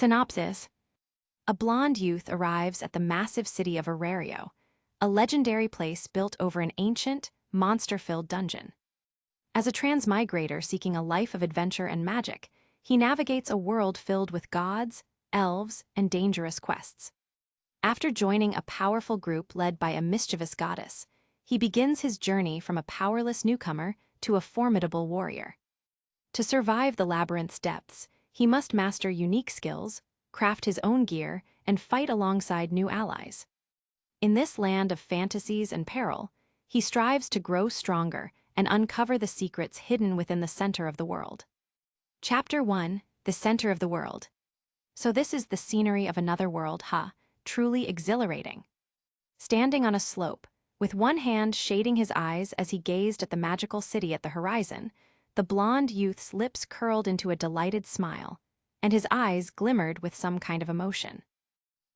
Synopsis. A blonde youth arrives at the massive city of Orario, a legendary place built over an ancient, monster-filled dungeon. As a transmigrator seeking a life of adventure and magic, he navigates a world filled with gods, elves, and dangerous quests. After joining a powerful group led by a mischievous goddess, he begins his journey from a powerless newcomer to a formidable warrior. To survive the labyrinth's depths, he must master unique skills, craft his own gear, and fight alongside new allies. In this land of fantasies and peril, he strives to grow stronger and uncover the secrets hidden within the center of the world. Chapter 1: The Center of the World. So this is the scenery of another world, huh? Truly exhilarating. Standing on a slope, with one hand shading his eyes as he gazed at the magical city at the horizon, the blonde youth's lips curled into a delighted smile, and his eyes glimmered with some kind of emotion.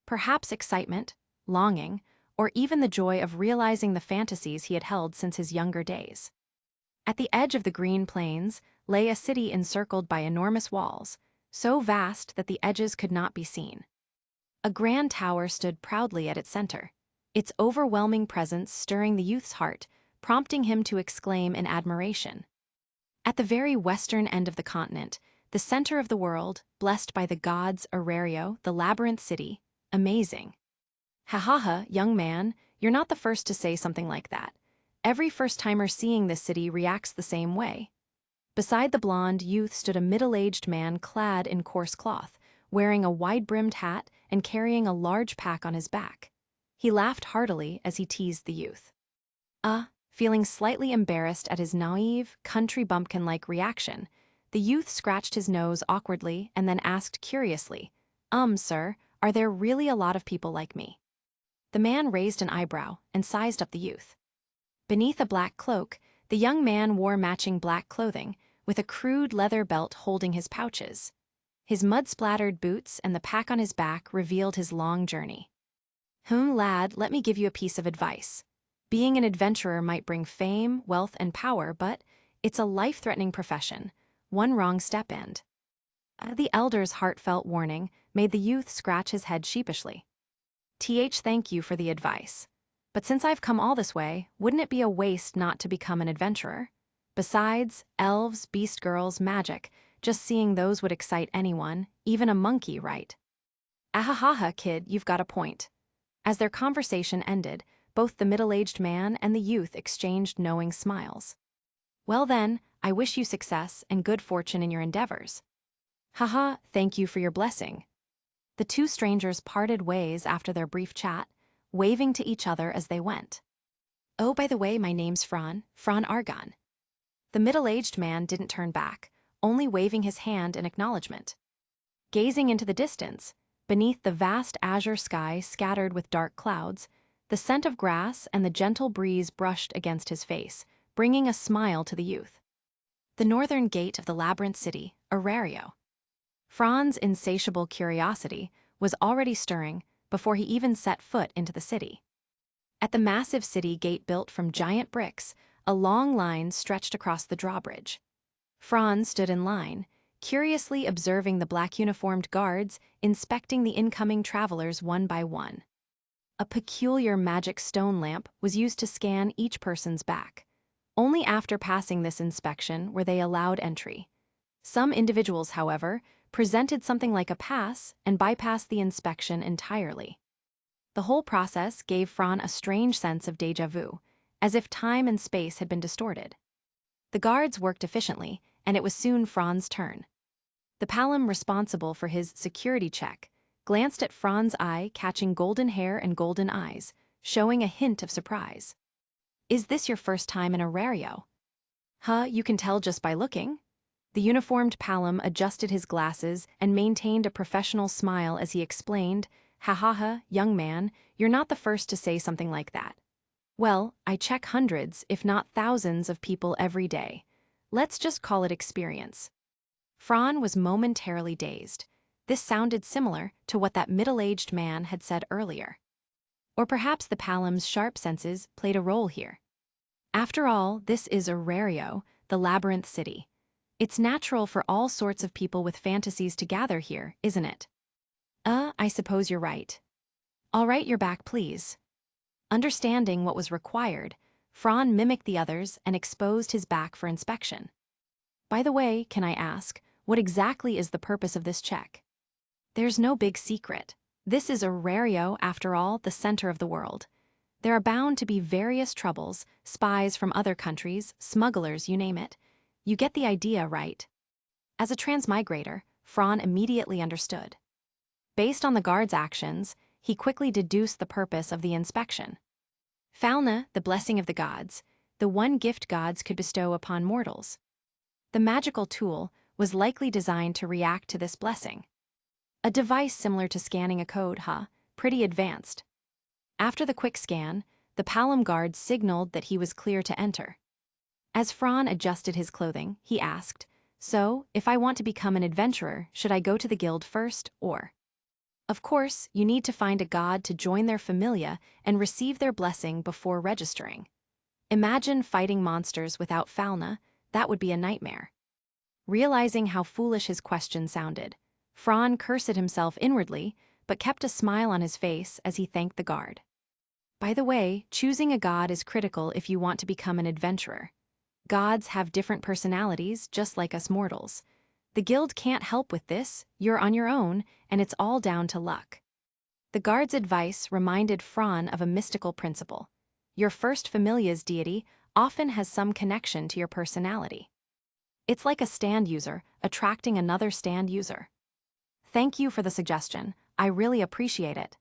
Perhaps excitement, longing, or even the joy of realizing the fantasies he had held since his younger days. At the edge of the green plains lay a city encircled by enormous walls, so vast that the edges could not be seen. A grand tower stood proudly at its center, its overwhelming presence stirring the youth's heart, prompting him to exclaim in admiration. At the very western end of the continent, the center of the world, blessed by the gods Orario, the labyrinth city, amazing. Ha ha ha, young man, you're not the first to say something like that. Every first-timer seeing this city reacts the same way. Beside the blonde youth stood a middle-aged man clad in coarse cloth, wearing a wide-brimmed hat and carrying a large pack on his back. He laughed heartily as he teased the youth. Feeling slightly embarrassed at his naive, country bumpkin-like reaction, the youth scratched his nose awkwardly and then asked curiously, Sir, are there really a lot of people like me?" The man raised an eyebrow and sized up the youth. Beneath a black cloak, the young man wore matching black clothing, with a crude leather belt holding his pouches. His mud-splattered boots and the pack on his back revealed his long journey. Lad, let me give you a piece of advice. Being an adventurer might bring fame, wealth, and power, but it's a life-threatening profession. One wrong step and... The elder's heartfelt warning made the youth scratch his head sheepishly. Thank you for the advice. But since I've come all this way, wouldn't it be a waste not to become an adventurer? Besides, elves, beast girls, magic, just seeing those would excite anyone, even a monkey, right? Ahahaha, kid, you've got a point. As their conversation ended, both the middle-aged man and the youth exchanged knowing smiles. Well then, I wish you success and good fortune in your endeavors. Haha, thank you for your blessing. The two strangers parted ways after their brief chat, waving to each other as they went. Oh, by the way, my name's Fran Argon. The middle-aged man didn't turn back, only waving his hand in acknowledgement. Gazing into the distance, beneath the vast azure sky scattered with dark clouds, the scent of grass and the gentle breeze brushed against his face, bringing a smile to the youth. The northern gate of the labyrinth city, Orario. Fran's insatiable curiosity was already stirring before he even set foot into the city. At the massive city gate built from giant bricks, a long line stretched across the drawbridge. Fran stood in line, curiously observing the black-uniformed guards inspecting the incoming travelers one by one. A peculiar magic stone lamp was used to scan each person's back. Only after passing this inspection were they allowed entry. Some individuals, however, presented something like a pass and bypassed the inspection entirely. The whole process gave Fran a strange sense of déjà vu, as if time and space had been distorted. The guards worked efficiently, and it was soon Fran's turn. The palom responsible for his security check glanced at Fran's eye, catching golden hair and golden eyes, showing a hint of surprise. Is this your first time in Orario? You can tell just by looking. The uniformed palom adjusted his glasses and maintained a professional smile as he explained, Ha, young man, you're not the first to say something like that. Well, I check hundreds, if not thousands of people every day. Let's just call it experience. Fran was momentarily dazed. This sounded similar to what that middle-aged man had said earlier. Or perhaps the palom's sharp senses played a role here. After all, this is Orario, the labyrinth city. It's natural for all sorts of people with fantasies to gather here, isn't it? I suppose you're right. All right, you're back, please. Understanding what was required, Fran mimicked the others and exposed his back for inspection. By the way, can I ask, what exactly is the purpose of this check? There's no big secret. This is Orario, after all, the center of the world. There are bound to be various troubles, spies from other countries, smugglers, you name it. You get the idea, right? As a transmigrator, Fran immediately understood. Based on the guard's actions, he quickly deduced the purpose of the inspection. Falna, the blessing of the gods, the one gift gods could bestow upon mortals. The magical tool was likely designed to react to this blessing. A device similar to scanning a code, pretty advanced. After the quick scan, the Palom guard signaled that he was clear to enter. As Fran adjusted his clothing, he asked, "So, if I want to become an adventurer, should I go to the guild first, or?" Of course, you need to find a god to join their familia and receive their blessing before registering. Imagine fighting monsters without Falna, that would be a nightmare. Realizing how foolish his question sounded, Fran cursed himself inwardly, but kept a smile on his face as he thanked the guard. By the way, choosing a god is critical if you want to become an adventurer. Gods have different personalities, just like us mortals. The guild can't help with this, you're on your own, and it's all down to luck. The guard's advice reminded Fran of a mystical principle. Your first familia's deity often has some connection to your personality. It's like a stand user attracting another stand user. Thank you for the suggestion, I really appreciate it.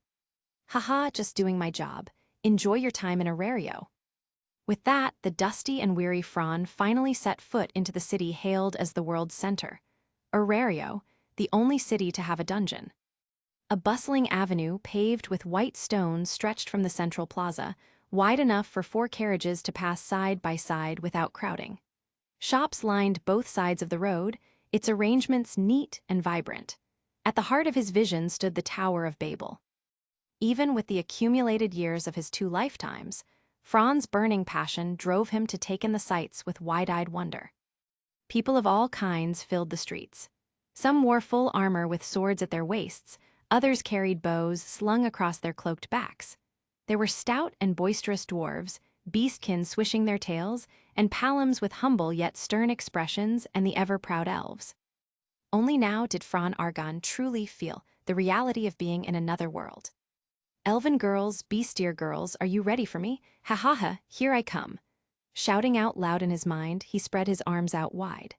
Haha, just doing my job. Enjoy your time in Orario. With that, the dusty and weary Fran finally set foot into the city hailed as the world's center. Orario, the only city to have a dungeon. A bustling avenue paved with white stones stretched from the central plaza, wide enough for 4 carriages to pass side by side without crowding. Shops lined both sides of the road, its arrangements neat and vibrant. At the heart of his vision stood the Tower of Babel. Even with the accumulated years of his 2 lifetimes, Fran's burning passion drove him to take in the sights with wide-eyed wonder. People of all kinds filled the streets. Some wore full armor with swords at their waists, others carried bows slung across their cloaked backs. There were stout and boisterous dwarves, beastkin swishing their tails, and paloms with humble yet stern expressions, and the ever-proud elves. Only now did Fran Argon truly feel the reality of being in another world. "Elven girls, beastier girls, are you ready for me? Ha ha ha, here I come." Shouting out loud in his mind, he spread his arms out wide.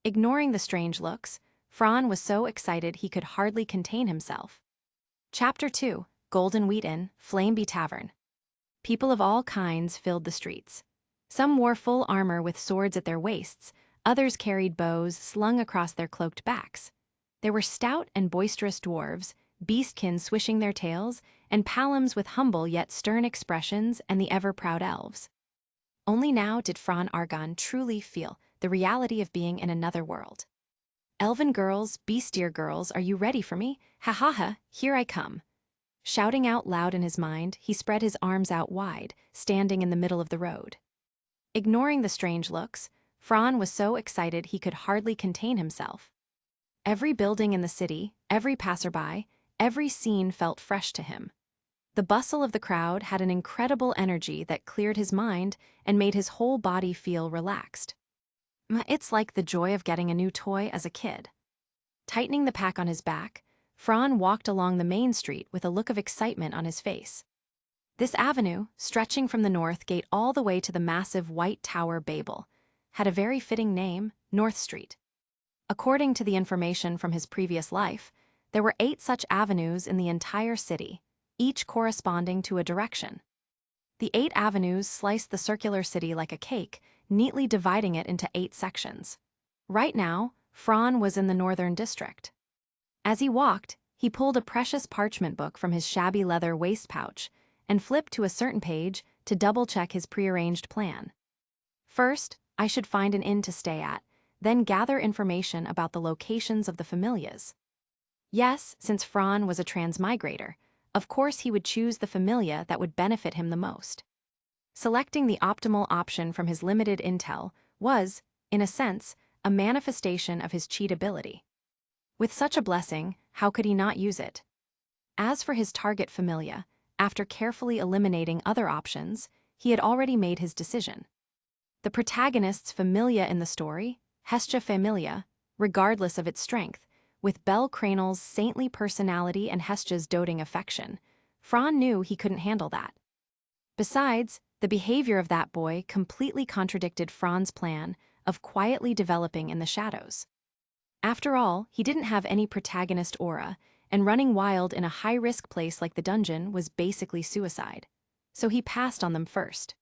Ignoring the strange looks, Fran was so excited he could hardly contain himself. Chapter 2, Golden Wheat Inn, Flameby Tavern. People of all kinds filled the streets. Some wore full armor with swords at their waists, others carried bows slung across their cloaked backs. There were stout and boisterous dwarves, beastkin swishing their tails, and paloms with humble yet stern expressions, and the ever-proud elves. Only now did Fran Argon truly feel the reality of being in another world. "Elven girls, beastier girls, are you ready for me? Ha ha ha, here I come." Shouting out loud in his mind, he spread his arms out wide, standing in the middle of the road. Ignoring the strange looks, Fran was so excited he could hardly contain himself. Every building in the city, every passerby, every scene felt fresh to him. The bustle of the crowd had an incredible energy that cleared his mind and made his whole body feel relaxed. It's like the joy of getting a new toy as a kid. Tightening the pack on his back, Fran walked along the main street with a look of excitement on his face. This avenue, stretching from the north gate all the way to the massive white tower Babel, had a very fitting name, North Street. According to the information from his previous life, there were 8 such avenues in the entire city, each corresponding to a direction. The 8 avenues sliced the circular city like a cake, neatly dividing it into 8 sections. Right now, Fran was in the northern district. As he walked, he pulled a precious parchment book from his shabby leather waist pouch and flipped to a certain page to double-check his prearranged plan. First, I should find an inn to stay at, then gather information about the locations of the familias. Yes, since Fran was a transmigrator, of course he would choose the familia that would benefit him the most. Selecting the optimal option from his limited intel was, in a sense, a manifestation of his cheat ability. With such a blessing, how could he not use it? As for his target familia, after carefully eliminating other options, he had already made his decision. The protagonist's familia in the story, Hestia Familia, regardless of its strength, with Belle Cranel's saintly personality and Hestia's doting affection, Fran knew he couldn't handle that. Besides, the behavior of that boy completely contradicted Fran's plan of quietly developing in the shadows. After all, he didn't have any protagonist aura, and running wild in a high-risk place like the dungeon was basically suicide. So he passed on them first.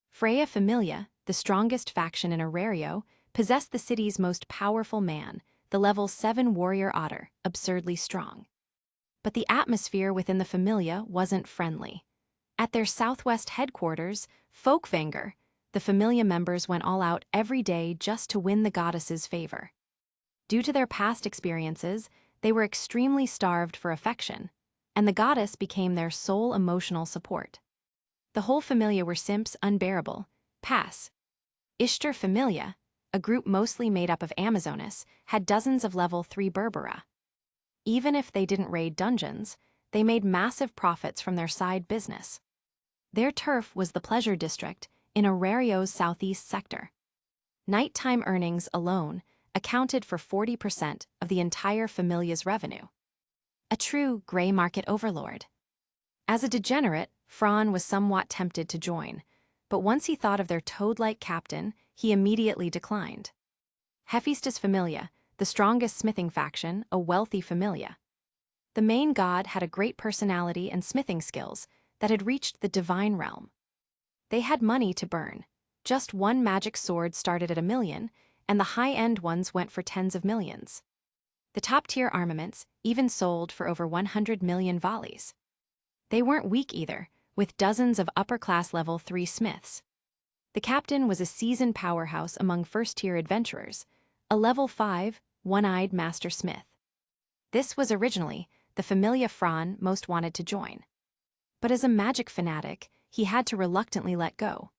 Freya Familia, the strongest faction in Orario, possessed the city's most powerful man, the level 7 warrior otter, absurdly strong. But the atmosphere within the Familia wasn't friendly. At their southwest headquarters, Folkvanger, the Familia members went all out every day just to win the goddess's favor. Due to their past experiences, they were extremely starved for affection, and the goddess became their sole emotional support. The whole Familia were simps unbearable. Pass. Ishtar Familia, a group mostly made up of Amazonas, had dozens of level 3 Berbera. Even if they didn't raid dungeons, they made massive profits from their side business. Their turf was the Pleasure District in Orario's southeast sector. Nighttime earnings alone accounted for 40% of the entire Familia's revenue. A true gray market overlord. As a degenerate, Fran was somewhat tempted to join, but once he thought of their toad-like captain, he immediately declined. Hephaestus Familia, the strongest smithing faction, a wealthy Familia. The main god had a great personality and smithing skills that had reached the divine realm. They had money to burn. Just one magic sword started at $1 million, and the high-end ones went for tens of millions. The top-tier armaments even sold for over 100 million volleys. They weren't weak either, with dozens of upper-class level 3 smiths. The captain was a seasoned powerhouse among first-tier adventurers, a level 5, one-eyed master smith. This was originally the Familia Fran most wanted to join. But as a magic fanatic, he had to reluctantly let go.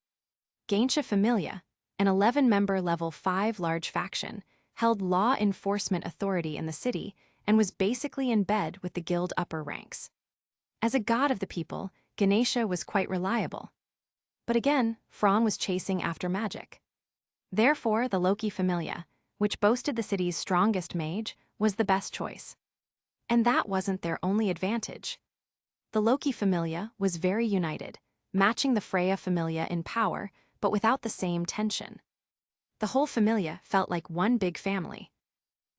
Gainsha Familia, an 11-member level 5 large faction, held law enforcement authority in the city and was basically in bed with the guild upper ranks. As a god of the people, Ganesha was quite reliable. But again, Fran was chasing after magic. Therefore, the Loki Familia, which boasted the city's strongest mage, was the best choice. And that wasn't their only advantage. The Loki Familia was very united, matching the Freya Familia in power, but without the same tension. The whole Familia felt like one big family.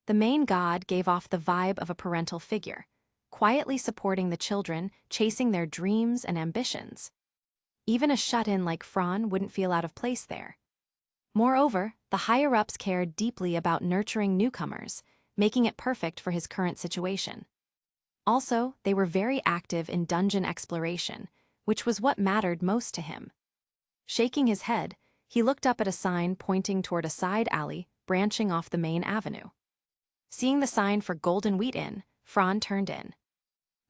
The main god gave off the vibe of a parental figure, quietly supporting the children, chasing their dreams and ambitions. Even a shut-in like Fran wouldn't feel out of place there. Moreover, the higher-ups cared deeply about nurturing newcomers, making it perfect for his current situation. Also, they were very active in dungeon exploration, which was what mattered most to him. Shaking his head, he looked up at a sign pointing toward a side alley branching off the main avenue. Seeing the sign for Golden Wheat Inn, Fran turned in.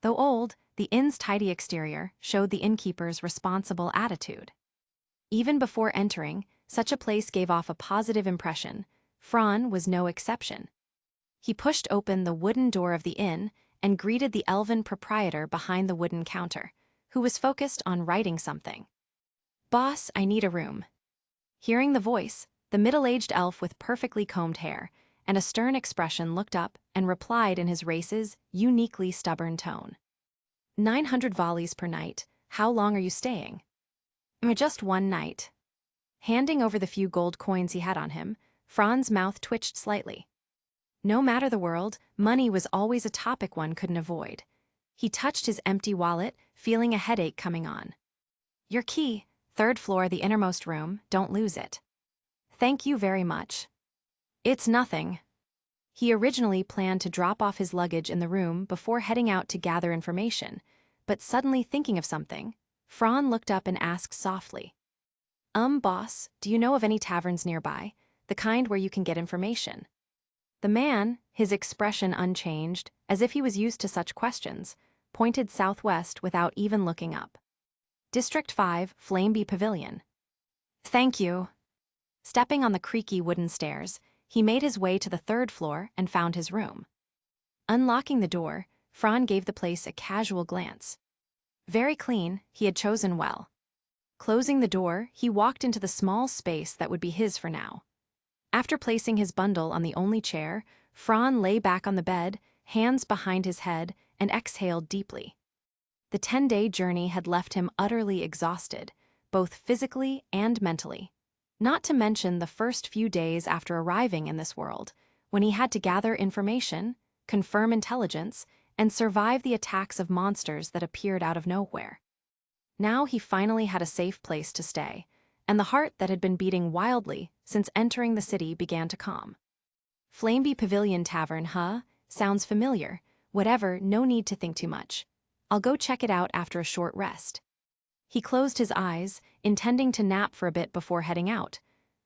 Though old, the inn's tidy exterior showed the innkeeper's responsible attitude. Even before entering, such a place gave off a positive impression. Fran was no exception. He pushed open the wooden door of the inn and greeted the elven proprietor behind the wooden counter, who was focused on writing something. "Boss, I need a room." Hearing the voice, the middle-aged elf with perfectly combed hair and a stern expression looked up and replied in his race's uniquely stubborn tone. 900 volleys per night. How long are you staying?" "Just one night." Handing over the few gold coins he had on him, Fran's mouth twitched slightly. No matter the world, money was always a topic one couldn't avoid. He touched his empty wallet, feeling a headache coming on. "Your key, 3rd floor, the innermost room, don't lose it." "Thank you very much." "It's nothing." He originally planned to drop off his luggage in the room before heading out to gather information, but suddenly thinking of something, Fran looked up and asked softly, Boss, do you know of any taverns nearby, the kind where you can get information?" The man, his expression unchanged, as if he was used to such questions, pointed southwest without even looking up. "District 5, Flameby Pavilion." "Thank you." Stepping on the creaky wooden stairs, he made his way to the 3rd floor and found his room. Unlocking the door, Fran gave the place a casual glance. Very clean, he had chosen well. Closing the door, he walked into the small space that would be his for now. After placing his bundle on the only chair, Fran lay back on the bed, hands behind his head, and exhaled deeply. The 10-day journey had left him utterly exhausted, both physically and mentally. Not to mention the first few days after arriving in this world, when he had to gather information, confirm intelligence, and survive the attacks of monsters that appeared out of nowhere. Now he finally had a safe place to stay, and the heart that had been beating wildly since entering the city began to calm. Flameby Pavilion Tavern, huh? Sounds familiar. Whatever, no need to think too much. I'll go check it out after a short rest. He closed his eyes, intending to nap for a bit before heading out,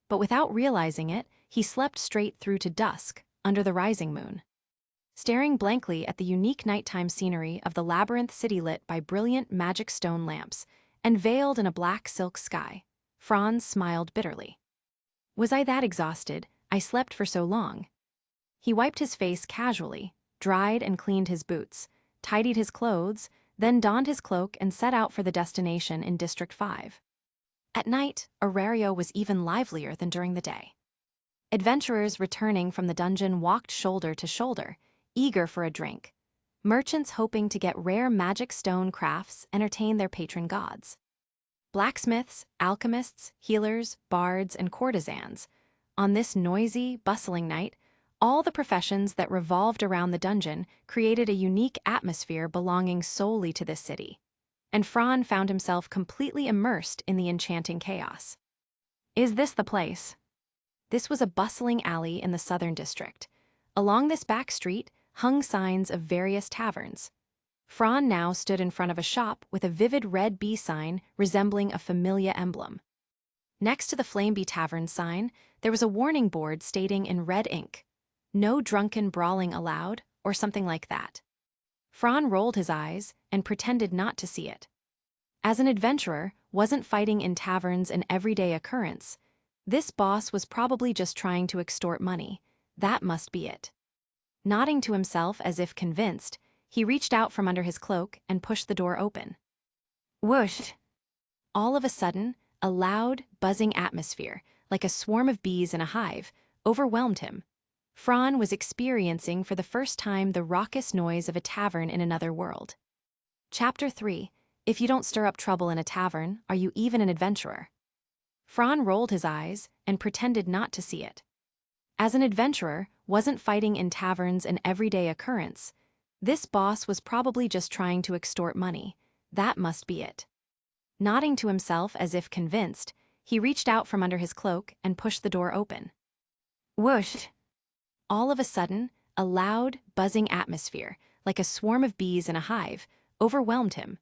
but without realizing it, he slept straight through to dusk, under the rising moon. Staring blankly at the unique nighttime scenery of the labyrinth city lit by brilliant magic stone lamps and veiled in a black silk sky, Franz smiled bitterly. Was I that exhausted? I slept for so long. He wiped his face casually, dried and cleaned his boots, tidied his clothes, then donned his cloak and set out for the destination in District 5. At night, Orario was even livelier than during the day. Adventurers returning from the dungeon walked shoulder to shoulder, eager for a drink. Merchants hoping to get rare magic stone crafts entertain their patron gods. Blacksmiths, alchemists, healers, bards, and courtesans. On this noisy, bustling night, all the professions that revolved around the dungeon created a unique atmosphere belonging solely to this city, and Fran found himself completely immersed in the enchanting chaos. Is this the place? This was a bustling alley in the southern district. Along this back street hung signs of various taverns. Fran now stood in front of a shop with a vivid red bee sign resembling a familiar emblem. Next to the Flameby Tavern sign, there was a warning board stating in red ink, "No drunken brawling allowed," or something like that. Fran rolled his eyes and pretended not to see it. As an adventurer, wasn't fighting in taverns an everyday occurrence. This boss was probably just trying to extort money. That must be it. Nodding to himself as if convinced, he reached out from under his cloak and pushed the door open. Whoosh! All of a sudden, a loud, buzzing atmosphere, like a swarm of bees in a hive, overwhelmed him. Fran was experiencing for the first time the raucous noise of a tavern in another world. Chapter 3. If you don't stir up trouble in a tavern, are you even an adventurer? Fran rolled his eyes and pretended not to see it. As an adventurer, wasn't fighting in taverns an everyday occurrence. This boss was probably just trying to extort money. That must be it. Nodding to himself as if convinced, he reached out from under his cloak and pushed the door open. Whoosh! All of a sudden, a loud, buzzing atmosphere, like a swarm of bees in a hive, overwhelmed him.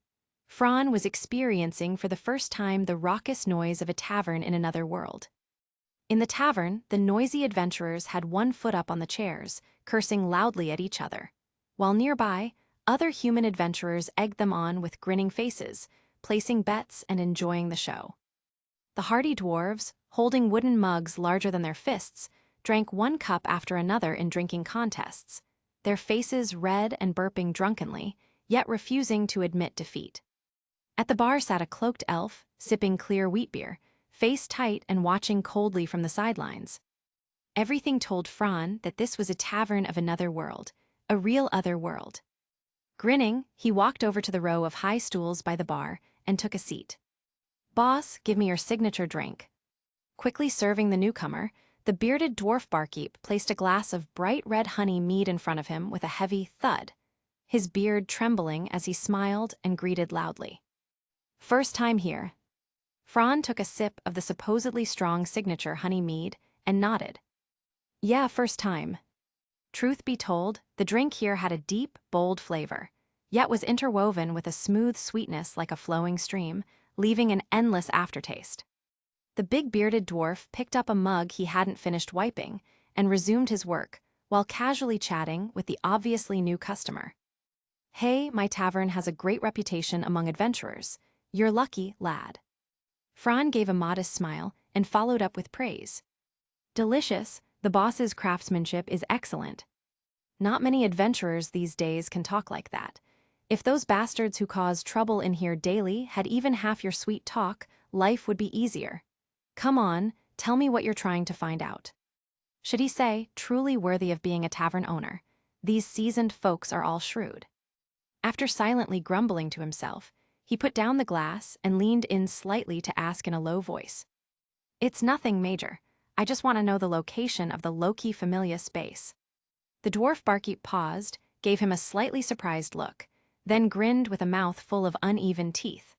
Fran was experiencing for the first time the raucous noise of a tavern in another world. In the tavern, the noisy adventurers had one foot up on the chairs, cursing loudly at each other, while nearby, other human adventurers egged them on with grinning faces, placing bets and enjoying the show. The hardy dwarves, holding wooden mugs larger than their fists, drank one cup after another in drinking contests, their faces red and burping drunkenly, yet refusing to admit defeat. At the bar sat a cloaked elf, sipping clear wheat beer, face tight and watching coldly from the sidelines. Everything told Fran that this was a tavern of another world, a real other world. Grinning, he walked over to the row of high stools by the bar and took a seat. "Boss, give me your signature drink." Quickly serving the newcomer, the bearded dwarf barkeep placed a glass of bright red honey mead in front of him with a heavy thud, his beard trembling as he smiled and greeted loudly. "First time here." Fran took a sip of the supposedly strong signature honey mead and nodded. "Yeah, first time." Truth be told, the drink here had a deep, bold flavor, yet was interwoven with a smooth sweetness like a flowing stream, leaving an endless aftertaste. The big bearded dwarf picked up a mug he hadn't finished wiping and resumed his work, while casually chatting with the obviously new customer. "Hey, my tavern has a great reputation among adventurers. You're lucky, lad." Fran gave a modest smile and followed up with praise. "Delicious, the boss's craftsmanship is excellent." Not many adventurers these days can talk like that. If those bastards who cause trouble in here daily had even half your sweet talk, life would be easier. Come on, tell me what you're trying to find out. Should he say, truly worthy of being a tavern owner? These seasoned folks are all shrewd. After silently grumbling to himself, he put down the glass and leaned in slightly to ask in a low voice. It's nothing major. I just want to know the location of the Loki Familia space. The dwarf barkeep paused, gave him a slightly surprised look, then grinned with a mouth full of uneven teeth.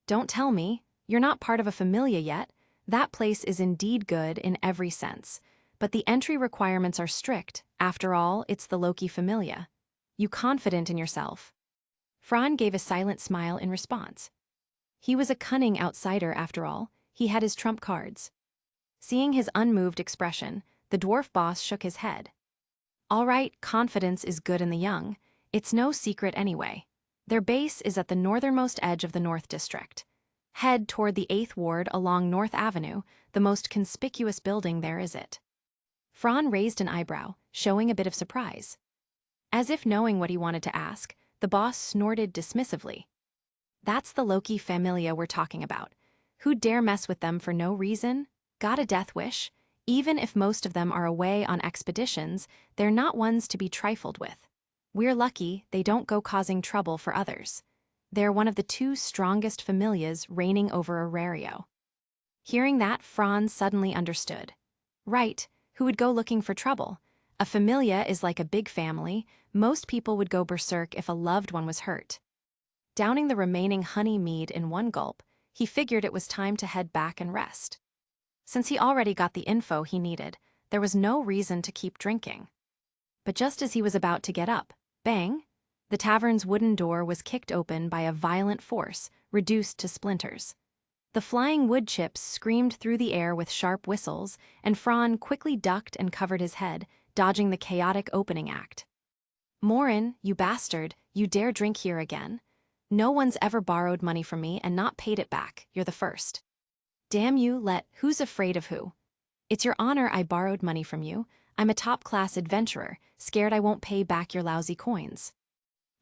Don't tell me, you're not part of a familia yet. That place is indeed good in every sense, but the entry requirements are strict. After all, it's the Loki Familia. You confident in yourself? Fran gave a silent smile in response. He was a cunning outsider after all. He had his trump cards. Seeing his unmoved expression, the dwarf boss shook his head. All right, confidence is good in the young. It's no secret anyway. Their base is at the northernmost edge of the North District. Head toward the 8th Ward along North Avenue, the most conspicuous building there is it. Fran raised an eyebrow, showing a bit of surprise. As if knowing what he wanted to ask, the boss snorted dismissively. That's the Loki Familia we're talking about. Who'd dare mess with them for no reason? Got a death wish? Even if most of them are away on expeditions, they're not ones to be trifled with. We're lucky they don't go causing trouble for others. They're one of the 2 strongest familias reigning over Orario. Hearing that, Franz suddenly understood. Right, who would go looking for trouble? A familia is like a big family. Most people would go berserk if a loved one was hurt. Downing the remaining honey mead in one gulp, he figured it was time to head back and rest. Since he already got the info he needed, there was no reason to keep drinking. But just as he was about to get up, bang! The tavern's wooden door was kicked open by a violent force, reduced to splinters. The flying wood chips screamed through the air with sharp whistles, and Fran quickly ducked and covered his head, dodging the chaotic opening act. Morin, you bastard, you dare drink here again? No one's ever borrowed money from me and not paid it back. You're the first. Damn you, who's afraid of who? It's your honor I borrowed money from you. I'm a top-class adventurer, scared I won't pay back your lousy coins.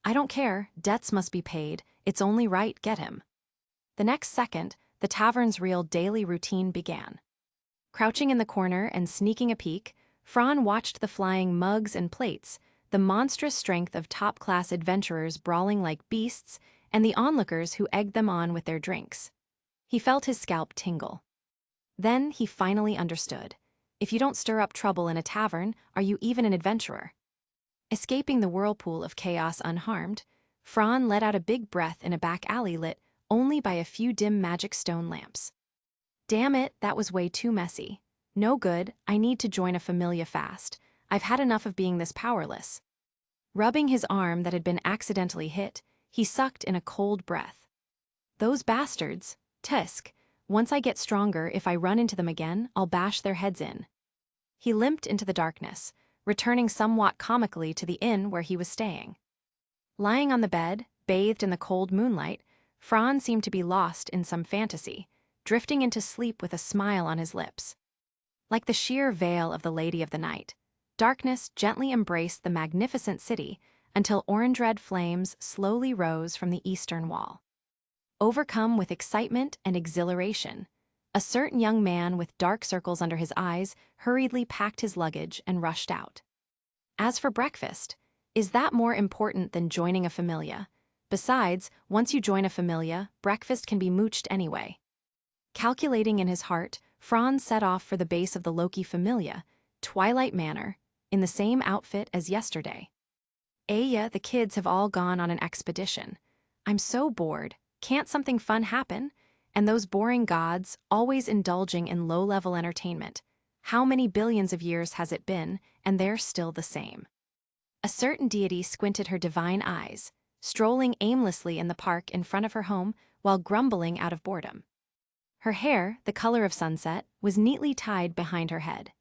I don't care, debts must be paid, it's only right, get him. The next second, the tavern's real daily routine began. Crouching in the corner and sneaking a peek, Fran watched the flying mugs and plates, the monstrous strength of top-class adventurers brawling like beasts, and the onlookers who egged them on with their drinks. He felt his scalp tingle. Then he finally understood. If you don't stir up trouble in a tavern, are you even an adventurer? Escaping the whirlpool of chaos unharmed, Fran let out a big breath in a back alley lit only by a few dim magic stone lamps. Damn it, that was way too messy. No good, I need to join a familia fast. I've had enough of being this powerless. Rubbing his arm that had been accidentally hit, he sucked in a cold breath. Those bastards, Tisk, once I get stronger, if I run into them again, I'll bash their heads in. He limped into the darkness, returning somewhat comically to the inn where he was staying. Lying on the bed, bathed in the cold moonlight, Fran seemed to be lost in some fantasy, drifting into sleep with a smile on his lips. Like the sheer veil of the Lady of the Night, darkness gently embraced the magnificent city until orange-red flames slowly rose from the eastern wall. Overcome with excitement and exhilaration, a certain young man with dark circles under his eyes hurriedly packed his luggage and rushed out. As for breakfast, is that more important than joining a familia? Besides, once you join a familia, breakfast can be mooched anyway. Calculating in his heart, Franz set off for the base of the Loki Familia, Twilight Manor, in the same outfit as yesterday. Yeah, the kids have all gone on an expedition. I'm so bored. Can't something fun happen? And those boring gods, always indulging in low-level entertainment. How many billions of years has it been, and they're still the same? A certain deity squinted her divine eyes, strolling aimlessly in the park in front of her home while grumbling out of boredom. Her hair, the color of sunset, was neatly tied behind her head.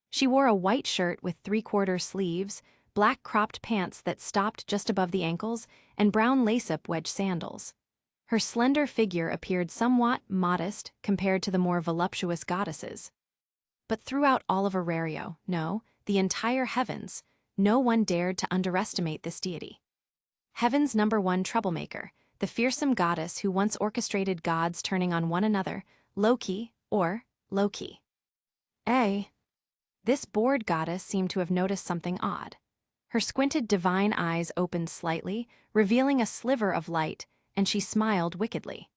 She wore a white shirt with 3/4 sleeves, black cropped pants that stopped just above the ankles, and brown lace-up wedge sandals. Her slender figure appeared somewhat modest compared to the more voluptuous goddesses. But throughout all of Orario, no, the entire heavens, no one dared to underestimate this deity. Heaven's #1 troublemaker, the fearsome goddess who once orchestrated gods turning on one another, Loki, or Loki. This bored goddess seemed to have noticed something odd. Her squinted divine eyes opened slightly, revealing a sliver of light, and she smiled wickedly.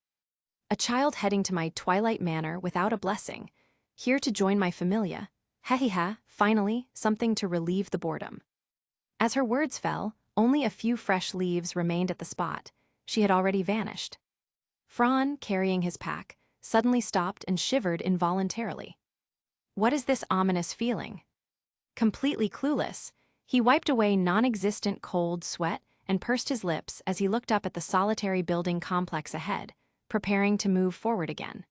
A child heading to my twilight manor without a blessing, here to join my familia. Hehehe, finally, something to relieve the boredom. As her words fell, only a few fresh leaves remained at the spot. She had already vanished. Fran, carrying his pack, suddenly stopped and shivered involuntarily. What is this ominous feeling? Completely clueless, he wiped away non-existent cold sweat and pursed his lips as he looked up at the solitary building complex ahead, preparing to move forward again.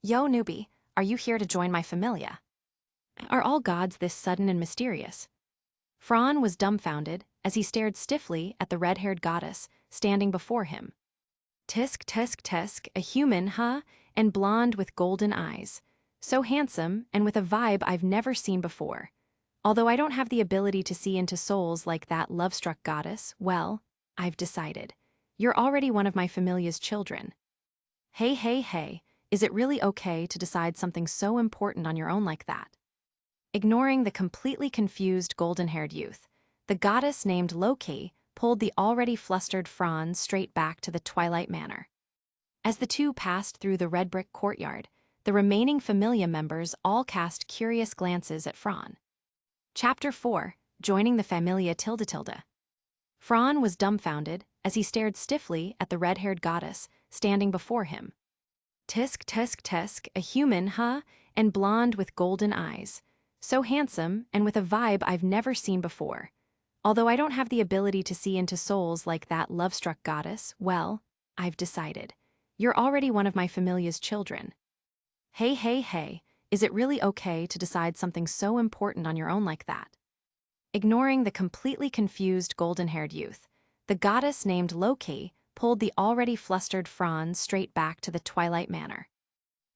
Yo, newbie, are you here to join my familia? Are all gods this sudden and mysterious? Fran was dumbfounded as he stared stiffly at the red-haired goddess standing before him. Tisk, a human, huh? And blonde with golden eyes. So handsome and with a vibe I've never seen before. Although I don't have the ability to see into souls like that love-struck goddess, well, I've decided. You're already one of my familia's children. Hey, is it really okay to decide something so important on your own like that? Ignoring the completely confused golden-haired youth, the goddess named Loki pulled the already flustered Fran straight back to the Twilight Manor. As the two passed through the red brick courtyard, the remaining familia members all cast curious glances at Fran. Chapter 4, Joining the Familia Tilde. Fran was dumbfounded as he stared stiffly at the red-haired goddess standing before him. Tisk, a human, huh? And blonde with golden eyes. So handsome and with a vibe I've never seen before. Although I don't have the ability to see into souls like that love-struck goddess, well, I've decided. You're already one of my familia's children. Hey, is it really okay to decide something so important on your own like that? Ignoring the completely confused golden-haired youth, the goddess named Loki pulled the already flustered Fran straight back to the Twilight Manor.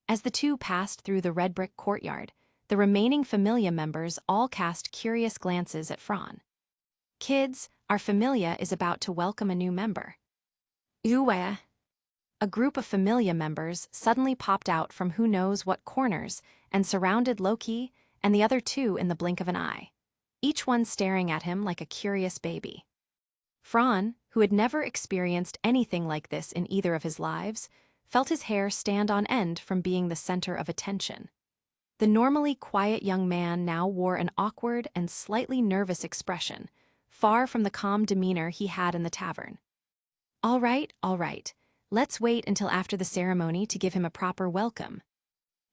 As the two passed through the red brick courtyard, the remaining familia members all cast curious glances at Fran. Kids, our familia is about to welcome a new member. Uwe. A group of familia members suddenly popped out from who knows what corners and surrounded Loki and the other two in the blink of an eye, each one staring at him like a curious baby. Fran, who had never experienced anything like this in either of his lives, felt his hair stand on end from being the center of attention. The normally quiet young man now wore an awkward and slightly nervous expression, far from the calm demeanor he had in the tavern. All right. Let's wait until after the ceremony to give him a proper welcome.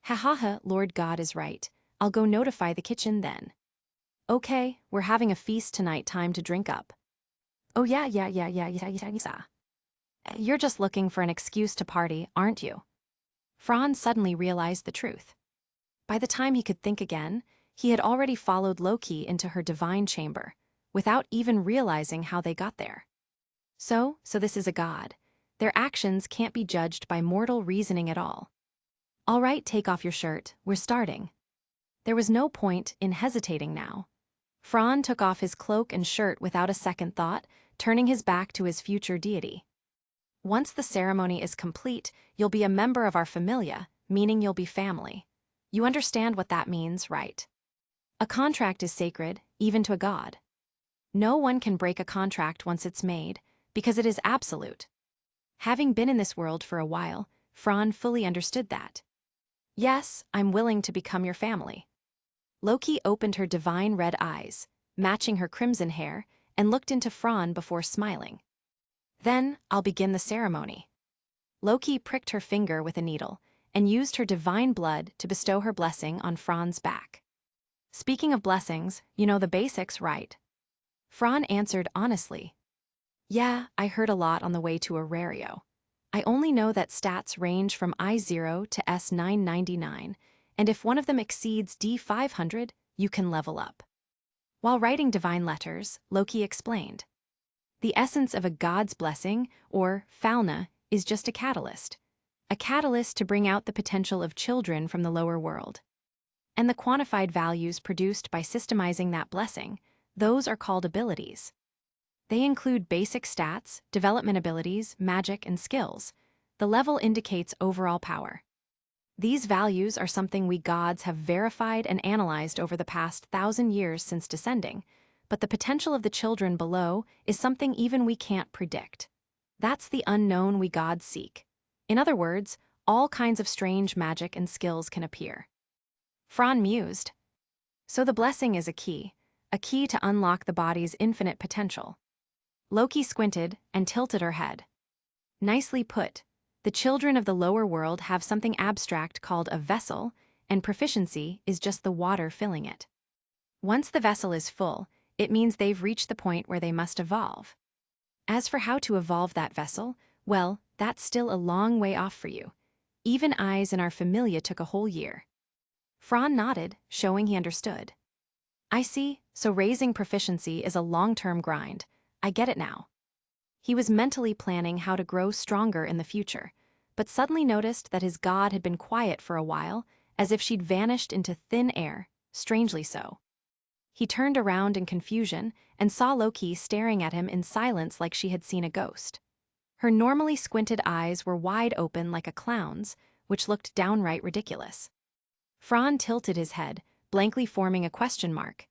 Ha, Lord God is right. I'll go notify the kitchen then. Okay, we're having a feast tonight, time to drink up. Oh yeah. You're just looking for an excuse to party, aren't you? Fran suddenly realized the truth. By the time he could think again, he had already followed Loki into her divine chamber, without even realizing how they got there. So this is a god. Their actions can't be judged by mortal reasoning at all. All right, take off your shirt, we're starting. There was no point in hesitating now. Fran took off his cloak and shirt without a second thought, turning his back to his future deity. Once the ceremony is complete, you'll be a member of our familia, meaning you'll be family. You understand what that means, right? A contract is sacred, even to a god. No one can break a contract once it's made, because it is absolute. Having been in this world for a while, Fran fully understood that. Yes, I'm willing to become your family. Loki opened her divine red eyes, matching her crimson hair, and looked into Fran before smiling. Then, I'll begin the ceremony. Loki pricked her finger with a needle and used her divine blood to bestow her blessing on Fran's back. Speaking of blessings, you know the basics, right? Fran answered honestly. Yeah, I heard a lot on the way to Orario. I only know that stats range from I0 to S999, and if one of them exceeds D500, you can level up. While writing divine letters, Loki explained. The essence of a god's blessing, or falna, is just a catalyst to bring out the potential of children from the lower world. And the quantified values produced by systemizing that blessing, Those are called abilities. They include basic stats, development abilities, magic, and skills. The level indicates overall power. These values are something we gods have verified and analyzed over the past 1,000 years since descending, but the potential of the children below is something even we can't predict. That's the unknown we gods seek. In other words, all kinds of strange magic and skills can appear. Fran mused. So the blessing is a key to unlock the body's infinite potential. Loki squinted and tilted her head. Nicely put. The children of the lower world have something abstract called a vessel, and proficiency is just the water filling it. Once the vessel is full, it means they've reached the point where they must evolve. As for how to evolve that vessel, well, that's still a long way off for you. Even eyes in our familia took a whole year. Fran nodded, showing he understood. I see, so raising proficiency is a long-term grind. I get it now. He was mentally planning how to grow stronger in the future, but suddenly noticed that his god had been quiet for a while, as if she'd vanished into thin air, strangely so. He turned around in confusion and saw Loki staring at him in silence like she had seen a ghost. Her normally squinted eyes were wide open like a clown's, which looked downright ridiculous. Fran tilted his head, blankly forming a question mark.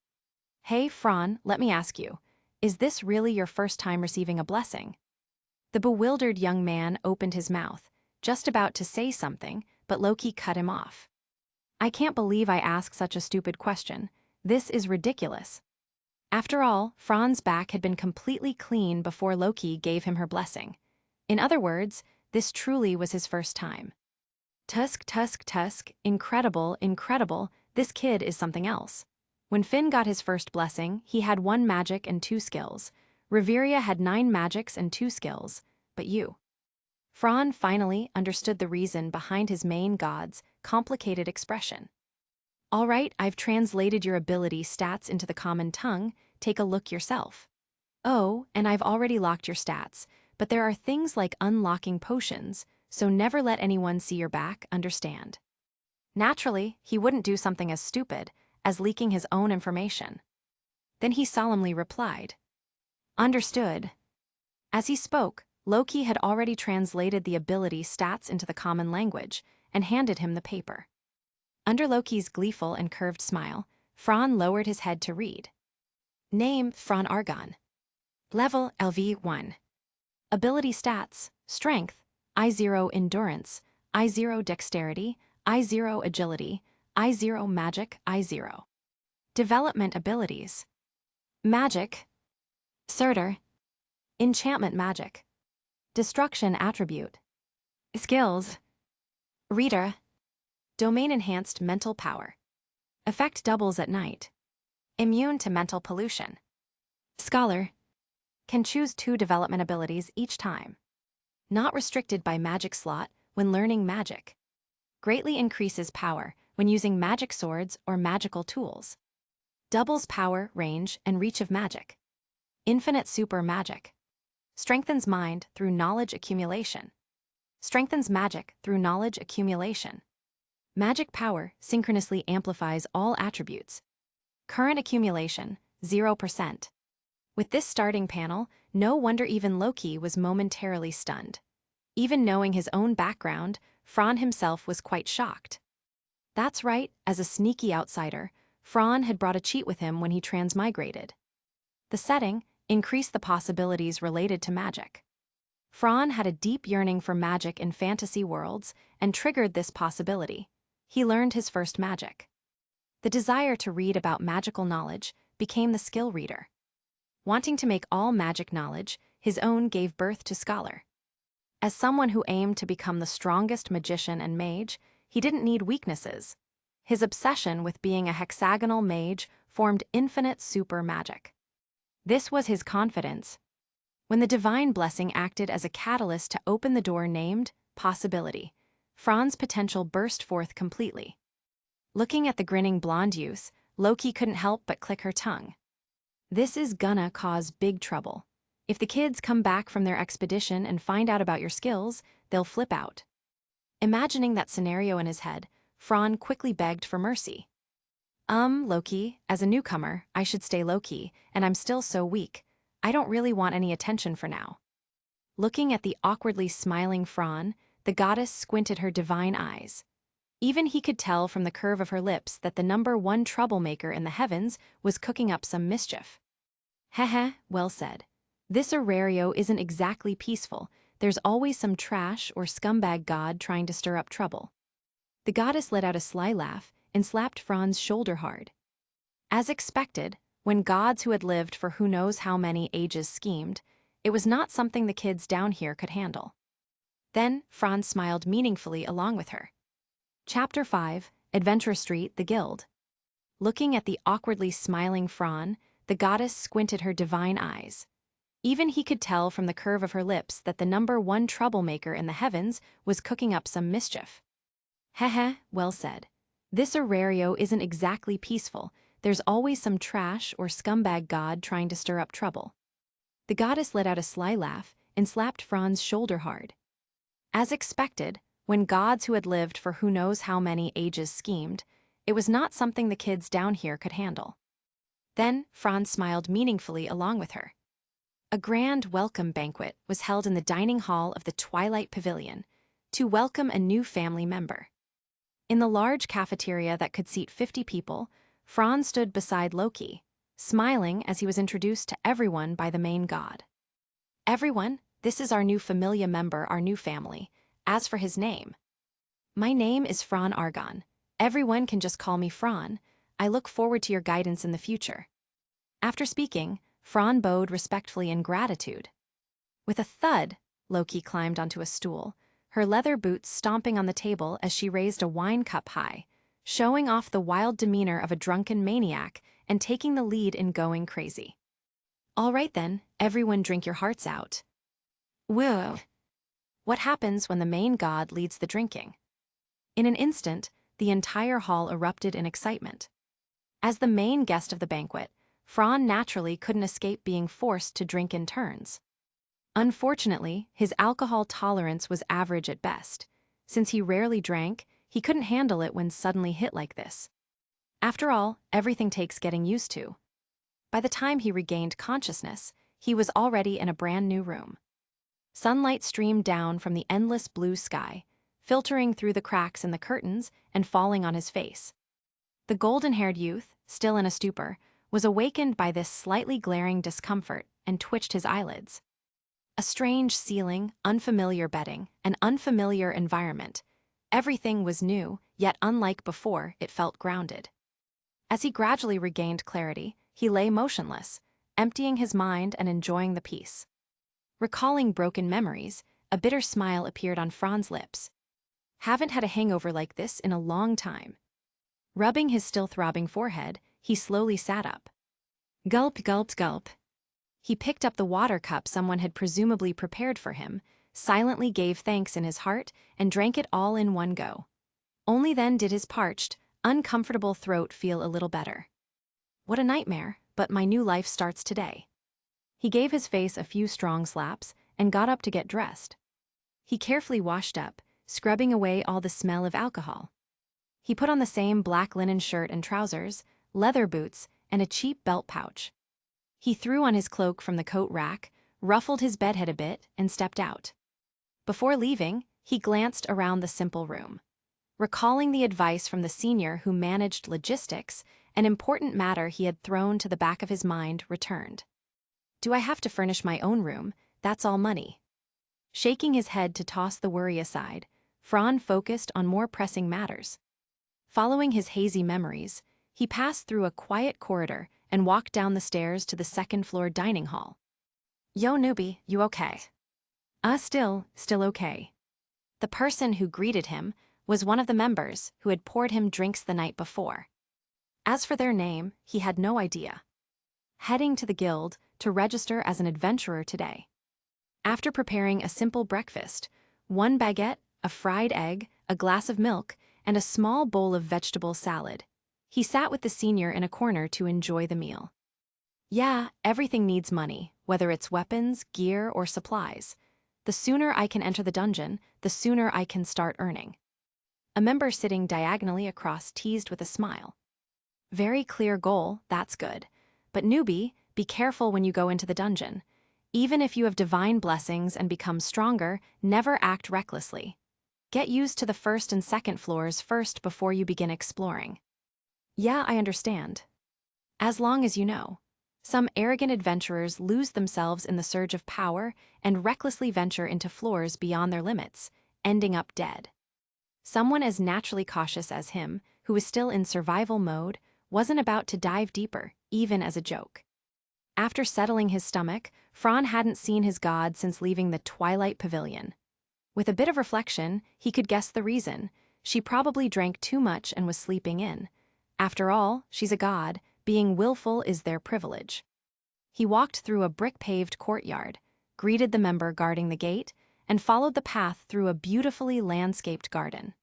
Hey, Fran, let me ask you, is this really your first time receiving a blessing? The bewildered young man opened his mouth, just about to say something, but Loki cut him off. I can't believe I asked such a stupid question. This is ridiculous. After all, Fran's back had been completely clean before Loki gave him her blessing. In other words, this truly was his first time. Tusk, incredible, this kid is something else. When Finn got his first blessing, he had 1 magic and 2 skills. Riveria had 9 magics and 2 skills, but you. Fran finally understood the reason behind his main god's complicated expression. All right, I've translated your ability stats into the common tongue, take a look yourself. Oh, and I've already locked your stats, but there are things like unlocking potions, so never let anyone see your back, understand? Naturally, he wouldn't do something as stupid as leaking his own information. Then he solemnly replied, Understood. As he spoke, Loki had already translated the ability stats into the common language and handed him the paper. Under Loki's gleeful and curved smile, Fran lowered his head to read. Name, Fran Argon. Level, LV1. Ability stats, Strength, I0 Endurance, I0 Dexterity, I0 Agility, I0 Magic, I0. Development abilities. Magic, Surtur. Enchantment Magic. Destruction Attribute. Skills. Reader. Domain Enhanced Mental Power. Effect doubles at night. Immune to mental pollution. Scholar. Can choose 2 development abilities each time. Not restricted by magic slot when learning magic. Greatly increases power when using magic swords or magical tools. Doubles power, range, and reach of magic. Infinite super magic. Strengthens mind through knowledge accumulation. Strengthens magic through knowledge accumulation. Magic power synchronously amplifies all attributes. Current accumulation, 0%. With this starting panel, no wonder even Loki was momentarily stunned. Even knowing his own background, Fran himself was quite shocked. That's right, as a sneaky outsider, Fran had brought a cheat with him when he transmigrated. The setting increased the possibilities related to magic. Fran had a deep yearning for magic in fantasy worlds and triggered this possibility. He learned his first magic. The desire to read about magical knowledge became the skill reader. Wanting to make all magic knowledge his own gave birth to Scholar. As someone who aimed to become the strongest magician and mage, he didn't need weaknesses. His obsession with being a hexagonal mage formed infinite super magic. This was his confidence. When the divine blessing acted as a catalyst to open the door named Possibility, Fran's potential burst forth completely. Looking at the grinning blonde youth, Loki couldn't help but click her tongue. This is gonna cause big trouble. If the kids come back from their expedition and find out about your skills, they'll flip out. Imagining that scenario in his head, Fran quickly begged for mercy. Loki, as a newcomer, I should stay low-key, and I'm still so weak. I don't really want any attention for now. Looking at the awkwardly smiling Fran, the goddess squinted her divine eyes. Even he could tell from the curve of her lips that the #1 troublemaker in the heavens was cooking up some mischief. Heh, well said. This Orario isn't exactly peaceful. There's always some trash or scumbag god trying to stir up trouble. The goddess let out a sly laugh and slapped Fran's shoulder hard. As expected, when gods who had lived for who knows how many ages schemed, it was not something the kids down here could handle. Then Fran smiled meaningfully along with her. Chapter 5, Adventure Street, the Guild. Looking at the awkwardly smiling Fran, the goddess squinted her divine eyes. Even he could tell from the curve of her lips that the #1 troublemaker in the heavens was cooking up some mischief. Heh, well said. This Orario isn't exactly peaceful. There's always some trash or scumbag god trying to stir up trouble. The goddess let out a sly laugh and slapped Fran's shoulder hard. As expected, when gods who had lived for who knows how many ages schemed, it was not something the kids down here could handle. Then Fran smiled meaningfully along with her. A grand welcome banquet was held in the dining hall of the Twilight Pavilion to welcome a new family member. In the large cafeteria that could seat 50 people, Fran stood beside Loki, smiling as he was introduced to everyone by the main god. Everyone, this is our new familia member, our new family. As for his name, my name is Fran Argon. Everyone can just call me Fran. I look forward to your guidance in the future. After speaking, Fran bowed respectfully in gratitude. With a thud, Loki climbed onto a stool, her leather boots stomping on the table as she raised a wine cup high, showing off the wild demeanor of a drunken maniac and taking the lead in going crazy. All right then, everyone drink your hearts out. Whoa! What happens when the main god leads the drinking? In an instant, the entire hall erupted in excitement. As the main guest of the banquet, Fran naturally couldn't escape being forced to drink in turns. Unfortunately, his alcohol tolerance was average at best. Since he rarely drank, he couldn't handle it when suddenly hit like this. After all, everything takes getting used to. By the time he regained consciousness, he was already in a brand new room. Sunlight streamed down from the endless blue sky, filtering through the cracks in the curtains and falling on his face. The golden-haired youth, still in a stupor, was awakened by this slightly glaring discomfort and twitched his eyelids. A strange ceiling, unfamiliar bedding, an unfamiliar environment. Everything was new, yet unlike before, it felt grounded. As he gradually regained clarity, he lay motionless, emptying his mind and enjoying the peace. Recalling broken memories, a bitter smile appeared on Fran's lips. Haven't had a hangover like this in a long time. Rubbing his still throbbing forehead, he slowly sat up. Gulp, gulp, gulp. He picked up the water cup someone had presumably prepared for him, silently gave thanks in his heart, and drank it all in one go. Only then did his parched, uncomfortable throat feel a little better. What a nightmare, but my new life starts today. He gave his face a few strong slaps and got up to get dressed. He carefully washed up, scrubbing away all the smell of alcohol. He put on the same black linen shirt and trousers, leather boots, and a cheap belt pouch. He threw on his cloak from the coat rack, ruffled his bedhead a bit, and stepped out. Before leaving, he glanced around the simple room. Recalling the advice from the senior who managed logistics, an important matter he had thrown to the back of his mind returned. Do I have to furnish my own room? That's all money. Shaking his head to toss the worry aside, Fran focused on more pressing matters. Following his hazy memories, he passed through a quiet corridor and walked down the stairs to the second-floor dining hall. Yo, newbie, you okay? Still okay. The person who greeted him was one of the members who had poured him drinks the night before. As for their name, he had no idea. Heading to the guild to register as an adventurer today. After preparing a simple breakfast, 1 baguette, a fried egg, a glass of milk, and a small bowl of vegetable salad, he sat with the senior in a corner to enjoy the meal. Yeah, everything needs money, whether it's weapons, gear, or supplies. The sooner I can enter the dungeon, the sooner I can start earning. A member sitting diagonally across teased with a smile. Very clear goal, that's good. But newbie, be careful when you go into the dungeon. Even if you have divine blessings and become stronger, never act recklessly. Get used to the first and second floors first before you begin exploring. Yeah, I understand. As long as you know. Some arrogant adventurers lose themselves in the surge of power and recklessly venture into floors beyond their limits, ending up dead. Someone as naturally cautious as him, who was still in survival mode, wasn't about to dive deeper, even as a joke. After settling his stomach, Fran hadn't seen his god since leaving the Twilight Pavilion. With a bit of reflection, he could guess the reason. She probably drank too much and was sleeping in. After all, she's a god. Being willful is their privilege. He walked through a brick-paved courtyard, greeted the member guarding the gate, and followed the path through a beautifully landscaped garden.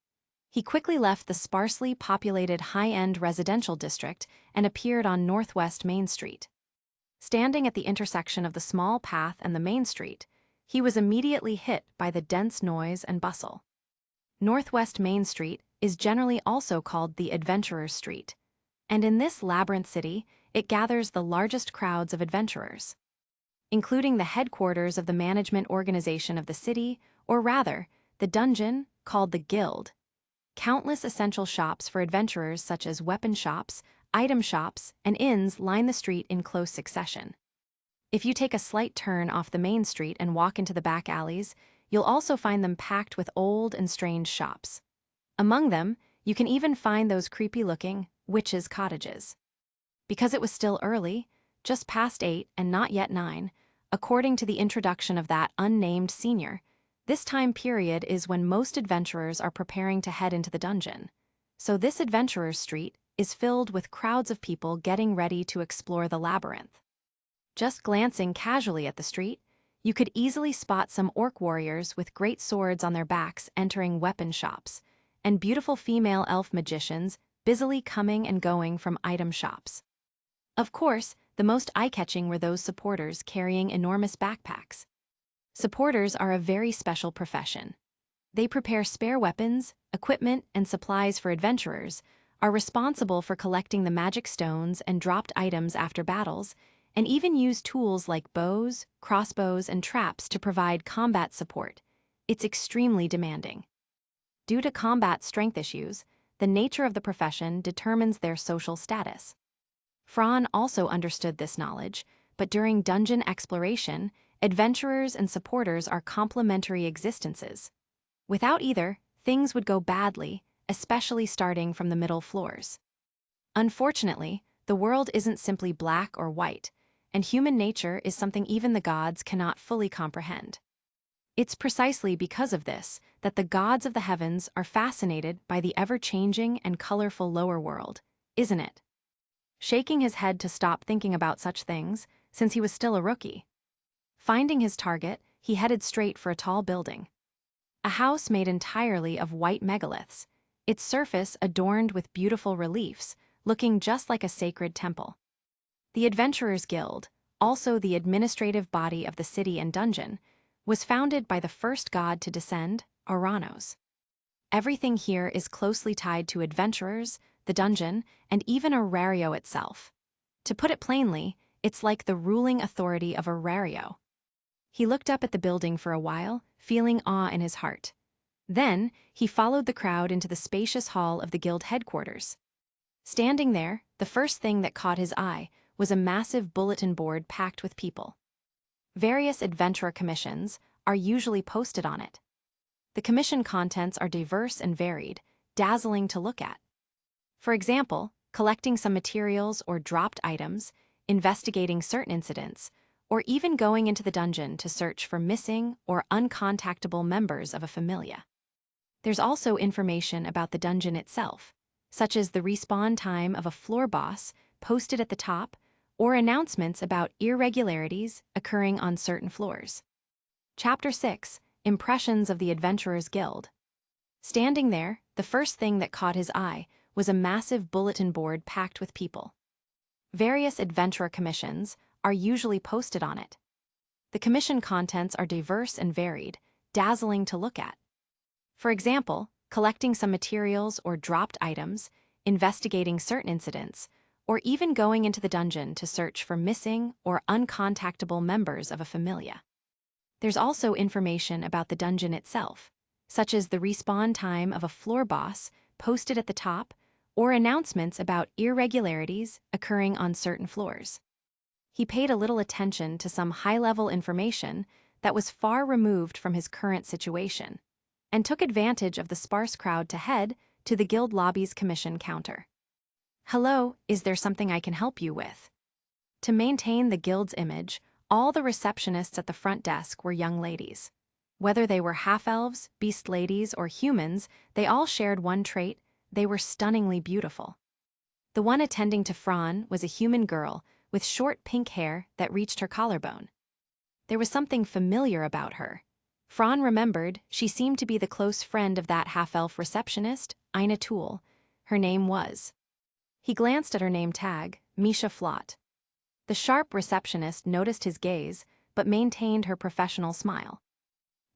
He quickly left the sparsely populated high-end residential district and appeared on Northwest Main Street. Standing at the intersection of the small path and the main street, he was immediately hit by the dense noise and bustle. Northwest Main Street is generally also called the Adventurers' Street, and in this labyrinth city, it gathers the largest crowds of adventurers, including the headquarters of the management organization of the city, or rather, the dungeon called the Guild. Countless essential shops for adventurers such as weapon shops, item shops, and inns line the street in close succession. If you take a slight turn off the main street and walk into the back alleys, you'll also find them packed with old and strange shops. Among them, you can even find those creepy-looking witches' cottages. Because it was still early, just past 8 and not yet 9, according to the introduction of that unnamed senior, this time period is when most adventurers are preparing to head into the dungeon. So this Adventurers' Street is filled with crowds of people getting ready to explore the labyrinth. Just glancing casually at the street, you could easily spot some orc warriors with great swords on their backs entering weapon shops, and beautiful female elf magicians busily coming and going from item shops. Of course, the most eye-catching were those supporters carrying enormous backpacks. Supporters are a very special profession. They prepare spare weapons, equipment, and supplies for adventurers, are responsible for collecting the magic stones and dropped items after battles, and even use tools like bows, crossbows, and traps to provide combat support. It's extremely demanding. Due to combat strength issues, the nature of the profession determines their social status. Fran also understood this knowledge, but during dungeon exploration, adventurers and supporters are complementary existences. Without either, things would go badly, especially starting from the middle floors. Unfortunately, the world isn't simply black or white, and human nature is something even the gods cannot fully comprehend. It's precisely because of this that the gods of the heavens are fascinated by the ever-changing and colorful lower world, isn't it? Shaking his head to stop thinking about such things, since he was still a rookie. Finding his target, he headed straight for a tall building. A house made entirely of white megaliths, its surface adorned with beautiful reliefs, looking just like a sacred temple. The Adventurers' Guild, also the administrative body of the city and dungeon, was founded by the first god to descend, Oranos. Everything here is closely tied to adventurers, the dungeon, and even Orario itself. To put it plainly, it's like the ruling authority of Orario. He looked up at the building for a while, feeling awe in his heart. Then, he followed the crowd into the spacious hall of the guild headquarters. Standing there, the first thing that caught his eye was a massive bulletin board packed with people. Various adventurer commissions are usually posted on it. The commission contents are diverse and varied, dazzling to look at. For example, collecting some materials or dropped items, investigating certain incidents, or even going into the dungeon to search for missing or uncontactable members of a familia. There's also information about the dungeon itself, such as the respawn time of a floor boss posted at the top, or announcements about irregularities occurring on certain floors. Chapter 6, Impressions of the Adventurers' Guild. Standing there, the first thing that caught his eye was a massive bulletin board packed with people. Various adventurer commissions are usually posted on it. The commission contents are diverse and varied, dazzling to look at. For example, collecting some materials or dropped items, investigating certain incidents, or even going into the dungeon to search for missing or uncontactable members of a familia. There's also information about the dungeon itself, such as the respawn time of a floor boss posted at the top, or announcements about irregularities occurring on certain floors. He paid a little attention to some high-level information that was far removed from his current situation, and took advantage of the sparse crowd to head to the guild lobby's commission counter. "Hello, is there something I can help you with?" To maintain the guild's image, all the receptionists at the front desk were young ladies. Whether they were half-elves, beast ladies, or humans, they all shared one trait: they were stunningly beautiful. The one attending to Fran was a human girl with short pink hair that reached her collarbone. There was something familiar about her. Fran remembered she seemed to be the close friend of that half-elf receptionist, Ina Toole. Her name was. He glanced at her name tag, Misha Flott. The sharp receptionist noticed his gaze, but maintained her professional smile.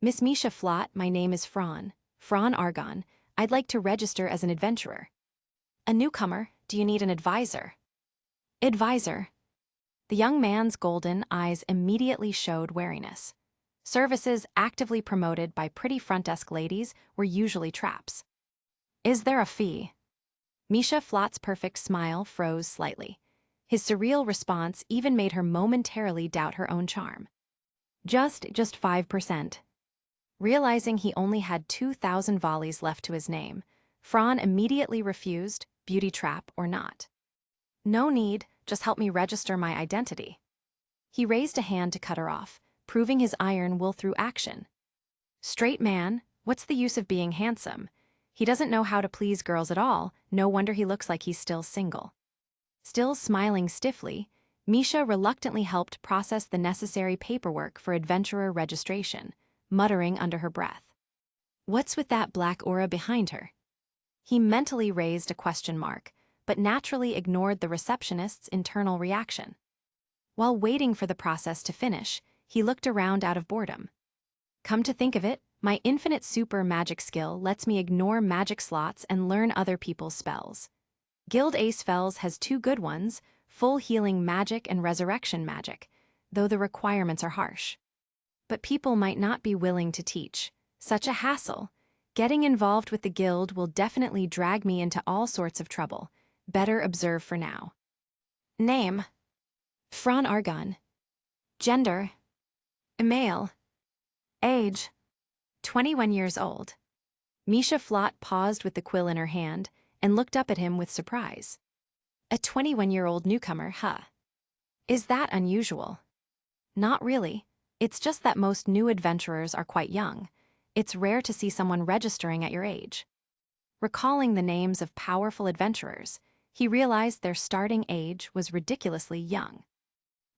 "Miss Misha Flott, my name is Fran Argon. I'd like to register as an adventurer." "A newcomer, do you need an advisor?" "Advisor." The young man's golden eyes immediately showed wariness. Services actively promoted by pretty front desk ladies were usually traps. "Is there a fee?" Misha Flott's perfect smile froze slightly. His surreal response even made her momentarily doubt her own charm. Just 5%. Realizing he only had 2,000 volleys left to his name, Fran immediately refused, beauty trap or not. "No need, just help me register my identity." He raised a hand to cut her off, proving his iron will through action. "Straight man, what's the use of being handsome? He doesn't know how to please girls at all, no wonder he looks like he's still single." Still smiling stiffly, Misha reluctantly helped process the necessary paperwork for adventurer registration, muttering under her breath. "What's with that black aura behind her?" He mentally raised a question mark, but naturally ignored the receptionist's internal reaction. While waiting for the process to finish, he looked around out of boredom. "Come to think of it, my infinite super magic skill lets me ignore magic slots and learn other people's spells. Guild Ace Fells has two good ones, full healing magic and resurrection magic, though the requirements are harsh. But people might not be willing to teach. Such a hassle. Getting involved with the guild will definitely drag me into all sorts of trouble. Better observe for now." "Name?" "Fran Argon." "Gender?" "Male." "Age?" 21 years old. Misha Flott paused with the quill in her hand and looked up at him with surprise. "A 21-year-old newcomer, huh? Is that unusual?" "Not really. It's just that most new adventurers are quite young. It's rare to see someone registering at your age." Recalling the names of powerful adventurers, he realized their starting age was ridiculously young.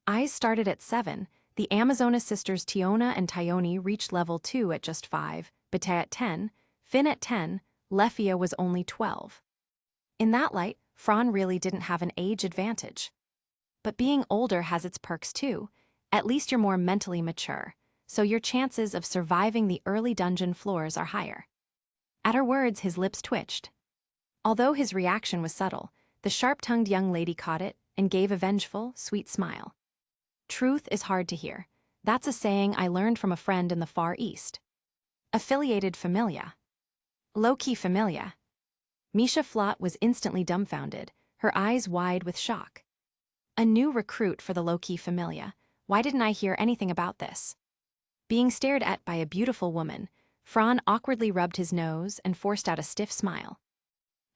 Eyes started at 7, the Amazonas sisters Tiona and Tyone reached level 2 at just 5, Bete at 10, Finn at 10, Lefia was only 12. In that light, Fran really didn't have an age advantage. But being older has its perks too. At least you're more mentally mature, so your chances of surviving the early dungeon floors are higher. At her words, his lips twitched. Although his reaction was subtle, the sharp-tongued young lady caught it and gave a vengeful, sweet smile. "Truth is hard to hear. That's a saying I learned from a friend in the Far East." "Affiliated familia." "Low-key familia." Misha Flott was instantly dumbfounded, her eyes wide with shock. "A new recruit for the low-key familia. Why didn't I hear anything about this?" Being stared at by a beautiful woman, Fran awkwardly rubbed his nose and forced out a stiff smile.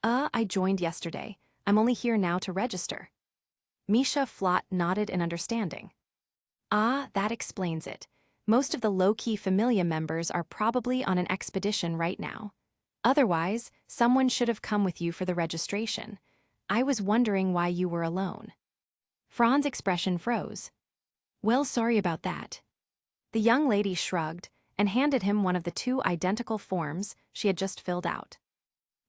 I joined yesterday. I'm only here now to register." Misha Flott nodded in understanding. "Ah, that explains it. Most of the low-key familia members are probably on an expedition right now. Otherwise, someone should have come with you for the registration. I was wondering why you were alone." Fran's expression froze. "Well, sorry about that." The young lady shrugged and handed him one of the two identical forms she had just filled out.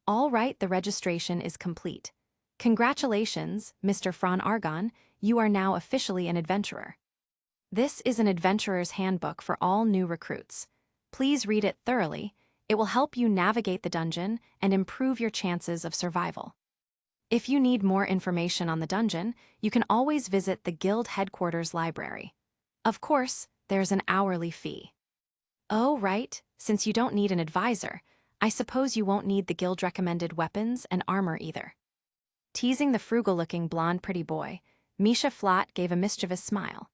"All right, the registration is complete. Congratulations, Mr. Fran Argon, you are now officially an adventurer. This is an adventurer's handbook for all new recruits. Please read it thoroughly. It will help you navigate the dungeon and improve your chances of survival." If you need more information on the dungeon, you can always visit the guild headquarters library. Of course, there's an hourly fee. Oh, right, since you don't need an advisor, I suppose you won't need the guild-recommended weapons and armor either. Teasing the frugal-looking blonde pretty boy, Misha Flott gave a mischievous smile.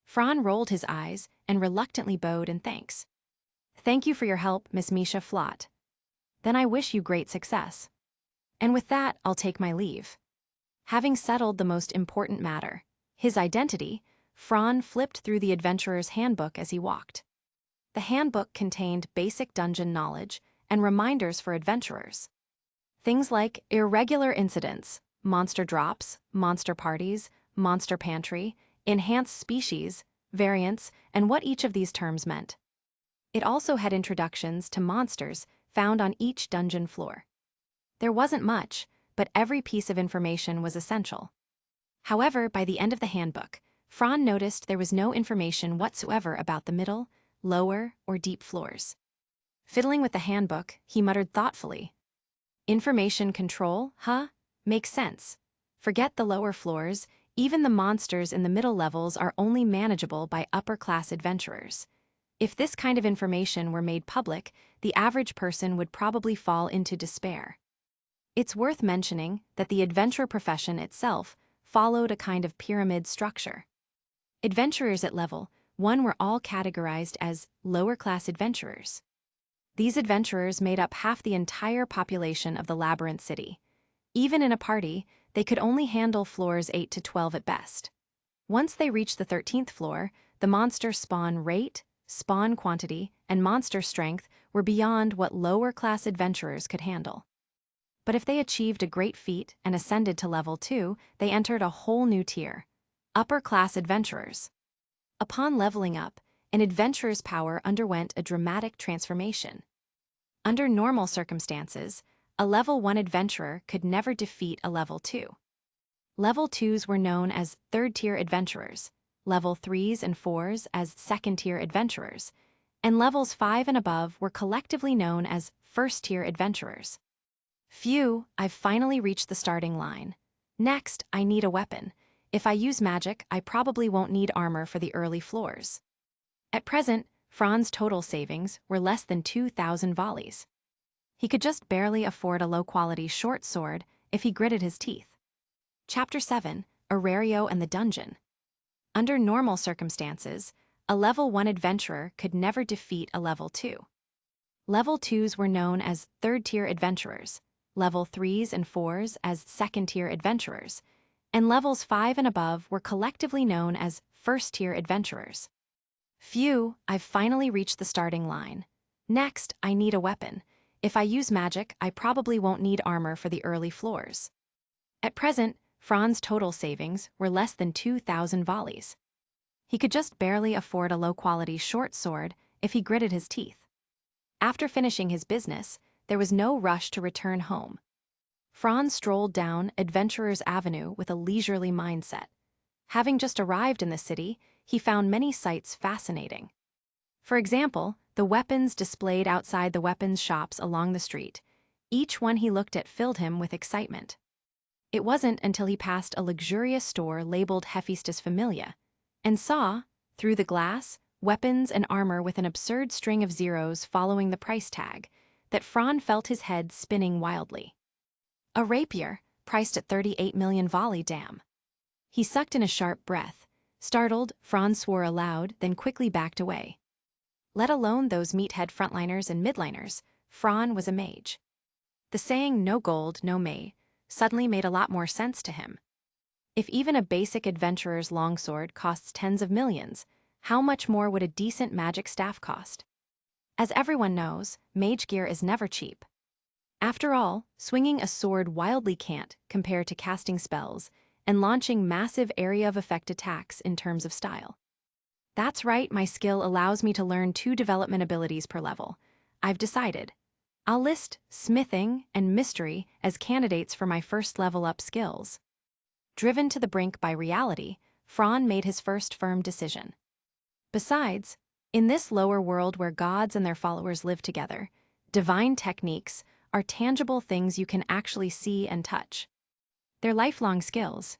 Fran rolled his eyes and reluctantly bowed in thanks. Thank you for your help, Miss Misha Flott. Then I wish you great success. And with that, I'll take my leave. Having settled the most important matter, his identity, Fran flipped through the adventurer's handbook as he walked. The handbook contained basic dungeon knowledge and reminders for adventurers. Things like irregular incidents, monster drops, monster parties, monster pantry, enhanced species, variants, and what each of these terms meant. It also had introductions to monsters found on each dungeon floor. There wasn't much, but every piece of information was essential. However, by the end of the handbook, Fran noticed there was no information whatsoever about the middle, lower, or deep floors. Fiddling with the handbook, he muttered thoughtfully. Information control, huh? Makes sense. Forget the lower floors, even the monsters in the middle levels are only manageable by upper-class adventurers. If this kind of information were made public, the average person would probably fall into despair. It's worth mentioning that the adventurer profession itself followed a kind of pyramid structure. Adventurers at level 1 were all categorized as lower-class adventurers. These adventurers made up half the entire population of the Labyrinth City. Even in a party, they could only handle floors 8 to 12 at best. Once they reached the 13th floor, the monster spawn rate, spawn quantity, and monster strength were beyond what lower-class adventurers could handle. But if they achieved a great feat and ascended to level 2, they entered a whole new tier: upper-class adventurers. Upon leveling up, an adventurer's power underwent a dramatic transformation. Under normal circumstances, a level 1 adventurer could never defeat a level 2. Level 2s were known as third-tier adventurers, level 3s and 4s as second-tier adventurers, and levels 5 and above were collectively known as first-tier adventurers. Phew, I've finally reached the starting line. Next, I need a weapon. If I use magic, I probably won't need armor for the early floors. At present, Fran's total savings were less than 2,000 volleys. He could just barely afford a low-quality short sword if he gritted his teeth. Chapter 7, Orario and the Dungeon. Under normal circumstances, a level 1 adventurer could never defeat a level 2. Level 2s were known as third-tier adventurers, level 3s and 4s as second-tier adventurers, and levels 5 and above were collectively known as first-tier adventurers. Phew, I've finally reached the starting line. Next, I need a weapon. If I use magic, I probably won't need armor for the early floors. At present, Fran's total savings were less than 2,000 volleys. He could just barely afford a low-quality short sword if he gritted his teeth. After finishing his business, there was no rush to return home. Fran strolled down Adventurers Avenue with a leisurely mindset. Having just arrived in the city, he found many sights fascinating. For example, the weapons displayed outside the weapons shops along the street. Each one he looked at filled him with excitement. It wasn't until he passed a luxurious store labeled Hephaestus Familia and saw, through the glass, weapons and armor with an absurd string of zeros following the price tag, that Fran felt his head spinning wildly. A rapier, priced at 38 million volley, damn. He sucked in a sharp breath. Startled, Fran swore aloud, then quickly backed away. Let alone those meathead frontliners and midliners, Fran was a mage. The saying "no gold, no May" suddenly made a lot more sense to him. If even a basic adventurer's longsword costs tens of millions, how much more would a decent magic staff cost? As everyone knows, mage gear is never cheap. After all, swinging a sword wildly can't compare to casting spells and launching massive area of effect attacks in terms of style. That's right, my skill allows me to learn 2 development abilities per level. I've decided. I'll list smithing and mystery as candidates for my first level up skills. Driven to the brink by reality, Fran made his first firm decision. Besides, in this lower world where gods and their followers live together, divine techniques are tangible things you can actually see and touch. Their lifelong skills.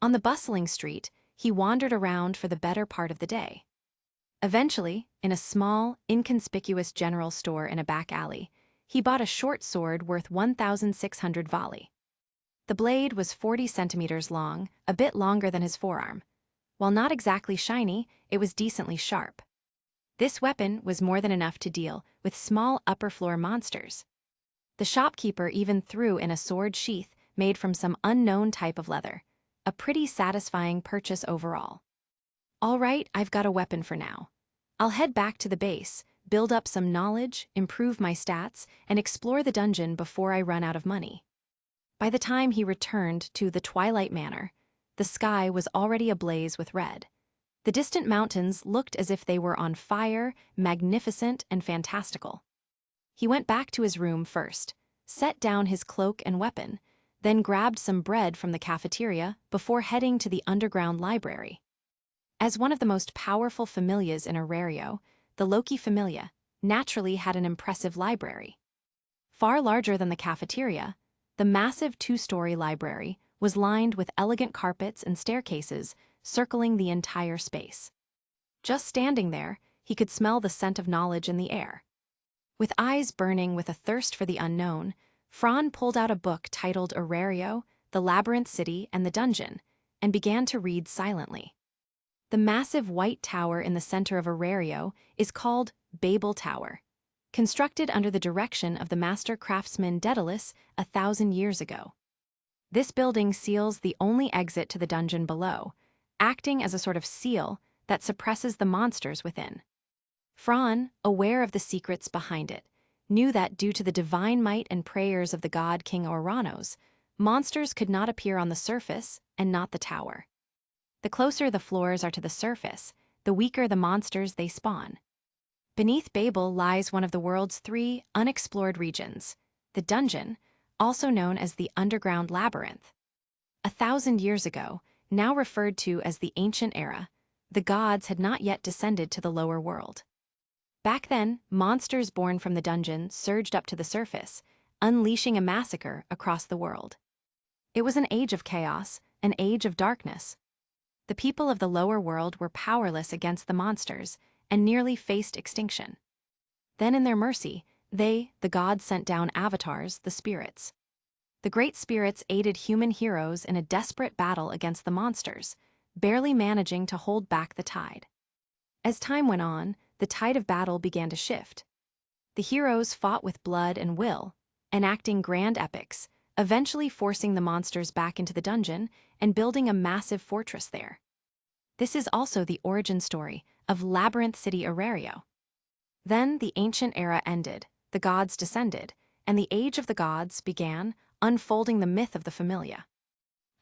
On the bustling street, he wandered around for the better part of the day. Eventually, in a small, inconspicuous general store in a back alley, he bought a short sword worth 1,600 volley. The blade was 40 centimeters long, a bit longer than his forearm. While not exactly shiny, it was decently sharp. This weapon was more than enough to deal with small upper-floor monsters. The shopkeeper even threw in a sword sheath made from some unknown type of leather, a pretty satisfying purchase overall. All right, I've got a weapon for now. I'll head back to the base, build up some knowledge, improve my stats, and explore the dungeon before I run out of money. By the time he returned to the Twilight Manor, the sky was already ablaze with red. The distant mountains looked as if they were on fire, magnificent and fantastical. He went back to his room first, set down his cloak and weapon, then grabbed some bread from the cafeteria before heading to the underground library. As one of the most powerful familias in Orario, the Loki familia naturally had an impressive library. Far larger than the cafeteria, the massive two-story library was lined with elegant carpets and staircases circling the entire space. Just standing there, he could smell the scent of knowledge in the air. With eyes burning with a thirst for the unknown, Fran pulled out a book titled Orario, the Labyrinth City and the Dungeon, and began to read silently. The massive white tower in the center of Orario is called Babel Tower, constructed under the direction of the master craftsman Daedalus 1,000 years ago. This building seals the only exit to the dungeon below, acting as a sort of seal that suppresses the monsters within. Fran, aware of the secrets behind it, knew that due to the divine might and prayers of the god King Oranos, monsters could not appear on the surface and not the tower. The closer the floors are to the surface, the weaker the monsters they spawn. Beneath Babel lies one of the world's 3 unexplored regions, the dungeon, also known as the underground labyrinth. 1,000 years ago, now referred to as the ancient era, the gods had not yet descended to the lower world. Back then, monsters born from the dungeon surged up to the surface, unleashing a massacre across the world. It was an age of chaos, an age of darkness. The people of the lower world were powerless against the monsters and nearly faced extinction. Then in their mercy, the gods sent down avatars, the spirits. The great spirits aided human heroes in a desperate battle against the monsters, barely managing to hold back the tide. As time went on, the tide of battle began to shift. The heroes fought with blood and will, enacting grand epics, eventually forcing the monsters back into the dungeon and building a massive fortress there. This is also the origin story of Labyrinth City Orario. Then the ancient era ended, the gods descended, and the age of the gods began, unfolding the myth of the familia.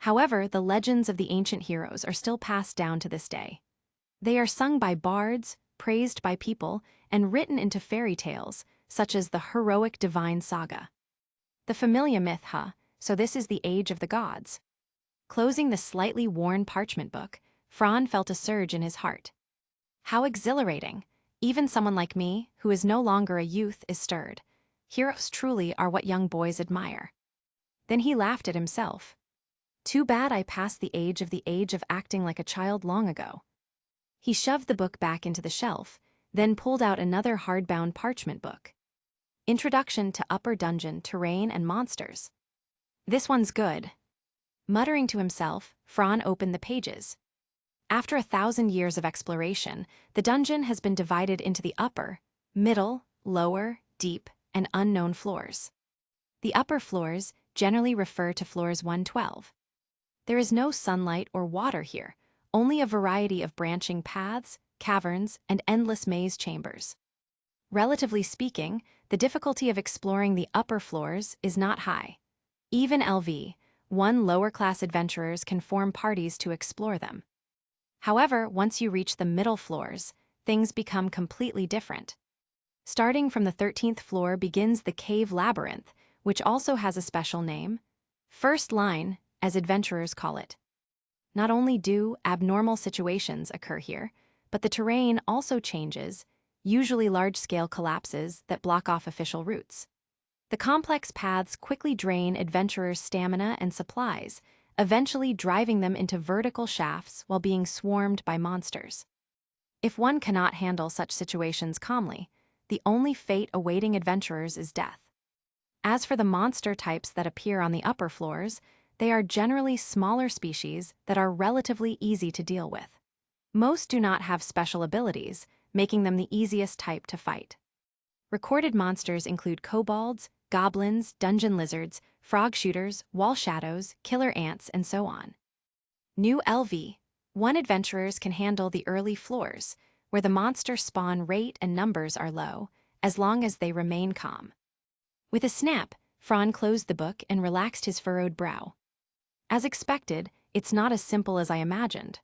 However, the legends of the ancient heroes are still passed down to this day. They are sung by bards, praised by people, and written into fairy tales, such as the heroic divine saga. The familia myth, so this is the age of the gods. Closing the slightly worn parchment book, Fran felt a surge in his heart. How exhilarating! Even someone like me, who is no longer a youth, is stirred. Heroes truly are what young boys admire. Then he laughed at himself. Too bad I passed the age of acting like a child long ago. He shoved the book back into the shelf, then pulled out another hardbound parchment book. Introduction to Upper Dungeon Terrain and Monsters. This one's good. Muttering to himself, Fran opened the pages. After 1,000 years of exploration, the dungeon has been divided into the upper, middle, lower, deep, and unknown floors. The upper floors generally refer to floors 112. There is no sunlight or water here, only a variety of branching paths, caverns, and endless maze chambers. Relatively speaking, the difficulty of exploring the upper floors is not high. Even one lower-class adventurers can form parties to explore them. However, once you reach the middle floors, things become completely different. Starting from the 13th floor begins the cave labyrinth, which also has a special name, First Line, as adventurers call it. Not only do abnormal situations occur here, but the terrain also changes, usually large-scale collapses that block off official routes. The complex paths quickly drain adventurers' stamina and supplies, eventually driving them into vertical shafts while being swarmed by monsters. If one cannot handle such situations calmly, the only fate awaiting adventurers is death. As for the monster types that appear on the upper floors, they are generally smaller species that are relatively easy to deal with. Most do not have special abilities, making them the easiest type to fight. Recorded monsters include kobolds, goblins, dungeon lizards, frog shooters, wall shadows, killer ants, and so on. New LV. One adventurers can handle the early floors, where the monster spawn rate and numbers are low, as long as they remain calm. With a snap, Fran closed the book and relaxed his furrowed brow. As expected, it's not as simple as I imagined.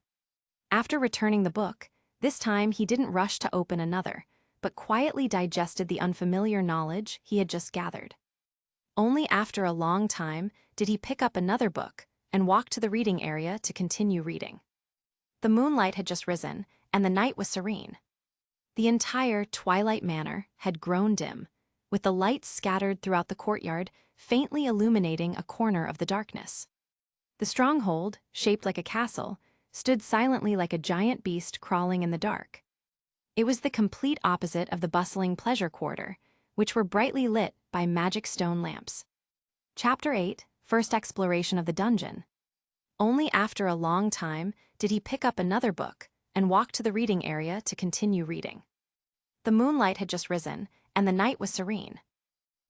After returning the book, this time he didn't rush to open another, but quietly digested the unfamiliar knowledge he had just gathered. Only after a long time did he pick up another book and walk to the reading area to continue reading. The moonlight had just risen, and the night was serene. The entire Twilight Manor had grown dim, with the lights scattered throughout the courtyard, faintly illuminating a corner of the darkness. The stronghold, shaped like a castle, stood silently like a giant beast crawling in the dark. It was the complete opposite of the bustling pleasure quarter, which were brightly lit by magic stone lamps. Chapter 8, First Exploration of the Dungeon. Only after a long time did he pick up another book and walk to the reading area to continue reading. The moonlight had just risen, and the night was serene.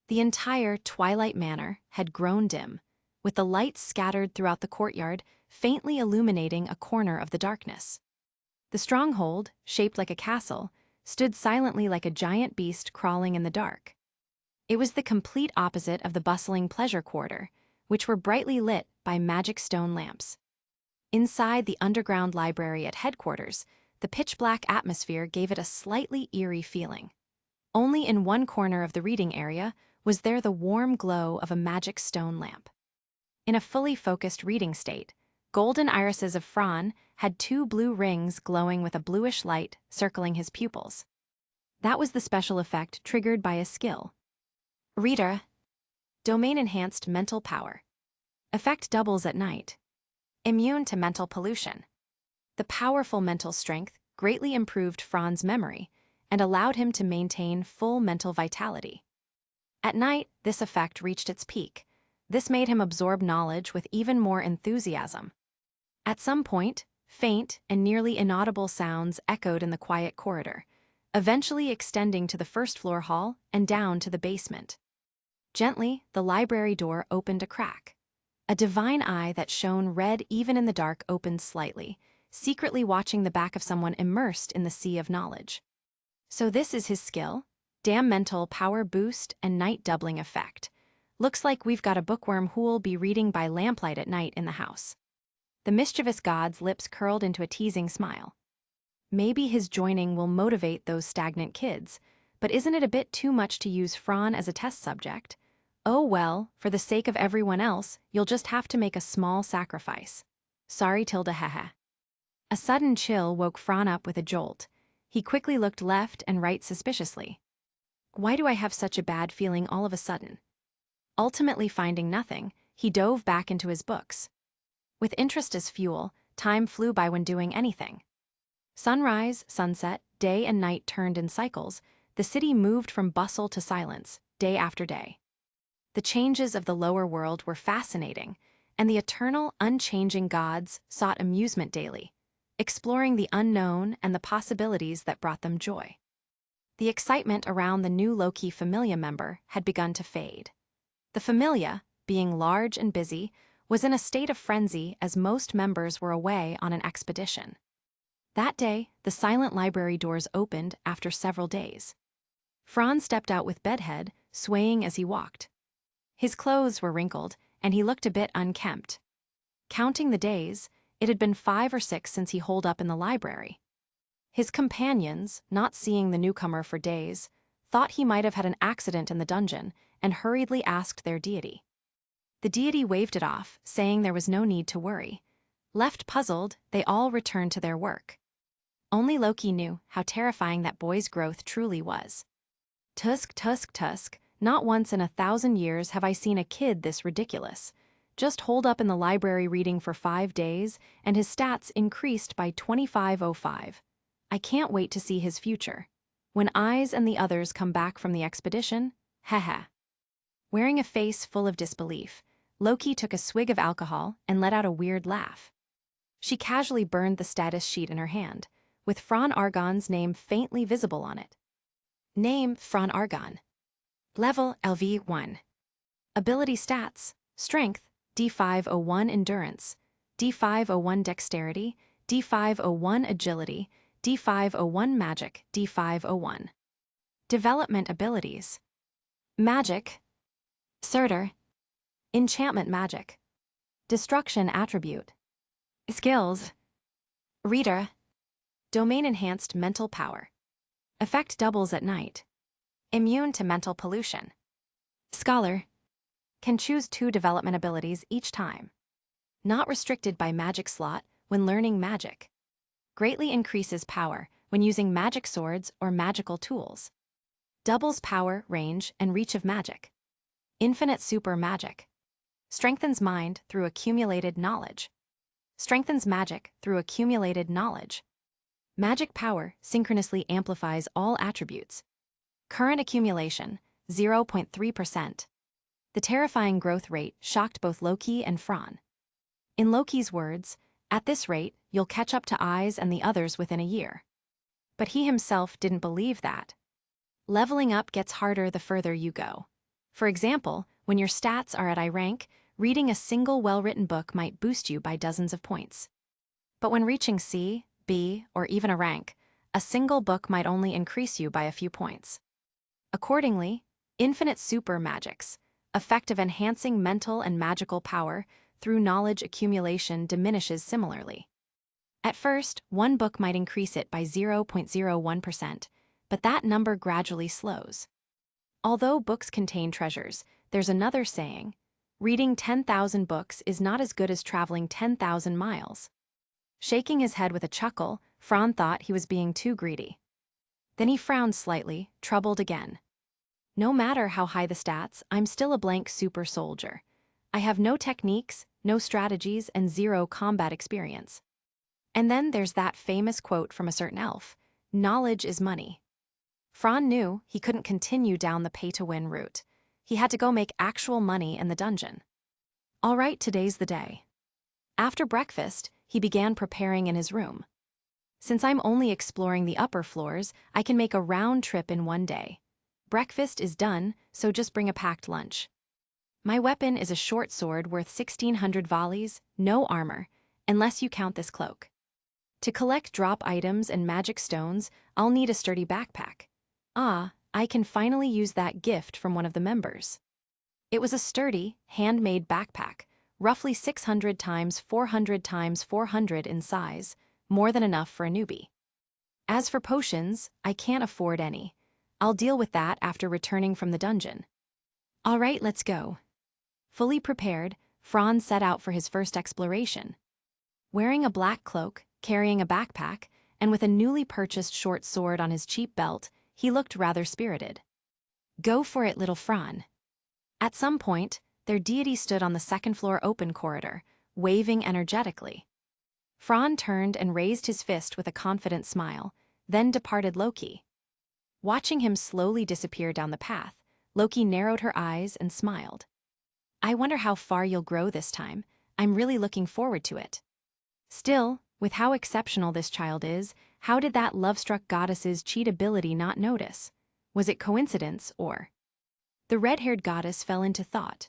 The entire Twilight Manor had grown dim, with the lights scattered throughout the courtyard, faintly illuminating a corner of the darkness. The stronghold, shaped like a castle, stood silently like a giant beast crawling in the dark. It was the complete opposite of the bustling pleasure quarter, which were brightly lit by magic stone lamps. Inside the underground library at headquarters, the pitch-black atmosphere gave it a slightly eerie feeling. Only in one corner of the reading area was there the warm glow of a magic stone lamp. In a fully focused reading state, golden irises of Fran had 2 blue rings glowing with a bluish light circling his pupils. That was the special effect triggered by a skill. Reader. Domain-enhanced mental power. Effect doubles at night. Immune to mental pollution. The powerful mental strength greatly improved Fran's memory and allowed him to maintain full mental vitality. At night, this effect reached its peak. This made him absorb knowledge with even more enthusiasm. At some point, faint and nearly inaudible sounds echoed in the quiet corridor, eventually extending to the first-floor hall and down to the basement. Gently, the library door opened a crack. A divine eye that shone red even in the dark opened slightly, secretly watching the back of someone immersed in the sea of knowledge. So this is his skill? Damn mental power boost and night doubling effect. Looks like we've got a bookworm who'll be reading by lamplight at night in the house. The mischievous god's lips curled into a teasing smile. Maybe his joining will motivate those stagnant kids, but isn't it a bit too much to use Fran as a test subject? Oh well, for the sake of everyone else, you'll just have to make a small sacrifice. Sorry Tilda hehe. A sudden chill woke Fran up with a jolt. He quickly looked left and right suspiciously. Why do I have such a bad feeling all of a sudden? Ultimately finding nothing, he dove back into his books. With interest as fuel, time flew by when doing anything. Sunrise, sunset, day and night turned in cycles. The city moved from bustle to silence, day after day. The changes of the lower world were fascinating, and the eternal, unchanging gods sought amusement daily, exploring the unknown and the possibilities that brought them joy. The excitement around the new low-key Familia member had begun to fade. The Familia, being large and busy, was in a state of frenzy as most members were away on an expedition. That day, the silent library doors opened after several days. Fran stepped out with bedhead, swaying as he walked. His clothes were wrinkled, and he looked a bit unkempt. Counting the days, it had been 5 or 6 since he holed up in the library. His companions, not seeing the newcomer for days, thought he might have had an accident in the dungeon and hurriedly asked their deity. The deity waved it off, saying there was no need to worry. Left puzzled, they all returned to their work. Only Loki knew how terrifying that boy's growth truly was. Tusk, tusk, tusk, Not once in 1,000 years have I seen a kid this ridiculous. Just holed up in the library reading for 5 days, and his stats increased by 2505. I can't wait to see his future. When Eyes and the others come back from the expedition, haha. Wearing a face full of disbelief, Loki took a swig of alcohol and let out a weird laugh. She casually burned the status sheet in her hand, with Fron Argon's name faintly visible on it. Name: Fron Argon. Level: LV1. Ability stats: Strength, D501 Endurance, D501 Dexterity, D501 Agility, D501 Magic, D501. Development abilities: Magic, Surtur, Enchantment Magic, Destruction Attribute. Skills: Reader, Domain Enhanced Mental Power. Effect doubles at night. Immune to mental pollution. Scholar, can choose 2 development abilities each time. Not restricted by magic slot when learning magic. Greatly increases power when using magic swords or magical tools. Doubles power, range, and reach of magic. Infinite super magic. Strengthens mind through accumulated knowledge. Strengthens magic through accumulated knowledge. Magic power synchronously amplifies all attributes. Current accumulation, 0.3%. The terrifying growth rate shocked both Loki and Fron. In Loki's words, "At this rate, you'll catch up to Eyes and the others within a year." But he himself didn't believe that. Leveling up gets harder the further you go. For example, when your stats are at I rank, reading a single well-written book might boost you by dozens of points. But when reaching C, B, or even a rank, a single book might only increase you by a few points. Accordingly, infinite super magics, effect of enhancing mental and magical power through knowledge accumulation, diminishes similarly. At first, one book might increase it by 0.01%, but that number gradually slows. Although books contain treasures, there's another saying: reading 10,000 books is not as good as traveling 10,000 miles. Shaking his head with a chuckle, Fron thought he was being too greedy. Then he frowned slightly, troubled again. No matter how high the stats, I'm still a blank super soldier. I have no techniques, no strategies, and 0 combat experience. And then there's that famous quote from a certain elf: knowledge is money. Fron knew he couldn't continue down the pay-to-win route. He had to go make actual money in the dungeon. All right, today's the day. After breakfast, he began preparing in his room. Since I'm only exploring the upper floors, I can make a round trip in one day. Breakfast is done, so just bring a packed lunch. My weapon is a short sword worth 1,600 volleys, no armor, unless you count this cloak. To collect drop items and magic stones, I'll need a sturdy backpack. Ah, I can finally use that gift from one of the members. It was a sturdy, handmade backpack, roughly 600 times 400 times 400 in size, more than enough for a newbie. As for potions, I can't afford any. I'll deal with that after returning from the dungeon. All right, let's go. Fully prepared, Fron set out for his first exploration. Wearing a black cloak, carrying a backpack, and with a newly purchased short sword on his cheap belt, he looked rather spirited. Go for it, little Fron. At some point, their deity stood on the second-floor open corridor, waving energetically. Fron turned and raised his fist with a confident smile, then departed Loki. Watching him slowly disappear down the path, Loki narrowed her eyes and smiled. I wonder how far you'll grow this time. I'm really looking forward to it. Still, with how exceptional this child is, how did that love-struck goddess's cheat ability not notice? Was it coincidence or... The red-haired goddess fell into thought.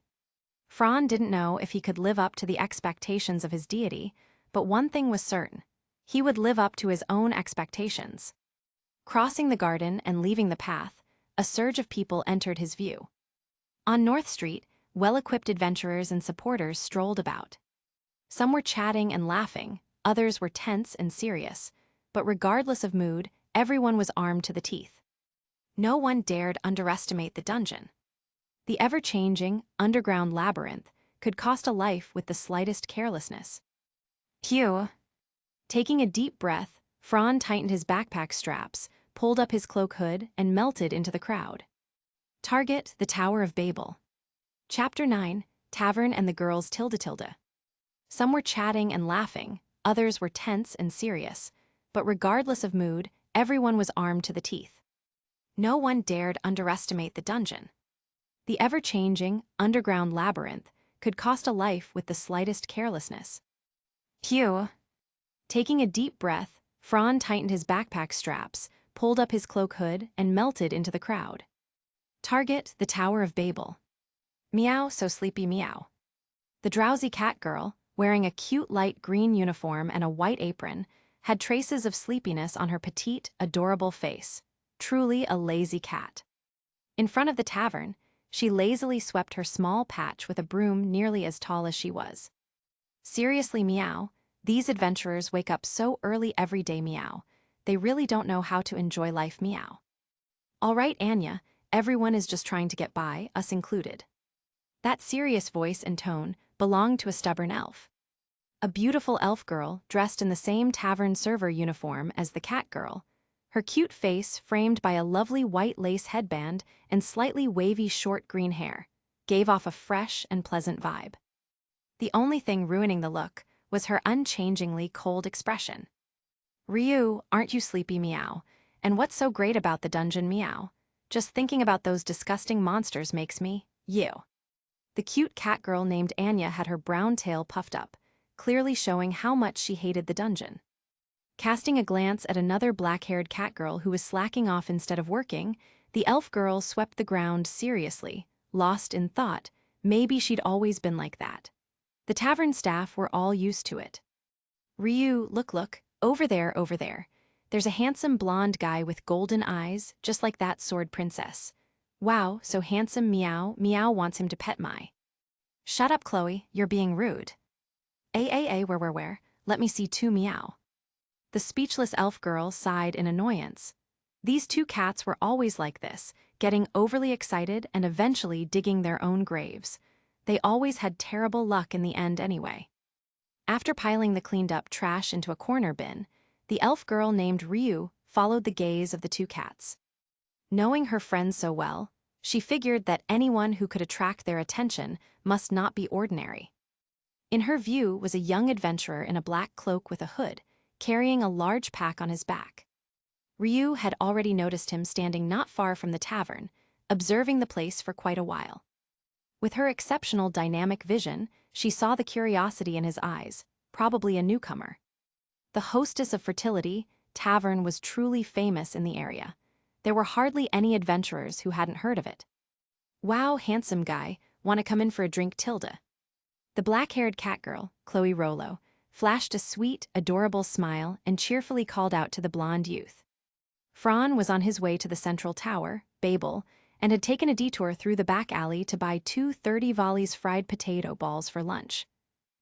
Fron didn't know if he could live up to the expectations of his deity, but one thing was certain: he would live up to his own expectations. Crossing the garden and leaving the path, a surge of people entered his view. On North Street, well-equipped adventurers and supporters strolled about. Some were chatting and laughing, others were tense and serious, but regardless of mood, everyone was armed to the teeth. No one dared underestimate the dungeon. The ever-changing, underground labyrinth could cost a life with the slightest carelessness. Phew. Taking a deep breath, Fron tightened his backpack straps, pulled up his cloak hood, and melted into the crowd. Target, the Tower of Babel. Chapter 9, Tavern and the Girls Tilde. Some were chatting and laughing, others were tense and serious, but regardless of mood, everyone was armed to the teeth. No one dared underestimate the dungeon. The ever-changing, underground labyrinth could cost a life with the slightest carelessness. Phew! Taking a deep breath, Fran tightened his backpack straps, pulled up his cloak hood, and melted into the crowd. Target, the Tower of Babel. Meow, so sleepy meow. The drowsy cat girl, wearing a cute light green uniform and a white apron, had traces of sleepiness on her petite, adorable face. Truly a lazy cat. In front of the tavern, she lazily swept her small patch with a broom nearly as tall as she was. Seriously, meow, these adventurers wake up so early every day, meow. They really don't know how to enjoy life, meow. All right, Anya, everyone is just trying to get by, us included. That serious voice and tone belonged to a stubborn elf. A beautiful elf girl dressed in the same tavern server uniform as the cat girl, her cute face framed by a lovely white lace headband and slightly wavy short green hair, gave off a fresh and pleasant vibe. The only thing ruining the look was her unchangingly cold expression. Ryu, aren't you sleepy, meow? And what's so great about the dungeon, meow? Just thinking about those disgusting monsters makes me, you. The cute cat girl named Anya had her brown tail puffed up, clearly showing how much she hated the dungeon. Casting a glance at another black-haired cat girl who was slacking off instead of working, the elf girl swept the ground seriously, lost in thought. Maybe she'd always been like that. The tavern staff were all used to it. Ryu, look, over there. There's a handsome blonde guy with golden eyes, just like that sword princess. Wow, so handsome, meow, meow wants him to pet my. Shut up, Chloe, you're being rude. Where, let me see too, meow. The speechless elf girl sighed in annoyance. These two cats were always like this, getting overly excited and eventually digging their own graves. They always had terrible luck in the end anyway. After piling the cleaned-up trash into a corner bin, the elf girl named Ryu followed the gaze of the two cats. Knowing her friends so well, she figured that anyone who could attract their attention must not be ordinary. In her view was a young adventurer in a black cloak with a hood, carrying a large pack on his back. Ryu had already noticed him standing not far from the tavern, observing the place for quite a while. With her exceptional dynamic vision, she saw the curiosity in his eyes, probably a newcomer. The hostess of Fertility Tavern was truly famous in the area. There were hardly any adventurers who hadn't heard of it. Wow, handsome guy, wanna come in for a drink, Tilda? The black-haired cat girl, Chloe Rollo, flashed a sweet, adorable smile and cheerfully called out to the blonde youth. Fran was on his way to the central tower, Babel, and had taken a detour through the back alley to buy 2 30 volleys fried potato balls for lunch.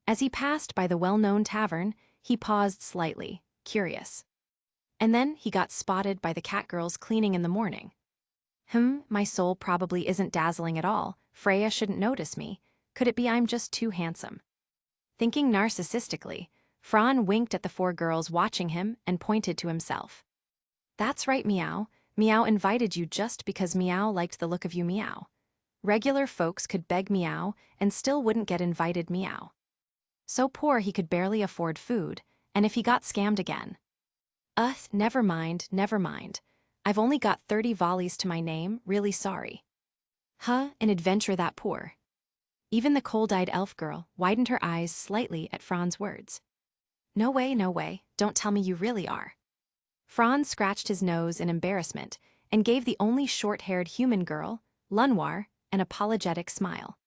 As he passed by the well-known tavern, he paused slightly, curious. And then he got spotted by the cat girls cleaning in the morning. My soul probably isn't dazzling at all. Freya shouldn't notice me. Could it be I'm just too handsome? Thinking narcissistically, Fran winked at the 4 girls watching him and pointed to himself. That's right, meow. Meow invited you just because meow liked the look of you, meow. Regular folks could beg meow and still wouldn't get invited, meow. So poor he could barely afford food, and if he got scammed again. Never mind. I've only got 30 volleys to my name, really sorry. An adventure that poor. Even the cold-eyed elf girl widened her eyes slightly at Fran's words. No way, don't tell me you really are. Fran scratched his nose in embarrassment and gave the only short-haired human girl, Lunwar, an apologetic smile.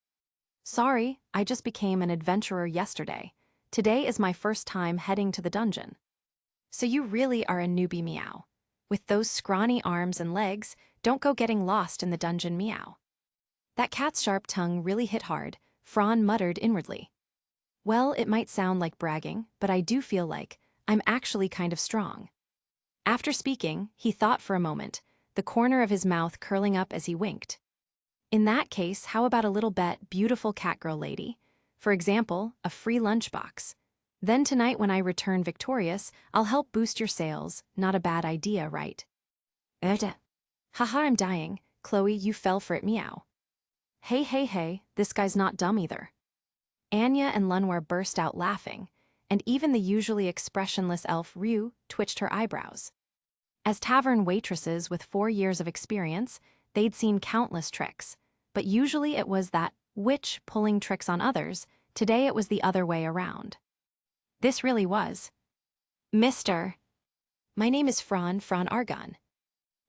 Sorry, I just became an adventurer yesterday. Today is my first time heading to the dungeon. So you really are a newbie, meow. With those scrawny arms and legs, don't go getting lost in the dungeon, meow. That cat's sharp tongue really hit hard, Fran muttered inwardly. Well, it might sound like bragging, but I do feel like I'm actually kind of strong. After speaking, he thought for a moment, the corner of his mouth curling up as he winked. In that case, how about a little bet, beautiful catgirl lady? For example, a free lunchbox. Then tonight when I return victorious, I'll help boost your sales. Not a bad idea, right? Haha, I'm dying. Chloe, you fell for it, meow. Hey, this guy's not dumb either. Anya and Lunwar burst out laughing, and even the usually expressionless elf Rue twitched her eyebrows. As tavern waitresses with 4 years of experience, they'd seen countless tricks, but usually it was that witch pulling tricks on others. Today it was the other way around. This really was. Mr. My name is Fran Argon.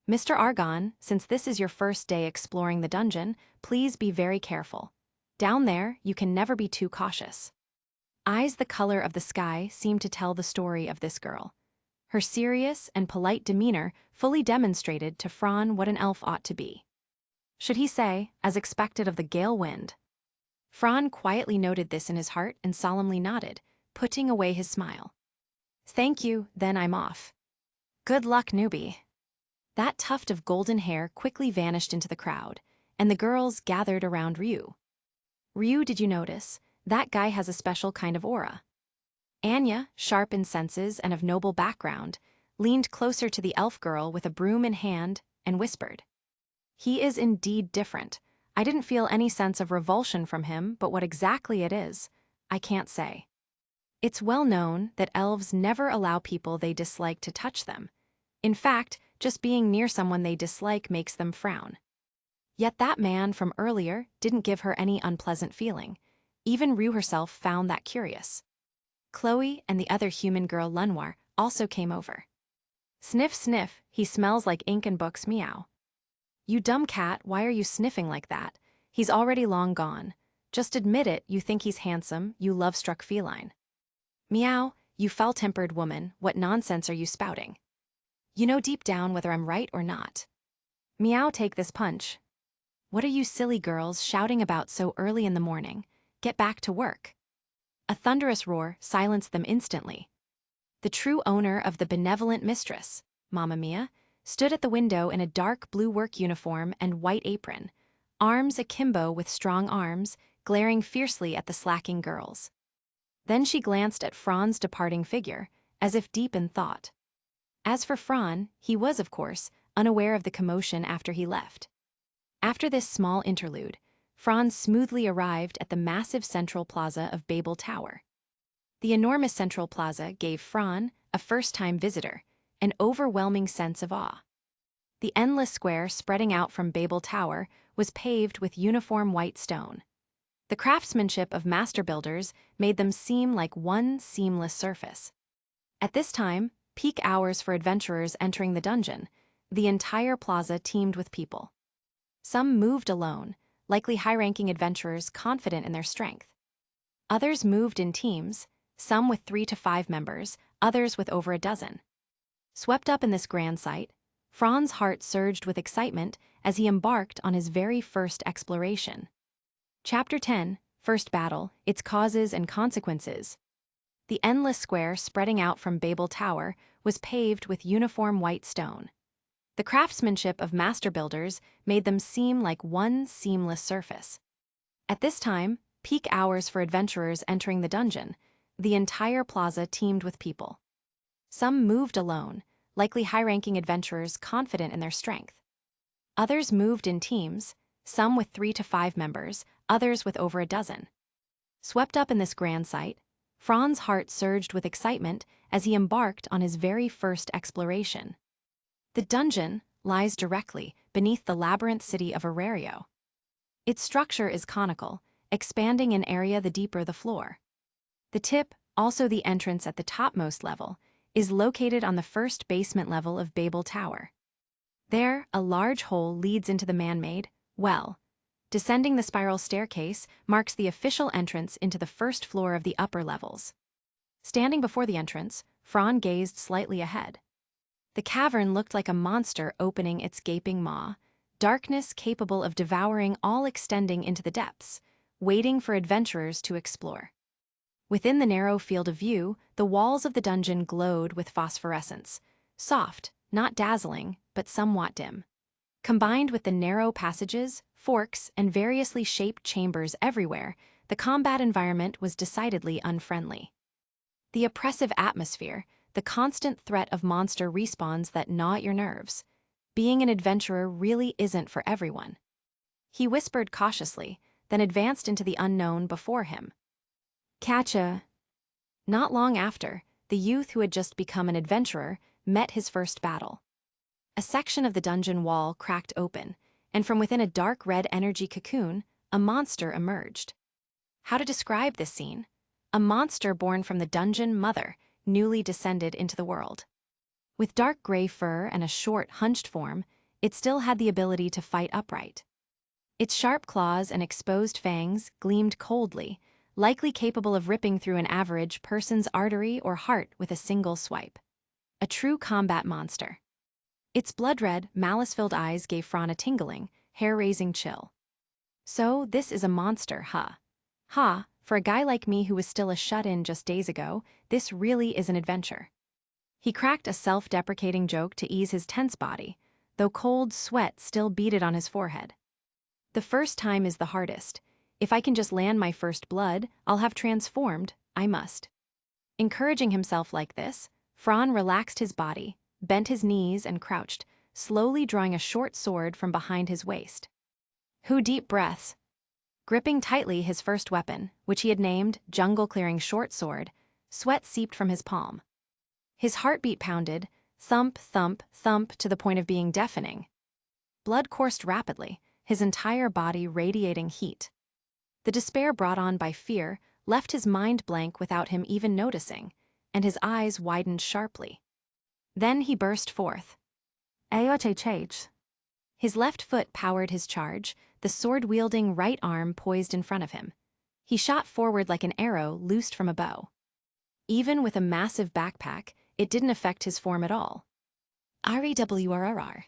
Mr. Argon, since this is your first day exploring the dungeon, please be very careful. Down there, you can never be too cautious. Eyes the color of the sky seemed to tell the story of this girl. Her serious and polite demeanor fully demonstrated to Fran what an elf ought to be. Should he say, as expected of the gale wind? Fran quietly noted this in his heart and solemnly nodded, putting away his smile. Thank you, then I'm off. Good luck, newbie. That tuft of golden hair quickly vanished into the crowd, and the girls gathered around Ryu. Ryu, did you notice? That guy has a special kind of aura. Anya, sharp in senses and of noble background, leaned closer to the elf girl with a broom in hand and whispered. He is indeed different. I didn't feel any sense of revulsion from him, but what exactly it is, I can't say. It's well known that elves never allow people they dislike to touch them. In fact, just being near someone they dislike makes them frown. Yet that man from earlier didn't give her any unpleasant feeling. Even Rue herself found that curious. Chloe and the other human girl Lunwar also came over. Sniff, sniff, he smells like ink and books, meow. You dumb cat, why are you sniffing like that? He's already long gone. Just admit it, you think he's handsome, you love-struck feline. Meow, you foul-tempered woman, what nonsense are you spouting? You know deep down whether I'm right or not. Meow, take this punch. What are you silly girls shouting about so early in the morning? Get back to work. A thunderous roar silenced them instantly. The true owner of the benevolent mistress, Mamma Mia, stood at the window in a dark blue work uniform and white apron, arms akimbo with strong arms, glaring fiercely at the slacking girls. Then she glanced at Fran's departing figure, as if deep in thought. As for Fran, he was, of course, unaware of the commotion after he left. After this small interlude, Fran smoothly arrived at the massive central plaza of Babel Tower. The enormous central plaza gave Fran, a first-time visitor, an overwhelming sense of awe. The endless square spreading out from Babel Tower was paved with uniform white stone. The craftsmanship of master builders made them seem like one seamless surface. At this time, peak hours for adventurers entering the dungeon, the entire plaza teemed with people. Some moved alone, likely high-ranking adventurers confident in their strength. Others moved in teams, some with 3 to 5 members, others with over a dozen. Swept up in this grand sight, Fran's heart surged with excitement as he embarked on his very first exploration. Chapter 10, First Battle, Its Causes and Consequences. The endless square spreading out from Babel Tower was paved with uniform white stone. The craftsmanship of master builders made them seem like one seamless surface. At this time, peak hours for adventurers entering the dungeon, the entire plaza teemed with people. Some moved alone, likely high-ranking adventurers confident in their strength. Others moved in teams, some with 3 to 5 members, others with over a dozen. Swept up in this grand sight, Fran's heart surged with excitement as he embarked on his very first exploration. The dungeon lies directly beneath the labyrinth city of Orario. Its structure is conical, expanding in area the deeper the floor. The tip, also the entrance at the topmost level, is located on the first basement level of Babel Tower. There, a large hole leads into the man-made well. Descending the spiral staircase marks the official entrance into the first floor of the upper levels. Standing before the entrance, Fran gazed slightly ahead. The cavern looked like a monster opening its gaping maw, darkness capable of devouring all extending into the depths, waiting for adventurers to explore. Within the narrow field of view, the walls of the dungeon glowed with phosphorescence, soft, not dazzling, but somewhat dim. Combined with the narrow passages, forks, and variously shaped chambers everywhere, the combat environment was decidedly unfriendly. The oppressive atmosphere, the constant threat of monster respawns that gnaw at your nerves. Being an adventurer really isn't for everyone. He whispered cautiously, then advanced into the unknown before him. Catcha. Not long after, the youth who had just become an adventurer met his first battle. A section of the dungeon wall cracked open, and from within a dark red energy cocoon, a monster emerged. How to describe this scene? A monster born from the dungeon mother, newly descended into the world. With dark gray fur and a short, hunched form, it still had the ability to fight upright. Its sharp claws and exposed fangs gleamed coldly, likely capable of ripping through an average person's artery or heart with a single swipe. A true combat monster. Its blood-red, malice-filled eyes gave Fran a tingling, hair-raising chill. So, this is a monster, huh? Ha, for a guy like me who was still a shut-in just days ago, this really is an adventure. He cracked a self-deprecating joke to ease his tense body, though cold sweat still beaded on his forehead. The first time is the hardest. If I can just land my first blood, I'll have transformed, I must. Encouraging himself like this, Fran relaxed his body, bent his knees and crouched, slowly drawing a short sword from behind his waist. Deep breaths. Gripping tightly his first weapon, which he had named Jungle-Clearing Short Sword, sweat seeped from his palm. His heartbeat pounded, thump, thump, thump to the point of being deafening. Blood coursed rapidly, his entire body radiating heat. The despair brought on by fear left his mind blank without him even noticing, and his eyes widened sharply. Then he burst forth. Ayote. His left foot powered his charge, the sword-wielding right arm poised in front of him. He shot forward like an arrow loosed from a bow. Even with a massive backpack, it didn't affect his form at all. REWRR.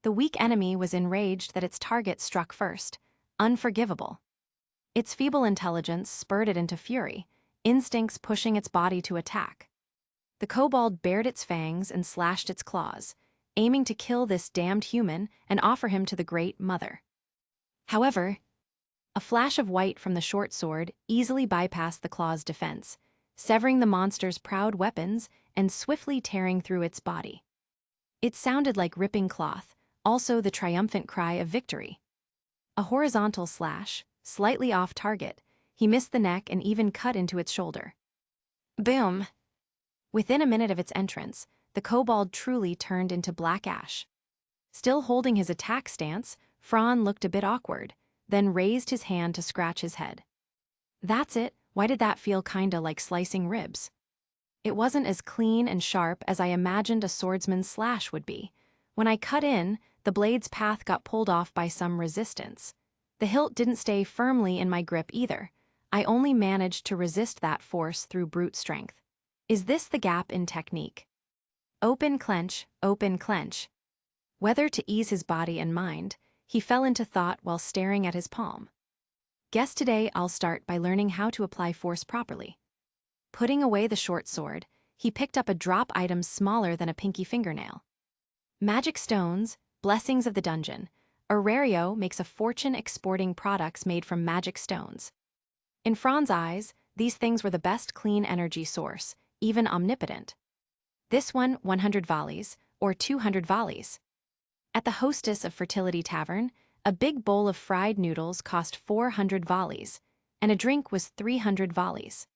The weak enemy was enraged that its target struck first, unforgivable. Its feeble intelligence spurred it into fury, instincts pushing its body to attack. The kobold bared its fangs and slashed its claws, aiming to kill this damned human and offer him to the Great Mother. However, a flash of white from the short sword easily bypassed the claw's defense, severing the monster's proud weapons and swiftly tearing through its body. It sounded like ripping cloth, also the triumphant cry of victory. A horizontal slash, slightly off target, he missed the neck and even cut into its shoulder. Boom! Within a minute of its entrance, the kobold truly turned into black ash. Still holding his attack stance, Fran looked a bit awkward, then raised his hand to scratch his head. That's it, why did that feel kinda like slicing ribs? It wasn't as clean and sharp as I imagined a swordsman's slash would be. When I cut in, the blade's path got pulled off by some resistance. The hilt didn't stay firmly in my grip either. I only managed to resist that force through brute strength. Is this the gap in technique? Open clench, open clench. Whether to ease his body and mind, he fell into thought while staring at his palm. Guess today I'll start by learning how to apply force properly. Putting away the short sword, he picked up a drop item smaller than a pinky fingernail. Magic stones, blessings of the dungeon. Orario makes a fortune exporting products made from magic stones. In Fran's eyes, these things were the best clean energy source, even omnipotent. This one, 100 volleys, or 200 volleys. At the hostess of Fertility Tavern, a big bowl of fried noodles cost 400 volleys, and a drink was 300 volleys.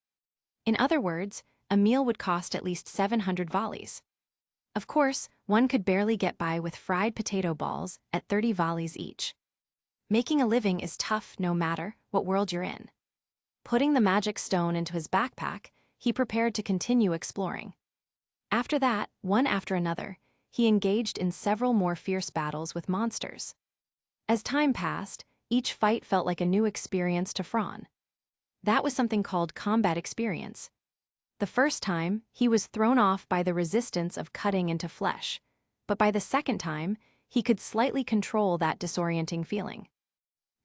In other words, a meal would cost at least 700 volleys. Of course, one could barely get by with fried potato balls at 30 volleys each. Making a living is tough no matter what world you're in. Putting the magic stone into his backpack, he prepared to continue exploring. After that, one after another, he engaged in several more fierce battles with monsters. As time passed, each fight felt like a new experience to Fran. That was something called combat experience. The first time, he was thrown off by the resistance of cutting into flesh, but by the second time, he could slightly control that disorienting feeling.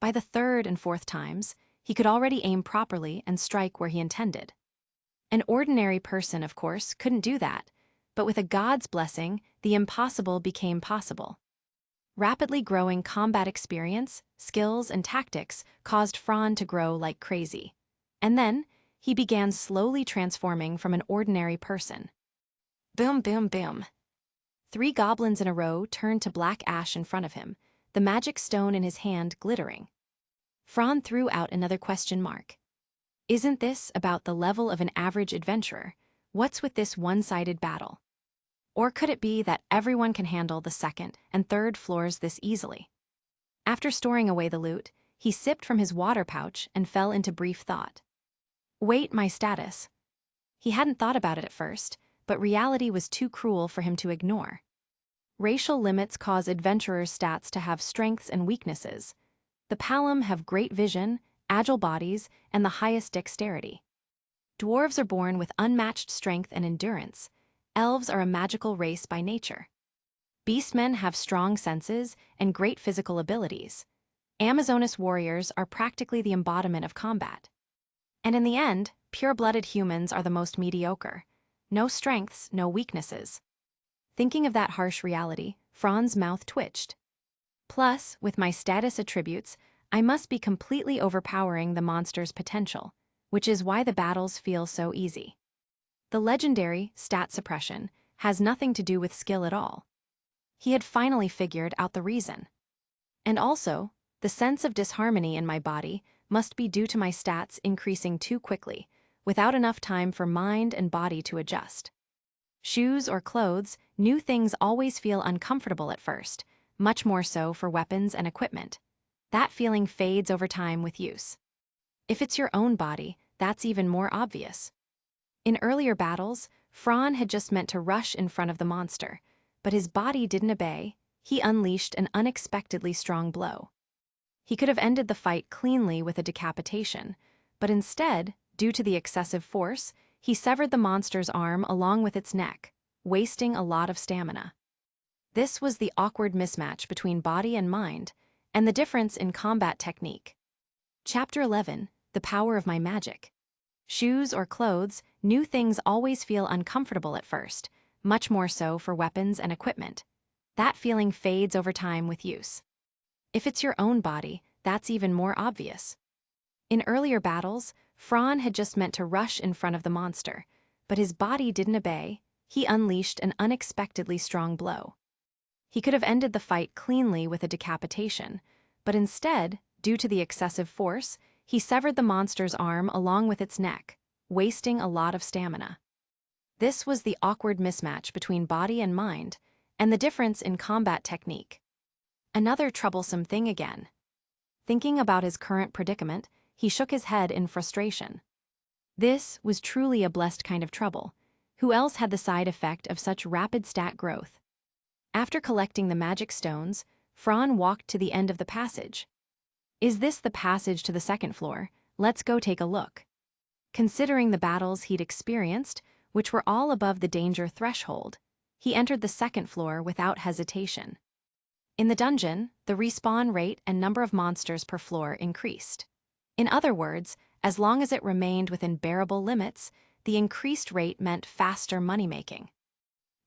By the third and fourth times, he could already aim properly and strike where he intended. An ordinary person, of course, couldn't do that, but with a god's blessing, the impossible became possible. Rapidly growing combat experience, skills, and tactics caused Fran to grow like crazy. And then, he began slowly transforming from an ordinary person. Boom, boom, boom. 3 goblins in a row turned to black ash in front of him, the magic stone in his hand glittering. Fran threw out another question mark. Isn't this about the level of an average adventurer? What's with this one-sided battle? Or could it be that everyone can handle the second and third floors this easily? After storing away the loot, he sipped from his water pouch and fell into brief thought. Wait, my status. He hadn't thought about it at first, but reality was too cruel for him to ignore. Racial limits cause adventurers' stats to have strengths and weaknesses. The Palom have great vision, agile bodies, and the highest dexterity. Dwarves are born with unmatched strength and endurance. Elves are a magical race by nature. Beastmen have strong senses and great physical abilities. Amazonas warriors are practically the embodiment of combat. And in the end, pure-blooded humans are the most mediocre. No strengths, no weaknesses. Thinking of that harsh reality, Fran's mouth twitched. Plus, with my status attributes, I must be completely overpowering the monster's potential, which is why the battles feel so easy. The legendary stat suppression has nothing to do with skill at all. He had finally figured out the reason. And also, the sense of disharmony in my body must be due to my stats increasing too quickly, without enough time for mind and body to adjust. Shoes or clothes, new things always feel uncomfortable at first, much more so for weapons and equipment. That feeling fades over time with use. If it's your own body, that's even more obvious. In earlier battles, Fran had just meant to rush in front of the monster, but his body didn't obey. He unleashed an unexpectedly strong blow. He could have ended the fight cleanly with a decapitation, but instead, due to the excessive force, he severed the monster's arm along with its neck, wasting a lot of stamina. This was the awkward mismatch between body and mind, and the difference in combat technique. Chapter 11, The Power of My Magic. Shoes or clothes, new things always feel uncomfortable at first, much more so for weapons and equipment. That feeling fades over time with use. If it's your own body, that's even more obvious. In earlier battles, Fran had just meant to rush in front of the monster, but his body didn't obey. He unleashed an unexpectedly strong blow. He could have ended the fight cleanly with a decapitation, but instead, due to the excessive force, he severed the monster's arm along with its neck, wasting a lot of stamina. This was the awkward mismatch between body and mind, and the difference in combat technique. Another troublesome thing again. Thinking about his current predicament, he shook his head in frustration. This was truly a blessed kind of trouble. Who else had the side effect of such rapid stat growth? After collecting the magic stones, Fran walked to the end of the passage. Is this the passage to the second floor? Let's go take a look. Considering the battles he'd experienced, which were all above the danger threshold, he entered the second floor without hesitation. In the dungeon, the respawn rate and number of monsters per floor increased. In other words, as long as it remained within bearable limits, the increased rate meant faster money-making.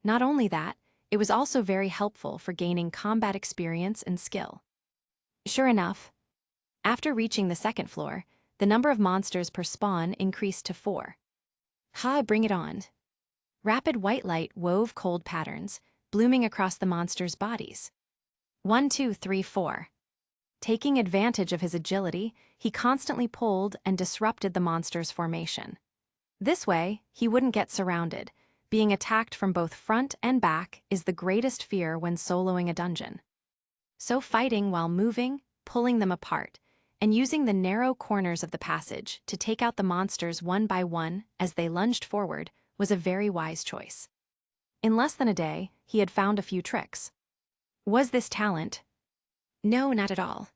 Not only that, it was also very helpful for gaining combat experience and skill. Sure enough, after reaching the second floor, the number of monsters per spawn increased to 4. Bring it on. Rapid white light wove cold patterns, blooming across the monsters' bodies. 1, 2, 3, 4. Taking advantage of his agility, he constantly pulled and disrupted the monster's formation. This way, he wouldn't get surrounded. Being attacked from both front and back is the greatest fear when soloing a dungeon. So fighting while moving, pulling them apart, and using the narrow corners of the passage to take out the monsters one by one as they lunged forward was a very wise choice. In less than a day, he had found a few tricks. Was this talent? No, not at all.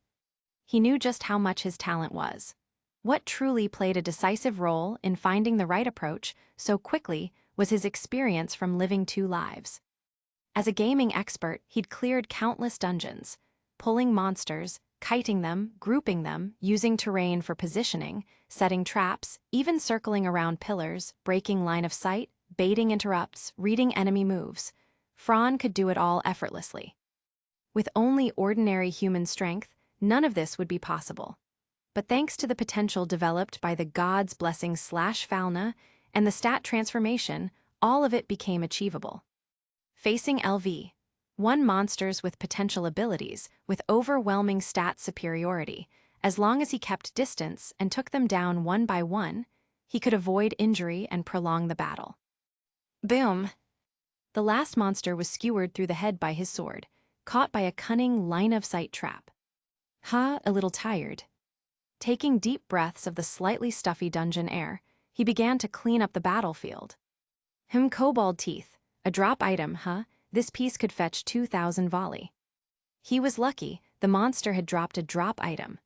He knew just how much his talent was. What truly played a decisive role in finding the right approach so quickly was his experience from living 2 lives. As a gaming expert, he'd cleared countless dungeons, pulling monsters, kiting them, grouping them, using terrain for positioning, setting traps, even circling around pillars, breaking line of sight, baiting interrupts, reading enemy moves. Fran could do it all effortlessly. With only ordinary human strength, none of this would be possible. But thanks to the potential developed by the God's blessing /Falna and the stat transformation, all of it became achievable. Facing LV. One monsters with potential abilities, with overwhelming stat superiority. As long as he kept distance and took them down one by one, he could avoid injury and prolong the battle. Boom! The last monster was skewered through the head by his sword, caught by a cunning line-of-sight trap. A little tired. Taking deep breaths of the slightly stuffy dungeon air, he began to clean up the battlefield. Kobold teeth, a drop item, This piece could fetch 2,000 volley. He was lucky, the monster had dropped a drop item.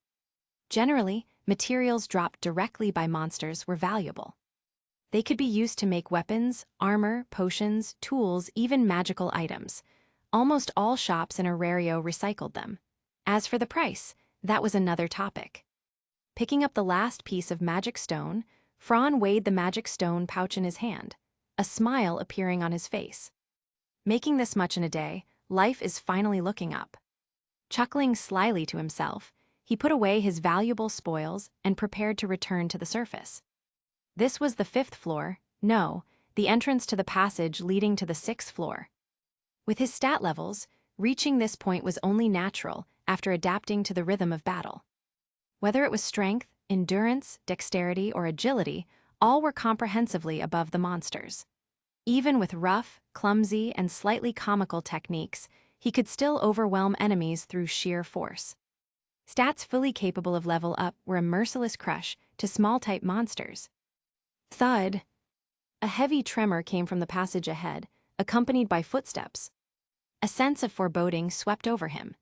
Generally, materials dropped directly by monsters were valuable. They could be used to make weapons, armor, potions, tools, even magical items. Almost all shops in Orario recycled them. As for the price, that was another topic. Picking up the last piece of magic stone, Fran weighed the magic stone pouch in his hand, a smile appearing on his face. Making this much in a day, life is finally looking up. Chuckling slyly to himself, he put away his valuable spoils and prepared to return to the surface. This was the 5th floor, no, the entrance to the passage leading to the 6th floor. With his stat levels, reaching this point was only natural after adapting to the rhythm of battle. Whether it was strength, endurance, dexterity, or agility, all were comprehensively above the monsters. Even with rough, clumsy, and slightly comical techniques, he could still overwhelm enemies through sheer force. Stats fully capable of level up were a merciless crush to small-type monsters. Thud! A heavy tremor came from the passage ahead, accompanied by footsteps. A sense of foreboding swept over him.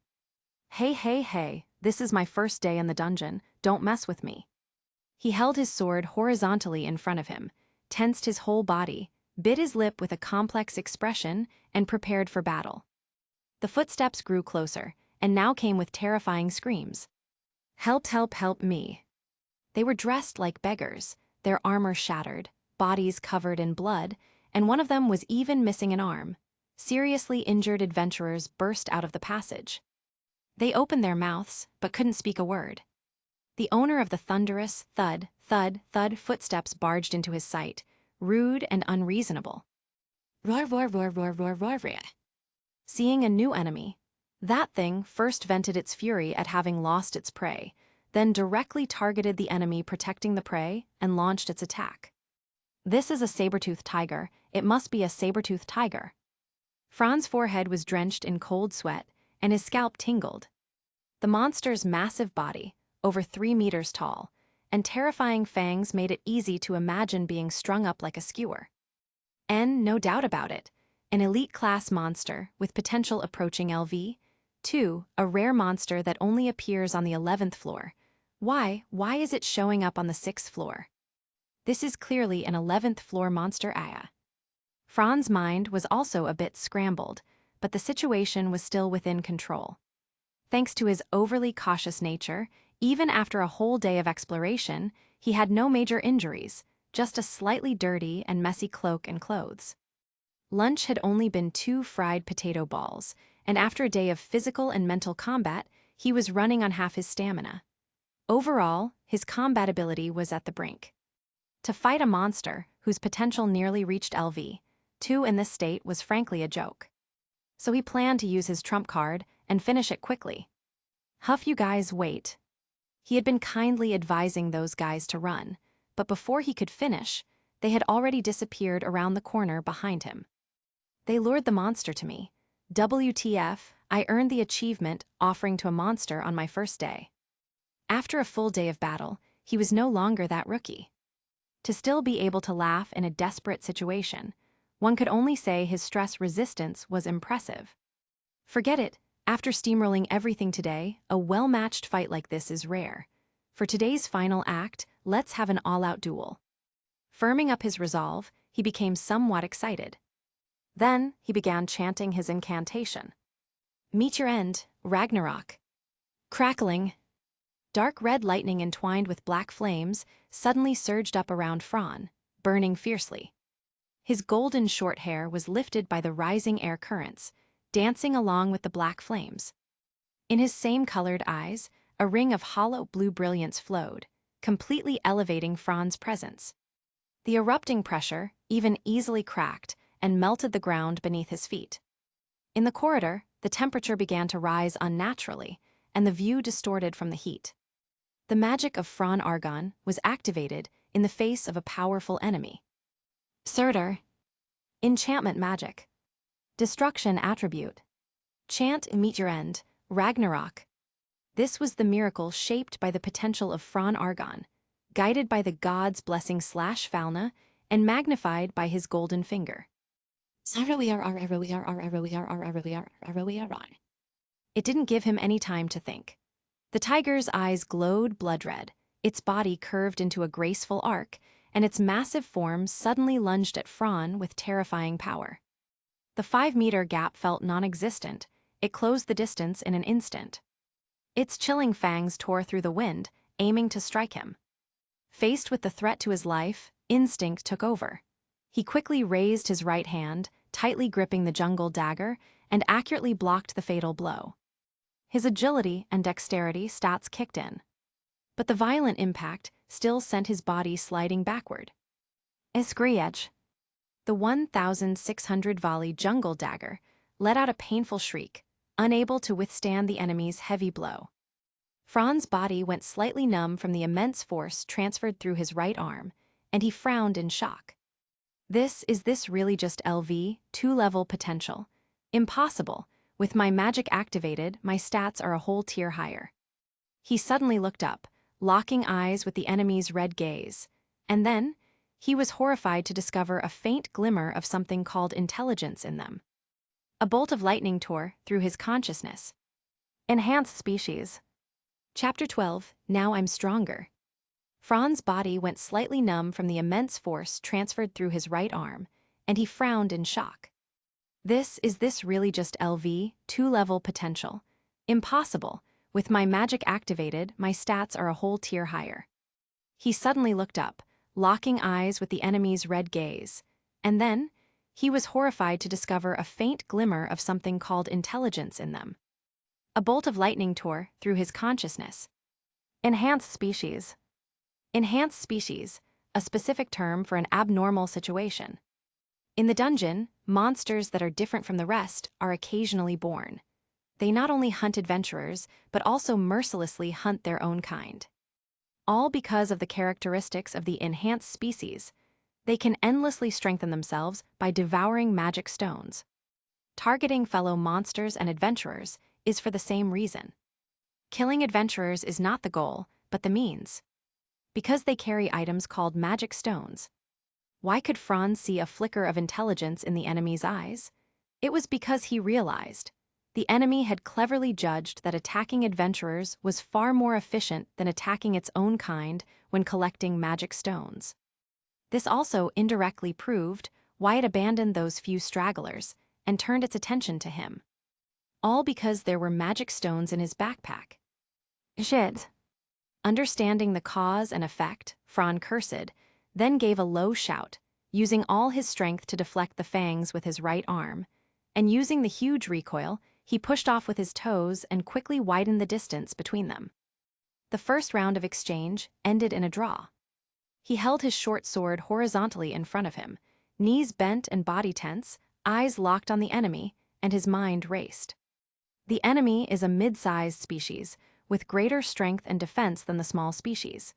Hey, this is my first day in the dungeon, don't mess with me. He held his sword horizontally in front of him, tensed his whole body, bit his lip with a complex expression, and prepared for battle. The footsteps grew closer, and now came with terrifying screams. Help, help, help me. They were dressed like beggars, their armor shattered, bodies covered in blood, and one of them was even missing an arm. Seriously injured adventurers burst out of the passage. They opened their mouths, but couldn't speak a word. The owner of the thunderous thud, thud, thud footsteps barged into his sight, rude and unreasonable. Roar, roar, roar, roar, roar, roar, roar. Seeing a new enemy, that thing first vented its fury at having lost its prey, then directly targeted the enemy protecting the prey and launched its attack. This is a saber-toothed tiger, it must be a saber-toothed tiger. Fran's forehead was drenched in cold sweat, and his scalp tingled. The monster's massive body, over 3 meters tall, and terrifying fangs made it easy to imagine being strung up like a skewer. And, no doubt about it, an elite-class monster with potential approaching LV. 2, a rare monster that only appears on the 11th floor. Why is it showing up on the 6th floor? This is clearly an 11th floor monster. Fran's mind was also a bit scrambled, but the situation was still within control. Thanks to his overly cautious nature, even after a whole day of exploration, he had no major injuries, just a slightly dirty and messy cloak and clothes. Lunch had only been 2 fried potato balls, and after a day of physical and mental combat, he was running on half his stamina. Overall, his combat ability was at the brink. To fight a monster whose potential nearly reached LV, 2 in this state was frankly a joke. So he planned to use his trump card and finish it quickly. Huff, you guys, wait. He had been kindly advising those guys to run, but before he could finish, they had already disappeared around the corner behind him. They lured the monster to me. WTF, I earned the achievement offering to a monster on my first day. After a full day of battle, he was no longer that rookie. To still be able to laugh in a desperate situation, one could only say his stress resistance was impressive. Forget it, after steamrolling everything today, a well-matched fight like this is rare. For today's final act, let's have an all-out duel. Firming up his resolve, he became somewhat excited. Then, he began chanting his incantation. Meet your end, Ragnarok. Crackling. Dark red lightning entwined with black flames suddenly surged up around Fran, burning fiercely. His golden short hair was lifted by the rising air currents, dancing along with the black flames. In his same-colored eyes, a ring of hollow blue brilliance flowed, completely elevating Fran's presence. The erupting pressure even easily cracked and melted the ground beneath his feet. In the corridor, the temperature began to rise unnaturally, and the view distorted from the heat. The magic of Fron Argon was activated in the face of a powerful enemy. Surtur. Enchantment magic. Destruction attribute. Chant meet your end, Ragnarok. This was the miracle shaped by the potential of Fron Argon, guided by the god's blessing /Falna, and magnified by his golden finger. It didn't give him any time to think. The tiger's eyes glowed blood red, its body curved into a graceful arc, and its massive form suddenly lunged at Fron with terrifying power. The 5-meter gap felt non-existent. It closed the distance in an instant. Its chilling fangs tore through the wind, aiming to strike him. Faced with the threat to his life, instinct took over. He quickly raised his right hand, tightly gripping the jungle dagger, and accurately blocked the fatal blow. His agility and dexterity stats kicked in. But the violent impact still sent his body sliding backward. Esgriech. The 1,600 volley jungle dagger let out a painful shriek, unable to withstand the enemy's heavy blow. Fron's body went slightly numb from the immense force transferred through his right arm, and he frowned in shock. Is this really just LV, 2-level potential? Impossible. With my magic activated, my stats are a whole tier higher. He suddenly looked up, locking eyes with the enemy's red gaze, and then he was horrified to discover a faint glimmer of something called intelligence in them. A bolt of lightning tore through his consciousness. Enhanced species. Chapter 12, Now I'm Stronger. Fron's body went slightly numb from the immense force transferred through his right arm, and he frowned in shock. Is this really just LV, 2-level potential? Impossible. With my magic activated, my stats are a whole tier higher. He suddenly looked up, locking eyes with the enemy's red gaze, and then he was horrified to discover a faint glimmer of something called intelligence in them. A bolt of lightning tore through his consciousness. Enhanced species. Enhanced species, a specific term for an abnormal situation. In the dungeon, monsters that are different from the rest are occasionally born. They not only hunt adventurers, but also mercilessly hunt their own kind. All because of the characteristics of the enhanced species, they can endlessly strengthen themselves by devouring magic stones. Targeting fellow monsters and adventurers is for the same reason. Killing adventurers is not the goal, but the means. Because they carry items called magic stones. Why could Franz see a flicker of intelligence in the enemy's eyes? It was because he realized the enemy had cleverly judged that attacking adventurers was far more efficient than attacking its own kind when collecting magic stones. This also indirectly proved why it abandoned those few stragglers and turned its attention to him. All because there were magic stones in his backpack. Shit. Understanding the cause and effect, Fron cursed, then gave a low shout, using all his strength to deflect the fangs with his right arm, and using the huge recoil, he pushed off with his toes and quickly widened the distance between them. The first round of exchange ended in a draw. He held his short sword horizontally in front of him, knees bent and body tense, eyes locked on the enemy, and his mind raced. The enemy is a mid-sized species, with greater strength and defense than the small species.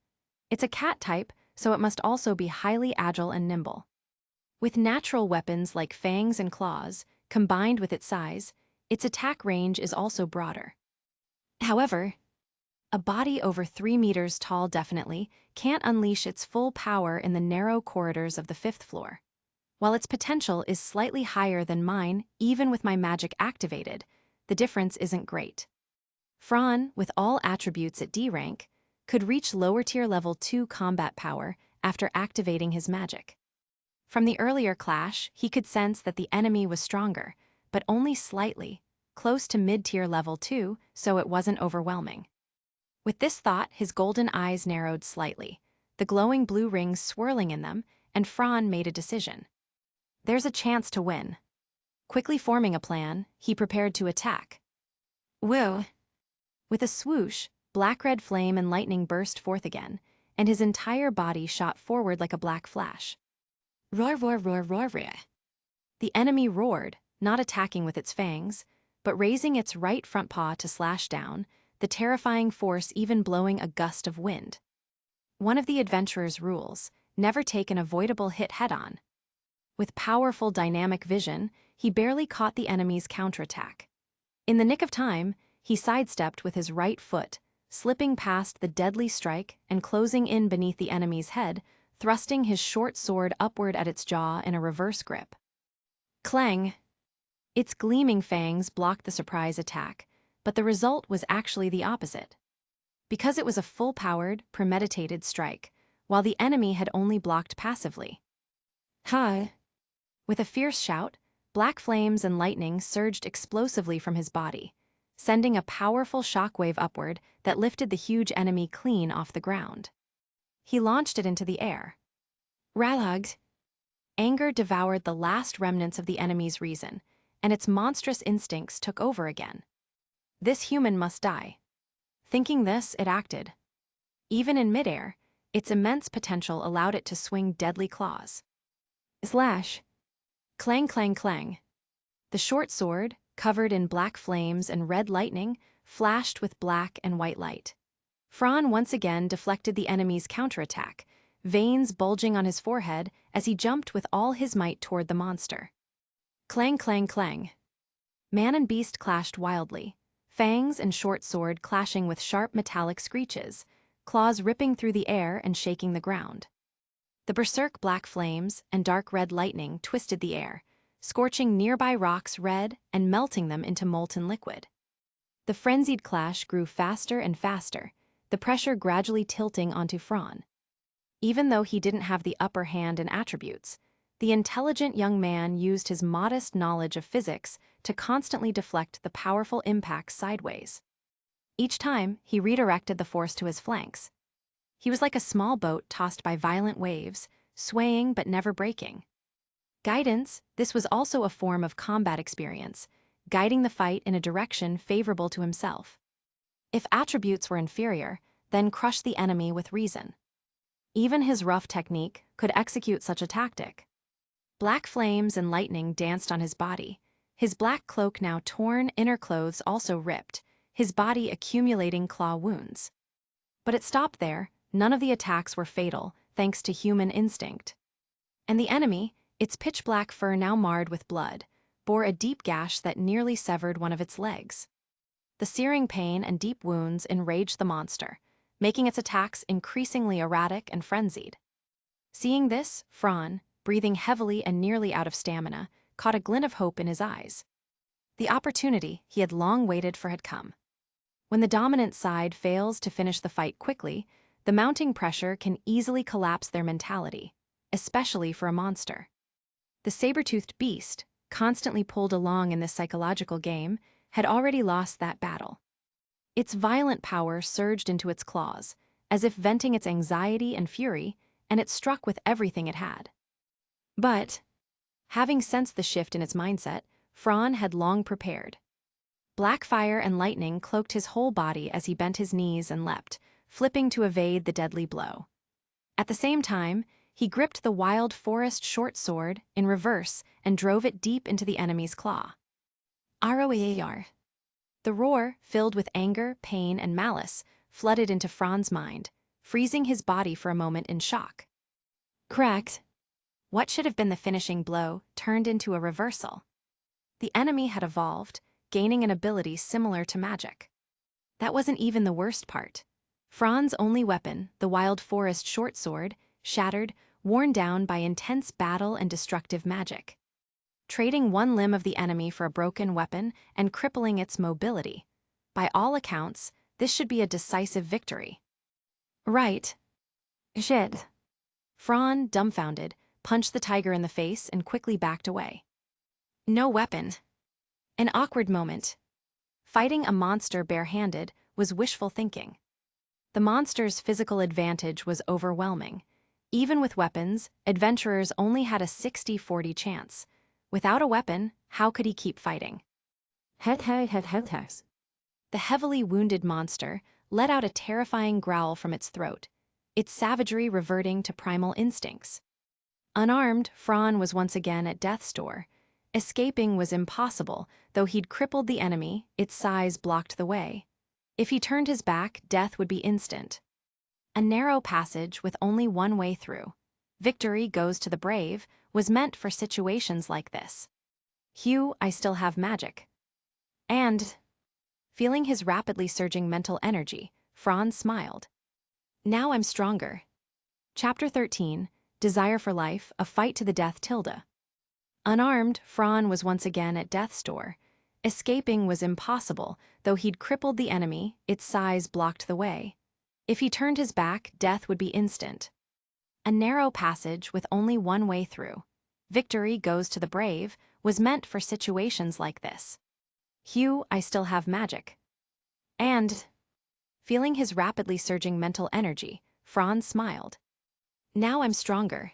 It's a cat type, so it must also be highly agile and nimble. With natural weapons like fangs and claws, combined with its size, its attack range is also broader. However, a body over 3 meters tall definitely can't unleash its full power in the narrow corridors of the 5th floor. While its potential is slightly higher than mine, even with my magic activated, the difference isn't great. Fron, with all attributes at D rank, could reach lower tier level 2 combat power after activating his magic. From the earlier clash, he could sense that the enemy was stronger, but only slightly, close to mid-tier level 2, so it wasn't overwhelming. With this thought, his golden eyes narrowed slightly, the glowing blue rings swirling in them, and Fron made a decision. There's a chance to win. Quickly forming a plan, he prepared to attack. Whoa! With a swoosh, black-red flame and lightning burst forth again, and his entire body shot forward like a black flash. Roar, roar, roar, roar, roar. The enemy roared, not attacking with its fangs, but raising its right front paw to slash down, the terrifying force even blowing a gust of wind. One of the adventurer's rules: never take an avoidable hit head-on. With powerful dynamic vision, he barely caught the enemy's counterattack. In the nick of time, he sidestepped with his right foot, slipping past the deadly strike and closing in beneath the enemy's head, thrusting his short sword upward at its jaw in a reverse grip. Clang! Its gleaming fangs blocked the surprise attack, but the result was actually the opposite. Because it was a full-powered, premeditated strike, while the enemy had only blocked passively. Hi! With a fierce shout, black flames and lightning surged explosively from his body, sending a powerful shockwave upward that lifted the huge enemy clean off the ground. He launched it into the air. Ralags! Anger devoured the last remnants of the enemy's reason, and its monstrous instincts took over again. This human must die. Thinking this, it acted. Even in midair, its immense potential allowed it to swing deadly claws. Slash! Clang, clang, clang. The short sword, covered in black flames and red lightning, flashed with black and white light. Fran once again deflected the enemy's counterattack, veins bulging on his forehead as he jumped with all his might toward the monster. Clang, clang, clang. Man and beast clashed wildly, fangs and short sword clashing with sharp metallic screeches, claws ripping through the air and shaking the ground. The berserk black flames and dark red lightning twisted the air, scorching nearby rocks red and melting them into molten liquid. The frenzied clash grew faster and faster, the pressure gradually tilting onto Fran. Even though he didn't have the upper hand in attributes, the intelligent young man used his modest knowledge of physics to constantly deflect the powerful impacts sideways. Each time, he redirected the force to his flanks. He was like a small boat tossed by violent waves, swaying but never breaking. Guidance: this was also a form of combat experience, guiding the fight in a direction favorable to himself. If attributes were inferior, then crush the enemy with reason. Even his rough technique could execute such a tactic. Black flames and lightning danced on his body, his black cloak now torn, inner clothes also ripped, his body accumulating claw wounds. But it stopped there. None of the attacks were fatal, thanks to human instinct. And the enemy, its pitch-black fur now marred with blood, bore a deep gash that nearly severed one of its legs. The searing pain and deep wounds enraged the monster, making its attacks increasingly erratic and frenzied. Seeing this, Fran, breathing heavily and nearly out of stamina, caught a glint of hope in his eyes. The opportunity he had long waited for had come. When the dominant side fails to finish the fight quickly, the mounting pressure can easily collapse their mentality, especially for a monster. The saber-toothed beast, constantly pulled along in this psychological game, had already lost that battle. Its violent power surged into its claws, as if venting its anxiety and fury, and it struck with everything it had. But, having sensed the shift in its mindset, Fran had long prepared. Black fire and lightning cloaked his whole body as he bent his knees and leapt, flipping to evade the deadly blow. At the same time, he gripped the wild forest short sword in reverse and drove it deep into the enemy's claw. Roar. The roar, filled with anger, pain, and malice, flooded into Fran's mind, freezing his body for a moment in shock. Cracked. What should have been the finishing blow turned into a reversal. The enemy had evolved, gaining an ability similar to magic. That wasn't even the worst part. Fran's only weapon, the wild forest short sword, shattered, worn down by intense battle and destructive magic. Trading one limb of the enemy for a broken weapon and crippling its mobility. By all accounts, this should be a decisive victory. Right. Shit. Fran, dumbfounded, punched the tiger in the face and quickly backed away. No weapon. An awkward moment. Fighting a monster barehanded was wishful thinking. The monster's physical advantage was overwhelming. Even with weapons, adventurers only had a 60-40 chance. Without a weapon, how could he keep fighting? The heavily wounded monster let out a terrifying growl from its throat, its savagery reverting to primal instincts. Unarmed, Fran was once again at death's door, Escaping was impossible, though he'd crippled the enemy, its size blocked the way. If he turned his back, death would be instant. A narrow passage with only one way through. Victory goes to the brave was meant for situations like this. Hugh, I still have magic. And, feeling his rapidly surging mental energy, Franz smiled. Now I'm stronger. Chapter 13, Desire for Life, A Fight to the Death tilde. Unarmed, Franz was once again at death's door. Escaping was impossible, though he'd crippled the enemy, its size blocked the way. If he turned his back, death would be instant. A narrow passage with only one way through. Victory goes to the brave was meant for situations like this. Hugh, I still have magic. And, feeling his rapidly surging mental energy, Franz smiled. Now I'm stronger.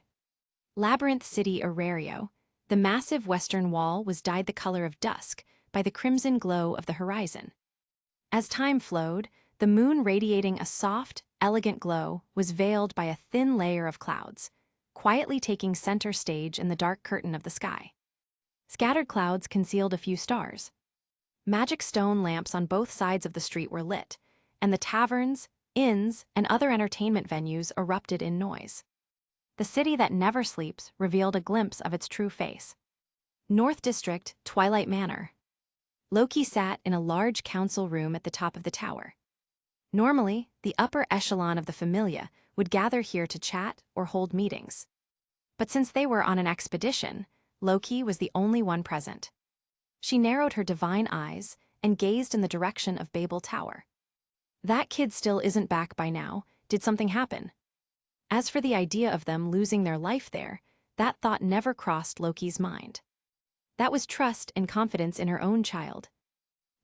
Labyrinth City Orario, the massive western wall was dyed the color of dusk by the crimson glow of the horizon. As time flowed, the moon radiating a soft, elegant glow was veiled by a thin layer of clouds, quietly taking center stage in the dark curtain of the sky. Scattered clouds concealed a few stars. Magic stone lamps on both sides of the street were lit, and the taverns, inns, and other entertainment venues erupted in noise. The city that never sleeps revealed a glimpse of its true face. North District, Twilight Manor. Loki sat in a large council room at the top of the tower. Normally, the upper echelon of the Familia would gather here to chat or hold meetings. But since they were on an expedition, Loki was the only one present. She narrowed her divine eyes and gazed in the direction of Babel Tower. That kid still isn't back by now. Did something happen? As for the idea of them losing their life there, that thought never crossed Loki's mind. That was trust and confidence in her own child.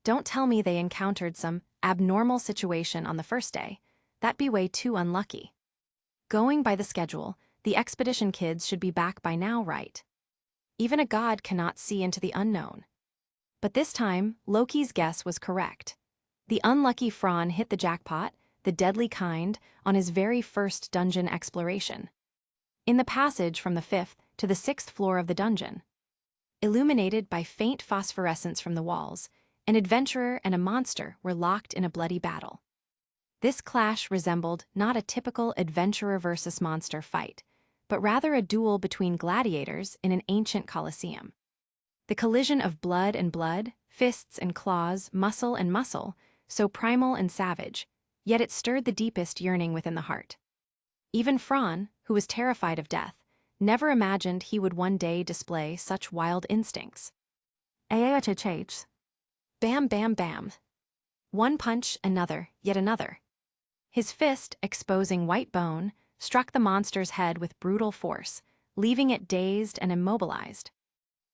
Don't tell me they encountered some abnormal situation on the first day. That'd be way too unlucky. Going by the schedule, the expedition kids should be back by now, right? Even a god cannot see into the unknown. But this time, Loki's guess was correct. The unlucky Franz hit the jackpot, the deadly kind, on his very first dungeon exploration. In the passage from the 5th to the 6th floor of the dungeon. Illuminated by faint phosphorescence from the walls, an adventurer and a monster were locked in a bloody battle. This clash resembled not a typical adventurer versus monster fight, but rather a duel between gladiators in an ancient coliseum. The collision of blood and blood, fists and claws, muscle and muscle, so primal and savage, yet it stirred the deepest yearning within the heart. Even Franz, who was terrified of death, never imagined he would one day display such wild instincts. Bam, bam, bam. One punch, another, yet another. His fist, exposing white bone, struck the monster's head with brutal force, leaving it dazed and immobilized.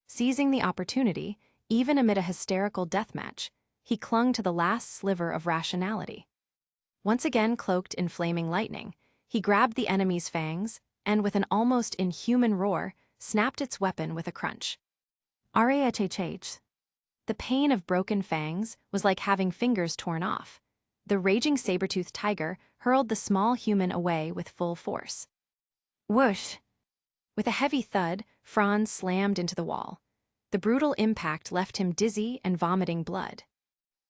Seizing the opportunity, even amid a hysterical deathmatch, he clung to the last sliver of rationality. Once again cloaked in flaming lightning, he grabbed the enemy's fangs and, with an almost inhuman roar, snapped its weapon with a crunch. REINCARNATION. The pain of broken fangs was like having fingers torn off. The raging saber-toothed tiger hurled the small human away with full force. Whoosh! With a heavy thud, Franz slammed into the wall. The brutal impact left him dizzy and vomiting blood.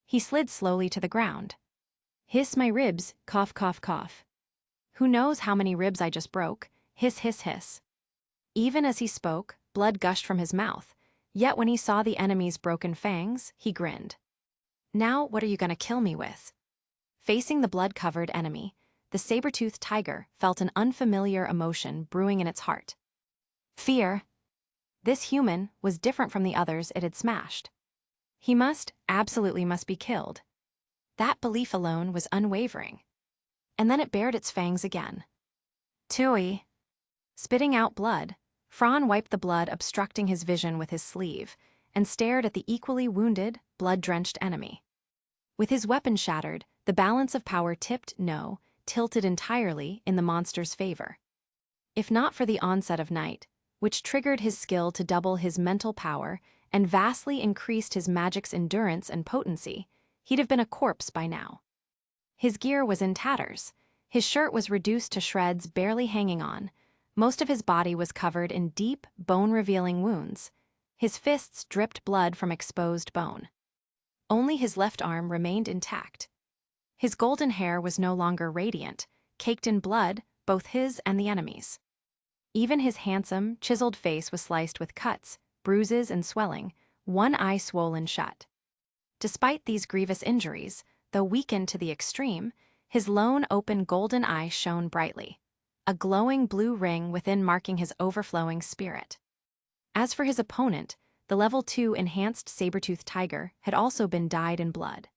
He slid slowly to the ground. Hiss my ribs, cough, cough, cough. Who knows how many ribs I just broke? Hiss, hiss, hiss. Even as he spoke, blood gushed from his mouth, yet when he saw the enemy's broken fangs, he grinned. Now what are you gonna kill me with? Facing the blood-covered enemy, the saber-toothed tiger felt an unfamiliar emotion brewing in its heart. Fear. This human was different from the others it had smashed. He absolutely must be killed. That belief alone was unwavering. And then it bared its fangs again. Tui. Spitting out blood, Franz wiped the blood obstructing his vision with his sleeve and stared at the equally wounded, blood-drenched enemy. With his weapon shattered, the balance of power tilted entirely in the monster's favor. If not for the onset of night, which triggered his skill to double his mental power and vastly increased his magic's endurance and potency, he'd have been a corpse by now. His gear was in tatters. His shirt was reduced to shreds barely hanging on. Most of his body was covered in deep, bone-revealing wounds. His fists dripped blood from exposed bone. Only his left arm remained intact. His golden hair was no longer radiant, caked in blood, both his and the enemy's. Even his handsome, chiseled face was sliced with cuts, bruises, and swelling, one eye swollen shut. Despite these grievous injuries, though weakened to the extreme, his lone open golden eye shone brightly, a glowing blue ring within marking his overflowing spirit. As for his opponent, the level 2 enhanced saber-toothed tiger had also been dyed in blood.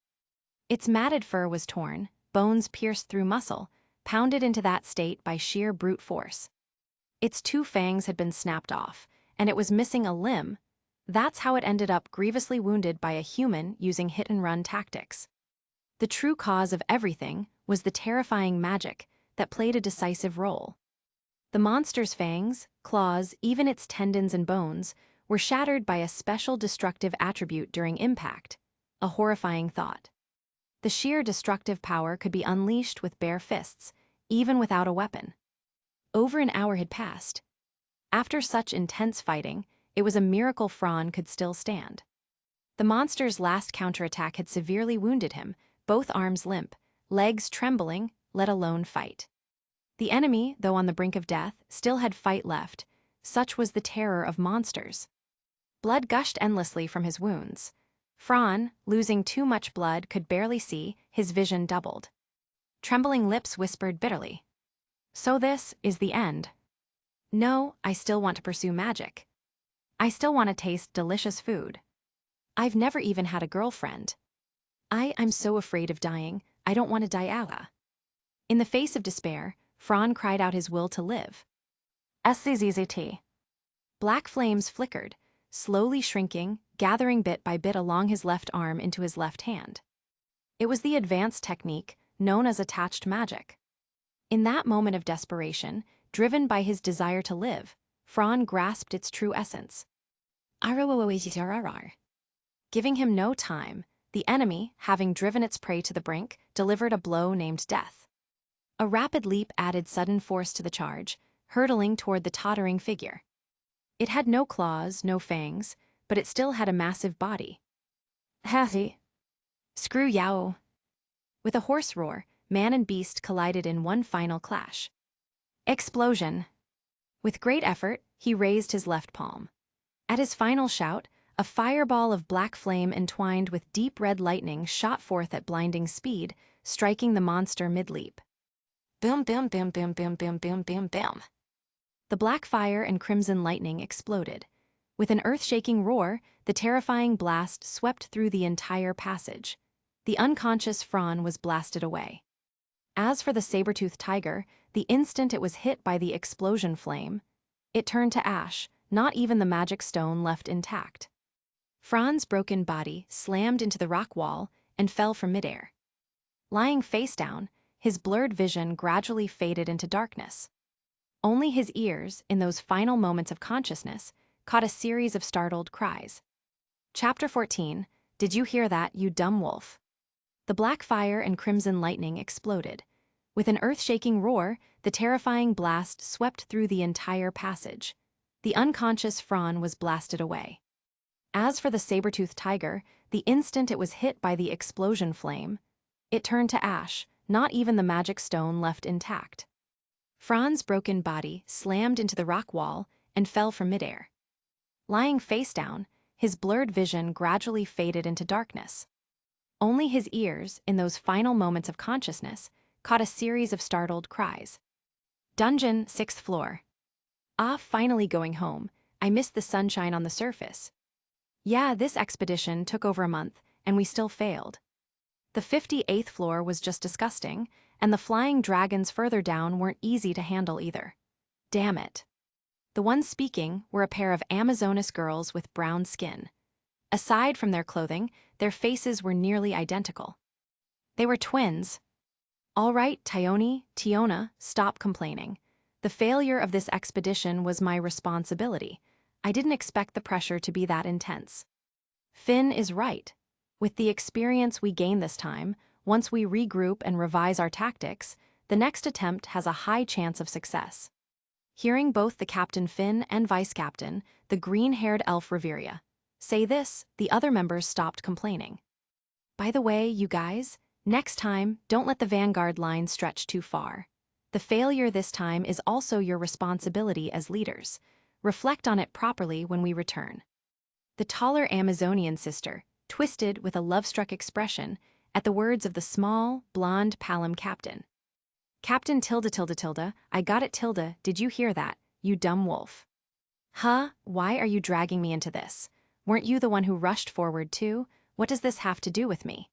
Its matted fur was torn, bones pierced through muscle, pounded into that state by sheer brute force. Its 2 fangs had been snapped off, and it was missing a limb. That's how it ended up grievously wounded by a human using hit-and-run tactics. The true cause of everything was the terrifying magic that played a decisive role. The monster's fangs, claws, even its tendons and bones, were shattered by a special destructive attribute during impact, a horrifying thought. The sheer destructive power could be unleashed with bare fists, even without a weapon. Over an hour had passed. After such intense fighting, it was a miracle Fran could still stand. The monster's last counterattack had severely wounded him, both arms limp, legs trembling, let alone fight. The enemy, though on the brink of death, still had fight left. Such was the terror of monsters. Blood gushed endlessly from his wounds. Fran, losing too much blood, could barely see, his vision doubled. Trembling lips whispered bitterly, "So this is the end." "No, I still want to pursue magic. I still want to taste delicious food. I've never even had a girlfriend. I'm so afraid of dying, I don't want to die out." In the face of despair, Fran cried out his will to live. SCZZT. Black flames flickered, slowly shrinking, gathering bit by bit along his left arm into his left hand. It was the advanced technique known as attached magic. In that moment of desperation, driven by his desire to live, Fran grasped its true essence. Giving him no time, the enemy, having driven its prey to the brink, delivered a blow named death. A rapid leap added sudden force to the charge, hurtling toward the tottering figure. It had no claws, no fangs, but it still had a massive body. "Hathy. Screw Yao." With a hoarse roar, man and beast collided in one final clash. Explosion. With great effort, he raised his left palm. At his final shout, a fireball of black flame entwined with deep red lightning shot forth at blinding speed, striking the monster mid-leap. Boom, boom, boom, boom, boom, boom, boom, boom, boom. The black fire and crimson lightning exploded. With an earth-shaking roar, the terrifying blast swept through the entire passage. The unconscious Fran was blasted away. As for the saber-toothed tiger, the instant it was hit by the explosion flame, it turned to ash, not even the magic stone left intact. Fran's broken body slammed into the rock wall and fell from midair. Lying face down, his blurred vision gradually faded into darkness. Only his ears, in those final moments of consciousness, caught a series of startled cries. Chapter 14, Did You Hear That, You Dumb Wolf? The black fire and crimson lightning exploded. With an earth-shaking roar, the terrifying blast swept through the entire passage. The unconscious Fran was blasted away. As for the saber-toothed tiger, the instant it was hit by the explosion flame, it turned to ash, not even the magic stone left intact. Fran's broken body slammed into the rock wall and fell from midair. Lying face down, his blurred vision gradually faded into darkness. Only his ears, in those final moments of consciousness, caught a series of startled cries. Dungeon, 6th floor. Ah, finally going home. I missed the sunshine on the surface. Yeah, this expedition took over a month, and we still failed. The 58th floor was just disgusting, and the flying dragons further down weren't easy to handle either. Damn it. The ones speaking were a pair of Amazonas girls with brown skin. Aside from their clothing, their faces were nearly identical. They were twins. All right, Tiona, stop complaining. The failure of this expedition was my responsibility. I didn't expect the pressure to be that intense. Finn is right. With the experience we gain this time, once we regroup and revise our tactics, the next attempt has a high chance of success. Hearing both the Captain Finn and Vice Captain, the green-haired elf Riveria, say this, the other members stopped complaining. By the way, you guys, next time, don't let the vanguard line stretch too far. The failure this time is also your responsibility as leaders. Reflect on it properly when we return. The taller Amazonian sister twisted with a love-struck expression at the words of the small, blonde Palom captain. Captain Tilde, I got it Tilde, did you hear that, you dumb wolf? Huh, why are you dragging me into this? Weren't you the one who rushed forward too? What does this have to do with me?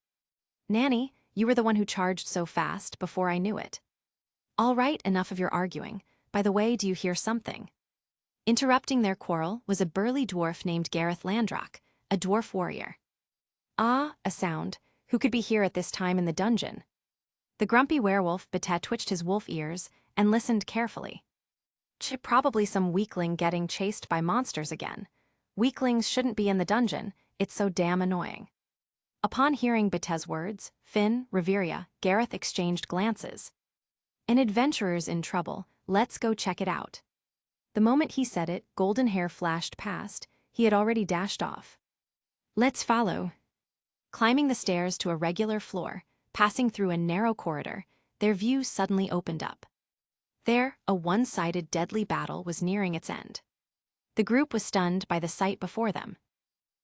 Nanny, you were the one who charged so fast before I knew it. All right, enough of your arguing. By the way, do you hear something? Interrupting their quarrel was a burly dwarf named Gareth Landrock, a dwarf warrior. Ah, a sound. Who could be here at this time in the dungeon? The grumpy werewolf Bete twitched his wolf ears and listened carefully. Probably some weakling getting chased by monsters again. Weaklings shouldn't be in the dungeon, it's so damn annoying. Upon hearing Bete's words, Finn, Riveria, Gareth exchanged glances. An adventurer's in trouble, let's go check it out. The moment he said it, golden hair flashed past, he had already dashed off. Let's follow. Climbing the stairs to a regular floor, passing through a narrow corridor, their view suddenly opened up. There, a one-sided deadly battle was nearing its end. The group was stunned by the sight before them.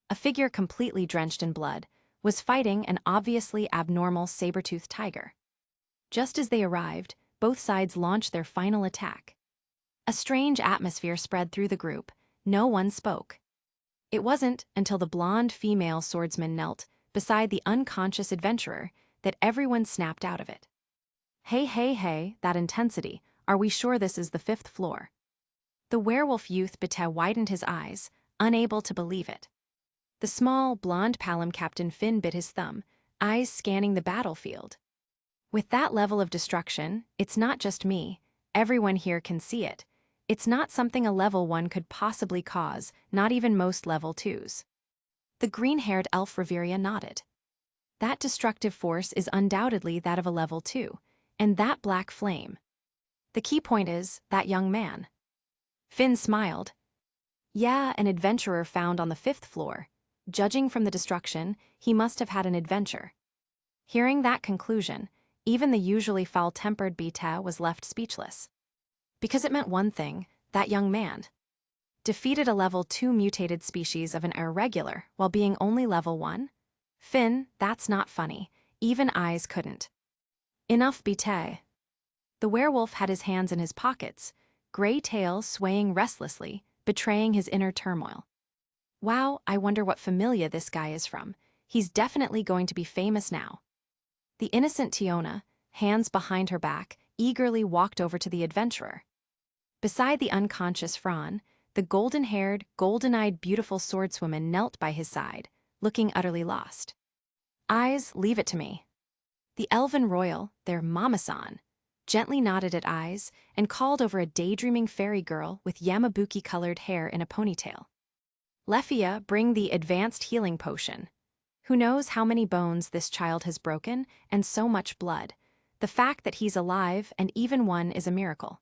A figure completely drenched in blood was fighting an obviously abnormal saber-toothed tiger. Just as they arrived, both sides launched their final attack. A strange atmosphere spread through the group. No one spoke. It wasn't until the blonde female swordsman knelt beside the unconscious adventurer that everyone snapped out of it. Hey, that intensity. Are we sure this is the 5th floor? The werewolf youth Bete widened his eyes, unable to believe it. The small, blonde Palom Captain Finn bit his thumb, eyes scanning the battlefield. With that level of destruction, it's not just me. Everyone here can see it. It's not something a level 1 could possibly cause, not even most level 2s. The green-haired elf Riveria nodded. That destructive force is undoubtedly that of a level 2, and that black flame. The key point is, that young man. Finn smiled. Yeah, an adventurer found on the 5th floor. Judging from the destruction, he must have had an adventure. Hearing that conclusion, even the usually foul-tempered Bete was left speechless. Because it meant one thing, that young man defeated a level 2 mutated species of an irregular while being only level 1? Finn, that's not funny. Even eyes couldn't. Enough Bete. The werewolf had his hands in his pockets, gray tail swaying restlessly, betraying his inner turmoil. Wow, I wonder what familia this guy is from. He's definitely going to be famous now. The innocent Tiona, hands behind her back, eagerly walked over to the adventurer. Beside the unconscious Fran, the golden-haired, golden-eyed beautiful swordswoman knelt by his side, looking utterly lost. Eyes, leave it to me. The elven royal, their mama-san, gently nodded at Eyes and called over a daydreaming fairy girl with yamabuki-colored hair in a ponytail. Lefia, bring the advanced healing potion. Who knows how many bones this child has broken, and so much blood. The fact that he's alive and even one is a miracle.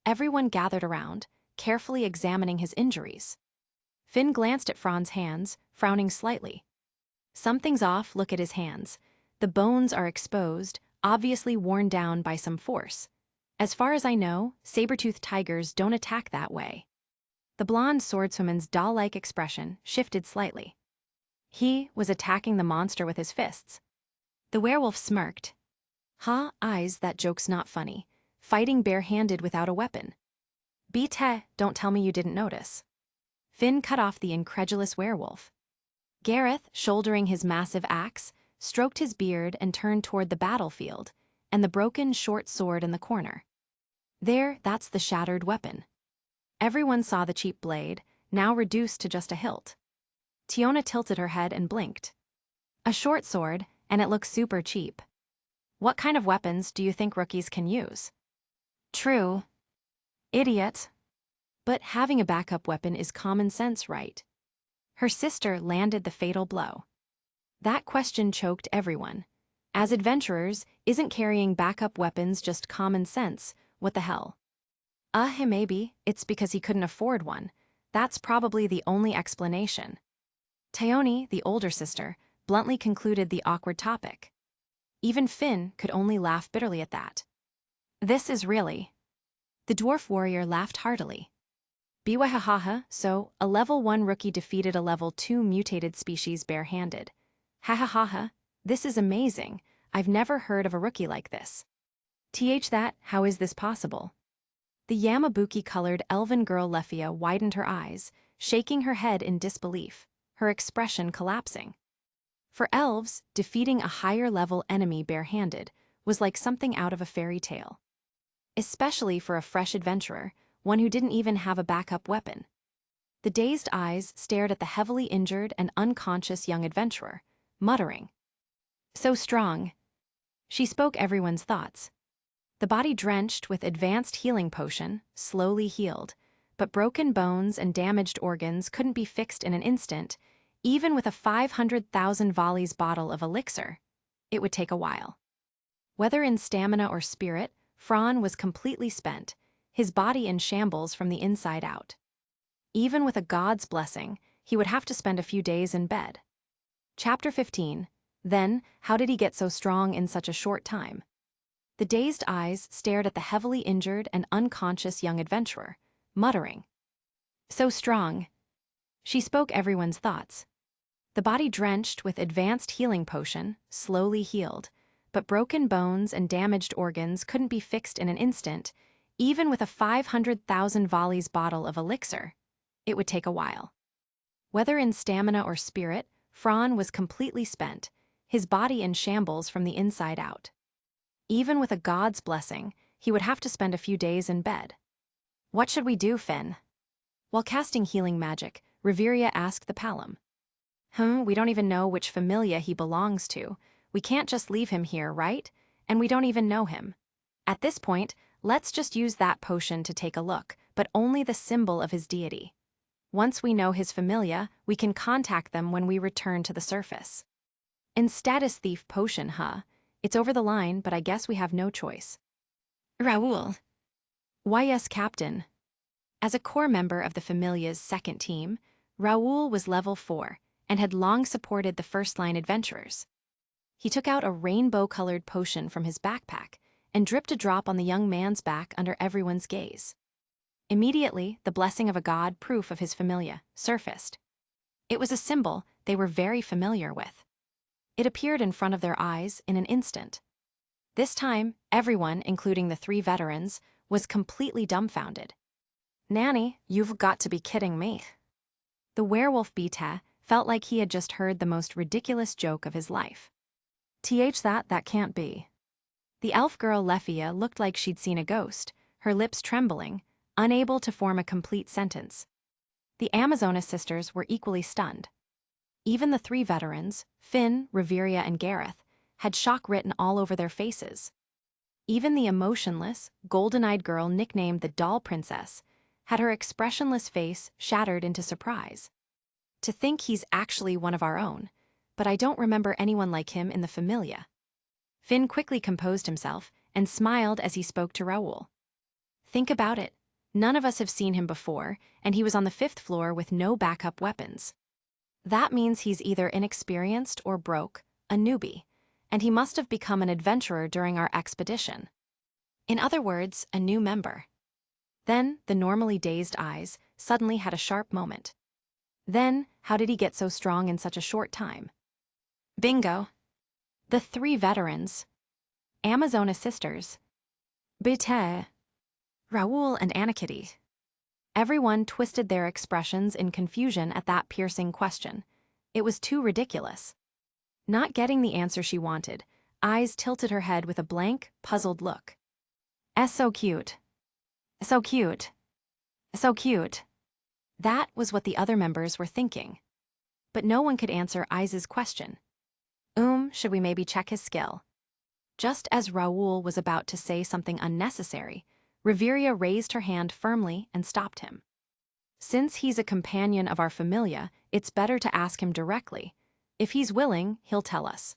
Everyone gathered around, carefully examining his injuries. Finn glanced at Fran's hands, frowning slightly. Something's off, look at his hands. The bones are exposed, obviously worn down by some force. As far as I know, saber-toothed tigers don't attack that way. The blonde swordswoman's doll-like expression shifted slightly. He was attacking the monster with his fists. The werewolf smirked. Ha, Eyes, that joke's not funny. Fighting bare-handed without a weapon. Bete, don't tell me you didn't notice. Finn cut off the incredulous werewolf. Gareth, shouldering his massive axe, stroked his beard and turned toward the battlefield, and the broken short sword in the corner. There, that's the shattered weapon. Everyone saw the cheap blade, now reduced to just a hilt. Tiona tilted her head and blinked. A short sword, and it looks super cheap. What kind of weapons do you think rookies can use? True. Idiot. But having a backup weapon is common sense, right? Her sister landed the fatal blow. That question choked everyone. As adventurers, isn't carrying backup weapons just common sense? What the hell? Maybe it's because he couldn't afford one. That's probably the only explanation. Thyone, the older sister, bluntly concluded the awkward topic. Even Finn could only laugh bitterly at that. This is really... The dwarf warrior laughed heartily. Biwahahaha, so a level 1 rookie defeated a level 2 mutated species barehanded. Ha, this is amazing. I've never heard of a rookie like this. How is this possible? The Yamabuki-colored elven girl Lefia widened her eyes, shaking her head in disbelief, her expression collapsing. For elves, defeating a higher-level enemy barehanded was like something out of a fairy tale. Especially for a fresh adventurer, one who didn't even have a backup weapon. The dazed eyes stared at the heavily injured and unconscious young adventurer, muttering. So strong. She spoke everyone's thoughts. The body drenched with advanced healing potion, slowly healed, but broken bones and damaged organs couldn't be fixed in an instant, even with a 500,000 volleys bottle of elixir. It would take a while. Whether in stamina or spirit, Fran was completely spent, his body in shambles from the inside out. Even with a god's blessing, he would have to spend a few days in bed. Chapter 15. Then, how did he get so strong in such a short time? The dazed eyes stared at the heavily injured and unconscious young adventurer, muttering. So strong. She spoke everyone's thoughts. The body drenched with advanced healing potion, slowly healed, but broken bones and damaged organs couldn't be fixed in an instant, even with a 500,000 volleys bottle of elixir. It would take a while. Whether in stamina or spirit, Fran was completely spent, his body in shambles from the inside out. Even with a god's blessing, he would have to spend a few days in bed. What should we do, Finn? While casting healing magic, Reveria asked the Palom. We don't even know which familia he belongs to. We can't just leave him here, right? And we don't even know him. At this point, let's just use that potion to take a look, but only the symbol of his deity. Once we know his familia, we can contact them when we return to the surface. In status thief potion, huh? It's over the line, but I guess we have no choice. Raoul. Why yes, Captain. As a core member of the Familia's second team, Raoul was level 4 and had long supported the first-line adventurers. He took out a rainbow-colored potion from his backpack and dripped a drop on the young man's back under everyone's gaze. Immediately, the blessing of a god, proof of his familia, surfaced. It was a symbol they were very familiar with. It appeared in front of their eyes in an instant. This time, everyone, including the 3 veterans, was completely dumbfounded. Nanny, you've got to be kidding me. The werewolf Beta felt like he had just heard the most ridiculous joke of his life. That can't be. The elf girl Lefia looked like she'd seen a ghost, her lips trembling, unable to form a complete sentence. The Amazonas sisters were equally stunned. Even the 3 veterans, Finn, Reveria, and Gareth, had shock written all over their faces. Even the emotionless, golden-eyed girl nicknamed the Doll Princess had her expressionless face shattered into surprise. To think he's actually one of our own, but I don't remember anyone like him in the Familia. Finn quickly composed himself and smiled as he spoke to Raoul. Think about it. None of us have seen him before, and he was on the 5th floor with no backup weapons. That means he's either inexperienced or broke, a newbie, and he must have become an adventurer during our expedition. In other words, a new member. Then, the normally dazed eyes suddenly had a sharp moment. Then, how did he get so strong in such a short time? Bingo! The 3 veterans. Amazonas sisters. Bete. Raoul and Anakitty. Everyone twisted their expressions in confusion at that piercing question. It was too ridiculous. Not getting the answer she wanted, Eyes tilted her head with a blank, puzzled look. So cute. So cute. So cute. That was what the other members were thinking. But no one could answer Eyes' question. Should we maybe check his skill? Just as Raoul was about to say something unnecessary, Reveria raised her hand firmly and stopped him. Since he's a companion of our familia, it's better to ask him directly. If he's willing, he'll tell us.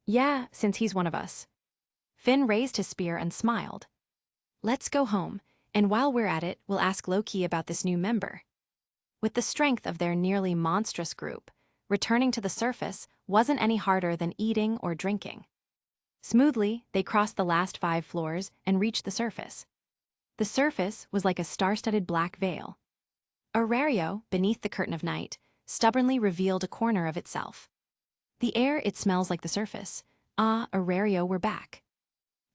Yeah, since he's one of us. Finn raised his spear and smiled. Let's go home. And while we're at it, we'll ask Loki about this new member. With the strength of their nearly monstrous group, returning to the surface wasn't any harder than eating or drinking. Smoothly, they crossed the last 5 floors and reached the surface. The surface was like a star-studded black veil. Orario, beneath the curtain of night, stubbornly revealed a corner of itself. The air, it smells like the surface. Ah, Orario, we're back.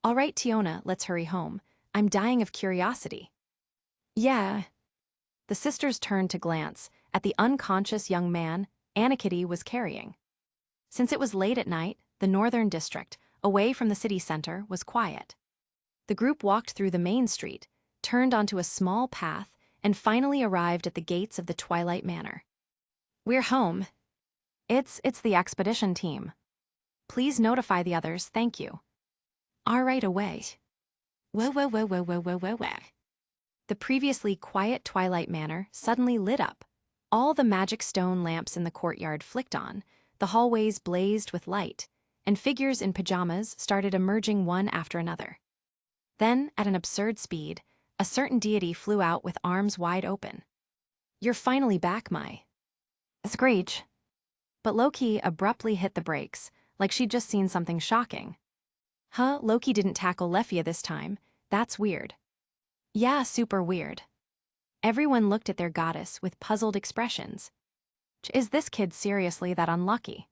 All right, Tiona, let's hurry home. I'm dying of curiosity. Yeah. The sisters turned to glance at the unconscious young man Anakitty was carrying. Since it was late at night, the northern district, away from the city center, was quiet. The group walked through the main street, turned onto a small path, and finally arrived at the gates of the Twilight Manor. We're home. It's the expedition team. Please notify the others, thank you. All right, away. Whoa. The previously quiet Twilight Manor suddenly lit up. All the magic stone lamps in the courtyard flicked on, the hallways blazed with light, and figures in pajamas started emerging one after another. Then, at an absurd speed, a certain deity flew out with arms wide open. You're finally back, my Screech. But Loki abruptly hit the brakes, like she'd just seen something shocking. Huh, Loki didn't tackle Leffia this time. That's weird. Yeah, super weird. Everyone looked at their goddess with puzzled expressions. Is this kid seriously that unlucky?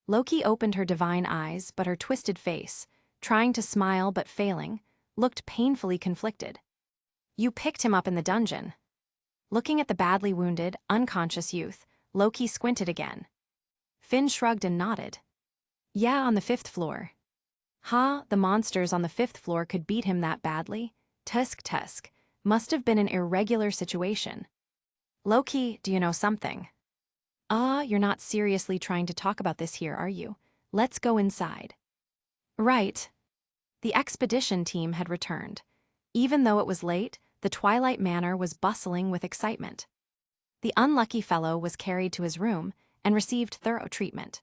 Loki opened her divine eyes, but her twisted face, trying to smile but failing, looked painfully conflicted. You picked him up in the dungeon. Looking at the badly wounded, unconscious youth, Loki squinted again. Finn shrugged and nodded. Yeah, on the 5th floor. Ha, the monsters on the 5th floor could beat him that badly? Tusk. Must have been an irregular situation. Loki, do you know something? You're not seriously trying to talk about this here, are you? Let's go inside. Right. The expedition team had returned. Even though it was late, the Twilight Manor was bustling with excitement. The unlucky fellow was carried to his room and received thorough treatment.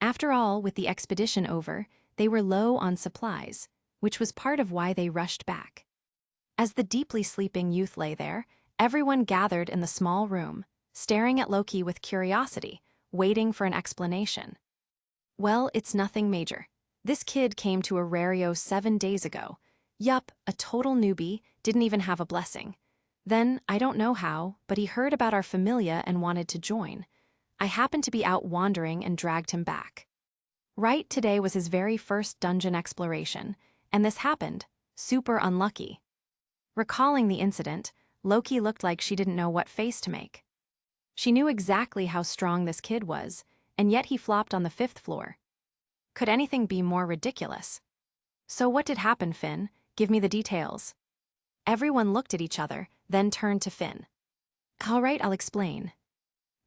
After all, with the expedition over, they were low on supplies, which was part of why they rushed back. As the deeply sleeping youth lay there, everyone gathered in the small room, staring at Loki with curiosity, waiting for an explanation. Well, it's nothing major. This kid came to Orario 7 days ago. Yup, a total newbie, didn't even have a blessing. Then, I don't know how, but he heard about our familia and wanted to join. I happened to be out wandering and dragged him back. Right, today was his very first dungeon exploration, and this happened. Super unlucky. Recalling the incident, Loki looked like she didn't know what face to make. She knew exactly how strong this kid was, and yet he flopped on the 5th floor. Could anything be more ridiculous? So what did happen, Finn? Give me the details. Everyone looked at each other, then turned to Finn. All right, I'll explain.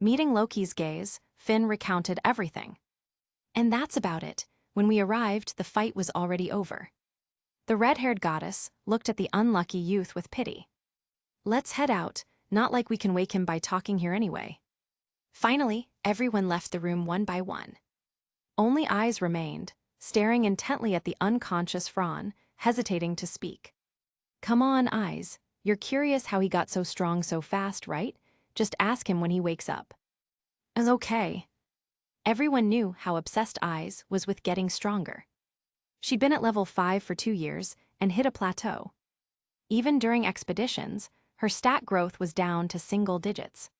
Meeting Loki's gaze, Finn recounted everything. And that's about it. When we arrived, the fight was already over. The red-haired goddess looked at the unlucky youth with pity. Let's head out, not like we can wake him by talking here anyway. Finally, everyone left the room one by one. Only eyes remained, staring intently at the unconscious Fran, hesitating to speak. Come on, eyes. You're curious how he got so strong so fast, right? Just ask him when he wakes up. It's okay. Everyone knew how obsessed Eyes was with getting stronger. She'd been at level 5 for 2 years and hit a plateau. Even during expeditions, her stat growth was down to single digits.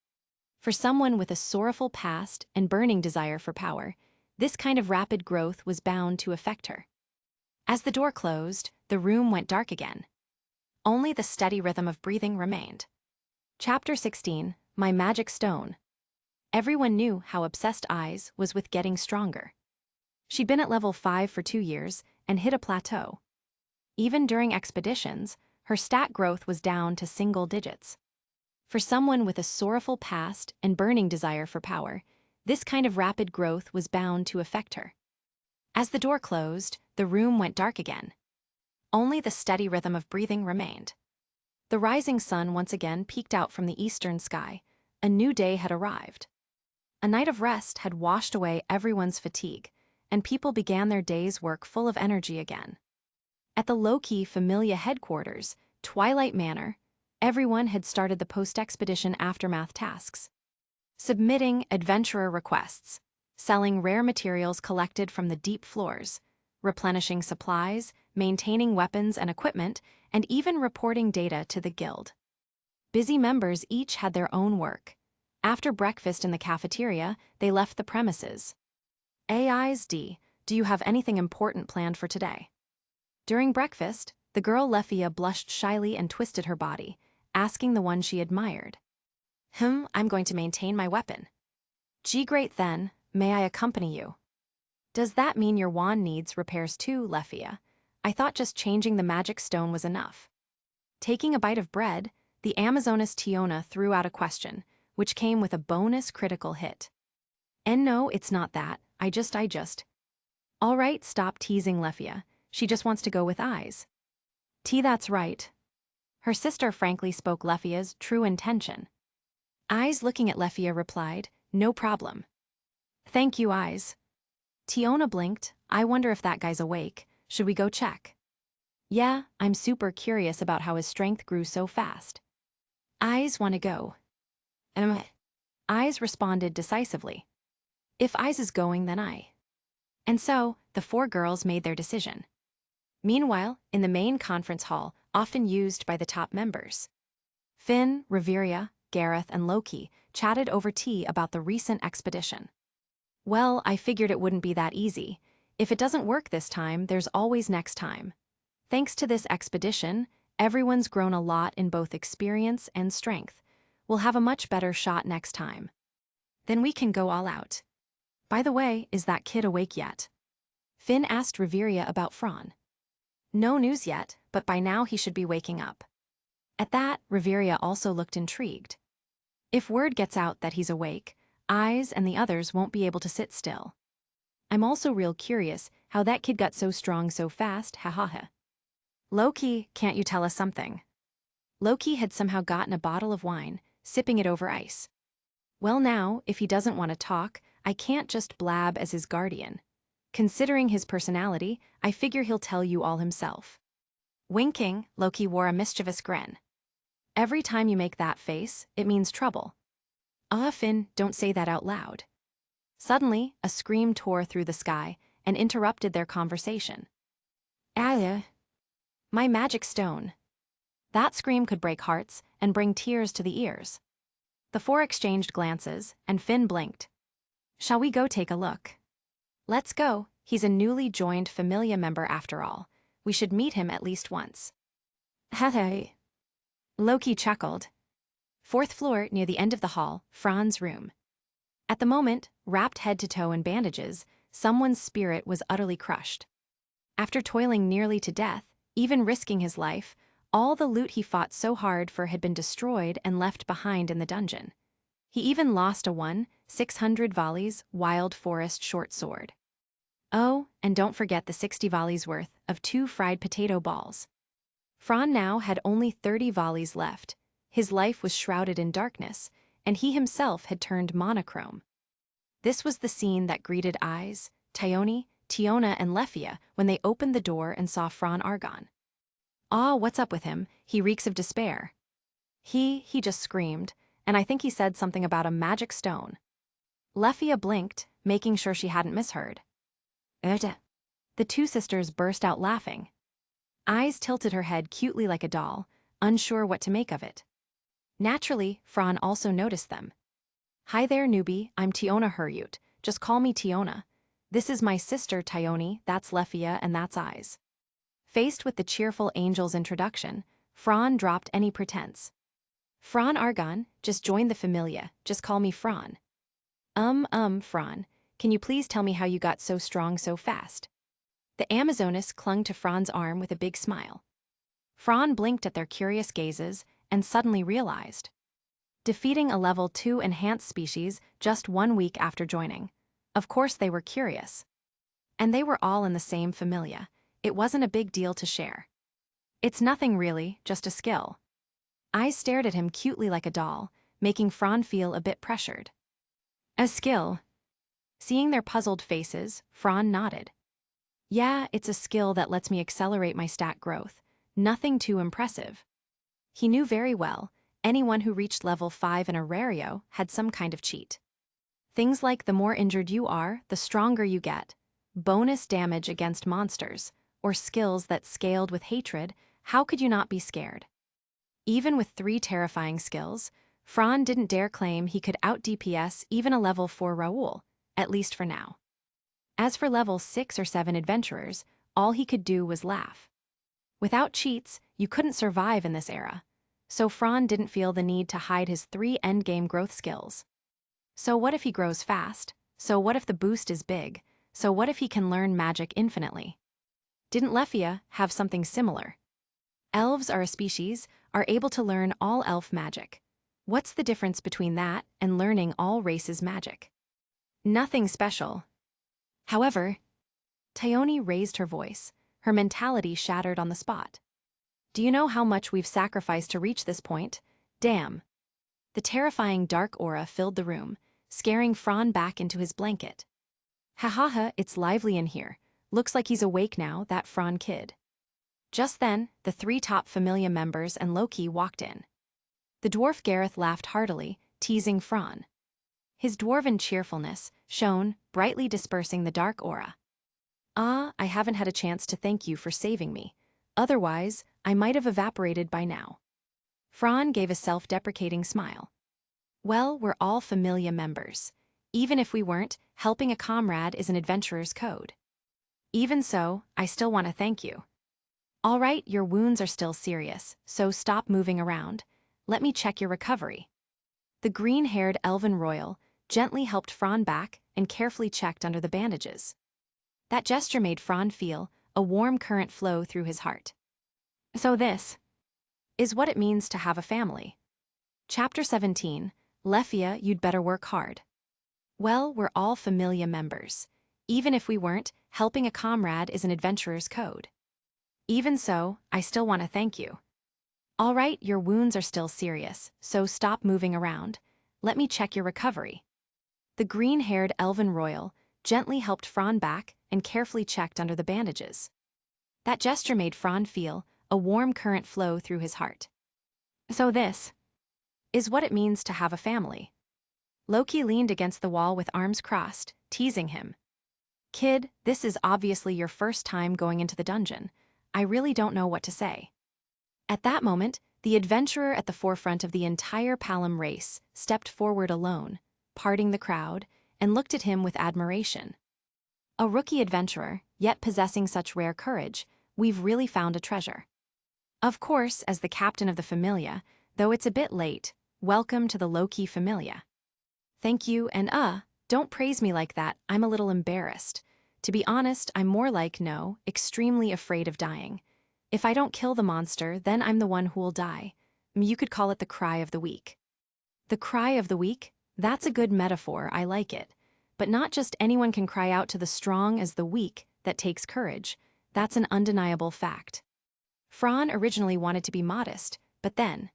For someone with a sorrowful past and burning desire for power, this kind of rapid growth was bound to affect her. As the door closed, the room went dark again. Only the steady rhythm of breathing remained. Chapter 16, My Magic Stone. Everyone knew how obsessed Eyes was with getting stronger. She'd been at level 5 for 2 years and hit a plateau. Even during expeditions, her stat growth was down to single digits. For someone with a sorrowful past and burning desire for power, this kind of rapid growth was bound to affect her. As the door closed, the room went dark again. Only the steady rhythm of breathing remained. The rising sun once again peeked out from the eastern sky. A new day had arrived. A night of rest had washed away everyone's fatigue, and people began their day's work full of energy again. At the low-key Familia headquarters, Twilight Manor, everyone had started the post-expedition aftermath tasks. Submitting adventurer requests, selling rare materials collected from the deep floors, replenishing supplies, maintaining weapons and equipment, and even reporting data to the guild. Busy members each had their own work. After breakfast in the cafeteria, they left the premises. AI's D, do you have anything important planned for today? During breakfast, the girl Lefia blushed shyly and twisted her body, asking the one she admired. I'm going to maintain my weapon. Gee, great then, may I accompany you? Does that mean your wand needs repairs too, Lefia? I thought just changing the magic stone was enough. Taking a bite of bread, the Amazoness Tiona threw out a question, which came with a bonus critical hit. And no, it's not that, I just. All right, stop teasing Lefia, she just wants to go with eyes. That's right. Her sister frankly spoke Lefia's true intention. Eyes looking at Lefia replied, no problem. Thank you, Eyes. Tiona blinked, I wonder if that guy's awake, should we go check? Yeah, I'm super curious about how his strength grew so fast. Eyes want to go. Eyes responded decisively. If Eyes is going, then I. And so, the four girls made their decision. Meanwhile, in the main conference hall, often used by the top members, Finn, Reveria, Gareth, and Loki chatted over tea about the recent expedition. Well, I figured it wouldn't be that easy. If it doesn't work this time, there's always next time. Thanks to this expedition, everyone's grown a lot in both experience and strength. We'll have a much better shot next time. Then we can go all out. By the way, is that kid awake yet? Finn asked Reveria about Fran. No news yet, but by now he should be waking up. At that, Reveria also looked intrigued. If word gets out that he's awake, Eyes and the others won't be able to sit still. I'm also real curious how that kid got so strong so fast, ha. Loki, can't you tell us something? Loki had somehow gotten a bottle of wine, sipping it over ice. Well now, if he doesn't want to talk, I can't just blab as his guardian. Considering his personality, I figure he'll tell you all himself. Winking, Loki wore a mischievous grin. Every time you make that face, it means trouble. Finn, don't say that out loud. Suddenly, a scream tore through the sky and interrupted their conversation. My magic stone. That scream could break hearts and bring tears to the ears. The four exchanged glances, and Finn blinked. Shall we go take a look? Let's go, he's a newly joined Familia member after all. We should meet him at least once. Hey. Loki chuckled. Fourth floor near the end of the hall, Fran's room. At the moment, wrapped head to toe in bandages, someone's spirit was utterly crushed. After toiling nearly to death, even risking his life, all the loot he fought so hard for had been destroyed and left behind in the dungeon. He even lost a 600 volleys wild forest short sword. Oh, and don't forget the 60 volleys worth of 2 fried potato balls. Fran now had only 30 volleys left. His life was shrouded in darkness, and he himself had turned monochrome. This was the scene that greeted Eyes, Tiona, and Lefia when they opened the door and saw Fran Argon. What's up with him? He reeks of despair. He just screamed, and I think he said something about a magic stone. Lefia blinked, making sure she hadn't misheard. The two sisters burst out laughing. Eyes tilted her head cutely like a doll, unsure what to make of it. Naturally, Fran also noticed them. Hi there, newbie, I'm Tiona Hurute. Just call me Tiona. This is my sister, Tioni, that's Lefia, and that's Eyes. Faced with the cheerful angel's introduction, Fran dropped any pretense. Fran Argon, just joined the Familia, just call me Fran. Fran, can you please tell me how you got so strong so fast? The Amazoness clung to Fran's arm with a big smile. Fran blinked at their curious gazes and suddenly realized. Defeating a level 2 enhanced species just 1 week after joining. Of course they were curious. And they were all in the same Familia. It wasn't a big deal to share. It's nothing really, just a skill. Eyes stared at him cutely like a doll, making Fran feel a bit pressured. A skill. Seeing their puzzled faces, Fran nodded. Yeah, it's a skill that lets me accelerate my stat growth. Nothing too impressive. He knew very well, anyone who reached level 5 in Orario had some kind of cheat. Things like the more injured you are, the stronger you get, bonus damage against monsters, or skills that scaled with hatred. How could you not be scared? Even with 3 terrifying skills, Fran didn't dare claim he could out-DPS even a level 4 Raoul, at least for now. As for level 6 or 7 adventurers, all he could do was laugh. Without cheats, you couldn't survive in this era, so Fran didn't feel the need to hide his 3 endgame growth skills. So what if he grows fast? So what if the boost is big? So what if he can learn magic infinitely? Didn't Lefia have something similar? Elves are a species, are able to learn all elf magic. What's the difference between that and learning all races' magic? Nothing special. However, Thyone raised her voice, her mentality shattered on the spot. Do you know how much we've sacrificed to reach this point? Damn. The terrifying dark aura filled the room, scaring Fran back into his blanket. Ha ha ha, it's lively in here. Looks like he's awake now, that Fran kid. Just then, the 3 top Familia members and Loki walked in. The dwarf Gareth laughed heartily, teasing Fran. His dwarven cheerfulness shone, brightly dispersing the dark aura. Ah, I haven't had a chance to thank you for saving me. Otherwise, I might have evaporated by now. Fran gave a self-deprecating smile. Well, we're all Familia members. Even if we weren't, helping a comrade is an adventurer's code. Even so, I still want to thank you. All right, your wounds are still serious, so stop moving around. Let me check your recovery. The green-haired elven royal gently helped Fran back and carefully checked under the bandages. That gesture made Fran feel a warm current flow through his heart. So this is what it means to have a family. Chapter 17, Lefia, you'd better work hard. Well, we're all Familia members. Even if we weren't, helping a comrade is an adventurer's code. Even so, I still want to thank you. All right, your wounds are still serious, so stop moving around. Let me check your recovery. The green-haired elven royal gently helped Fran back and carefully checked under the bandages. That gesture made Fran feel a warm current flow through his heart. So this is what it means to have a family. Loki leaned against the wall with arms crossed, teasing him. Kid, this is obviously your first time going into the dungeon. I really don't know what to say. At that moment, the adventurer at the forefront of the entire Palom race stepped forward alone, parting the crowd, and looked at him with admiration. A rookie adventurer, yet possessing such rare courage, we've really found a treasure. Of course, as the captain of the Familia, though it's a bit late, welcome to the Loki Familia. Thank you, and don't praise me like that, I'm a little embarrassed. To be honest, I'm more like, no, extremely afraid of dying. If I don't kill the monster, then I'm the one who'll die. You could call it the cry of the weak. The cry of the weak? That's a good metaphor, I like it. But not just anyone can cry out to the strong as the weak that takes courage. That's an undeniable fact. Fran originally wanted to be modest, but then.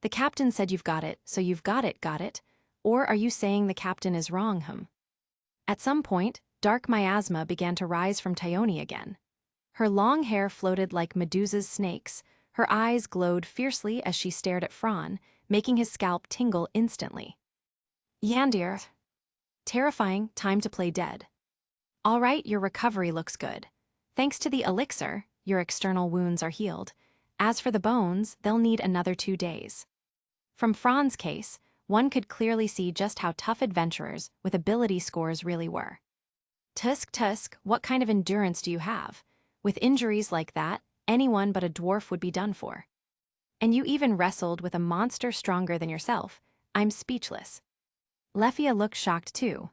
The captain said you've got it, so you've got it? Or are you saying the captain is wrong, At some point, dark miasma began to rise from Thyone again. Her long hair floated like Medusa's snakes, her eyes glowed fiercely as she stared at Fran, making his scalp tingle instantly. Yandir. Terrifying, time to play dead. All right, your recovery looks good. Thanks to the elixir, your external wounds are healed. As for the bones, they'll need another 2 days. From Fran's case, one could clearly see just how tough adventurers with ability scores really were. Tusk, what kind of endurance do you have? With injuries like that, anyone but a dwarf would be done for. And you even wrestled with a monster stronger than yourself. I'm speechless. Lefia looked shocked too.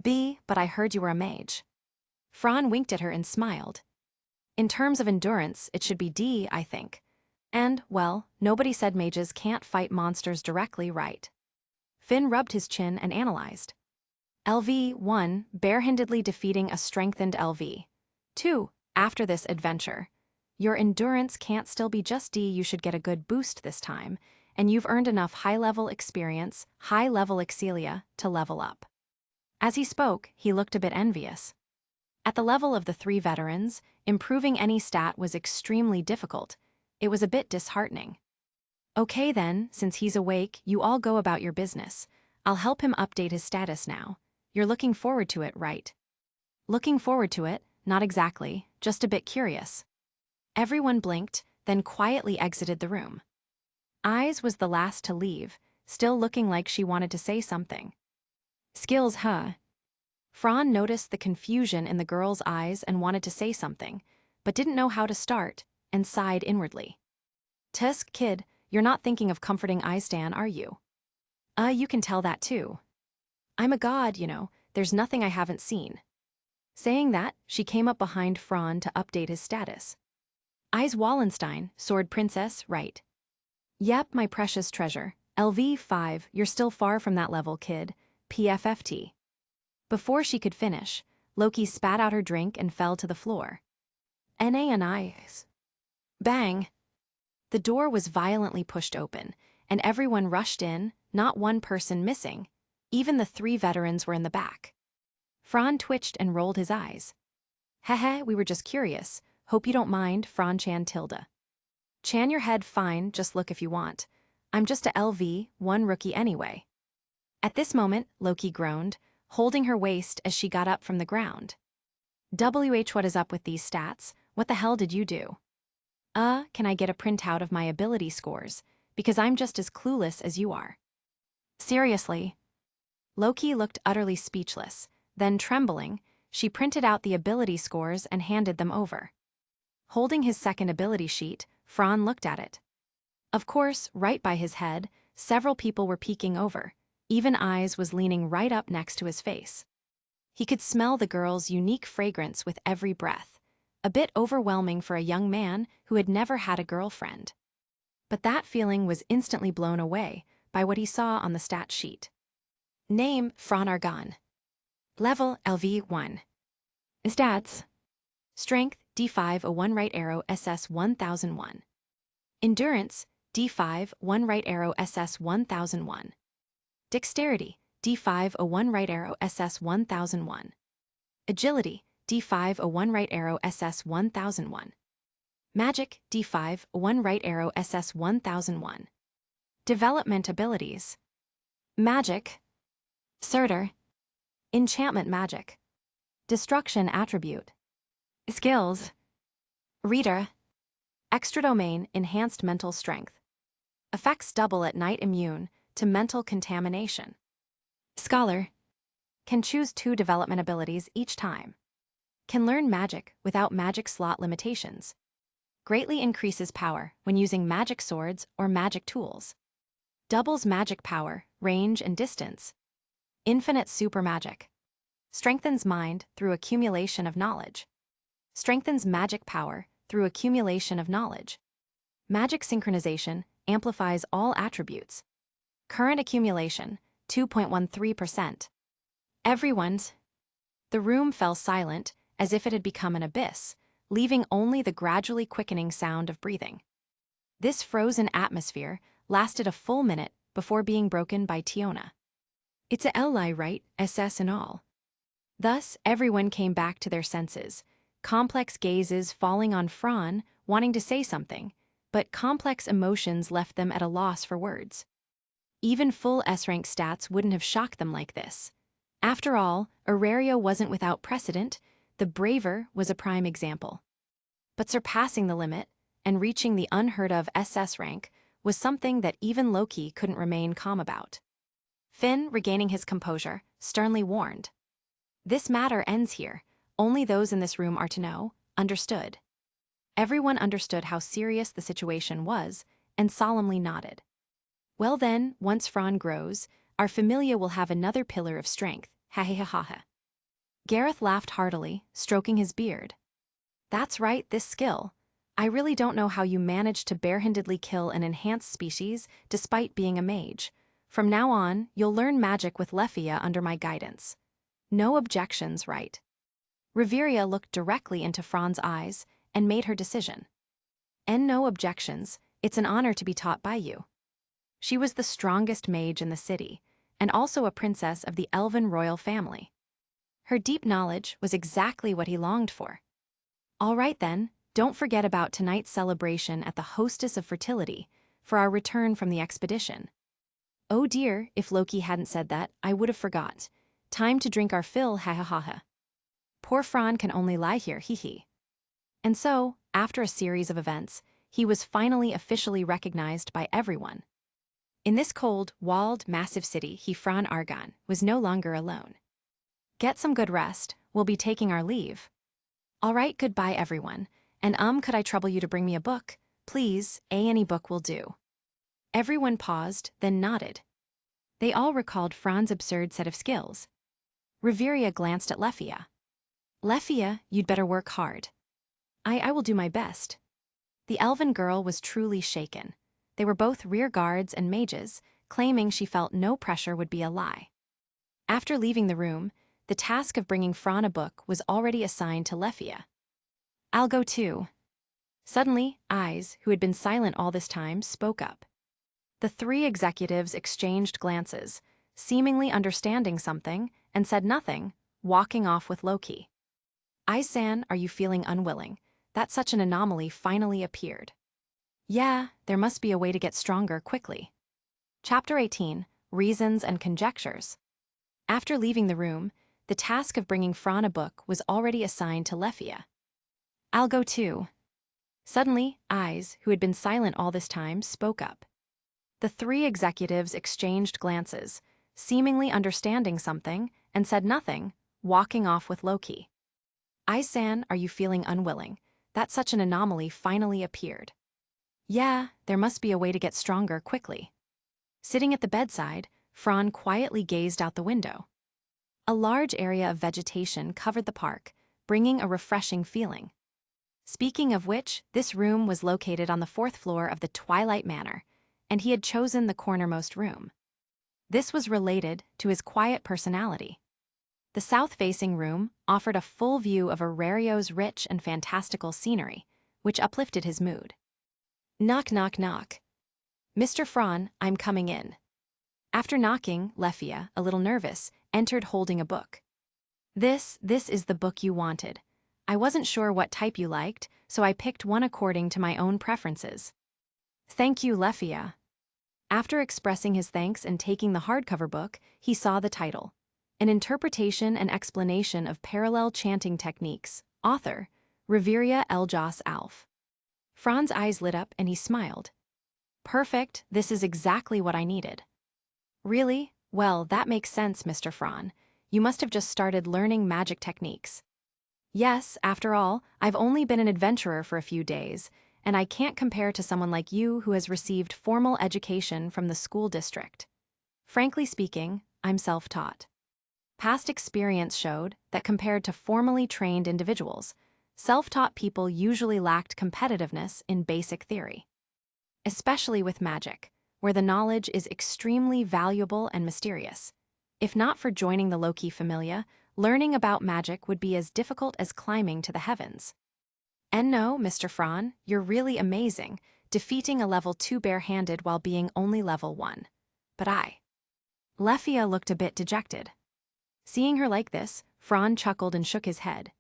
But I heard you were a mage. Fran winked at her and smiled. In terms of endurance, it should be D, I think. And, well, nobody said mages can't fight monsters directly, right? Finn rubbed his chin and analyzed. LV 1, barehandedly defeating a strengthened LV. 2, after this adventure. Your endurance can't still be just D, you should get a good boost this time, and you've earned enough high-level experience, high-level Excelia, to level up. As he spoke, he looked a bit envious. At the level of the 3 veterans, improving any stat was extremely difficult. It was a bit disheartening. Okay then, since he's awake, you all go about your business. I'll help him update his status now. You're looking forward to it, right? Looking forward to it? Not exactly, just a bit curious. Everyone blinked, then quietly exited the room. Eyes was the last to leave, still looking like she wanted to say something. Skills, huh? Fran noticed the confusion in the girl's eyes and wanted to say something, but didn't know how to start, and sighed inwardly. Tusk, kid, you're not thinking of comforting Istan, are you? You can tell that too. I'm a god, you know, there's nothing I haven't seen. Saying that, she came up behind Fran to update his status. Eyes Wallenstein, sword princess, right? Yep, my precious treasure. LV5, you're still far from that level, kid. PFFT. Before she could finish, Loki spat out her drink and fell to the floor. NA and eyes. Bang! The door was violently pushed open, and everyone rushed in, not one person missing. Even the 3 veterans were in the back. Fran twitched and rolled his eyes. Heh, we were just curious. Hope you don't mind, Fran Chan Tilda. Chan your head fine, just look if you want. I'm just a LV1 rookie anyway. At this moment, Loki groaned, holding her waist as she got up from the ground. What is up with these stats? What the hell did you do? Can I get a printout of my ability scores? Because I'm just as clueless as you are. Seriously? Loki looked utterly speechless. Then, trembling, she printed out the ability scores and handed them over. Holding his second ability sheet, Fran looked at it. Of course, right by his head, several people were peeking over. Even Eyes was leaning right up next to his face. He could smell the girl's unique fragrance with every breath, a bit overwhelming for a young man who had never had a girlfriend. But that feeling was instantly blown away by what he saw on the stat sheet. Name, Fran Argon. Level, LV1. Stats. Strength, D5, a 1 right arrow, SS 1001. Endurance, D5, 1 right arrow, SS 1001. Dexterity, D5, a 1 right arrow, SS 1001. Agility, D5, a 1 right arrow, SS 1001. Magic, D5, a 1 right arrow, SS 1001. Development abilities. Magic. Surtur. Enchantment magic. Destruction attribute. Skills. Reader. Extra domain, enhanced mental strength. Effects double at night, immune to mental contamination. Scholar. Can choose 2 development abilities each time. Can learn magic without magic slot limitations. Greatly increases power when using magic swords or magic tools. Doubles magic power, range, and distance. Infinite super magic. Strengthens mind through accumulation of knowledge. Strengthens magic power through accumulation of knowledge. Magic synchronization amplifies all attributes. Current accumulation, 2.13%. Everyone's. The room fell silent, as if it had become an abyss, leaving only the gradually quickening sound of breathing. This frozen atmosphere lasted a full minute before being broken by Tiona. It's a LI, right, SS and all. Thus, everyone came back to their senses, complex gazes falling on Fran, wanting to say something, but complex emotions left them at a loss for words. Even full S-rank stats wouldn't have shocked them like this. After all, Orario wasn't without precedent. The Braver was a prime example. But surpassing the limit and reaching the unheard-of SS rank was something that even Loki couldn't remain calm about. Finn, regaining his composure, sternly warned. This matter ends here. Only those in this room are to know. Understood. Everyone understood how serious the situation was and solemnly nodded. Well then, once Fran grows, our familia will have another pillar of strength. Ha ha ha ha ha. Gareth laughed heartily, stroking his beard. That's right, this skill. I really don't know how you managed to barehandedly kill an enhanced species despite being a mage. From now on, you'll learn magic with Lefia under my guidance. No objections, right? Reveria looked directly into Fran's eyes and made her decision. And no objections, it's an honor to be taught by you. She was the strongest mage in the city, and also a princess of the elven royal family. Her deep knowledge was exactly what he longed for. All right then, don't forget about tonight's celebration at the Hostess of Fertility. for our return from the expedition. Oh dear, if Loki hadn't said that, I would have forgot. Time to drink our fill, ha ha ha ha. Poor Fran can only lie here, hee hee. And so, after a series of events, he was finally officially recognized by everyone. In this cold, walled, massive city, he Fran Argon was no longer alone. Get some good rest, we'll be taking our leave. All right, goodbye everyone, and could I trouble you to bring me a book? Please, any book will do. Everyone paused, then nodded. They all recalled Fran's absurd set of skills. Riveria glanced at Lefia. Lefia, you'd better work hard. I will do my best. The elven girl was truly shaken. They were both rear guards and mages, claiming she felt no pressure would be a lie. After leaving the room, the task of bringing Fran a book was already assigned to Lefia. I'll go too. Suddenly, Eyes, who had been silent all this time, spoke up. The three executives exchanged glances, seemingly understanding something, and said nothing, walking off with Loki. Eyes-san, are you feeling unwilling? That such an anomaly finally appeared. Yeah, there must be a way to get stronger quickly. Chapter 18, Reasons and Conjectures. After leaving the room, the task of bringing Fran a book was already assigned to Lefia. I'll go too. Suddenly, Eyes, who had been silent all this time, spoke up. The three executives exchanged glances, seemingly understanding something, and said nothing, walking off with Loki. Eyes-san, are you feeling unwilling? That such an anomaly finally appeared. Yeah, there must be a way to get stronger quickly. Sitting at the bedside, Fran quietly gazed out the window. A large area of vegetation covered the park, bringing a refreshing feeling. Speaking of which, this room was located on the 4th floor of the Twilight Manor, and he had chosen the cornermost room. This was related to his quiet personality. The south-facing room offered a full view of Orario's rich and fantastical scenery, which uplifted his mood. Knock, knock, knock. Mr. Fran, I'm coming in. After knocking, Lefia, a little nervous, entered holding a book. This is the book you wanted. I wasn't sure what type you liked, so I picked one according to my own preferences. Thank you, Lefia. After expressing his thanks and taking the hardcover book, he saw the title. An Interpretation and Explanation of Parallel Chanting Techniques. Author, Riveria Eljas Alf. Fran's eyes lit up and he smiled. Perfect, this is exactly what I needed. Really? Well, that makes sense, Mr. Fran. You must have just started learning magic techniques. Yes, after all, I've only been an adventurer for a few days, and I can't compare to someone like you who has received formal education from the school district. Frankly speaking, I'm self-taught. Past experience showed that compared to formally trained individuals, self-taught people usually lacked competitiveness in basic theory. Especially with magic, where the knowledge is extremely valuable and mysterious. If not for joining the Loki Familia, learning about magic would be as difficult as climbing to the heavens. And no, Mr. Fran, you're really amazing, defeating a level 2 bare-handed while being only level 1. But Lefia looked a bit dejected. Seeing her like this, Fran chuckled and shook his head.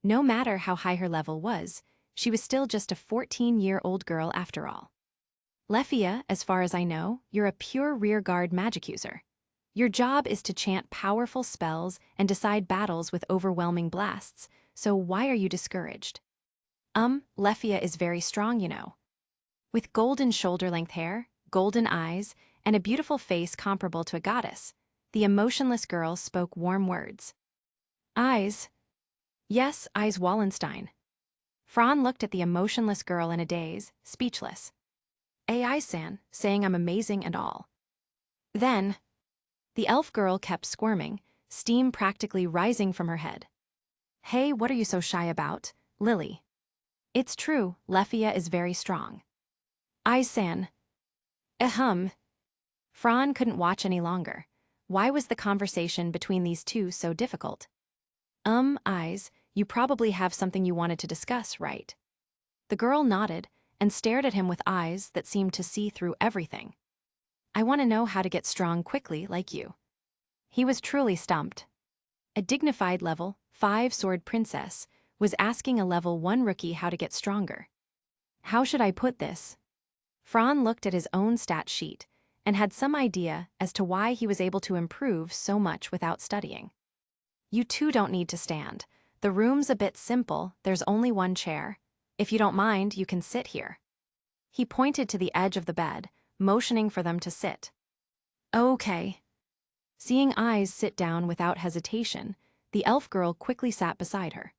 No matter how high her level was, she was still just a 14-year-old girl after all. Lefia, as far as I know, you're a pure rearguard magic user. Your job is to chant powerful spells and decide battles with overwhelming blasts, so why are you discouraged? Lefia is very strong, you know. With golden shoulder-length hair, golden eyes, and a beautiful face comparable to a goddess, the emotionless girl spoke warm words. Eyes? Yes, Eyes Wallenstein. Fran looked at the emotionless girl in a daze, speechless. Eyes-san, saying I'm amazing and all. Then, the elf girl kept squirming, steam practically rising from her head. Hey, what are you so shy about, Lily? It's true, Lefia is very strong. Eyes-san. Fran couldn't watch any longer. Why was the conversation between these two so difficult? Eyes, you probably have something you wanted to discuss, right? The girl nodded and stared at him with eyes that seemed to see through everything. I want to know how to get strong quickly like you. He was truly stumped. A dignified level 5 sword princess was asking a level 1 rookie how to get stronger. How should I put this? Fran looked at his own stat sheet and had some idea as to why he was able to improve so much without studying. You two don't need to stand. The room's a bit simple, there's only one chair. If you don't mind, you can sit here. He pointed to the edge of the bed, motioning for them to sit. Okay. Seeing Eyes sit down without hesitation, the elf girl quickly sat beside her.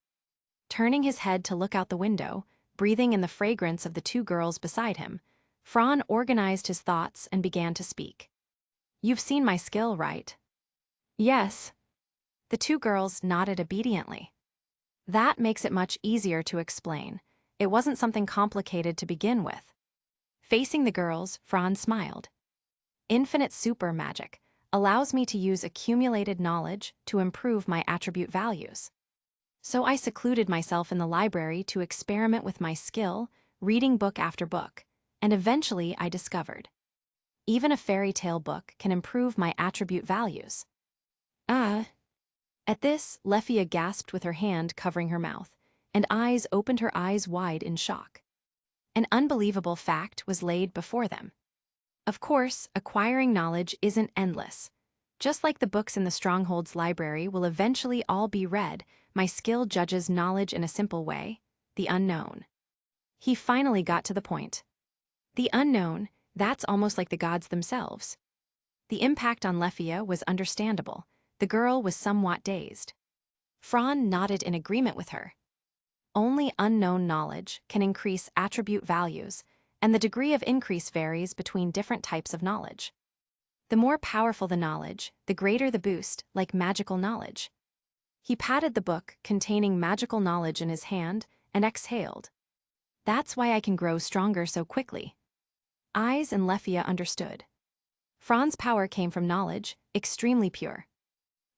Turning his head to look out the window, breathing in the fragrance of the two girls beside him, Fran organized his thoughts and began to speak. You've seen my skill, right? Yes. The two girls nodded obediently. That makes it much easier to explain. It wasn't something complicated to begin with. Facing the girls, Fran smiled. Infinite super magic allows me to use accumulated knowledge to improve my attribute values. So I secluded myself in the library to experiment with my skill, reading book after book, and eventually I discovered. Even a fairy tale book can improve my attribute values. At this, Leffia gasped with her hand covering her mouth, and Eyes opened her eyes wide in shock. An unbelievable fact was laid before them. Of course, acquiring knowledge isn't endless. Just like the books in the Stronghold's library will eventually all be read, my skill judges knowledge in a simple way: the unknown. He finally got to the point. The unknown, that's almost like the gods themselves. The impact on Leffia was understandable. The girl was somewhat dazed. Fran nodded in agreement with her. Only unknown knowledge can increase attribute values, and the degree of increase varies between different types of knowledge. The more powerful the knowledge, the greater the boost, like magical knowledge. He patted the book containing magical knowledge in his hand and exhaled. That's why I can grow stronger so quickly. Eyes and Leffia understood. Fran's power came from knowledge, extremely pure.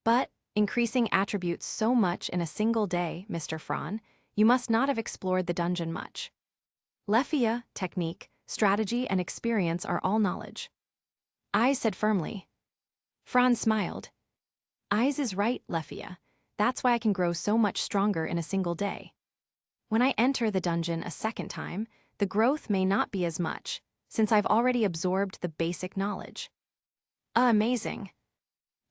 But, increasing attributes so much in a single day, Mr. Fran, you must not have explored the dungeon much. Leffia, technique, strategy, and experience are all knowledge. Eyes said firmly. Fran smiled. Eyes is right, Leffia. That's why I can grow so much stronger in a single day. When I enter the dungeon a second time, the growth may not be as much, since I've already absorbed the basic knowledge. Amazing.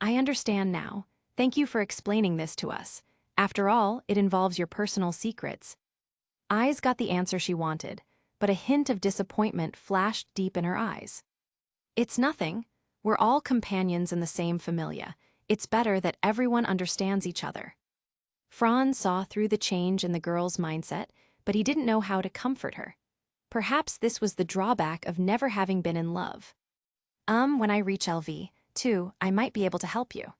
I understand now. Thank you for explaining this to us. After all, it involves your personal secrets. Eyes got the answer she wanted, but a hint of disappointment flashed deep in her eyes. It's nothing. We're all companions in the same familia. It's better that everyone understands each other. Fran saw through the change in the girl's mindset, but he didn't know how to comfort her. Perhaps this was the drawback of never having been in love. When I reach LV2, I might be able to help you.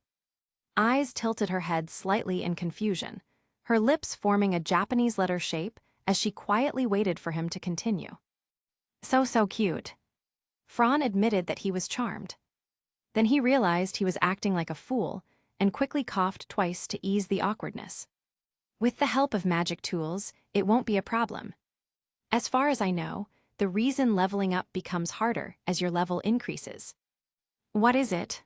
Eyes tilted her head slightly in confusion, her lips forming a Japanese letter shape as she quietly waited for him to continue. So cute. Fran admitted that he was charmed. Then he realized he was acting like a fool and quickly coughed twice to ease the awkwardness. With the help of magic tools, it won't be a problem. As far as I know, the reason leveling up becomes harder as your level increases. What is it?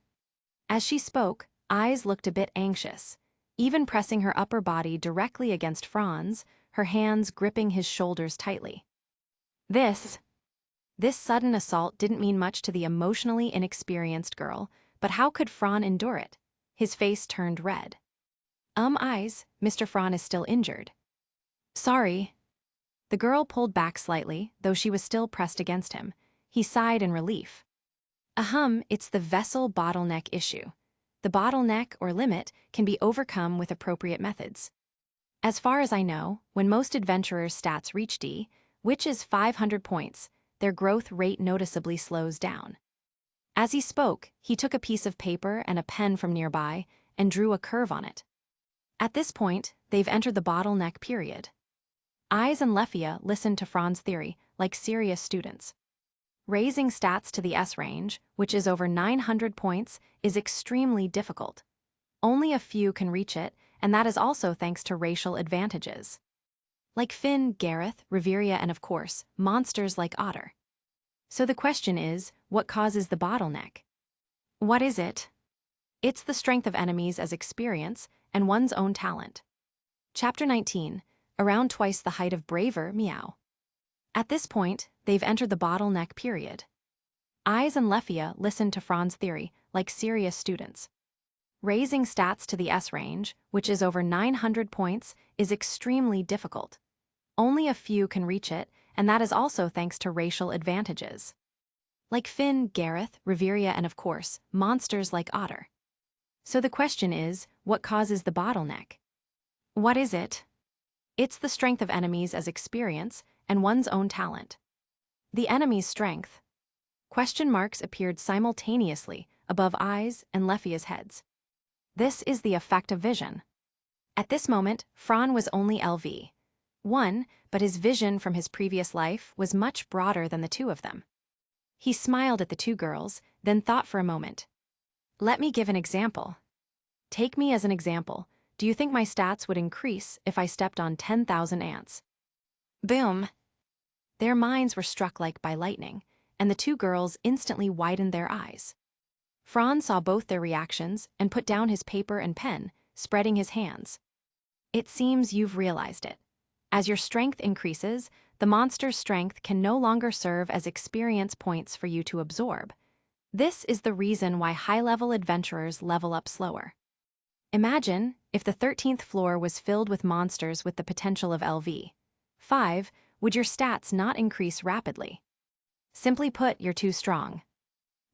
As she spoke, Eyes looked a bit anxious, even pressing her upper body directly against Fran's, her hands gripping his shoulders tightly. This sudden assault didn't mean much to the emotionally inexperienced girl, but how could Fran endure it? His face turned red. Eyes, Mr. Fran is still injured. Sorry. The girl pulled back slightly, though she was still pressed against him. He sighed in relief. It's the vessel bottleneck issue. The bottleneck or limit can be overcome with appropriate methods. As far as I know, when most adventurers' stats reach D, which is 500 points, their growth rate noticeably slows down. As he spoke, he took a piece of paper and a pen from nearby and drew a curve on it. At this point, they've entered the bottleneck period. Eyes and Leffia listened to Fran's theory like serious students. Raising stats to the S range, which is over 900 points, is extremely difficult. Only a few can reach it, and that is also thanks to racial advantages. Like Finn, Gareth, Reveria, and of course, monsters like Otter. So the question is, what causes the bottleneck? What is it? It's the strength of enemies as experience and one's own talent. Chapter 19, around twice the height of Braver, Meow. At this point, they've entered the bottleneck period. Eyes and Lefia listened to Fran's theory like serious students. Raising stats to the S range, which is over 900 points, is extremely difficult. Only a few can reach it, and that is also thanks to racial advantages. Like Finn, Gareth, Reveria, and of course, monsters like Otter. So the question is, what causes the bottleneck? What is it? It's the strength of enemies as experience and one's own talent. The enemy's strength. Question marks appeared simultaneously above Eyes and Lefia's heads. This is the effect of vision. At this moment, Fran was only LV1, but his vision from his previous life was much broader than the two of them. He smiled at the two girls, then thought for a moment. Let me give an example. Take me as an example. Do you think my stats would increase if I stepped on 10,000 ants? Boom! Their minds were struck like by lightning, and the two girls instantly widened their eyes. Fran saw both their reactions and put down his paper and pen, spreading his hands. It seems you've realized it. As your strength increases, the monster's strength can no longer serve as experience points for you to absorb. This is the reason why high-level adventurers level up slower. Imagine if the 13th floor was filled with monsters with the potential of LV5, would your stats not increase rapidly? Simply put, you're too strong.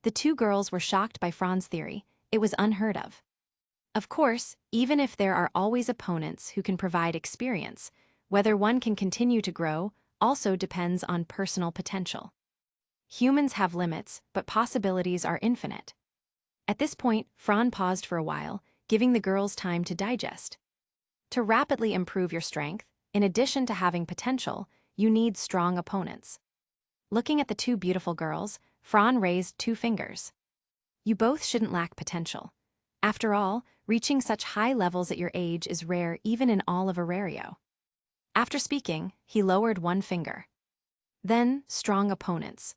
The two girls were shocked by Fran's theory. It was unheard of. Of course, even if there are always opponents who can provide experience, whether one can continue to grow also depends on personal potential. Humans have limits, but possibilities are infinite. At this point, Fran paused for a while, giving the girls time to digest. To rapidly improve your strength, in addition to having potential, you need strong opponents. Looking at the two beautiful girls, Fran raised two fingers. You both shouldn't lack potential. After all, reaching such high levels at your age is rare even in all of Orario. After speaking, he lowered one finger. Then, strong opponents.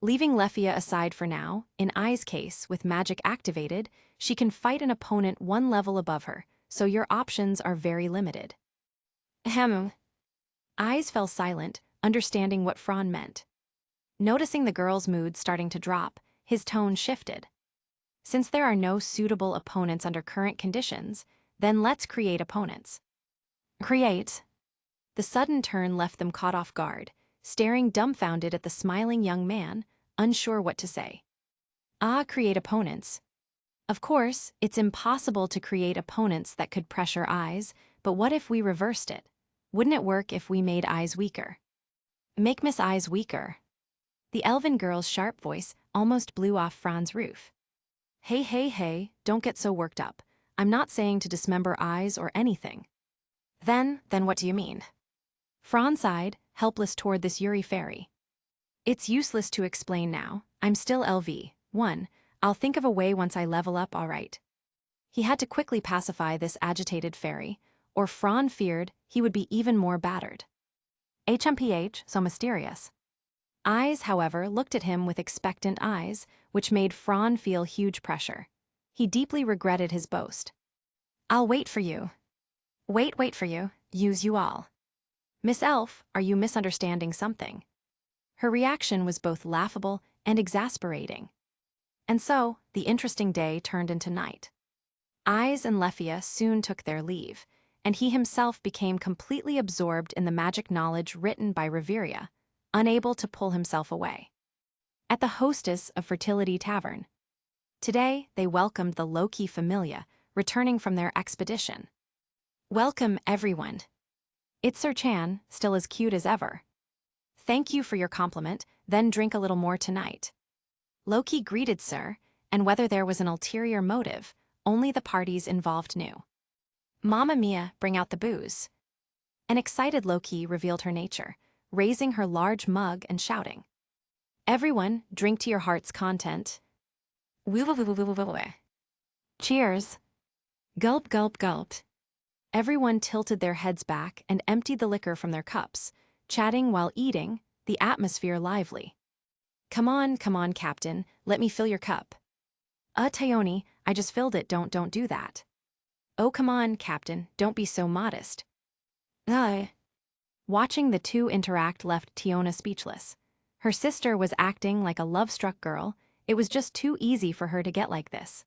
Leaving Lefia aside for now, in Ai's case, with magic activated, she can fight an opponent one level above her, so your options are very limited. Ahem. Eyes fell silent, understanding what Fran meant. Noticing the girl's mood starting to drop, his tone shifted. Since there are no suitable opponents under current conditions, then let's create opponents. Create. The sudden turn left them caught off guard, staring dumbfounded at the smiling young man, unsure what to say. Create opponents. Of course, it's impossible to create opponents that could pressure Eyes, but what if we reversed it? Wouldn't it work if we made Eyes weaker? Make Miss Eyes weaker. The elven girl's sharp voice almost blew off Fran's roof. Hey, don't get so worked up. I'm not saying to dismember Eyes or anything. Then what do you mean? Fran sighed, helpless toward this Yuri fairy. It's useless to explain now. I'm still LV1. I'll think of a way once I level up, all right. He had to quickly pacify this agitated fairy, or Fran feared he would be even more battered. HMPH, so mysterious. Eyes, however, looked at him with expectant eyes, which made Fran feel huge pressure. He deeply regretted his boast. I'll wait for you. Wait for you. Use you all. Miss Elf, are you misunderstanding something? Her reaction was both laughable and exasperating. And so, the interesting day turned into night. Eyes and Lefia soon took their leave, and he himself became completely absorbed in the magic knowledge written by Reveria, unable to pull himself away. At the hostess of Fertility Tavern. Today, they welcomed the Loki Familia, returning from their expedition. Welcome, everyone. It's Sir Chan, still as cute as ever. Thank you for your compliment, then drink a little more tonight. Loki greeted Sir, and whether there was an ulterior motive, only the parties involved knew. Mamma Mia, bring out the booze. An excited Loki revealed her nature, raising her large mug and shouting. Everyone, drink to your heart's content. Cheers. Gulp, gulp, gulp. Everyone tilted their heads back and emptied the liquor from their cups, chatting while eating, the atmosphere lively. Come on, Captain, let me fill your cup. Tayoni, I just filled it, don't do that. Oh, come on, Captain, don't be so modest. Watching the two interact left Tiona speechless. Her sister was acting like a love-struck girl. It was just too easy for her to get like this.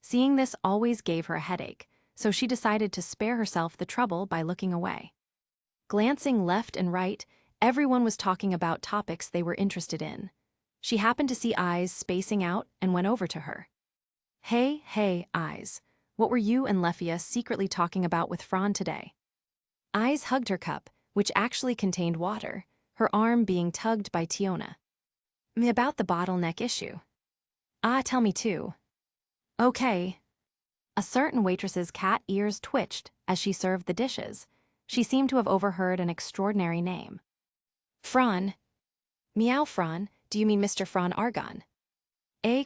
Seeing this always gave her a headache, so she decided to spare herself the trouble by looking away. Glancing left and right, everyone was talking about topics they were interested in. She happened to see Eyes spacing out and went over to her. Hey, Eyes. What were you and Lefia secretly talking about with Fran today? Eyes hugged her cup, which actually contained water, her arm being tugged by Tiona. About the bottleneck issue. Tell me too. Okay. A certain waitress's cat ears twitched as she served the dishes. She seemed to have overheard an extraordinary name. Fran. Meow, Fran, do you mean Mr. Fran Argon?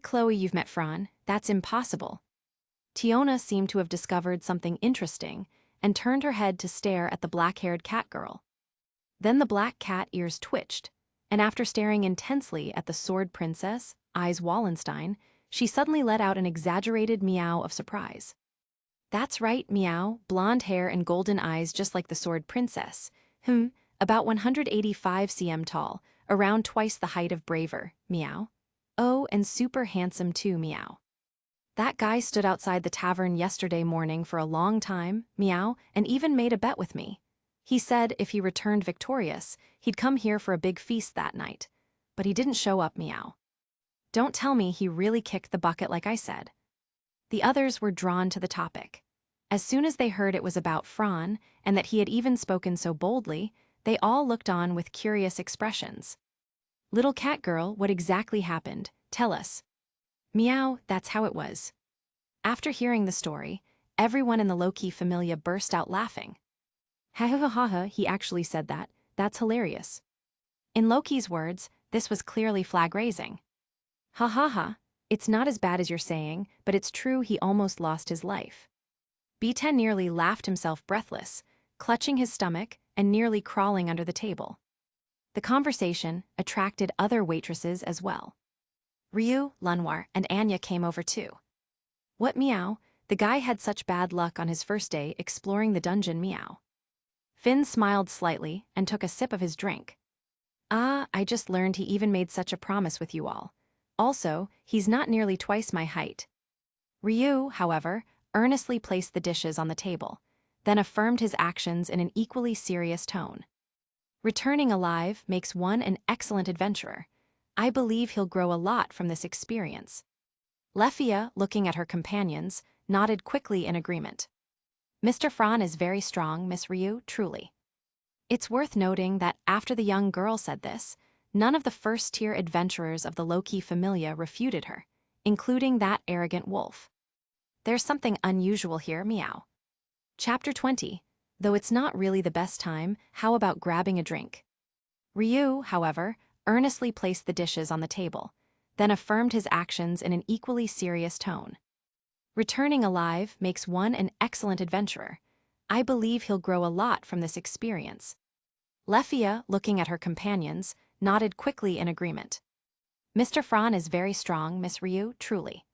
Chloe, you've met Fran, that's impossible. Tiona seemed to have discovered something interesting and turned her head to stare at the black-haired cat girl. Then the black cat ears twitched, and after staring intensely at the sword princess, Eyes Wallenstein, she suddenly let out an exaggerated meow of surprise. That's right, Meow, blonde hair and golden eyes just like the sword princess. About 185 cm tall, around twice the height of Braver, Meow. Oh, and super handsome too, Meow. That guy stood outside the tavern yesterday morning for a long time, Meow, and even made a bet with me. He said if he returned victorious, he'd come here for a big feast that night. But he didn't show up, Meow. Don't tell me he really kicked the bucket like I said. The others were drawn to the topic. As soon as they heard it was about Fran, and that he had even spoken so boldly, they all looked on with curious expressions. Little cat girl, what exactly happened? Tell us. Meow, that's how it was. After hearing the story, everyone in the low-key familia burst out laughing. Ha, he actually said that. That's hilarious. In Loki's words, this was clearly flag-raising. Ha, it's not as bad as you're saying, but it's true he almost lost his life. B10 nearly laughed himself breathless, clutching his stomach and nearly crawling under the table. The conversation attracted other waitresses as well. Ryu, Lunwar, and Anya came over too. What, Meow? The guy had such bad luck on his first day exploring the dungeon, Meow. Finn smiled slightly and took a sip of his drink. I just learned he even made such a promise with you all. Also, he's not nearly twice my height. Ryu, however, earnestly placed the dishes on the table, then affirmed his actions in an equally serious tone. Returning alive makes one an excellent adventurer. I believe he'll grow a lot from this experience. Lefia, looking at her companions, nodded quickly in agreement. Mr. Fran is very strong, Miss Ryu, truly. It's worth noting that after the young girl said this, none of the first-tier adventurers of the low-key familia refuted her, including that arrogant wolf. There's something unusual here, Meow. Chapter 20. Though it's not really the best time, how about grabbing a drink? Ryu, however, earnestly placed the dishes on the table, then affirmed his actions in an equally serious tone. Returning alive makes one an excellent adventurer. I believe he'll grow a lot from this experience. Lefia, looking at her companions, nodded quickly in agreement. Mr. Fran is very strong, Miss Ryu, truly.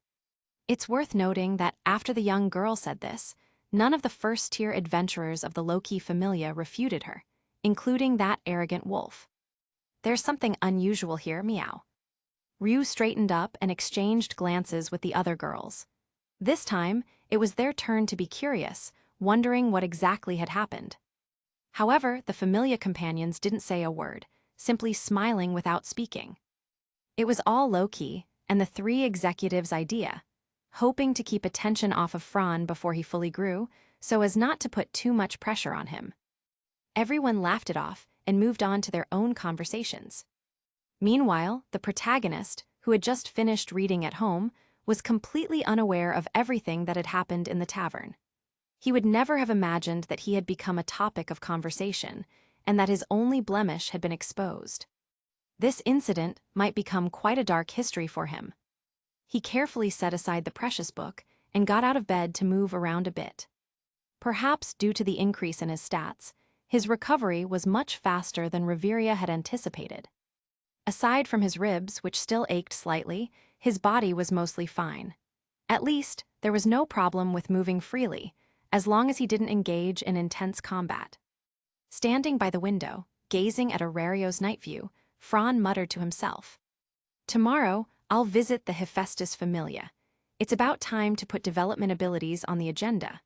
It's worth noting that after the young girl said this, none of the first-tier adventurers of the low-key familia refuted her, including that arrogant wolf. There's something unusual here, Meow. Ryu straightened up and exchanged glances with the other girls. This time, it was their turn to be curious, wondering what exactly had happened. However, the familia companions didn't say a word, simply smiling without speaking. It was all low-key, and the three executives' idea, hoping to keep attention off of Fran before he fully grew, so as not to put too much pressure on him. Everyone laughed it off and moved on to their own conversations. Meanwhile, the protagonist, who had just finished reading at home, was completely unaware of everything that had happened in the tavern. He would never have imagined that he had become a topic of conversation, and that his only blemish had been exposed. This incident might become quite a dark history for him. He carefully set aside the precious book and got out of bed to move around a bit. Perhaps due to the increase in his stats, his recovery was much faster than Reveria had anticipated. Aside from his ribs, which still ached slightly, his body was mostly fine. At least, there was no problem with moving freely, as long as he didn't engage in intense combat. Standing by the window, gazing at Orario's night view, Fran muttered to himself. Tomorrow, I'll visit the Hephaestus Familia. It's about time to put development abilities on the agenda.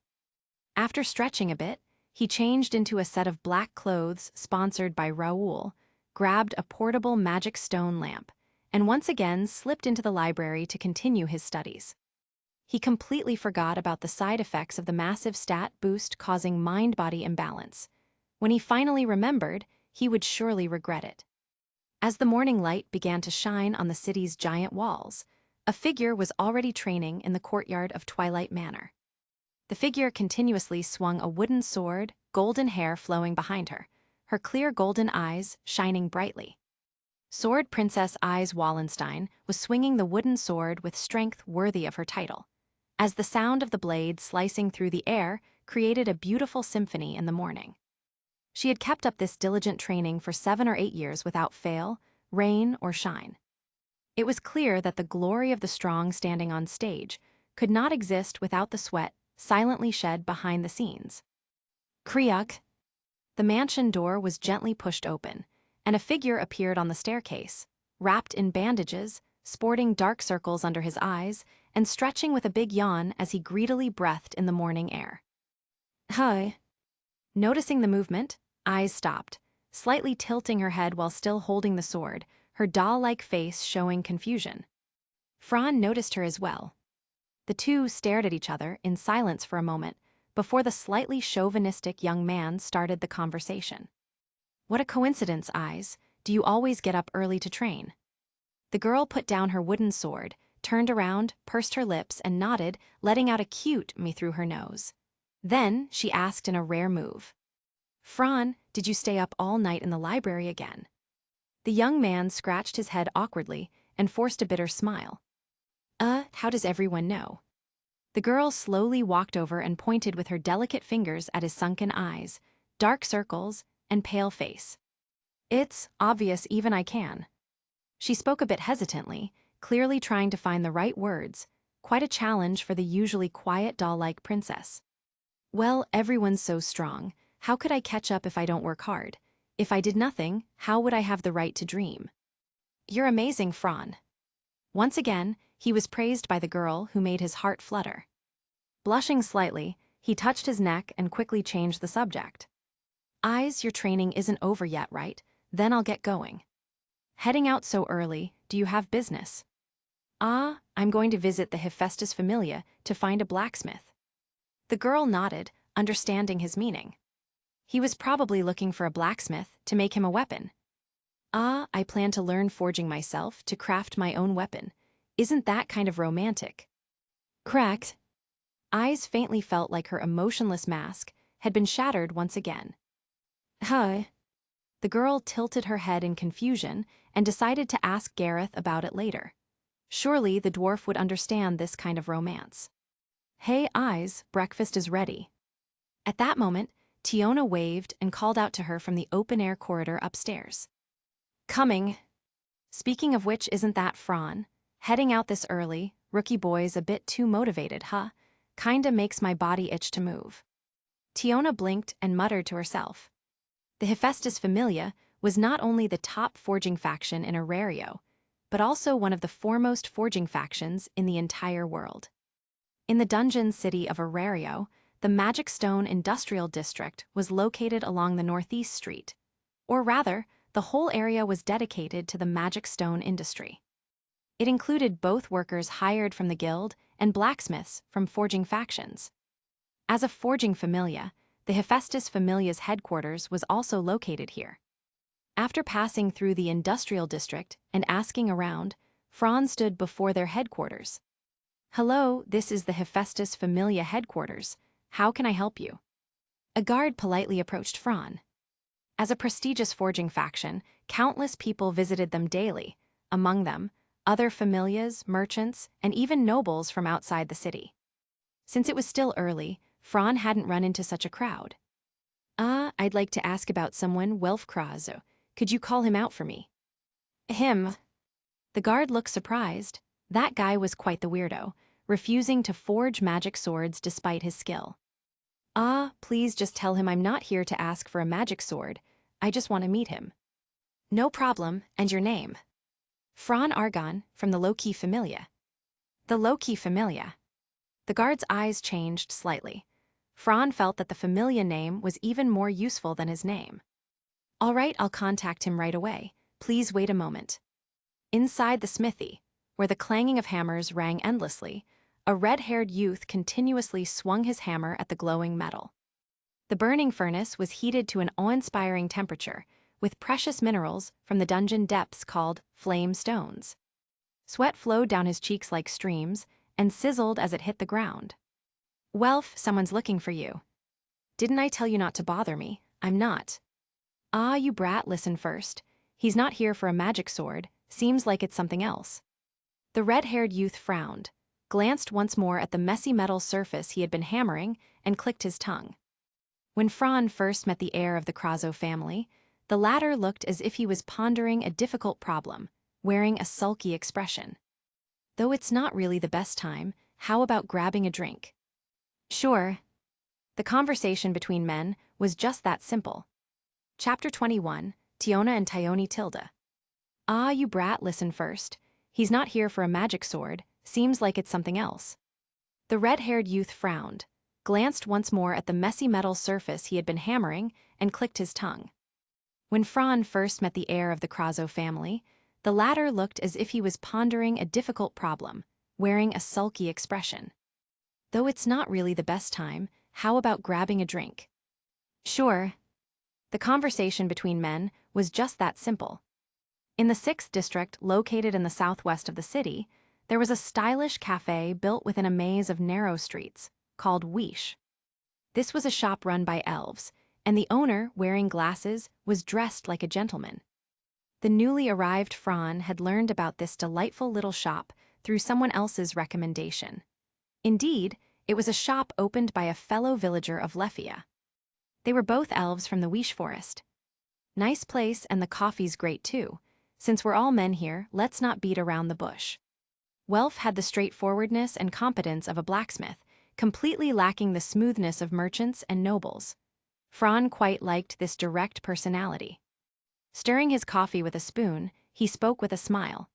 After stretching a bit, he changed into a set of black clothes sponsored by Raoul, grabbed a portable magic stone lamp, and once again slipped into the library to continue his studies. He completely forgot about the side effects of the massive stat boost causing mind-body imbalance. When he finally remembered, he would surely regret it. As the morning light began to shine on the city's giant walls, a figure was already training in the courtyard of Twilight Manor. The figure continuously swung a wooden sword, golden hair flowing behind her, her clear golden eyes shining brightly. Sword Princess Eyes Wallenstein was swinging the wooden sword with strength worthy of her title, as the sound of the blade slicing through the air created a beautiful symphony in the morning. She had kept up this diligent training for 7 or 8 years without fail, rain, or shine. It was clear that the glory of the strong standing on stage could not exist without the sweat silently shed behind the scenes. Kriuk. The mansion door was gently pushed open, and a figure appeared on the staircase, wrapped in bandages, sporting dark circles under his eyes, and stretching with a big yawn as he greedily breathed in the morning air. Hi. Noticing the movement, Eyes stopped, slightly tilting her head while still holding the sword, her doll-like face showing confusion. Fran noticed her as well. The two stared at each other in silence for a moment before the slightly chauvinistic young man started the conversation. What a coincidence, Eyes. Do you always get up early to train? The girl put down her wooden sword, turned around, pursed her lips, and nodded, letting out a cute me through her nose. Then she asked in a rare move. Fran, did you stay up all night in the library again? The young man scratched his head awkwardly and forced a bitter smile. How does everyone know? The girl slowly walked over and pointed with her delicate fingers at his sunken eyes, dark circles, and pale face. It's obvious even I can. She spoke a bit hesitantly, clearly trying to find the right words, quite a challenge for the usually quiet doll-like princess. Well, everyone's so strong. How could I catch up if I don't work hard? If I did nothing, how would I have the right to dream? You're amazing, Fran. Once again, he was praised by the girl who made his heart flutter. Blushing slightly, he touched his neck and quickly changed the subject. Eyes, your training isn't over yet, right? Then I'll get going. Heading out so early, do you have business? I'm going to visit the Hephaestus Familia to find a blacksmith. The girl nodded, understanding his meaning. He was probably looking for a blacksmith to make him a weapon. I plan to learn forging myself to craft my own weapon. Isn't that kind of romantic? Correct. Eyes faintly felt like her emotionless mask had been shattered once again. Hi. The girl tilted her head in confusion and decided to ask Gareth about it later. Surely the dwarf would understand this kind of romance. Hey, Eyes, breakfast is ready. At that moment, Tiona waved and called out to her from the open-air corridor upstairs. Coming. Speaking of which, isn't that Fran? Heading out this early, rookie boy's a bit too motivated, huh? Kinda makes my body itch to move. Tiona blinked and muttered to herself. The Hephaestus Familia was not only the top forging faction in Orario, but also one of the foremost forging factions in the entire world. In the dungeon city of Orario, the Magic Stone Industrial District was located along the Northeast Street, or rather, the whole area was dedicated to the magic stone industry. It included both workers hired from the guild and blacksmiths from forging factions. As a forging familia, the Hephaestus Familia's headquarters was also located here. After passing through the industrial district and asking around, Fran stood before their headquarters. Hello, this is the Hephaestus Familia headquarters. How can I help you? A guard politely approached Fran. As a prestigious forging faction, countless people visited them daily, among them, other familias, merchants, and even nobles from outside the city. Since it was still early, Fran hadn't run into such a crowd. I'd like to ask about someone, Welfkraz. Could you call him out for me? Him. The guard looked surprised. That guy was quite the weirdo, refusing to forge magic swords despite his skill. Ah, please just tell him I'm not here to ask for a magic sword. I just want to meet him. No problem, and your name? Fran Argon, from the low-key familia. The low-key familia. The guard's eyes changed slightly. Fran felt that the familia name was even more useful than his name. All right, I'll contact him right away. Please wait a moment. Inside the smithy, where the clanging of hammers rang endlessly, a red-haired youth continuously swung his hammer at the glowing metal. The burning furnace was heated to an awe-inspiring temperature, with precious minerals from the dungeon depths called flame stones. Sweat flowed down his cheeks like streams and sizzled as it hit the ground. Welf, someone's looking for you. Didn't I tell you not to bother me? I'm not. Ah, you brat, listen first. He's not here for a magic sword. Seems like it's something else. The red-haired youth frowned, glanced once more at the messy metal surface he had been hammering, and clicked his tongue. When Fran first met the heir of the Krazo family, the latter looked as if he was pondering a difficult problem, wearing a sulky expression. Though it's not really the best time, how about grabbing a drink? Sure. The conversation between men was just that simple. Chapter 21, Tiona and Tyone Tilda. Ah, you brat, listen first. He's not here for a magic sword. Seems like it's something else. The red-haired youth frowned, glanced once more at the messy metal surface he had been hammering, and clicked his tongue. When Fran first met the heir of the Krazo family, the latter looked as if he was pondering a difficult problem, wearing a sulky expression. Though it's not really the best time, how about grabbing a drink? Sure. The conversation between men was just that simple. In the 6th district, located in the southwest of the city, there was a stylish cafe built within a maze of narrow streets, called Wish. This was a shop run by elves, and the owner, wearing glasses, was dressed like a gentleman. The newly arrived Fran had learned about this delightful little shop through someone else's recommendation. Indeed, it was a shop opened by a fellow villager of Lefia. They were both elves from the Wish forest. Nice place, and the coffee's great too. Since we're all men here, let's not beat around the bush. Welf had the straightforwardness and competence of a blacksmith, completely lacking the smoothness of merchants and nobles. Fran quite liked this direct personality. Stirring his coffee with a spoon, he spoke with a smile.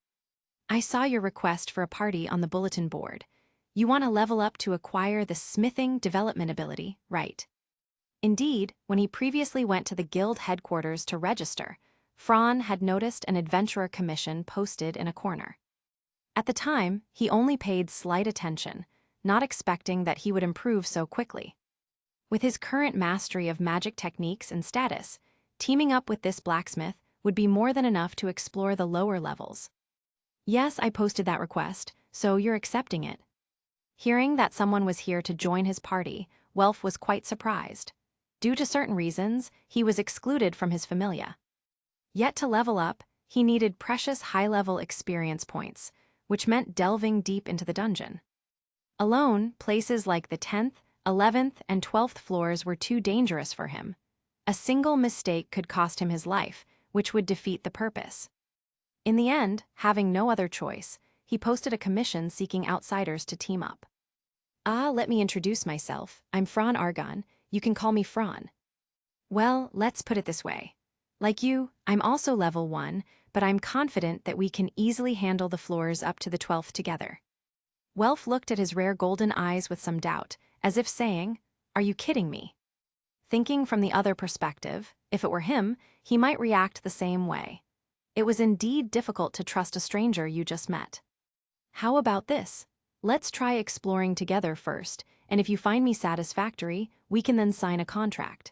I saw your request for a party on the bulletin board. You want to level up to acquire the smithing development ability, right? Indeed, when he previously went to the guild headquarters to register, Fran had noticed an adventurer commission posted in a corner. At the time, he only paid slight attention, not expecting that he would improve so quickly. With his current mastery of magic techniques and status, teaming up with this blacksmith would be more than enough to explore the lower levels. Yes, I posted that request, so you're accepting it. Hearing that someone was here to join his party, Welf was quite surprised. Due to certain reasons, he was excluded from his familia. Yet to level up, he needed precious high-level experience points, which meant delving deep into the dungeon. Alone, places like the 10th, 11th, and 12th floors were too dangerous for him. A single mistake could cost him his life, which would defeat the purpose. In the end, having no other choice, he posted a commission seeking outsiders to team up. Ah, let me introduce myself. I'm Fran Argon. You can call me Fran. Well, let's put it this way. Like you, I'm also level 1, but I'm confident that we can easily handle the floors up to the 12th together. Welf looked at his rare golden eyes with some doubt, as if saying, Are you kidding me? Thinking from the other perspective, if it were him, he might react the same way. It was indeed difficult to trust a stranger you just met. How about this? Let's try exploring together first, and if you find me satisfactory, we can then sign a contract.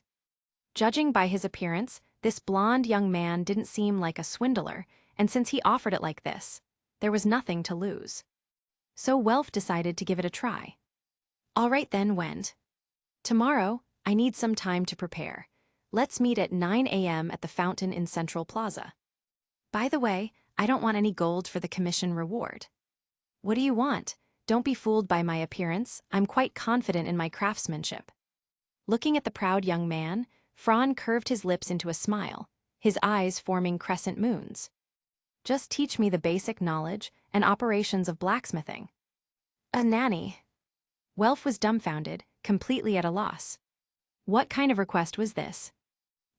Judging by his appearance, this blond young man didn't seem like a swindler, and since he offered it like this, there was nothing to lose. So Welf decided to give it a try. All right then, Wend. Tomorrow, I need some time to prepare. Let's meet at 9 a.m. at the fountain in Central Plaza. By the way, I don't want any gold for the commission reward. What do you want? Don't be fooled by my appearance. I'm quite confident in my craftsmanship. Looking at the proud young man, Fran curved his lips into a smile, his eyes forming crescent moons. Just teach me the basic knowledge and operations of blacksmithing. A nanny. Welf was dumbfounded, completely at a loss. What kind of request was this?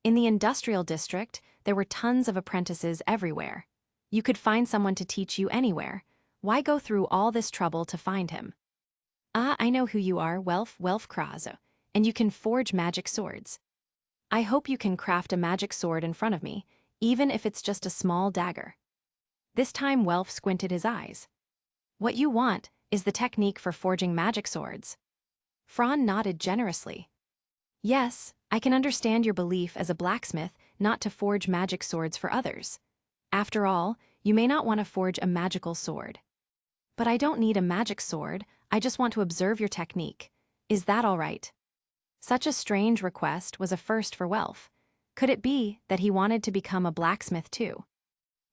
In the industrial district, there were tons of apprentices everywhere. You could find someone to teach you anywhere. Why go through all this trouble to find him? Ah, I know who you are, Welf Krazo, and you can forge magic swords. I hope you can craft a magic sword in front of me, even if it's just a small dagger. This time Welf squinted his eyes. What you want is the technique for forging magic swords. Fran nodded generously. Yes, I can understand your belief as a blacksmith not to forge magic swords for others. After all, you may not want to forge a magical sword. But I don't need a magic sword, I just want to observe your technique. Is that all right? Such a strange request was a first for Welf. Could it be that he wanted to become a blacksmith too?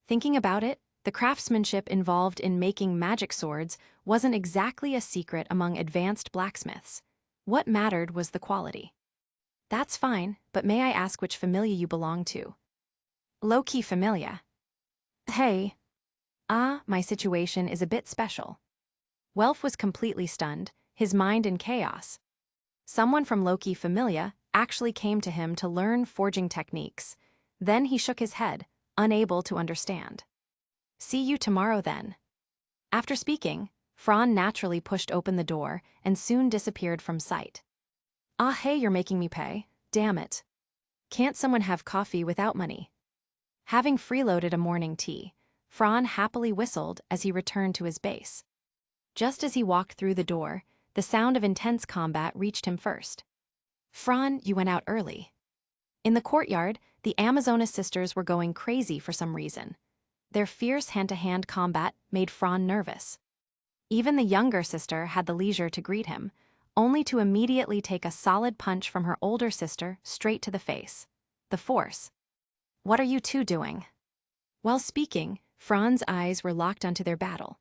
Thinking about it, the craftsmanship involved in making magic swords wasn't exactly a secret among advanced blacksmiths. What mattered was the quality. That's fine, but may I ask which familia you belong to? Low-key familia. Hey. My situation is a bit special. Welf was completely stunned, his mind in chaos. Someone from Loki familia actually came to him to learn forging techniques. Then he shook his head, unable to understand. See you tomorrow then. After speaking, Fran naturally pushed open the door and soon disappeared from sight. Ah, hey, you're making me pay. Damn it. Can't someone have coffee without money? Having freeloaded a morning tea, Fran happily whistled as he returned to his base. Just as he walked through the door, the sound of intense combat reached him first. Fran, you went out early. In the courtyard, the Amazonas sisters were going crazy for some reason. Their fierce hand-to-hand combat made Fran nervous. Even the younger sister had the leisure to greet him, only to immediately take a solid punch from her older sister straight to the face. The force. What are you two doing? While speaking, Fran's eyes were locked onto their battle.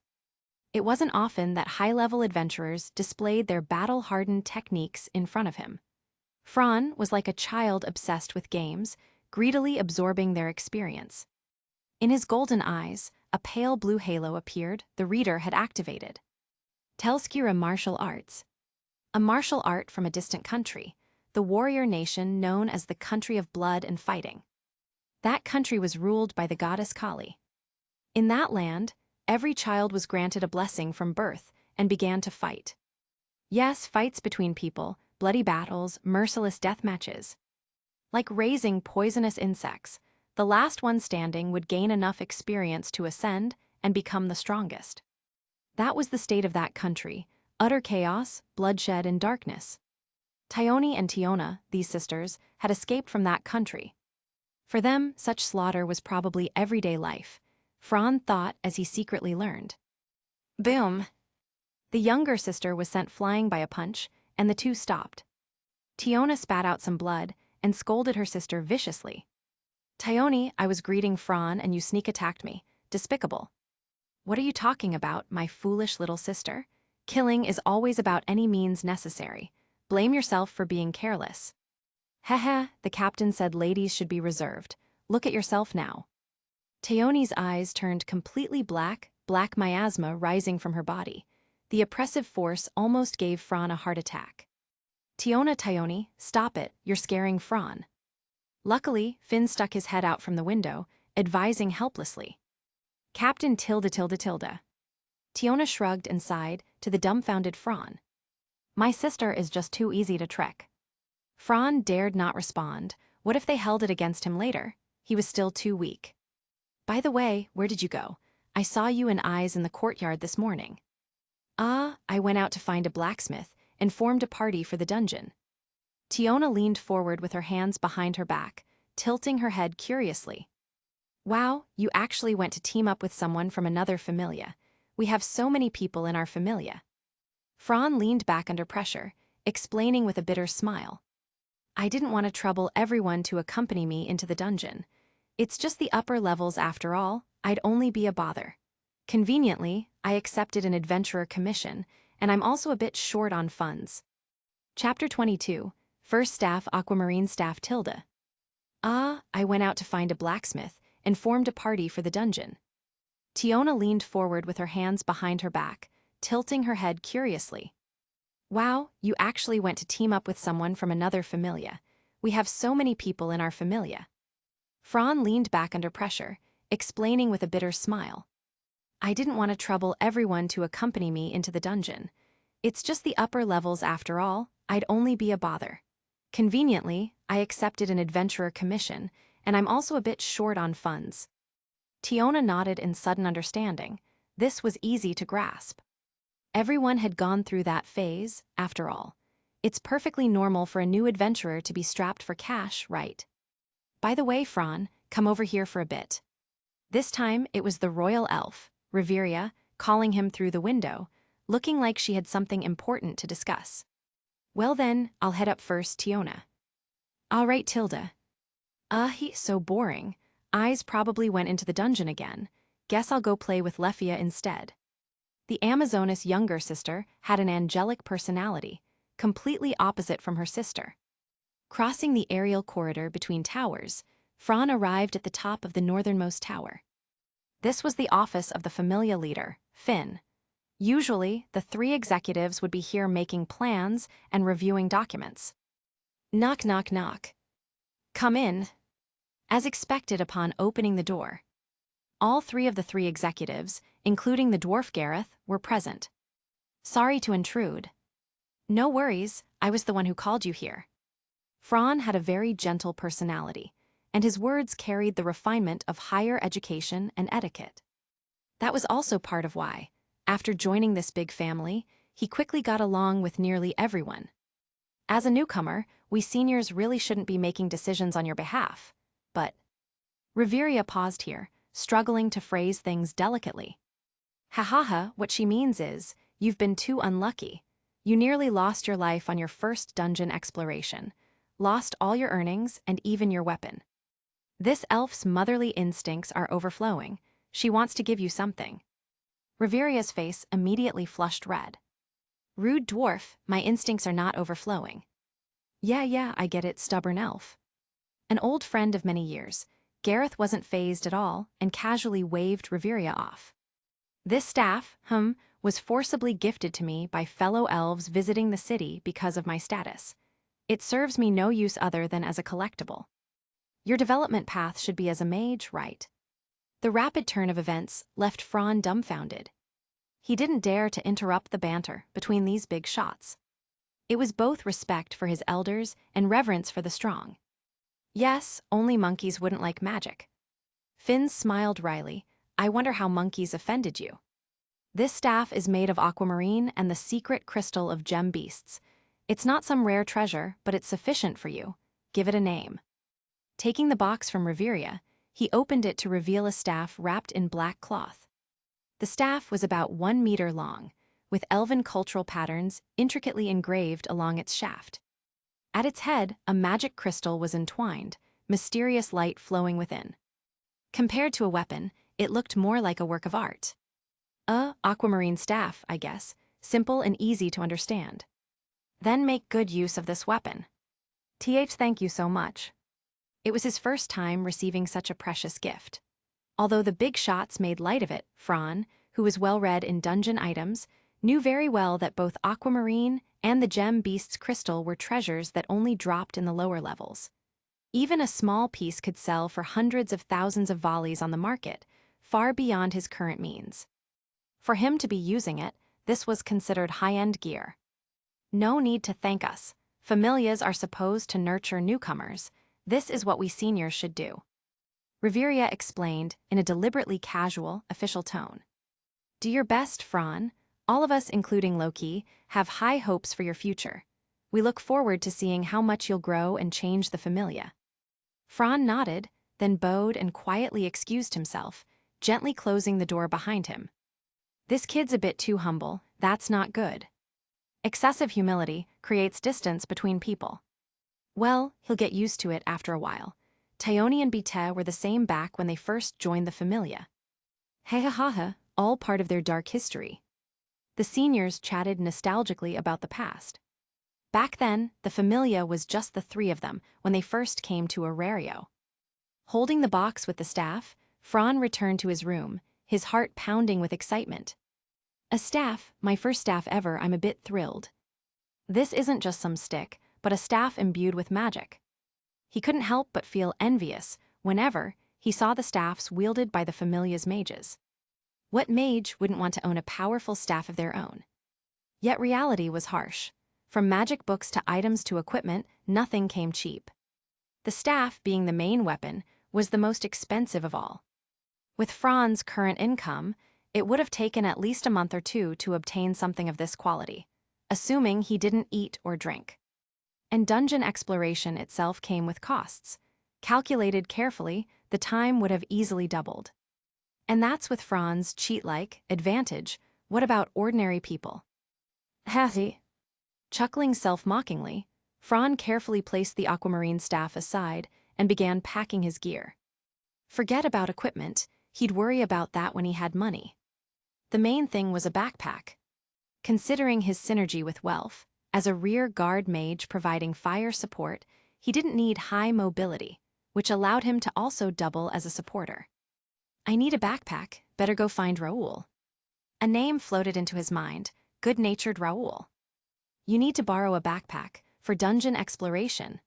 It wasn't often that high-level adventurers displayed their battle-hardened techniques in front of him. Fran was like a child obsessed with games, greedily absorbing their experience. In his golden eyes, a pale blue halo appeared the reader had activated. Telskira martial arts. A martial art from a distant country, the warrior nation known as the country of blood and fighting. That country was ruled by the goddess Kali. In that land, every child was granted a blessing from birth and began to fight. Yes, fights between people, bloody battles, merciless death matches. Like raising poisonous insects, the last one standing would gain enough experience to ascend and become the strongest. That was the state of that country, utter chaos, bloodshed, and darkness. Tyone and Tiona, these sisters, had escaped from that country. For them, such slaughter was probably everyday life, Fran thought as he secretly learned. Boom! The younger sister was sent flying by a punch, and the two stopped. Tiona spat out some blood and scolded her sister viciously. Tyone, I was greeting Fran and you sneak attacked me. Despicable. What are you talking about, my foolish little sister? Killing is always about any means necessary. Blame yourself for being careless. Heh, the captain said ladies should be reserved. Look at yourself now. Tyone's eyes turned completely black miasma rising from her body. The oppressive force almost gave Fran a heart attack. Tyone, stop it, you're scaring Fran. Luckily, Finn stuck his head out from the window, advising helplessly. Captain Tilde. Tiona shrugged and sighed to the dumbfounded Fran. My sister is just too easy to trick. Fran dared not respond. What if they held it against him later? He was still too weak. By the way, where did you go? I saw you and Eyes in the courtyard this morning. I went out to find a blacksmith and formed a party for the dungeon. Tiona leaned forward with her hands behind her back, tilting her head curiously. Wow, you actually went to team up with someone from another familia. We have so many people in our familia. Fran leaned back under pressure, explaining with a bitter smile. I didn't want to trouble everyone to accompany me into the dungeon. It's just the upper levels after all, I'd only be a bother. Conveniently, I accepted an adventurer commission, and I'm also a bit short on funds. Chapter 22, First Staff Aquamarine Staff Tilde. I went out to find a blacksmith and formed a party for the dungeon. Tiona leaned forward with her hands behind her back, tilting her head curiously. Wow, you actually went to team up with someone from another familia. We have so many people in our familia. Fran leaned back under pressure, explaining with a bitter smile. I didn't want to trouble everyone to accompany me into the dungeon. It's just the upper levels after all, I'd only be a bother. Conveniently, I accepted an adventurer commission, and I'm also a bit short on funds. Tiona nodded in sudden understanding. This was easy to grasp. Everyone had gone through that phase, after all. It's perfectly normal for a new adventurer to be strapped for cash, right? By the way, Fran, come over here for a bit. This time, it was the royal elf, Riveria, calling him through the window, looking like she had something important to discuss. Well then, I'll head up first, Tiona. All right, Tilda. He's so boring. Eyes probably went into the dungeon again. Guess I'll go play with Lefia instead. The Amazoness' younger sister had an angelic personality, completely opposite from her sister. Crossing the aerial corridor between towers, Fran arrived at the top of the northernmost tower. This was the office of the familia leader, Finn. Usually, the three executives would be here making plans and reviewing documents. Knock, knock, knock. Come in. As expected upon opening the door, all three of the three executives, including the dwarf Gareth, were present. Sorry to intrude. No worries, I was the one who called you here. Fran had a very gentle personality, and his words carried the refinement of higher education and etiquette. That was also part of why, after joining this big family, he quickly got along with nearly everyone. As a newcomer, we seniors really shouldn't be making decisions on your behalf, but... Riveria paused here, struggling to phrase things delicately. Ha ha ha, what she means is, you've been too unlucky. You nearly lost your life on your first dungeon exploration, lost all your earnings and even your weapon. This elf's motherly instincts are overflowing. She wants to give you something. Riveria's face immediately flushed red. Rude dwarf, my instincts are not overflowing. Yeah, I get it, stubborn elf. An old friend of many years, Gareth wasn't fazed at all and casually waved Riveria off. This staff, was forcibly gifted to me by fellow elves visiting the city because of my status. It serves me no use other than as a collectible. Your development path should be as a mage, right? The rapid turn of events left Fran dumbfounded. He didn't dare to interrupt the banter between these big shots. It was both respect for his elders and reverence for the strong. Yes, only monkeys wouldn't like magic. Finn smiled wryly. I wonder how monkeys offended you. This staff is made of aquamarine and the secret crystal of gem beasts. It's not some rare treasure, but it's sufficient for you. Give it a name. Taking the box from Riveria, he opened it to reveal a staff wrapped in black cloth. The staff was about 1 meter long, with elven cultural patterns intricately engraved along its shaft. At its head, a magic crystal was entwined, mysterious light flowing within. Compared to a weapon, it looked more like a work of art. Aquamarine staff, I guess, simple and easy to understand. Then make good use of this weapon. Thank you so much. It was his first time receiving such a precious gift. Although the big shots made light of it, Fran, who was well-read in dungeon items, knew very well that both aquamarine and the gem beast's crystal were treasures that only dropped in the lower levels. Even a small piece could sell for hundreds of thousands of volleys on the market, far beyond his current means. For him to be using it, this was considered high-end gear. No need to thank us. Familias are supposed to nurture newcomers. This is what we seniors should do. Riveria explained in a deliberately casual, official tone. Do your best, Fran. All of us, including Loki, have high hopes for your future. We look forward to seeing how much you'll grow and change the familia. Fran nodded, then bowed and quietly excused himself, gently closing the door behind him. This kid's a bit too humble, that's not good. Excessive humility creates distance between people. Well, he'll get used to it after a while. Tioni and Bite were the same back when they first joined the familia. Ha, all part of their dark history. The seniors chatted nostalgically about the past. Back then, the familia was just the three of them when they first came to Orario. Holding the box with the staff, Fran returned to his room, his heart pounding with excitement. A staff, my first staff ever, I'm a bit thrilled. This isn't just some stick, but a staff imbued with magic. He couldn't help but feel envious whenever he saw the staffs wielded by the familiar's mages. What mage wouldn't want to own a powerful staff of their own? Yet reality was harsh. From magic books to items to equipment, nothing came cheap. The staff, being the main weapon, was the most expensive of all. With Fran's current income, it would have taken at least a month or two to obtain something of this quality, assuming he didn't eat or drink. And dungeon exploration itself came with costs. Calculated carefully, the time would have easily doubled. And that's with Fran's cheat-like advantage. What about ordinary people? Hathy. Chuckling self-mockingly, Fran carefully placed the aquamarine staff aside and began packing his gear. Forget about equipment, he'd worry about that when he had money. The main thing was a backpack. Considering his synergy with Welf, as a rear guard mage providing fire support, he didn't need high mobility, which allowed him to also double as a supporter. I need a backpack, better go find Raoul. A name floated into his mind, good-natured Raoul. You need to borrow a backpack for dungeon exploration.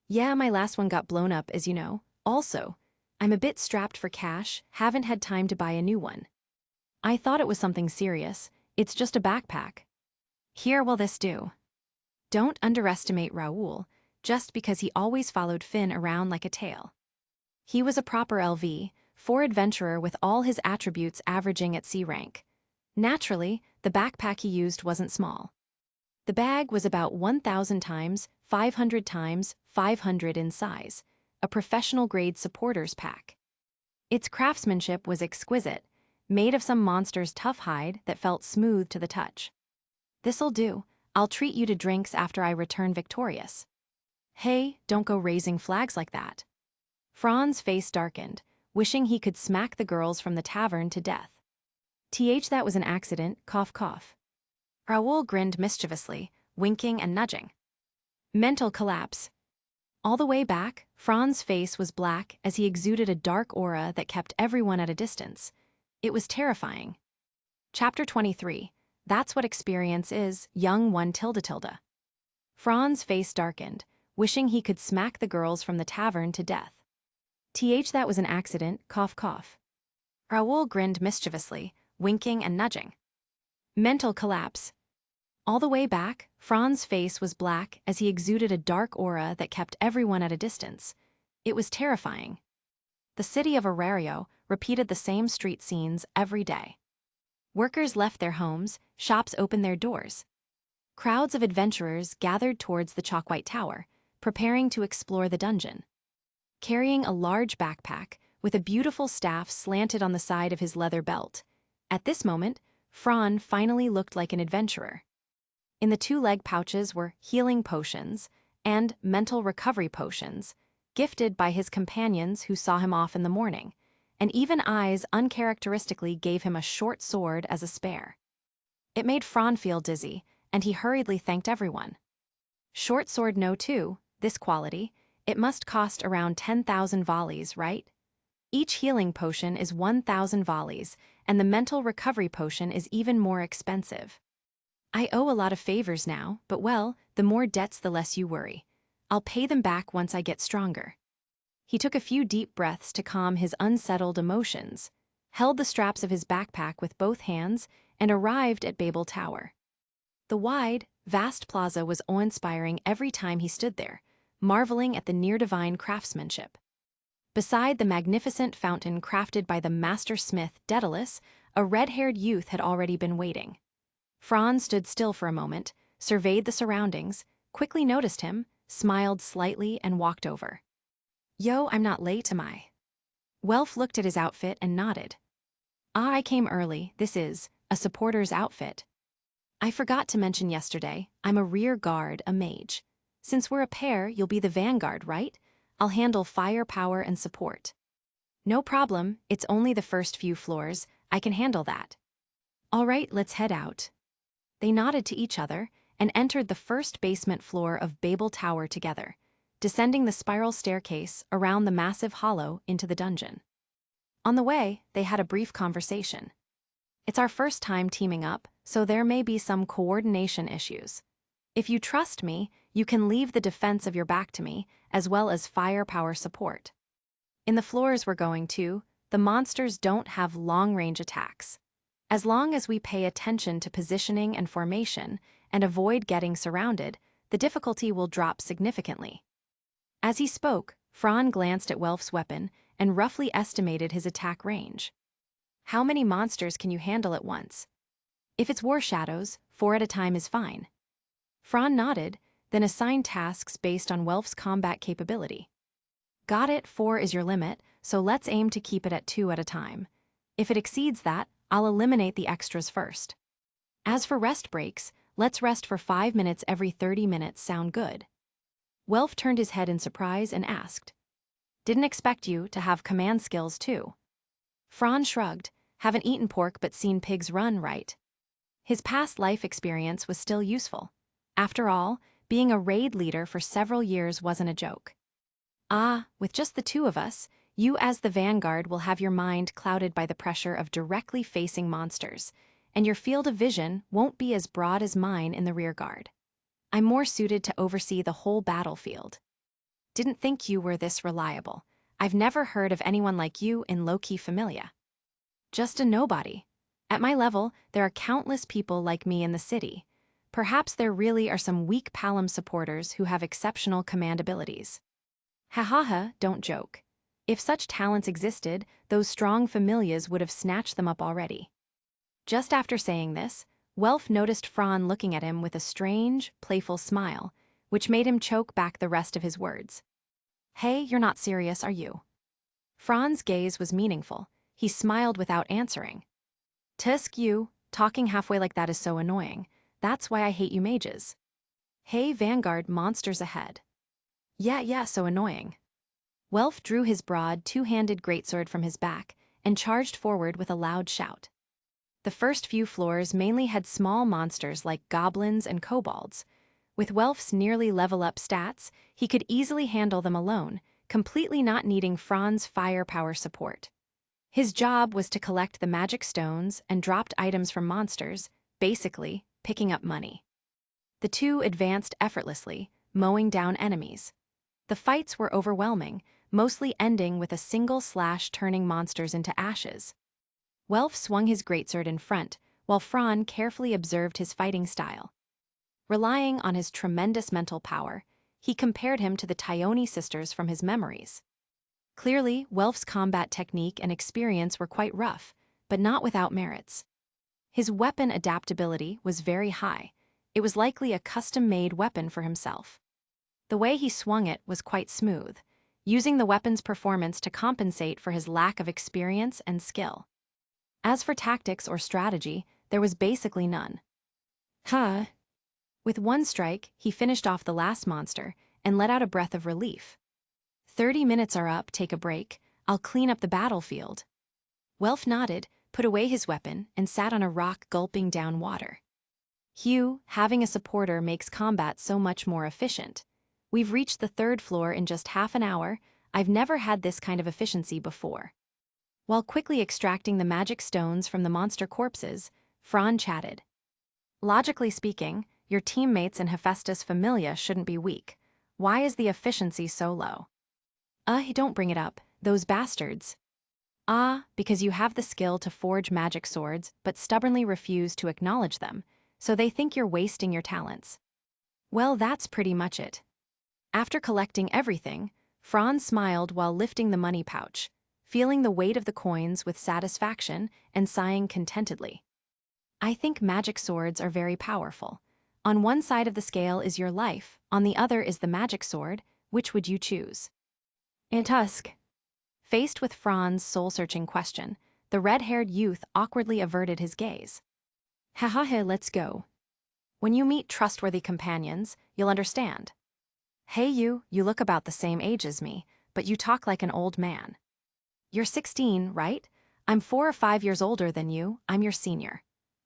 Yeah, my last one got blown up, as you know. Also, I'm a bit strapped for cash, haven't had time to buy a new one. I thought it was something serious, it's just a backpack. Here will this do? Don't underestimate Raoul, just because he always followed Finn around like a tail. He was a proper LV4 adventurer with all his attributes averaging at C rank. Naturally, the backpack he used wasn't small. The bag was about 1,000 times 500 times 500 in size, a professional-grade supporter's pack. Its craftsmanship was exquisite, made of some monster's tough hide that felt smooth to the touch. This'll do, I'll treat you to drinks after I return victorious. Hey, don't go raising flags like that. Fran's face darkened, wishing he could smack the girls from the tavern to death. That was an accident, cough cough. Raoul grinned mischievously, winking and nudging. Mental collapse. All the way back, Fran's face was black as he exuded a dark aura that kept everyone at a distance. It was terrifying. Chapter 23. That's what experience is, young one tilde. Fran's face darkened, wishing he could smack the girls from the tavern to death. That was an accident, cough cough. Raoul grinned mischievously, winking and nudging. Mental collapse. All the way back, Fran's face was black as he exuded a dark aura that kept everyone at a distance. It was terrifying. The city of Orario repeated the same street scenes every day. Workers left their homes, shops opened their doors. Crowds of adventurers gathered towards the chalk-white tower, preparing to explore the dungeon. Carrying a large backpack, with a beautiful staff slanted on the side of his leather belt. At this moment, Fran finally looked like an adventurer. In the two leg pouches were healing potions and mental recovery potions, gifted by his companions who saw him off in the morning, and even eyes uncharacteristically gave him a short sword as a spare. It made Fran feel dizzy, and he hurriedly thanked everyone. Short sword no too, this quality, it must cost around 10,000 volleys, right? Each healing potion is 1,000 volleys, and the mental recovery potion is even more expensive. I owe a lot of favors now, but well, the more debts the less you worry. I'll pay them back once I get stronger. He took a few deep breaths to calm his unsettled emotions, held the straps of his backpack with both hands, and arrived at Babel Tower. The wide, vast plaza was awe-inspiring every time he stood there, marveling at the near-divine craftsmanship. Beside the magnificent fountain crafted by the master smith Daedalus, a red-haired youth had already been waiting. Fran stood still for a moment, surveyed the surroundings, quickly noticed him, smiled slightly, and walked over. Yo, I'm not late, am I? Welf looked at his outfit and nodded. Ah, I came early, this is a supporter's outfit. I forgot to mention yesterday, I'm a rear guard, a mage. Since we're a pair, you'll be the vanguard, right? I'll handle firepower and support. No problem, it's only the first few floors, I can handle that. All right, let's head out. They nodded to each other and entered the first basement floor of Babel Tower together, descending the spiral staircase around the massive hollow into the dungeon. On the way, they had a brief conversation. It's our first time teaming up, so there may be some coordination issues. If you trust me, you can leave the defense of your back to me, as well as firepower support. In the floors we're going to, the monsters don't have long-range attacks. As long as we pay attention to positioning and formation and avoid getting surrounded, the difficulty will drop significantly. As he spoke, Fran glanced at Welf's weapon and roughly estimated his attack range. How many monsters can you handle at once? If it's war shadows, 4 at a time is fine. Fran nodded, then assigned tasks based on Welf's combat capability. Got it, 4 is your limit, so let's aim to keep it at 2 at a time. If it exceeds that, I'll eliminate the extras first. As for rest breaks, let's rest for 5 minutes every 30 minutes. Sound good? Welf turned his head in surprise and asked, "Didn't expect you to have command skills too." Fran shrugged. Haven't eaten pork but seen pigs run, right? His past life experience was still useful. After all, being a raid leader for several years wasn't a joke. With just the 2 of us, you as the vanguard will have your mind clouded by the pressure of directly facing monsters, and your field of vision won't be as broad as mine in the rear guard. I'm more suited to oversee the whole battlefield. Didn't think you were this reliable. I've never heard of anyone like you in low-key Familia. Just a nobody. At my level, there are countless people like me in the city. Perhaps there really are some weak Palom supporters who have exceptional command abilities. Ha, don't joke. If such talents existed, those strong Familias would have snatched them up already. Just after saying this, Welf noticed Fran looking at him with a strange, playful smile, which made him choke back the rest of his words. Hey, you're not serious, are you? Fran's gaze was meaningful. He smiled without answering. Tusk, you, talking halfway like that is so annoying. That's why I hate you mages. Hey, Vanguard, monsters ahead. Yeah, so annoying. Welf drew his broad, 2-handed greatsword from his back and charged forward with a loud shout. The first few floors mainly had small monsters like goblins and kobolds. With Welf's nearly level-up stats, he could easily handle them alone, completely not needing Fran's firepower support. His job was to collect the magic stones and dropped items from monsters, basically picking up money. The 2 advanced effortlessly, mowing down enemies. The fights were overwhelming, mostly ending with a single slash turning monsters into ashes. Welf swung his greatsword in front, while Fran carefully observed his fighting style. Relying on his tremendous mental power, he compared him to the Tyone sisters from his memories. Clearly, Welf's combat technique and experience were quite rough, but not without merits. His weapon adaptability was very high. It was likely a custom-made weapon for himself. The way he swung it was quite smooth, using the weapon's performance to compensate for his lack of experience and skill. As for tactics or strategy, there was basically none. With one strike, he finished off the last monster and let out a breath of relief. 30 minutes are up, take a break. I'll clean up the battlefield. Welf nodded, put away his weapon, and sat on a rock gulping down water. Hugh, having a supporter makes combat so much more efficient. We've reached the 3rd floor in just half an hour. I've never had this kind of efficiency before. While quickly extracting the magic stones from the monster corpses, Fran chatted. Logically speaking, your teammates in Hephaestus Familia shouldn't be weak. Why is the efficiency so low? Don't bring it up. Those bastards. Because you have the skill to forge magic swords, but stubbornly refuse to acknowledge them, so they think you're wasting your talents. Well, that's pretty much it. After collecting everything, Fran smiled while lifting the money pouch, feeling the weight of the coins with satisfaction and sighing contentedly. I think magic swords are very powerful. On one side of the scale is your life, on the other is the magic sword. Which would you choose? Tusk. Faced with Fran's soul-searching question, the red-haired youth awkwardly averted his gaze. Let's go. When you meet trustworthy companions, you'll understand. Hey you look about the same age as me, but you talk like an old man. You're 16, right? I'm 4 or 5 years older than you, I'm your senior.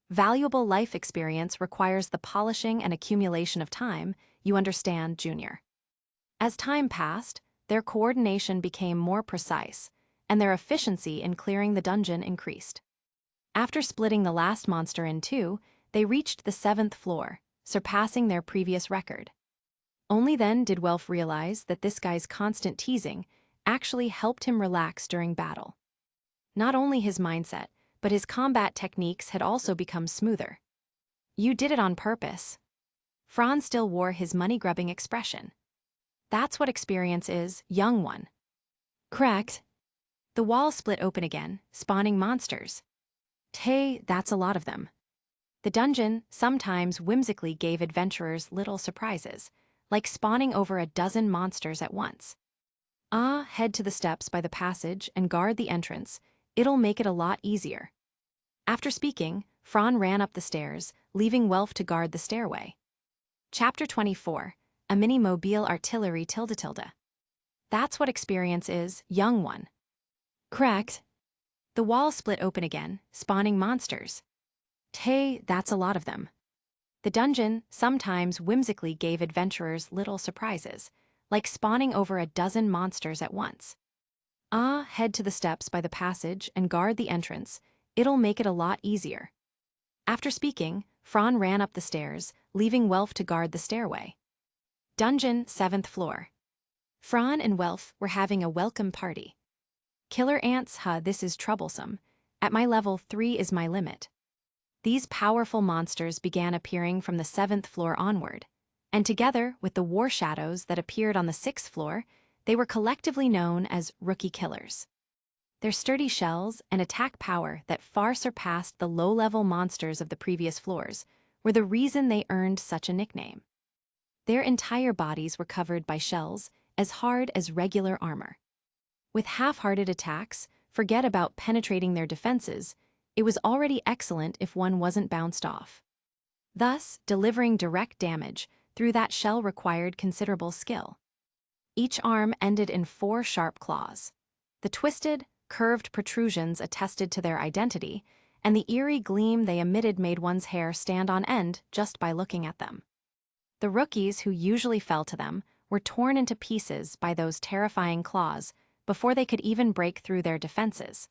Valuable life experience requires the polishing and accumulation of time, you understand, Junior. As time passed, their coordination became more precise, and their efficiency in clearing the dungeon increased. After splitting the last monster in 2, they reached the 7th floor, surpassing their previous record. Only then did Welf realize that this guy's constant teasing actually helped him relax during battle. Not only his mindset, but his combat techniques had also become smoother. "You did it on purpose." Franz still wore his money-grubbing expression. "That's what experience is, young one." "Correct." The wall split open again, spawning monsters. "Hey, that's a lot of them." The dungeon sometimes whimsically gave adventurers little surprises, like spawning over a dozen monsters at once. Head to the steps by the passage and guard the entrance. It'll make it a lot easier." After speaking, Fran ran up the stairs, leaving Welf to guard the stairway. Chapter 24, A Mini Mobile Artillery tilde. "That's what experience is, young one." "Correct." The wall split open again, spawning monsters. "Hey, that's a lot of them." The dungeon sometimes whimsically gave adventurers little surprises, like spawning over a dozen monsters at once. Head to the steps by the passage and guard the entrance. It'll make it a lot easier." After speaking, Fran ran up the stairs, leaving Welf to guard the stairway. Dungeon 7th floor. Fran and Welf were having a welcome party. "Killer ants, this is troublesome. At my level 3 is my limit." These powerful monsters began appearing from the 7th floor onward, and together with the war shadows that appeared on the 6th floor, they were collectively known as rookie killers. Their sturdy shells and attack power that far surpassed the low-level monsters of the previous floors were the reason they earned such a nickname. Their entire bodies were covered by shells as hard as regular armor. With half-hearted attacks, forget about penetrating their defenses, it was already excellent if one wasn't bounced off. Thus, delivering direct damage through that shell required considerable skill. Each arm ended in 4 sharp claws. The twisted, curved protrusions attested to their identity, and the eerie gleam they emitted made one's hair stand on end just by looking at them. The rookies who usually fell to them were torn into pieces by those terrifying claws before they could even break through their defenses.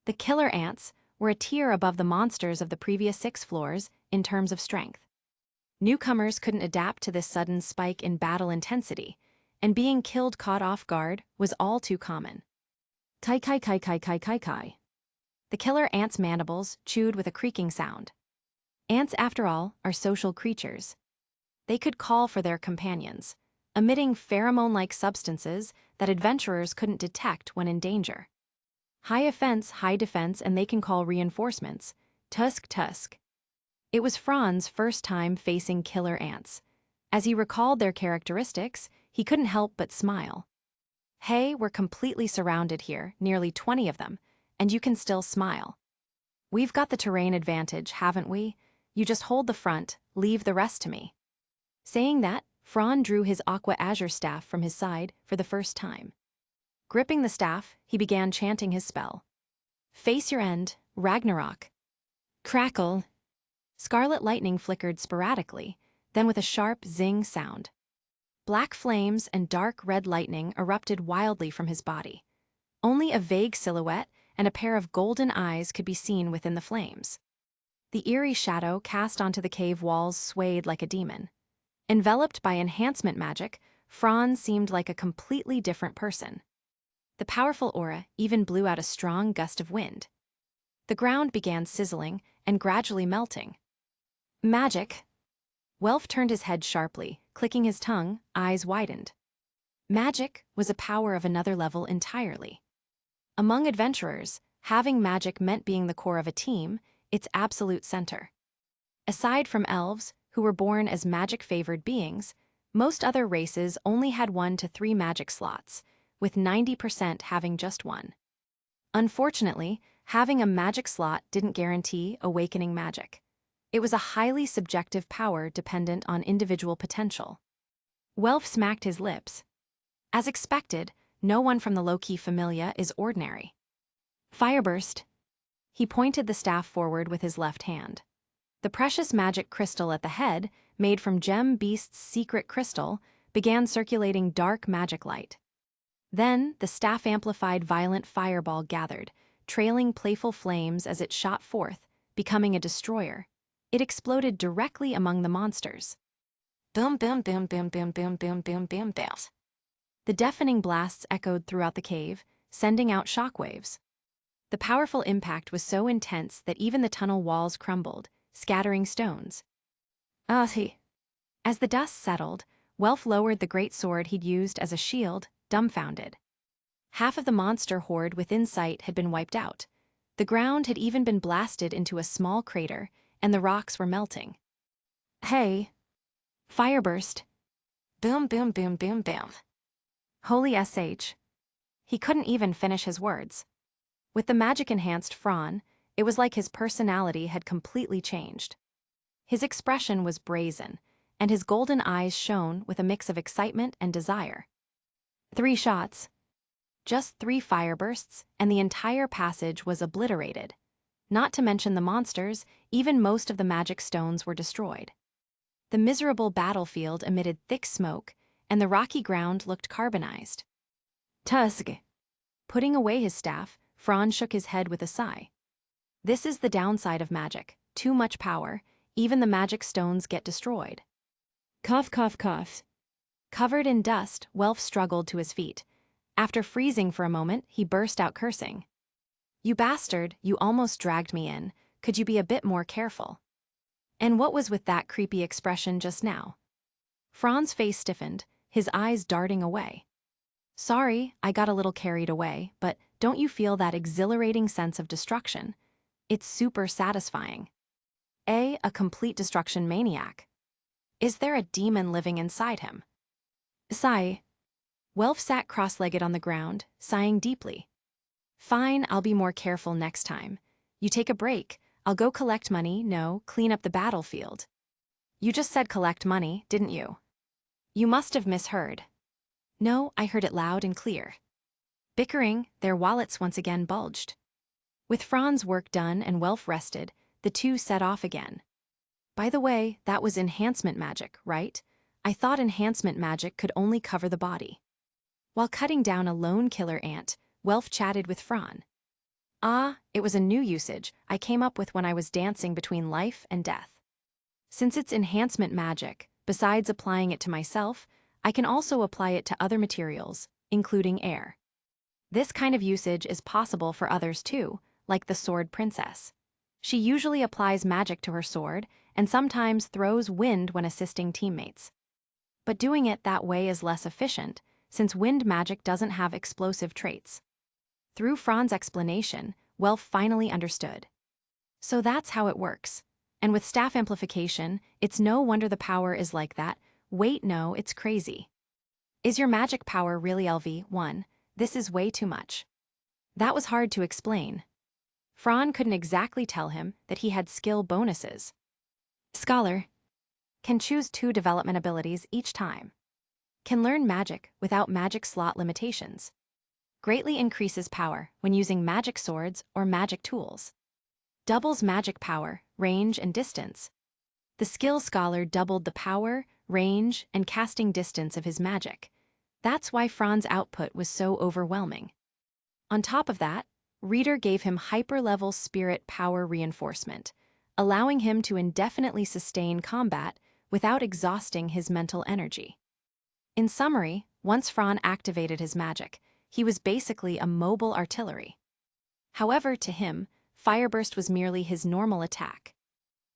The killer ants were a tier above the monsters of the previous 6 floors in terms of strength. Newcomers couldn't adapt to this sudden spike in battle intensity, and being killed caught off guard was all too common. Kai kai kai kai kai kai kai. The killer ant's mandibles chewed with a creaking sound. Ants, after all, are social creatures. They could call for their companions, emitting pheromone-like substances that adventurers couldn't detect when in danger. High offense, high defense, and they can call reinforcements. Tusk, tusk. It was Fran's first time facing killer ants. As he recalled their characteristics, he couldn't help but smile. "Hey, we're completely surrounded here, nearly 20 of them, and you can still smile. We've got the terrain advantage, haven't we? You just hold the front, leave the rest to me." Saying that, Fran drew his aqua azure staff from his side for the first time. Gripping the staff, he began chanting his spell. "Face your end, Ragnarok." Crackle. Scarlet lightning flickered sporadically, then with a sharp zing sound. Black flames and dark red lightning erupted wildly from his body. Only a vague silhouette and a pair of golden eyes could be seen within the flames. The eerie shadow cast onto the cave walls swayed like a demon. Enveloped by enhancement magic, Franz seemed like a completely different person. The powerful aura even blew out a strong gust of wind. The ground began sizzling and gradually melting. "Magic." Welf turned his head sharply, clicking his tongue, eyes widened. Magic was a power of another level entirely. Among adventurers, having magic meant being the core of a team, its absolute center. Aside from elves, who were born as magic-favored beings, most other races only had 1 to 3 magic slots, with 90% having just one. Unfortunately, having a magic slot didn't guarantee awakening magic. It was a highly subjective power dependent on individual potential. Welf smacked his lips. As expected, no one from the low-key familia is ordinary. Fireburst. He pointed the staff forward with his left hand. The precious magic crystal at the head, made from Gem Beast's secret crystal, began circulating dark magic light. Then, the staff-amplified violent fireball gathered, trailing playful flames as it shot forth, becoming a destroyer. It exploded directly among the monsters. Boom, boom, boom, boom, boom, boom, boom, boom, boom, boom. The deafening blasts echoed throughout the cave, sending out shockwaves. The powerful impact was so intense that even the tunnel walls crumbled, scattering stones. As the dust settled, Welf lowered the great sword he'd used as a shield, dumbfounded. Half of the monster horde within sight had been wiped out. The ground had even been blasted into a small crater, and the rocks were melting. Hey! Fire burst. Boom, boom, boom, boom, boom. Holy sh. He couldn't even finish his words. With the magic-enhanced Fran, it was like his personality had completely changed. His expression was brazen, and his golden eyes shone with a mix of excitement and desire. 3 shots. Just 3 firebursts, and the entire passage was obliterated. Not to mention the monsters, even most of the magic stones were destroyed. The miserable battlefield emitted thick smoke, and the rocky ground looked carbonized. Tusk. Putting away his staff, Fran shook his head with a sigh. This is the downside of magic. Too much power, even the magic stones get destroyed. Cough, cough, cough. Covered in dust, Welf struggled to his feet. After freezing for a moment, he burst out cursing. You bastard, you almost dragged me in. Could you be a bit more careful? And what was with that creepy expression just now? Fran's face stiffened, his eyes darting away. Sorry, I got a little carried away, but don't you feel that exhilarating sense of destruction? It's super satisfying. A complete destruction maniac. Is there a demon living inside him? Sigh. Welf sat cross-legged on the ground, sighing deeply. Fine, I'll be more careful next time. You take a break. I'll go collect money, clean up the battlefield. You just said collect money, didn't you? You must have misheard. No, I heard it loud and clear. Bickering, their wallets once again bulged. With Fran's work done and Welf rested, the two set off again. By the way, that was enhancement magic, right? I thought enhancement magic could only cover the body. While cutting down a lone killer ant, Welf chatted with Fran. It was a new usage I came up with when I was dancing between life and death. Since it's enhancement magic, besides applying it to myself, I can also apply it to other materials, including air. This kind of usage is possible for others too, like the Sword Princess. She usually applies magic to her sword and sometimes throws wind when assisting teammates. But doing it that way is less efficient, since wind magic doesn't have explosive traits. Through Fran's explanation, Welf finally understood. So that's how it works. And with staff amplification, it's no wonder the power is like that. Wait, no, it's crazy. Is your magic power really LV1? This is way too much. That was hard to explain. Fran couldn't exactly tell him that he had skill bonuses. Scholar. Can choose 2 development abilities each time. Can learn magic without magic slot limitations. Greatly increases power when using magic swords or magic tools. Doubles magic power, range, and distance. The skill scholar doubled the power, range, and casting distance of his magic. That's why Fran's output was so overwhelming. On top of that, Reader gave him hyper-level spirit power reinforcement, allowing him to indefinitely sustain combat without exhausting his mental energy. In summary, once Fran activated his magic, he was basically a mobile artillery. However, to him, Fireburst was merely his normal attack.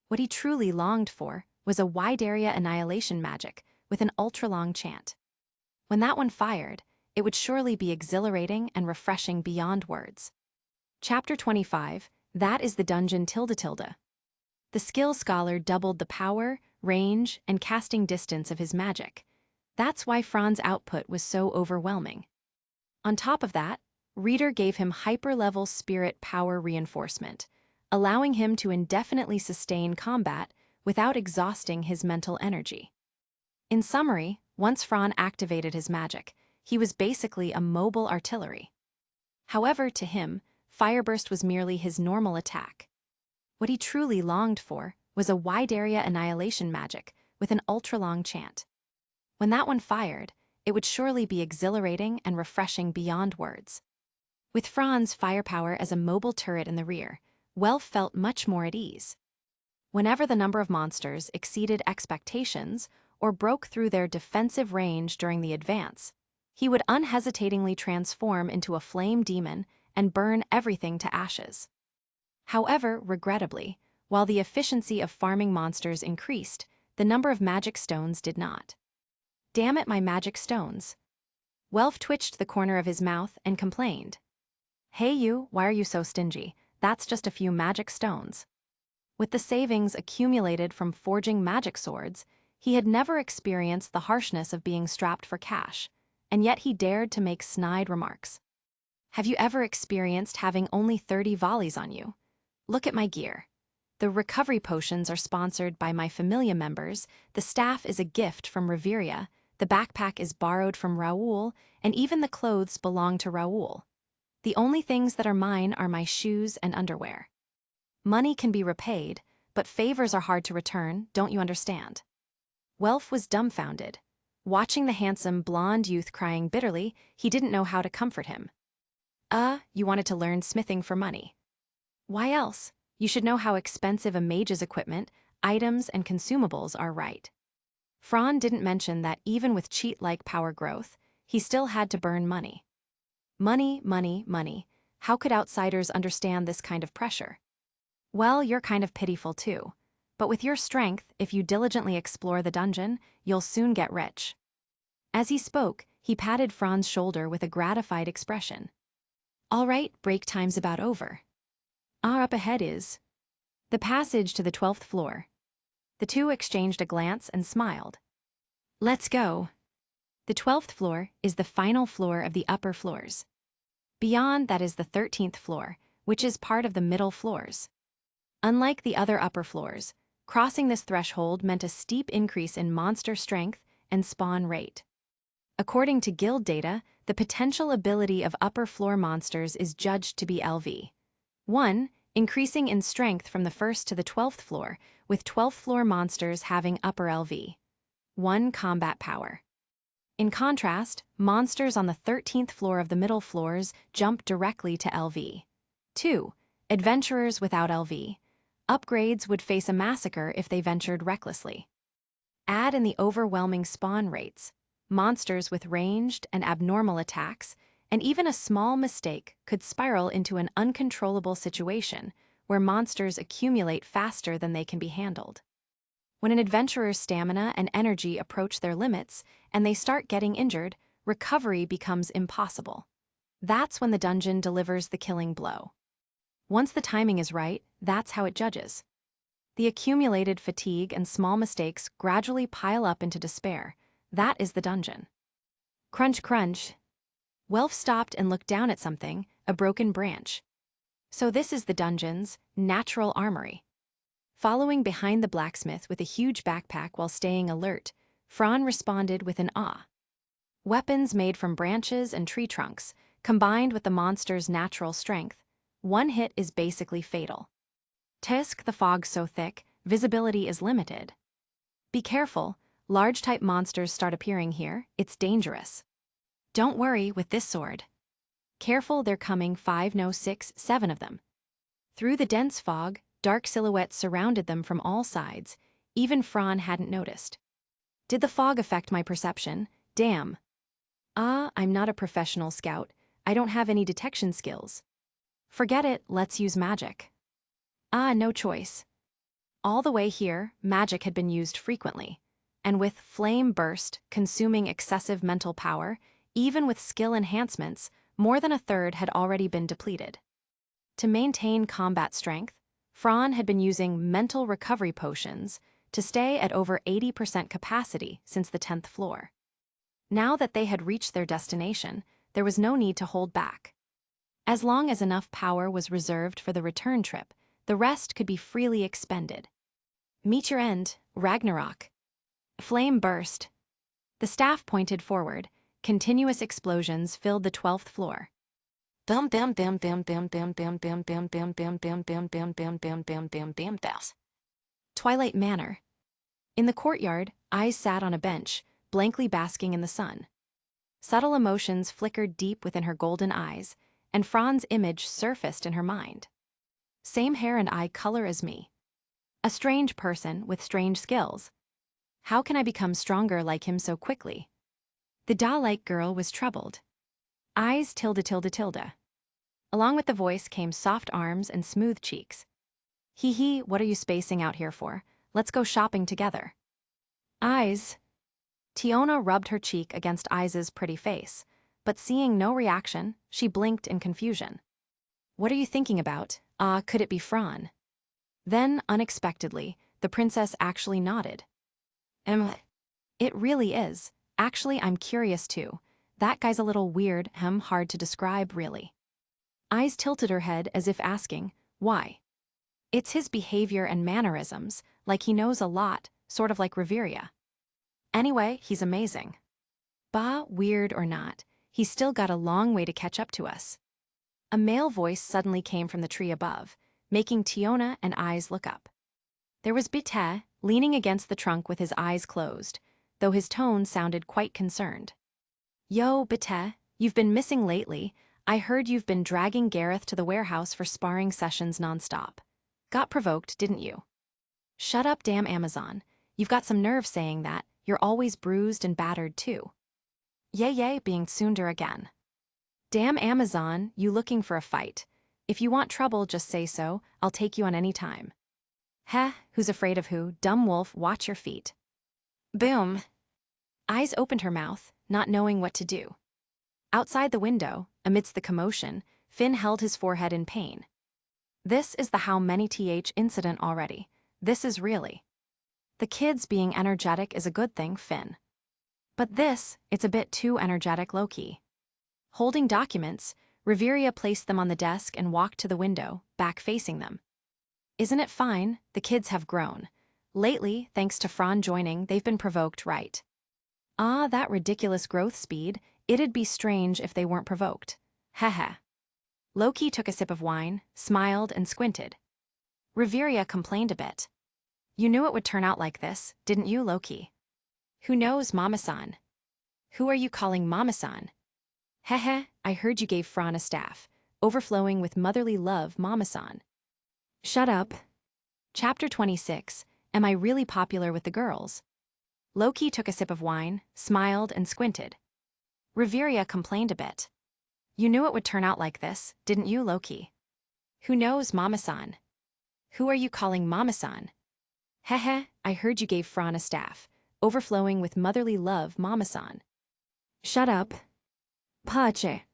What he truly longed for was a wide-area annihilation magic with an ultra-long chant. When that one fired, it would surely be exhilarating and refreshing beyond words. Chapter 25, that is the dungeon tilde. The skill scholar doubled the power, range, and casting distance of his magic. That's why Fran's output was so overwhelming. On top of that, Reader gave him hyper-level spirit power reinforcement, allowing him to indefinitely sustain combat without exhausting his mental energy. In summary, once Fran activated his magic, he was basically a mobile artillery. However, to him, Fireburst was merely his normal attack. What he truly longed for was a wide-area annihilation magic with an ultra-long chant. When that one fired, it would surely be exhilarating and refreshing beyond words. With Fran's firepower as a mobile turret in the rear, Welf felt much more at ease. Whenever the number of monsters exceeded expectations or broke through their defensive range during the advance, he would unhesitatingly transform into a flame demon and burn everything to ashes. However, regrettably, while the efficiency of farming monsters increased, the number of magic stones did not. Damn it, my magic stones. Welf twitched the corner of his mouth and complained. Hey you, why are you so stingy? That's just a few magic stones. With the savings accumulated from forging magic swords, he had never experienced the harshness of being strapped for cash, and yet he dared to make snide remarks. Have you ever experienced having only 30 volleys on you? Look at my gear. The recovery potions are sponsored by my familia members, the staff is a gift from Riveria, the backpack is borrowed from Raoul, and even the clothes belong to Raoul. The only things that are mine are my shoes and underwear. Money can be repaid, but favors are hard to return, don't you understand? Welf was dumbfounded. Watching the handsome blonde youth crying bitterly, he didn't know how to comfort him. You wanted to learn smithing for money. Why else? You should know how expensive a mage's equipment, items, and consumables are, right? Fran didn't mention that even with cheat-like power growth, he still had to burn money. Money, money, money. How could outsiders understand this kind of pressure? Well, you're kind of pitiful too. But with your strength, if you diligently explore the dungeon, you'll soon get rich. As he spoke, he patted Fran's shoulder with a gratified expression. All right, break time's about over. Up ahead is the passage to the 12th floor. The two exchanged a glance and smiled. Let's go. The 12th floor is the final floor of the upper floors. Beyond that is the 13th floor, which is part of the middle floors. Unlike the other upper floors, crossing this threshold meant a steep increase in monster strength and spawn rate. According to guild data, the potential ability of upper floor monsters is judged to be LV. 1. Increasing in strength from the 1st to the 12th floor, with 12th floor monsters having upper LV. 1. Combat power. In contrast, monsters on the 13th floor of the middle floors jump directly to LV. 2. Adventurers without LV. Upgrades would face a massacre if they ventured recklessly. Add in the overwhelming spawn rates. Monsters with ranged and abnormal attacks, and even a small mistake could spiral into an uncontrollable situation where monsters accumulate faster than they can be handled. When an adventurer's stamina and energy approach their limits and they start getting injured, recovery becomes impossible. That's when the dungeon delivers the killing blow. Once the timing is right, that's how it judges. The accumulated fatigue and small mistakes gradually pile up into despair. That is the dungeon. Crunch, crunch. Welf stopped and looked down at something, a broken branch. So this is the dungeon's natural armory. Following behind the blacksmith with a huge backpack while staying alert, Fran responded with an ah. Weapons made from branches and tree trunks, combined with the monster's natural strength, one hit is basically fatal. The fog's so thick, visibility is limited. Be careful, large-type monsters start appearing here, it's dangerous. Don't worry with this sword. Careful, they're coming 5, no 6, 7 of them. Through the dense fog, dark silhouettes surrounded them from all sides, even Fran hadn't noticed. Did the fog affect my perception? Damn. I'm not a professional scout, I don't have any detection skills. Forget it, let's use magic. No choice. All the way here, magic had been used frequently, and with flame burst consuming excessive mental power, even with skill enhancements, more than a third had already been depleted. To maintain combat strength, Fran had been using mental recovery potions to stay at over 80% capacity since the 10th floor. Now that they had reached their destination, there was no need to hold back. As long as enough power was reserved for the return trip, the rest could be freely expended. Meet your end, Ragnarok. Flame burst. The staff pointed forward. Continuous explosions filled the 12th floor. Bam bam bam bam bam bam bam bam bam bam bam bam bam bam bam bam bam bam bam bam. Twilight Manor. In the courtyard, Eyes sat on a bench, blankly basking in the sun. Subtle emotions flickered deep within her golden eyes, and Fran's image surfaced in her mind. Same hair and eye color as me. A strange person with strange skills. How can I become stronger like him so quickly? The doll-like girl was troubled. Eyes tilde tilde tilde. Along with the voice came soft arms and smooth cheeks. Hee hee, what are you spacing out here for? Let's go shopping together. Eyes. Tiona rubbed her cheek against Eyes' pretty face, but seeing no reaction, she blinked in confusion. What are you thinking about? Could it be Fran? Then, unexpectedly, the princess actually nodded. It really is. Actually, I'm curious too. That guy's a little weird, hard to describe, really. Eyes tilted her head as if asking, why? It's his behavior and mannerisms, like he knows a lot, sort of like Riveria. Anyway, he's amazing. Bah, weird or not, he's still got a long way to catch up to us. A male voice suddenly came from the tree above, making Tiona and Eyes look up. There was Bite, leaning against the trunk with his eyes closed, though his tone sounded quite concerned. Yo, Bite, you've been missing lately. I heard you've been dragging Gareth to the warehouse for sparring sessions nonstop. Got provoked, didn't you? Shut up, damn Amazon. You've got some nerve saying that. You're always bruised and battered, too. Yay, being tsundere again. Damn Amazon, you looking for a fight. If you want trouble, just say so. I'll take you on any time. Heh, who's afraid of who? Dumb wolf, watch your feet. Boom. Eyes opened her mouth, not knowing what to do. Outside the window, amidst the commotion, Finn held his forehead in pain. This is the how many th incident already. This is really. The kids being energetic is a good thing, Finn. But this, it's a bit too energetic low-key. Holding documents, Riveria placed them on the desk and walked to the window, back facing them. Isn't it fine? The kids have grown. Lately, thanks to Fran joining, they've been provoked, right? That ridiculous growth speed, it'd be strange if they weren't provoked. Heh. Loki took a sip of wine, smiled, and squinted. Riveria complained a bit. You knew it would turn out like this, didn't you, Loki? Who knows, Mama-san? Who are you calling Mama-san? Heh, I heard you gave Fran a staff, overflowing with motherly love, Mama-san. Shut up. Chapter 26, Am I Really Popular with the Girls? Loki took a sip of wine, smiled, and squinted. Riveria complained a bit. You knew it would turn out like this, didn't you, Loki? Who knows, Mama-san? Who are you calling Mama-san? Heh, I heard you gave Fran a staff, overflowing with motherly love, Mama-san. Shut up. Pache.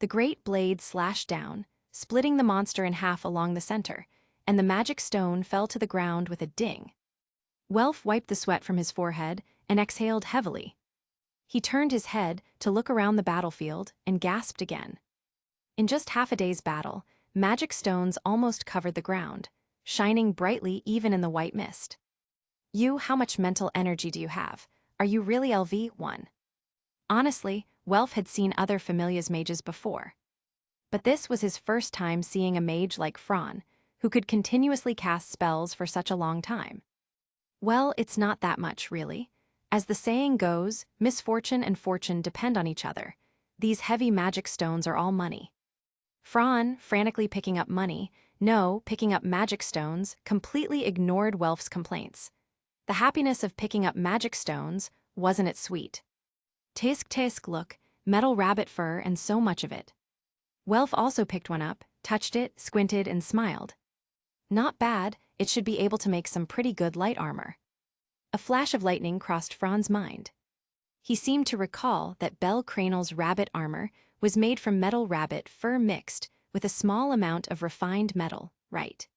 The great blade slashed down, splitting the monster in half along the center, and the magic stone fell to the ground with a ding. Welf wiped the sweat from his forehead and exhaled heavily. He turned his head to look around the battlefield and gasped again. In just half a day's battle, magic stones almost covered the ground, shining brightly even in the white mist. How much mental energy do you have? Are you really LV1? Honestly, Welf had seen other Familias mages before. But this was his first time seeing a mage like Fran, who could continuously cast spells for such a long time. Well, it's not that much, really. As the saying goes, misfortune and fortune depend on each other. These heavy magic stones are all money. Fran, frantically picking up picking up magic stones, completely ignored Welf's complaints. The happiness of picking up magic stones, wasn't it sweet? Tisk, look, metal rabbit fur and so much of it. Welf also picked one up, touched it, squinted, and smiled. Not bad, it should be able to make some pretty good light armor. A flash of lightning crossed Fran's mind. He seemed to recall that Belle Cranel's rabbit armor was made from metal rabbit fur mixed with a small amount of refined metal, right?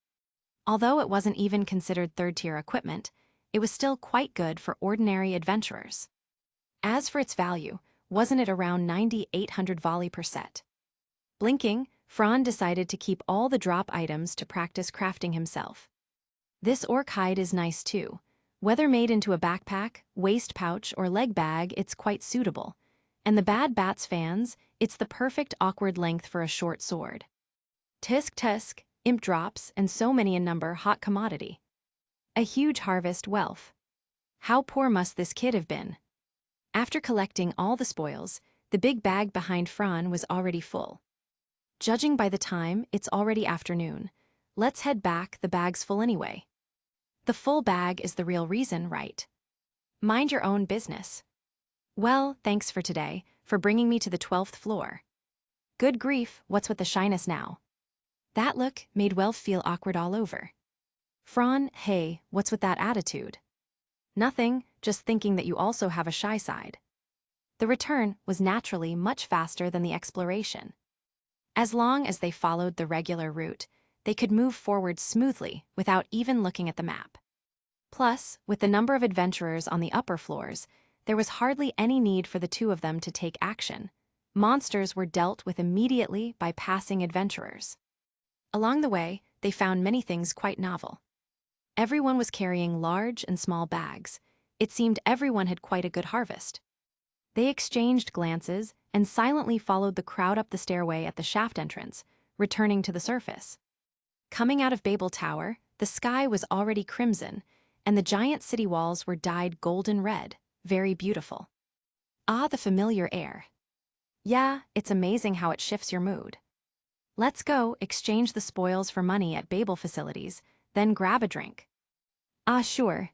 Although it wasn't even considered third-tier equipment, it was still quite good for ordinary adventurers. As for its value, wasn't it around 9,800 volley per set? Blinking, Fran decided to keep all the drop items to practice crafting himself. This orc hide is nice too. Whether made into a backpack, waist pouch, or leg bag, it's quite suitable. And the Bad Bats fans, it's the perfect awkward length for a short sword. Tisk, imp drops, and so many in number hot commodity. A huge harvest, Welf. How poor must this kid have been? After collecting all the spoils, the big bag behind Fran was already full. Judging by the time, it's already afternoon. Let's head back, the bag's full anyway. The full bag is the real reason, right? Mind your own business. Well, thanks for today, for bringing me to the 12th floor. Good grief, what's with the shyness now? That look made Welf feel awkward all over. Fran, hey, what's with that attitude? Nothing, just thinking that you also have a shy side. The return was naturally much faster than the exploration. As long as they followed the regular route, they could move forward smoothly without even looking at the map. Plus, with the number of adventurers on the upper floors, there was hardly any need for the two of them to take action. Monsters were dealt with immediately by passing adventurers. Along the way, they found many things quite novel. Everyone was carrying large and small bags. It seemed everyone had quite a good harvest. They exchanged glances and silently followed the crowd up the stairway at the shaft entrance, returning to the surface. Coming out of Babel Tower, the sky was already crimson, and the giant city walls were dyed golden red, very beautiful. Ah, the familiar air. Yeah, it's amazing how it shifts your mood. Let's go exchange the spoils for money at Babel facilities, then grab a drink. Ah, sure.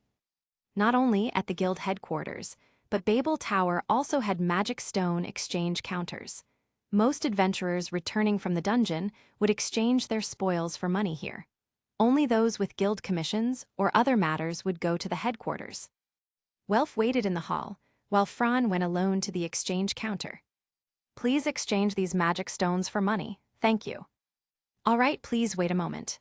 Not only at the guild headquarters, but Babel Tower also had magic stone exchange counters. Most adventurers returning from the dungeon would exchange their spoils for money here. Only those with guild commissions or other matters would go to the headquarters. Welf waited in the hall, while Fran went alone to the exchange counter. Please exchange these magic stones for money, thank you. All right, please wait a moment.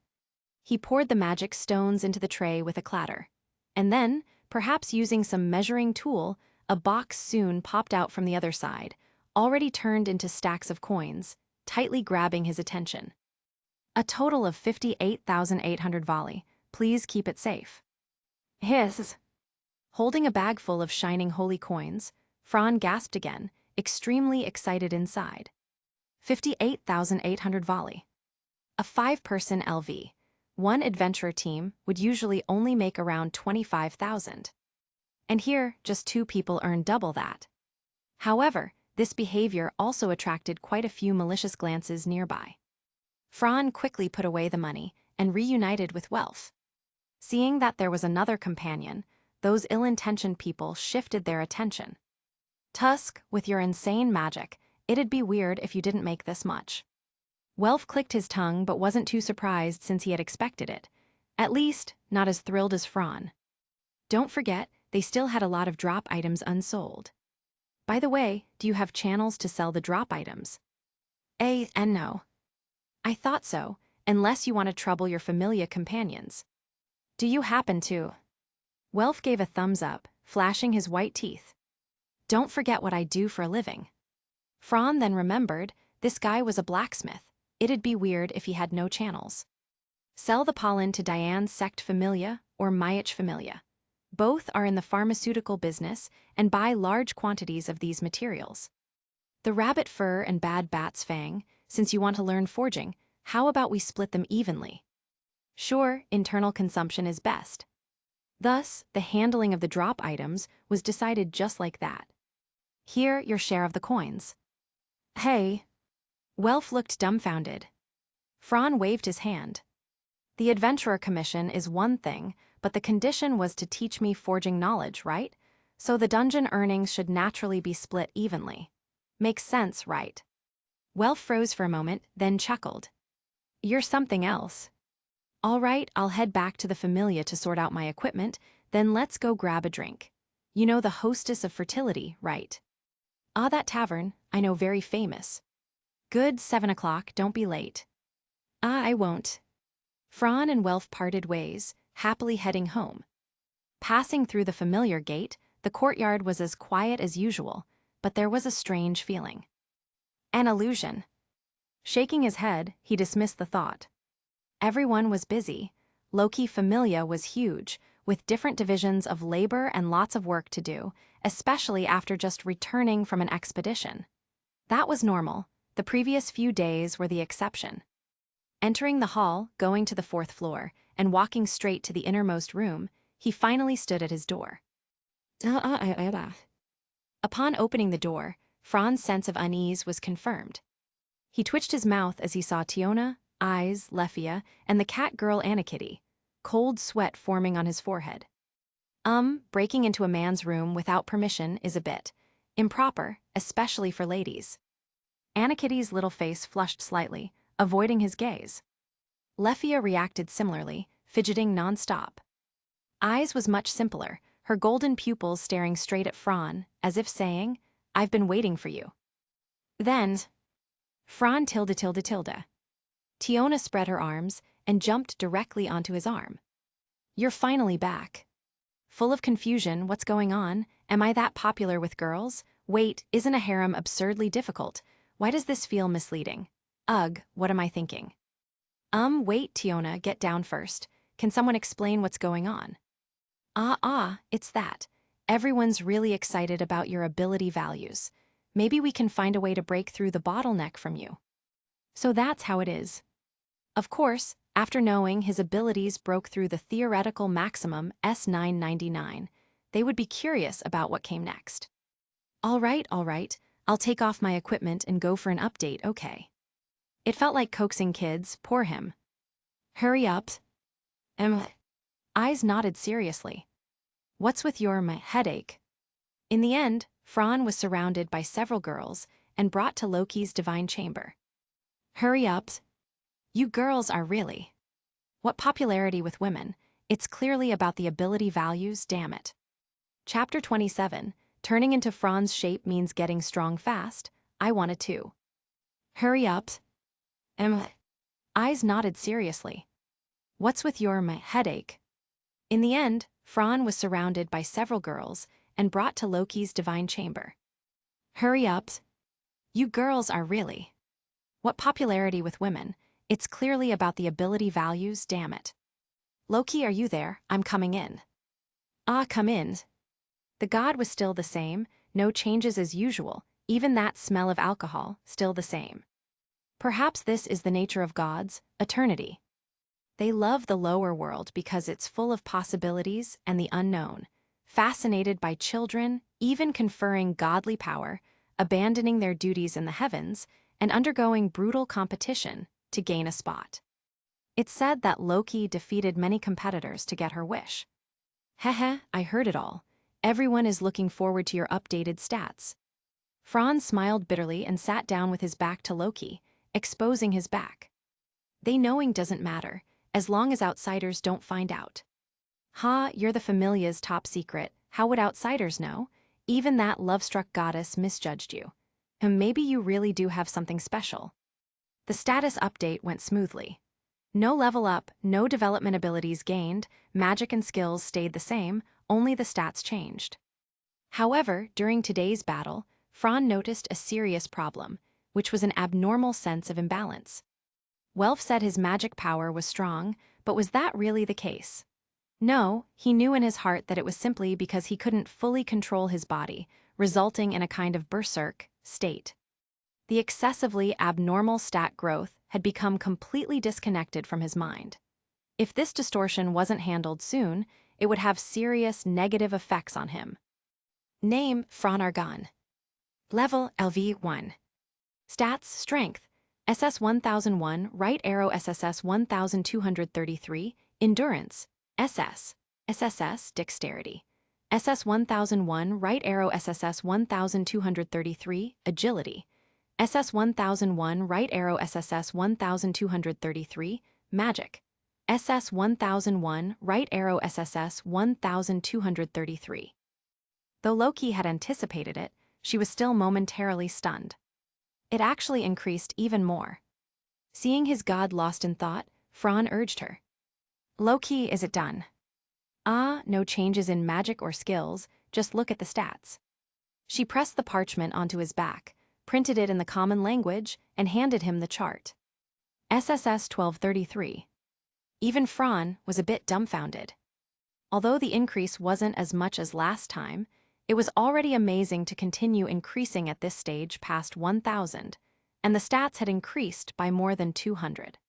He poured the magic stones into the tray with a clatter. And then, perhaps using some measuring tool, a box soon popped out from the other side, already turned into stacks of coins, tightly grabbing his attention. A total of 58,800 volley. Please keep it safe. Hiss. Holding a bag full of shining holy coins, Fran gasped again, extremely excited inside. 58,800 volley. A 5-person LV. One adventurer team would usually only make around 25,000. And here, just 2 people earned double that. However, this behavior also attracted quite a few malicious glances nearby. Fran quickly put away the money and reunited with Welf. Seeing that there was another companion, those ill-intentioned people shifted their attention. Tusk, with your insane magic, it'd be weird if you didn't make this much. Welf clicked his tongue but wasn't too surprised since he had expected it. At least, not as thrilled as Fran. Don't forget, they still had a lot of drop items unsold. By the way, do you have channels to sell the drop items? And no. I thought so, unless you want to trouble your familiar companions. Do you happen to? Welf gave a thumbs up, flashing his white teeth. Don't forget what I do for a living. Fran then remembered, this guy was a blacksmith. It'd be weird if he had no channels. Sell the pollen to Diane's sect familia or Myach familia. Both are in the pharmaceutical business and buy large quantities of these materials. The rabbit fur and bad bat's fang, since you want to learn forging, how about we split them evenly? Sure, internal consumption is best. Thus, the handling of the drop items was decided just like that. Here, your share of the coins. Hey. Welf looked dumbfounded. Fran waved his hand. The adventurer commission is one thing, but the condition was to teach me forging knowledge, right? So the dungeon earnings should naturally be split evenly. Makes sense, right? Welf froze for a moment, then chuckled. You're something else. All right, I'll head back to the familia to sort out my equipment, then let's go grab a drink. You know the hostess of fertility, right? Ah, that tavern, I know, very famous. Good, 7 o'clock, don't be late. Ah, I won't. Fran and Welf parted ways, happily heading home. Passing through the familiar gate, the courtyard was as quiet as usual, but there was a strange feeling. An illusion. Shaking his head, he dismissed the thought. Everyone was busy. Loki Familia was huge, with different divisions of labor and lots of work to do, especially after just returning from an expedition. That was normal. The previous few days were the exception. Entering the hall, going to the 4th floor, and walking straight to the innermost room, he finally stood at his door. Upon opening the door, Fran's sense of unease was confirmed. He twitched his mouth as he saw Tiona, Eyes, Lefia, and the cat girl Anakitty. cold sweat forming on his forehead. Breaking into a man's room without permission is a bit improper, especially for ladies. Anakitty's little face flushed slightly, avoiding his gaze. Leffia reacted similarly, fidgeting non-stop. Eyes was much simpler, her golden pupils staring straight at Fran, as if saying, "I've been waiting for you." Then, Fran tilde. Tiona spread her arms and jumped directly onto his arm. "You're finally back." Full of confusion, what's going on? Am I that popular with girls? Wait, isn't a harem absurdly difficult? Why does this feel misleading? Ugh, what am I thinking? Wait, Tiona, get down first. Can someone explain what's going on? It's that. Everyone's really excited about your ability values. Maybe we can find a way to break through the bottleneck from you. So that's how it is. Of course, after knowing his abilities broke through the theoretical maximum S999, they would be curious about what came next. All right, I'll take off my equipment and go for an update, okay? It felt like coaxing kids, poor him. Hurry up. Eyes nodded seriously. What's with your headache? In the end, Fran was surrounded by several girls and brought to Loki's divine chamber. Hurry up. You girls are really. What popularity with women? It's clearly about the ability values, damn it. Chapter 27, turning into Fran's shape means getting strong fast. I wanted to. Hurry up. Eyes nodded seriously. What's with your headache? In the end, Fran was surrounded by several girls and brought to Loki's divine chamber. Hurry up. You girls are really. What popularity with women? It's clearly about the ability values, damn it. Loki, are you there? I'm coming in. Come in. The god was still the same, no changes as usual, even that smell of alcohol, still the same. Perhaps this is the nature of gods, eternity. They love the lower world because it's full of possibilities and the unknown, fascinated by children, even conferring godly power, abandoning their duties in the heavens, and undergoing brutal competition to gain a spot. It's said that Loki defeated many competitors to get her wish. Heh, I heard it all. Everyone is looking forward to your updated stats. Fran smiled bitterly and sat down with his back to Loki, exposing his back. They knowing doesn't matter, as long as outsiders don't find out. You're the familia's top secret. How would outsiders know? Even that love-struck goddess misjudged you. And maybe you really do have something special. The status update went smoothly. No level up, no development abilities gained, magic and skills stayed the same, only the stats changed. However, during today's battle, Fran noticed a serious problem, which was an abnormal sense of imbalance. Welf said his magic power was strong, but was that really the case? No, he knew in his heart that it was simply because he couldn't fully control his body, resulting in a kind of berserk state. The excessively abnormal stat growth had become completely disconnected from his mind. If this distortion wasn't handled soon, it would have serious negative effects on him. Name, Fran Argon. Level, LV1. Stats, Strength, SS 1001, Right Arrow SSS 1233, Endurance, SS, SSS, Dexterity, SS 1001, Right Arrow SSS 1233, Agility, SS 1001, Right Arrow SSS 1233, Magic, SS 1001, Right Arrow SSS 1233. Though Loki had anticipated it, she was still momentarily stunned. It actually increased even more. Seeing his god lost in thought, Fran urged her. Loki, is it done? No changes in magic or skills, just look at the stats. She pressed the parchment onto his back, printed it in the common language, and handed him the chart. SSS 1233. Even Fran was a bit dumbfounded. Although the increase wasn't as much as last time, it was already amazing to continue increasing at this stage past 1,000, and the stats had increased by more than 200.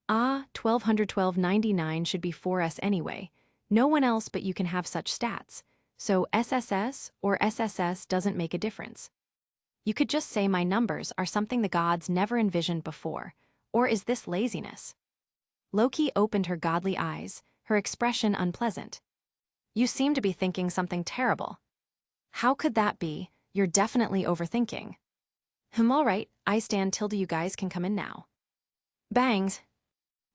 1212.99 should be 4S anyway. No one else but you can have such stats, so SSS or SSS doesn't make a difference. You could just say my numbers are something the gods never envisioned before, or is this laziness? Loki opened her godly eyes, her expression unpleasant. You seem to be thinking something terrible. How could that be? You're definitely overthinking. All right, I stand Tilda, you guys can come in now. Bangs.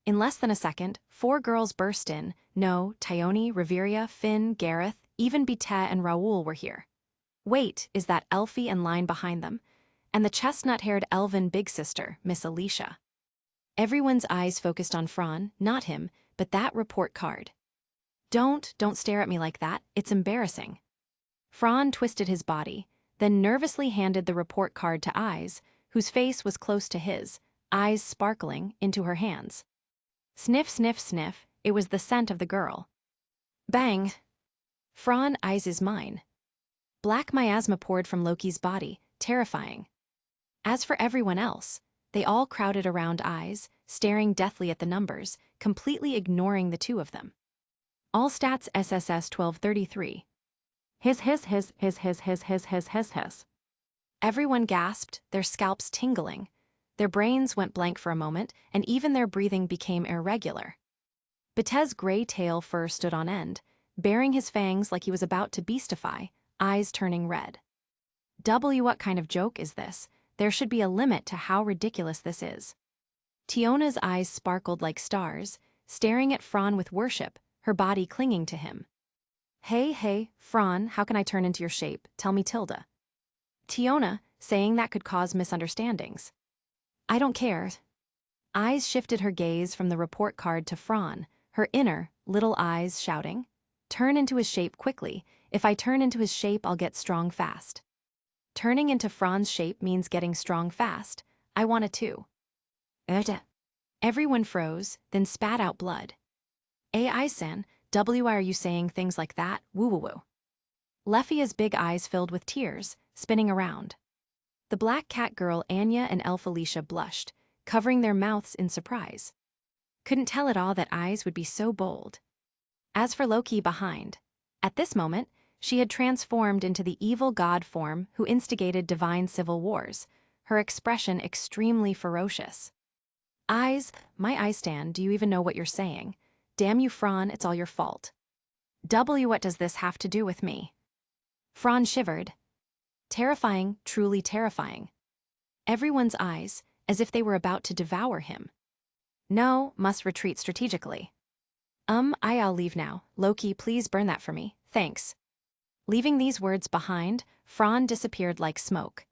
In less than a second, 4 girls burst in. No, Tyone, Reveria, Finn, Gareth, even Bete and Raoul were here. Wait, is that Elfie in line behind them? And the chestnut-haired elven big sister, Miss Alicia. Everyone's eyes focused on Fran, not him, but that report card. Don't stare at me like that, it's embarrassing. Fran twisted his body, then nervously handed the report card to Eyes, whose face was close to his, eyes sparkling, into her hands. Sniff, sniff, sniff, it was the scent of the girl. Bang! Fran, Eyes is mine. Black miasma poured from Loki's body, terrifying. As for everyone else, they all crowded around Eyes, staring deathly at the numbers, completely ignoring the two of them. All stats SSS 1233. His. Everyone gasped, their scalps tingling. Their brains went blank for a moment, and even their breathing became irregular. Bete's gray tail fur stood on end, baring his fangs like he was about to beastify, eyes turning red. What kind of joke is this? There should be a limit to how ridiculous this is. Tiona's eyes sparkled like stars, staring at Fran with worship, her body clinging to him. Hey, Fran, how can I turn into your shape? Tell me, Tilda. Tiona, saying that could cause misunderstandings. I don't care. Eyes shifted her gaze from the report card to Fran, her inner, little eyes shouting, turn into his shape quickly. If I turn into his shape, I'll get strong fast. Turning into Fran's shape means getting strong fast. I want it too. Everyone froze, then spat out blood. Ai-san, why are you saying things like that? Woo-woo-woo. Lefia's big eyes filled with tears, spinning around. The black cat girl Anya and Elf Alicia blushed, covering their mouths in surprise. Couldn't tell at all that Eyes would be so bold. As for Loki behind, at this moment, she had transformed into the evil god form who instigated divine civil wars, her expression extremely ferocious. Eyes, my eye stand, do you even know what you're saying? Damn you, Fran, it's all your fault. What does this have to do with me? Fran shivered. Terrifying, truly terrifying. Everyone's eyes, as if they were about to devour him. No, must retreat strategically. I'll leave now. Loki, please burn that for me, thanks. Leaving these words behind, Fran disappeared like smoke.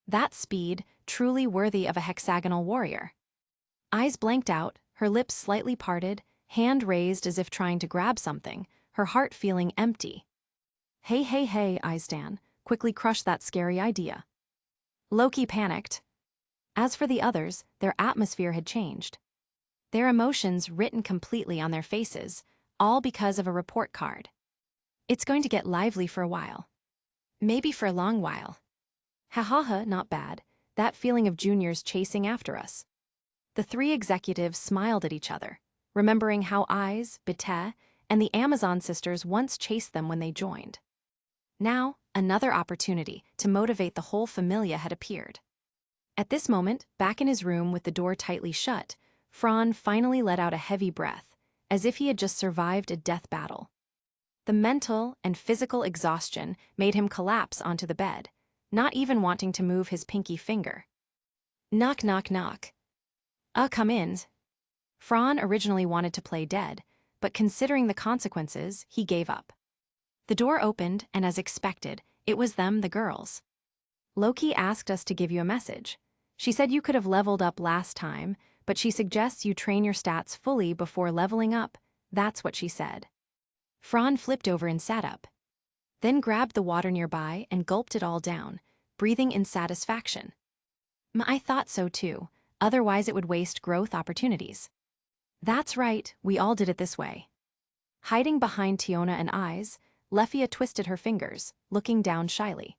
That speed, truly worthy of a hexagonal warrior. Eyes blanked out, her lips slightly parted, hand raised as if trying to grab something, her heart feeling empty. Hey, Eyes Dan, quickly crush that scary idea. Loki panicked. As for the others, their atmosphere had changed. Their emotions written completely on their faces, all because of a report card. It's going to get lively for a while. Maybe for a long while. Ha, not bad, that feeling of juniors chasing after us. The 3 executives smiled at each other, remembering how Eyes, Bete, and the Amazon sisters once chased them when they joined. Now, another opportunity to motivate the whole familia had appeared. At this moment, back in his room with the door tightly shut, Fran finally let out a heavy breath, as if he had just survived a death battle. The mental and physical exhaustion made him collapse onto the bed, not even wanting to move his pinky finger. Knock, knock, knock. Come in. Fran originally wanted to play dead, but considering the consequences, he gave up. The door opened, and as expected, it was them, the girls. Loki asked us to give you a message. She said you could have leveled up last time, but she suggests you train your stats fully before leveling up. That's what she said. Fran flipped over and sat up. Then grabbed the water nearby and gulped it all down, breathing in satisfaction. I thought so too, otherwise it would waste growth opportunities. That's right, we all did it this way. Hiding behind Tiona and Eyes, Lefia twisted her fingers, looking down shyly.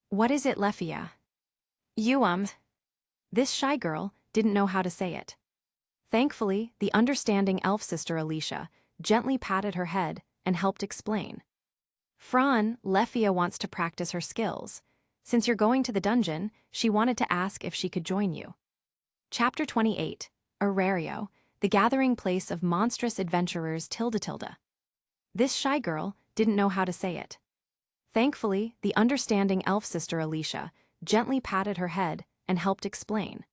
What is it, Lefia? You, This shy girl didn't know how to say it. Thankfully, the understanding elf sister Alicia gently patted her head and helped explain. Fran, Lefia wants to practice her skills. Since you're going to the dungeon, she wanted to ask if she could join you. Chapter 28, Orario, the gathering place of monstrous adventurers Tgthegood. This shy girl didn't know how to say it. Thankfully, the understanding elf sister Alicia gently patted her head and helped explain.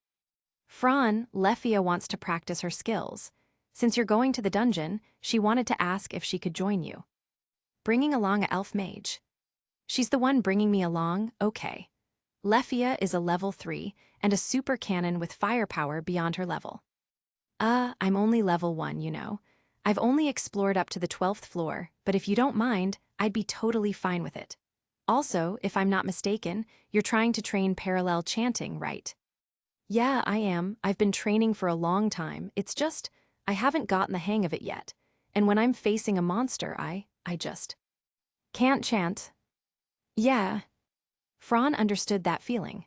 Fran, Lefia wants to practice her skills. Since you're going to the dungeon, she wanted to ask if she could join you. Bringing along a elf mage. She's the one bringing me along, okay. Lefia is a level 3 and a super cannon with firepower beyond her level. I'm only level 1, you know. I've only explored up to the 12th floor, but if you don't mind, I'd be totally fine with it. Also, if I'm not mistaken, you're trying to train parallel chanting, right? Yeah, I am. I've been training for a long time. It's just, I haven't gotten the hang of it yet. And when I'm facing a monster, I just can't chant. Yeah. Fran understood that feeling.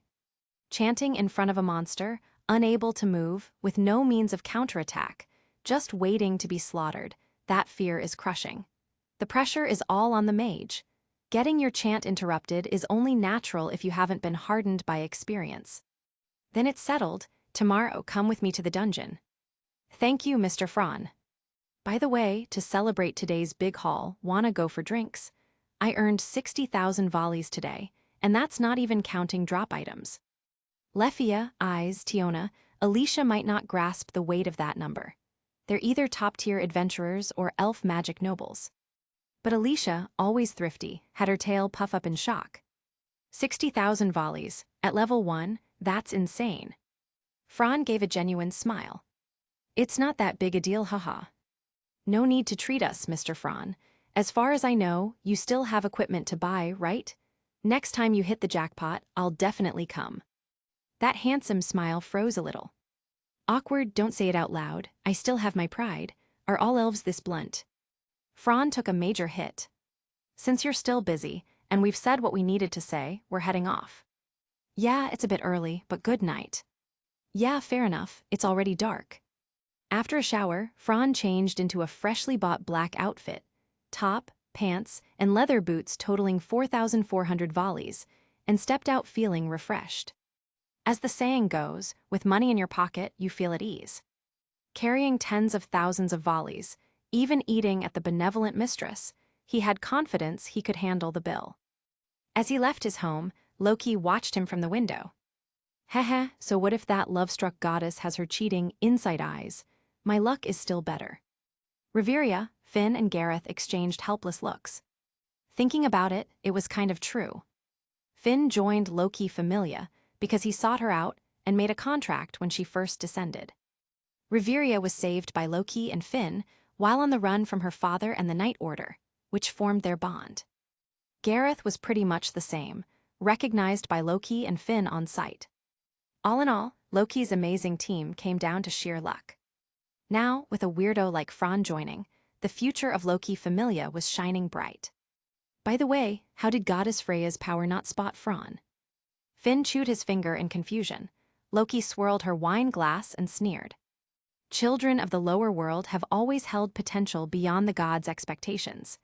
Chanting in front of a monster, unable to move, with no means of counterattack, just waiting to be slaughtered, that fear is crushing. The pressure is all on the mage. Getting your chant interrupted is only natural if you haven't been hardened by experience. Then it's settled. Tomorrow, come with me to the dungeon. Thank you, Mr. Fran. By the way, to celebrate today's big haul, wanna go for drinks? I earned 60,000 volleys today, and that's not even counting drop items. Lefia, Eyes, Tiona, Alicia might not grasp the weight of that number. They're either top-tier adventurers or elf magic nobles. But Alicia, always thrifty, had her tail puff up in shock. 60,000 volleys, at level 1, that's insane. Fran gave a genuine smile. It's not that big a deal, haha. No need to treat us, Mr. Fran. As far as I know, you still have equipment to buy, right? Next time you hit the jackpot, I'll definitely come. That handsome smile froze a little. Awkward, don't say it out loud. I still have my pride. Are all elves this blunt? Fran took a major hit. Since you're still busy, and we've said what we needed to say, we're heading off. Yeah, it's a bit early, but good night. Yeah, fair enough, it's already dark. After a shower, Fran changed into a freshly bought black outfit, top, pants, and leather boots totaling 4,400 volleys, and stepped out feeling refreshed. As the saying goes, with money in your pocket, you feel at ease. Carrying tens of thousands of volleys, even eating at the benevolent mistress, he had confidence he could handle the bill. As he left his home, Loki watched him from the window. Heh, so what if that love-struck goddess has her cheating, insight eyes? My luck is still better. Riveria, Finn, and Gareth exchanged helpless looks. Thinking about it, it was kind of true. Finn joined Loki Familia because he sought her out and made a contract when she first descended. Riveria was saved by Loki and Finn while on the run from her father and the Night Order, which formed their bond. Gareth was pretty much the same, recognized by Loki and Finn on sight. All in all, Loki's amazing team came down to sheer luck. Now, with a weirdo like Fran joining, the future of Loki Familia was shining bright. By the way, how did Goddess Freya's power not spot Fran? Finn chewed his finger in confusion. Loki swirled her wine glass and sneered. Children of the lower world have always held potential beyond the gods' expectations.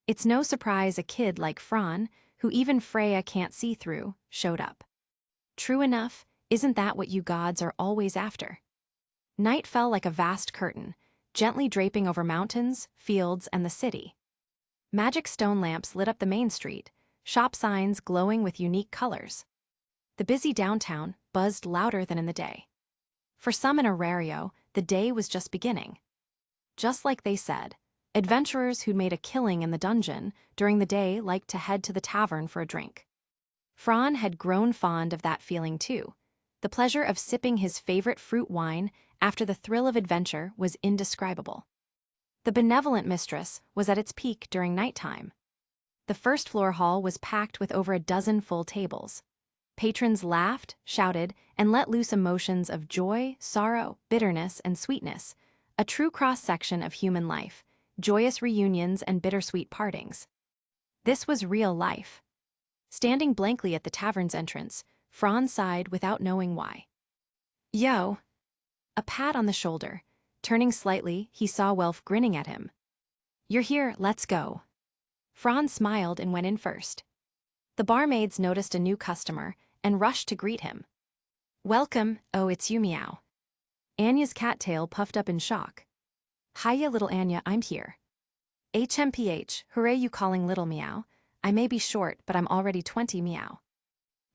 It's no surprise a kid like Fran, who even Freya can't see through, showed up. True enough, isn't that what you gods are always after? Night fell like a vast curtain, gently draping over mountains, fields, and the city. Magic stone lamps lit up the main street, shop signs glowing with unique colors. The busy downtown buzzed louder than in the day. For some in Orario, the day was just beginning. Just like they said, adventurers who'd made a killing in the dungeon during the day liked to head to the tavern for a drink. Fran had grown fond of that feeling too. The pleasure of sipping his favorite fruit wine after the thrill of adventure was indescribable. The benevolent mistress was at its peak during nighttime. The first-floor hall was packed with over a dozen full tables. Patrons laughed, shouted, and let loose emotions of joy, sorrow, bitterness, and sweetness, a true cross-section of human life, joyous reunions and bittersweet partings. This was real life. Standing blankly at the tavern's entrance, Fran sighed without knowing why. Yo! A pat on the shoulder. Turning slightly, he saw Welf grinning at him. You're here, let's go. Fran smiled and went in first. The barmaids noticed a new customer and rushed to greet him. Welcome, oh it's you meow. Anya's cattail puffed up in shock. Hiya, little Anya, I'm here. HMPH, hooray you calling little meow. I may be short, but I'm already 20 meow.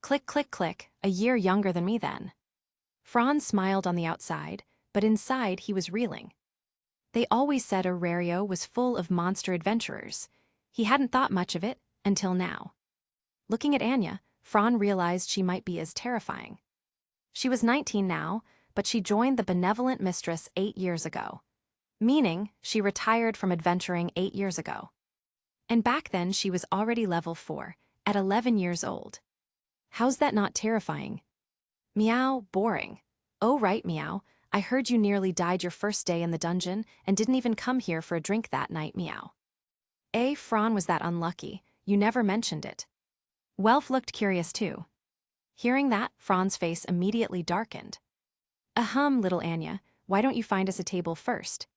Click, click, click, a year younger than me then. Franz smiled on the outside, but inside he was reeling. They always said Orario was full of monster adventurers. He hadn't thought much of it, until now. Looking at Anya, Franz realized she might be as terrifying. She was 19 now, but she joined the benevolent mistress 8 years ago. Meaning, she retired from adventuring 8 years ago. And back then she was already level 4, at 11 years old. How's that not terrifying? Meow, boring. Oh right, meow, I heard you nearly died your first day in the dungeon and didn't even come here for a drink that night, meow. Franz was that unlucky, you never mentioned it. Welf looked curious too. Hearing that, Franz's face immediately darkened. Ahem, little Anya, why don't you find us a table first?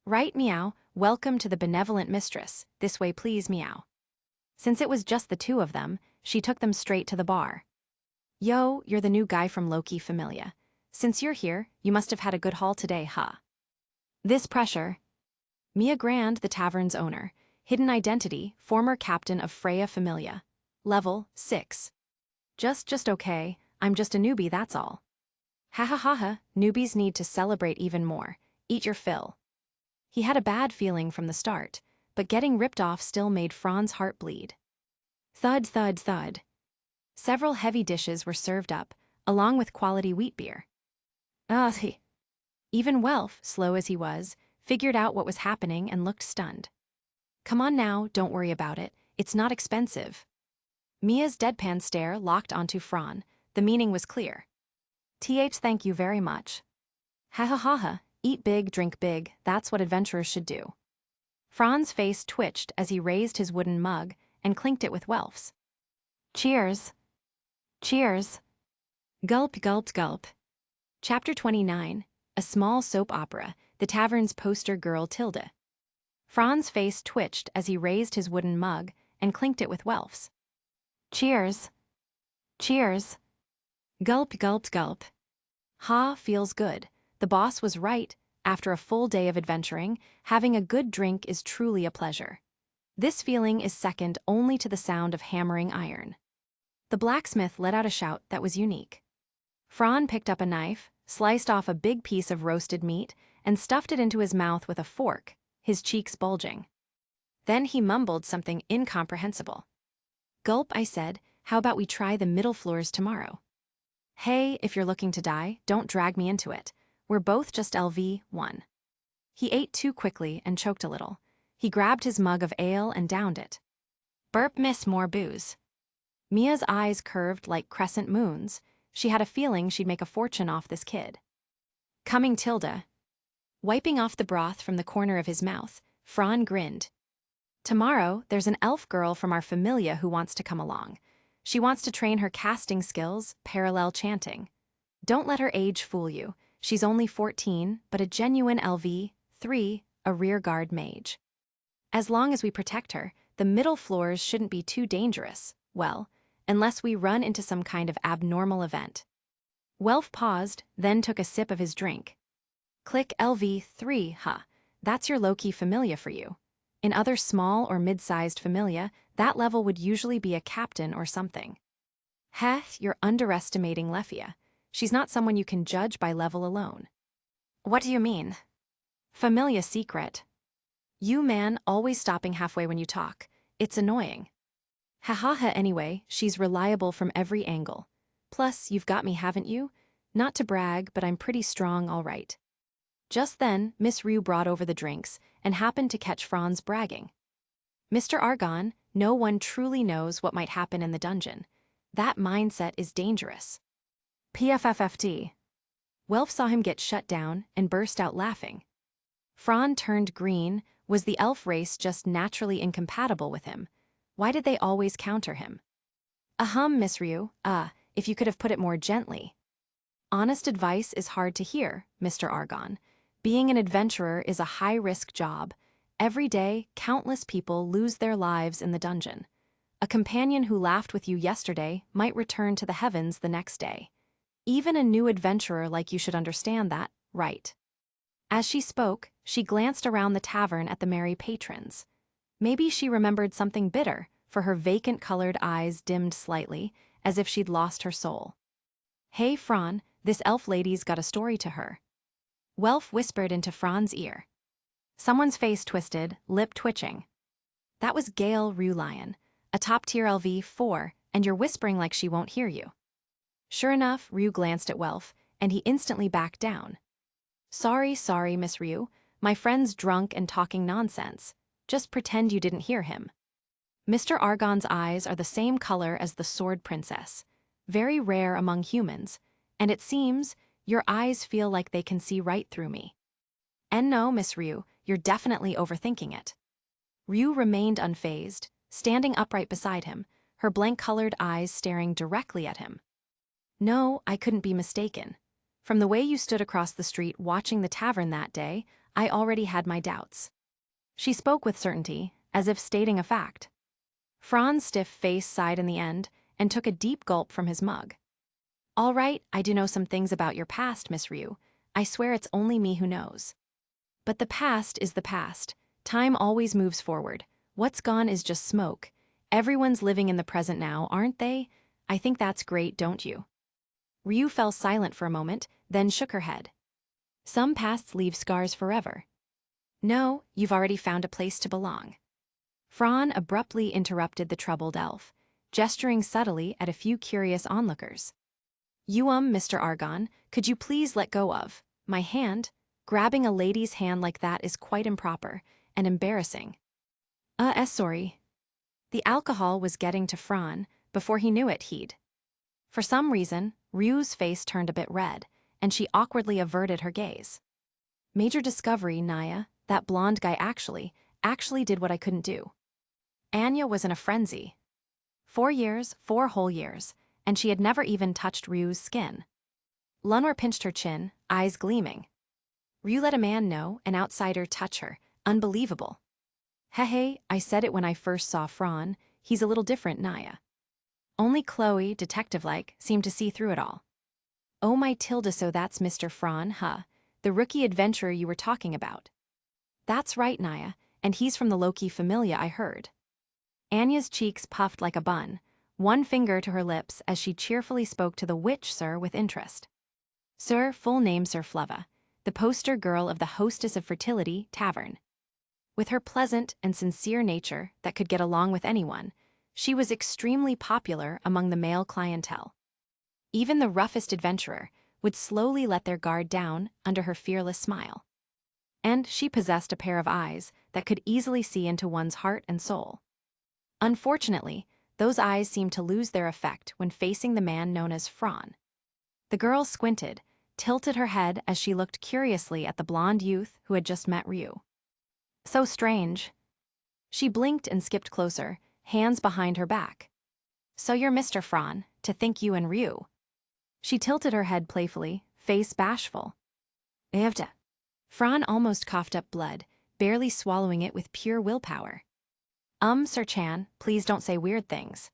Right, meow, welcome to the benevolent mistress, this way please, meow. Since it was just the two of them, she took them straight to the bar. Yo, you're the new guy from Loki Familia. Since you're here, you must have had a good haul today, huh? This pressure. Mia Grand, the tavern's owner. Hidden identity, former captain of Freya Familia. Level 6. Just okay, I'm just a newbie, that's all. Ha ha ha ha, newbies need to celebrate even more. Eat your fill. He had a bad feeling from the start, but getting ripped off still made Franz's heart bleed. Thud, thud, thud. Several heavy dishes were served up, along with quality wheat beer. Even Welf, slow as he was, figured out what was happening and looked stunned. Come on now, don't worry about it, it's not expensive. Mia's deadpan stare locked onto Franz. The meaning was clear. Thank you very much. Ha ha ha ha, eat big, drink big, that's what adventurers should do. Franz's face twitched as he raised his wooden mug and clinked it with Welf's. Cheers. Cheers. Gulp, gulp, gulp. Chapter 29, a small soap opera, the tavern's poster girl Tilda. Franz's face twitched as he raised his wooden mug and clinked it with Welf's. Cheers. Cheers. Gulp, gulp, gulp. Ha, feels good. The boss was right. After a full day of adventuring, having a good drink is truly a pleasure. This feeling is second only to the sound of hammering iron. The blacksmith let out a shout that was unique. Franz picked up a knife, sliced off a big piece of roasted meat, and stuffed it into his mouth with a fork, his cheeks bulging. Then he mumbled something incomprehensible. Gulp, I said, how about we try the middle floors tomorrow? Hey, if you're looking to die, don't drag me into it. We're both just LV1. He ate too quickly and choked a little. He grabbed his mug of ale and downed it. Burp, miss, more booze. Mia's eyes curved like crescent moons. She had a feeling she'd make a fortune off this kid. Coming, Tilda. Wiping off the broth from the corner of his mouth, Franz grinned. Tomorrow, there's an elf girl from our familia who wants to come along. She wants to train her casting skills, parallel chanting. Don't let her age fool you. She's only 14, but a genuine LV3, a rearguard mage. As long as we protect her, the middle floors shouldn't be too dangerous, well, unless we run into some kind of abnormal event. Welf paused, then took a sip of his drink. Click LV3, huh? That's your low-key familia for you. In other small or mid-sized familia, that level would usually be a captain or something. Heh, you're underestimating Lefia. She's not someone you can judge by level alone. What do you mean? Familia secret. You, man, always stopping halfway when you talk. It's annoying. Ha ha ha, anyway, she's reliable from every angle. Plus, you've got me, haven't you? Not to brag, but I'm pretty strong, all right. Just then, Miss Rue brought over the drinks and happened to catch Franz bragging. Mr. Argon, no one truly knows what might happen in the dungeon. That mindset is dangerous. PFFFT. Welf saw him get shut down and burst out laughing. Franz turned green. Was the elf race just naturally incompatible with him? Why did they always counter him? Miss Rue, if you could have put it more gently. Honest advice is hard to hear, Mr. Argon. Being an adventurer is a high-risk job. Every day, countless people lose their lives in the dungeon. A companion who laughed with you yesterday might return to the heavens the next day. Even a new adventurer like you should understand that, right. As she spoke, she glanced around the tavern at the merry patrons. Maybe she remembered something bitter, for her vacant-colored eyes dimmed slightly, as if she'd lost her soul. "Hey, Fran, this elf lady's got a story to her." Welf whispered into Fran's ear. Someone's face twisted, lip twitching. "That was Gale Rue-Lion, a top-tier LV4, and you're whispering like she won't hear you." Sure enough, Rue glanced at Welf, and he instantly backed down. Sorry, Miss Rue. My friend's drunk and talking nonsense. Just pretend you didn't hear him." Mr. Argon's eyes are the same color as the Sword Princess, very rare among humans, and it seems your eyes feel like they can see right through me. "And no, Miss Rue, you're definitely overthinking it." Rue remained unfazed, standing upright beside him, her blank-colored eyes staring directly at him. "No, I couldn't be mistaken. From the way you stood across the street watching the tavern that day, I already had my doubts." She spoke with certainty, as if stating a fact. Fran's stiff face sighed in the end and took a deep gulp from his mug. "All right, I do know some things about your past, Miss Rue. I swear it's only me who knows. But the past is the past. Time always moves forward. What's gone is just smoke. Everyone's living in the present now, aren't they? I think that's great, don't you?" Rue fell silent for a moment, then shook her head. "Some pasts leave scars forever." "No, you've already found a place to belong." Fran abruptly interrupted the troubled elf, gesturing subtly at a few curious onlookers. Mr. Argon, could you please let go of my hand? Grabbing a lady's hand like that is quite improper and embarrassing." Sorry." The alcohol was getting to Fran. Before he knew it, he'd. For some reason, Rue's face turned a bit red, and she awkwardly averted her gaze. "Major discovery, Naya. That blonde guy actually did what I couldn't do." Anya was in a frenzy. 4 years, 4 whole years, and she had never even touched Rue's skin. Lunwar pinched her chin, eyes gleaming. "Rue let a man know, an outsider, touch her. Unbelievable." "Hey, I said it when I first saw Fran. He's a little different, Naya." Only Chloe, detective-like, seemed to see through it all. "Oh my Tilda, so that's Mr. Fran, huh? The rookie adventurer you were talking about." "That's right, Naya, and he's from the Loki Familia, I heard." Anya's cheeks puffed like a bun, one finger to her lips as she cheerfully spoke to the witch sir with interest. "Sir, full name Sir Fleva, the poster girl of the Hostess of Fertility Tavern." With her pleasant and sincere nature that could get along with anyone, she was extremely popular among the male clientele. Even the roughest adventurer would slowly let their guard down under her fearless smile. And she possessed a pair of eyes that could easily see into one's heart and soul. Unfortunately, those eyes seemed to lose their effect when facing the man known as Fran. The girl squinted, tilted her head as she looked curiously at the blonde youth who had just met Rue. So strange. She blinked and skipped closer, hands behind her back. "So you're Mr. Fran, to think you and Rue." She tilted her head playfully, face bashful. "Evda." Fran almost coughed up blood, barely swallowing it with pure willpower. Sir Chan, please don't say weird things."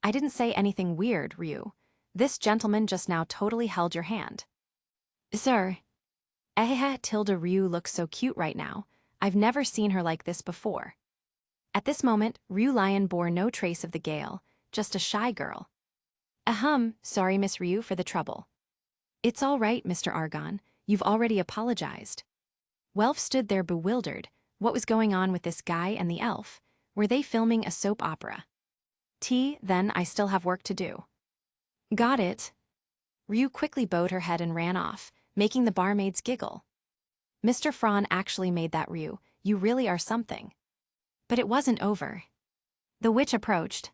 "I didn't say anything weird, Rue. This gentleman just now totally held your hand." "Sir." Tilda Rue looks so cute right now. I've never seen her like this before." At this moment, Rue-Lion bore no trace of the gale, just a shy girl. Sorry, Miss Rue, for the trouble." "It's all right, Mr. Argon. You've already apologized." Welf stood there bewildered. What was going on with this guy and the elf? Were they filming a soap opera? Then I still have work to do." "Got it." Rue quickly bowed her head and ran off, making the barmaids giggle. "Mr. Fran actually made that, Rue. You really are something." But it wasn't over. The witch approached.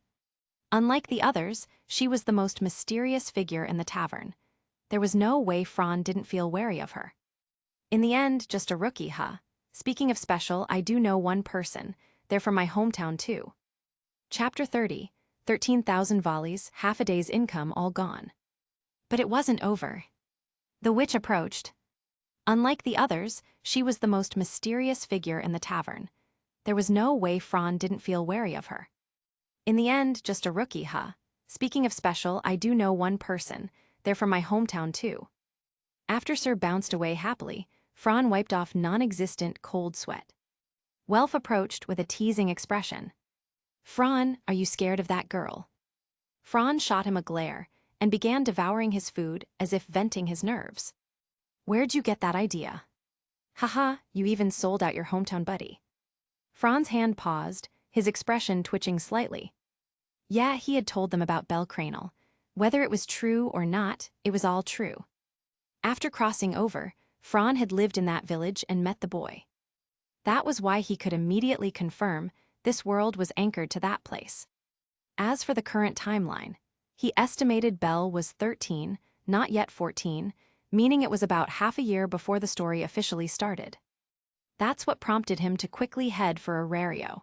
Unlike the others, she was the most mysterious figure in the tavern. There was no way Fran didn't feel wary of her. "In the end, just a rookie, huh? Speaking of special, I do know one person. They're from my hometown, too." Chapter 30, 13,000 volleys, half a day's income all gone. But it wasn't over. The witch approached. Unlike the others, she was the most mysterious figure in the tavern. There was no way Fran didn't feel wary of her. "In the end, just a rookie, huh? Speaking of special, I do know one person. They're from my hometown, too." After Sir bounced away happily, Fran wiped off non-existent cold sweat. Welf approached with a teasing expression. "Fran, are you scared of that girl?" Fran shot him a glare and began devouring his food as if venting his nerves. "Where'd you get that idea?" "Haha, you even sold out your hometown buddy." Fran's hand paused, his expression twitching slightly. Yeah, he had told them about Belle Cranel. Whether it was true or not, it was all true. After crossing over, Fran had lived in that village and met the boy. That was why he could immediately confirm this world was anchored to that place. As for the current timeline, he estimated Belle was 13, not yet 14, meaning it was about half a year before the story officially started. That's what prompted him to quickly head for Orario.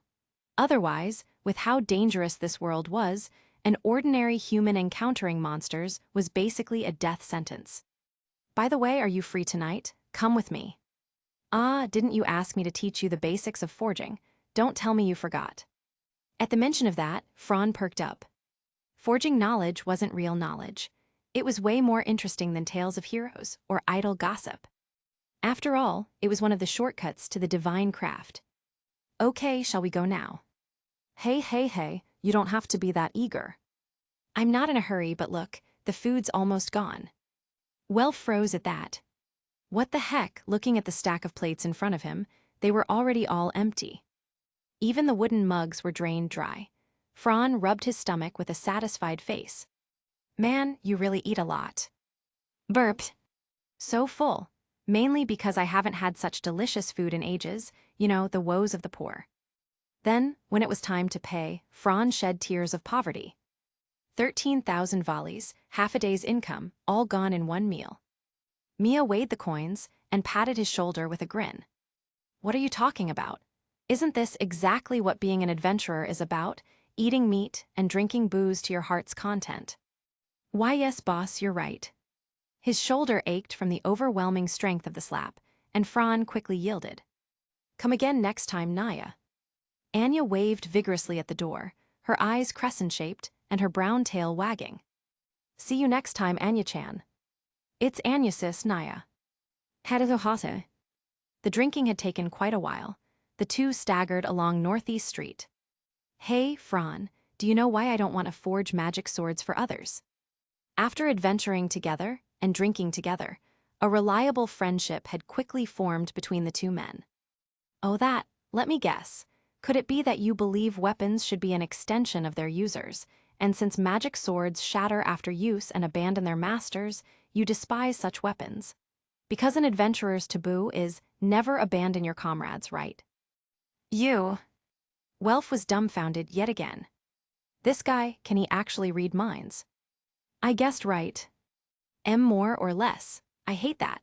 Otherwise, with how dangerous this world was, an ordinary human encountering monsters was basically a death sentence. "By the way, are you free tonight? Come with me." "Ah, didn't you ask me to teach you the basics of forging? Don't tell me you forgot." At the mention of that, Fran perked up. Forging knowledge wasn't real knowledge. It was way more interesting than tales of heroes or idle gossip. After all, it was one of the shortcuts to the divine craft. "Okay, shall we go now?" Hey, you don't have to be that eager." "I'm not in a hurry, but look, the food's almost gone." Welf froze at that. What the heck, looking at the stack of plates in front of him, they were already all empty. Even the wooden mugs were drained dry. Fran rubbed his stomach with a satisfied face. "Man, you really eat a lot." Burped. "So full. Mainly because I haven't had such delicious food in ages, you know, the woes of the poor." Then, when it was time to pay, Fran shed tears of poverty. 13,000 volleys, half a day's income, all gone in one meal. Mia weighed the coins and patted his shoulder with a grin. "What are you talking about? Isn't this exactly what being an adventurer is about, eating meat and drinking booze to your heart's content?" "Why yes, boss, you're right." His shoulder ached from the overwhelming strength of the slap, and Fran quickly yielded. "Come again next time, Naya." Anya waved vigorously at the door, her eyes crescent-shaped and her brown tail wagging. "See you next time, Anya-chan." "It's Anya, sis, Naya." Hatahohata. The drinking had taken quite a while. The two staggered along Northeast Street. "Hey, Fran, do you know why I don't want to forge magic swords for others?" After adventuring together and drinking together, a reliable friendship had quickly formed between the two men. "Oh, that, let me guess. Could it be that you believe weapons should be an extension of their users, and since magic swords shatter after use and abandon their masters, you despise such weapons? Because an adventurer's taboo is never abandon your comrades, right?" "You." Welf was dumbfounded yet again. This guy, can he actually read minds? "I guessed right. M more or less. I hate that.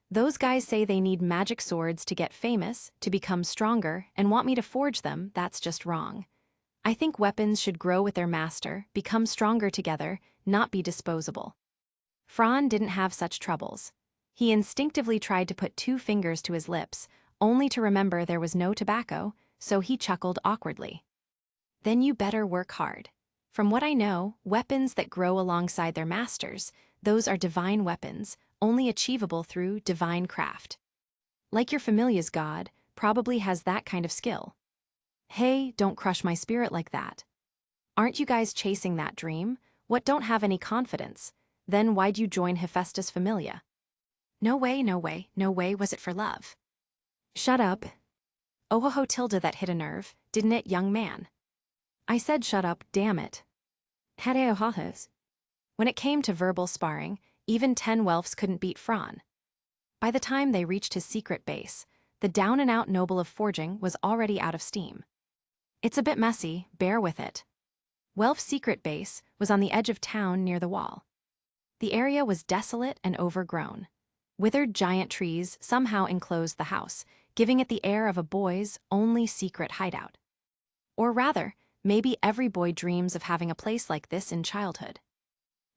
Those guys say they need magic swords to get famous, to become stronger, and want me to forge them. That's just wrong. I think weapons should grow with their master, become stronger together, not be disposable." Fran didn't have such troubles. He instinctively tried to put 2 fingers to his lips, only to remember there was no tobacco, so he chuckled awkwardly. "Then you better work hard. From what I know, weapons that grow alongside their masters, those are divine weapons, only achievable through divine craft. Like your familia's god, probably has that kind of skill." "Hey, don't crush my spirit like that. Aren't you guys chasing that dream? What don't have any confidence? Then why'd you join Hephaestus Familia?" No way, was it for love?" "Shut up." "Oh, Tilda, that hit a nerve, didn't it, young man?" "I said shut up, damn it." Hatahohas. When it came to verbal sparring, even 10 Welfs couldn't beat Fran. By the time they reached his secret base, the down-and-out noble of forging was already out of steam. It's a bit messy, bear with it. Welf's secret base was on the edge of town near the wall. The area was desolate and overgrown. Withered giant trees somehow enclosed the house, giving it the air of a boy's only secret hideout. Or rather, maybe every boy dreams of having a place like this in childhood.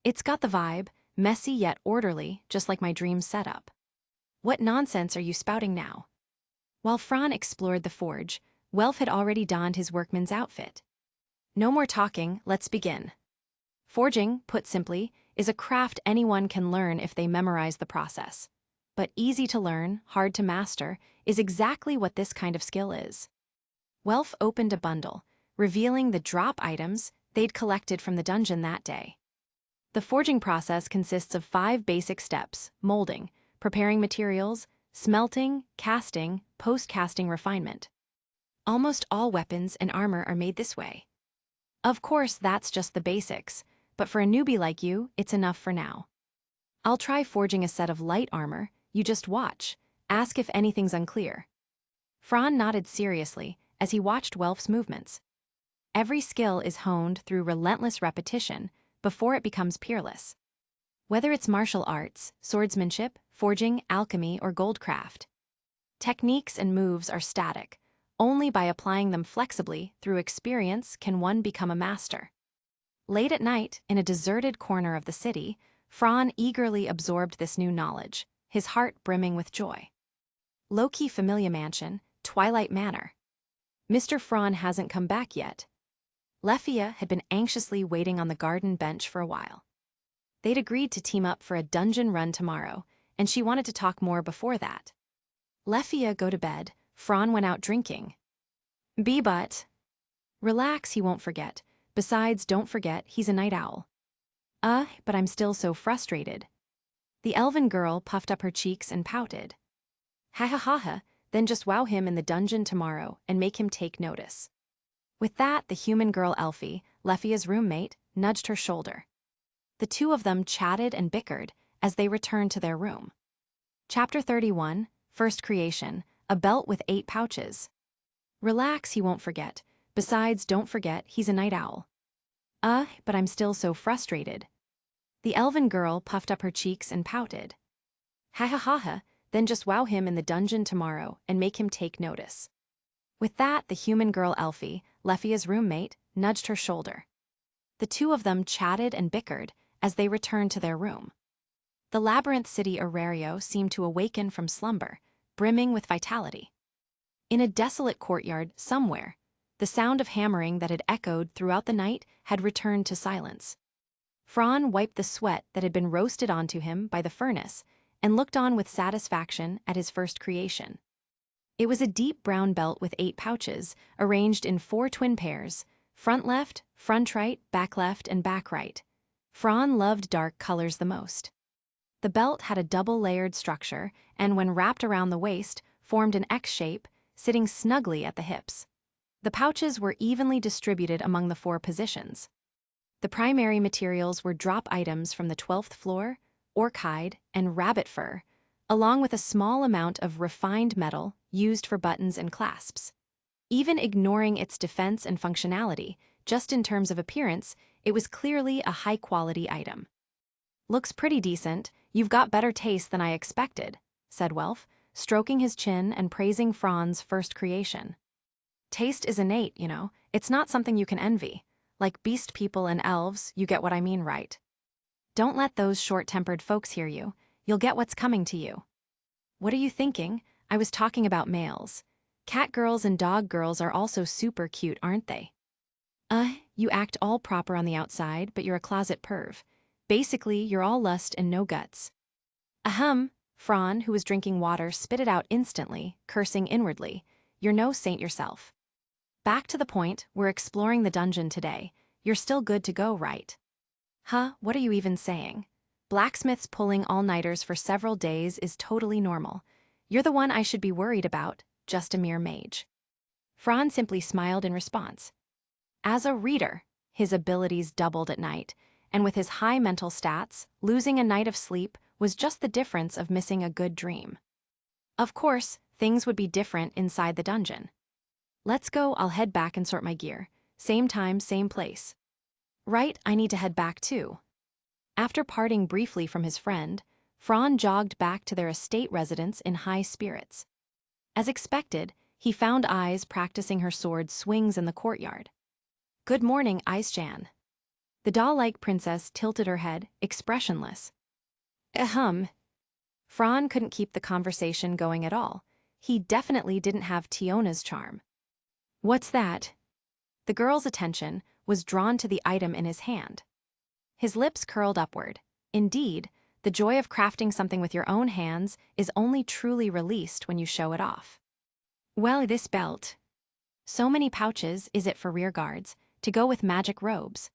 It's got the vibe, messy yet orderly, just like my dream setup. What nonsense are you spouting now? While Fran explored the forge, Welf had already donned his workman's outfit. No more talking, let's begin. Forging, put simply, is a craft anyone can learn if they memorize the process. but easy to learn, hard to master, is exactly what this kind of skill is. Welf opened a bundle, revealing the drop items they'd collected from the dungeon that day. The forging process consists of 5 basic steps: molding, preparing materials, smelting, casting, post-casting refinement. Almost all weapons and armor are made this way. Of course, that's just the basics, but for a newbie like you, it's enough for now. I'll try forging a set of light armor, you just watch, ask if anything's unclear. Fran nodded seriously as he watched Welf's movements. Every skill is honed through relentless repetition before it becomes peerless. Whether it's martial arts, swordsmanship, forging, alchemy, or goldcraft. Techniques and moves are static. Only by applying them flexibly through experience can one become a master. Late at night, in a deserted corner of the city, Fran eagerly absorbed this new knowledge, his heart brimming with joy. Low-key Familia Mansion, Twilight Manor. Mr. Fran hasn't come back yet. Lefia had been anxiously waiting on the garden bench for a while. They'd agreed to team up for a dungeon run tomorrow, and she wanted to talk more before that. Lefia go to bed, Fran went out drinking. But. Relax, he won't forget. Besides, don't forget, he's a night owl. But I'm still so frustrated. The elven girl puffed up her cheeks and pouted. Ha ha ha ha, then just wow him in the dungeon tomorrow and make him take notice. With that, the human girl Elfie, Lefia's roommate, nudged her shoulder. The two of them chatted and bickered as they returned to their room. Chapter 31, First Creation, a belt with 8 pouches. Relax, he won't forget. Besides, don't forget, he's a night owl. But I'm still so frustrated. The elven girl puffed up her cheeks and pouted. Ha ha ha ha, then just wow him in the dungeon tomorrow and make him take notice. With that, the human girl Elfie, Lefia's roommate, nudged her shoulder. The two of them chatted and bickered as they returned to their room. The labyrinth city Orario seemed to awaken from slumber, brimming with vitality. In a desolate courtyard somewhere, the sound of hammering that had echoed throughout the night had returned to silence. Fran wiped the sweat that had been roasted onto him by the furnace and looked on with satisfaction at his first creation. It was a deep brown belt with 8 pouches, arranged in 4 twin pairs, front left, front right, back left, and back right. Fran loved dark colors the most. The belt had a double-layered structure and, when wrapped around the waist, formed an X shape, sitting snugly at the hips. The pouches were evenly distributed among the 4 positions. The primary materials were drop items from the 12th floor, orc hide, and rabbit fur, along with a small amount of refined metal used for buttons and clasps. Even ignoring its defense and functionality, just in terms of appearance, it was clearly a high-quality item. Looks pretty decent. You've got better taste than I expected, said Welf, stroking his chin and praising Fran's first creation. Taste is innate, you know. It's not something you can envy. Like beast people and elves, you get what I mean, right? Don't let those short-tempered folks hear you. You'll get what's coming to you. What are you thinking? I was talking about males. Cat girls and dog girls are also super cute, aren't they? You act all proper on the outside, but you're a closet perv. Basically, you're all lust and no guts. Ahem, Fran, who was drinking water, spit it out instantly, cursing inwardly. You're no saint yourself. Back to the point, we're exploring the dungeon today. You're still good to go, right? What are you even saying? Blacksmiths pulling all-nighters for several days is totally normal. You're the one I should be worried about, just a mere mage. Fran simply smiled in response. As a reader, his abilities doubled at night, and with his high mental stats, losing a night of sleep was just the difference of missing a good dream. Of course, things would be different inside the dungeon. Let's go, I'll head back and sort my gear. Same time, same place. Right, I need to head back too. After parting briefly from his friend, Fran jogged back to their estate residence in high spirits. As expected, he found Eyes practicing her sword swings in the courtyard. Good morning, Eyes-chan. The doll-like princess tilted her head, expressionless. Fran couldn't keep the conversation going at all. He definitely didn't have Tiona's charm. What's that? The girl's attention was drawn to the item in his hand. His lips curled upward. Indeed, The joy of crafting something with your own hands is only truly released when you show it off. Well, this belt. So many pouches is it for rear guards, to go with magic robes.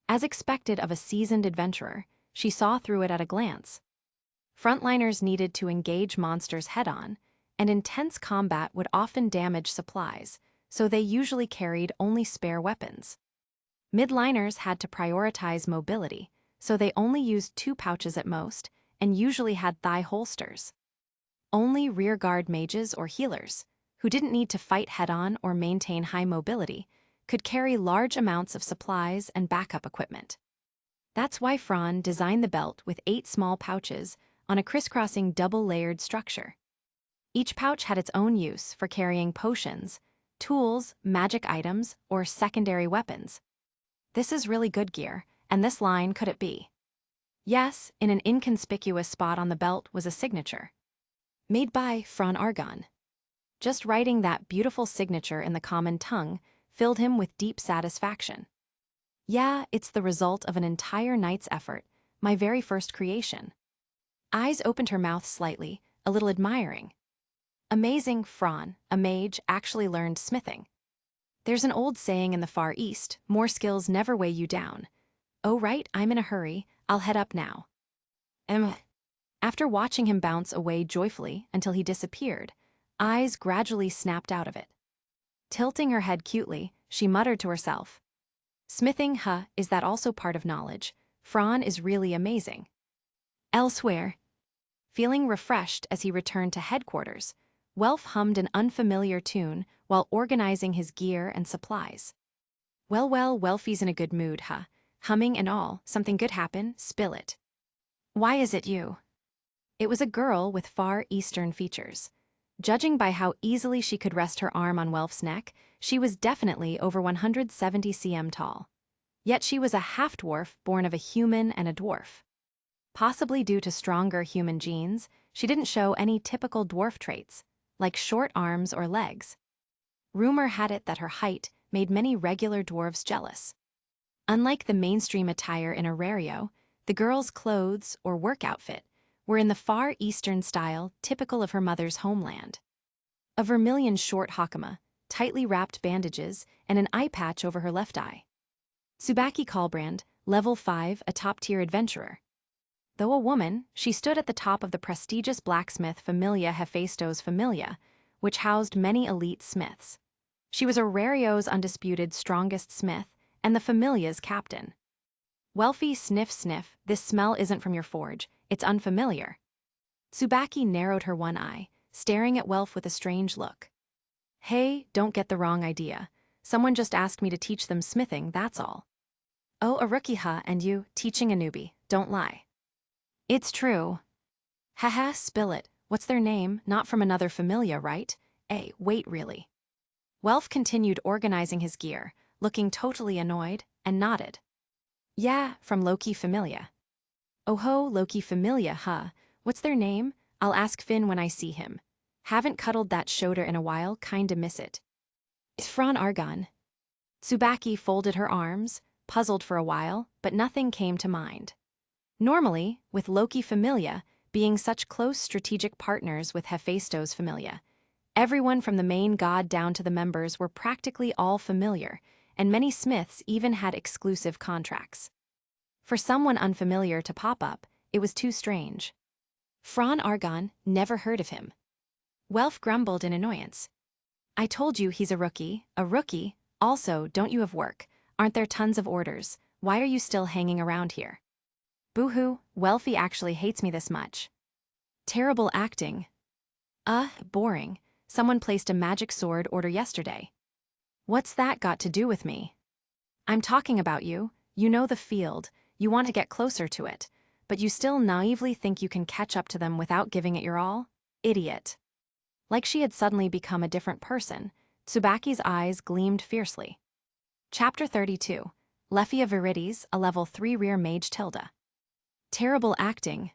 As expected of a seasoned adventurer, she saw through it at a glance. Frontliners needed to engage monsters head-on, and intense combat would often damage supplies, so they usually carried only spare weapons. Midliners had to prioritize mobility, so they only used 2 pouches at most, and usually had thigh holsters. Only rearguard mages or healers, who didn't need to fight head-on or maintain high mobility, could carry large amounts of supplies and backup equipment. That's why Fran designed the belt with 8 small pouches on a crisscrossing double-layered structure. Each pouch had its own use for carrying potions, tools, magic items, or secondary weapons. This is really good gear, and this line could it be? Yes, in an inconspicuous spot on the belt was a signature. Made by Fran Argon. Just writing that beautiful signature in the common tongue filled him with deep satisfaction. Yeah, it's the result of an entire night's effort, my very first creation. Eyes opened her mouth slightly, a little admiring. Amazing, Fran, a mage, actually learned smithing. There's an old saying in the Far East, more skills never weigh you down. Oh right, I'm in a hurry, I'll head up now. After watching him bounce away joyfully until he disappeared, eyes gradually snapped out of it. Tilting her head cutely, she muttered to herself. Smithing, is that also part of knowledge? Fran is really amazing. Elsewhere. Feeling refreshed as he returned to headquarters, Welf hummed an unfamiliar tune while organizing his gear and supplies. Well, Welfie's in a good mood, Humming and all, something good happen, spill it. Why is it you? It was a girl with Far Eastern features. Judging by how easily she could rest her arm on Welf's neck, she was definitely over 170 cm tall. Yet she was a half-dwarf born of a human and a dwarf. Possibly due to stronger human genes, she didn't show any typical dwarf traits, like short arms or legs. Rumor had it that her height made many regular dwarves jealous. Unlike the mainstream attire in Orario, the girl's clothes, or work outfit, were in the Far Eastern style typical of her mother's homeland. A vermilion short hakama, tightly wrapped bandages, and an eye patch over her left eye. Tsubaki Kalbrand, level 5, a top-tier adventurer. Though a woman, she stood at the top of the prestigious blacksmith Familia Hephaestos Familia, which housed many elite smiths. She was Orario's undisputed strongest smith and the Familia's captain. Welfie sniff, this smell isn't from your forge, it's unfamiliar. Tsubaki narrowed her one eye, staring at Welf with a strange look. Hey, don't get the wrong idea. Someone just asked me to teach them smithing, that's all. Oh, a rookie, and you, teaching a newbie, don't lie. It's true. Haha, spill it. What's their name? Not from another Familia, right? Wait, really. Welf continued organizing his gear, looking totally annoyed, and nodded. Yeah, from Loki Familia. Oh ho, Loki Familia, What's their name? I'll ask Finn when I see him. Haven't cuddled that shoulder in a while, kinda miss it. It's Fran Argon. Tsubaki folded her arms, puzzled for a while, but nothing came to mind. Normally, with Loki Familia being such close strategic partners with Hephaestos Familia, everyone from the main god down to the members were practically all familiar, and many smiths even had exclusive contracts. For someone unfamiliar to pop up, it was too strange. Fran Argon, never heard of him. Welf grumbled in annoyance. I told you he's a rookie. Also, don't you have work? Aren't there tons of orders? Why are you still hanging around here? Boo-hoo, Welfie actually hates me this much. Terrible acting. Boring. Someone placed a magic sword order yesterday. What's that got to do with me? I'm talking about you. You know the field. You want to get closer to it. But you still naively think you can catch up to them without giving it your all? Idiot. Like she had suddenly become a different person, Tsubaki's eyes gleamed fiercely. Chapter 32. Leffia Virides, a level 3 rear mage Tilda. Terrible acting.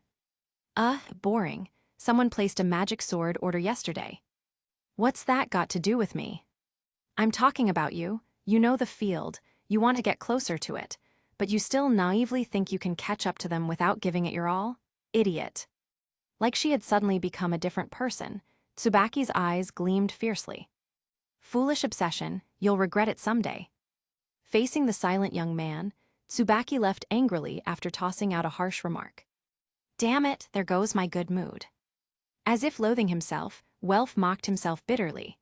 Boring. Someone placed a magic sword order yesterday. What's that got to do with me? I'm talking about you. You know the field. You want to get closer to it. But you still naively think you can catch up to them without giving it your all? Idiot. Like she had suddenly become a different person, Tsubaki's eyes gleamed fiercely. Foolish obsession, you'll regret it someday. Facing the silent young man, Tsubaki left angrily after tossing out a harsh remark. Damn it, there goes my good mood. As if loathing himself, Welf mocked himself bitterly.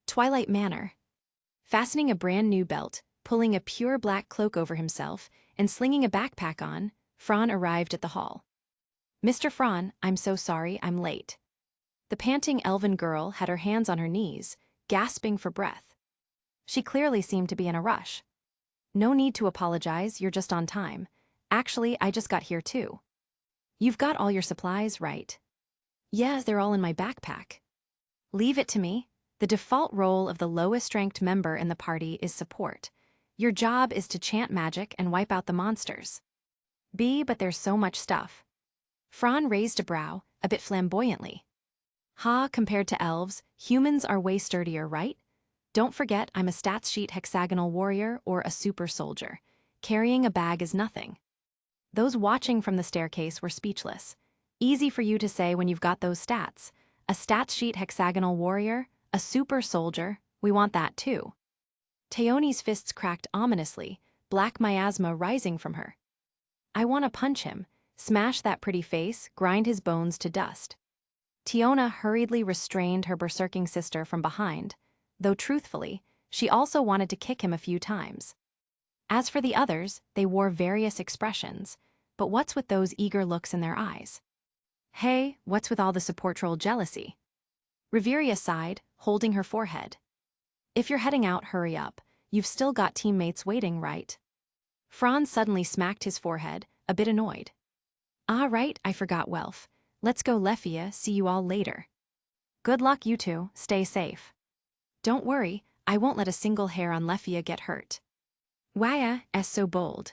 Twilight Manor. Fastening a brand new belt, pulling a pure black cloak over himself, and slinging a backpack on, Fran arrived at the hall. Mr. Fran, I'm so sorry I'm late. The panting elven girl had her hands on her knees, gasping for breath. She clearly seemed to be in a rush. No need to apologize, you're just on time. Actually, I just got here too. You've got all your supplies, right? Yes, they're all in my backpack. Leave it to me. The default role of the lowest-ranked member in the party is support. Your job is to chant magic and wipe out the monsters. But there's so much stuff. Fran raised a brow, a bit flamboyantly. Compared to elves, humans are way sturdier, right? Don't forget I'm a stats sheet hexagonal warrior or a super soldier. Carrying a bag is nothing. Those watching from the staircase were speechless. Easy for you to say when you've got those stats. A stats sheet hexagonal warrior, a super soldier, we want that too. Teoni's fists cracked ominously, black miasma rising from her. I want to punch him, smash that pretty face, grind his bones to dust. Teona hurriedly restrained her berserking sister from behind, though truthfully, she also wanted to kick him a few times. As for the others, they wore various expressions, but what's with those eager looks in their eyes? Hey, what's with all the support troll jealousy? Riveria sighed, holding her forehead. If you're heading out, hurry up. You've still got teammates waiting, right? Franz suddenly smacked his forehead, a bit annoyed. Right, I forgot Welf. Let's go, Lefia, see you all later. Good luck, you two, stay safe. Don't worry, I won't let a single hair on Lefia get hurt. Waya, so bold.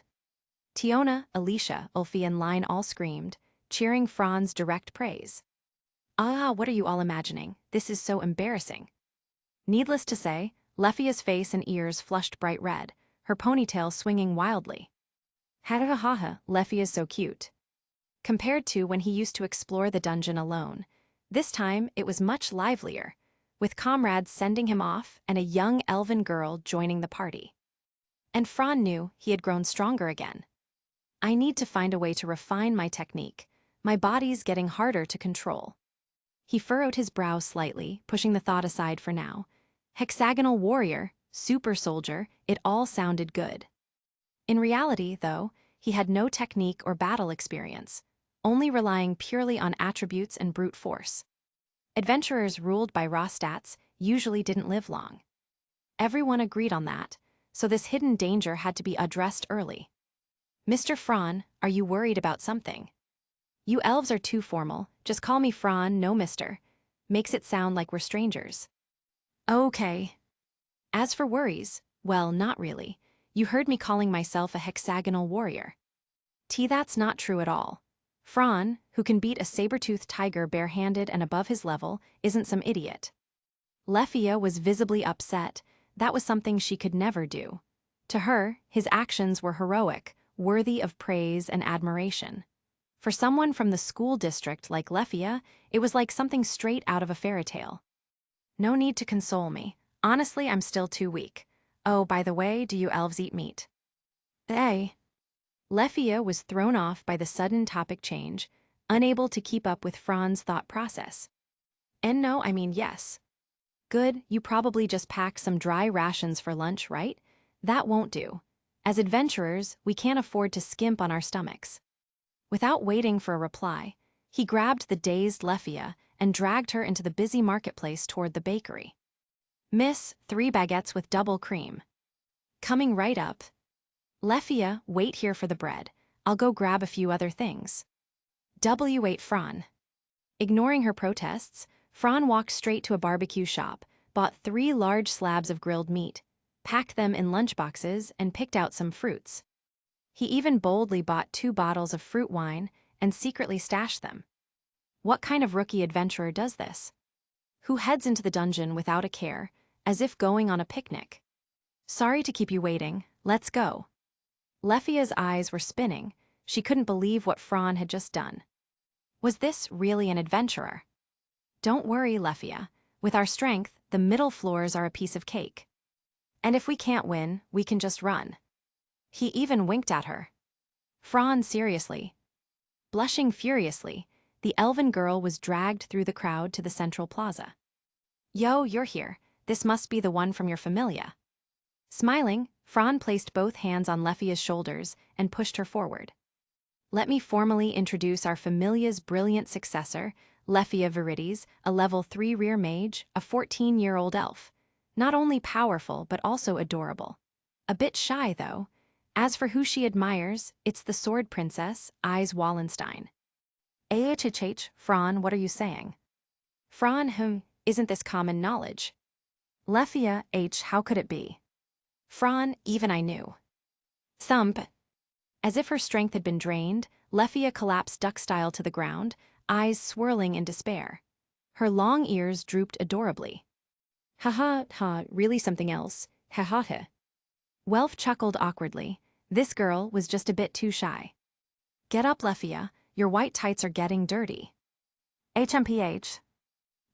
Teona, Alicia, Ulfi and Line all screamed, cheering Fran's direct praise. What are you all imagining? This is so embarrassing. Needless to say, Lefia's face and ears flushed bright red, her ponytail swinging wildly. Ha, Lefia's so cute. Compared to when he used to explore the dungeon alone, this time it was much livelier, with comrades sending him off and a young elven girl joining the party. And Fran knew he had grown stronger again. I need to find a way to refine my technique. My body's getting harder to control. He furrowed his brow slightly, pushing the thought aside for now. Hexagonal warrior, super soldier, it all sounded good. In reality, though, he had no technique or battle experience, only relying purely on attributes and brute force. Adventurers ruled by raw stats usually didn't live long. Everyone agreed on that, so this hidden danger had to be addressed early. Mr. Fran, are you worried about something? You elves are too formal, just call me Fran, no mister. Makes it sound like we're strangers. Okay. As for worries, well, not really. You heard me calling myself a hexagonal warrior. That's not true at all. Fran, who can beat a saber-toothed tiger barehanded and above his level, isn't some idiot. Lefia was visibly upset. That was something she could never do. To her, his actions were heroic, worthy of praise and admiration. For someone from the school district like Lefia, it was like something straight out of a fairy tale. No need to console me. Honestly, I'm still too weak. Oh, by the way, do you elves eat meat? Hey. Lefia was thrown off by the sudden topic change, unable to keep up with Fran's thought process. And no, I mean yes. Good, you probably just packed some dry rations for lunch, right? That won't do. As adventurers, we can't afford to skimp on our stomachs. Without waiting for a reply, he grabbed the dazed Lefia and dragged her into the busy marketplace toward the bakery. Miss, 3 baguettes with double cream. Coming right up. Lefia, wait here for the bread. I'll go grab a few other things. W8 Fran. Ignoring her protests, Fran walked straight to a barbecue shop, bought 3 large slabs of grilled meat, packed them in lunchboxes, and picked out some fruits. He even boldly bought 2 bottles of fruit wine and secretly stashed them. What kind of rookie adventurer does this? Who heads into the dungeon without a care, as if going on a picnic? Sorry to keep you waiting, let's go. Lefia's eyes were spinning. She couldn't believe what Fran had just done. Was this really an adventurer? Don't worry, Lefia. With our strength, the middle floors are a piece of cake. And if we can't win, we can just run. He even winked at her. Fran, seriously. Blushing furiously, the elven girl was dragged through the crowd to the central plaza. Yo, you're here. This must be the one from your familia. Smiling, Fran placed both hands on Lefia's shoulders and pushed her forward. Let me formally introduce our familia's brilliant successor, Lefia Virides, a level 3 rear mage, a 14-year-old elf. Not only powerful, but also adorable. A bit shy, though. As for who she admires, it's the sword princess, Eyes Wallenstein. AHHH, Fran, what are you saying? Fran, isn't this common knowledge? Lefia, how could it be? Fran, even I knew. Thump. As if her strength had been drained, Lefia collapsed duck-style to the ground, eyes swirling in despair. Her long ears drooped adorably. Ha, really something else, ha. Welf chuckled awkwardly. This girl was just a bit too shy. Get up, Lefia, your white tights are getting dirty. HMPH.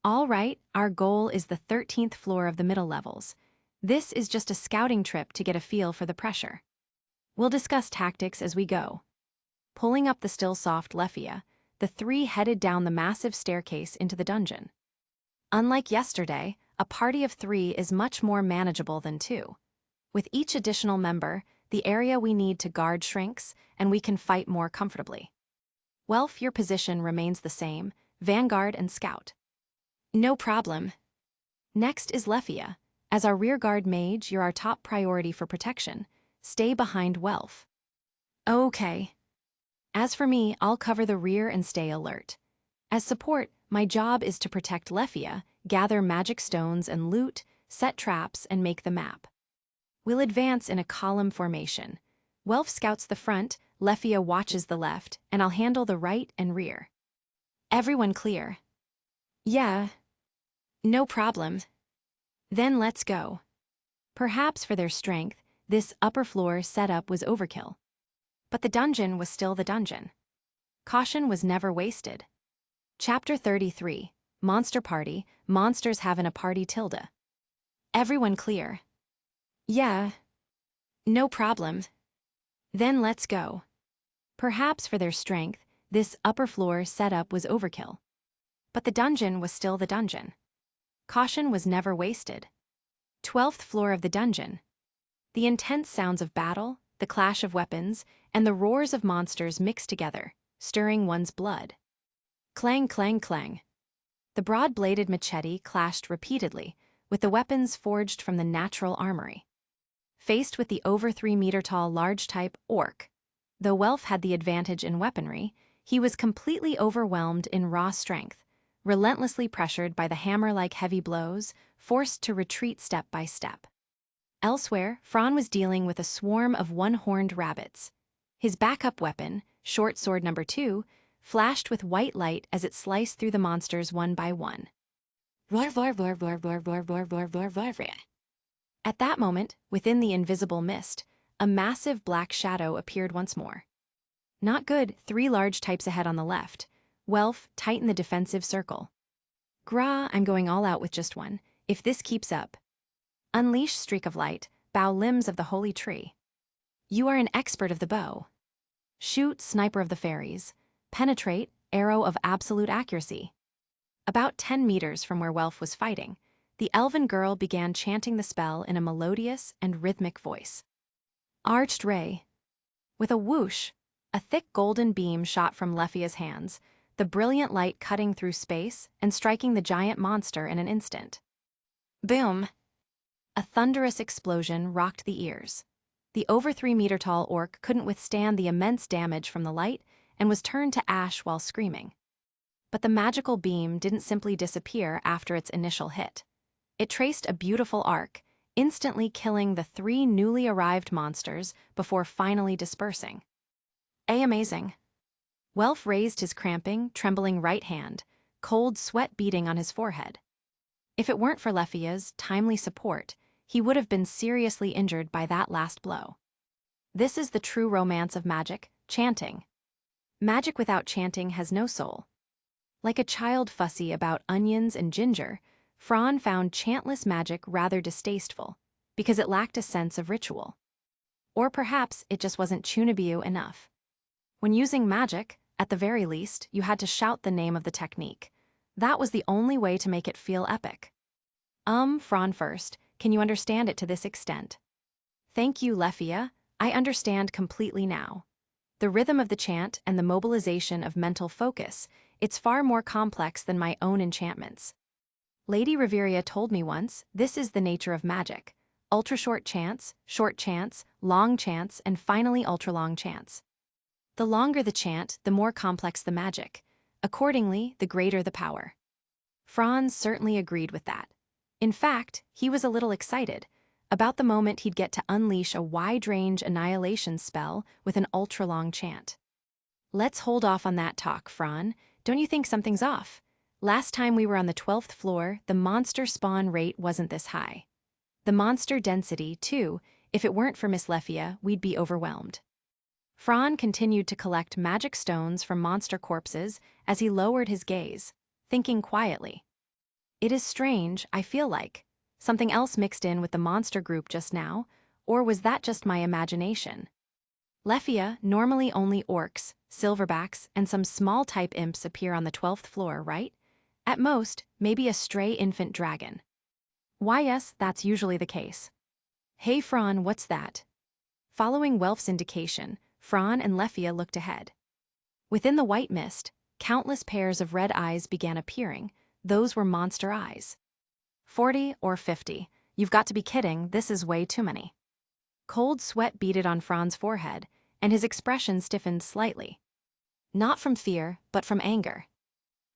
All right, our goal is the 13th floor of the middle levels. This is just a scouting trip to get a feel for the pressure. We'll discuss tactics as we go. Pulling up the still soft Lefia, the three headed down the massive staircase into the dungeon. Unlike yesterday, a party of 3 is much more manageable than 2. With each additional member, the area we need to guard shrinks, and we can fight more comfortably. Welf, your position remains the same, vanguard and scout. No problem. Next is Lefia. As our rearguard mage, you're our top priority for protection. Stay behind Welf. Okay. As for me, I'll cover the rear and stay alert. As support, my job is to protect Lefia, gather magic stones and loot, set traps, and make the map. We'll advance in a column formation. Welf scouts the front, Lefia watches the left, and I'll handle the right and rear. Everyone clear? Yeah. No problem. Then let's go. Perhaps for their strength, this upper floor setup was overkill. But the dungeon was still the dungeon. Caution was never wasted. Chapter 33, Monster Party, Monsters Having a Party tilde. Everyone clear? Yeah. No problem. Then let's go. Perhaps for their strength, this upper floor setup was overkill. But the dungeon was still the dungeon. Caution was never wasted. 12th floor of the dungeon. The intense sounds of battle, the clash of weapons, and the roars of monsters mixed together, stirring one's blood. Clang, clang, clang. The broad-bladed machete clashed repeatedly, with the weapons forged from the natural armory. Faced with the over 3-meter-tall large-type orc, though Welf had the advantage in weaponry, he was completely overwhelmed in raw strength, relentlessly pressured by the hammer-like heavy blows, forced to retreat step by step. Elsewhere, Fran was dealing with a swarm of one-horned rabbits. His backup weapon, short sword number 2, flashed with white light as it sliced through the monsters one by one. At that moment, within the invisible mist, a massive black shadow appeared once more. Not good, 3 large types ahead on the left. Welf, tighten the defensive circle. Gra, I'm going all out with just one. If this keeps up. Unleash streak of light, bow limbs of the holy tree. You are an expert of the bow. Shoot, sniper of the fairies. Penetrate, arrow of absolute accuracy. About 10 meters from where Welf was fighting, the elven girl began chanting the spell in a melodious and rhythmic voice. Arched ray. With a whoosh, a thick golden beam shot from Lefia's hands, the brilliant light cutting through space and striking the giant monster in an instant. Boom! A thunderous explosion rocked the ears. The over 3-meter-tall orc couldn't withstand the immense damage from the light and was turned to ash while screaming. But the magical beam didn't simply disappear after its initial hit. It traced a beautiful arc, instantly killing the 3 newly arrived monsters before finally dispersing. Amazing. Welf raised his cramping, trembling right hand, cold sweat beading on his forehead. If it weren't for Lefia's timely support, he would have been seriously injured by that last blow. This is the true romance of magic, chanting. Magic without chanting has no soul. Like a child fussy about onions and ginger, Fran found chantless magic rather distasteful, because it lacked a sense of ritual. Or perhaps it just wasn't Chunibyo enough. When using magic, at the very least, you had to shout the name of the technique. That was the only way to make it feel epic. Fran first, can you understand it to this extent? Thank you, Lefia, I understand completely now. The rhythm of the chant and the mobilization of mental focus, it's far more complex than my own enchantments. Lady Reveria told me once, this is the nature of magic. Ultra-short chants, long chants, and finally ultra-long chants. The longer the chant, the more complex the magic. Accordingly, the greater the power. Franz certainly agreed with that. In fact, he was a little excited about the moment he'd get to unleash a wide-range annihilation spell with an ultra-long chant. Let's hold off on that talk, Fran. Don't you think something's off? Last time we were on the 12th floor, the monster spawn rate wasn't this high. The monster density, too, if it weren't for Miss Lefia, we'd be overwhelmed. Fran continued to collect magic stones from monster corpses as he lowered his gaze, thinking quietly. It is strange, I feel like. Something else mixed in with the monster group just now, or was that just my imagination? Lefia, normally only orcs, silverbacks, and some small-type imps appear on the 12th floor, right? At most, maybe a stray infant dragon. Why yes, that's usually the case. Hey Fran, what's that? Following Welf's indication, Fran and Lefia looked ahead. Within the white mist, countless pairs of red eyes began appearing. Those were monster eyes. 40 or 50. You've got to be kidding, this is way too many. Cold sweat beaded on Fran's forehead, and his expression stiffened slightly. Not from fear, but from anger.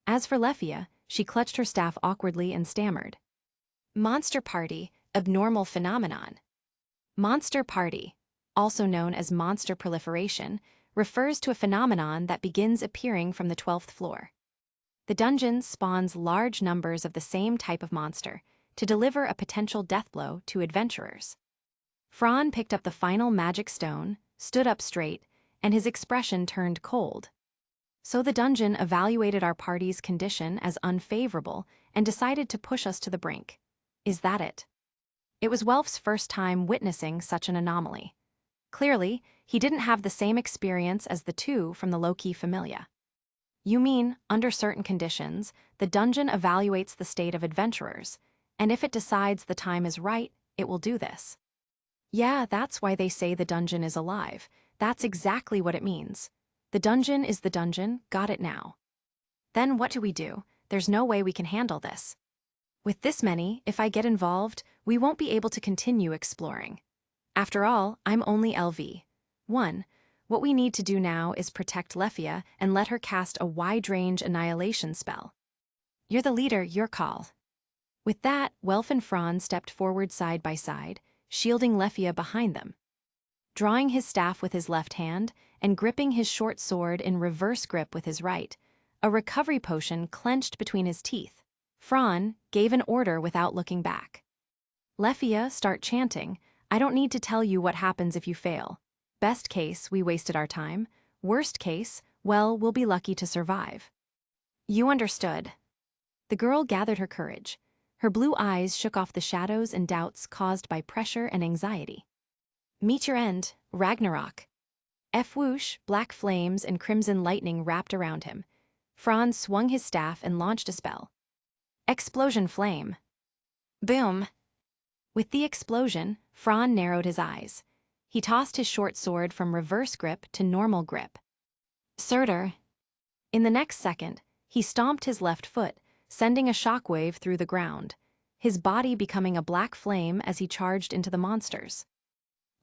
As for Lefia, she clutched her staff awkwardly and stammered. Monster party, abnormal phenomenon. Monster party, also known as monster proliferation, refers to a phenomenon that begins appearing from the 12th floor. The dungeon spawns large numbers of the same type of monster to deliver a potential death blow to adventurers. Fran picked up the final magic stone, stood up straight, and his expression turned cold. So the dungeon evaluated our party's condition as unfavorable and decided to push us to the brink. Is that it? It was Welf's first time witnessing such an anomaly. Clearly, he didn't have the same experience as the two from the low-key familia. You mean, under certain conditions, the dungeon evaluates the state of adventurers, and if it decides the time is right, it will do this. Yeah, that's why they say the dungeon is alive. That's exactly what it means. The dungeon is the dungeon, got it now. Then what do? There's no way we can handle this. With this many, if I get involved, we won't be able to continue exploring. After all, I'm only LV1. What we need to do now is protect Lefia and let her cast a wide-range annihilation spell. You're the leader, your call. With that, Welf and Fran stepped forward side by side, shielding Lefia behind them. Drawing his staff with his left hand and gripping his short sword in reverse grip with his right, a recovery potion clenched between his teeth, Fran gave an order without looking back. Lefia, start chanting. I don't need to tell you what happens if you fail. Best case, we wasted our time. Worst case, well, we'll be lucky to survive. You understood. The girl gathered her courage. Her blue eyes shook off the shadows and doubts caused by pressure and anxiety. Meet your end, Ragnarok. Whoosh, black flames and crimson lightning wrapped around him. Franz swung his staff and launched a spell. Explosion flame. Boom. With the explosion, Fran narrowed his eyes. He tossed his short sword from reverse grip to normal grip. Surtur. In the next second, he stomped his left foot, sending a shockwave through the ground, his body becoming a black flame as he charged into the monsters.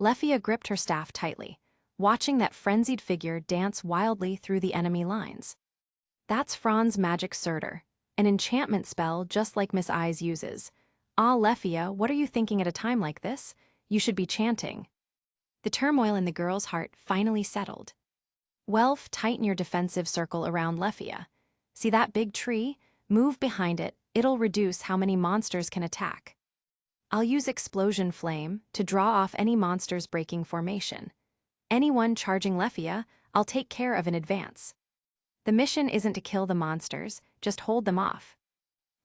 Lefia gripped her staff tightly, watching that frenzied figure dance wildly through the enemy lines. That's Fran's magic Surtur, an enchantment spell just like Miss Eyes uses. Ah, Lefia, what are you thinking at a time like this? You should be chanting. The turmoil in the girl's heart finally settled. Welf, tighten your defensive circle around Lefia. See that big tree? Move behind it, it'll reduce how many monsters can attack. I'll use Explosion Flame to draw off any monsters breaking formation. Anyone charging Lefia, I'll take care of in advance. The mission isn't to kill the monsters, just hold them off.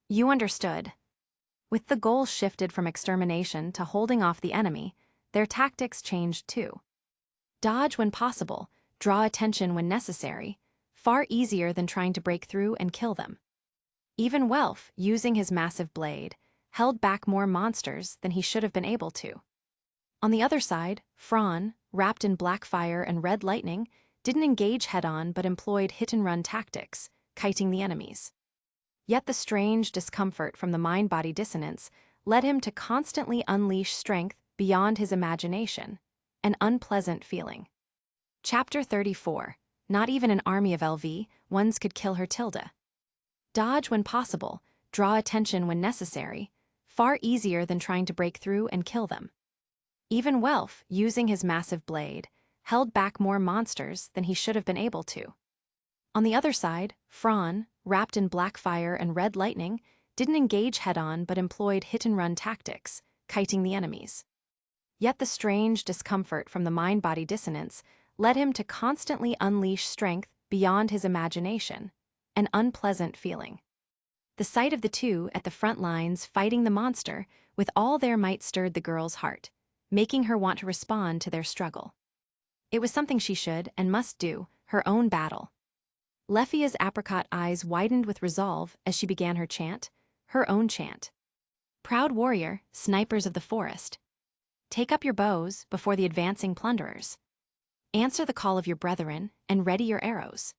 You understood. With the goal shifted from extermination to holding off the enemy, their tactics changed too. Dodge when possible, draw attention when necessary, far easier than trying to break through and kill them. Even Welf, using his massive blade, held back more monsters than he should have been able to. On the other side, Fran, wrapped in black fire and red lightning, didn't engage head-on but employed hit-and-run tactics, kiting the enemies. Yet the strange discomfort from the mind-body dissonance led him to constantly unleash strength beyond his imagination, an unpleasant feeling. Chapter 34. Not even an army of ones could kill her Tilda. Dodge when possible, draw attention when necessary, far easier than trying to break through and kill them. Even Welf, using his massive blade, held back more monsters than he should have been able to. On the other side, Fran, wrapped in black fire and red lightning, didn't engage head-on but employed hit-and-run tactics, kiting the enemies. Yet the strange discomfort from the mind-body dissonance led him to constantly unleash strength beyond his imagination, an unpleasant feeling. The sight of the two at the front lines fighting the monster with all their might stirred the girl's heart, making her want to respond to their struggle. It was something she should and must do, her own battle. Lefia's apricot eyes widened with resolve as she began her chant, her own chant. Proud warrior, snipers of the forest. Take up your bows before the advancing plunderers. Answer the call of your brethren and ready your arrows.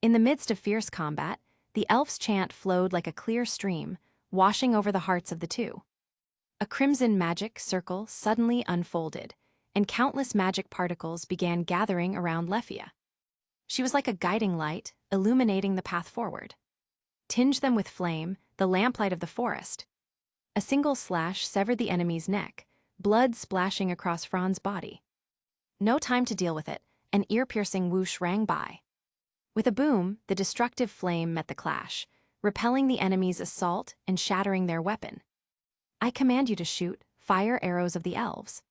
In the midst of fierce combat, the elf's chant flowed like a clear stream, washing over the hearts of the two. A crimson magic circle suddenly unfolded, and countless magic particles began gathering around Lefia. She was like a guiding light, illuminating the path forward. Tinge them with flame, the lamplight of the forest. A single slash severed the enemy's neck, blood splashing across Fran's body. No time to deal with it, an ear-piercing whoosh rang by. With a boom, the destructive flame met the clash, repelling the enemy's assault and shattering their weapon. I command you to shoot, fire arrows of the elves.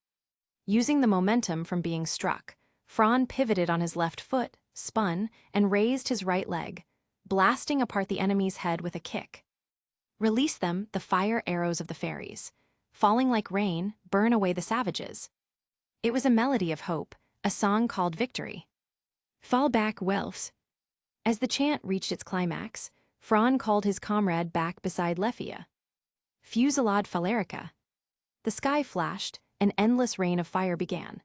Using the momentum from being struck, Fran pivoted on his left foot, spun, and raised his right leg, blasting apart the enemy's head with a kick. Release them, the fire arrows of the fairies. Falling like rain, burn away the savages. It was a melody of hope, a song called victory. Fall back, Welfs. As the chant reached its climax, Fran called his comrade back beside Lefia. Fusillade Phalerica. The sky flashed, an endless rain of fire began.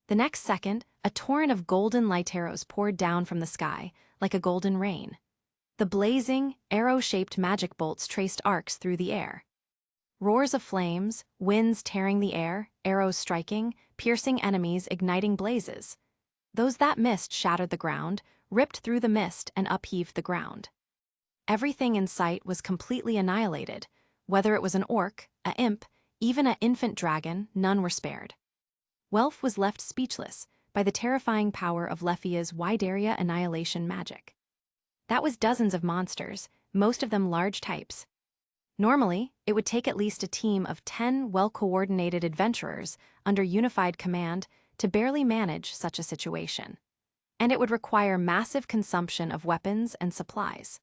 The next second, a torrent of golden light arrows poured down from the sky, like a golden rain. The blazing, arrow-shaped magic bolts traced arcs through the air. Roars of flames, winds tearing the air, arrows striking, piercing enemies, igniting blazes. Those that missed shattered the ground, ripped through the mist, and upheaved the ground. Everything in sight was completely annihilated. Whether it was an orc, a imp, even an infant dragon, none were spared. Welf was left speechless by the terrifying power of Lefia's wide-area annihilation magic. That was dozens of monsters, most of them large types. Normally, it would take at least a team of 10 well-coordinated adventurers under unified command to barely manage such a situation. And it would require massive consumption of weapons and supplies.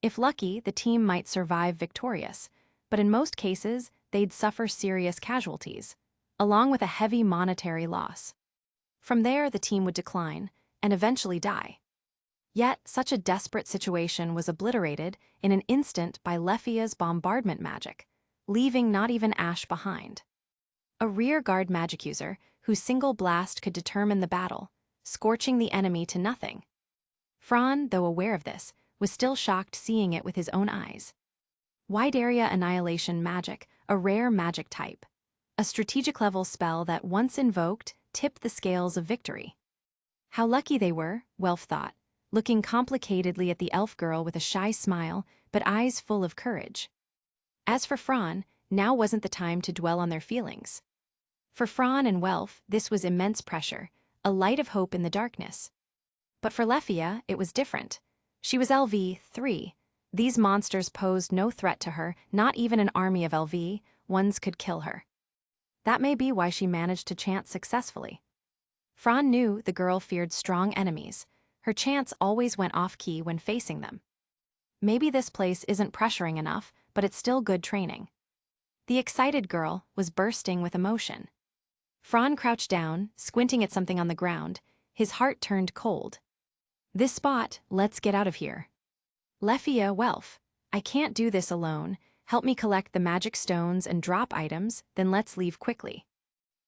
If lucky, the team might survive victorious, but in most cases, they'd suffer serious casualties, along with a heavy monetary loss. From there, the team would decline and eventually die. Yet, such a desperate situation was obliterated in an instant by Lefia's bombardment magic, leaving not even ash behind. A rear-guard magic user whose single blast could determine the battle, scorching the enemy to nothing. Fran, though aware of this, was still shocked seeing it with his own eyes. Wide-area annihilation magic, a rare magic type. A strategic-level spell that, once invoked, tipped the scales of victory. How lucky they were, Welf thought, looking complicatedly at the elf girl with a shy smile but eyes full of courage. As for Fran, now wasn't the time to dwell on their feelings. For Fran and Welf, this was immense pressure, a light of hope in the darkness. But for Lefia, it was different. She was LV3. These monsters posed no threat to her, not even an army of ones could kill her. That may be why she managed to chant successfully. Fran knew the girl feared strong enemies, Her chants always went off-key when facing them. Maybe this place isn't pressuring enough, but it's still good training. The excited girl was bursting with emotion. Fran crouched down, squinting at something on the ground. His heart turned cold. This spot, let's get out of here. Lefia, Welf, I can't do this alone. Help me collect the magic stones and drop items, then let's leave quickly.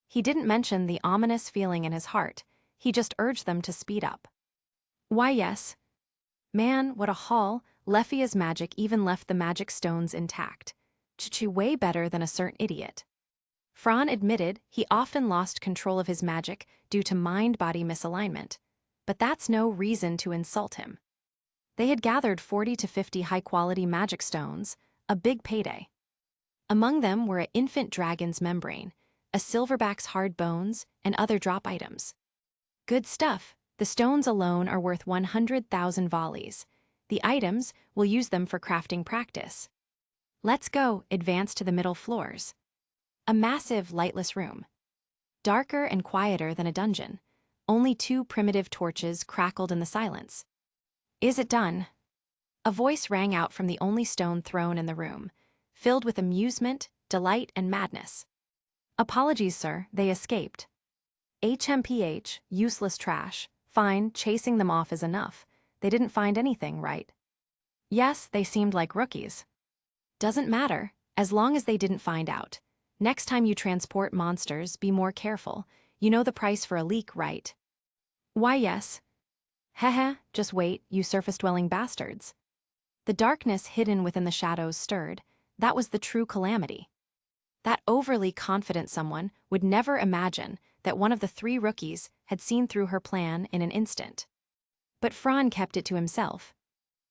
He didn't mention the ominous feeling in his heart. He just urged them to speed up. Why, yes. Man, what a haul. Lefia's magic even left the magic stones intact. Way better than a certain idiot. Fran admitted he often lost control of his magic due to mind-body misalignment, but that's no reason to insult him. They had gathered 40 to 50 high-quality magic stones, a big payday. Among them were an infant dragon's membrane, a silverback's hard bones, and other drop items. Good stuff. The stones alone are worth 100,000 volleys. The items, we'll use them for crafting practice. Let's go, advance to the middle floors. A massive, lightless room. Darker and quieter than a dungeon. Only 2 primitive torches crackled in the silence. Is it done? A voice rang out from the only stone throne in the room, filled with amusement, delight, and madness. Apologies, sir, they escaped. HMPH, useless trash. Fine, chasing them off is enough. They didn't find anything, right? Yes, they seemed like rookies. Doesn't matter, as long as they didn't find out. Next time you transport monsters, be more careful. You know the price for a leak, right? Why, yes. Heh, just wait, you surface-dwelling bastards. The darkness hidden within the shadows stirred. That was the true calamity. That overly confident someone would never imagine that one of the 3 rookies had seen through her plan in an instant. But Fran kept it to himself.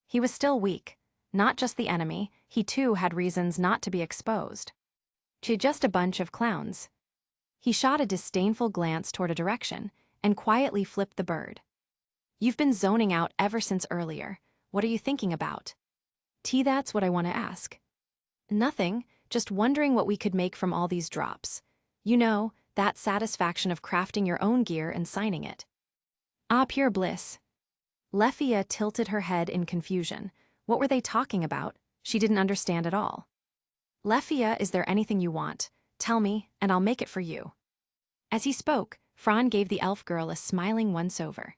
He was still weak. Not just the enemy, he too had reasons not to be exposed. Just a bunch of clowns. He shot a disdainful glance toward a direction and quietly flipped the bird. You've been zoning out ever since earlier. What are you thinking about? That's what I want to ask. Nothing, just wondering what we could make from all these drops. You know, that satisfaction of crafting your own gear and signing it. Ah, pure bliss. Lefia tilted her head in confusion. What were they talking about? She didn't understand at all. Lefia, is there anything you want? Tell me, and I'll make it for you. As he spoke, Fran gave the elf girl a smiling once-over.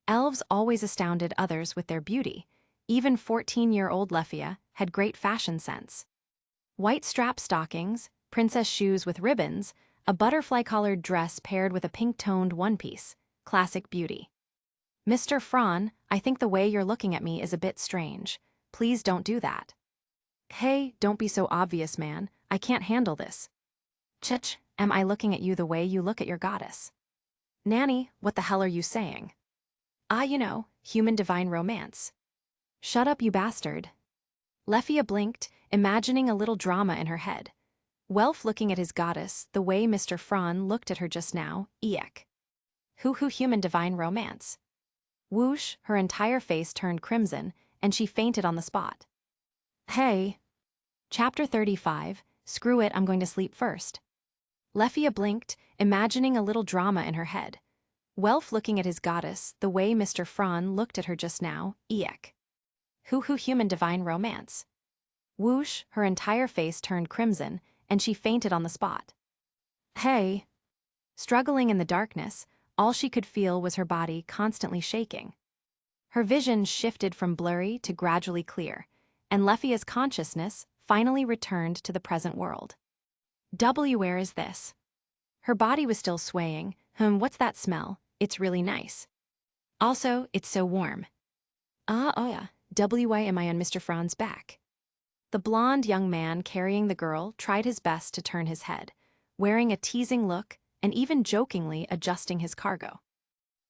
Elves always astounded others with their beauty. Even 14-year-old Lefia had great fashion sense. White strap stockings, princess shoes with ribbons, a butterfly-collared dress paired with a pink-toned one-piece. Classic beauty. Mr. Fran, I think the way you're looking at me is a bit strange. Please don't do that. Hey, don't be so obvious, man. I can't handle this. Am I looking at you the way you look at your goddess? Nanny, what the hell are you saying? Ah, you know, human divine romance. Shut up, you bastard. Lefia blinked, imagining a little drama in her head. Welf looking at his goddess the way Mr. Fran looked at her just now, eek. Hoo-hoo, human divine romance. Whoosh, her entire face turned crimson, and she fainted on the spot. Hey. Chapter 35, Screw it, I'm going to sleep first. Lefia blinked, imagining a little drama in her head. Welf looking at his goddess the way Mr. Fran looked at her just now, eek. Hoo-hoo, human divine romance. Whoosh, her entire face turned crimson, and she fainted on the spot. Hey. Struggling in the darkness, all she could feel was her body constantly shaking. Her vision shifted from blurry to gradually clear, and Lefia's consciousness finally returned to the present world. Where is this? Her body was still swaying. What's that smell? It's really nice. Also, it's so warm. Oh yeah, why am I on Mr. Fran's back? The blond young man carrying the girl tried his best to turn his head, wearing a teasing look and even jokingly adjusting his cargo.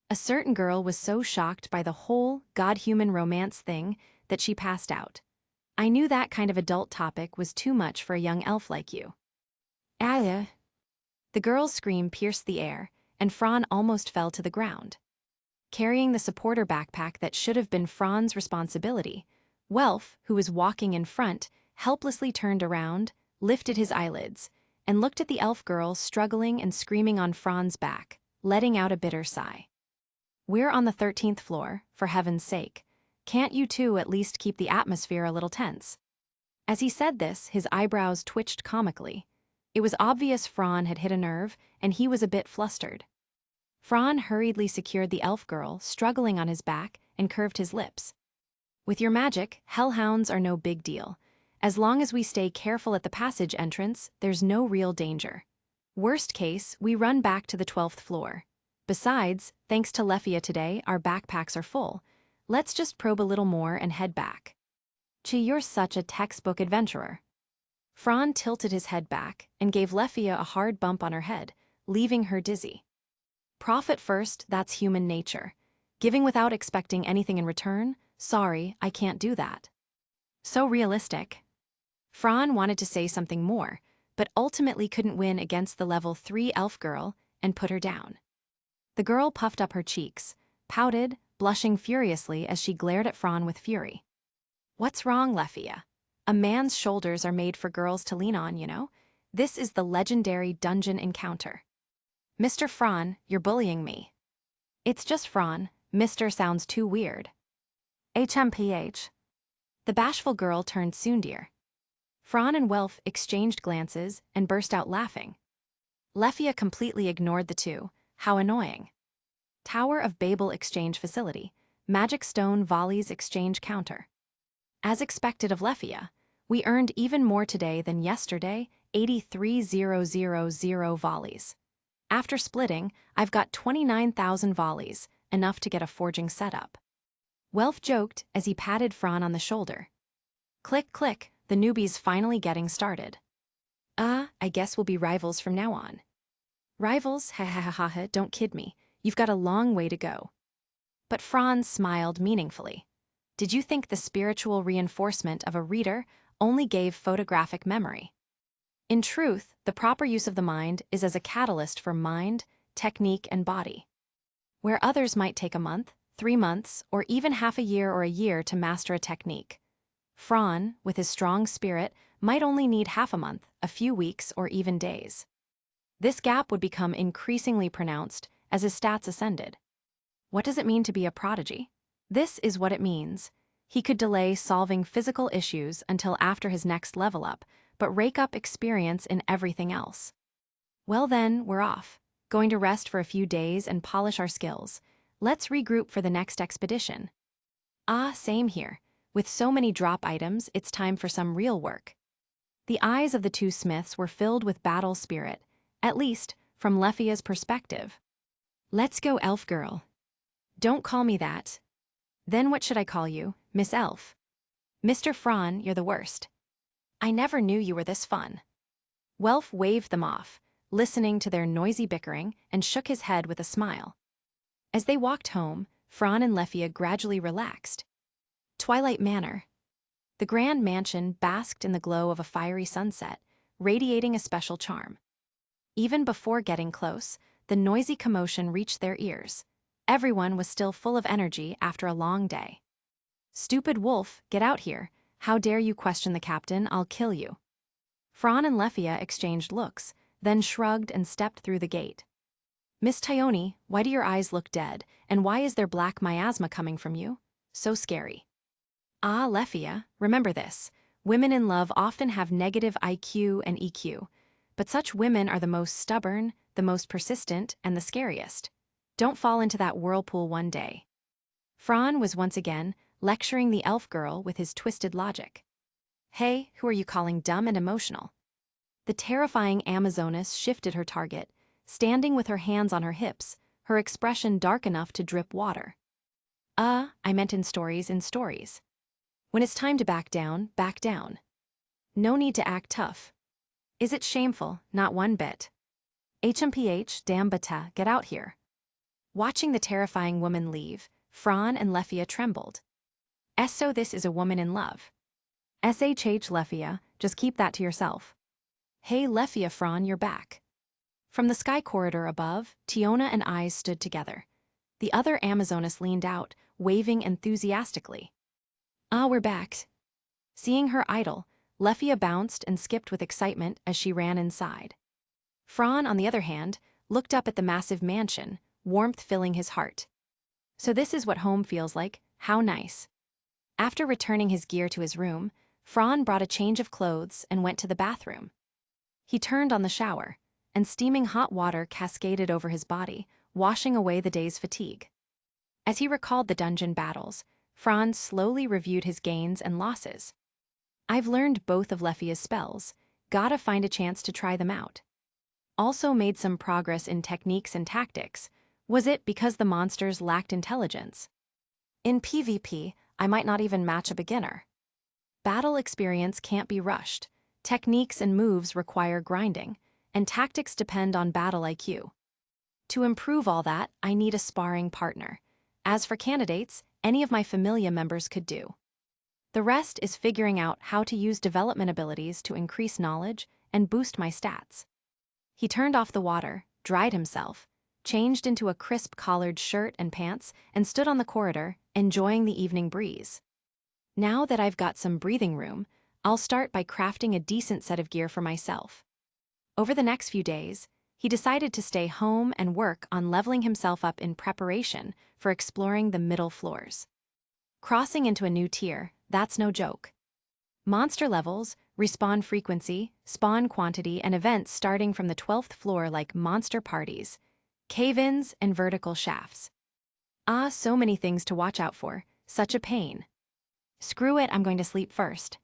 A certain girl was so shocked by the whole god-human romance thing that she passed out. I knew that kind of adult topic was too much for a young elf like you. The girl's scream pierced the air, and Fran almost fell to the ground. Carrying the supporter backpack that should have been Fran's responsibility, Welf, who was walking in front, helplessly turned around, lifted his eyelids, and looked at the elf girl struggling and screaming on Fran's back, letting out a bitter sigh. We're on the 13th floor, for heaven's sake. Can't you two at least keep the atmosphere a little tense? As he said this, his eyebrows twitched comically. It was obvious Fran had hit a nerve, and he was a bit flustered. Fran hurriedly secured the elf girl, struggling on his back, and curved his lips. With your magic, hellhounds are no big deal. As long as we stay careful at the passage entrance, there's no real danger. Worst case, we run back to the 12th floor. Besides, thanks to Lefia today, our backpacks are full. Let's just probe a little more and head back. Chi, you're such a textbook adventurer. Fran tilted his head back and gave Lefia a hard bump on her head, leaving her dizzy. Profit first, that's human nature. Giving without expecting anything in return? Sorry, I can't do that. So realistic. Fran wanted to say something more, but ultimately couldn't win against the level 3 elf girl and put her down. The girl puffed up her cheeks, pouted, blushing furiously as she glared at Fran with fury. What's wrong, Lefia? A man's shoulders are made for girls to lean on, you know? This is the legendary dungeon encounter. Mr. Fran, you're bullying me. It's just Fran. Mr. sounds too weird. HMPH. The bashful girl turned Sundir. Fran and Welf exchanged glances and burst out laughing. Lefia completely ignored the two. How annoying. Tower of Babel exchange facility. Magic stone volleys exchange counter. As expected of Lefia, we earned even more today than yesterday, 83,000 volleys. After splitting, I've got 29,000 volleys, enough to get a forging setup. Welf joked as he patted Fran on the shoulder. Click, click, the newbie's finally getting started. I guess we'll be rivals from now on. Rivals? Ha ha ha ha ha, don't kid me. You've got a long way to go. But Fran smiled meaningfully. Did you think the spiritual reinforcement of a reader only gave photographic memory? In truth, the proper use of the mind is as a catalyst for mind, technique, and body. Where others might take a month, 3 months, or even half a year or a year to master a technique, Fran, with his strong spirit, might only need half a month, a few weeks, or even days. This gap would become increasingly pronounced as his stats ascended. What does it mean to be a prodigy? This is what it means. He could delay solving physical issues until after his next level up, but rake up experience in everything else. Well then, we're off. Going to rest for a few days and polish our skills. Let's regroup for the next expedition. Same here. With so many drop items, it's time for some real work. The eyes of the two smiths were filled with battle spirit, at least from Lefia's perspective. Let's go, elf girl. Don't call me that. Then what should I call you, Miss Elf? Mr. Fran, you're the worst. I never knew you were this fun. Welf waved them off, listening to their noisy bickering, and shook his head with a smile. As they walked home, Fran and Lefia gradually relaxed. Twilight Manor. The grand mansion basked in the glow of a fiery sunset, radiating a special charm. Even before getting close, the noisy commotion reached their ears. Everyone was still full of energy after a long day. Stupid wolf, get out here. How dare you question the captain, I'll kill you. Fran and Lefia exchanged looks, then shrugged and stepped through the gate. Miss Tyone, why do your eyes look dead, and why is there black miasma coming from you? So scary. Lefia, remember this. Women in love often have negative IQ and EQ, but such women are the most stubborn, the most persistent, and the scariest. Don't fall into that whirlpool one day. Fran was once again lecturing the elf girl with his twisted logic. Hey, who are you calling dumb and emotional? The terrifying Amazoness shifted her target, standing with her hands on her hips, her expression dark enough to drip water. I meant in stories. When it's time to back down, back down. No need to act tough. Is it shameful? Not one bit. HMPH, damn bata, get out here. Watching the terrifying woman leave, Fran and Lefia trembled. So this is a woman in love. SHH Lefia, just keep that to yourself. Hey Lefia, Fran, you're back. From the sky corridor above, Tiona and I stood together. The other Amazoness leaned out, waving enthusiastically. We're back. Seeing her idol, Lefia bounced and skipped with excitement as she ran inside. Fran, on the other hand, looked up at the massive mansion, warmth filling his heart. So this is what home feels like. How nice. After returning his gear to his room, Fran brought a change of clothes and went to the bathroom. He turned on the shower, and steaming hot water cascaded over his body, washing away the day's fatigue. As he recalled the dungeon battles, Fran slowly reviewed his gains and losses. I've learned both of Lefia's spells, gotta find a chance to try them out. Also made some progress in techniques and tactics. Was it because the monsters lacked intelligence? In PvP, I might not even match a beginner. Battle experience can't be rushed. Techniques and moves require grinding, and tactics depend on battle IQ. To improve all that, I need a sparring partner. As for candidates, any of my familia members could do. The rest is figuring out how to use development abilities to increase knowledge and boost my stats. He turned off the water, dried himself, changed into a crisp collared shirt and pants, and stood on the corridor, enjoying the evening breeze. Now that I've got some breathing room, I'll start by crafting a decent set of gear for myself. Over the next few days, he decided to stay home and work on leveling himself up in preparation for exploring the middle floors. Crossing into a new tier, that's no joke. Monster levels, respawn frequency, spawn quantity, and events starting from the 12th floor like monster parties, cave-ins, and vertical shafts. Ah, so many things to watch out for, such a pain. Screw it, I'm going to sleep first.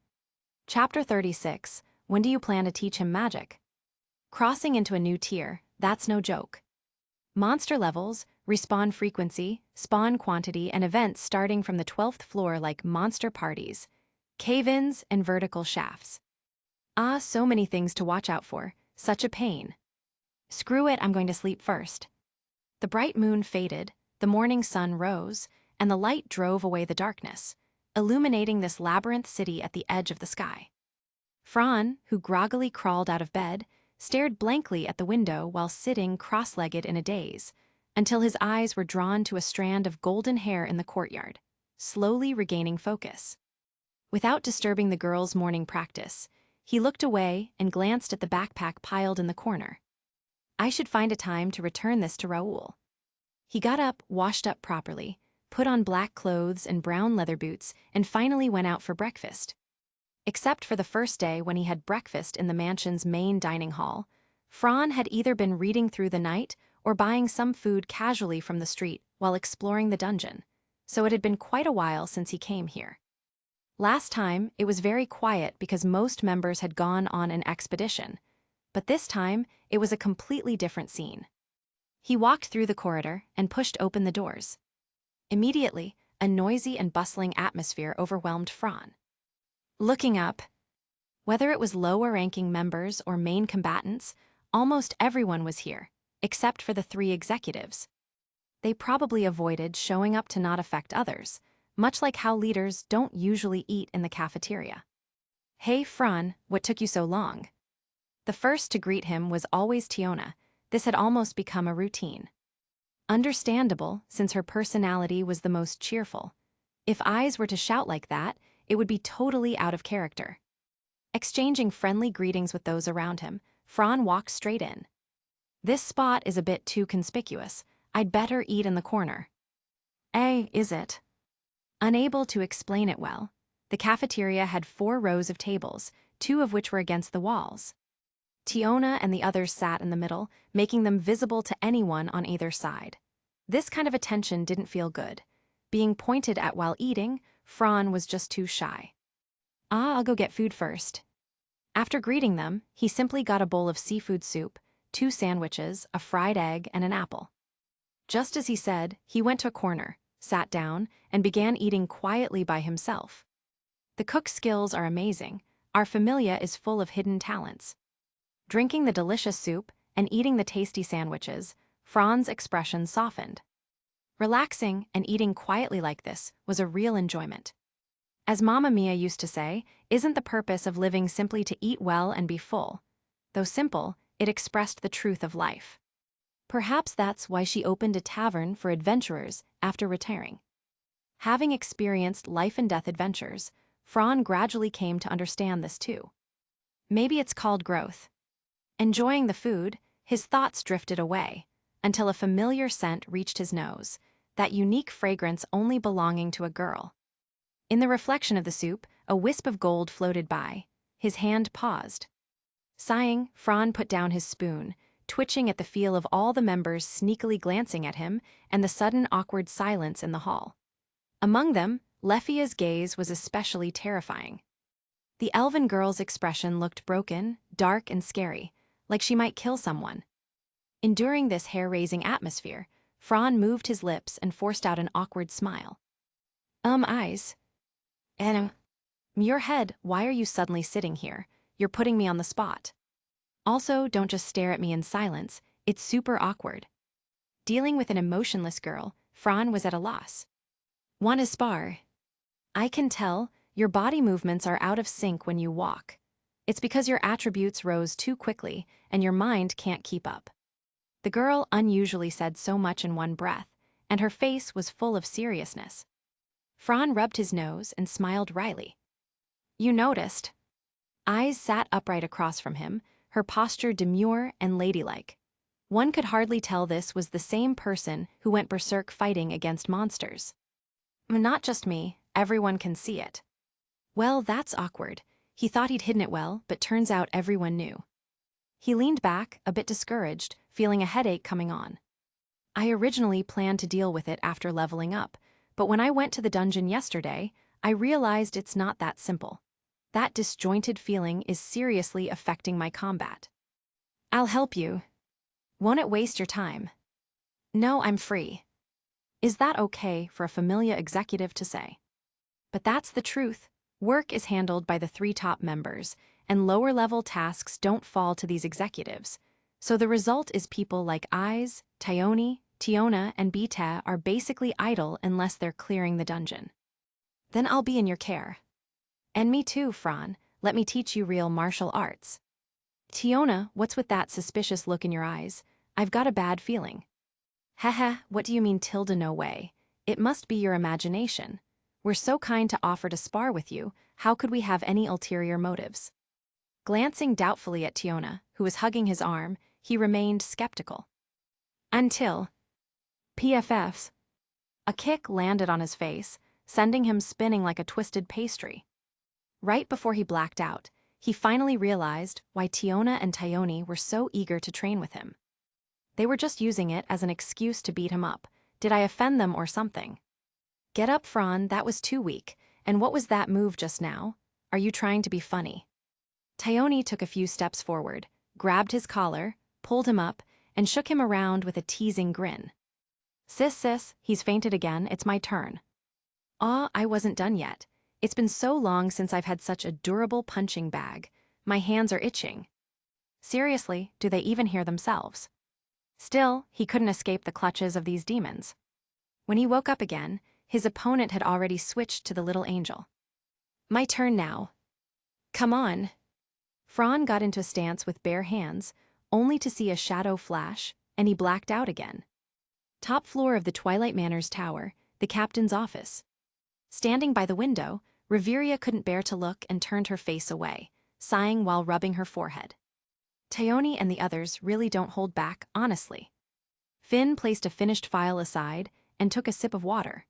Chapter 36, when do you plan to teach him magic? Crossing into a new tier, that's no joke. Monster levels, respawn frequency, spawn quantity, and events starting from the 12th floor like monster parties, cave-ins, and vertical shafts. Ah, so many things to watch out for, such a pain. Screw it, I'm going to sleep first. The bright moon faded, the morning sun rose, and the light drove away the darkness, illuminating this labyrinth city at the edge of the sky. Fran, who groggily crawled out of bed, stared blankly at the window while sitting cross-legged in a daze, until his eyes were drawn to a strand of golden hair in the courtyard, slowly regaining focus. Without disturbing the girl's morning practice, he looked away and glanced at the backpack piled in the corner. I should find a time to return this to Raoul. He got up, washed up properly, put on black clothes and brown leather boots, and finally went out for breakfast. Except for the first day when he had breakfast in the mansion's main dining hall, Fran had either been reading through the night or buying some food casually from the street while exploring the dungeon, so it had been quite a while since he came here. Last time, it was very quiet because most members had gone on an expedition, but this time, it was a completely different scene. He walked through the corridor and pushed open the doors. Immediately, a noisy and bustling atmosphere overwhelmed Fran. Looking up, whether it was lower-ranking members or main combatants, almost everyone was here, except for the 3 executives. They probably avoided showing up to not affect others, much like how leaders don't usually eat in the cafeteria. Hey Fran, what took you so long? The first to greet him was always Tiona. This had almost become a routine. Understandable, since her personality was the most cheerful. If eyes were to shout like that, it would be totally out of character. Exchanging friendly greetings with those around him, Fran walked straight in. This spot is a bit too conspicuous. I'd better eat in the corner. Is it? Unable to explain it well, the cafeteria had 4 rows of tables, 2 of which were against the walls. Tiona and the others sat in the middle, making them visible to anyone on either side. This kind of attention didn't feel good. Being pointed at while eating, Fran was just too shy. I'll go get food first. After greeting them, he simply got a bowl of seafood soup, 2 sandwiches, a fried egg, and an apple. Just as he said, he went to a corner, sat down, and began eating quietly by himself. The cook's skills are amazing. Our familia is full of hidden talents. Drinking the delicious soup and eating the tasty sandwiches, Fran's expression softened. Relaxing and eating quietly like this was a real enjoyment. As Mamma Mia used to say, isn't the purpose of living simply to eat well and be full? Though simple, it expressed the truth of life. Perhaps that's why she opened a tavern for adventurers after retiring. Having experienced life-and-death adventures, Fran gradually came to understand this too. Maybe it's called growth. Enjoying the food, his thoughts drifted away, until a familiar scent reached his nose, that unique fragrance only belonging to a girl. In the reflection of the soup, a wisp of gold floated by. His hand paused. Sighing, Fran put down his spoon, twitching at the feel of all the members sneakily glancing at him and the sudden awkward silence in the hall. Among them, Lefia's gaze was especially terrifying. The elven girl's expression looked broken, dark, and scary, like she might kill someone. Enduring this hair-raising atmosphere, Fran moved his lips and forced out an awkward smile. Eyes. Your head, why are you suddenly sitting here? You're putting me on the spot. Also, don't just stare at me in silence, it's super awkward. Dealing with an emotionless girl, Fran was at a loss. Want to spar? I can tell, your body movements are out of sync when you walk. It's because your attributes rose too quickly and your mind can't keep up. The girl unusually said so much in one breath, and her face was full of seriousness. Fran rubbed his nose and smiled wryly. You noticed. Eyes sat upright across from him, her posture demure and ladylike. One could hardly tell this was the same person who went berserk fighting against monsters. Not just me, everyone can see it. Well, that's awkward. He thought he'd hidden it well, but turns out everyone knew. He leaned back, a bit discouraged, feeling a headache coming on. I originally planned to deal with it after leveling up, but when I went to the dungeon yesterday, I realized it's not that simple. That disjointed feeling is seriously affecting my combat. I'll help you. Won't it waste your time? No, I'm free. Is that okay for a familia executive to say? But that's the truth. Work is handled by the 3 top members, and lower-level tasks don't fall to these executives. So the result is people like Eyes, Tyone, Tiona, and Beta are basically idle unless they're clearing the dungeon. Then I'll be in your care. And me too, Fran. Let me teach you real martial arts. Tiona, what's with that suspicious look in your eyes? I've got a bad feeling. Haha, what do you mean Tilda? No way. It must be your imagination. We're so kind to offer to spar with you, how could we have any ulterior motives? Glancing doubtfully at Tiona, who was hugging his arm, he remained skeptical. Until PFFs. A kick landed on his face, sending him spinning like a twisted pastry. Right before he blacked out, he finally realized why Tiona and Tyone were so eager to train with him. They were just using it as an excuse to beat him up. Did I offend them or something? Get up, Fran, that was too weak. And what was that move just now? Are you trying to be funny? Tyone took a few steps forward, grabbed his collar, pulled him up, and shook him around with a teasing grin. Sis, he's fainted again, it's my turn. Aw, I wasn't done yet. It's been so long since I've had such a durable punching bag. My hands are itching. Seriously, do they even hear themselves? Still, he couldn't escape the clutches of these demons. When he woke up again, his opponent had already switched to the little angel. My turn now. Come on. Fran got into a stance with bare hands, only to see a shadow flash, and he blacked out again. Top floor of the Twilight Manor's tower, the captain's office. Standing by the window, Reveria couldn't bear to look and turned her face away, sighing while rubbing her forehead. Tyone and the others really don't hold back, honestly. Finn placed a finished file aside and took a sip of water.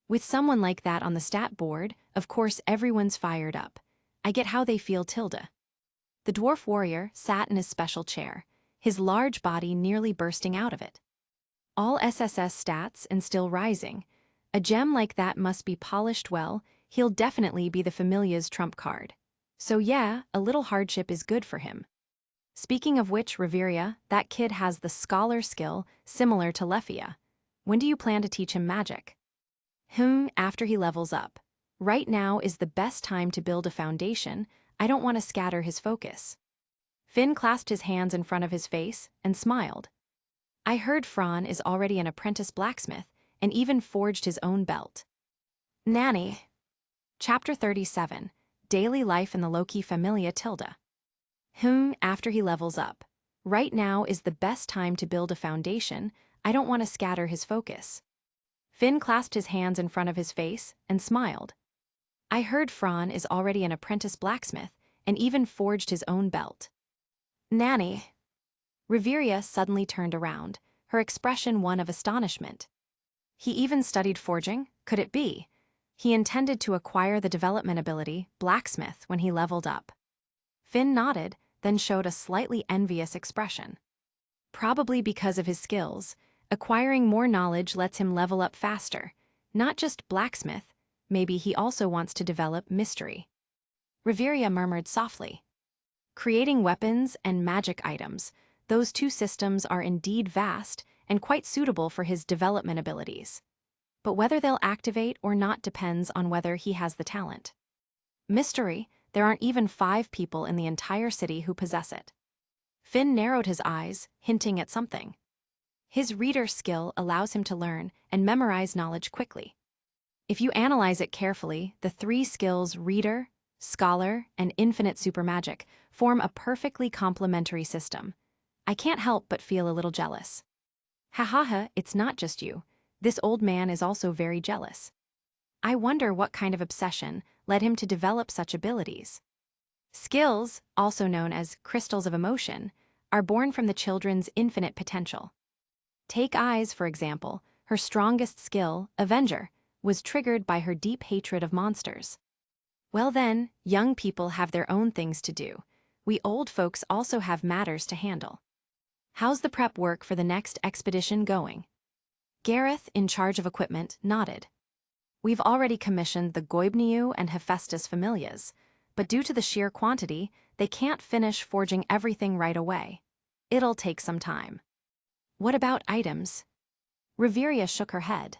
With someone like that on the stat board, of course everyone's fired up. I get how they feel, Tilda. The dwarf warrior sat in his special chair, his large body nearly bursting out of it. All SSS stats and still rising. A gem like that must be polished well, he'll definitely be the familia's trump card. So yeah, a little hardship is good for him. Speaking of which, Reveria, that kid has the scholar skill similar to Lefia. When do you plan to teach him magic? After he levels up. Right now is the best time to build a foundation. I don't want to scatter his focus. Finn clasped his hands in front of his face and smiled. I heard Fran is already an apprentice blacksmith and even forged his own belt. Nanny. Chapter 37, Daily Life in the Loki Familia Tilda. After he levels up. Right now is the best time to build a foundation. I don't want to scatter his focus. Finn clasped his hands in front of his face and smiled. I heard Fran is already an apprentice blacksmith and even forged his own belt. Nanny. Reveria suddenly turned around, her expression one of astonishment. He even studied forging, could it be? He intended to acquire the development ability, blacksmith, when he leveled up. Finn nodded, then showed a slightly envious expression. Probably because of his skills, acquiring more knowledge lets him level up faster. Not just blacksmith, maybe he also wants to develop mystery. Riveria murmured softly. Creating weapons and magic items, those two systems are indeed vast and quite suitable for his development abilities. But whether they'll activate or not depends on whether he has the talent. Mystery, there aren't even 5 people in the entire city who possess it. Finn narrowed his eyes, hinting at something. His reader skill allows him to learn and memorize knowledge quickly. If you analyze it carefully, the 3 skills reader, scholar, and infinite supermagic form a perfectly complementary system. I can't help but feel a little jealous. Ha ha ha, it's not just you. This old man is also very jealous. I wonder what kind of obsession led him to develop such abilities. Skills, also known as crystals of emotion, are born from the children's infinite potential. Take Eyes, for example. Her strongest skill, Avenger, was triggered by her deep hatred of monsters. Well then, young people have their own things to do. We old folks also have matters to handle. How's the prep work for the next expedition going? Gareth, in charge of equipment, nodded. We've already commissioned the Goibniu and Hephaestus familias, but due to the sheer quantity, they can't finish forging everything right away. It'll take some time. What about items? Riveria shook her head.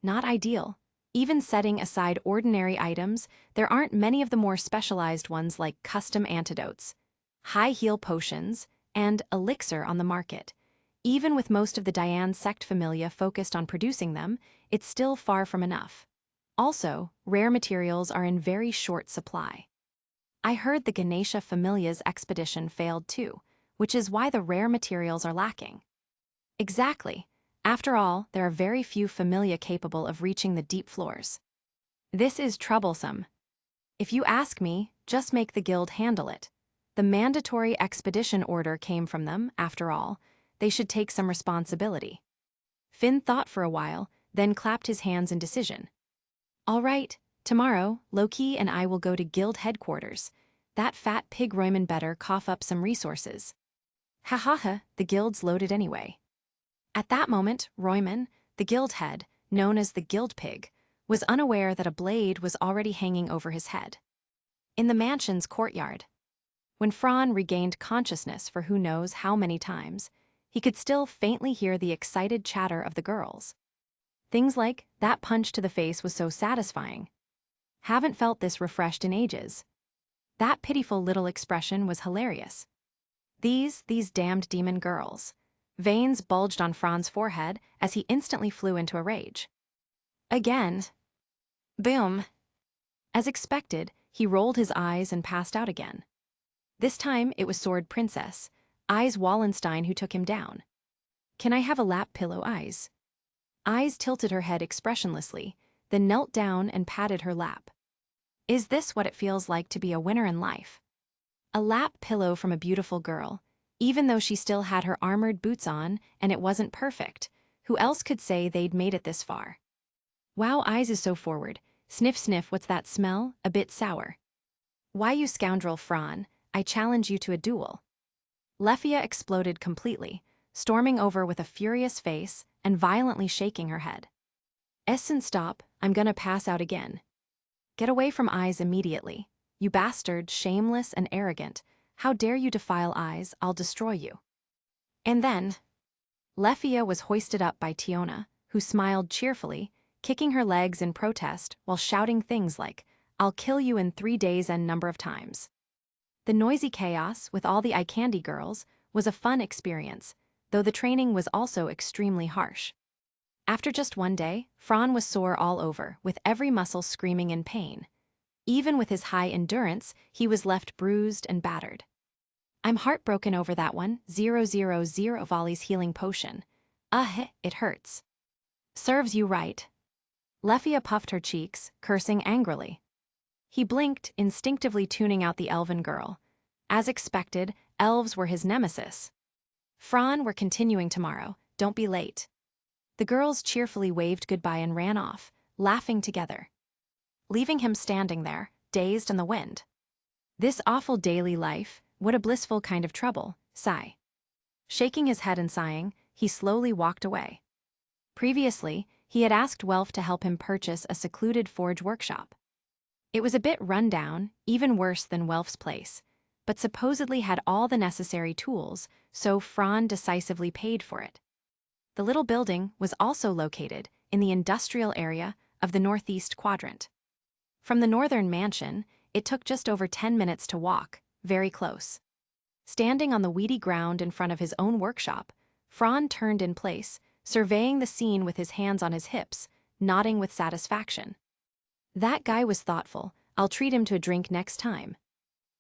Not ideal. Even setting aside ordinary items, there aren't many of the more specialized ones like custom antidotes, high heal potions, and elixir on the market. Even with most of the Diane sect familia focused on producing them, it's still far from enough. Also, rare materials are in very short supply. I heard the Ganesha familia's expedition failed too, which is why the rare materials are lacking. Exactly. After all, there are very few familia capable of reaching the deep floors. This is troublesome. If you ask me, just make the guild handle it. The mandatory expedition order came from them, after all. They should take some responsibility. Finn thought for a while, then clapped his hands in decision. All right, tomorrow, Loki and I will go to guild headquarters. That fat pig Royman better cough up some resources. Ha ha ha, the guild's loaded anyway. At that moment, Royman, the guild head, known as the guild pig, was unaware that a blade was already hanging over his head. In the mansion's courtyard. When Fran regained consciousness for who knows how many times, he could still faintly hear the excited chatter of the girls. Things like, that punch to the face was so satisfying. Haven't felt this refreshed in ages. That pitiful little expression was hilarious. These damned demon girls. Veins bulged on Fran's forehead as he instantly flew into a rage. Again. Boom. As expected, he rolled his eyes and passed out again. This time it was Sword Princess, Eyes Wallenstein, who took him down. Can I have a lap pillow, Eyes? Eyes tilted her head expressionlessly, then knelt down and patted her lap. Is this what it feels like to be a winner in life? A lap pillow from a beautiful girl, even though she still had her armored boots on and it wasn't perfect. Who else could say they'd made it this far? Wow, Eyes is so forward. Sniff sniff, what's that smell? A bit sour. Why, you scoundrel Fran, I challenge you to a duel. Lefia exploded completely, storming over with a furious face and violently shaking her head. Essen, stop, I'm gonna pass out again. Get away from Eyes immediately. You bastard, shameless and arrogant. How dare you defile Eyes, I'll destroy you. And then, Lefia was hoisted up by Tiona, who smiled cheerfully, kicking her legs in protest while shouting things like, I'll kill you in 3 days and number of times. The noisy chaos with all the eye candy girls was a fun experience, though the training was also extremely harsh. After just 1 day, Fran was sore all over, with every muscle screaming in pain. Even with his high endurance, he was left bruised and battered. I'm heartbroken over that one, 000 Volley's healing potion. It hurts. Serves you right. Lefia puffed her cheeks, cursing angrily. He blinked, instinctively tuning out the elven girl. As expected, elves were his nemesis. Fran, we're continuing tomorrow. Don't be late. The girls cheerfully waved goodbye and ran off, laughing together, leaving him standing there, dazed in the wind. This awful daily life, what a blissful kind of trouble, sigh. Shaking his head and sighing, he slowly walked away. Previously, he had asked Welf to help him purchase a secluded forge workshop. It was a bit run down, even worse than Welf's place, but supposedly had all the necessary tools, so Fran decisively paid for it. The little building was also located in the industrial area of the northeast quadrant. From the northern mansion, it took just over 10 minutes to walk, very close. Standing on the weedy ground in front of his own workshop, Fran turned in place, surveying the scene with his hands on his hips, nodding with satisfaction. That guy was thoughtful. I'll treat him to a drink next time.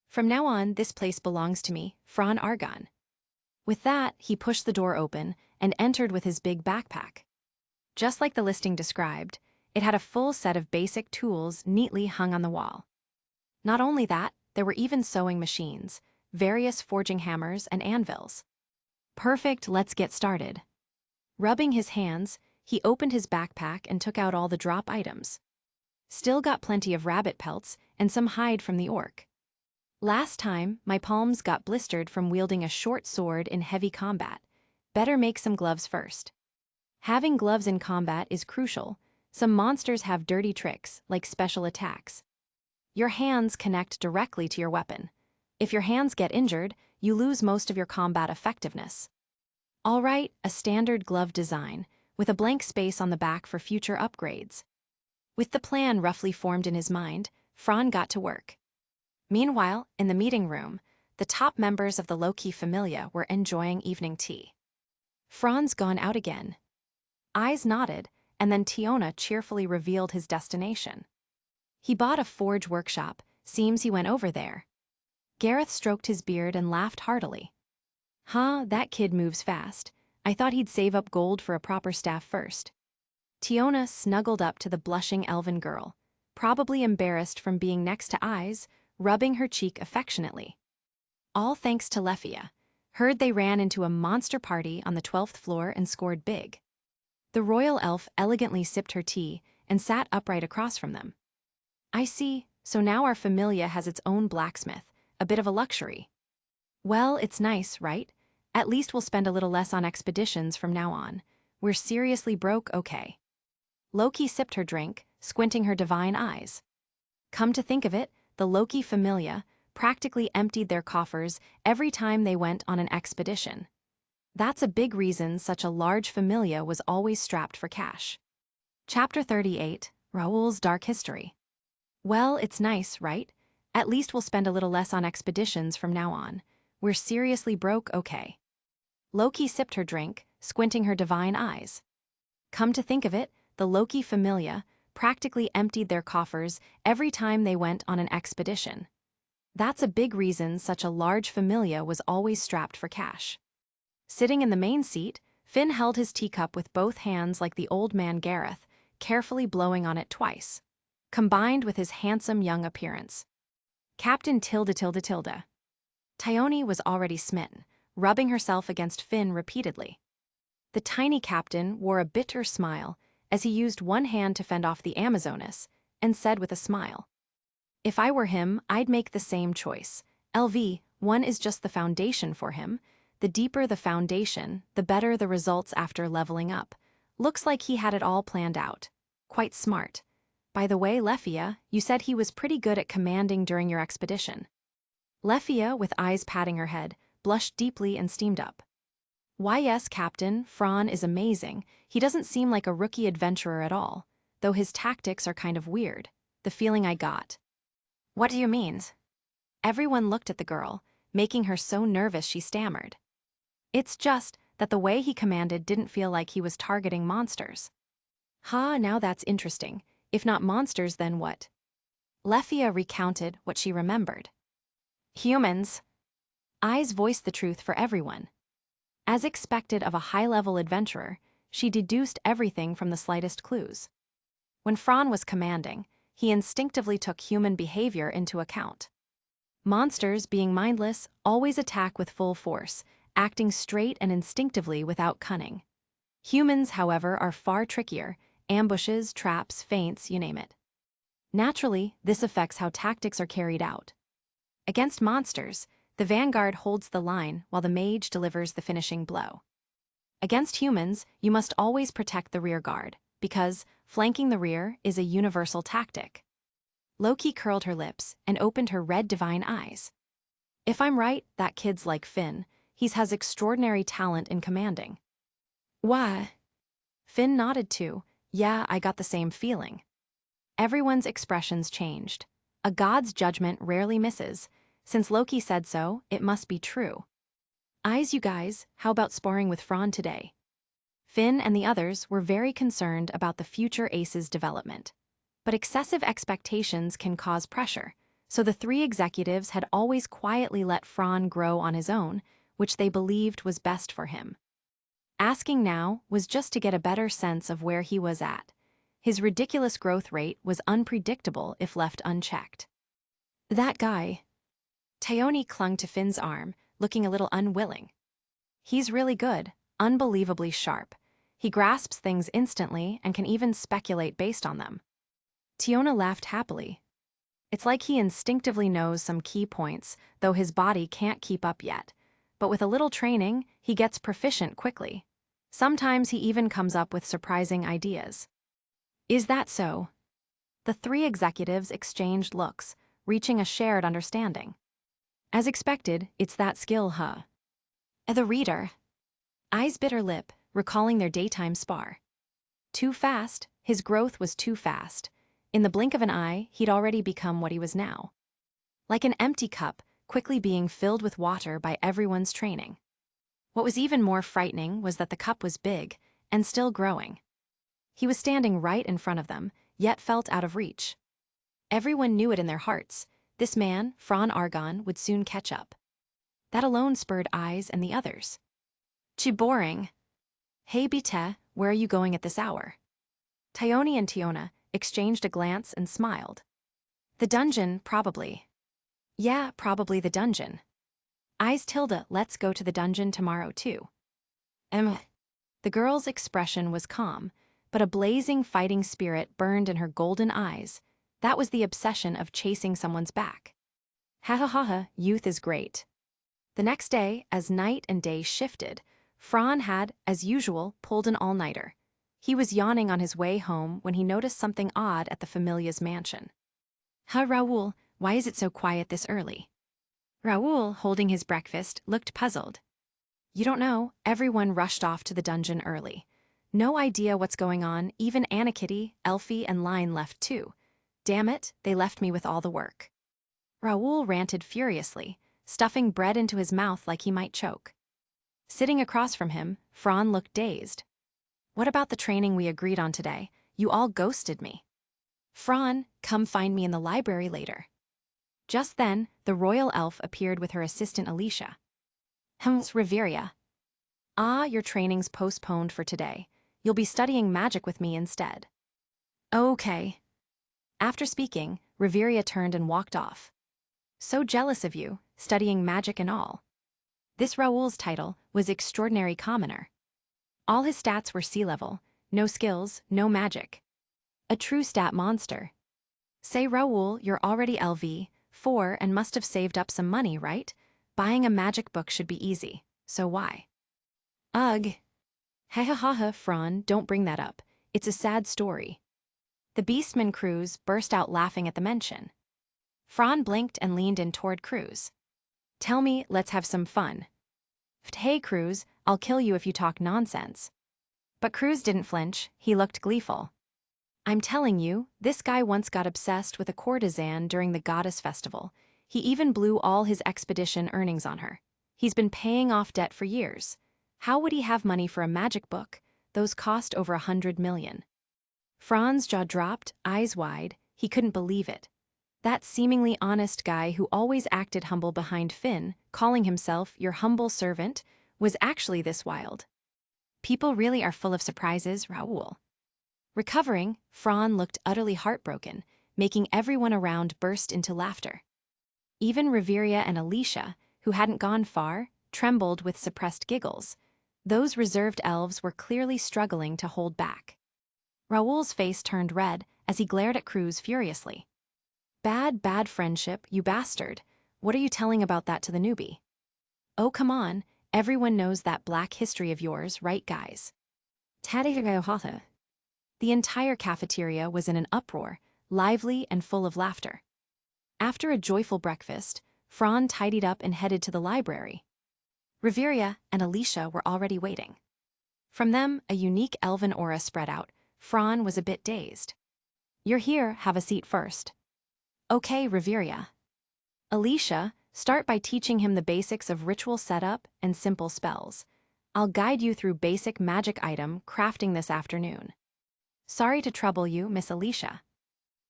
From now on, this place belongs to me, Fran Argon. With that, he pushed the door open and entered with his big backpack. Just like the listing described, it had a full set of basic tools neatly hung on the wall. Not only that, there were even sewing machines, various forging hammers and anvils. Perfect, let's get started. Rubbing his hands, he opened his backpack and took out all the drop items. Still got plenty of rabbit pelts and some hide from the orc. Last time, my palms got blistered from wielding a short sword in heavy combat. Better make some gloves first. Having gloves in combat is crucial. Some monsters have dirty tricks, like special attacks. Your hands connect directly to your weapon. If your hands get injured, you lose most of your combat effectiveness. All right, a standard glove design, with a blank space on the back for future upgrades. With the plan roughly formed in his mind, Fran got to work. Meanwhile, in the meeting room, the top members of the low-key familia were enjoying evening tea. Fran's gone out again. Eyes nodded, and then Tiona cheerfully revealed his destination. He bought a forge workshop, seems he went over there. Gareth stroked his beard and laughed heartily. Huh, that kid moves fast. I thought he'd save up gold for a proper staff first. Tiona snuggled up to the blushing elven girl, probably embarrassed from being next to Eyes, rubbing her cheek affectionately. All thanks to Lefia. Heard they ran into a monster party on the 12th floor and scored big. The royal elf elegantly sipped her tea and sat upright across from them. I see, so now our familia has its own blacksmith, a bit of a luxury. Well, it's nice, right? At least we'll spend a little less on expeditions from now on. We're seriously broke, okay. Loki sipped her drink, squinting her divine eyes. Come to think of it, the Loki familia practically emptied their coffers every time they went on an expedition. That's a big reason such a large familia was always strapped for cash. Chapter 38, Raoul's Dark History. Well, it's nice, right? At least we'll spend a little less on expeditions from now on. We're seriously broke, okay. Loki sipped her drink, squinting her divine eyes. Come to think of it, the Loki familia practically emptied their coffers every time they went on an expedition. That's a big reason such a large familia was always strapped for cash. Sitting in the main seat, Finn held his teacup with both hands like the old man Gareth, carefully blowing on it twice, combined with his handsome young appearance. Captain Tilda. Tione was already smitten, rubbing herself against Finn repeatedly. The tiny captain wore a bitter smile as he used one hand to fend off the Amazoness, and said with a smile, If I were him, I'd make the same choice. LV, one is just the foundation for him. The deeper the foundation, the better the results after leveling up. Looks like he had it all planned out. Quite smart. By the way, Lefia, you said he was pretty good at commanding during your expedition. Lefia, with eyes patting her head, blushed deeply and steamed up. Why yes, Captain, Fran is amazing. He doesn't seem like a rookie adventurer at all, though his tactics are kind of weird, the feeling I got. What do you mean? Everyone looked at the girl, making her so nervous she stammered. It's just that the way he commanded didn't feel like he was targeting monsters. Ha, now that's interesting. If not monsters, then what? Lefia recounted what she remembered. Humans. Eyes voiced the truth for everyone. As expected of a high-level adventurer, she deduced everything from the slightest clues. When Fran was commanding, he instinctively took human behavior into account. Monsters, being mindless, always attack with full force, acting straight and instinctively without cunning. Humans, however, are far trickier: ambushes, traps, feints, you name it. Naturally, this affects how tactics are carried out. Against monsters, the vanguard holds the line while the mage delivers the finishing blow. Against humans, you must always protect the rear guard, because flanking the rear is a universal tactic. Loki curled her lips and opened her red divine eyes. If I'm right, that kid's like Finn. He has extraordinary talent in commanding. Why? Finn nodded too. Yeah, I got the same feeling. Everyone's expressions changed. A god's judgment rarely misses. Since Loki said so, it must be true. Eyes, you guys, how about sparring with Fran today? Finn and the others were very concerned about the future ace's development. But excessive expectations can cause pressure, so the three executives had always quietly let Fran grow on his own, which they believed was best for him. Asking now was just to get a better sense of where he was at. His ridiculous growth rate was unpredictable if left unchecked. That guy. Thyone clung to Finn's arm, looking a little unwilling. He's really good, unbelievably sharp. He grasps things instantly and can even speculate based on them. Tiona laughed happily. It's like he instinctively knows some key points, though his body can't keep up yet. But with a little training, he gets proficient quickly. Sometimes he even comes up with surprising ideas. Is that so? The three executives exchanged looks, reaching a shared understanding. As expected, it's that skill, huh? The reader. Eyes bit her lip, recalling their daytime spar. Too fast, his growth was too fast. In the blink of an eye, he'd already become what he was now. Like an empty cup, quickly being filled with water by everyone's training. What was even more frightening was that the cup was big, and still growing. He was standing right in front of them, yet felt out of reach. Everyone knew it in their hearts. This man, Fran Argon, would soon catch up. That alone spurred Eyes and the others. Chi boring. Hey Bite, where are you going at this hour? Thyone and Tiona exchanged a glance and smiled. The dungeon, probably. Yeah, probably the dungeon. Eyes Tilda, let's go to the dungeon tomorrow too. The girl's expression was calm, but a blazing fighting spirit burned in her golden eyes. That was the obsession of chasing someone's back. Ha ha ha ha, youth is great. The next day, as night and day shifted, Fran had, as usual, pulled an all-nighter. He was yawning on his way home when he noticed something odd at the familia's mansion. Ha Raoul, why is it so quiet this early? Raoul, holding his breakfast, looked puzzled. You don't know, everyone rushed off to the dungeon early. No idea what's going on, even Anna Kitty, Elfie, and Line left too. Damn it, they left me with all the work. Raoul ranted furiously, stuffing bread into his mouth like he might choke. Sitting across from him, Fran looked dazed. What about the training we agreed on today? You all ghosted me. Fran, come find me in the library later. Just then, the royal elf appeared with her assistant Alicia. Reveria. Ah, your training's postponed for today. You'll be studying magic with me instead. Okay. After speaking, Reveria turned and walked off. So jealous of you, studying magic and all. This Raoul's title was Extraordinary Commoner. All his stats were sea level, no skills, no magic. A true stat monster. Say Raoul, you're already LV4 and must have saved up some money, right? Buying a magic book should be easy, so why? Ugh. Ha ha ha ha, Fran, don't bring that up. It's a sad story. The Beastman Cruz burst out laughing at the mention. Fran blinked and leaned in toward Cruz. Tell me, let's have some fun. Hey Cruz, I'll kill you if you talk nonsense. But Cruz didn't flinch, he looked gleeful. I'm telling you, this guy once got obsessed with a courtesan during the goddess festival. He even blew all his expedition earnings on her. He's been paying off debt for years. How would he have money for a magic book? Those cost over 100 million. Fran's jaw dropped, eyes wide. He couldn't believe it. That seemingly honest guy who always acted humble behind Finn, calling himself your humble servant, was actually this wild. People really are full of surprises, Raoul. Recovering, Fran looked utterly heartbroken, making everyone around burst into laughter. Even Reveria and Alicia, who hadn't gone far, trembled with suppressed giggles. Those reserved elves were clearly struggling to hold back. Raoul's face turned red as he glared at Cruz furiously. Bad friendship, you bastard. What are you telling about that to the newbie? Oh, come on, everyone knows that black history of yours, right, guys? Tgthegood. The entire cafeteria was in an uproar, lively and full of laughter. After a joyful breakfast, Fran tidied up and headed to the library. Riveria and Alicia were already waiting. From them, a unique elven aura spread out. Fran was a bit dazed. You're here, have a seat first. Okay, Riveria. Alicia, start by teaching him the basics of ritual setup and simple spells. I'll guide you through basic magic item crafting this afternoon. Sorry to trouble you, Miss Alicia.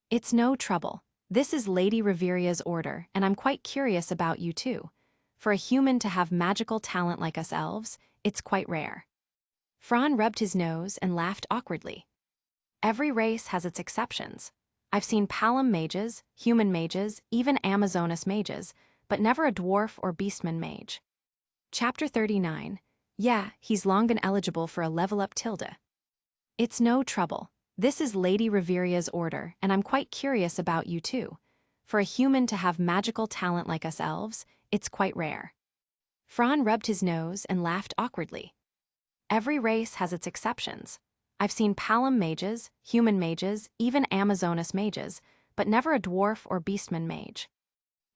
It's no trouble. This is Lady Riveria's order, and I'm quite curious about you too. For a human to have magical talent like us elves, it's quite rare. Fran rubbed his nose and laughed awkwardly. Every race has its exceptions. I've seen Palom mages, human mages, even Amazonas mages, but never a dwarf or beastman mage. Chapter 39. Yeah, he's long been eligible for a level-up tilde. It's no trouble. This is Lady Riveria's order, and I'm quite curious about you too. For a human to have magical talent like us elves, it's quite rare. Fran rubbed his nose and laughed awkwardly. Every race has its exceptions. I've seen Palom mages, human mages, even Amazonas mages, but never a dwarf or beastman mage.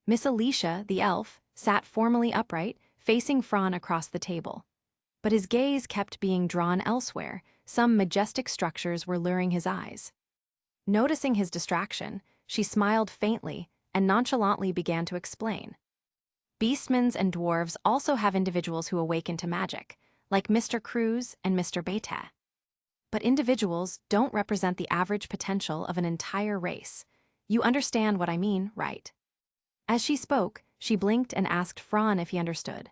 Miss Alicia, the elf, sat formally upright, facing Fran across the table. But his gaze kept being drawn elsewhere. Some majestic structures were luring his eyes. Noticing his distraction, she smiled faintly and nonchalantly began to explain. Beastmans and dwarves also have individuals who awaken to magic, like Mr. Cruz and Mr. Beta. But individuals don't represent the average potential of an entire race. You understand what I mean, right? As she spoke, she blinked and asked Fran if he understood.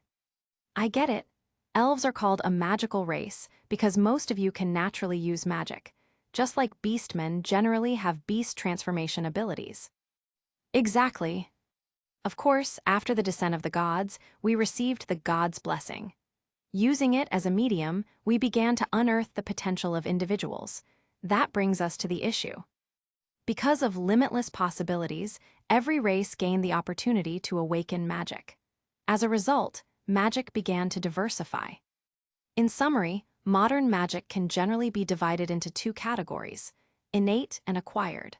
I get it. Elves are called a magical race because most of you can naturally use magic, just like beastmen generally have beast transformation abilities. Exactly. Of course, after the descent of the gods, we received the gods' blessing. Using it as a medium, we began to unearth the potential of individuals. That brings us to the issue. Because of limitless possibilities, every race gained the opportunity to awaken magic. As a result, magic began to diversify. In summary, modern magic can generally be divided into two categories: innate and acquired.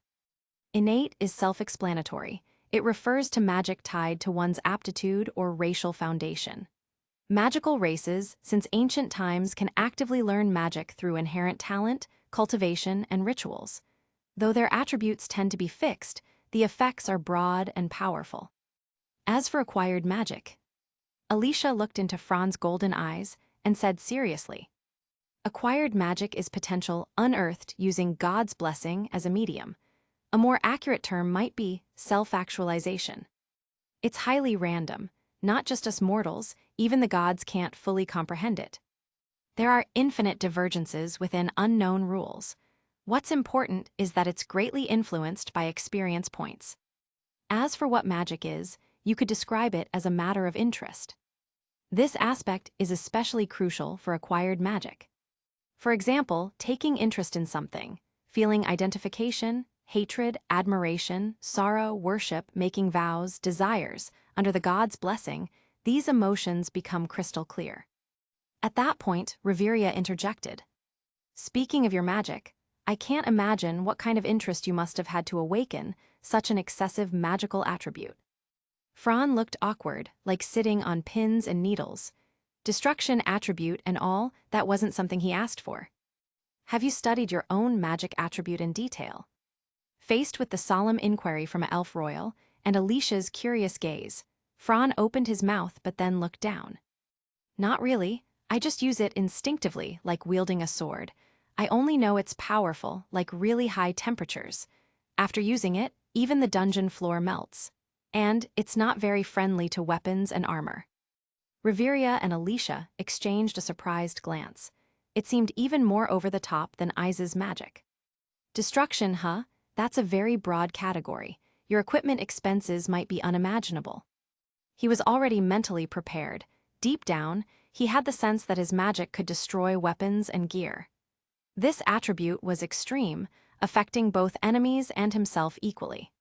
Innate is self-explanatory. It refers to magic tied to one's aptitude or racial foundation. Magical races, since ancient times, can actively learn magic through inherent talent, cultivation, and rituals. Though their attributes tend to be fixed, the effects are broad and powerful. As for acquired magic, Alicia looked into Fran's golden eyes and said seriously, acquired magic is potential unearthed using God's blessing as a medium. A more accurate term might be self-actualization. It's highly random. Not just us mortals, even the gods can't fully comprehend it. There are infinite divergences within unknown rules. What's important is that it's greatly influenced by experience points. As for what magic is, you could describe it as a matter of interest. This aspect is especially crucial for acquired magic. For example, taking interest in something, feeling identification, hatred, admiration, sorrow, worship, making vows, desires, under the god's blessing, these emotions become crystal clear. At that point, Riveria interjected. Speaking of your magic, I can't imagine what kind of interest you must have had to awaken such an excessive magical attribute. Fran looked awkward, like sitting on pins and needles. Destruction attribute and all, that wasn't something he asked for. Have you studied your own magic attribute in detail? Faced with the solemn inquiry from Elf Royal and Alicia's curious gaze, Fran opened his mouth but then looked down. Not really, I just use it instinctively, like wielding a sword. I only know it's powerful, like really high temperatures. After using it, even the dungeon floor melts. And it's not very friendly to weapons and armor. Riveria and Alicia exchanged a surprised glance. It seemed even more over the top than Iza's magic. Destruction, huh? That's a very broad category. Your equipment expenses might be unimaginable. He was already mentally prepared. Deep down, he had the sense that his magic could destroy weapons and gear. This attribute was extreme, affecting both enemies and himself equally.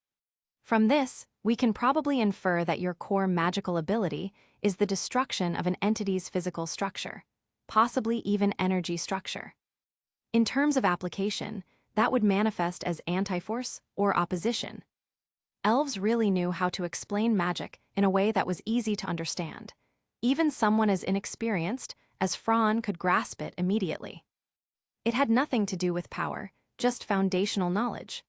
From this, we can probably infer that your core magical ability is the destruction of an entity's physical structure, possibly even energy structure. In terms of application, that would manifest as anti-force or opposition. Elves really knew how to explain magic in a way that was easy to understand. Even someone as inexperienced as Fran could grasp it immediately. It had nothing to do with power, just foundational knowledge.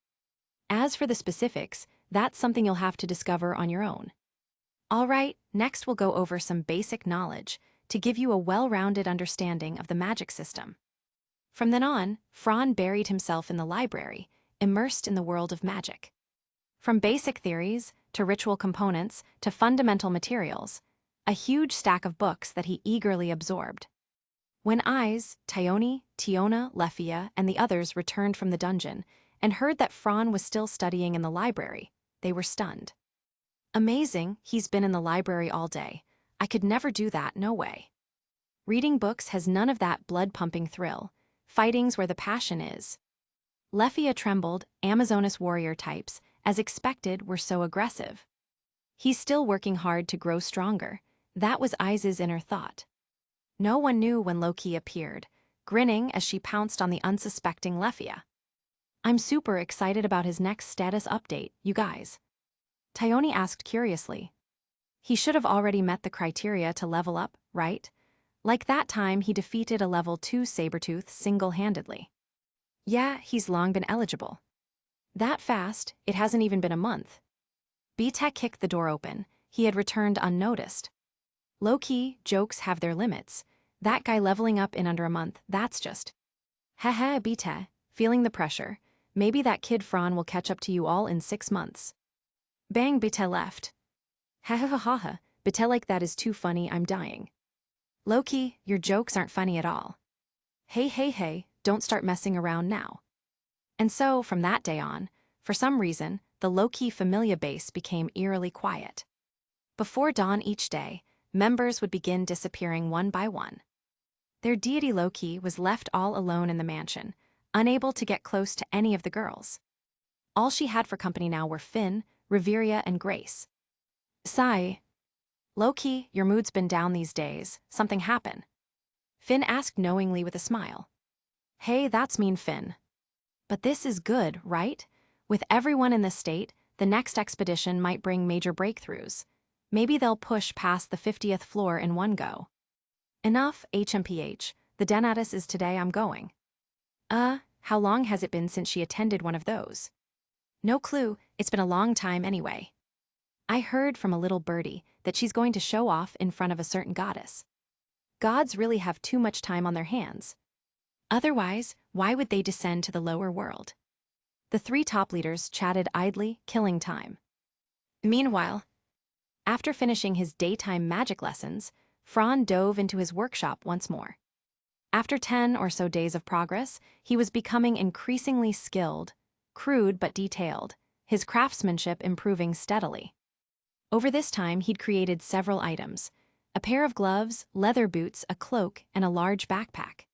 As for the specifics, that's something you'll have to discover on your own. All right, next we'll go over some basic knowledge to give you a well-rounded understanding of the magic system. From then on, Fran buried himself in the library, immersed in the world of magic. From basic theories, to ritual components, to fundamental materials, a huge stack of books that he eagerly absorbed. When Eyes, Tyone, Tiona, Lefia, and the others returned from the dungeon and heard that Fran was still studying in the library, they were stunned. Amazing, he's been in the library all day. I could never do that, no way. Reading books has none of that blood-pumping thrill. Fighting's where the passion is. Lefia trembled. Amazonas warrior types, as expected, were so aggressive. He's still working hard to grow stronger. That was Eyes' inner thought. No one knew when Loki appeared, grinning as she pounced on the unsuspecting Lefia. I'm super excited about his next status update, you guys. Tyone asked curiously. He should have already met the criteria to level up, right? Like that time he defeated a level 2 Sabretooth single-handedly. Yeah, he's long been eligible. That fast, it hasn't even been a month. B-Tech kicked the door open. He had returned unnoticed. Low-key, jokes have their limits. That guy leveling up in under a month, that's just... Haha, B-Tech, feeling the pressure. Maybe that kid Fran will catch up to you all in 6 months. Bang, B-Tech left. Ha ha ha ha ha, B-Tech like that is too funny, I'm dying. Loki, your jokes aren't funny at all. Hey hey hey, don't start messing around now. And so, from that day on, for some reason, the Loki Familia base became eerily quiet. Before dawn each day, members would begin disappearing one by one. Their deity Loki was left all alone in the mansion, unable to get close to any of the girls. All she had for company now were Finn, Reveria, and Grace. Sigh. Loki, your mood's been down these days. Something happened? Finn asked knowingly with a smile. Hey, that's mean, Finn. But this is good, right? With everyone in this state, the next expedition might bring major breakthroughs. Maybe they'll push past the 50th floor in one go. Enough, HMPH. The Denatus is today I'm going. How long has it been since she attended one of those? No clue, it's been a long time anyway. I heard from a little birdie that she's going to show off in front of a certain goddess. Gods really have too much time on their hands. Otherwise, why would they descend to the lower world? The 3 top leaders chatted idly, killing time. Meanwhile, after finishing his daytime magic lessons, Fran dove into his workshop once more. After 10 or so days of progress, he was becoming increasingly skilled, crude but detailed, his craftsmanship improving steadily. Over this time, he'd created several items: a pair of gloves, leather boots, a cloak, and a large backpack.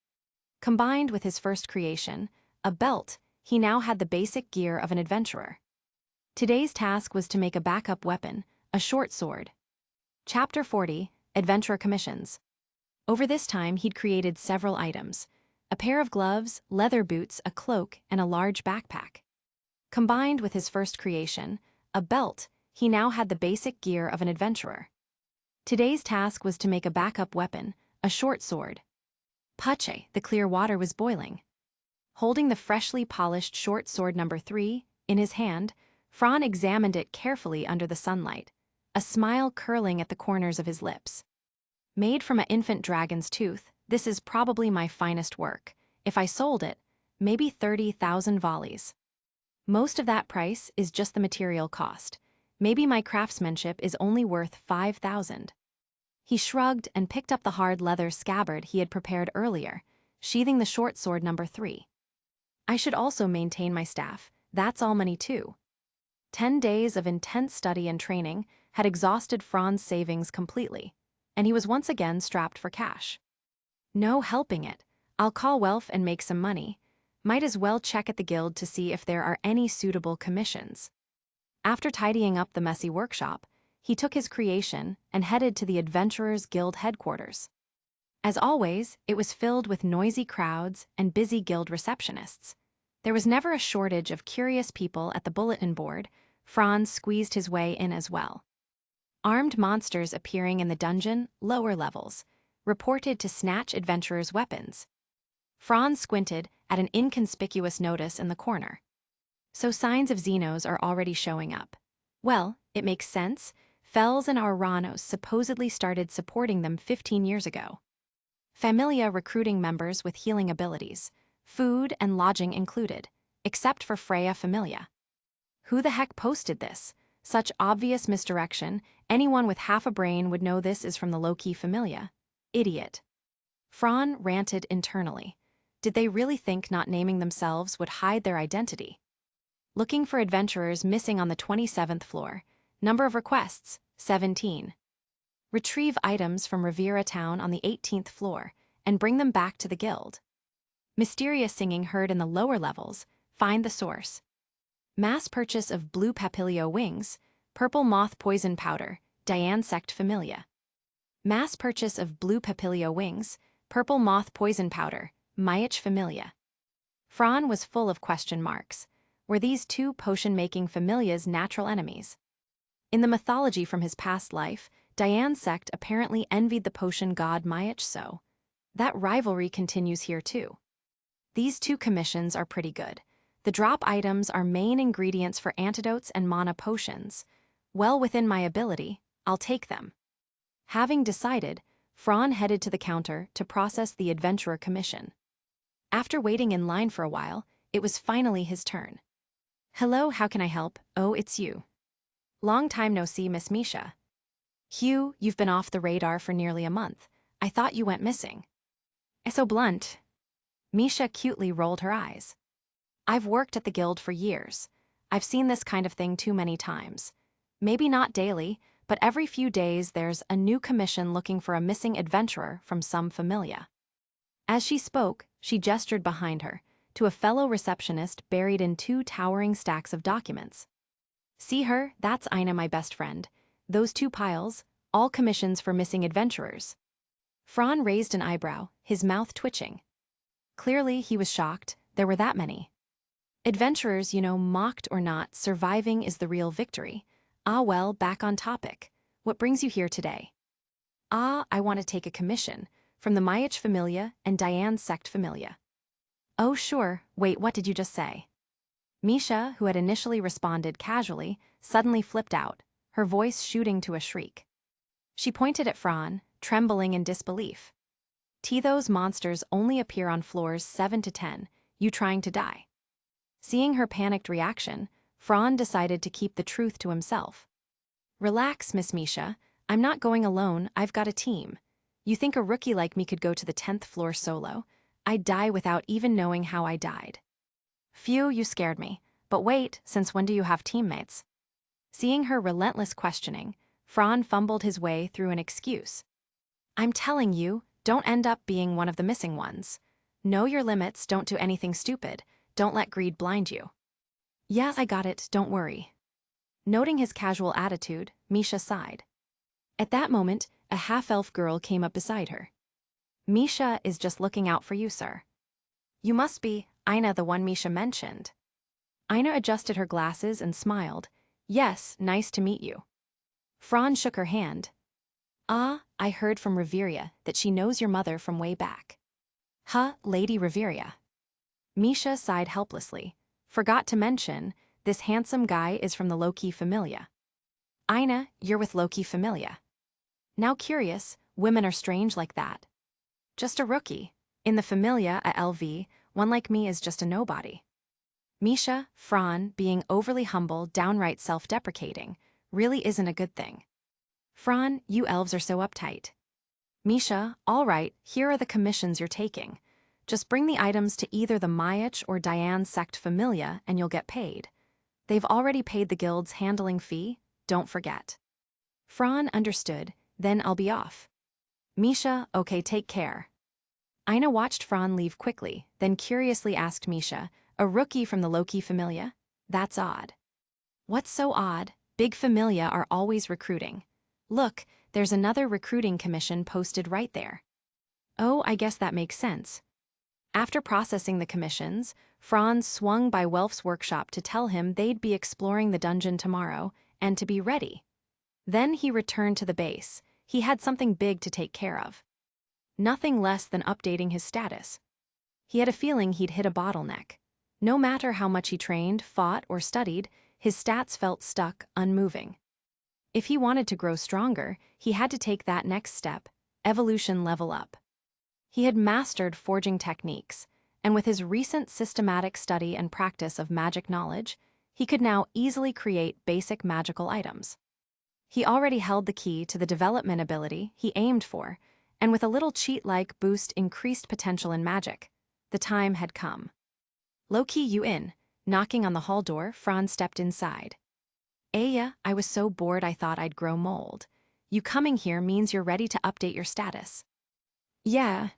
Combined with his first creation, a belt, he now had the basic gear of an adventurer. Today's task was to make a backup weapon, a short sword. Chapter 40, Adventurer Commissions. Over this time, he'd created several items: a pair of gloves, leather boots, a cloak, and a large backpack. Combined with his first creation, a belt, he now had the basic gear of an adventurer. Today's task was to make a backup weapon, a short sword. Pache, the clear water was boiling. Holding the freshly polished short sword number 3 in his hand, Fran examined it carefully under the sunlight, a smile curling at the corners of his lips. Made from an infant dragon's tooth, this is probably my finest work. If I sold it, maybe 30,000 volleys. Most of that price is just the material cost. Maybe my craftsmanship is only worth 5,000. He shrugged and picked up the hard leather scabbard he had prepared earlier, sheathing the short sword number 3. I should also maintain my staff. That's all money too. 10 days of intense study and training had exhausted Fran's savings completely, and he was once again strapped for cash. No helping it. I'll call Welf and make some money. Might as well check at the guild to see if there are any suitable commissions. After tidying up the messy workshop, he took his creation and headed to the Adventurers Guild headquarters. As always, it was filled with noisy crowds and busy guild receptionists. There was never a shortage of curious people at the bulletin board. Franz squeezed his way in as well. Armed monsters appearing in the dungeon, lower levels, reported to snatch adventurers' weapons. Franz squinted at an inconspicuous notice in the corner. So signs of Xenos are already showing up. Well, it makes sense. Fells and Aranos supposedly started supporting them 15 years ago. Familia recruiting members with healing abilities, food and lodging included, except for Freya Familia. Who the heck posted this? Such obvious misdirection, anyone with half a brain would know this is from the low-key Familia. Idiot. Fran ranted internally. Did they really think not naming themselves would hide their identity? Looking for adventurers missing on the 27th floor. Number of requests, 17. Retrieve items from Riviera Town on the 18th floor and bring them back to the guild. Mysterious singing heard in the lower levels. Find the source. Mass purchase of blue papilio wings, purple moth poison powder, Diane Sect Familia. Mass purchase of blue papilio wings, purple moth poison powder, Myach Familia. Fran was full of question marks. Were these two potion-making familias natural enemies? In the mythology from his past life, Diane's sect apparently envied the potion god Myach, so that rivalry continues here too. These two commissions are pretty good. The drop items are main ingredients for antidotes and mana potions. Well within my ability, I'll take them. Having decided, Fran headed to the counter to process the adventurer commission. After waiting in line for a while, it was finally his turn. Hello, how can I help? Oh, it's you. Long time no see, Miss Misha. Hugh, you've been off the radar for nearly a month. I thought you went missing. So blunt. Misha cutely rolled her eyes. I've worked at the guild for years. I've seen this kind of thing too many times. Maybe not daily, but every few days there's a new commission looking for a missing adventurer from some familia. As she spoke, she gestured behind her, to a fellow receptionist buried in two towering stacks of documents. See her? That's Ina, my best friend. Those two piles, all commissions for missing adventurers. Fran raised an eyebrow, his mouth twitching. Clearly, he was shocked. There were that many. Adventurers, mocked or not, surviving is the real victory. Ah well, back on topic. What brings you here today? I want to take a commission, from the Myach Familia and Diane's Sect Familia. Oh sure, wait, what did you just say? Misha, who had initially responded casually, suddenly flipped out, her voice shooting to a shriek. She pointed at Fran, trembling in disbelief. Those monsters only appear on floors 7 to 10, you trying to die. Seeing her panicked reaction, Fran decided to keep the truth to himself. Relax, Miss Misha, I'm not going alone, I've got a team. You think a rookie like me could go to the 10th floor solo? I'd die without even knowing how I died. Phew, you scared me. But wait, since when do you have teammates? Seeing her relentless questioning, Fran fumbled his way through an excuse. I'm telling you, don't end up being one of the missing ones. Know your limits, don't do anything stupid, don't let greed blind you. Yes, I got it, don't worry. Noting his casual attitude, Misha sighed. At that moment, a half-elf girl came up beside her. Misha is just looking out for you, sir. You must be Ina, the one Misha mentioned. Ina adjusted her glasses and smiled. Yes, nice to meet you. Fran shook her hand. I heard from Riviera that she knows your mother from way back. Huh, Lady Riviera. Misha sighed helplessly. Forgot to mention, this handsome guy is from the low-key Familia. Ina, you're with low-key Familia. Now curious, women are strange like that. Just a rookie. In the Familia at LV, one like me is just a nobody. Misha, Fran, being overly humble, downright self-deprecating, really isn't a good thing. Fran, you elves are so uptight. Misha, all right, here are the commissions you're taking. Just bring the items to either the Myach or Diane's Sect Familia and you'll get paid. They've already paid the guild's handling fee, don't forget. Fran understood, then I'll be off. Misha, okay, take care. Ina watched Fran leave quickly, then curiously asked Misha, a rookie from the Loki familia? That's odd. What's so odd? Big familia are always recruiting. Look, there's another recruiting commission posted right there. Oh, I guess that makes sense. After processing the commissions, Franz swung by Welf's workshop to tell him they'd be exploring the dungeon tomorrow, and to be ready. Then he returned to the base. He had something big to take care of. Nothing less than updating his status. He had a feeling he'd hit a bottleneck. No matter how much he trained, fought, or studied, his stats felt stuck, unmoving. If he wanted to grow stronger, he had to take that next step, evolution level up. He had mastered forging techniques, and with his recent systematic study and practice of magic knowledge, he could now easily create basic magical items. He already held the key to the development ability he aimed for, and with a little cheat-like boost increased potential in magic, the time had come. Loki, you in? Knocking on the hall door, Franz stepped inside. Aya, I was so bored I thought I'd grow mold. You coming here means you're ready to update your status. Yeah.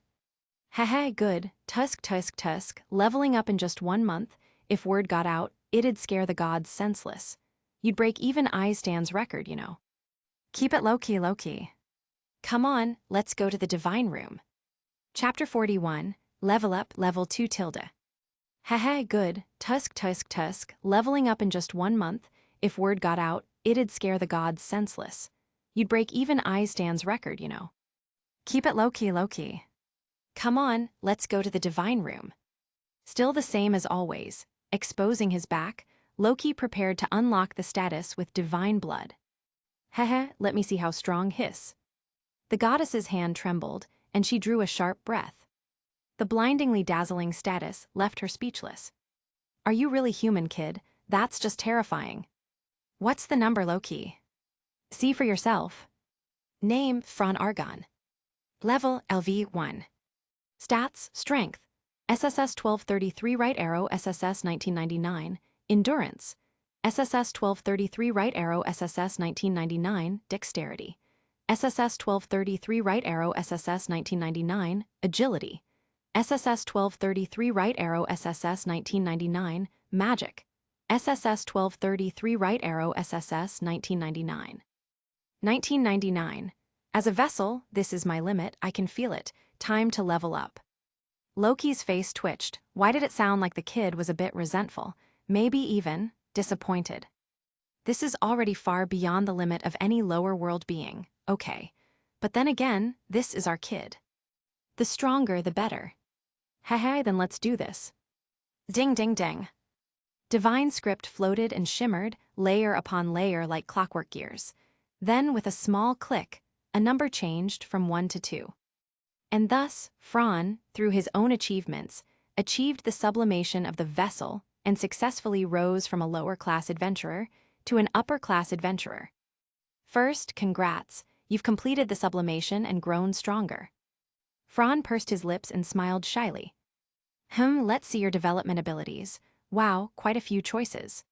Haha, good. Tusk. Leveling up in just 1 month. If word got out, it'd scare the gods senseless. You'd break even Istan's record, you know. Keep it low-key. Come on, let's go to the divine room. Chapter 41, Level Up, Level 2 tilde. Haha, good. Tusk. Leveling up in just 1 month. If word got out, it'd scare the gods senseless. You'd break even Istan's record, you know. Keep it low-key. Come on, let's go to the divine room. Still the same as always, exposing his back, Loki prepared to unlock the status with divine blood. Haha, let me see how strong hiss. The goddess's hand trembled, and she drew a sharp breath. The blindingly dazzling status left her speechless. Are you really human, kid? That's just terrifying. What's the number, Loki? See for yourself. Name, Fran Argon. Level, LV1. Stats, Strength, SSS 1233 right arrow SSS 1999, Endurance, SSS 1233 right arrow SSS 1999, Dexterity, SSS 1233 right arrow SSS 1999, Agility, SSS 1233 right arrow SSS 1999, Magic, SSS 1233 right arrow SSS 1999. 1999. As a vessel, this is my limit, I can feel it. Time to level up. Loki's face twitched. Why did it sound like the kid was a bit resentful, maybe even disappointed? This is already far beyond the limit of any lower world being, okay. But then again, this is our kid. The stronger, the better. Haha, then let's do this. Ding. Divine script floated and shimmered, layer upon layer like clockwork gears. Then, with a small click, a number changed from 1 to 2. And thus, Fran, through his own achievements, achieved the sublimation of the vessel and successfully rose from a lower-class adventurer to an upper-class adventurer. First, congrats, you've completed the sublimation and grown stronger. Fran pursed his lips and smiled shyly. Let's see your development abilities. Wow, quite a few choices.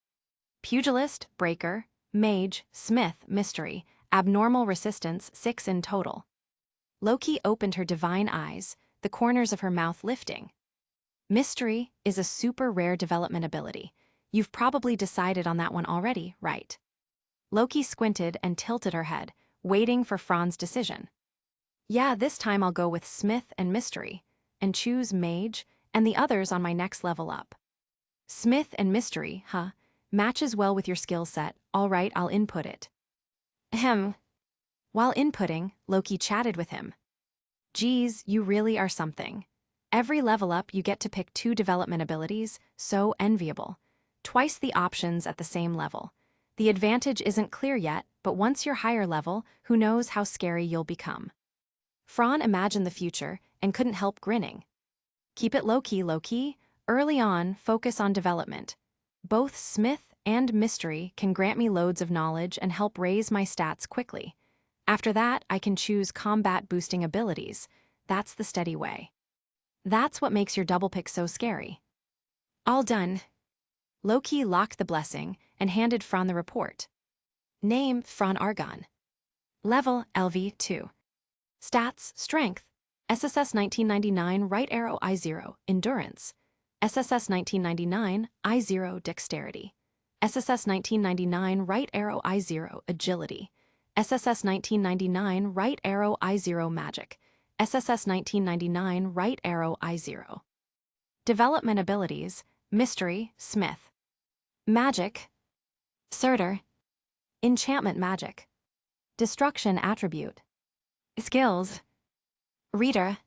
Pugilist, Breaker, Mage, Smith, Mystery, Abnormal Resistance, 6 in total. Loki opened her divine eyes, the corners of her mouth lifting. Mystery is a super rare development ability. You've probably decided on that one already, right? Loki squinted and tilted her head, waiting for Fran's decision. Yeah, this time I'll go with Smith and Mystery, and choose Mage and the others on my next level up. Smith and Mystery, huh? Matches well with your skill set. All right, I'll input it. While inputting, Loki chatted with him. Geez, you really are something. Every level up you get to pick 2 development abilities, so enviable. Twice the options at the same level. The advantage isn't clear yet, but once you're higher level, who knows how scary you'll become. Fran imagined the future and couldn't help grinning. Keep it low-key. Early on, focus on development. Both Smith and Mystery can grant me loads of knowledge and help raise my stats quickly. After that, I can choose combat-boosting abilities. That's the steady way. That's what makes your double pick so scary. All done. Loki locked the blessing and handed Fran the report. Name, Fran Argon. Level, LV2. Stats, Strength, SSS 1999 right arrow I0, Endurance, SSS 1999 I0 Dexterity, SSS 1999 right arrow I0 Agility, SSS 1999 right arrow I0 Magic, SSS 1999 right arrow I0. Development abilities, Mystery, Smith. Magic, Surtur. Enchantment Magic. Destruction Attribute. Skills, Reader.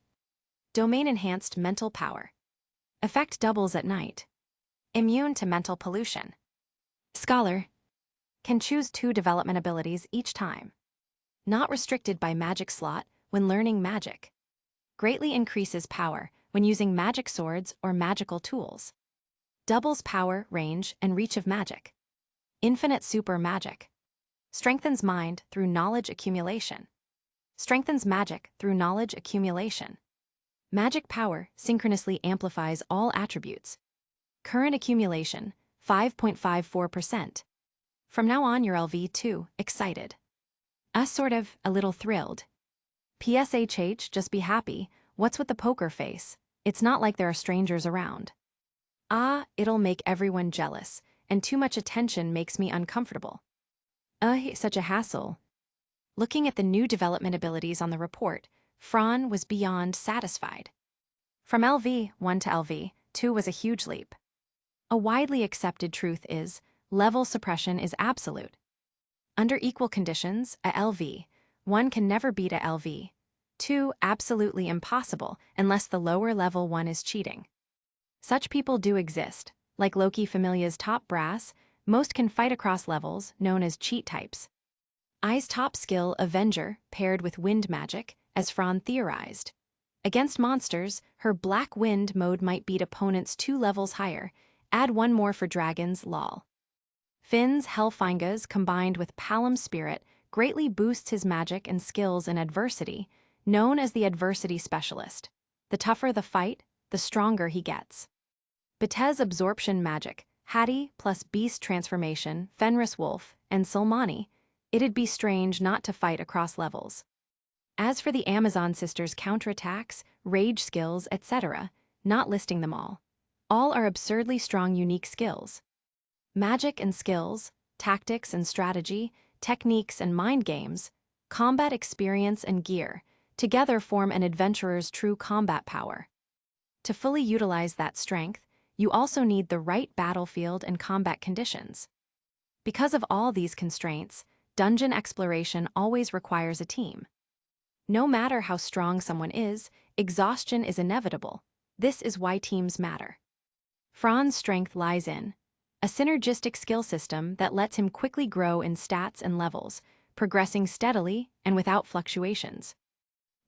Domain Enhanced Mental Power. Effect doubles at night. Immune to mental pollution. Scholar. Can choose 2 development abilities each time. Not restricted by magic slot when learning magic. Greatly increases power when using magic swords or magical tools. Doubles power, range, and reach of magic. Infinite super magic. Strengthens mind through knowledge accumulation. Strengthens magic through knowledge accumulation. Magic power synchronously amplifies all attributes. Current accumulation, 5.54%. From now on you're LV2, excited. A little thrilled. PSHH, just be happy, what's with the poker face? It's not like there are strangers around. It'll make everyone jealous, and too much attention makes me uncomfortable. Such a hassle. Looking at the new development abilities on the report, Fran was beyond satisfied. From LV1 to LV2 was a huge leap. A widely accepted truth is, level suppression is absolute. Under equal conditions, a LV1 can never beat a LV2, absolutely impossible unless the lower level one is cheating. Such people do exist, like Loki Familia's top brass, most can fight across levels, known as cheat types. Ai's top skill, Avenger, paired with wind magic, as Fran theorized. Against monsters, her Black Wind mode might beat opponents 2 levels higher, add 1 more for dragons, lol. Finn's Hellfingas combined with Palom Spirit greatly boosts his magic and skills in adversity, known as the Adversity Specialist. The tougher the fight, the stronger he gets. Betez Absorption Magic, Hattie plus Beast Transformation, Fenris Wolf, and Sulmani, it'd be strange not to fight across levels. As for the Amazon sisters' counterattacks, rage skills, etc., not listing them all are absurdly strong unique skills. Magic and skills, tactics and strategy, techniques and mind games, combat experience and gear, together form an adventurer's true combat power. To fully utilize that strength, you also need the right battlefield and combat conditions. Because of all these constraints, dungeon exploration always requires a team. No matter how strong someone is, exhaustion is inevitable. This is why teams matter. Fran's strength lies in a synergistic skill system that lets him quickly grow in stats and levels, progressing steadily and without fluctuations.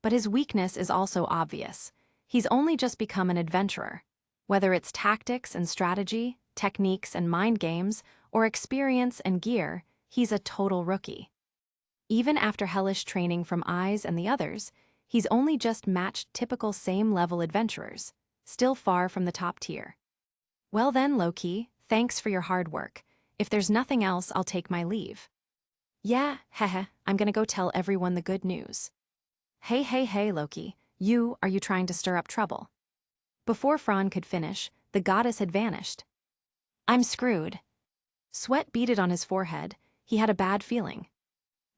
But his weakness is also obvious. He's only just become an adventurer. Whether it's tactics and strategy, techniques and mind games, or experience and gear, he's a total rookie. Even after hellish training from Eyes and the others, he's only just matched typical same-level adventurers, still far from the top tier. Well then, Loki, thanks for your hard work. If there's nothing else, I'll take my leave. Yeah, I'm gonna go tell everyone the good news. Hey, Loki, are you trying to stir up trouble? Before Fran could finish, the goddess had vanished. I'm screwed. Sweat beaded on his forehead, he had a bad feeling.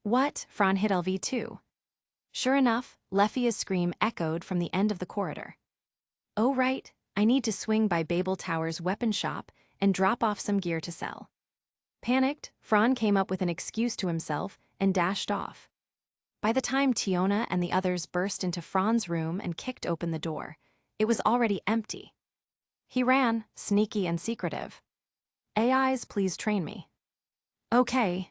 What? Fran hit LV2. Sure enough, Lefia's scream echoed from the end of the corridor. Oh right, I need to swing by Babel Tower's weapon shop and drop off some gear to sell. Panicked, Fran came up with an excuse to himself and dashed off. By the time Tiona and the others burst into Fran's room and kicked open the door, it was already empty. He ran, sneaky and secretive. AIs, please train me. Okay.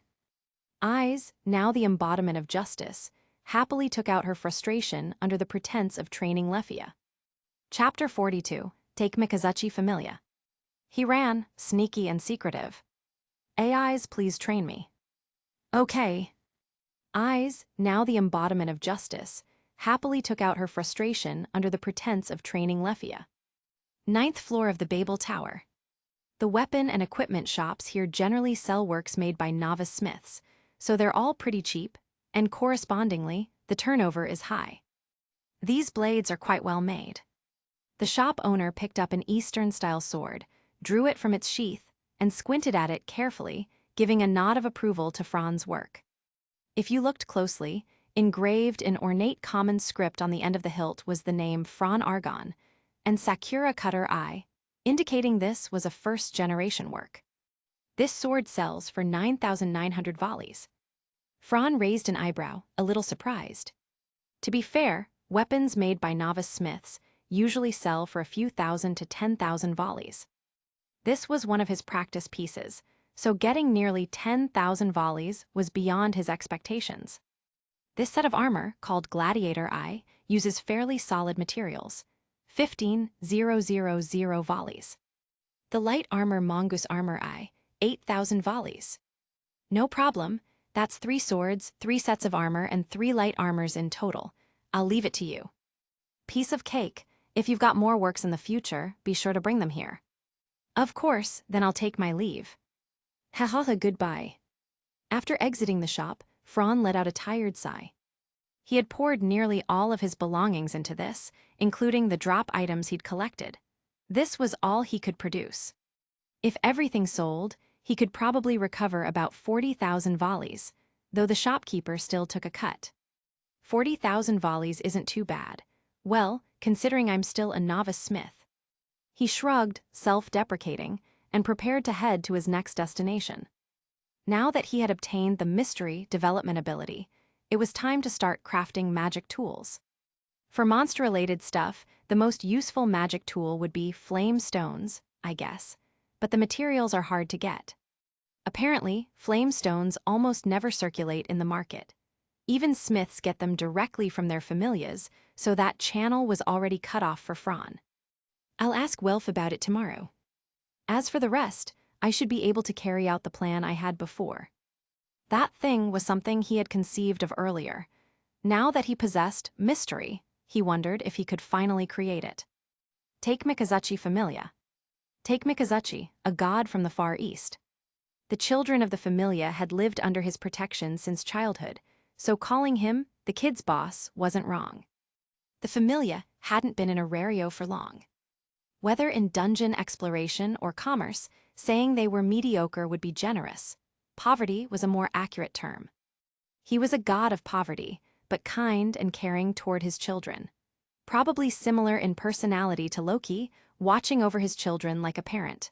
Eyes, now the embodiment of justice, happily took out her frustration under the pretense of training Lefia. Chapter 42, Take Mikazuchi Familia. He ran, sneaky and secretive. AIs, please train me. Okay. Eyes, now the embodiment of justice, happily took out her frustration under the pretense of training Lefia. 9th floor of the Babel Tower. The weapon and equipment shops here generally sell works made by novice smiths, so they're all pretty cheap, and correspondingly, the turnover is high. These blades are quite well made. The shop owner picked up an Eastern-style sword, drew it from its sheath, and squinted at it carefully, giving a nod of approval to Fran's work. If you looked closely, engraved in ornate common script on the end of the hilt was the name Fran Argon, and Sakura Cutter Eye, indicating this was a first-generation work. This sword sells for 9,900 volleys. Fran raised an eyebrow, a little surprised. To be fair, weapons made by novice smiths usually sell for a few thousand to 10,000 volleys. This was one of his practice pieces, so getting nearly 10,000 volleys was beyond his expectations. This set of armor, called Gladiator Eye, uses fairly solid materials, 15,000 volleys. The light armor Mongoose Armor Eye, 8,000 volleys. No problem, that's 3 swords, 3 sets of armor, and 3 light armors in total. I'll leave it to you. Piece of cake. If you've got more works in the future, be sure to bring them here. Of course, then I'll take my leave. Haha, goodbye. After exiting the shop, Fran let out a tired sigh. He had poured nearly all of his belongings into this, including the drop items he'd collected. This was all he could produce. If everything sold, he could probably recover about 40,000 volleys, though the shopkeeper still took a cut. 40,000 volleys isn't too bad. Well, considering I'm still a novice smith. He shrugged, self-deprecating, and prepared to head to his next destination. Now that he had obtained the mystery development ability, it was time to start crafting magic tools. For monster-related stuff, the most useful magic tool would be flame stones, I guess, but the materials are hard to get. Apparently, flame stones almost never circulate in the market. Even smiths get them directly from their familias, so that channel was already cut off for Fran. I'll ask Welf about it tomorrow. As for the rest, I should be able to carry out the plan I had before. That thing was something he had conceived of earlier. Now that he possessed mystery, he wondered if he could finally create it. Take Mikazuchi Familia. Take Mikazuchi, a god from the Far East. The children of the Familia had lived under his protection since childhood, so calling him the kid's boss wasn't wrong. The Familia hadn't been in Orario for long. Whether in dungeon exploration or commerce, saying they were mediocre would be generous. Poverty was a more accurate term. He was a god of poverty, but kind and caring toward his children. Probably similar in personality to Loki, watching over his children like a parent.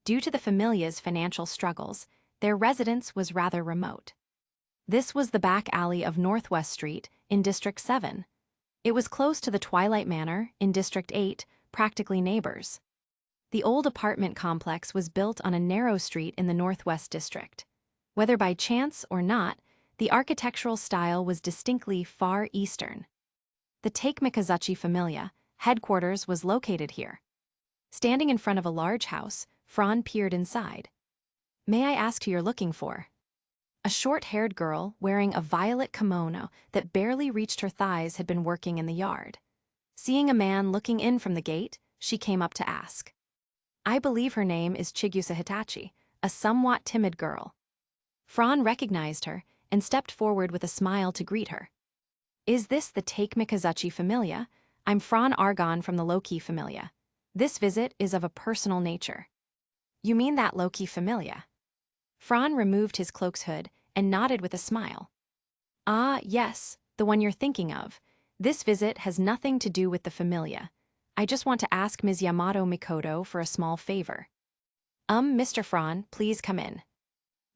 Due to the Familia's financial struggles, their residence was rather remote. This was the back alley of Northwest Street in District 7. It was close to the Twilight Manor in District 8, practically neighbors. The old apartment complex was built on a narrow street in the Northwest District. Whether by chance or not, the architectural style was distinctly Far Eastern. The Take Mikazuchi Familia headquarters was located here. Standing in front of a large house, Fran peered inside. May I ask who you're looking for? A short-haired girl wearing a violet kimono that barely reached her thighs had been working in the yard. Seeing a man looking in from the gate, she came up to ask. I believe her name is Chigusa Hitachi, a somewhat timid girl. Fran recognized her and stepped forward with a smile to greet her. Is this the Take Mikazuchi Familia? I'm Fran Argon from the Loki Familia. This visit is of a personal nature. You mean that Loki Familia? Fran removed his cloak's hood and nodded with a smile. Ah, yes, the one you're thinking of. This visit has nothing to do with the Familia. I just want to ask Ms. Yamato Mikoto for a small favor. Mr. Fran, please come in.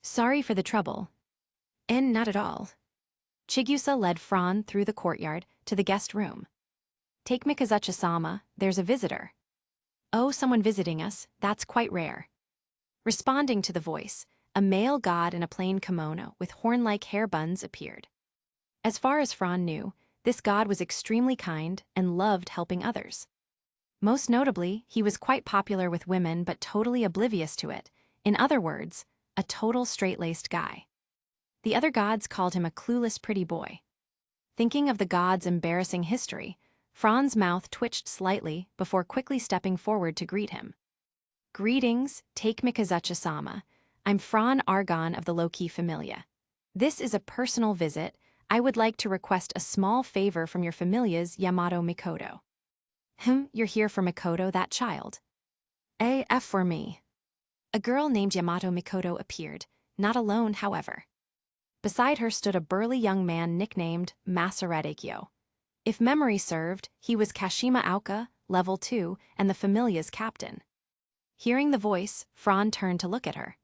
Sorry for the trouble. And not at all. Chigusa led Fran through the courtyard to the guest room. Take Mikazuchi-sama, there's a visitor. Oh, someone visiting us, that's quite rare. Responding to the voice, a male god in a plain kimono with horn-like hair buns appeared. As far as Fran knew, this god was extremely kind and loved helping others. Most notably, he was quite popular with women but totally oblivious to it. In other words, a total straight-laced guy. The other gods called him a clueless pretty boy. Thinking of the god's embarrassing history, Fran's mouth twitched slightly before quickly stepping forward to greet him. Greetings, Take Mikazuchi-sama. I'm Fran Argon of the Loki Familia. This is a personal visit. I would like to request a small favor from your familias Yamato Mikoto. You're here for Mikoto, that child? AF for me. A girl named Yamato Mikoto appeared, not alone, however. Beside her stood a burly young man nicknamed Masaradekyo. If memory served, he was Kashima Aoka, level 2, and the familia's captain. Hearing the voice, Fran turned to look at her.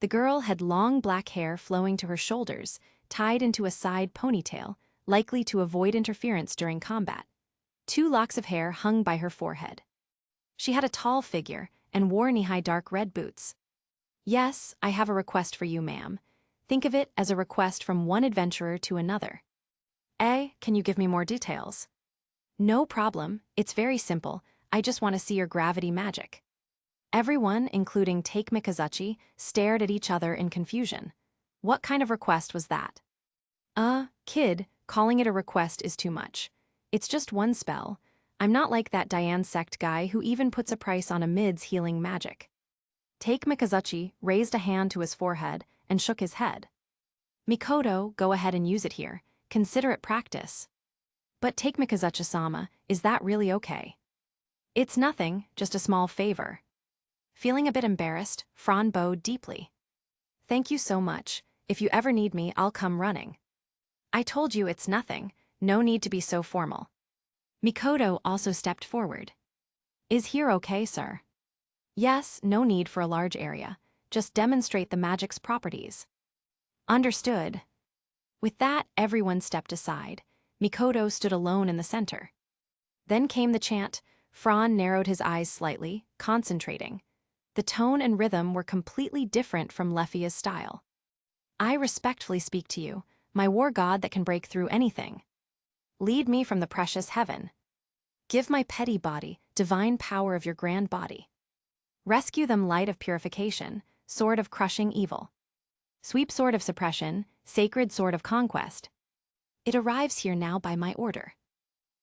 The girl had long black hair flowing to her shoulders, tied into a side ponytail, likely to avoid interference during combat. 2 locks of hair hung by her forehead. She had a tall figure and wore knee-high dark red boots. Yes, I have a request for you, ma'am. Think of it as a request from one adventurer to another. Can you give me more details? No problem, it's very simple. I just want to see your gravity magic. Everyone, including Take Mikazuchi, stared at each other in confusion. What kind of request was that? Kid, calling it a request is too much. It's just one spell. I'm not like that Diane sect guy who even puts a price on a mid's healing magic. Take Mikazuchi raised a hand to his forehead and shook his head. Mikoto, go ahead and use it here. Consider it practice. But Take Mikazuchi-sama, is that really okay? It's nothing, just a small favor. Feeling a bit embarrassed, Fran bowed deeply. Thank you so much. If you ever need me, I'll come running. I told you it's nothing. No need to be so formal. Mikoto also stepped forward. Is here okay, sir? Yes, no need for a large area. Just demonstrate the magic's properties. Understood. With that, everyone stepped aside. Mikoto stood alone in the center. Then came the chant. Fran narrowed his eyes slightly, concentrating. The tone and rhythm were completely different from Lefia's style. I respectfully speak to you, my war god that can break through anything. Lead me from the precious heaven. Give my petty body divine power of your grand body. Rescue them light of purification, sword of crushing evil. Sweep sword of suppression, sacred sword of conquest. It arrives here now by my order.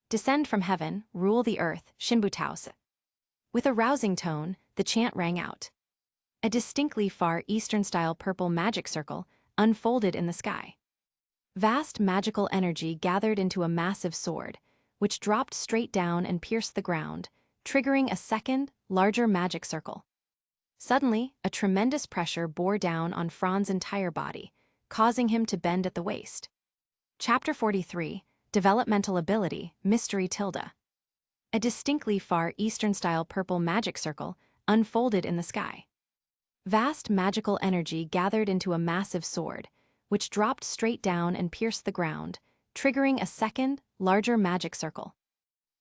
Descend from heaven, rule the earth, Shinbutause. With a rousing tone, the chant rang out. A distinctly Far Eastern-style purple magic circle unfolded in the sky. Vast magical energy gathered into a massive sword, which dropped straight down and pierced the ground, triggering a second, larger magic circle. Suddenly, a tremendous pressure bore down on Fran's entire body, causing him to bend at the waist. Chapter 43, Developmental Ability, Mystery Tilde. A distinctly Far Eastern-style purple magic circle unfolded in the sky. Vast magical energy gathered into a massive sword, which dropped straight down and pierced the ground, triggering a second, larger magic circle.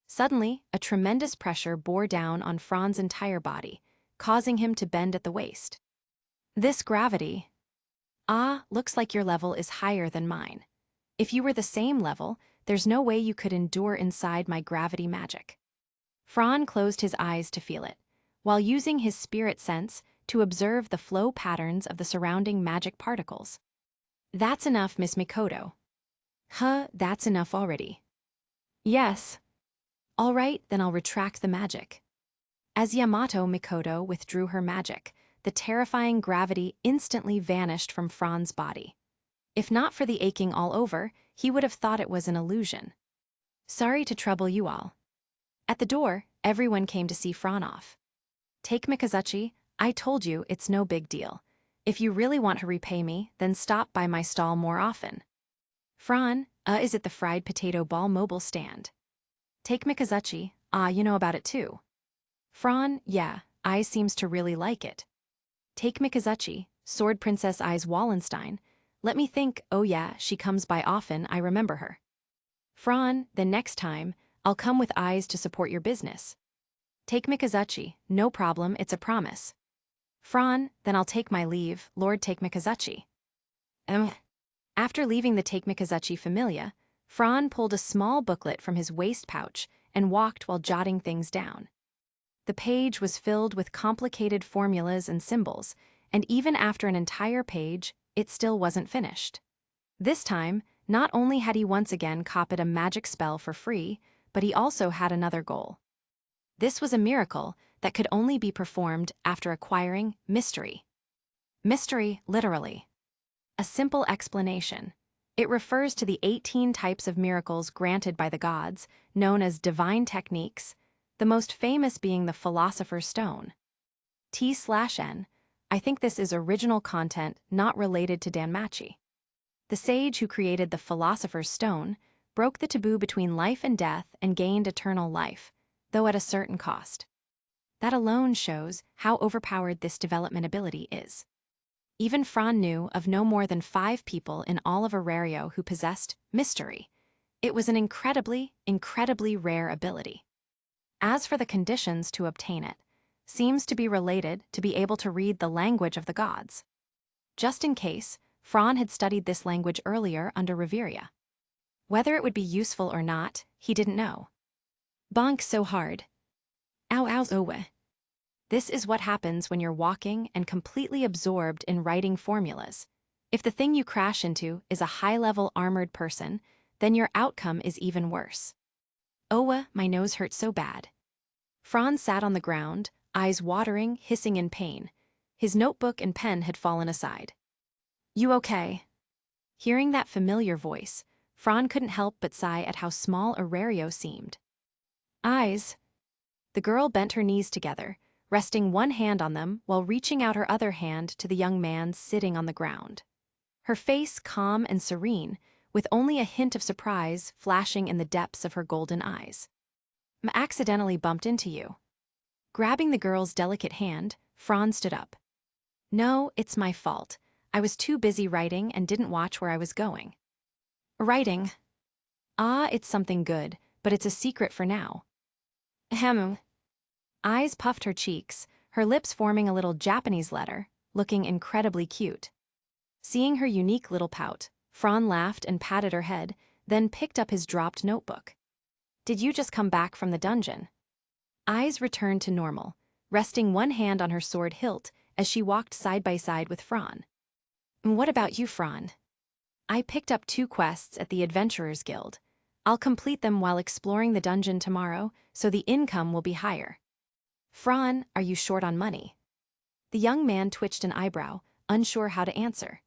Suddenly, a tremendous pressure bore down on Fran's entire body, causing him to bend at the waist. This gravity... looks like your level is higher than mine. If you were the same level, there's no way you could endure inside my gravity magic. Fran closed his eyes to feel it, while using his spirit sense to observe the flow patterns of the surrounding magic particles. That's enough, Miss Mikoto. That's enough already. Yes. All right, then I'll retract the magic. As Yamato Mikoto withdrew her magic, the terrifying gravity instantly vanished from Fran's body. If not for the aching all over, he would have thought it was an illusion. Sorry to trouble you all. At the door, everyone came to see Fran off. Take Mikazuchi, I told you it's no big deal. If you really want to repay me, then stop by my stall more often. Fran, is it the fried potato ball mobile stand? Take Mikazuchi, you know about it too. Fran, yeah, I seems to really like it. Take Mikazuchi, Sword Princess Eyes Wallenstein. Let me think, oh yeah, she comes by often, I remember her. Fran, then next time, I'll come with eyes to support your business. Take Mikazuchi, no problem, it's a promise. Fran, then I'll take my leave, Lord Take Mikazuchi. After leaving the Take Mikazuchi familia, Fran pulled a small booklet from his waist pouch and walked while jotting things down. The page was filled with complicated formulas and symbols, and even after an entire page, it still wasn't finished. This time, not only had he once again copied a magic spell for free, but he also had another goal. This was a miracle that could only be performed after acquiring mystery. Mystery, literally. A simple explanation. It refers to the 18 types of miracles granted by the gods, known as divine techniques, the most famous being the Philosopher's Stone. T/N. I think this is original content not related to DANMACHI. The sage who created the Philosopher's Stone broke the taboo between life and death and gained eternal life, though at a certain cost. That alone shows how overpowered this development ability is. Even Fran knew of no more than 5 people in all of Orario who possessed mystery. It was an incredibly, incredibly rare ability. As for the conditions to obtain it, seems to be related to be able to read the language of the gods. Just in case, Fran had studied this language earlier under Reveria. Whether it would be useful or not, he didn't know. Bonk so hard. Ow ow owe. This is what happens when you're walking and completely absorbed in writing formulas. If the thing you crash into is a high-level armored person, then your outcome is even worse. Owa, my nose hurts so bad. Franz sat on the ground, eyes watering, hissing in pain. His notebook and pen had fallen aside. You okay? Hearing that familiar voice, Fran couldn't help but sigh at how small Orario seemed. Eyes. The girl bent her knees together, resting one hand on them while reaching out her other hand to the young man sitting on the ground. Her face calm and serene, with only a hint of surprise flashing in the depths of her golden eyes. I accidentally bumped into you. Grabbing the girl's delicate hand, Fran stood up. No, it's my fault. I was too busy writing and didn't watch where I was going. Writing? Ah, it's something good, but it's a secret for now. Ahem. Eyes puffed her cheeks, her lips forming a little Japanese letter, looking incredibly cute. Seeing her unique little pout, Fran laughed and patted her head, then picked up his dropped notebook. Did you just come back from the dungeon? Eyes returned to normal, resting one hand on her sword hilt as she walked side by side with Fran. What about you, Fran? I picked up 2 quests at the Adventurers Guild. I'll complete them while exploring the dungeon tomorrow, so the income will be higher. Fran, are you short on money? The young man twitched an eyebrow, unsure how to answer.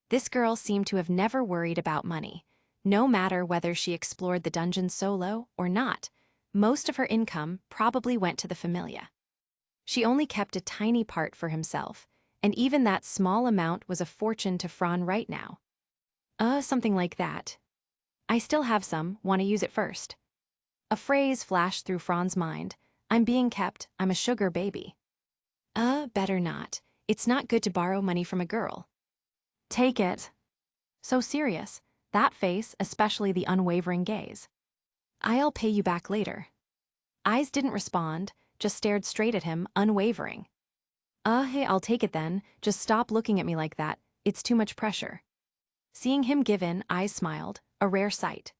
This girl seemed to have never worried about money. No matter whether she explored the dungeon solo or not, most of her income probably went to the familia. She only kept a tiny part for himself, and even that small amount was a fortune to Fran right now. Something like that. I still have some, want to use it first. A phrase flashed through Fran's mind. I'm being kept, I'm a sugar baby. Better not. It's not good to borrow money from a girl. Take it. So serious, that face, especially the unwavering gaze. I'll pay you back later. Eyes didn't respond, just stared straight at him, unwavering. Hey, I'll take it then, just stop looking at me like that, it's too much pressure. Seeing him give in, Eyes smiled, a rare sight.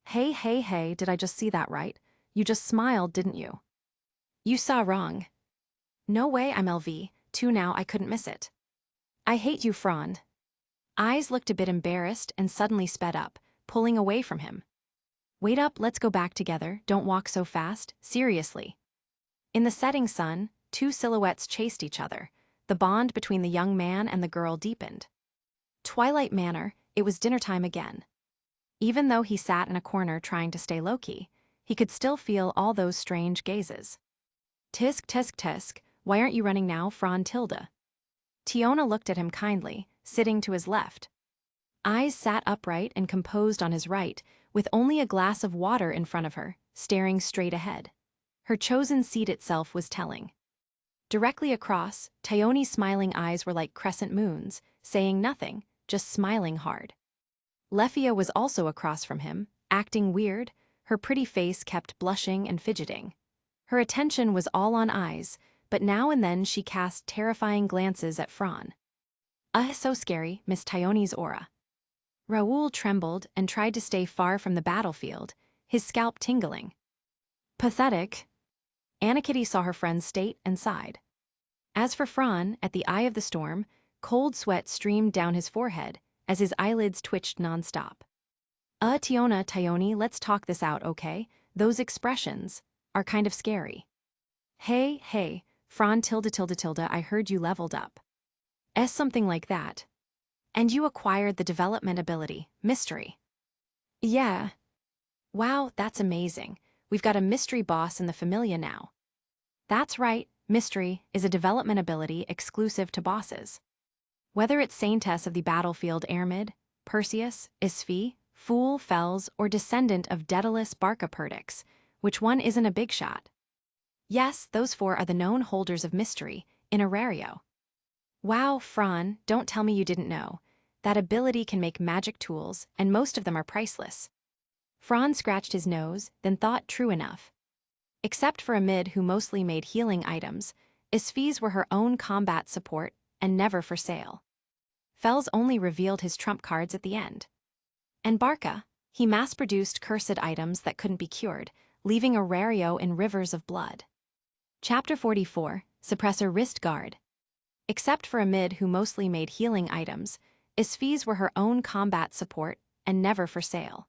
Hey, did I just see that right? You just smiled, didn't you? You saw wrong. No way, I'm LV, 2 now, I couldn't miss it. I hate you, Fran. Eyes looked a bit embarrassed and suddenly sped up, pulling away from him. Wait up, let's go back together, don't walk so fast, seriously. In the setting sun, 2 silhouettes chased each other. The bond between the young man and the girl deepened. Twilight Manor, it was dinner time again. Even though he sat in a corner trying to stay low-key, he could still feel all those strange gazes. Tisk, why aren't you running now, Fran Tilda? Tiona looked at him kindly, sitting to his left. Eyes sat upright and composed on his right, with only a glass of water in front of her, staring straight ahead. Her chosen seat itself was telling. Directly across, Tioni's smiling eyes were like crescent moons, saying nothing, just smiling hard. Lefia was also across from him, acting weird, her pretty face kept blushing and fidgeting. Her attention was all on Eyes, but now and then she cast terrifying glances at Fran. So scary, Miss Tioni's aura. Raoul trembled and tried to stay far from the battlefield, his scalp tingling. Pathetic. Anna Kitty saw her friend's state and sighed. As for Fran, at the eye of the storm, cold sweat streamed down his forehead as his eyelids twitched nonstop. Tioni, let's talk this out, okay? Those expressions are kind of scary. Hey, Fran tilde, I heard you leveled up. Something like that. And you acquired the development ability, mystery. Yeah. Wow, that's amazing. We've got a mystery boss in the familia now. That's right, mystery is a development ability exclusive to bosses. Whether it's Saintess of the battlefield Ermid, Perseus, Isfi, Fool, Fells, or descendant of Daedalus Barcaperdix, which one isn't a big shot? Yes, those four are the known holders of mystery in Orario. Wow, Fran, don't tell me you didn't know. That ability can make magic tools, and most of them are priceless. Fran scratched his nose, then thought true enough. Except for Amid, who mostly made healing items, Isfi's were her own combat support and never for sale. Fells only revealed his trump cards at the end. And Barca, he mass-produced cursed items that couldn't be cured, leaving Orario in rivers of blood. Chapter 44, Suppressor Wrist Guard. Except for Amid, who mostly made healing items, Isfi's were her own combat support and never for sale.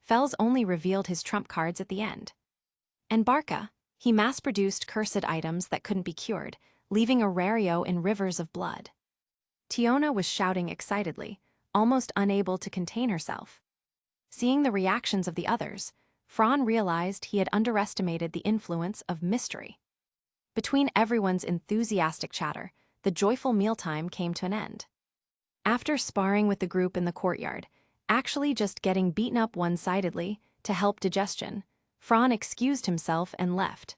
Fells only revealed his trump cards at the end. And Barca, he mass-produced cursed items that couldn't be cured, leaving Orario in rivers of blood. Tiona was shouting excitedly, almost unable to contain herself. Seeing the reactions of the others, Fran realized he had underestimated the influence of mystery. Between everyone's enthusiastic chatter, the joyful mealtime came to an end. After sparring with the group in the courtyard, actually just getting beaten up one-sidedly to help digestion, Fran excused himself and left.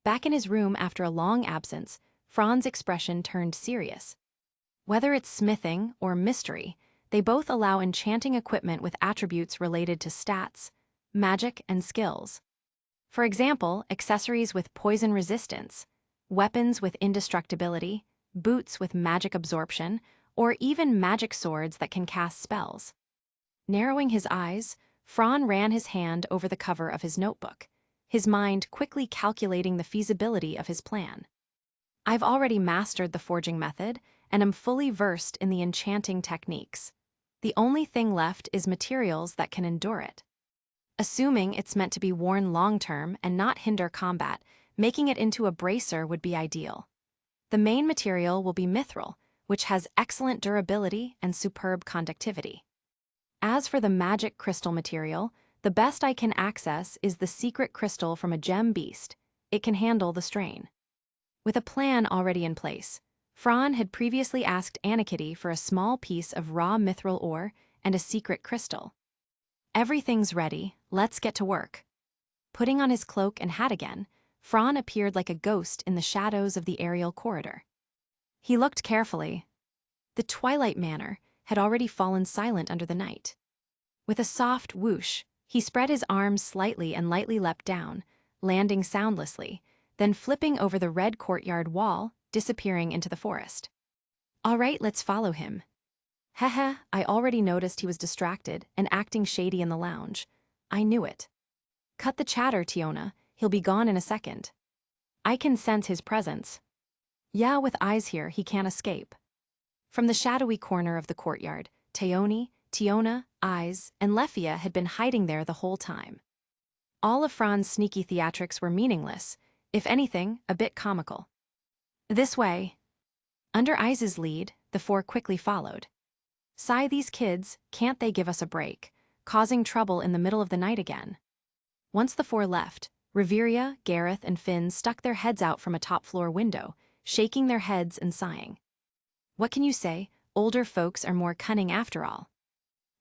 Back in his room after a long absence, Fran's expression turned serious. Whether it's smithing or mystery, they both allow enchanting equipment with attributes related to stats, magic, and skills. For example, accessories with poison resistance, weapons with indestructibility, boots with magic absorption, or even magic swords that can cast spells. Narrowing his eyes, Fran ran his hand over the cover of his notebook, his mind quickly calculating the feasibility of his plan. I've already mastered the forging method and am fully versed in the enchanting techniques. The only thing left is materials that can endure it. Assuming it's meant to be worn long-term and not hinder combat, making it into a bracer would be ideal. The main material will be mithril, which has excellent durability and superb conductivity. As for the magic crystal material, the best I can access is the secret crystal from a gem beast. It can handle the strain. With a plan already in place, Fran had previously asked Anakitty for a small piece of raw mithril ore and a secret crystal. Everything's ready, let's get to work. Putting on his cloak and hat again, Fran appeared like a ghost in the shadows of the aerial corridor. He looked carefully. The Twilight Manor had already fallen silent under the night. With a soft whoosh, he spread his arms slightly and lightly leapt down, landing soundlessly, then flipping over the red courtyard wall, disappearing into the forest. All right, let's follow him. Heh, I already noticed he was distracted and acting shady in the lounge. I knew it. Cut the chatter, Tiona, he'll be gone in a second. I can sense his presence. Yeah, with eyes here, he can't escape. From the shadowy corner of the courtyard, Tiona, Eyes, and Lefia had been hiding there the whole time. All of Fran's sneaky theatrics were meaningless, if anything, a bit comical. This way. Under Eyes' lead, the four quickly followed. Sigh, these kids, can't they give us a break, causing trouble in the middle of the night again? Once the four left, Reveria, Gareth, and Finn stuck their heads out from a top-floor window, shaking their heads and sighing. What can you say? Older folks are more cunning after all.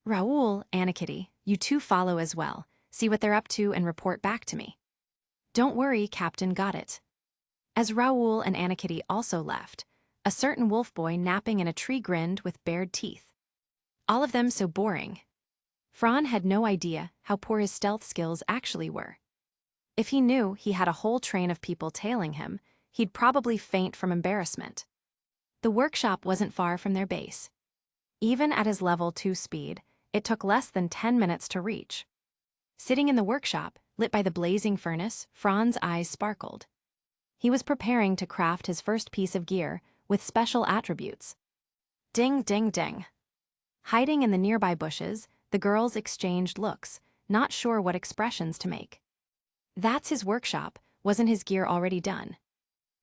Raoul, Anakitty, you two follow as well, see what they're up to and report back to me. Don't worry, Captain, got it. As Raoul and Anakitty also left, a certain wolf boy napping in a tree grinned with bared teeth. All of them so boring. Fran had no idea how poor his stealth skills actually were. If he knew he had a whole train of people tailing him, he'd probably faint from embarrassment. The workshop wasn't far from their base. Even at his level 2 speed, it took less than 10 minutes to reach. Sitting in the workshop, lit by the blazing furnace, Fran's eyes sparkled. He was preparing to craft his first piece of gear with special attributes. Ding, ding, ding. Hiding in the nearby bushes, the girls exchanged looks, not sure what expressions to make. That's his workshop, wasn't his gear already done?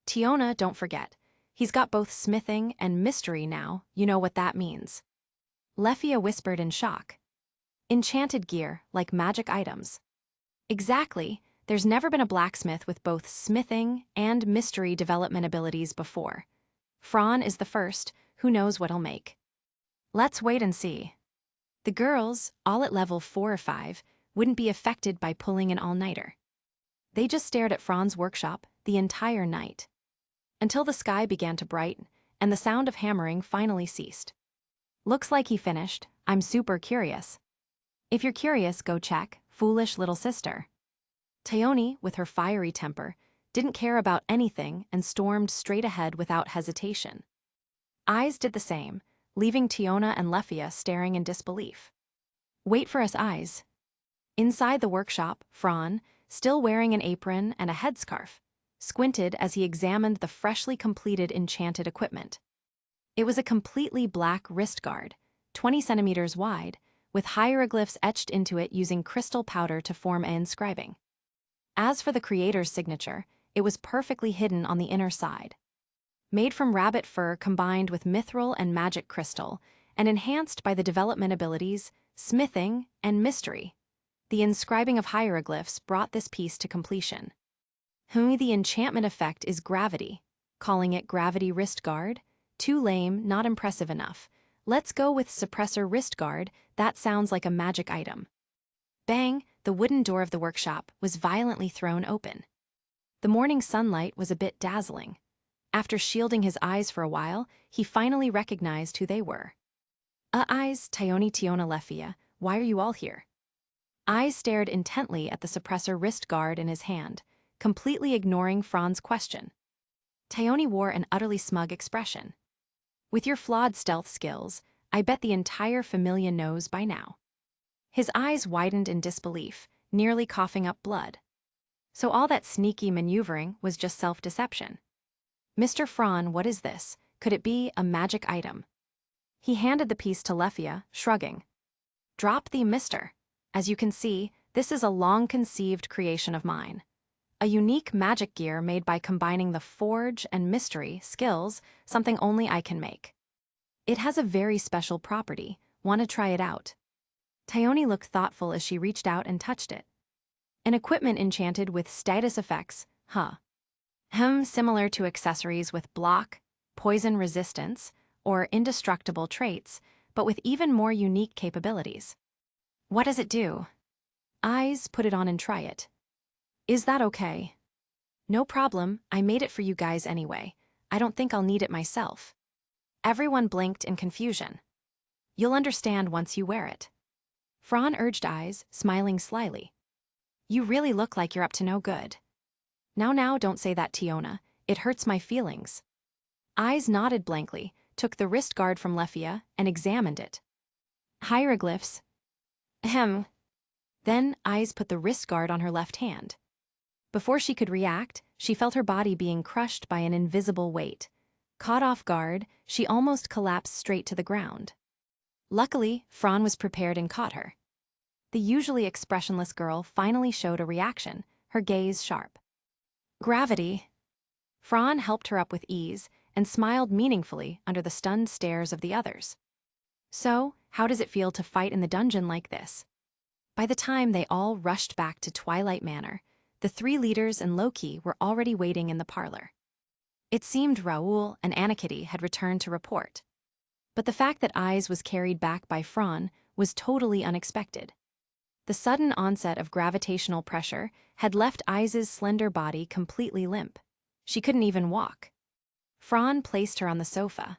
Tiona, don't forget. He's got both smithing and mystery now, you know what that means. Lefia whispered in shock. Enchanted gear, like magic items. Exactly, there's never been a blacksmith with both smithing and mystery development abilities before. Fran is the first, who knows what he'll make. Let's wait and see. The girls, all at level 4 or 5, wouldn't be affected by pulling an all-nighter. They just stared at Fran's workshop the entire night. Until the sky began to brighten, and the sound of hammering finally ceased. Looks like he finished. I'm super curious. If you're curious, go check, foolish little sister. Tayoni, with her fiery temper, didn't care about anything and stormed straight ahead without hesitation. Eyes did the same, leaving Tiona and Lefia staring in disbelief. Wait for us, Eyes. Inside the workshop, Fran, still wearing an apron and a headscarf, squinted as he examined the freshly completed enchanted equipment. It was a completely black wrist guard, 20 centimeters wide, with hieroglyphs etched into it using crystal powder to form an inscribing. As for the creator's signature, it was perfectly hidden on the inner side. Made from rabbit fur combined with mithril and magic crystal, and enhanced by the development abilities, smithing, and mystery, the inscribing of hieroglyphs brought this piece to completion. The enchantment effect is gravity. Calling it gravity wrist guard? Too lame, not impressive enough. Let's go with suppressor wrist guard, that sounds like a magic item. Bang, the wooden door of the workshop was violently thrown open. The morning sunlight was a bit dazzling. After shielding his eyes for a while, he finally recognized who they were. Eyes, Tayoni Tiona Lefia, why are you all here? Eyes stared intently at the suppressor wrist guard in his hand, completely ignoring Fran's question. Tayoni wore an utterly smug expression. With your flawed stealth skills, I bet the entire familia knows by now. His eyes widened in disbelief, nearly coughing up blood. So all that sneaky maneuvering was just self-deception. Mr. Fran, what is this? Could it be a magic item? He handed the piece to Lefia, shrugging. Drop the mister. As you can see, this is a long-conceived creation of mine. A unique magic gear made by combining the forge and mystery skills, something only I can make. It has a very special property. Want to try it out? Tayoni looked thoughtful as she reached out and touched it. An equipment enchanted with status effects, similar to accessories with block, poison resistance, or indestructible traits, but with even more unique capabilities. What does it do? Eyes, put it on and try it. Is that okay? No problem, I made it for you guys anyway. I don't think I'll need it myself. Everyone blinked in confusion. You'll understand once you wear it. Fran urged Eyes, smiling slyly. You really look like you're up to no good. Now, don't say that, Tiona. It hurts my feelings. Eyes nodded blankly, took the wrist guard from Lefia, and examined it. Hieroglyphs. Then Eyes put the wrist guard on her left hand. Before she could react, she felt her body being crushed by an invisible weight. Caught off guard, she almost collapsed straight to the ground. Luckily, Fran was prepared and caught her. The usually expressionless girl finally showed a reaction, her gaze sharp. Gravity. Fran helped her up with ease and smiled meaningfully under the stunned stares of the others. So, how does it feel to fight in the dungeon like this? By the time they all rushed back to Twilight Manor, the 3 leaders and Loki were already waiting in the parlor. It seemed Raoul and Anakitty had returned to report. But the fact that Eyes was carried back by Fran was totally unexpected. The sudden onset of gravitational pressure had left Eyes' slender body completely limp. She couldn't even walk. Fran placed her on the sofa.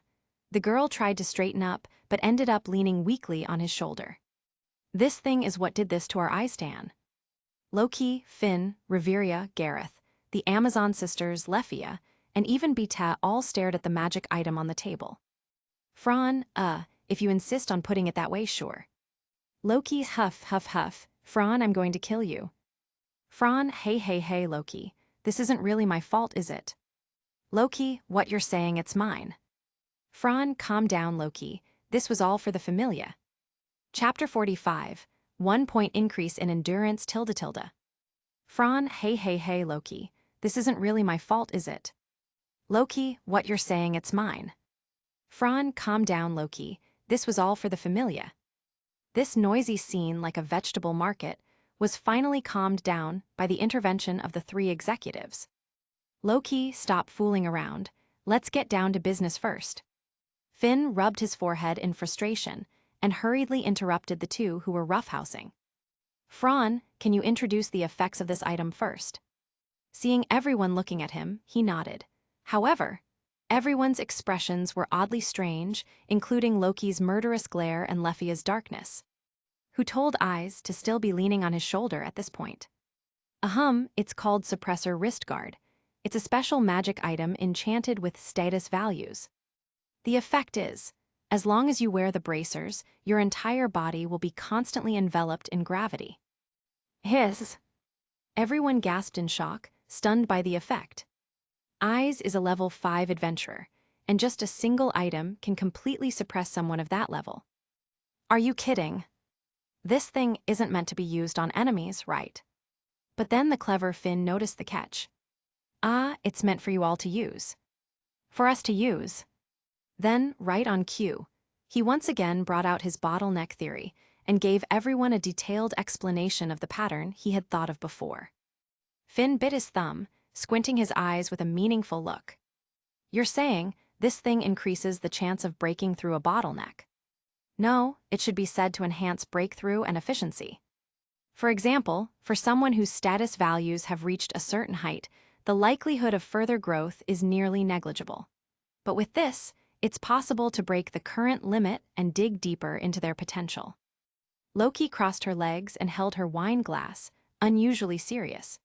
The girl tried to straighten up, but ended up leaning weakly on his shoulder. This thing is what did this to our Eyes Stan. Loki, Finn, Reveria, Gareth, the Amazon sisters, Lefia, and even Beta all stared at the magic item on the table. Fran, if you insist on putting it that way, sure. Loki, huff. Fran, I'm going to kill you. Fran, hey, Loki. This isn't really my fault, is it? Loki, what you're saying, it's mine. Fran, calm down, Loki. This was all for the familia. Chapter 45, 1 point increase in endurance, tilde. Fran, hey, Loki. This isn't really my fault, is it? Loki, what you're saying, it's mine. Fran, calm down, Loki. This was all for the familia. This noisy scene, like a vegetable market, was finally calmed down by the intervention of the three executives. Loki, stop fooling around. Let's get down to business first. Finn rubbed his forehead in frustration and hurriedly interrupted the two who were roughhousing. Fran, can you introduce the effects of this item first? Seeing everyone looking at him, he nodded. However, everyone's expressions were oddly strange, including Loki's murderous glare and Lefia's darkness, who told Eyes to still be leaning on his shoulder at this point. It's called Suppressor Wrist Guard. It's a special magic item enchanted with status values. The effect is, as long as you wear the bracers, your entire body will be constantly enveloped in gravity. Hiss! Everyone gasped in shock, stunned by the effect. Eyes is a level 5 adventurer, and just a single item can completely suppress someone of that level. Are you kidding? This thing isn't meant to be used on enemies, right? But then the clever Finn noticed the catch. It's meant for you all to use. For us to use. Then, right on cue, he once again brought out his bottleneck theory and gave everyone a detailed explanation of the pattern he had thought of before. Finn bit his thumb, squinting his eyes with a meaningful look. You're saying this thing increases the chance of breaking through a bottleneck? No, it should be said to enhance breakthrough and efficiency. For example, for someone whose status values have reached a certain height, the likelihood of further growth is nearly negligible. But with this, it's possible to break the current limit and dig deeper into their potential. Loki crossed her legs and held her wine glass, unusually serious.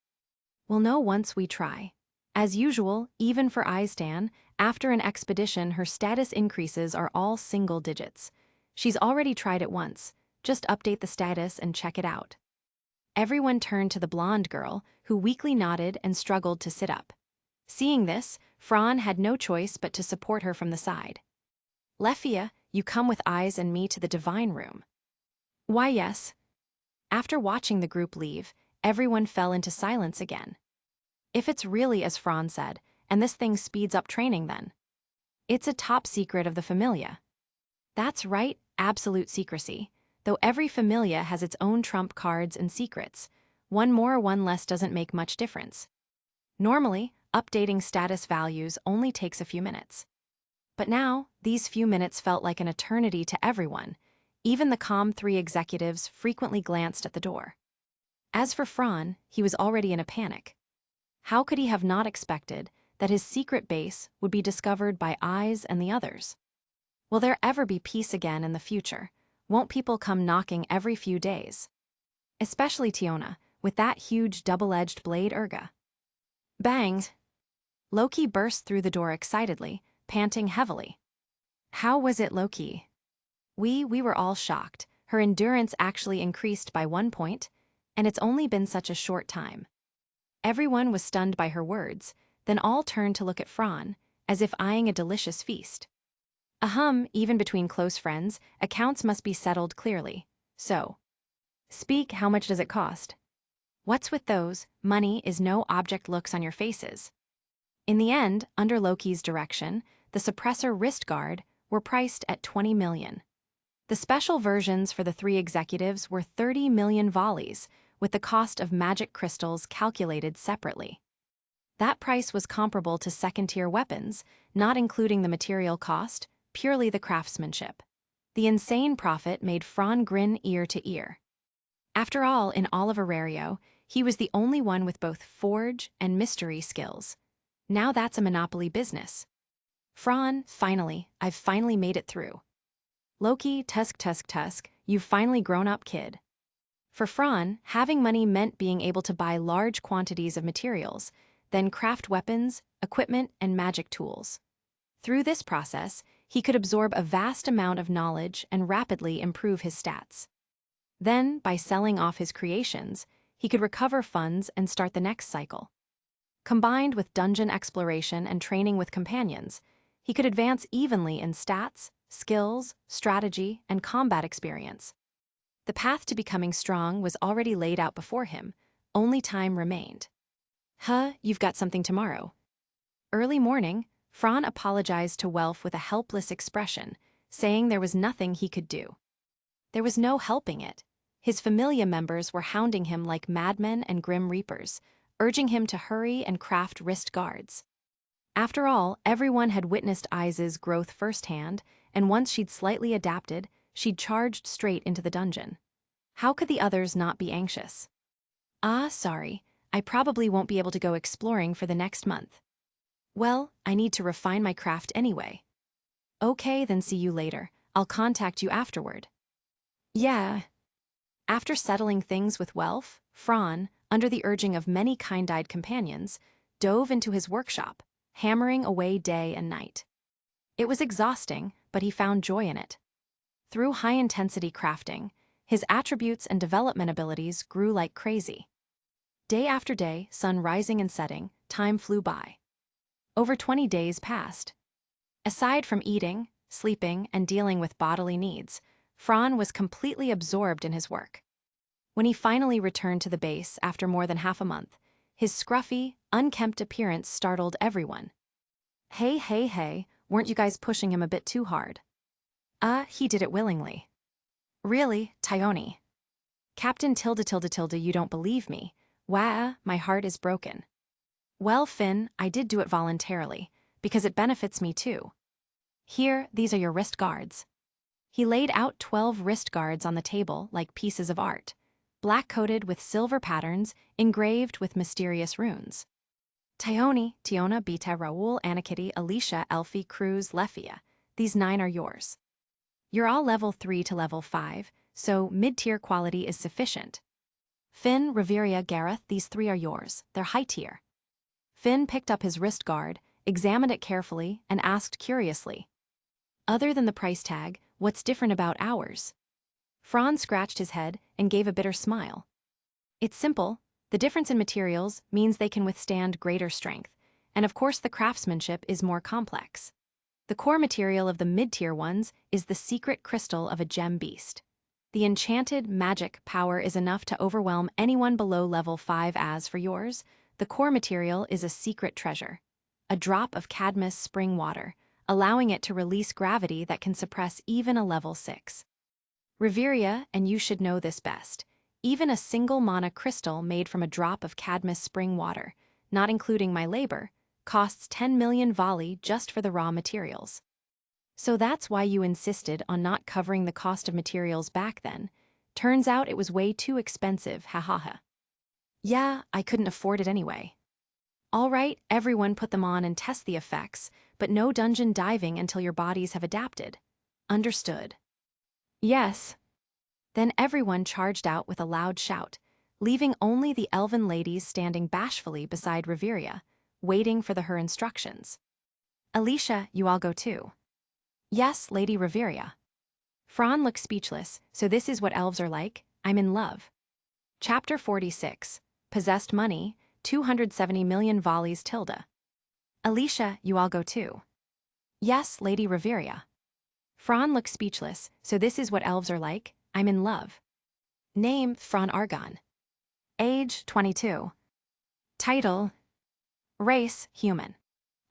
We'll know once we try. As usual, even for Eisdan, after an expedition her status increases are all single digits. She's already tried it once. Just update the status and check it out. Everyone turned to the blonde girl, who weakly nodded and struggled to sit up. Seeing this, Fran had no choice but to support her from the side. Lefia, you come with Eyes and me to the divine room. Why, yes. After watching the group leave, everyone fell into silence again. If it's really as Fran said, and this thing speeds up training then. It's a top secret of the familia. That's right, absolute secrecy. Though every familia has its own trump cards and secrets, one more or one less doesn't make much difference. Normally, updating status values only takes a few minutes. But now, these few minutes felt like an eternity to everyone. Even the calm three executives frequently glanced at the door. As for Fran, he was already in a panic. How could he have not expected that his secret base would be discovered by Eyes and the others? Will there ever be peace again in the future? Won't people come knocking every few days? Especially Tiona, with that huge double-edged blade Urga. Bang! Loki burst through the door excitedly, panting heavily. How was it, Loki? We were all shocked. Her endurance actually increased by 1 point, and it's only been such a short time. Everyone was stunned by her words, then all turned to look at Fran, as if eyeing a delicious feast. Even between close friends, accounts must be settled clearly. So, speak, how much does it cost? What's with those, money is no object looks on your faces? In the end, under Loki's direction, the suppressor wrist guard were priced at 20 million. The special versions for the three executives were 30 million volleys, with the cost of magic crystals calculated separately. That price was comparable to second-tier weapons, not including the material cost, purely the craftsmanship. The insane profit made Fran grin ear to ear. After all, in all of Orario, he was the only one with both forge and mystery skills. Now that's a monopoly business. Fran, I've finally made it through. Loki, tusk, you've finally grown up, kid. For Fran, having money meant being able to buy large quantities of materials, then craft weapons, equipment, and magic tools. Through this process, he could absorb a vast amount of knowledge and rapidly improve his stats. Then, by selling off his creations, he could recover funds and start the next cycle. Combined with dungeon exploration and training with companions, he could advance evenly in stats, skills, strategy, and combat experience. The path to becoming strong was already laid out before him, only time remained. You've got something tomorrow. Early morning, Fran apologized to Welf with a helpless expression, saying there was nothing he could do. There was no helping it. His familia members were hounding him like madmen and grim reapers, urging him to hurry and craft wrist guards. After all, everyone had witnessed Iza's growth firsthand, and once she'd slightly adapted, she'd charged straight into the dungeon. How could the others not be anxious? Sorry, I probably won't be able to go exploring for the next month. Well, I need to refine my craft anyway. Okay, then see you later. I'll contact you afterward. Yeah. After settling things with Welf, Fran, under the urging of many kind-eyed companions, dove into his workshop, hammering away day and night. It was exhausting, but he found joy in it. Through high-intensity crafting, his attributes and development abilities grew like crazy. Day after day, sun rising and setting, time flew by. Over 20 days passed. Aside from eating, sleeping, and dealing with bodily needs, Fran was completely absorbed in his work. When he finally returned to the base after more than half a month, his scruffy, unkempt appearance startled everyone. Hey, weren't you guys pushing him a bit too hard? He did it willingly. Really, Tyone? Captain Tilde, you don't believe me. Wah, my heart is broken. Well, Finn, I did do it voluntarily, because it benefits me too. Here, these are your wrist guards. He laid out 12 wrist guards on the table like pieces of art, black-coated with silver patterns engraved with mysterious runes. Tyone, Tiona, Beta, Raoul, Anakitty, Alicia, Elfie, Cruz, Lefia. These 9 are yours. You're all level 3 to level 5, so mid-tier quality is sufficient. Finn, Reveria, Gareth, these 3 are yours. They're high tier. Finn picked up his wrist guard, examined it carefully, and asked curiously, other than the price tag, what's different about ours? Fran scratched his head and gave a bitter smile. It's simple. The difference in materials means they can withstand greater strength, and of course the craftsmanship is more complex. The core material of the mid-tier ones is the secret crystal of a gem beast. The enchanted magic power is enough to overwhelm anyone below level 5. As for yours, the core material is a secret treasure, a drop of cadmus spring water, allowing it to release gravity that can suppress even a level 6. Reveria, and you should know this best, even a single mana crystal made from a drop of cadmus spring water, not including my labor, costs 10 million volley just for the raw materials. So that's why you insisted on not covering the cost of materials back then. Turns out it was way too expensive, ha. Yeah, I couldn't afford it anyway. All right, everyone put them on and test the effects, but no dungeon diving until your bodies have adapted. Understood? Yes. Then everyone charged out with a loud shout, leaving only the elven ladies standing bashfully beside Reveria, waiting for her instructions. Alicia, you all go too. Yes, Lady Reveria. Fran looked speechless, so this is what elves are like? I'm in love. Chapter 46. Possessed money, 270 million volleys tilde. Alicia, you all go too. Yes, Lady Reveria. Fran looked speechless, so this is what elves are like? I'm in love. Name, Fran Argon. Age, 22. Title, race, human.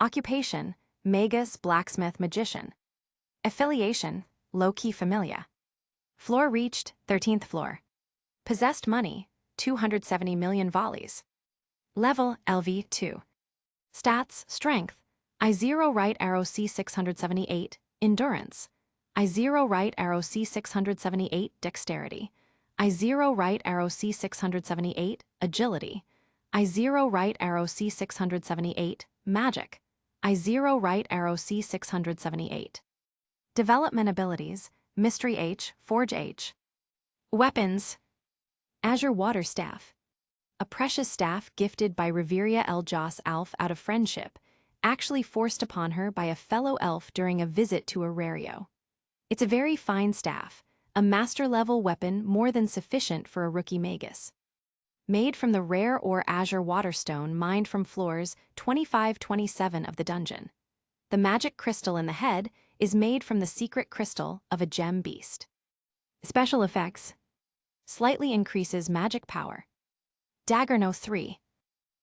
Occupation, magus, blacksmith, magician. Affiliation, low-key familia. Floor reached, 13th floor. Possessed money, 270 million volleys. Level, LV 2. Stats, strength, I0 right arrow C678, endurance. I0 right arrow C678, dexterity. I0 right arrow C678, agility. I0 right arrow C678, magic. I0 right arrow C678. Development abilities, Mystery H, Forge H. Weapons, Azure Water Staff. A precious staff gifted by Reveria Eljas Alf out of friendship, actually forced upon her by a fellow elf during a visit to Orario. It's a very fine staff, a master-level weapon more than sufficient for a rookie magus. Made from the rare or azure waterstone mined from floors 25-27 of the dungeon. The magic crystal in the head is made from the secret crystal of a gem beast. Special effects. Slightly increases magic power. Dagger No. 3.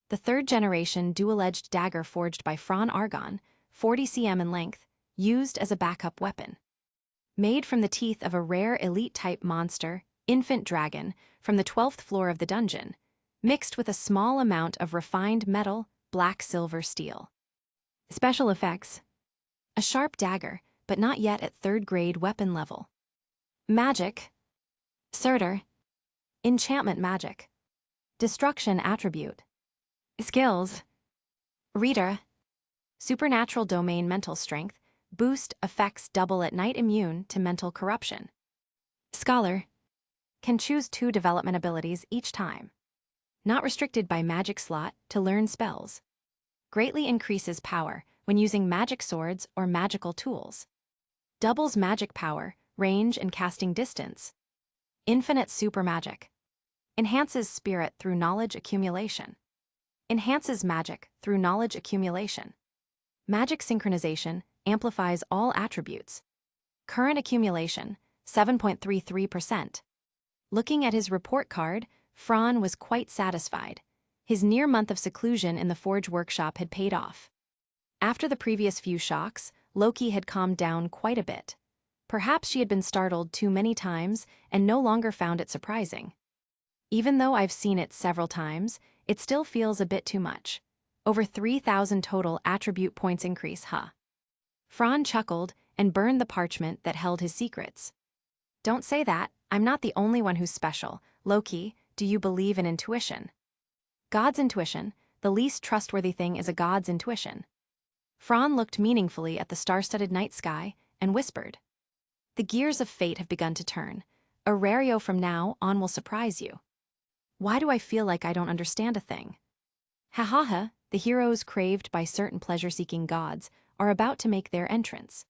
The third-generation dual-edged dagger forged by Fran Argon, 40 cm in length, used as a backup weapon. Made from the teeth of a rare elite-type monster, infant dragon, from the 12th floor of the dungeon, mixed with a small amount of refined metal, black silver steel. Special effects. A sharp dagger, but not yet at 3rd grade weapon level. Magic. Surtur. Enchantment magic. Destruction attribute. Skills. Reader. Supernatural domain mental strength. Boost effects double at night, immune to mental corruption. Scholar. Can choose 2 development abilities each time. Not restricted by magic slot to learn spells. Greatly increases power when using magic swords or magical tools. Doubles magic power, range, and casting distance. Infinite super magic. Enhances spirit through knowledge accumulation. Enhances magic through knowledge accumulation. Magic synchronization amplifies all attributes. Current accumulation, 7.33%. Looking at his report card, Fran was quite satisfied. His near month of seclusion in the forge workshop had paid off. After the previous few shocks, Loki had calmed down quite a bit. Perhaps she had been startled too many times and no longer found it surprising. Even though I've seen it several times, it still feels a bit too much. Over 3,000 total attribute points increase, huh? Fran chuckled and burned the parchment that held his secrets. Don't say that, I'm not the only one who's special. Loki, do you believe in intuition? God's intuition, the least trustworthy thing is a god's intuition. Fran looked meaningfully at the star-studded night sky and whispered. The gears of fate have begun to turn. Orario from now on will surprise you. Why do I feel like I don't understand a thing? Ha ha ha, the heroes craved by certain pleasure-seeking gods are about to make their entrance.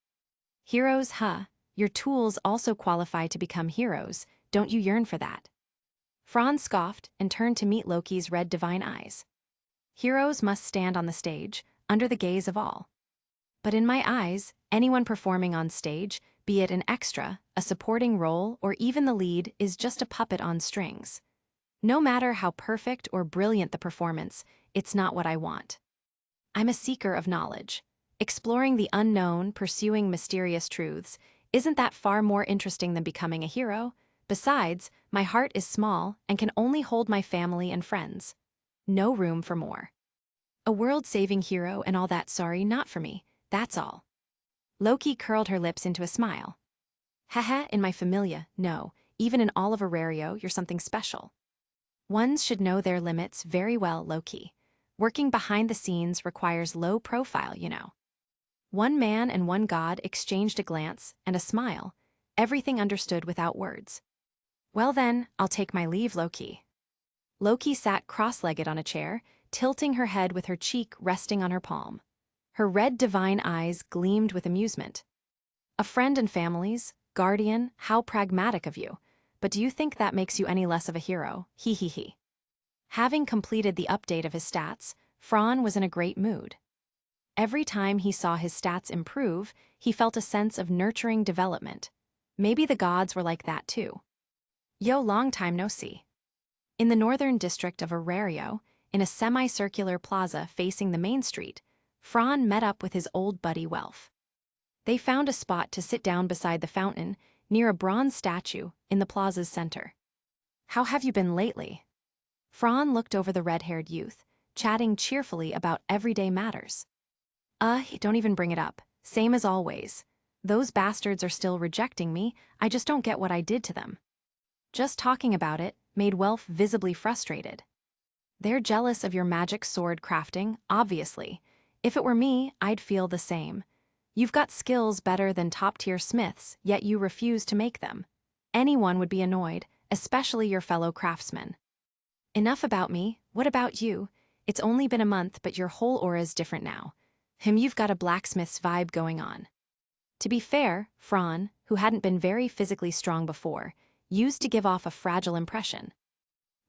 Heroes, huh? Your tools also qualify to become heroes, don't you yearn for that? Fran scoffed and turned to meet Loki's red divine eyes. Heroes must stand on the stage, under the gaze of all. But in my eyes, anyone performing on stage, be it an extra, a supporting role, or even the lead, is just a puppet on strings. No matter how perfect or brilliant the performance, it's not what I want. I'm a seeker of knowledge. Exploring the unknown, pursuing mysterious truths, isn't that far more interesting than becoming a hero? Besides, my heart is small and can only hold my family and friends. No room for more. A world-saving hero and all that, sorry, not for me, that's all. Loki curled her lips into a smile. Haha, in my familia, no, even in all of Orario, you're something special. Ones should know their limits very well, Loki. Working behind the scenes requires low profile, you know. One man and one god exchanged a glance and a smile, everything understood without words. Well then, I'll take my leave, Loki. Loki sat cross-legged on a chair, tilting her head with her cheek resting on her palm. Her red divine eyes gleamed with amusement. A friend and family's, guardian, how pragmatic of you. But do you think that makes you any less of a hero? He he he. Having completed the update of his stats, Fran was in a great mood. Every time he saw his stats improve, he felt a sense of nurturing development. Maybe the gods were like that too. Yo, long time no see. In the northern district of Orario, in a semicircular plaza facing the main street, Fran met up with his old buddy Welf. They found a spot to sit down beside the fountain, near a bronze statue in the plaza's center. How have you been lately? Fran looked over the red-haired youth, chatting cheerfully about everyday matters. Don't even bring it up. Same as always. Those bastards are still rejecting me, I just don't get what I did to them. Just talking about it made Welf visibly frustrated. They're jealous of your magic sword crafting, obviously. If it were me, I'd feel the same. You've got skills better than top-tier smiths, yet you refuse to make them. Anyone would be annoyed, especially your fellow craftsmen. Enough about me, what about you? It's only been a month, but your whole aura's different now. You've got a blacksmith's vibe going on. To be fair, Fran, who hadn't been very physically strong before, used to give off a fragile impression.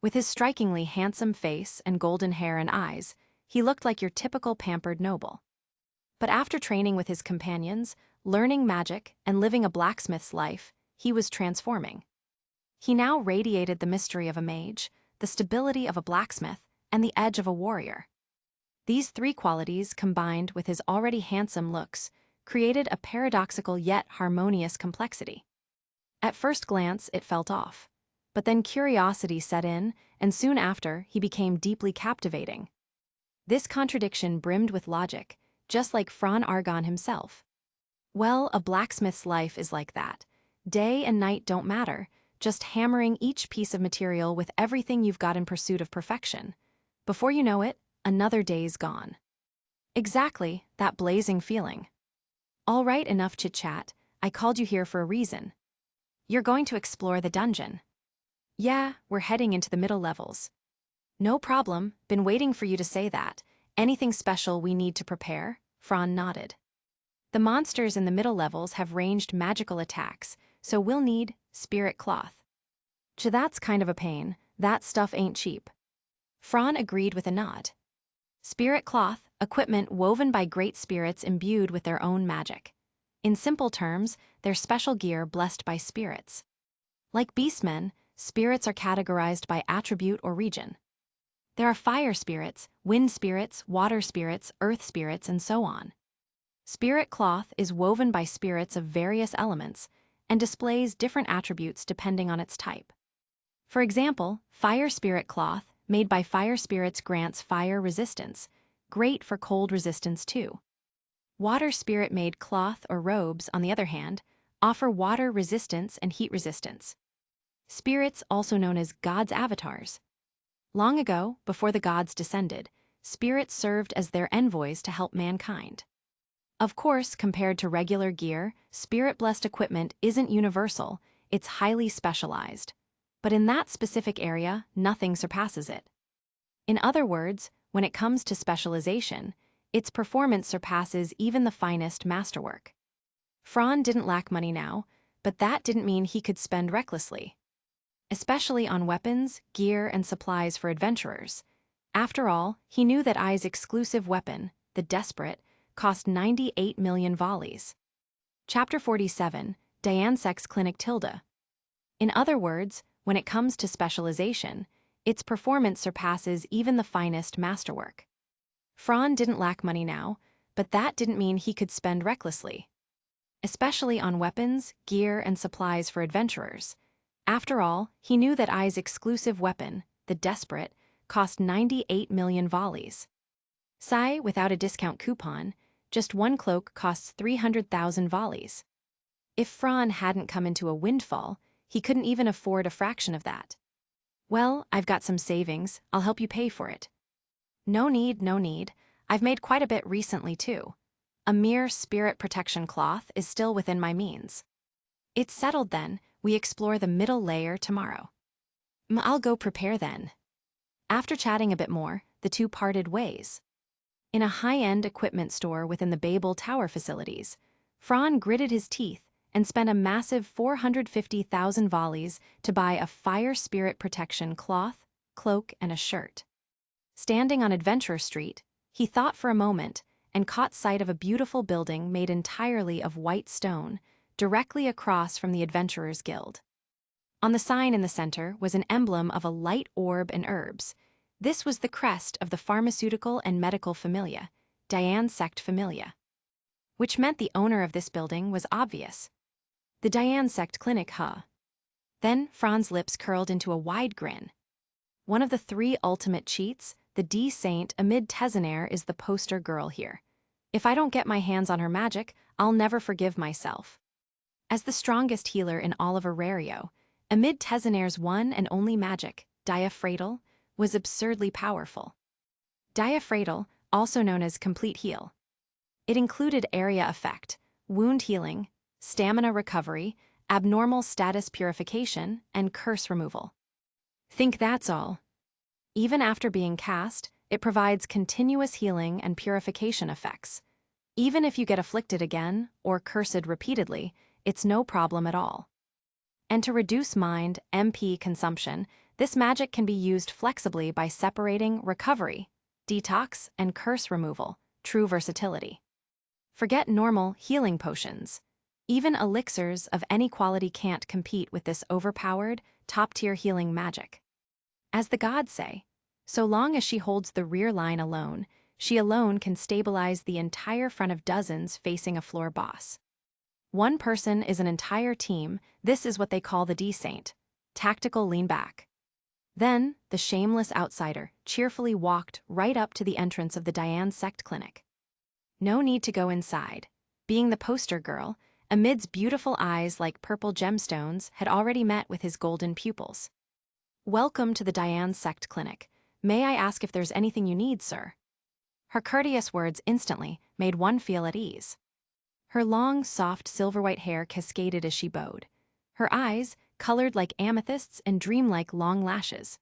With his strikingly handsome face and golden hair and eyes, he looked like your typical pampered noble. But after training with his companions, learning magic, and living a blacksmith's life, he was transforming. He now radiated the mystery of a mage, the stability of a blacksmith, and the edge of a warrior. These three qualities, combined with his already handsome looks, created a paradoxical yet harmonious complexity. At first glance, it felt off. But then curiosity set in, and soon after, he became deeply captivating. This contradiction brimmed with logic, just like Fron Argon himself. Well, a blacksmith's life is like that. Day and night don't matter, just hammering each piece of material with everything you've got in pursuit of perfection. Before you know it, another day's gone. Exactly, that blazing feeling. All right, enough chit-chat. I called you here for a reason. You're going to explore the dungeon. Yeah, we're heading into the middle levels. No problem, been waiting for you to say that. Anything special we need to prepare? Fron nodded. The monsters in the middle levels have ranged magical attacks, so we'll need spirit cloth. That's kind of a pain, that stuff ain't cheap. Fron agreed with a nod. Spirit cloth, equipment woven by great spirits imbued with their own magic. In simple terms, they're special gear blessed by spirits. Like beastmen, spirits are categorized by attribute or region. There are fire spirits, wind spirits, water spirits, earth spirits, and so on. Spirit cloth is woven by spirits of various elements and displays different attributes depending on its type. For example, fire spirit cloth, made by fire spirits, grants fire resistance, great for cold resistance too. Water spirit-made cloth or robes, on the other hand, offer water resistance and heat resistance. Spirits, also known as gods' avatars. Long ago, before the gods descended, spirits served as their envoys to help mankind. Of course, compared to regular gear, spirit-blessed equipment isn't universal, it's highly specialized. But in that specific area, nothing surpasses it. In other words, when it comes to specialization, its performance surpasses even the finest masterwork. Fron didn't lack money now, but that didn't mean he could spend recklessly. Especially on weapons, gear, and supplies for adventurers. After all, he knew that I's exclusive weapon, the Desperate, cost 98 million volleys. Chapter 47, DANMACHI Clinic Tilde. In other words, when it comes to specialization, its performance surpasses even the finest masterwork. Fron didn't lack money now, but that didn't mean he could spend recklessly. Especially on weapons, gear, and supplies for adventurers. After all, he knew that I's exclusive weapon, the Desperate, cost 98 million volleys. Without a discount coupon, just one cloak costs 300,000 volleys. If Fron hadn't come into a windfall, he couldn't even afford a fraction of that. Well, I've got some savings, I'll help you pay for it. No need, no need. I've made quite a bit recently too. A mere spirit protection cloth is still within my means. It's settled then, we explore the middle layer tomorrow. I'll go prepare then. After chatting a bit more, the two parted ways. In a high-end equipment store within the Babel Tower facilities, Fron gritted his teeth and spent a massive 450,000 volleys to buy a fire spirit protection cloth, cloak, and a shirt. Standing on Adventure Street, he thought for a moment and caught sight of a beautiful building made entirely of white stone, directly across from the Adventurers Guild. On the sign in the center was an emblem of a light orb and herbs. This was the crest of the pharmaceutical and medical familia, DANMACHI Familia. Which meant the owner of this building was obvious. The DANMACHI Clinic, huh? Then Fron's lips curled into a wide grin. One of the three ultimate cheats, the D-Saint amid Tgthegood, is the poster girl here. If I don't get my hands on her magic, I'll never forgive myself. As the strongest healer in all of Orario, amid Tgthegud's one and only magic, Diaphragm, was absurdly powerful. Diaphragm, also known as Complete Heal. It included area effect, wound healing, stamina recovery, abnormal status purification, and curse removal. Think that's all. Even after being cast, it provides continuous healing and purification effects. Even if you get afflicted again, or cursed repeatedly, it's no problem at all. And to reduce mind, MP consumption, this magic can be used flexibly by separating recovery, detox, and curse removal, true versatility. Forget normal healing potions. Even elixirs of any quality can't compete with this overpowered, top-tier healing magic. As the gods say, so long as she holds the rear line alone, she alone can stabilize the entire front of dozens facing a floor boss. One person is an entire team. This is what they call the D-Saint. Tactical lean back. Then, the shameless outsider cheerfully walked right up to the entrance of the Diane Sect Clinic. No need to go inside. Being the poster girl, Amid's beautiful eyes like purple gemstones had already met with his golden pupils. "Welcome to the Diane Sect Clinic. May I ask if there's anything you need, sir?" Her courteous words instantly made one feel at ease. Her long, soft, silver-white hair cascaded as she bowed. Her eyes, colored like amethysts and dreamlike long lashes.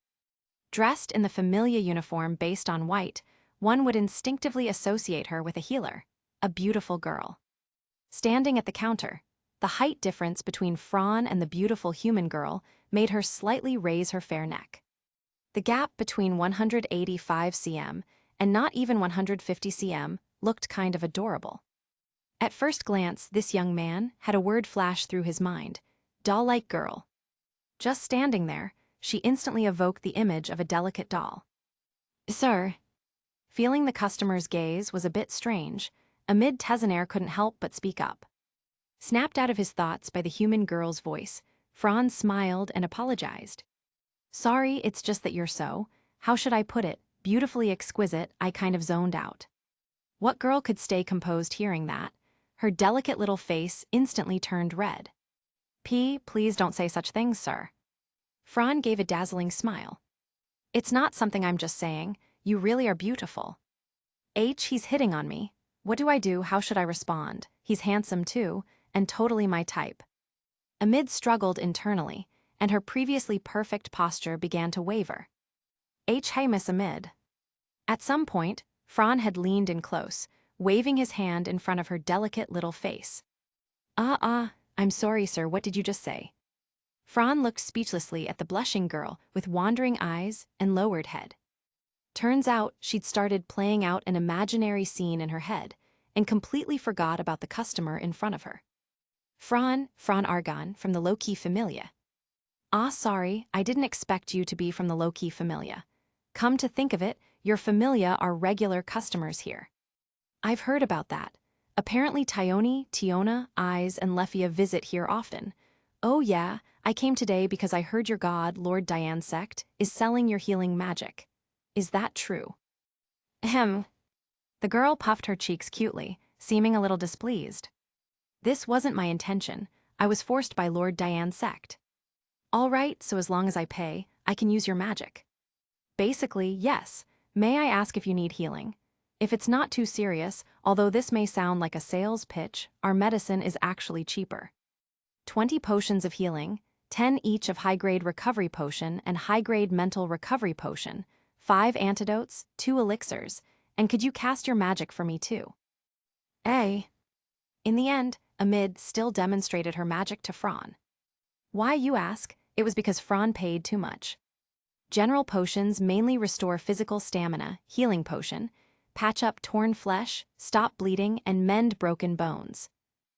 Dressed in the familiar uniform based on white, one would instinctively associate her with a healer, a beautiful girl. Standing at the counter, the height difference between Fran and the beautiful human girl made her slightly raise her fair neck. The gap between 185 cm and not even 150 cm looked kind of adorable. At first glance, this young man had a word flash through his mind: doll-like girl. Just standing there, she instantly evoked the image of a delicate doll. "Sir." Feeling the customer's gaze was a bit strange, Tgthegood couldn't help but speak up. Snapped out of his thoughts by the human girl's voice, Franz smiled and apologized. "Sorry, it's just that you're so, how should I put it, beautifully exquisite, I kind of zoned out." What girl could stay composed hearing that? Her delicate little face instantly turned red. Please don't say such things, sir." Fran gave a dazzling smile. "It's not something I'm just saying, you really are beautiful." He's hitting on me. What do I do? How should I respond? He's handsome too, and totally my type." Amid struggled internally, and her previously perfect posture began to waver. Hey Miss Amid." At some point, Fran had leaned in close, waving his hand in front of her delicate little face. I'm sorry, sir, what did you just say?" Fran looked speechlessly at the blushing girl with wandering eyes and lowered head. Turns out she'd started playing out an imaginary scene in her head and completely forgot about the customer in front of her. Fran Argon from the low-key familia." Sorry, I didn't expect you to be from the low-key familia. Come to think of it, your familia are regular customers here." "I've heard about that. Apparently Tiona, Eyes, and Lefia visit here often." "Oh yeah, I came today because I heard your god, Lord Diane Sect, is selling your healing magic. Is that true?" Ahem. The girl puffed her cheeks cutely, seeming a little displeased. "This wasn't my intention. I was forced by Lord Diane Sect." "All right, so as long as I pay, I can use your magic." "Basically, yes. May I ask if you need healing? If it's not too serious, although this may sound like a sales pitch, our medicine is actually cheaper. 20 potions of healing, 10 each of high-grade recovery potion and high-grade mental recovery potion, 5 antidotes, 2 elixirs, and could you cast your magic for me too?" In the end, Amid still demonstrated her magic to Fran. Why, you ask? It was because Fran paid too much. General potions mainly restore physical stamina, healing potion, patch up torn flesh, stop bleeding, and mend broken bones.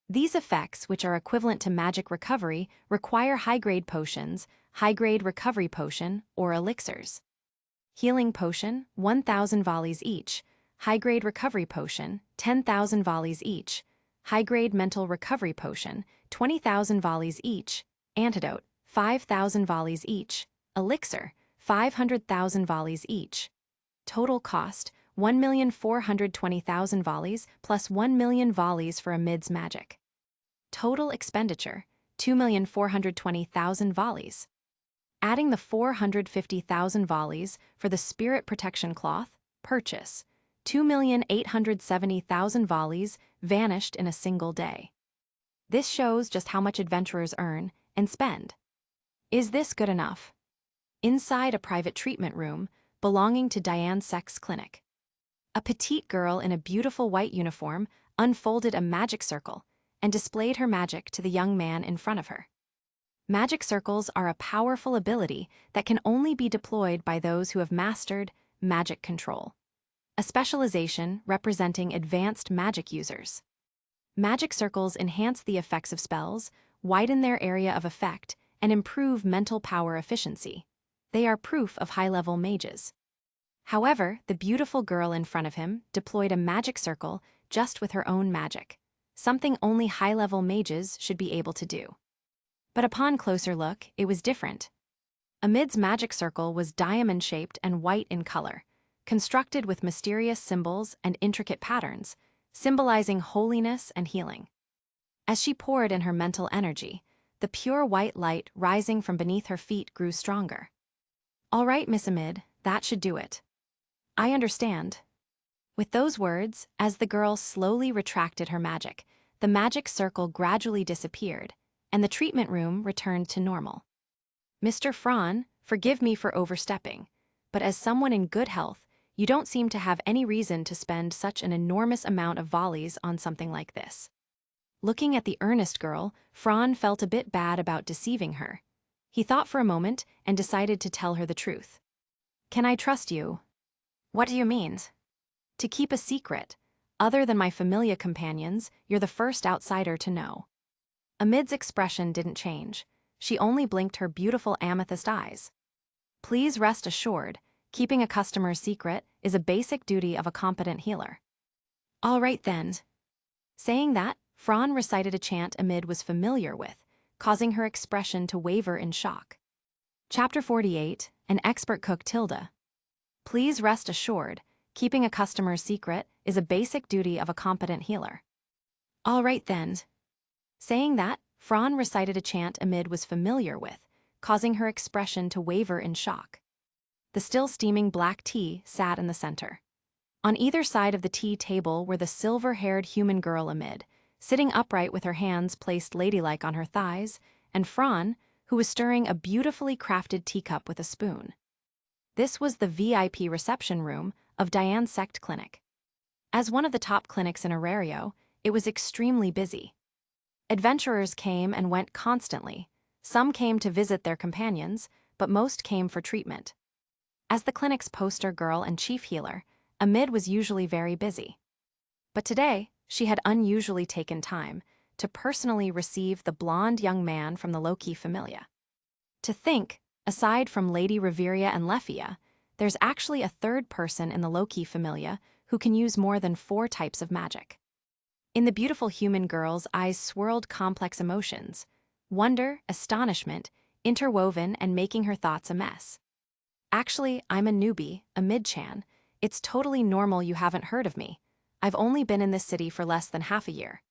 These effects, which are equivalent to magic recovery, require high-grade potions, high-grade recovery potion, or elixirs. Healing potion, 1,000 volleys each. High-grade recovery potion, 10,000 volleys each. High-grade mental recovery potion, 20,000 volleys each. Antidote, 5,000 volleys each. Elixir, 500,000 volleys each. Total cost, 1,420,000 volleys plus 1,000,000 volleys for Amid's magic. Total expenditure, 2,420,000 volleys. Adding the 450,000 volleys for the spirit protection cloth, purchase, 2,870,000 volleys vanished in a single day. This shows just how much adventurers earn and spend. Is this good enough? Inside a private treatment room belonging to Diane Sect's clinic, a petite girl in a beautiful white uniform unfolded a magic circle and displayed her magic to the young man in front of her. Magic circles are a powerful ability that can only be deployed by those who have mastered magic control, a specialization representing advanced magic users. Magic circles enhance the effects of spells, widen their area of effect, and improve mental power efficiency. They are proof of high-level mages. However, the beautiful girl in front of him deployed a magic circle just with her own magic, something only high-level mages should be able to do. But upon closer look, it was different. Amid's magic circle was diamond-shaped and white in color, constructed with mysterious symbols and intricate patterns, symbolizing holiness and healing. As she poured in her mental energy, the pure white light rising from beneath her feet grew stronger. "All right, Miss Amid, that should do it. I understand." With those words, as the girl slowly retracted her magic, the magic circle gradually disappeared, and the treatment room returned to normal. "Mr. Fran, forgive me for overstepping, but as someone in good health, you don't seem to have any reason to spend such an enormous amount of volleys on something like this." Looking at the earnest girl, Fran felt a bit bad about deceiving her. He thought for a moment and decided to tell her the truth. "Can I trust you?" "What do you mean?" "To keep a secret. Other than my familiar companions, you're the first outsider to know." Amid's expression didn't change. She only blinked her beautiful amethyst eyes. "Please rest assured, keeping a customer's secret is a basic duty of a competent healer." "All right then." Saying that, Fran recited a chant Amid was familiar with, causing her expression to waver in shock. Chapter 48, An Expert Cook Tilda. "Please rest assured, keeping a customer's secret is a basic duty of a competent healer." "All right then." Saying that, Fran recited a chant Amid was familiar with, causing her expression to waver in shock. The still steaming black tea sat in the center. On either side of the tea table were the silver-haired human girl Amid, sitting upright with her hands placed ladylike on her thighs, and Fran, who was stirring a beautifully crafted teacup with a spoon. This was the VIP reception room of Diane's sect clinic. As one of the top clinics in Orario, it was extremely busy. Adventurers came and went constantly. Some came to visit their companions, but most came for treatment. As the clinic's poster girl and chief healer, Amid was usually very busy. But today, she had unusually taken time to personally receive the blonde young man from the low-key familia. To think, aside from Lady Reveria and Lefia, there's actually a third person in the low-key familia who can use more than 4 types of magic. In the beautiful human girl's eyes swirled complex emotions, wonder, astonishment, interwoven and making her thoughts a mess. "Actually, I'm a newbie, a mid-chan. It's totally normal you haven't heard of me. I've only been in this city for less than half a year."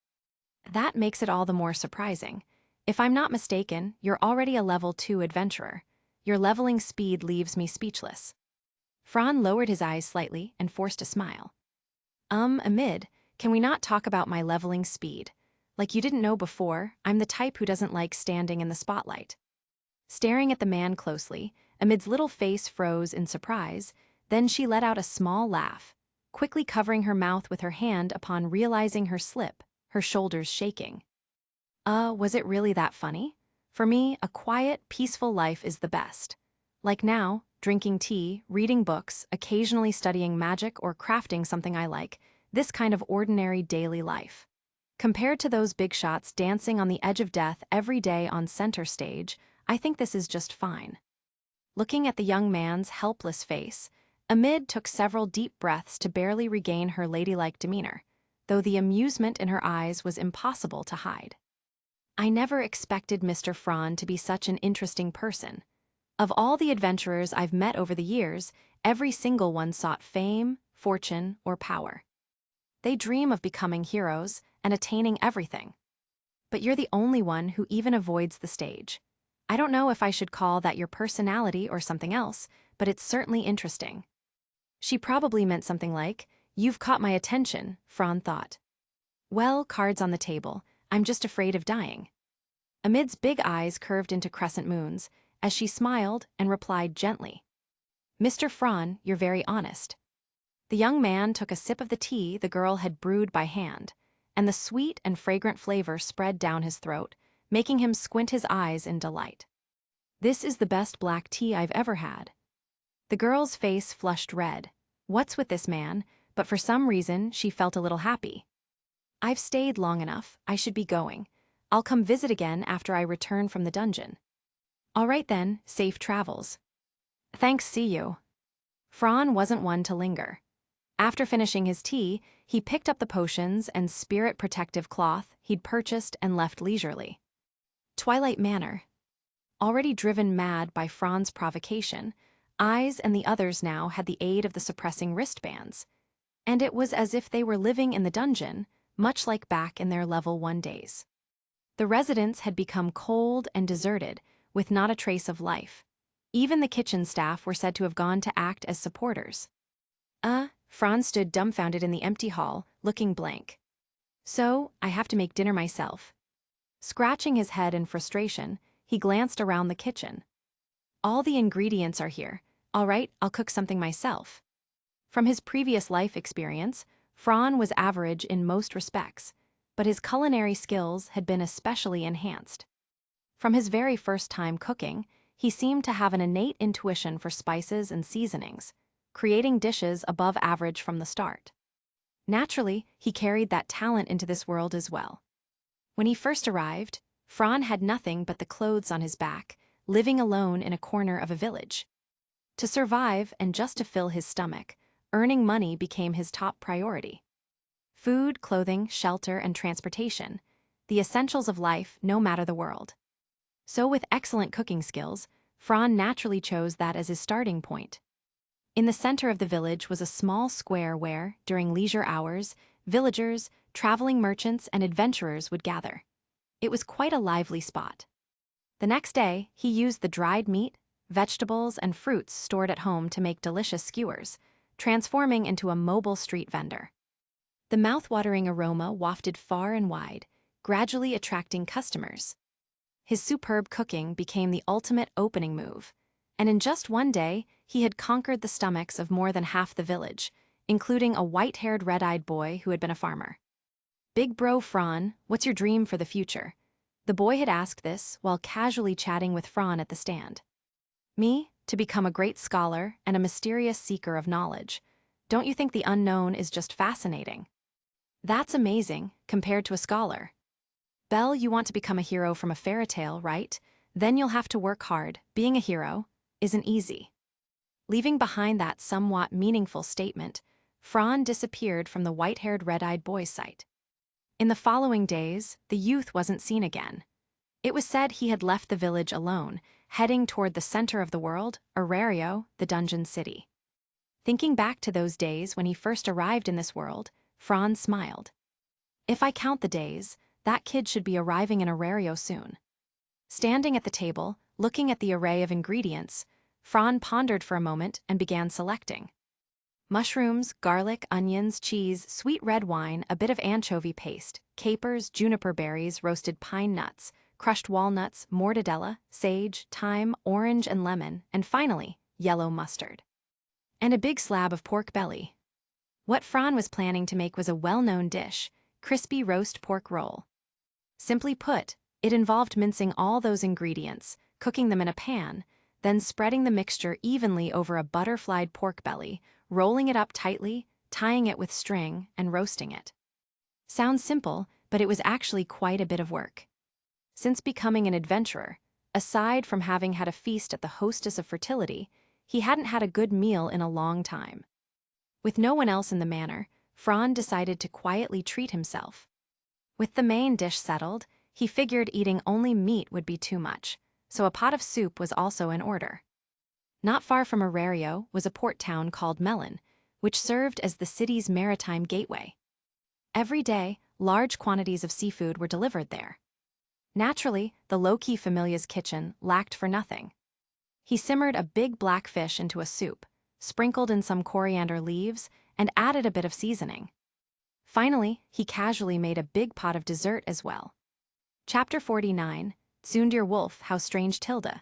That makes it all the more surprising. If I'm not mistaken, you're already a level 2 adventurer. Your leveling speed leaves me speechless. Fran lowered his eyes slightly and forced a smile. Amid, can we not talk about my leveling speed? Like you didn't know before, I'm the type who doesn't like standing in the spotlight." Staring at the man closely, Amid's little face froze in surprise, then she let out a small laugh, quickly covering her mouth with her hand upon realizing her slip, her shoulders shaking. Was it really that funny? For me, a quiet, peaceful life is the best. Like now, drinking tea, reading books, occasionally studying magic or crafting something I like, this kind of ordinary daily life. Compared to those big shots dancing on the edge of death every day on center stage, I think this is just fine." Looking at the young man's helpless face, Amid took several deep breaths to barely regain her ladylike demeanor, though the amusement in her eyes was impossible to hide. "I never expected Mr. Fran to be such an interesting person. Of all the adventurers I've met over the years, every single one sought fame, fortune, or power. They dream of becoming heroes and attaining everything. But you're the only one who even avoids the stage. I don't know if I should call that your personality or something else, but it's certainly interesting." She probably meant something like, "You've caught my attention," Fran thought. "Well, cards on the table, I'm just afraid of dying." Amid's big eyes curved into crescent moons, as she smiled and replied gently, "Mr. Fran, you're very honest." The young man took a sip of the tea the girl had brewed by hand, and the sweet and fragrant flavor spread down his throat, making him squint his eyes in delight. "This is the best black tea I've ever had." The girl's face flushed red. What's with this man? But for some reason, she felt a little happy. "I've stayed long enough, I should be going. I'll come visit again after I return from the dungeon." "All right then, safe travels." "Thanks, see you." Fran wasn't one to linger. After finishing his tea, he picked up the potions and spirit protective cloth he'd purchased and left leisurely. Twilight Manor. Already driven mad by Fran's provocation, Eyes and the others now had the aid of the suppressing wristbands, and it was as if they were living in the dungeon, much like back in their level 1 days. The residence had become cold and deserted, with not a trace of life. Even the kitchen staff were said to have gone to act as supporters. Franz stood dumbfounded in the empty hall, looking blank. So, I have to make dinner myself. Scratching his head in frustration, he glanced around the kitchen. All the ingredients are here. All right, I'll cook something myself. From his previous life experience, Fran was average in most respects, but his culinary skills had been especially enhanced. From his very first time cooking, he seemed to have an innate intuition for spices and seasonings, creating dishes above average from the start. Naturally, he carried that talent into this world as well. When he first arrived, Fran had nothing but the clothes on his back, living alone in a corner of a village. To survive and just to fill his stomach, earning money became his top priority. Food, clothing, shelter, and transportation, the essentials of life no matter the world. So with excellent cooking skills, Fran naturally chose that as his starting point. In the center of the village was a small square where, during leisure hours, villagers, traveling merchants, and adventurers would gather. It was quite a lively spot. The next day, he used the dried meat, vegetables, and fruits stored at home to make delicious skewers, transforming into a mobile street vendor. The mouth-watering aroma wafted far and wide, gradually attracting customers. His superb cooking became the ultimate opening move, and in just one day, he had conquered the stomachs of more than half the village, including a white-haired, red-eyed boy who had been a farmer. "Big bro Fran, what's your dream for the future?" The boy had asked this while casually chatting with Fran at the stand. "Me, to become a great scholar and a mysterious seeker of knowledge. Don't you think the unknown is just fascinating?" "That's amazing, compared to a scholar." "Belle, you want to become a hero from a fairy tale, right? Then you'll have to work hard. Being a hero isn't easy." Leaving behind that somewhat meaningful statement, Fran disappeared from the white-haired, red-eyed boy's sight. In the following days, the youth wasn't seen again. It was said he had left the village alone, heading toward the center of the world, Orario, the dungeon city. Thinking back to those days when he first arrived in this world, Fran smiled. If I count the days, that kid should be arriving in Orario soon. Standing at the table, looking at the array of ingredients, Fran pondered for a moment and began selecting. Mushrooms, garlic, onions, cheese, sweet red wine, a bit of anchovy paste, capers, juniper berries, roasted pine nuts, crushed walnuts, mortadella, sage, thyme, orange and lemon, and finally, yellow mustard. And a big slab of pork belly. What Fran was planning to make was a well-known dish, crispy roast pork roll. Simply put, it involved mincing all those ingredients, cooking them in a pan, then spreading the mixture evenly over a butterflied pork belly, rolling it up tightly, tying it with string, and roasting it. Sounds simple, but it was actually quite a bit of work. Since becoming an adventurer, aside from having had a feast at the hostess of fertility, he hadn't had a good meal in a long time. With no one else in the manor, Fran decided to quietly treat himself. With the main dish settled, he figured eating only meat would be too much, so a pot of soup was also in order. Not far from Orario was a port town called Melon, which served as the city's maritime gateway. Every day, large quantities of seafood were delivered there. Naturally, the low-key familia's kitchen lacked for nothing. He simmered a big black fish into a soup, sprinkled in some coriander leaves, and added a bit of seasoning. Finally, he casually made a big pot of dessert as well. Chapter 49, Tsundir Wolf, How Strange Tilda.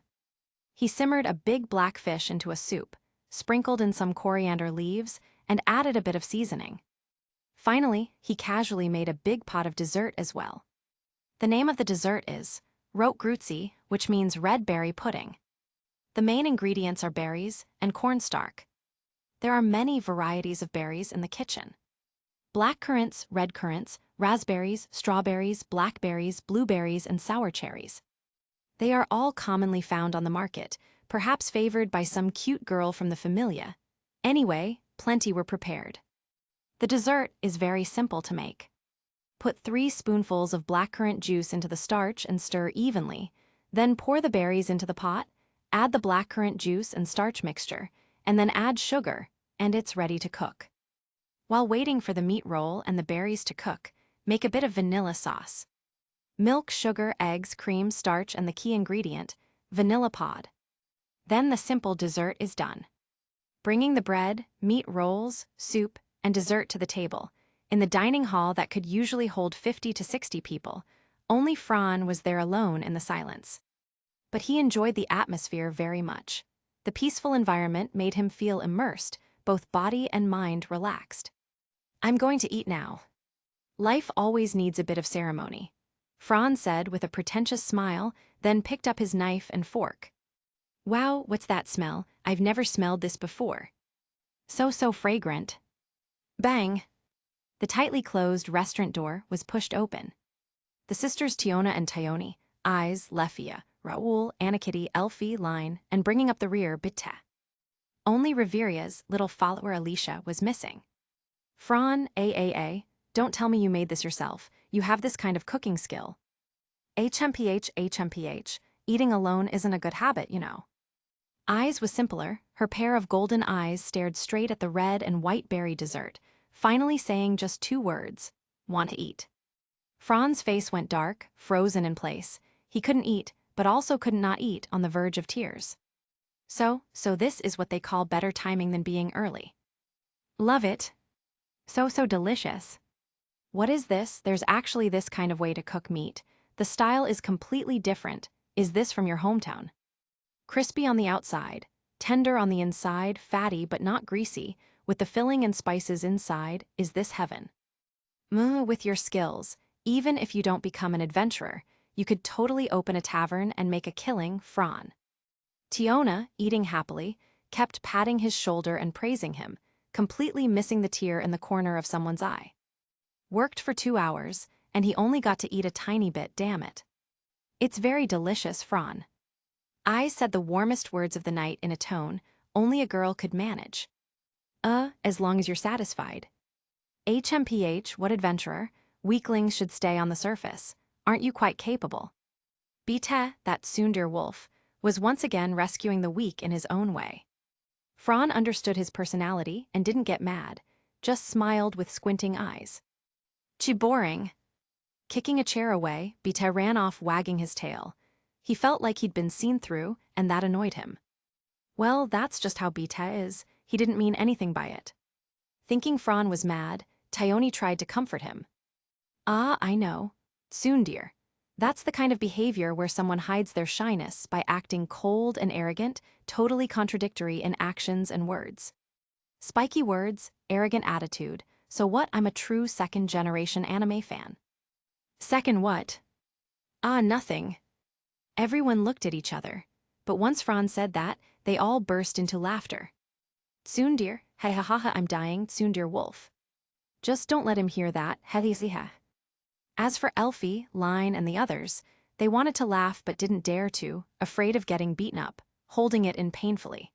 He simmered a big black fish into a soup, sprinkled in some coriander leaves, and added a bit of seasoning. Finally, he casually made a big pot of dessert as well. The name of the dessert is rotgrutzi, which means red berry pudding. The main ingredients are berries and cornstarch. There are many varieties of berries in the kitchen. Black currants, red currants, raspberries, strawberries, blackberries, blueberries, and sour cherries. They are all commonly found on the market, perhaps favored by some cute girl from the familia. Anyway, plenty were prepared. The dessert is very simple to make. Put 3 spoonfuls of blackcurrant juice into the starch and stir evenly, then pour the berries into the pot, add the blackcurrant juice and starch mixture, and then add sugar, and it's ready to cook. While waiting for the meat roll and the berries to cook, make a bit of vanilla sauce. Milk, sugar, eggs, cream, starch, and the key ingredient, vanilla pod. Then the simple dessert is done. Bringing the bread, meat rolls, soup, and dessert to the table, in the dining hall that could usually hold 50 to 60 people, only Fran was there alone in the silence. But he enjoyed the atmosphere very much. The peaceful environment made him feel immersed, both body and mind relaxed. I'm going to eat now. Life always needs a bit of ceremony, Fran said with a pretentious smile, then picked up his knife and fork. Wow, what's that smell? I've never smelled this before. So fragrant. Bang! The tightly closed restaurant door was pushed open. The sisters Tiona and Tioni, Eyes, Lefia, Raoul, Anakitty, Elfie, Line, and bringing up the rear, Bitte. Only Riveria's little follower Alicia was missing. Fran, don't tell me you made this yourself. You have this kind of cooking skill. HMPH, eating alone isn't a good habit, you know. Eyes was simpler. Her pair of golden eyes stared straight at the red and white berry dessert, finally saying just 2 words, want to eat. Fran's face went dark, frozen in place. He couldn't eat, but also could not eat on the verge of tears. So this is what they call better timing than being early. Love it. So delicious. What is this? There's actually this kind of way to cook meat. The style is completely different. Is this from your hometown? Crispy on the outside, tender on the inside, fatty but not greasy, with the filling and spices inside, is this heaven? With your skills, even if you don't become an adventurer, you could totally open a tavern and make a killing, Fran. Tiona, eating happily, kept patting his shoulder and praising him, completely missing the tear in the corner of someone's eye. Worked for 2 hours, and he only got to eat a tiny bit, damn it. It's very delicious, Fran. I said the warmest words of the night in a tone only a girl could manage. As long as you're satisfied. HMPH, what adventurer? Weaklings should stay on the surface. Aren't you quite capable? Bitte, that Sundir wolf, was once again rescuing the weak in his own way. Fran understood his personality and didn't get mad, just smiled with squinting eyes. Chi boring. Kicking a chair away, Bitte ran off wagging his tail. He felt like he'd been seen through, and that annoyed him. Well, that's just how Bitte is. He didn't mean anything by it. Thinking Fran was mad, Tioni tried to comfort him. I know. Sundir. That's the kind of behavior where someone hides their shyness by acting cold and arrogant, totally contradictory in actions and words. Spiky words, arrogant attitude. So what? I'm a true second-generation anime fan. Second what? Nothing. Everyone looked at each other, but once Fran said that, they all burst into laughter. Sundir, hey ha ha ha, I'm dying, Sundir wolf. Just don't let him hear that, he. As for Elfie, Line, and the others, they wanted to laugh but didn't dare to, afraid of getting beaten up, holding it in painfully.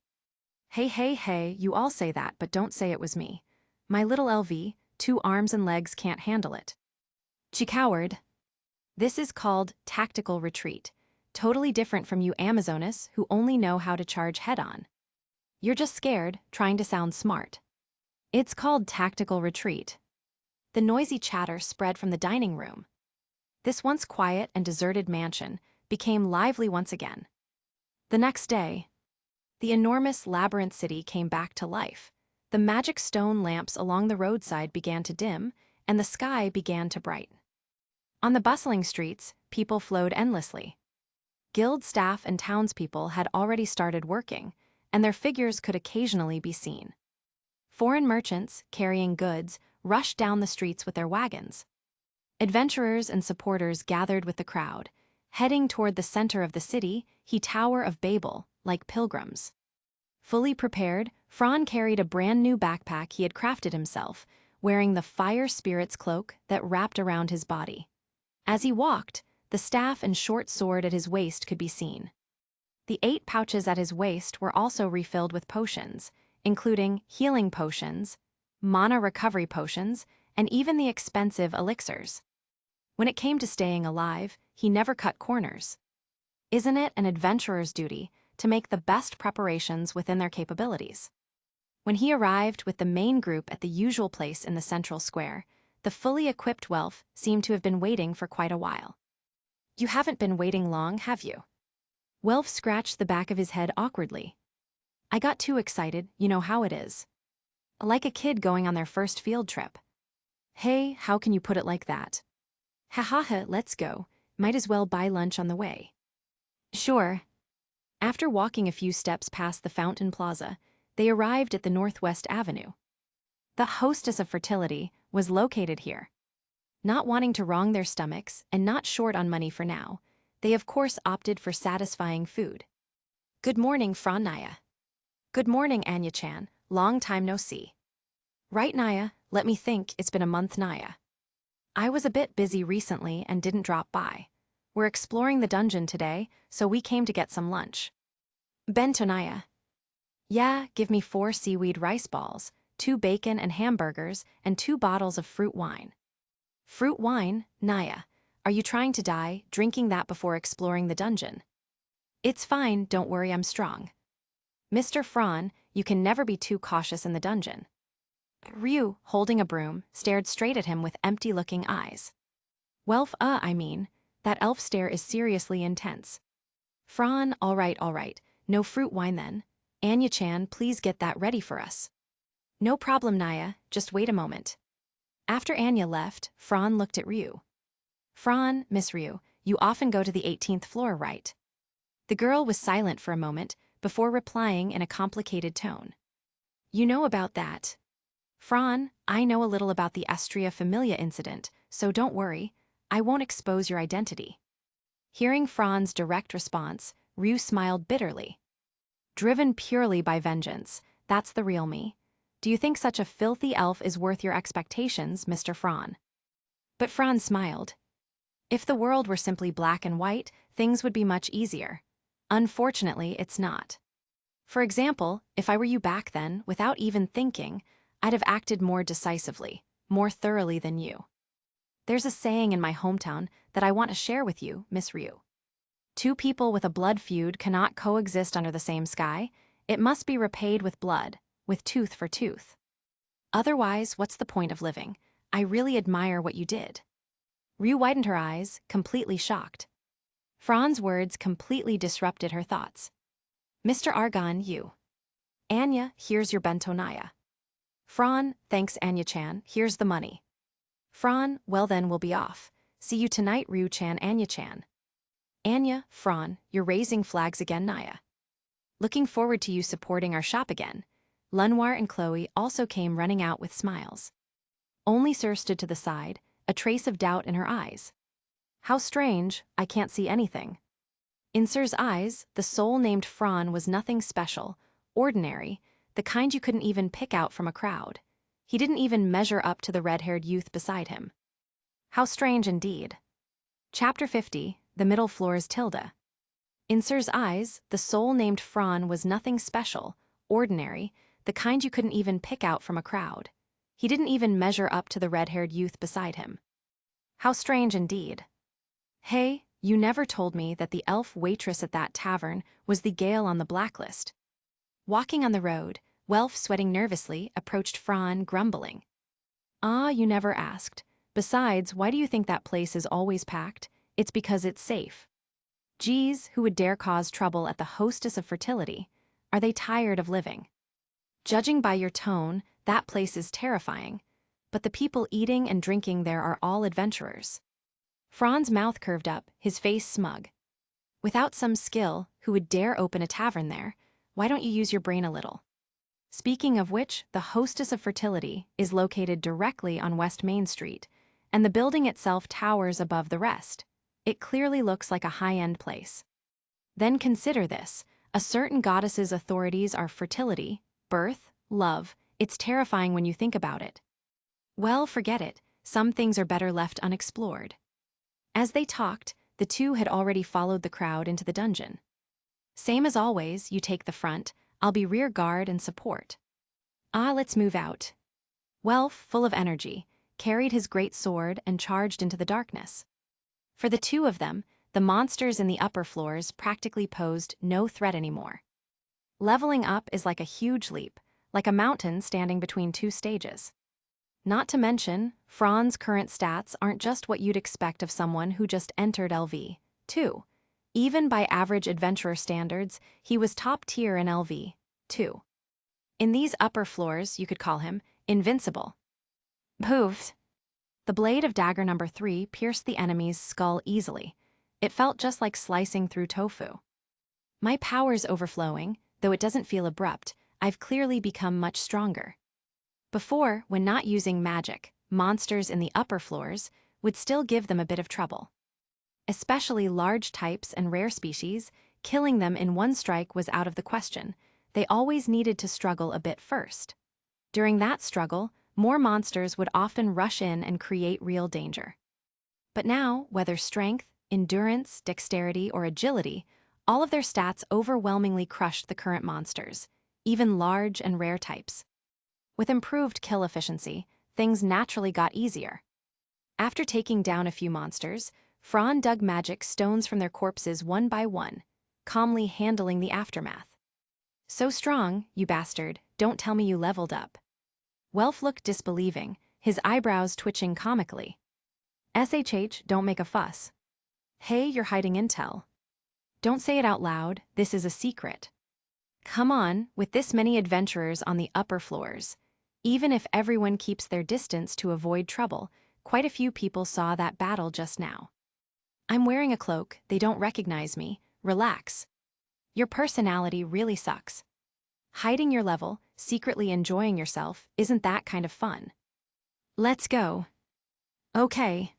Hey, you all say that, but don't say it was me. My little LV, 2 arms and legs can't handle it. She cowered. This is called tactical retreat. Totally different from you Amazonas who only know how to charge head-on. You're just scared, trying to sound smart. It's called tactical retreat. The noisy chatter spread from the dining room. This once quiet and deserted mansion became lively once again. The next day, the enormous labyrinth city came back to life. The magic stone lamps along the roadside began to dim, and the sky began to brighten. On the bustling streets, people flowed endlessly. Guild staff and townspeople had already started working, and their figures could occasionally be seen. Foreign merchants, carrying goods, rushed down the streets with their wagons. Adventurers and supporters gathered with the crowd, heading toward the center of the city, the Tower of Babel, like pilgrims. Fully prepared, Fran carried a brand new backpack he had crafted himself, wearing the fire spirit's cloak that wrapped around his body. As he walked, the staff and short sword at his waist could be seen. The 8 pouches at his waist were also refilled with potions, including healing potions, mana recovery potions, and even the expensive elixirs. When it came to staying alive, he never cut corners. Isn't it an adventurer's duty to make the best preparations within their capabilities? When he arrived with the main group at the usual place in the central square, the fully equipped Welf seemed to have been waiting for quite a while. "You haven't been waiting long, have you?" Welf scratched the back of his head awkwardly. "I got too excited, you know how it is. Like a kid going on their first field trip." "Hey, how can you put it like that?" "Ha ha ha, let's go. Might as well buy lunch on the way." "Sure." After walking a few steps past the Fountain Plaza, they arrived at the Northwest Avenue. The hostess of fertility was located here. Not wanting to wrong their stomachs and not short on money for now, they of course opted for satisfying food. "Good morning, Fra Naya." "Good morning, Anya-chan. Long time no see." "Right, Naya. Let me think, it's been a month, Naya. I was a bit busy recently and didn't drop by. We're exploring the dungeon today, so we came to get some lunch." "Bento, Naya." "Yeah, give me 4 seaweed rice balls, 2 bacon and hamburgers, and 2 bottles of fruit wine." "Fruit wine, Naya? Are you trying to die, drinking that before exploring the dungeon?" "It's fine, don't worry, I'm strong." "Mr. Fran, you can never be too cautious in the dungeon." Ryu, holding a broom, stared straight at him with empty-looking eyes. "Welf, I mean, that elf stare is seriously intense." "Fran, all right, no fruit wine then. Anya-chan, please get that ready for us." "No problem, Naya, just wait a moment." After Anya left, Fran looked at Ryu. "Fran, Miss Ryu, you often go to the 18th floor, right?" The girl was silent for a moment before replying in a complicated tone. "You know about that?" "Fran, I know a little about the Astria Familia incident, so don't worry, I won't expose your identity." Hearing Fran's direct response, Ryu smiled bitterly. "Driven purely by vengeance, that's the real me. Do you think such a filthy elf is worth your expectations, Mr. Fran?" But Fran smiled. "If the world were simply black and white, things would be much easier. Unfortunately, it's not. For example, if I were you back then, without even thinking, I'd have acted more decisively, more thoroughly than you. There's a saying in my hometown that I want to share with you, Miss Ryu. 2 people with a blood feud cannot coexist under the same sky. It must be repaid with blood, with tooth for tooth. Otherwise, what's the point of living? I really admire what you did." Ryu widened her eyes, completely shocked. Fran's words completely disrupted her thoughts. "Mr. Argon, you." "Anya, here's your bento, Naya." "Fran, thanks, Anya-chan, here's the money." "Fran, well then we'll be off. See you tonight, Ryu-chan, Anya-chan." "Anya, Fran, you're raising flags again, Naya." "Looking forward to you supporting our shop again." Lunwar and Chloe also came running out with smiles. Only Sir stood to the side, a trace of doubt in her eyes. "How strange, I can't see anything." In Sir's eyes, the soul named Fran was nothing special, ordinary, the kind you couldn't even pick out from a crowd. He didn't even measure up to the red-haired youth beside him. How strange indeed. Chapter 50, The Middle Floor's Tilda. In Sir's eyes, the soul named Fran was nothing special, ordinary, the kind you couldn't even pick out from a crowd. He didn't even measure up to the red-haired youth beside him. How strange indeed. "Hey, you never told me that the elf waitress at that tavern was the Gale on the blacklist." Walking on the road, Welf, sweating nervously, approached Fran, grumbling. "Ah, you never asked. Besides, why do you think that place is always packed? It's because it's safe." "Geez, who would dare cause trouble at the hostess of fertility? Are they tired of living?" "Judging by your tone, that place is terrifying. But the people eating and drinking there are all adventurers." Fran's mouth curved up, his face smug. "Without some skill, who would dare open a tavern there? Why don't you use your brain a little?" Speaking of which, the hostess of fertility is located directly on West Main Street, and the building itself towers above the rest. It clearly looks like a high-end place. Then consider this: a certain goddess's authorities are fertility, birth, love. It's terrifying when you think about it. Well, forget it. Some things are better left unexplored. As they talked, the two had already followed the crowd into the dungeon. "Same as always, you take the front, I'll be rear guard and support." Let's move out. Welf, full of energy, carried his great sword and charged into the darkness. For the two of them, the monsters in the upper floors practically posed no threat anymore. Leveling up is like a huge leap, like a mountain standing between two stages. Not to mention, Fran's current stats aren't just what you'd expect of someone who just entered LV, too. Even by average adventurer standards, he was top tier in LV, too. In these upper floors, you could call him invincible. Poofed. The blade of dagger number 3 pierced the enemy's skull easily. It felt just like slicing through tofu. My power's overflowing, though it doesn't feel abrupt. I've clearly become much stronger. Before, when not using magic, monsters in the upper floors would still give them a bit of trouble. Especially large types and rare species, killing them in one strike was out of the question. They always needed to struggle a bit first. During that struggle, more monsters would often rush in and create real danger. But now, whether strength, endurance, dexterity, or agility, all of their stats overwhelmingly crushed the current monsters, even large and rare types. With improved kill efficiency, things naturally got easier. After taking down a few monsters, Fran dug magic stones from their corpses one by one, calmly handling the aftermath. So strong, you bastard, don't tell me you leveled up. Welf looked disbelieving, his eyebrows twitching comically. SHH, don't make a fuss. Hey, you're hiding intel. Don't say it out loud, this is a secret. Come on, with this many adventurers on the upper floors. Even if everyone keeps their distance to avoid trouble, quite a few people saw that battle just now. I'm wearing a cloak, they don't recognize me, relax. Your personality really sucks. Hiding your level, secretly enjoying yourself, isn't that kind of fun. Let's go. Okay.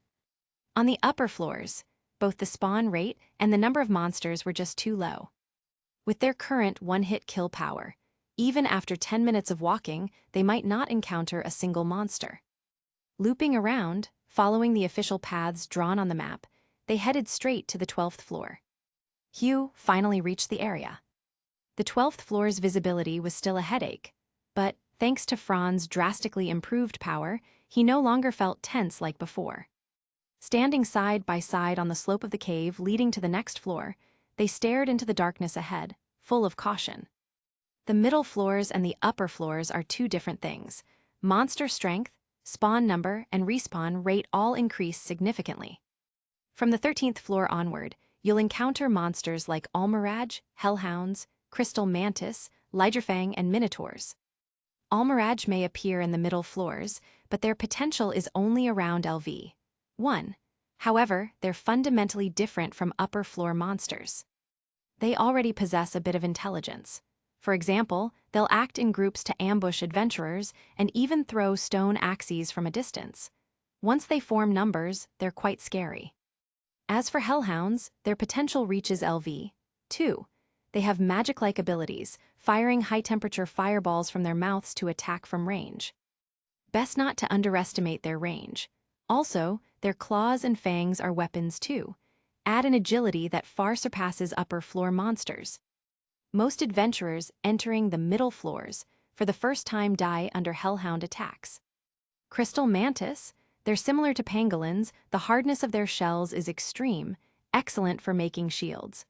On the upper floors, both the spawn rate and the number of monsters were just too low. With their current one-hit kill power, even after 10 minutes of walking, they might not encounter a single monster. Looping around, following the official paths drawn on the map, they headed straight to the 12th floor. Hugh finally reached the area. The 12th floor's visibility was still a headache, but thanks to Fran's drastically improved power, he no longer felt tense like before. Standing side by side on the slope of the cave leading to the next floor, they stared into the darkness ahead, full of caution. The middle floors and the upper floors are two different things. Monster strength, spawn number, and respawn rate all increase significantly. From the 13th floor onward, you'll encounter monsters like Almiraj, hellhounds, crystal mantis, Lydrafang, and minotaurs. Almiraj may appear in the middle floors, but their potential is only around LV. 1. However, they're fundamentally different from upper floor monsters. They already possess a bit of intelligence. For example, they'll act in groups to ambush adventurers and even throw stone axes from a distance. Once they form numbers, they're quite scary. As for hellhounds, their potential reaches LV. 2. They have magic-like abilities, firing high-temperature fireballs from their mouths to attack from range. Best not to underestimate their range. Also, their claws and fangs are weapons too. Add an agility that far surpasses upper floor monsters. Most adventurers entering the middle floors for the first time die under hellhound attacks. Crystal mantis, they're similar to pangolins, the hardness of their shells is extreme, excellent for making shields.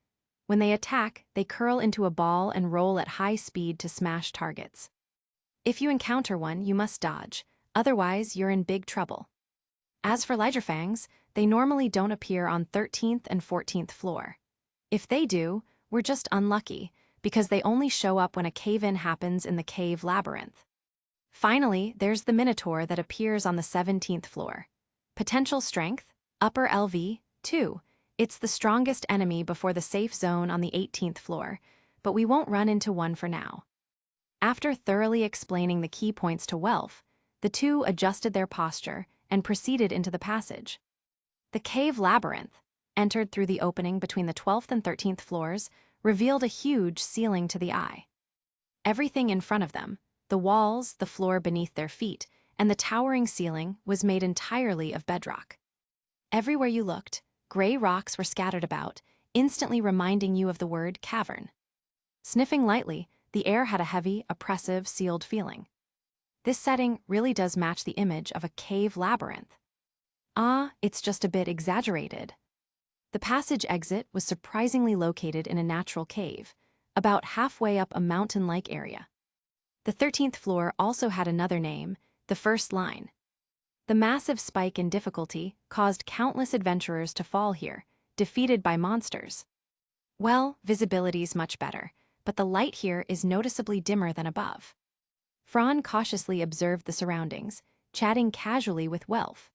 When they attack, they curl into a ball and roll at high speed to smash targets. If you encounter one, you must dodge, otherwise you're in big trouble. As for Lydrafangs, they normally don't appear on 13th and 14th floor. If they do, we're just unlucky, because they only show up when a cave-in happens in the cave labyrinth. Finally, there's the Minotaur that appears on the 17th floor. Potential strength, upper LV, 2. It's the strongest enemy before the safe zone on the 18th floor, but we won't run into one for now. After thoroughly explaining the key points to Welf, the two adjusted their posture and proceeded into the passage. The cave labyrinth, entered through the opening between the 12th and 13th floors, revealed a huge ceiling to the eye. Everything in front of them, the walls, the floor beneath their feet, and the towering ceiling was made entirely of bedrock. Everywhere you looked, gray rocks were scattered about, instantly reminding you of the word cavern. Sniffing lightly, the air had a heavy, oppressive, sealed feeling. This setting really does match the image of a cave labyrinth. It's just a bit exaggerated. The passage exit was surprisingly located in a natural cave, about halfway up a mountain-like area. The 13th floor also had another name, the first line. The massive spike in difficulty caused countless adventurers to fall here, defeated by monsters. Well, visibility's much better, but the light here is noticeably dimmer than above. Fran cautiously observed the surroundings, chatting casually with Welf.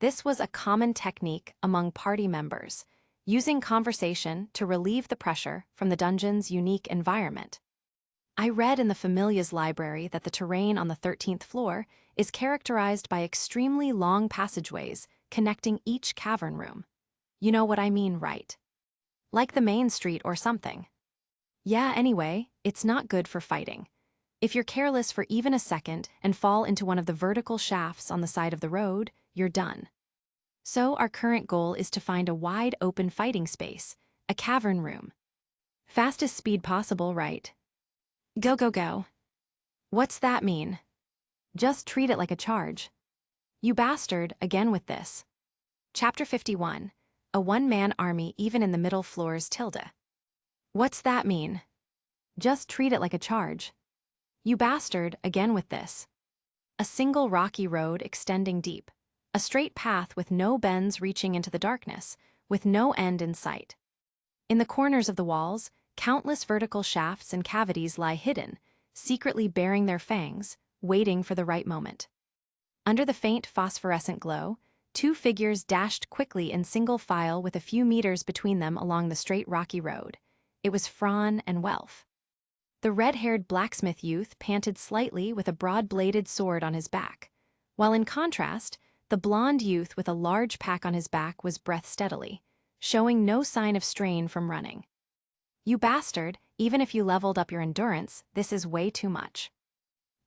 This was a common technique among party members, using conversation to relieve the pressure from the dungeon's unique environment. I read in the Familia's library that the terrain on the 13th floor is characterized by extremely long passageways connecting each cavern room. You know what I mean, right? Like the main street or something. Yeah, anyway, it's not good for fighting. If you're careless for even a second and fall into one of the vertical shafts on the side of the road, you're done. So our current goal is to find a wide open fighting space, a cavern room. Fastest speed possible, right? Go, go, go. What's that mean? Just treat it like a charge. You bastard, again with this. Chapter 51. A one-man army even in the middle floors tilde. What's that mean? Just treat it like a charge. You bastard, again with this. A single rocky road extending deep. A straight path with no bends reaching into the darkness, with no end in sight. In the corners of the walls, countless vertical shafts and cavities lie hidden, secretly baring their fangs, waiting for the right moment. Under the faint phosphorescent glow, two figures dashed quickly in single file with a few meters between them along the straight rocky road. It was Fran and Welf. The red-haired blacksmith youth panted slightly with a broad-bladed sword on his back, while in contrast, the blond youth with a large pack on his back was breath steadily, showing no sign of strain from running. You bastard, even if you leveled up your endurance, this is way too much.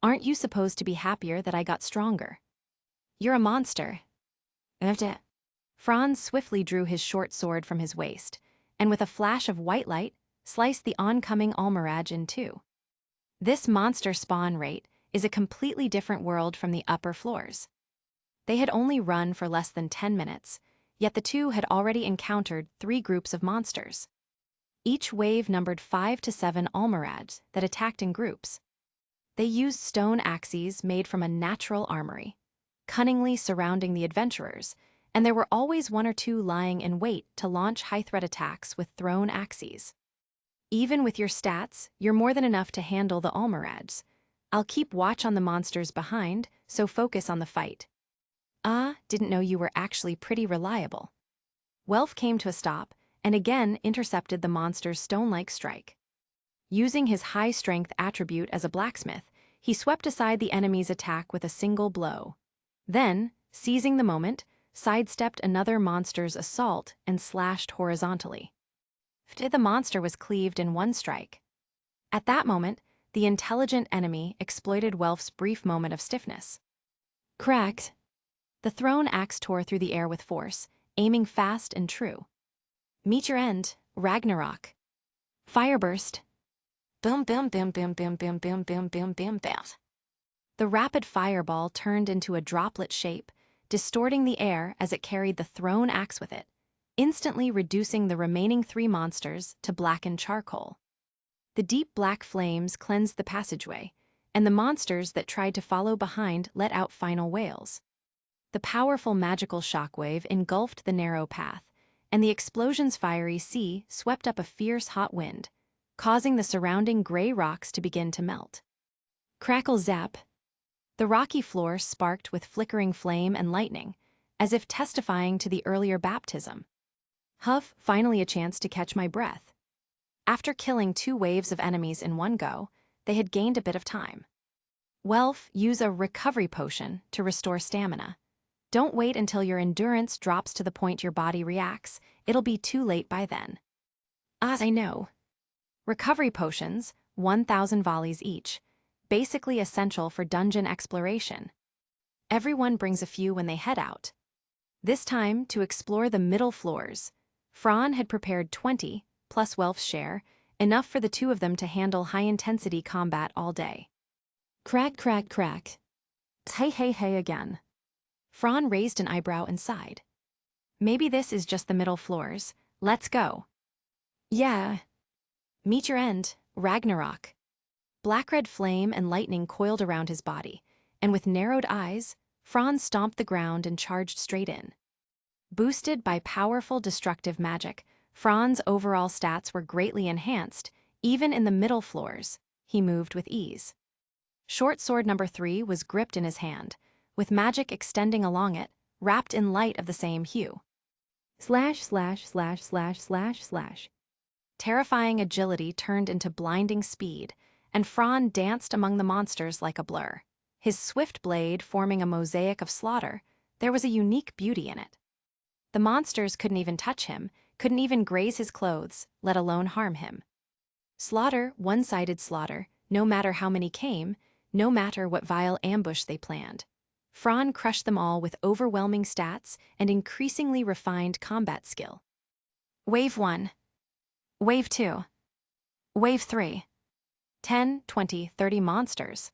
Aren't you supposed to be happier that I got stronger? You're a monster. Franz swiftly drew his short sword from his waist, and with a flash of white light, sliced the oncoming Almiraj in two. This monster spawn rate is a completely different world from the upper floors. They had only run for less than 10 minutes, yet the two had already encountered 3 groups of monsters. Each wave numbered 5 to 7 Almirajs that attacked in groups. They used stone axes made from a natural armory, cunningly surrounding the adventurers, and there were always 1 or 2 lying in wait to launch high-threat attacks with thrown axes. Even with your stats, you're more than enough to handle the Almirajs. I'll keep watch on the monsters behind, so focus on the fight. Didn't know you were actually pretty reliable. Welf came to a stop, and again intercepted the monster's stone-like strike. Using his high-strength attribute as a blacksmith, he swept aside the enemy's attack with a single blow. Then, seizing the moment, sidestepped another monster's assault and slashed horizontally. The monster was cleaved in one strike. At that moment, the intelligent enemy exploited Welf's brief moment of stiffness. Cracked. The thrown axe tore through the air with force, aiming fast and true. Meet your end, Ragnarok. Fireburst. Boom, boom, boom, boom, boom, boom, boom, boom, boom, boom, boom. The rapid fireball turned into a droplet shape, distorting the air as it carried the thrown axe with it, instantly reducing the remaining 3 monsters to blackened charcoal. The deep black flames cleansed the passageway, and the monsters that tried to follow behind let out final wails. The powerful magical shockwave engulfed the narrow path, and the explosion's fiery sea swept up a fierce hot wind, causing the surrounding gray rocks to begin to melt. Crackle zap. The rocky floor sparked with flickering flame and lightning, as if testifying to the earlier baptism. Huff, finally a chance to catch my breath. After killing 2 waves of enemies in one go, they had gained a bit of time. Welf, use a recovery potion to restore stamina. Don't wait until your endurance drops to the point your body reacts. It'll be too late by then. As I know. Recovery potions, 1,000 volleys each, basically essential for dungeon exploration. Everyone brings a few when they head out. This time, to explore the middle floors, Fran had prepared 20, plus Welf's share, enough for the 2 of them to handle high-intensity combat all day. Crack, crack, crack. Hey again. Fran raised an eyebrow and sighed. Maybe this is just the middle floors. Let's go. Yeah. Meet your end, Ragnarok. Black-red flame and lightning coiled around his body, and with narrowed eyes, Fran stomped the ground and charged straight in. Boosted by powerful destructive magic, Fran's overall stats were greatly enhanced. Even in the middle floors, he moved with ease. Short sword number 3 was gripped in his hand, with magic extending along it, wrapped in light of the same hue. Slash. Terrifying agility turned into blinding speed, and Fran danced among the monsters like a blur. His swift blade forming a mosaic of slaughter, there was a unique beauty in it. The monsters couldn't even touch him, couldn't even graze his clothes, let alone harm him. Slaughter, one-sided slaughter, no matter how many came, no matter what vile ambush they planned. Fran crushed them all with overwhelming stats and increasingly refined combat skill. Wave 1. Wave 2. Wave 3. 10, 20, 30 monsters.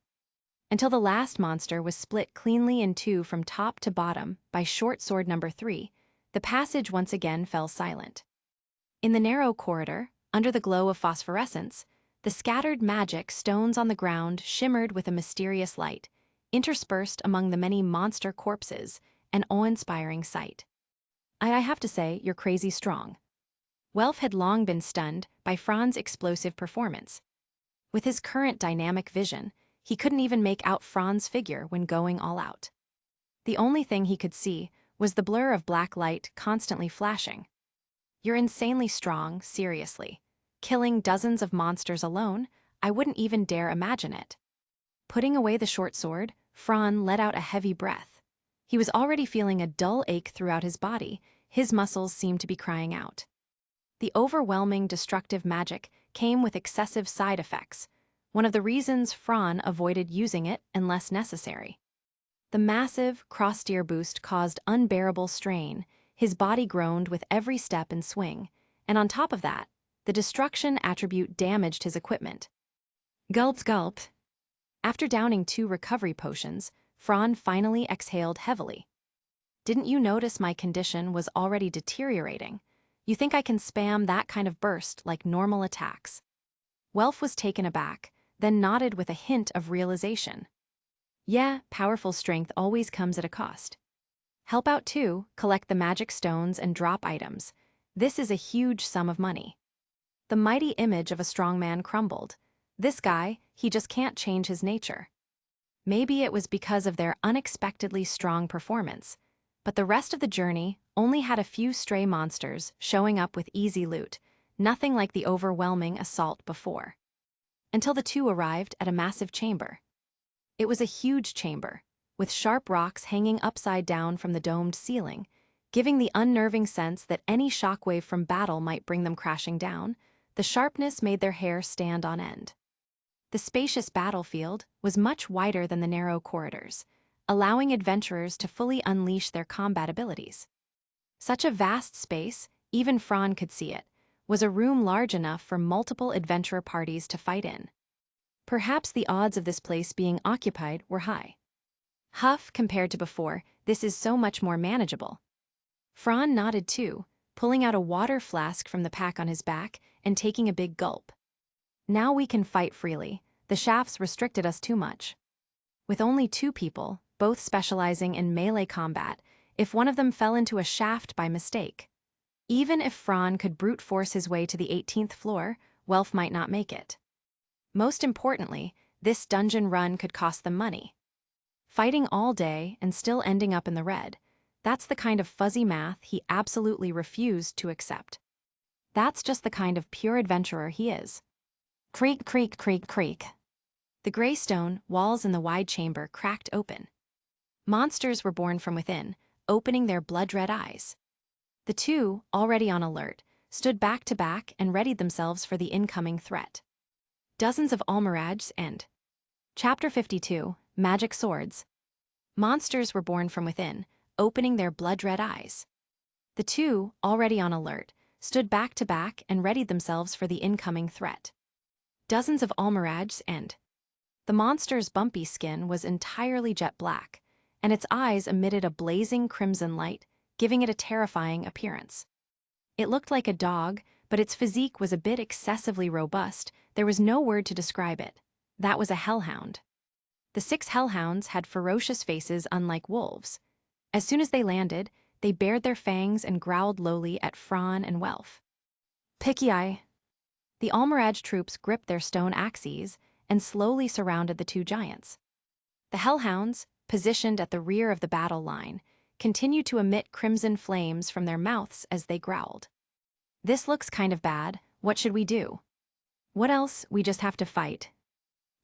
Until the last monster was split cleanly in two from top to bottom by short sword number 3, the passage once again fell silent. In the narrow corridor, under the glow of phosphorescence, the scattered magic stones on the ground shimmered with a mysterious light, interspersed among the many monster corpses, an awe-inspiring sight. I have to say, you're crazy strong. Welf had long been stunned by Fran's explosive performance. With his current dynamic vision, he couldn't even make out Fran's figure when going all out. The only thing he could see was the blur of black light constantly flashing. You're insanely strong, seriously. Killing dozens of monsters alone, I wouldn't even dare imagine it. Putting away the short sword, Fran let out a heavy breath. He was already feeling a dull ache throughout his body. His muscles seemed to be crying out. The overwhelming destructive magic came with excessive side effects, one of the reasons Fran avoided using it unless necessary. The massive, cross-steer boost caused unbearable strain. His body groaned with every step and swing, and on top of that, the destruction attribute damaged his equipment. Gulp. After downing 2 recovery potions, Fran finally exhaled heavily. Didn't you notice my condition was already deteriorating? You think I can spam that kind of burst like normal attacks? Welf was taken aback, then nodded with a hint of realization. Yeah, powerful strength always comes at a cost. Help out too, collect the magic stones and drop items. This is a huge sum of money. The mighty image of a strong man crumbled. This guy, he just can't change his nature. Maybe it was because of their unexpectedly strong performance, but the rest of the journey only had a few stray monsters showing up with easy loot, nothing like the overwhelming assault before. Until the two arrived at a massive chamber. It was a huge chamber, with sharp rocks hanging upside down from the domed ceiling, giving the unnerving sense that any shockwave from battle might bring them crashing down. The sharpness made their hair stand on end. The spacious battlefield was much wider than the narrow corridors, allowing adventurers to fully unleash their combat abilities. Such a vast space, even Fran could see it, was a room large enough for multiple adventurer parties to fight in. Perhaps the odds of this place being occupied were high. Huff, compared to before, this is so much more manageable. Fran nodded too, pulling out a water flask from the pack on his back and taking a big gulp. Now we can fight freely. The shafts restricted us too much. With only 2 people, both specializing in melee combat, if one of them fell into a shaft by mistake. Even if Fran could brute force his way to the 18th floor, Welf might not make it. Most importantly, this dungeon run could cost them money. Fighting all day and still ending up in the red, that's the kind of fuzzy math he absolutely refused to accept. That's just the kind of pure adventurer he is. Creak. The gray stone walls in the wide chamber cracked open. Monsters were born from within, opening their blood-red eyes. The two, already on alert, stood back to back and readied themselves for the incoming threat. Dozens of almirages and... Chapter 52, Magic Swords. Monsters were born from within, opening their blood-red eyes. The two, already on alert, stood back to back and readied themselves for the incoming threat. Dozens of almirages and... The monster's bumpy skin was entirely jet black, and its eyes emitted a blazing crimson light, giving it a terrifying appearance. It looked like a dog, but its physique was a bit excessively robust. There was no word to describe it. That was a hellhound. The 6 hellhounds had ferocious faces unlike wolves. As soon as they landed, they bared their fangs and growled lowly at Fran and Welf. Picky eye. The Almiraj troops gripped their stone axes and slowly surrounded the 2 giants. The hellhounds, positioned at the rear of the battle line, continued to emit crimson flames from their mouths as they growled. This looks kind of bad. What should we do? What else? We just have to fight.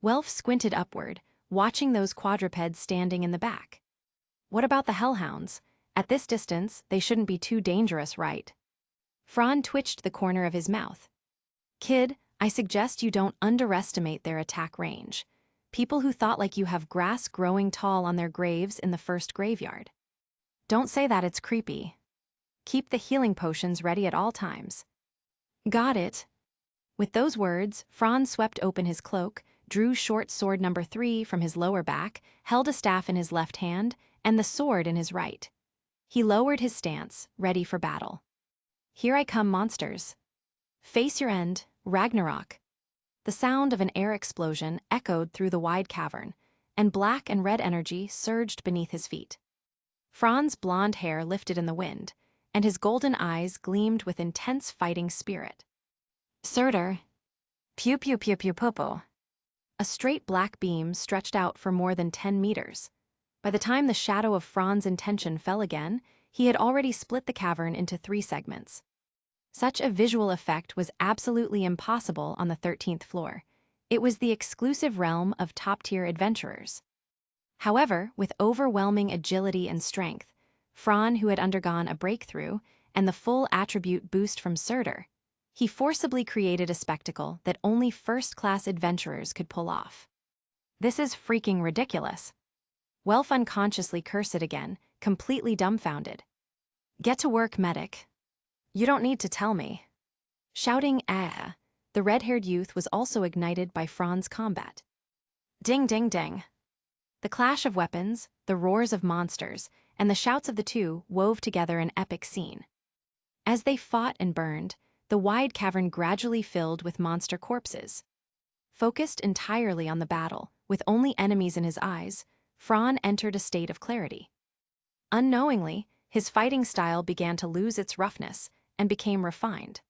Welf squinted upward, watching those quadrupeds standing in the back. What about the hellhounds? At this distance, they shouldn't be too dangerous, right? Fran twitched the corner of his mouth. Kid, I suggest you don't underestimate their attack range. People who thought like you have grass growing tall on their graves in the first graveyard. Don't say that, it's creepy. Keep the healing potions ready at all times. Got it. With those words, Fran swept open his cloak, drew short sword number 3 from his lower back, held a staff in his left hand, and the sword in his right. He lowered his stance, ready for battle. Here I come, monsters. Face your end, Ragnarok. The sound of an air explosion echoed through the wide cavern, and black and red energy surged beneath his feet. Fran's blonde hair lifted in the wind, and his golden eyes gleamed with intense fighting spirit. Surtur. Pew pew pew pew popo. A straight black beam stretched out for more than 10 meters. By the time the shadow of Fran's intention fell again, he had already split the cavern into 3 segments. Such a visual effect was absolutely impossible on the 13th floor. It was the exclusive realm of top-tier adventurers. However, with overwhelming agility and strength, Fran, who had undergone a breakthrough, and the full attribute boost from Surtur, he forcibly created a spectacle that only first-class adventurers could pull off. This is freaking ridiculous. Welf unconsciously cursed it again, completely dumbfounded. Get to work, medic. You don't need to tell me. Shouting "ah," the red-haired youth was also ignited by Fran's combat. Ding ding ding. The clash of weapons, the roars of monsters, and the shouts of the 2 wove together an epic scene. As they fought and burned, the wide cavern gradually filled with monster corpses. Focused entirely on the battle, with only enemies in his eyes, Fran entered a state of clarity. Unknowingly, his fighting style began to lose its roughness and became refined.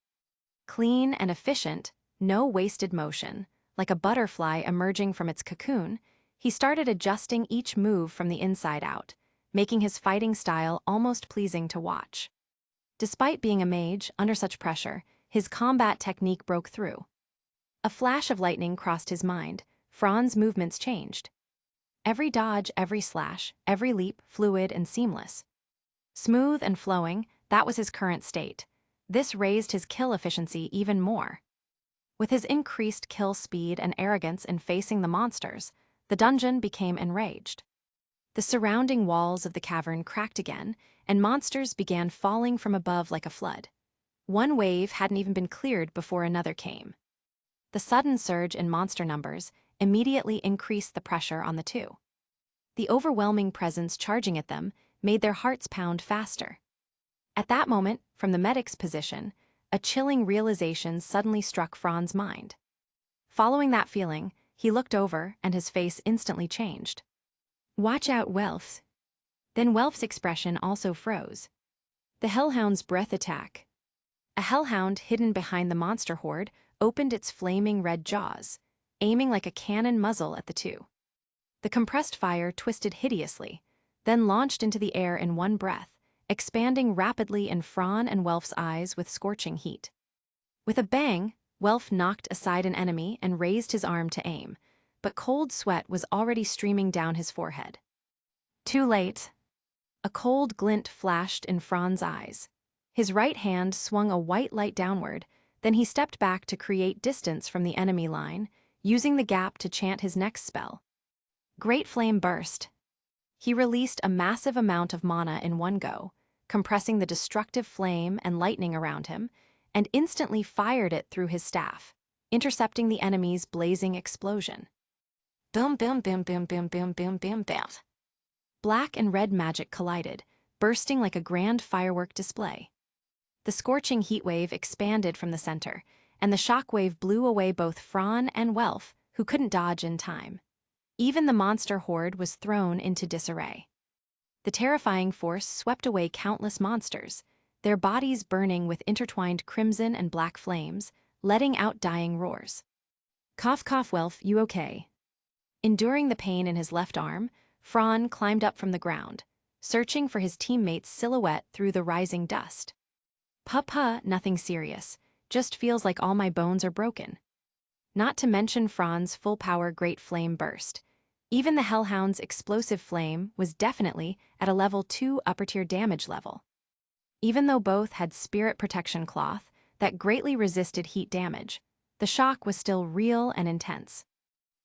Clean and efficient, no wasted motion, like a butterfly emerging from its cocoon, he started adjusting each move from the inside out, making his fighting style almost pleasing to watch. Despite being a mage, under such pressure, his combat technique broke through. A flash of lightning crossed his mind. Fran's movements changed. Every dodge, every slash, every leap, fluid and seamless. Smooth and flowing, that was his current state. This raised his kill efficiency even more. With his increased kill speed and arrogance in facing the monsters, the dungeon became enraged. The surrounding walls of the cavern cracked again, and monsters began falling from above like a flood. One wave hadn't even been cleared before another came. The sudden surge in monster numbers immediately increased the pressure on the 2. The overwhelming presence charging at them made their hearts pound faster. At that moment, from the medic's position, a chilling realization suddenly struck Fran's mind. Following that feeling, he looked over and his face instantly changed. Watch out, Welf. Then Welf's expression also froze. The hellhound's breath attack. A hellhound hidden behind the monster horde opened its flaming red jaws, aiming like a cannon muzzle at the 2. The compressed fire twisted hideously, then launched into the air in one breath, expanding rapidly in Fran and Welf's eyes with scorching heat. With a bang, Welf knocked aside an enemy and raised his arm to aim, but cold sweat was already streaming down his forehead. Too late. A cold glint flashed in Fran's eyes. His right hand swung a white light downward, then he stepped back to create distance from the enemy line, using the gap to chant his next spell. Great Flame Burst. He released a massive amount of mana in one go, compressing the destructive flame and lightning around him, and instantly fired it through his staff, intercepting the enemy's blazing explosion. Boom, boom, boom, boom, boom, boom, boom, boom, boom. Black and red magic collided, bursting like a grand firework display. The scorching heat wave expanded from the center, and the shock wave blew away both Fran and Welf, who couldn't dodge in time. Even the monster horde was thrown into disarray. The terrifying force swept away countless monsters, their bodies burning with intertwined crimson and black flames, letting out dying roars. Cough, cough, Welf, you okay? Enduring the pain in his left arm, Fran climbed up from the ground, searching for his teammate's silhouette through the rising dust. Puh, nothing serious, just feels like all my bones are broken. Not to mention Fran's full-power great flame burst. Even the Hellhound's explosive flame was definitely at a level 2 upper-tier damage level. Even though both had spirit protection cloth that greatly resisted heat damage, the shock was still real and intense.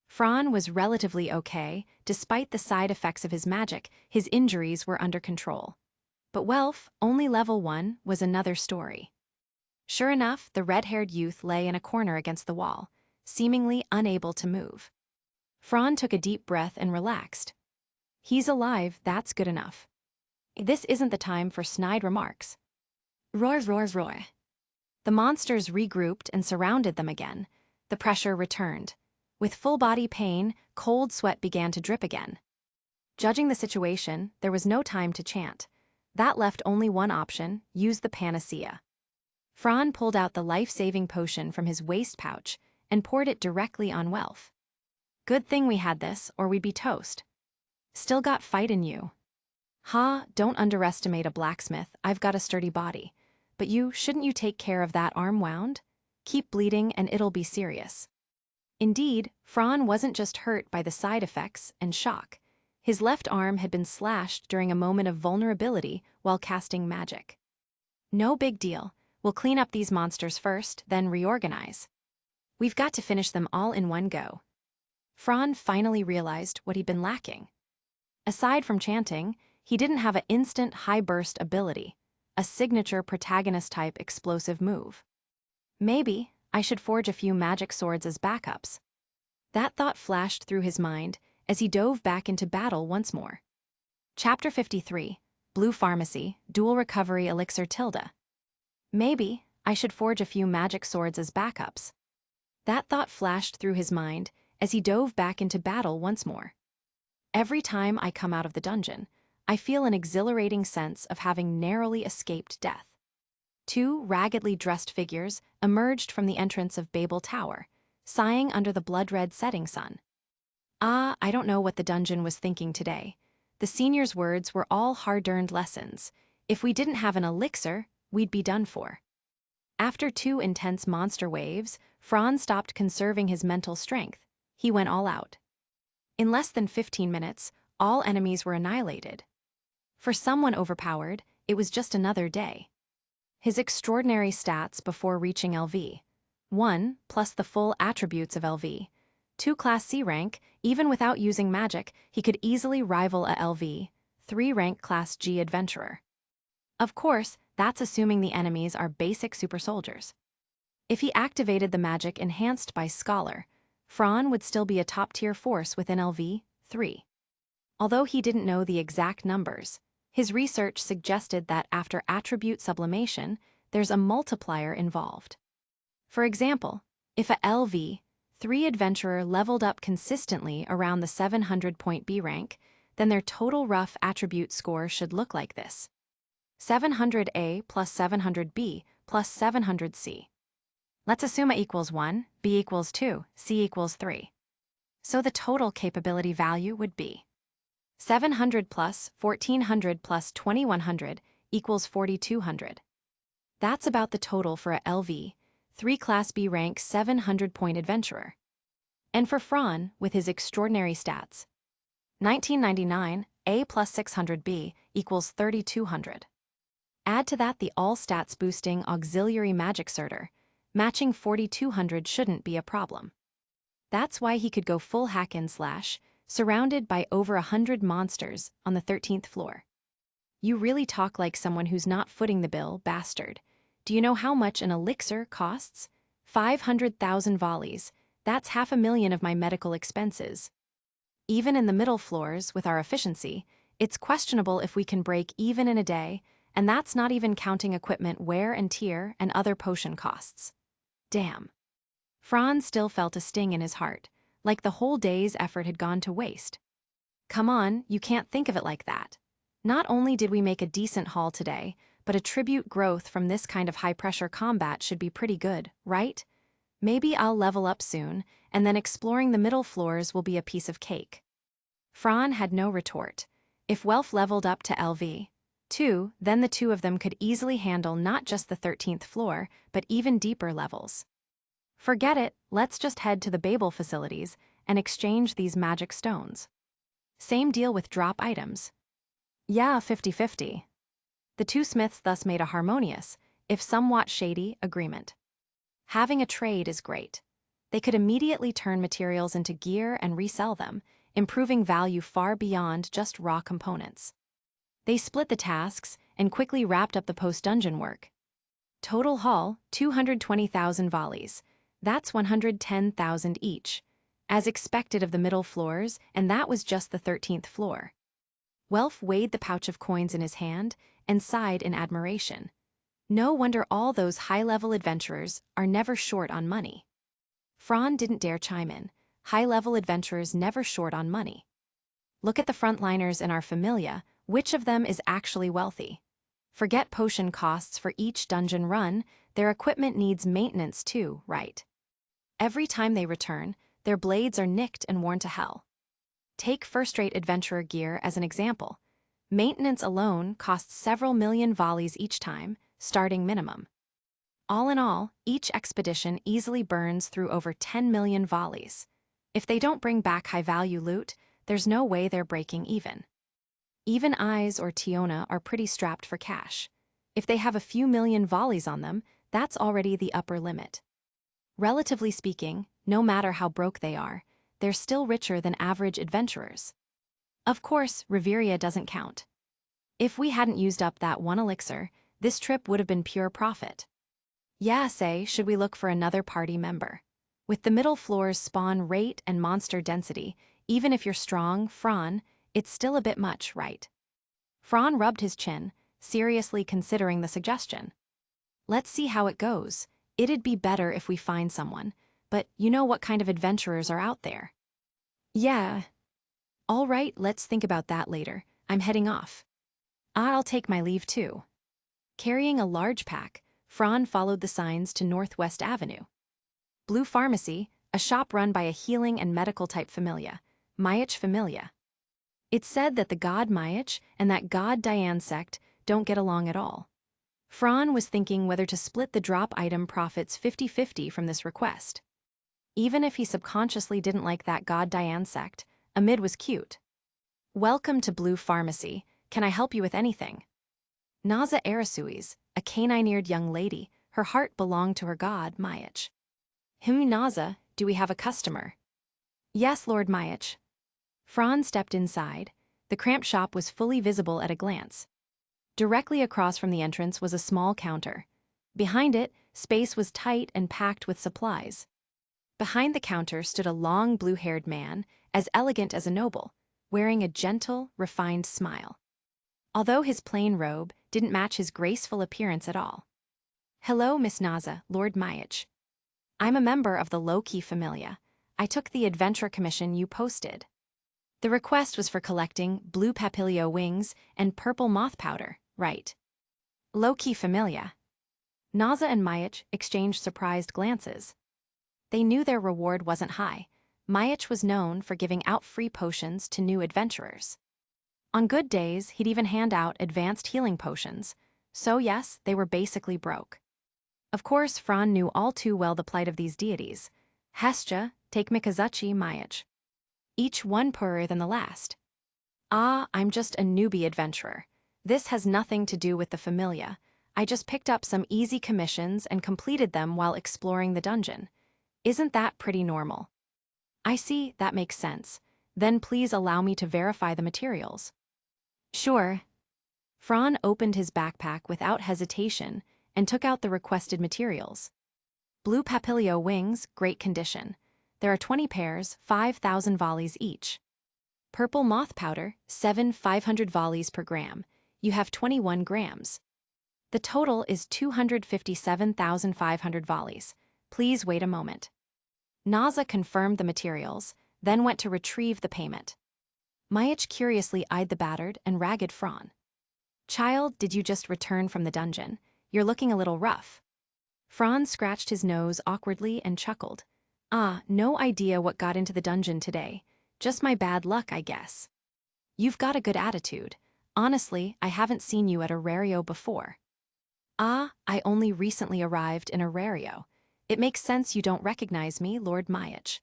Fran was relatively okay, despite the side effects of his magic. His injuries were under control. But Welf, only level 1, was another story. Sure enough, the red-haired youth lay in a corner against the wall, seemingly unable to move. Fran took a deep breath and relaxed. He's alive, that's good enough. This isn't the time for snide remarks. Roar, roar, roar. The monsters regrouped and surrounded them again. The pressure returned. With full-body pain, cold sweat began to drip again. Judging the situation, there was no time to chant. That left only one option: use the panacea. Fran pulled out the life-saving potion from his waist pouch and poured it directly on Welf. Good thing we had this, or we'd be toast. Still got fight in you. Ha, don't underestimate a blacksmith, I've got a sturdy body. But shouldn't you take care of that arm wound? Keep bleeding and it'll be serious. Indeed, Fran wasn't just hurt by the side effects and shock. His left arm had been slashed during a moment of vulnerability while casting magic. No big deal, we'll clean up these monsters first, then reorganize. We've got to finish them all in one go. Fran finally realized what he'd been lacking. Aside from chanting, he didn't have an instant high-burst ability, a signature protagonist-type explosive move. Maybe I should forge a few magic swords as backups. That thought flashed through his mind as he dove back into battle once more. Chapter 53, Blue Pharmacy, Dual Recovery Elixir Tilde. Maybe I should forge a few magic swords as backups. That thought flashed through his mind as he dove back into battle once more. Every time I come out of the dungeon, I feel an exhilarating sense of having narrowly escaped death. 2 raggedly dressed figures emerged from the entrance of Babel Tower, sighing under the blood-red setting sun. I don't know what the dungeon was thinking today. The senior's words were all hard-earned lessons. If we didn't have an elixir, we'd be done for. After 2 intense monster waves, Fran stopped conserving his mental strength. He went all out. In less than 15 minutes, all enemies were annihilated. For someone overpowered, it was just another day. His extraordinary stats before reaching LV. 1, plus the full attributes of LV. 2 Class C rank, even without using magic, he could easily rival a LV. 3 rank Class G adventurer. Of course, that's assuming the enemies are basic super soldiers. If he activated the magic enhanced by Scholar, Fran would still be a top-tier force within LV. 3. Although he didn't know the exact numbers, his research suggested that after attribute sublimation, there's a multiplier involved. For example, if a LV 3 adventurer leveled up consistently around the 700-point B rank, then their total rough attribute score should look like this: 700A plus 700B plus 700C. Let's assume A equals 1, B equals 2, C equals 3. So the total capability value would be 700 plus 1400 plus 2100 equals 4200. That's about the total for a LV 3 Class B rank 700-point adventurer. And for Fran, with his extraordinary stats, 1999 A plus 600B equals 3200. Add to that the all-stats boosting auxiliary magic sorter, matching 4200 shouldn't be a problem. That's why he could go full hack and slash, surrounded by over 100 monsters on the 13th floor. You really talk like someone who's not footing the bill, bastard. Do you know how much an elixir costs? 500,000 volleys. That's $500,000 of my medical expenses. Even in the middle floors, with our efficiency, it's questionable if we can break even in a day, and that's not even counting equipment wear and tear and other potion costs. Damn. Franz still felt a sting in his heart, like the whole day's effort had gone to waste. Come on, you can't think of it like that. Not only did we make a decent haul today, but attribute growth from this kind of high-pressure combat should be pretty good, right? Maybe I'll level up soon, and then exploring the middle floors will be a piece of cake. Fran had no retort. If Welf leveled up to LV2, then the two of them could easily handle not just the 13th floor, but even deeper levels. Forget it, let's just head to the Babel facilities and exchange these magic stones. Same deal with drop items. Yeah, 50-50. The two smiths thus made a harmonious, if somewhat shady, agreement. Having a trade is great. They could immediately turn materials into gear and resell them, improving value far beyond just raw components. They split the tasks and quickly wrapped up the post-dungeon work. Total haul, 220,000 volleys. That's 110,000 each, as expected of the middle floors, and that was just the 13th floor. Welf weighed the pouch of coins in his hand and sighed in admiration. No wonder all those high-level adventurers are never short on money. Fran didn't dare chime in. High-level adventurers never short on money. Look at the frontliners in our familia, which of them is actually wealthy? Forget potion costs for each dungeon run, their equipment needs maintenance too, right? Every time they return, their blades are nicked and worn to hell. Take first-rate adventurer gear as an example. Maintenance alone costs several million volleys each time, starting minimum. All in all, each expedition easily burns through over 10 million volleys. If they don't bring back high-value loot, there's no way they're breaking even. Even Eyes or Tiona are pretty strapped for cash. If they have a few million volleys on them, that's already the upper limit. Relatively speaking, no matter how broke they are, they're still richer than average adventurers. Of course, Riveria doesn't count. If we hadn't used up that one elixir, this trip would have been pure profit. Yeah, say, should we look for another party member? With the middle floor's spawn rate and monster density, even if you're strong, Fran, it's still a bit much, right? Fran rubbed his chin, seriously considering the suggestion. Let's see how it goes. It'd be better if we find someone, but you know what kind of adventurers are out there. Yeah. All right, let's think about that later. I'm heading off. I'll take my leave too. Carrying a large pack, Fran followed the signs to Northwest Avenue. Blue Pharmacy, a shop run by a healing and medical type familia, Myach Familia. It's said that the god Myach and that god Diane sect don't get along at all. Fran was thinking whether to split the drop item profits 50-50 from this request. Even if he subconsciously didn't like that god Diane sect, Amid was cute. Welcome to Blue Pharmacy. Can I help you with anything? Naza Arasuis, a canine-eared young lady, her heart belonged to her god, Myach. Naza, do we have a customer? Yes, Lord Myach. Fran stepped inside. The cramped shop was fully visible at a glance. Directly across from the entrance was a small counter. Behind it, space was tight and packed with supplies. Behind the counter stood a long blue-haired man, as elegant as a noble, wearing a gentle, refined smile. Although his plain robe didn't match his graceful appearance at all. Hello, Miss Naza, Lord Myach. I'm a member of the low-key familia. I took the adventure commission you posted. The request was for collecting blue papilio wings and purple moth powder, right? Low-key familia. Naza and Myach exchanged surprised glances. They knew their reward wasn't high. Myach was known for giving out free potions to new adventurers. On good days, he'd even hand out advanced healing potions. So yes, they were basically broke. Of course, Fran knew all too well the plight of these deities. Hestia, take Mikazuchi, Myach. Each one poorer than the last. Ah, I'm just a newbie adventurer. This has nothing to do with the familia. I just picked up some easy commissions and completed them while exploring the dungeon. Isn't that pretty normal? I see, that makes sense. Then please allow me to verify the materials. Sure. Fran opened his backpack without hesitation and took out the requested materials. Blue papilio wings, great condition. There are 20 pairs, 5,000 volleys each. Purple moth powder, 500 volleys per gram. You have 21 grams. The total is 257,500 volleys. Please wait a moment. Naza confirmed the materials, then went to retrieve the payment. Mayach curiously eyed the battered and ragged Fran. Child, did you just return from the dungeon? You're looking a little rough. Fran scratched his nose awkwardly and chuckled. No idea what got into the dungeon today. Just my bad luck, I guess. You've got a good attitude. Honestly, I haven't seen you at Orario before. I only recently arrived in Orario. It makes sense you don't recognize me, Lord Mayach.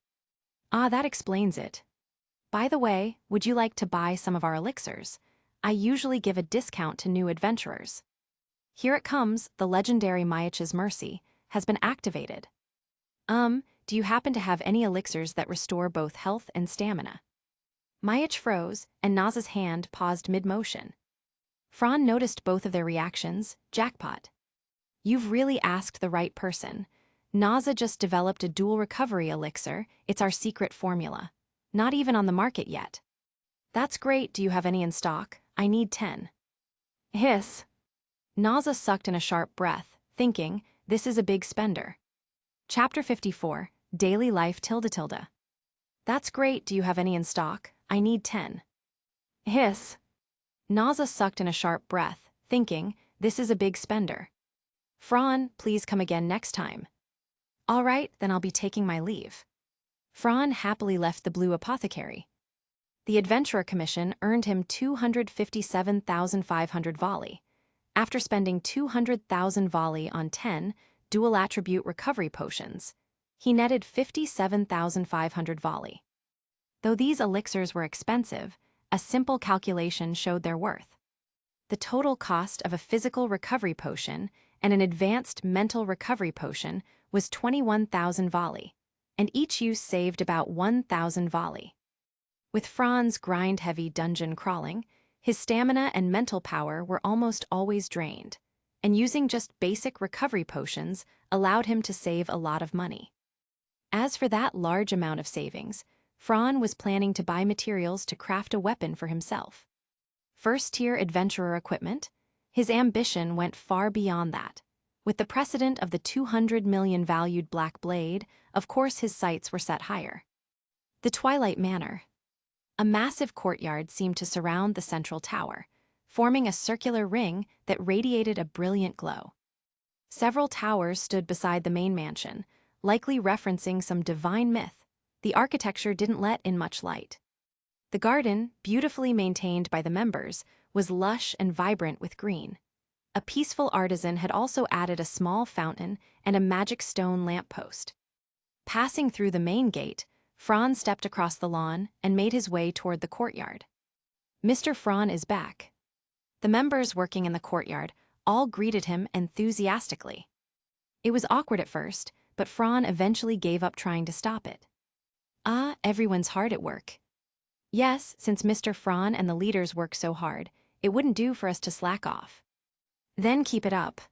That explains it. By the way, would you like to buy some of our elixirs? I usually give a discount to new adventurers. Here it comes, the legendary Mayach's Mercy has been activated. Do you happen to have any elixirs that restore both health and stamina? Mayach froze, and Naza's hand paused mid-motion. Fran noticed both of their reactions. Jackpot. You've really asked the right person. Naza just developed a dual recovery elixir. It's our secret formula. Not even on the market yet. That's great. Do you have any in stock? I need 10. Hiss. Naza sucked in a sharp breath, thinking, this is a big spender. Chapter 54, Daily Life Tilde. That's great. Do you have any in stock? I need 10. Hiss. Naza sucked in a sharp breath, thinking, this is a big spender. Fran, please come again next time. All right, then I'll be taking my leave. Fran happily left the Blue Apothecary. The Adventurer Commission earned him 257,500 volley. After spending 200,000 volley on 10 dual attribute recovery potions, he netted 57,500 volley. Though these elixirs were expensive, a simple calculation showed their worth. The total cost of a physical recovery potion and an advanced mental recovery potion was 21,000 volley, and each use saved about 1,000 volley. With Fran's grind-heavy dungeon crawling, his stamina and mental power were almost always drained, and using just basic recovery potions allowed him to save a lot of money. As for that large amount of savings, Fran was planning to buy materials to craft a weapon for himself. First-tier adventurer equipment, his ambition went far beyond that. With the precedent of the 200 million valued Black Blade, of course his sights were set higher. The Twilight Manor. A massive courtyard seemed to surround the central tower, forming a circular ring that radiated a brilliant glow. Several towers stood beside the main mansion, likely referencing some divine myth. The architecture didn't let in much light. The garden, beautifully maintained by the members, was lush and vibrant with green. A peaceful artisan had also added a small fountain and a magic stone lamppost. Passing through the main gate, Fran stepped across the lawn and made his way toward the courtyard. Mr. Fran is back. The members working in the courtyard all greeted him enthusiastically. It was awkward at first, but Fran eventually gave up trying to stop it. Everyone's hard at work. Yes, since Mr. Fran and the leaders work so hard, it wouldn't do for us to slack off. Then keep it up.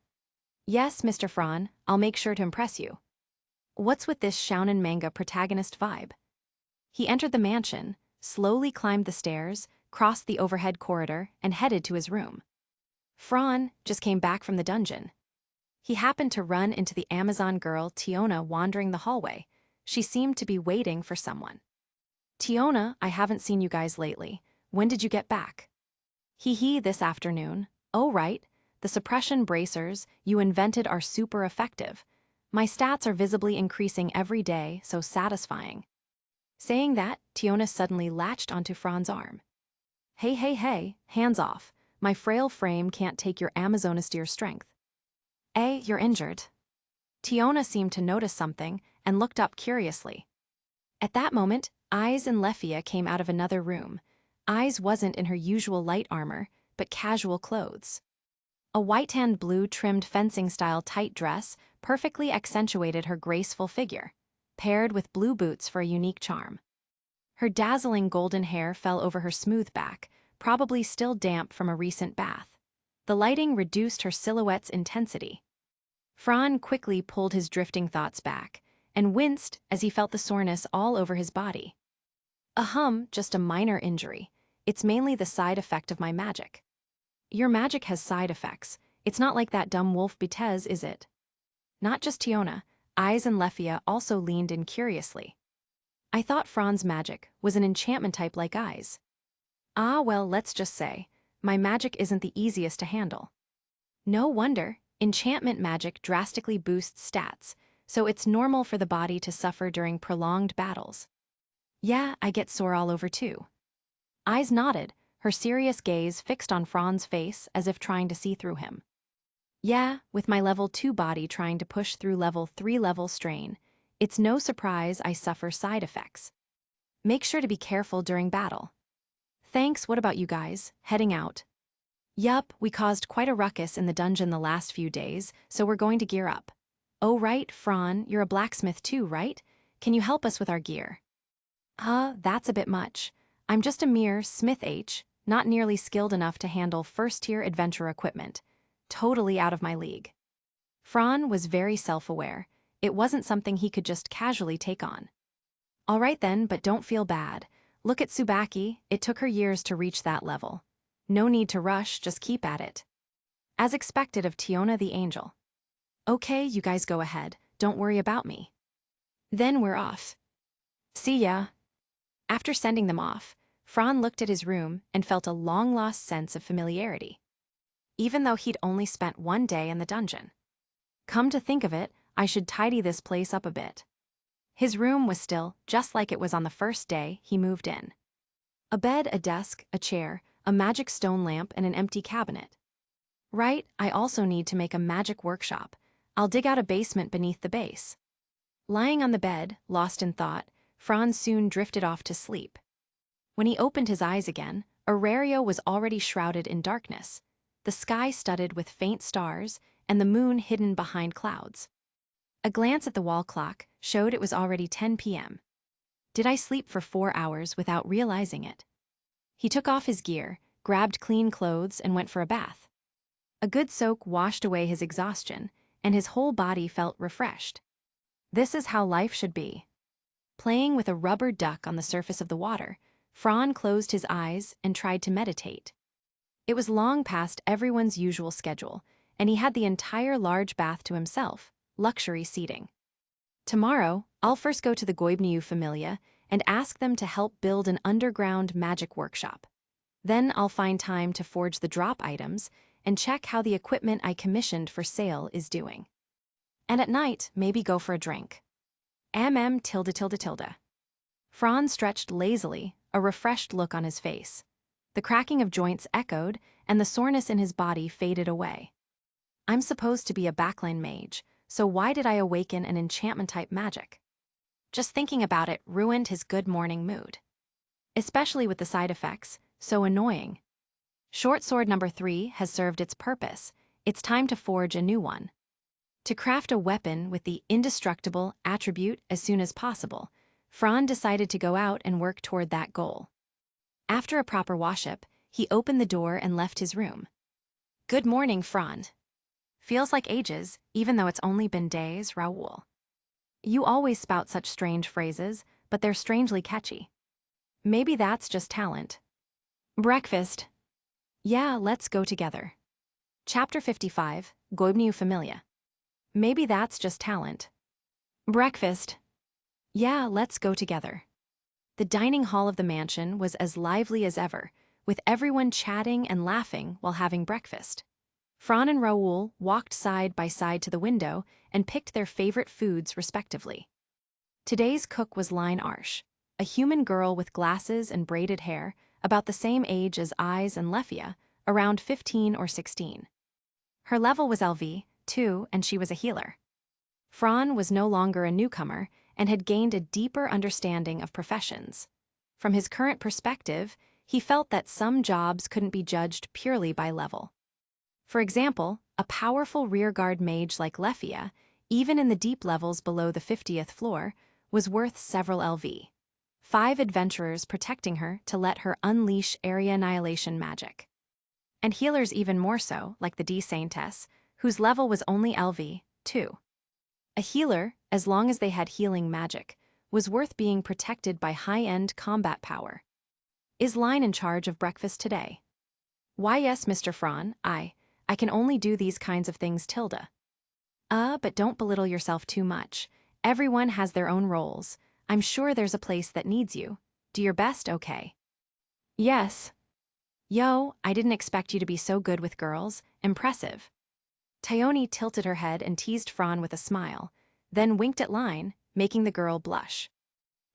Yes, Mr. Fran, I'll make sure to impress you. What's with this shounen manga protagonist vibe? He entered the mansion, slowly climbed the stairs, crossed the overhead corridor, and headed to his room. Fran just came back from the dungeon. He happened to run into the Amazon girl Tiona wandering the hallway. She seemed to be waiting for someone. Tiona, I haven't seen you guys lately. When did you get back? This afternoon. Oh, right. The suppression bracers you invented are super effective. My stats are visibly increasing every day, so satisfying. Saying that, Tiona suddenly latched onto Fran's arm. Hey, hands off. My frail frame can't take your Amazonasteer strength. You're injured. Tiona seemed to notice something and looked up curiously. At that moment, Eyes and Lefia came out of another room. Eyes wasn't in her usual light armor, but casual clothes. A white and blue trimmed fencing-style tight dress perfectly accentuated her graceful figure, paired with blue boots for a unique charm. Her dazzling golden hair fell over her smooth back, probably still damp from a recent bath. The lighting reduced her silhouette's intensity. Fran quickly pulled his drifting thoughts back and winced as he felt the soreness all over his body. Just a minor injury. It's mainly the side effect of my magic. Your magic has side effects. It's not like that dumb wolf Betez, is it? Not just Tiona, Eyes and Lefia also leaned in curiously. I thought Fran's magic was an enchantment type like Eyes. Ah, well, let's just say, my magic isn't the easiest to handle. No wonder, enchantment magic drastically boosts stats, so it's normal for the body to suffer during prolonged battles. Yeah, I get sore all over too. Eyes nodded, her serious gaze fixed on Fran's face as if trying to see through him. Yeah, with my level 2 body trying to push through level 3 level strain, it's no surprise I suffer side effects. Make sure to be careful during battle. Thanks, what about you guys? Heading out? Yup, we caused quite a ruckus in the dungeon the last few days, so we're going to gear up. Oh right, Fran, you're a blacksmith too, right? Can you help us with our gear? That's a bit much. I'm just a mere smith H, not nearly skilled enough to handle first-tier adventure equipment. Totally out of my league. Fran was very self-aware. It wasn't something he could just casually take on. All right then, but don't feel bad. Look at Tsubaki, it took her years to reach that level. No need to rush, just keep at it. As expected of Tiona the Angel. Okay, you guys go ahead, don't worry about me. Then we're off. See ya. After sending them off, Fran looked at his room and felt a long-lost sense of familiarity. Even though he'd only spent one day in the dungeon. Come to think of it, I should tidy this place up a bit. His room was still just like it was on the first day he moved in. A bed, a desk, a chair, a magic stone lamp, and an empty cabinet. Right, I also need to make a magic workshop. I'll dig out a basement beneath the base. Lying on the bed, lost in thought, Fran soon drifted off to sleep. When he opened his eyes again, Orario was already shrouded in darkness, the sky studded with faint stars and the moon hidden behind clouds. A glance at the wall clock showed it was already 10 p.m. Did I sleep for 4 hours without realizing it? He took off his gear, grabbed clean clothes, and went for a bath. A good soak washed away his exhaustion, and his whole body felt refreshed. This is how life should be. Playing with a rubber duck on the surface of the water, Fran closed his eyes and tried to meditate. It was long past everyone's usual schedule, and he had the entire large bath to himself, luxury seating. Tomorrow, I'll first go to the Goibniu Familia and ask them to help build an underground magic workshop. Then I'll find time to forge the drop items and check how the equipment I commissioned for sale is doing. And at night, maybe go for a drink. tilde. Fran stretched lazily, a refreshed look on his face. The cracking of joints echoed, and the soreness in his body faded away. I'm supposed to be a backline mage, so why did I awaken an enchantment-type magic? Just thinking about it ruined his good morning mood. Especially with the side effects, so annoying. Short sword number 3 has served its purpose. It's time to forge a new one. To craft a weapon with the indestructible attribute as soon as possible, Fran decided to go out and work toward that goal. After a proper wash-up, he opened the door and left his room. Good morning, Fran. Feels like ages, even though it's only been days, Raoul. You always spout such strange phrases, but they're strangely catchy. Maybe that's just talent. Breakfast. Yeah, let's go together. Chapter 55, Goibniu Familia. Maybe that's just talent. Breakfast. Yeah, let's go together. The dining hall of the mansion was as lively as ever, with everyone chatting and laughing while having breakfast. Fran and Raoul walked side by side to the window and picked their favorite foods respectively. Today's cook was Line Arsh, a human girl with glasses and braided hair, about the same age as Eyes and Lefia, around 15 or 16. Her level was LV, too, and she was a healer. Fran was no longer a newcomer and had gained a deeper understanding of professions. From his current perspective, he felt that some jobs couldn't be judged purely by level. For example, a powerful rearguard mage like Lefia, even in the deep levels below the 50th floor, was worth several LV. 5 adventurers protecting her to let her unleash area annihilation magic. And healers even more so, like the D-Saintess, whose level was only LV, too. A healer, as long as they had healing magic, was worth being protected by high-end combat power. Is Line in charge of breakfast today? Why yes, Mr. Fran, I can only do these kinds of things, Tilda. But don't belittle yourself too much. Everyone has their own roles. I'm sure there's a place that needs you. Do your best, okay? Yes. Yo, I didn't expect you to be so good with girls. Impressive. Thyone tilted her head and teased Fran with a smile, then winked at Line, making the girl blush.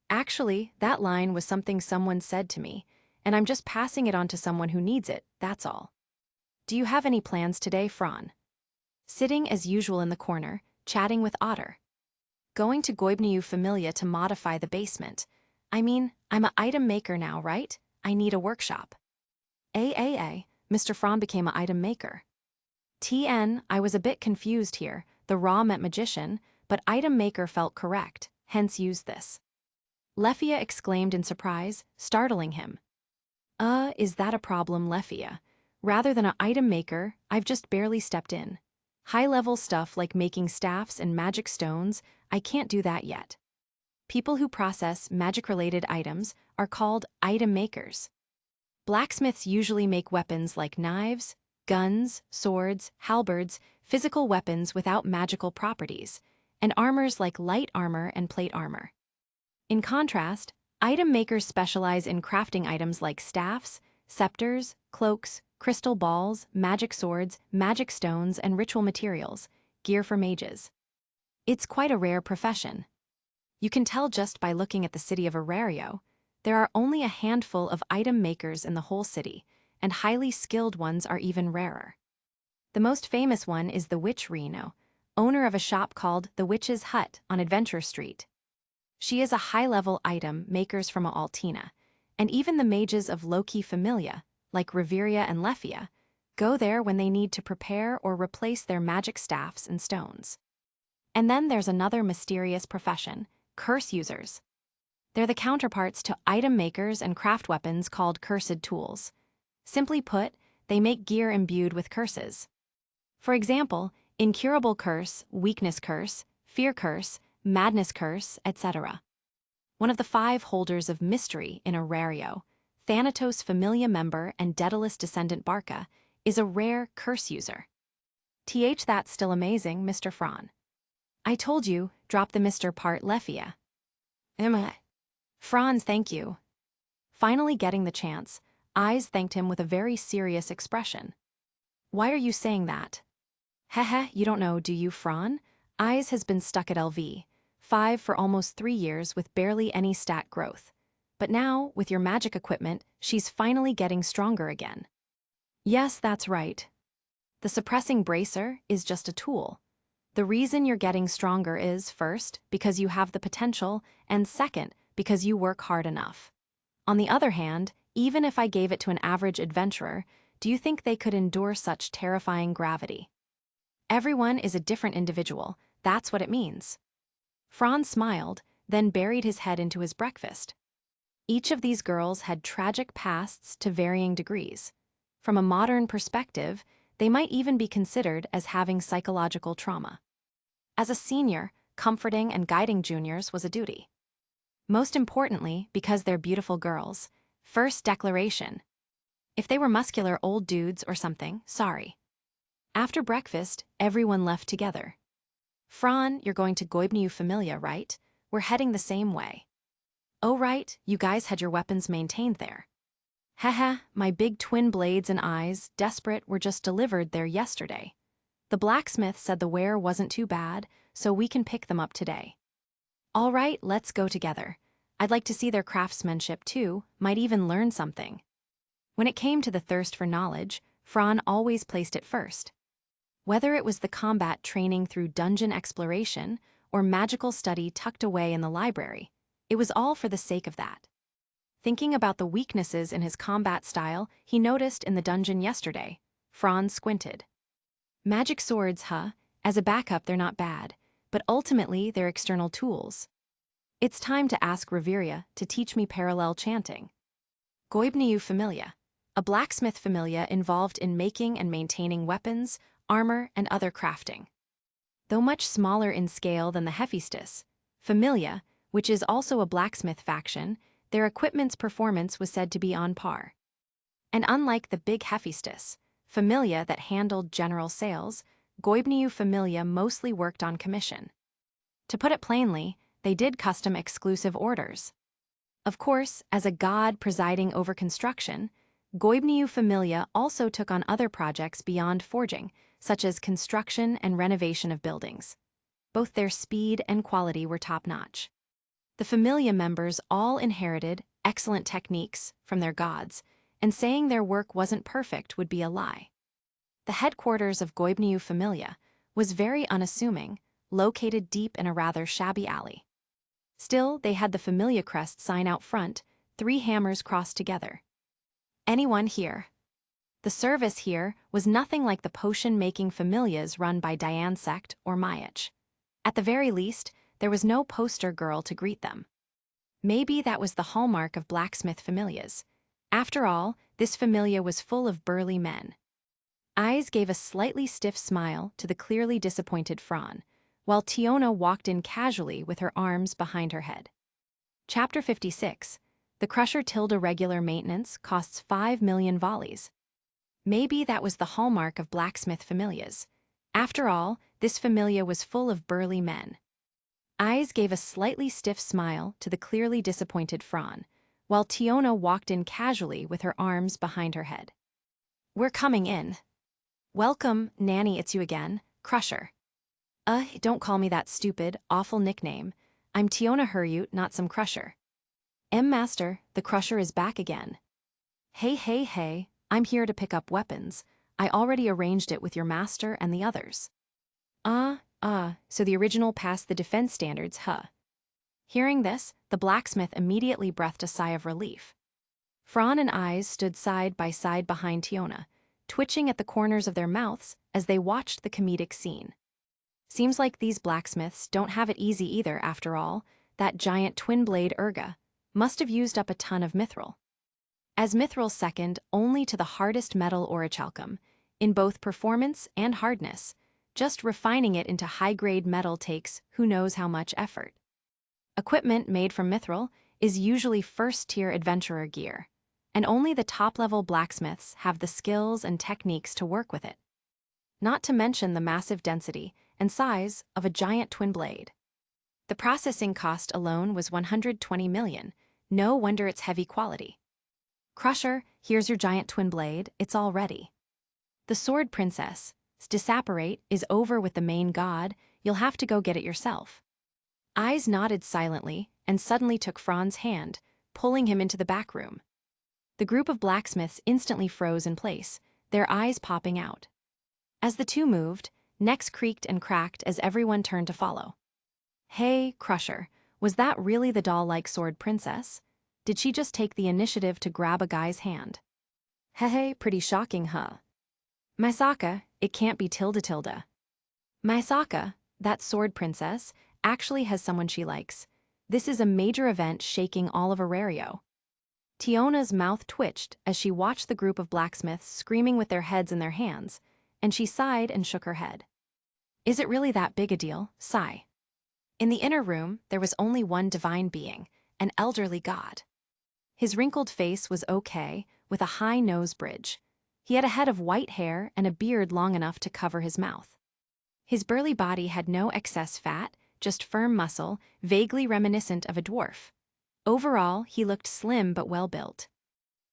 Actually, that line was something someone said to me, and I'm just passing it on to someone who needs it, that's all. Do you have any plans today, Fran? Sitting as usual in the corner, chatting with Otter. Going to WEBNOVEL to modify the basement. I mean, I'm a item maker now, right? I need a workshop. Mr. Fran became a item maker. I was a bit confused here. The raw meant magician, but item maker felt correct, hence used this. Lefia exclaimed in surprise, startling him. Is that a problem, Lefia? Rather than an item maker, I've just barely stepped in. High-level stuff like making staffs and magic stones, I can't do that yet. People who process magic-related items are called item makers. Blacksmiths usually make weapons like knives, guns, swords, halberds, physical weapons without magical properties, and armors like light armor and plate armor. In contrast, item makers specialize in crafting items like staffs, scepters, cloaks, crystal balls, magic swords, magic stones, and ritual materials, gear for mages. It's quite a rare profession. You can tell just by looking at the city of Orario. There are only a handful of item makers in the whole city, and highly skilled ones are even rarer. The most famous one is the witch Reno, owner of a shop called The Witch's Hut on Adventure Street. She is a high-level item makers from Altina, and even the mages of low-key familia, like Riveria and Lefia, go there when they need to prepare or replace their magic staffs and stones. And then there's another mysterious profession, curse users. They're the counterparts to item makers and craft weapons called cursed tools. Simply put, they make gear imbued with curses. For example, incurable curse, weakness curse, fear curse, madness curse, etc. One of the 5 holders of mystery in Orario, Thanatos Familia member and Daedalus descendant Barca, is a rare curse user. That's still amazing, Mr. Fran. I told you, drop the Mr. part, Lefia. Franz, thank you. Finally getting the chance, Eyes thanked him with a very serious expression. Why are you saying that? Heh, you don't know, do you, Fran? Eyes has been stuck at LV5 for almost 3 years with barely any stat growth. But now, with your magic equipment, she's finally getting stronger again. Yes, that's right. The suppressing bracer is just a tool. The reason you're getting stronger is, first, because you have the potential, and second, because you work hard enough. On the other hand, even if I gave it to an average adventurer, do you think they could endure such terrifying gravity? Everyone is a different individual, that's what it means. Franz smiled, then buried his head into his breakfast. Each of these girls had tragic pasts to varying degrees. From a modern perspective, they might even be considered as having psychological trauma. As a senior, comforting and guiding juniors was a duty. Most importantly, because they're beautiful girls. First declaration. If they were muscular old dudes or something, sorry. After breakfast, everyone left together. Fran, you're going to WEBNOVEL, right? We're heading the same way. Oh right, you guys had your weapons maintained there. Haha, my big twin blades and eyes, desperate, were just delivered there yesterday. The blacksmith said the wear wasn't too bad, so we can pick them up today. All right, let's go together. I'd like to see their craftsmanship too, might even learn something. When it came to the thirst for knowledge, Fran always placed it first. Whether it was the combat training through dungeon exploration or magical study tucked away in the library, it was all for the sake of that. Thinking about the weaknesses in his combat style he noticed in the dungeon yesterday, Fran squinted. Magic swords, huh? As a backup they're not bad, but ultimately they're external tools. It's time to ask Riveria to teach me parallel chanting. WEBNOVEL, a blacksmith familia involved in making and maintaining weapons, armor, and other crafting. Though much smaller in scale than the Hephaestus, familia, which is also a blacksmith faction, their equipment's performance was said to be on par. And unlike the big Hephaestus, Familia that handled general sales, Goibniu Familia mostly worked on commission. To put it plainly, they did custom exclusive orders. Of course, as a god presiding over construction, Goibniu Familia also took on other projects beyond forging, such as construction and renovation of buildings. Both their speed and quality were top-notch. The Familia members all inherited excellent techniques from their gods, and saying their work wasn't perfect would be a lie. The headquarters of Goibniu Familia was very unassuming, located deep in a rather shabby alley. Still, they had the Familia crest sign out front, 3 hammers crossed together. Anyone here? The service here was nothing like the potion-making familias run by Diane Sect or Mayach. At the very least, there was no poster girl to greet them. Maybe that was the hallmark of blacksmith familias. After all, this familia was full of burly men. Eyes gave a slightly stiff smile to the clearly disappointed Fran, while Tiona walked in casually with her arms behind her head. Chapter 56. The Crusher tilde regular maintenance costs 5 million volleys. Maybe that was the hallmark of blacksmith familias. After all, this familia was full of burly men. Eyes gave a slightly stiff smile to the clearly disappointed Fran, while Tiona walked in casually with her arms behind her head. We're coming in. Welcome, Nanny, it's you again, Crusher. Don't call me that stupid, awful nickname. I'm Tiona Hurute, not some Crusher. Master, the Crusher is back again. Hey, I'm here to pick up weapons. I already arranged it with your master and the others. So the original passed the defense standards, huh? Hearing this, the blacksmith immediately breathed a sigh of relief. Fran and Eyes stood side by side behind Tiona, twitching at the corners of their mouths as they watched the comedic scene. Seems like these blacksmiths don't have it easy either, after all. That giant twin-blade Urga must have used up a ton of mithril. As mithril second only to the hardest metal orichalcum, in both performance and hardness, just refining it into high-grade metal takes who knows how much effort. Equipment made from mithril is usually first-tier adventurer gear, and only the top-level blacksmiths have the skills and techniques to work with it. Not to mention the massive density and size of a giant twin blade. The processing cost alone was 120 million, no wonder it's heavy quality. Crusher, here's your giant twin blade, it's all ready. The Sword Princess, disapparate, is over with the main god, you'll have to go get it yourself. Eyes nodded silently and suddenly took Fran's hand, pulling him into the back room. The group of blacksmiths instantly froze in place, their eyes popping out. As the two moved, necks creaked and cracked as everyone turned to follow. Hey, Crusher, was that really the doll-like Sword Princess? Did she just take the initiative to grab a guy's hand? Hey, pretty shocking, huh? Misaka, it can't be tilde. Misaka, that Sword Princess, actually has someone she likes. This is a major event shaking all of Orario. Tiona's mouth twitched as she watched the group of blacksmiths screaming with their heads in their hands, and she sighed and shook her head. Is it really that big a deal? Sigh. In the inner room, there was only one divine being, an elderly god. His wrinkled face was okay, with a high nose bridge. He had a head of white hair and a beard long enough to cover his mouth. His burly body had no excess fat, just firm muscle, vaguely reminiscent of a dwarf. Overall, he looked slim but well-built.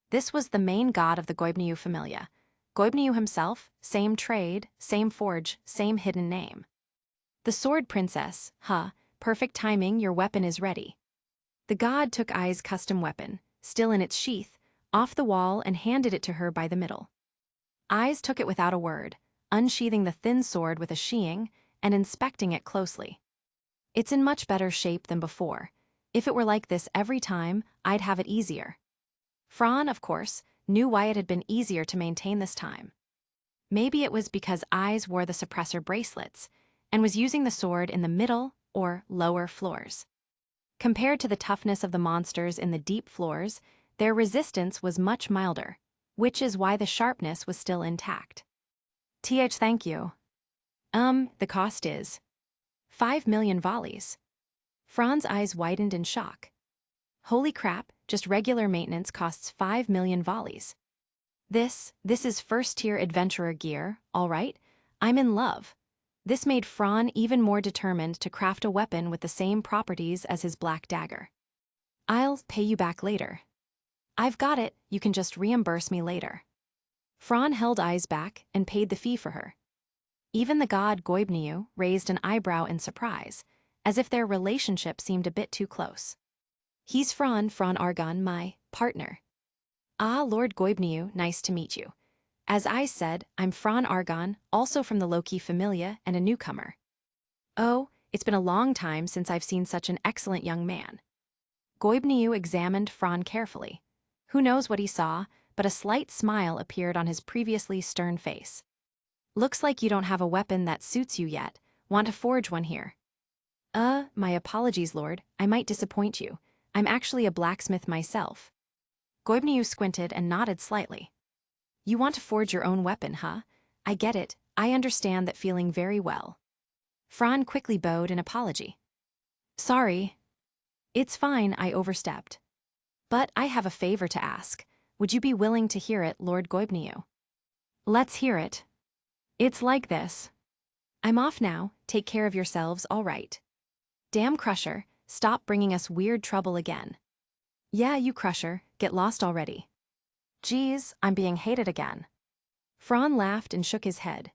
This was the main god of the Goibniu Familia. Goibniu himself, same trade, same forge, same hidden name. The Sword Princess, perfect timing, your weapon is ready. The god took Ai's custom weapon, still in its sheath, off the wall and handed it to her by the middle. Eyes took it without a word, unsheathing the thin sword with a sheathing and inspecting it closely. It's in much better shape than before. If it were like this every time, I'd have it easier. Fran, of course, knew why it had been easier to maintain this time. Maybe it was because Eyes wore the suppressor bracelets and was using the sword in the middle or lower floors. Compared to the toughness of the monsters in the deep floors, their resistance was much milder, which is why the sharpness was still intact. Thank you. The cost is 5 million volleys. Fran's eyes widened in shock. Holy crap, just regular maintenance costs 5 million volleys. This is first-tier adventurer gear, all right? I'm in love. This made Fran even more determined to craft a weapon with the same properties as his black dagger. I'll pay you back later. I've got it, you can just reimburse me later. Fran held eyes back and paid the fee for her. Even the god Goibniu raised an eyebrow in surprise, as if their relationship seemed a bit too close. He's Fran Argon, my partner. Ah, Lord Goibniu, nice to meet you. As I said, I'm Fran Argon, also from the Loki Familia and a newcomer. Oh, it's been a long time since I've seen such an excellent young man. Goibniu examined Fran carefully. Who knows what he saw, but a slight smile appeared on his previously stern face. Looks like you don't have a weapon that suits you yet. Want to forge one here? My apologies, Lord. I might disappoint you. I'm actually a blacksmith myself. Goibniu squinted and nodded slightly. You want to forge your own weapon, huh? I get it. I understand that feeling very well. Fran quickly bowed in apology. Sorry. It's fine, I overstepped. But I have a favor to ask. Would you be willing to hear it, Lord Goibniu? Let's hear it. It's like this. I'm off now, take care of yourselves, all right. Damn Crusher, stop bringing us weird trouble again. Yeah, you Crusher, get lost already. Geez, I'm being hated again. Fran laughed and shook his head.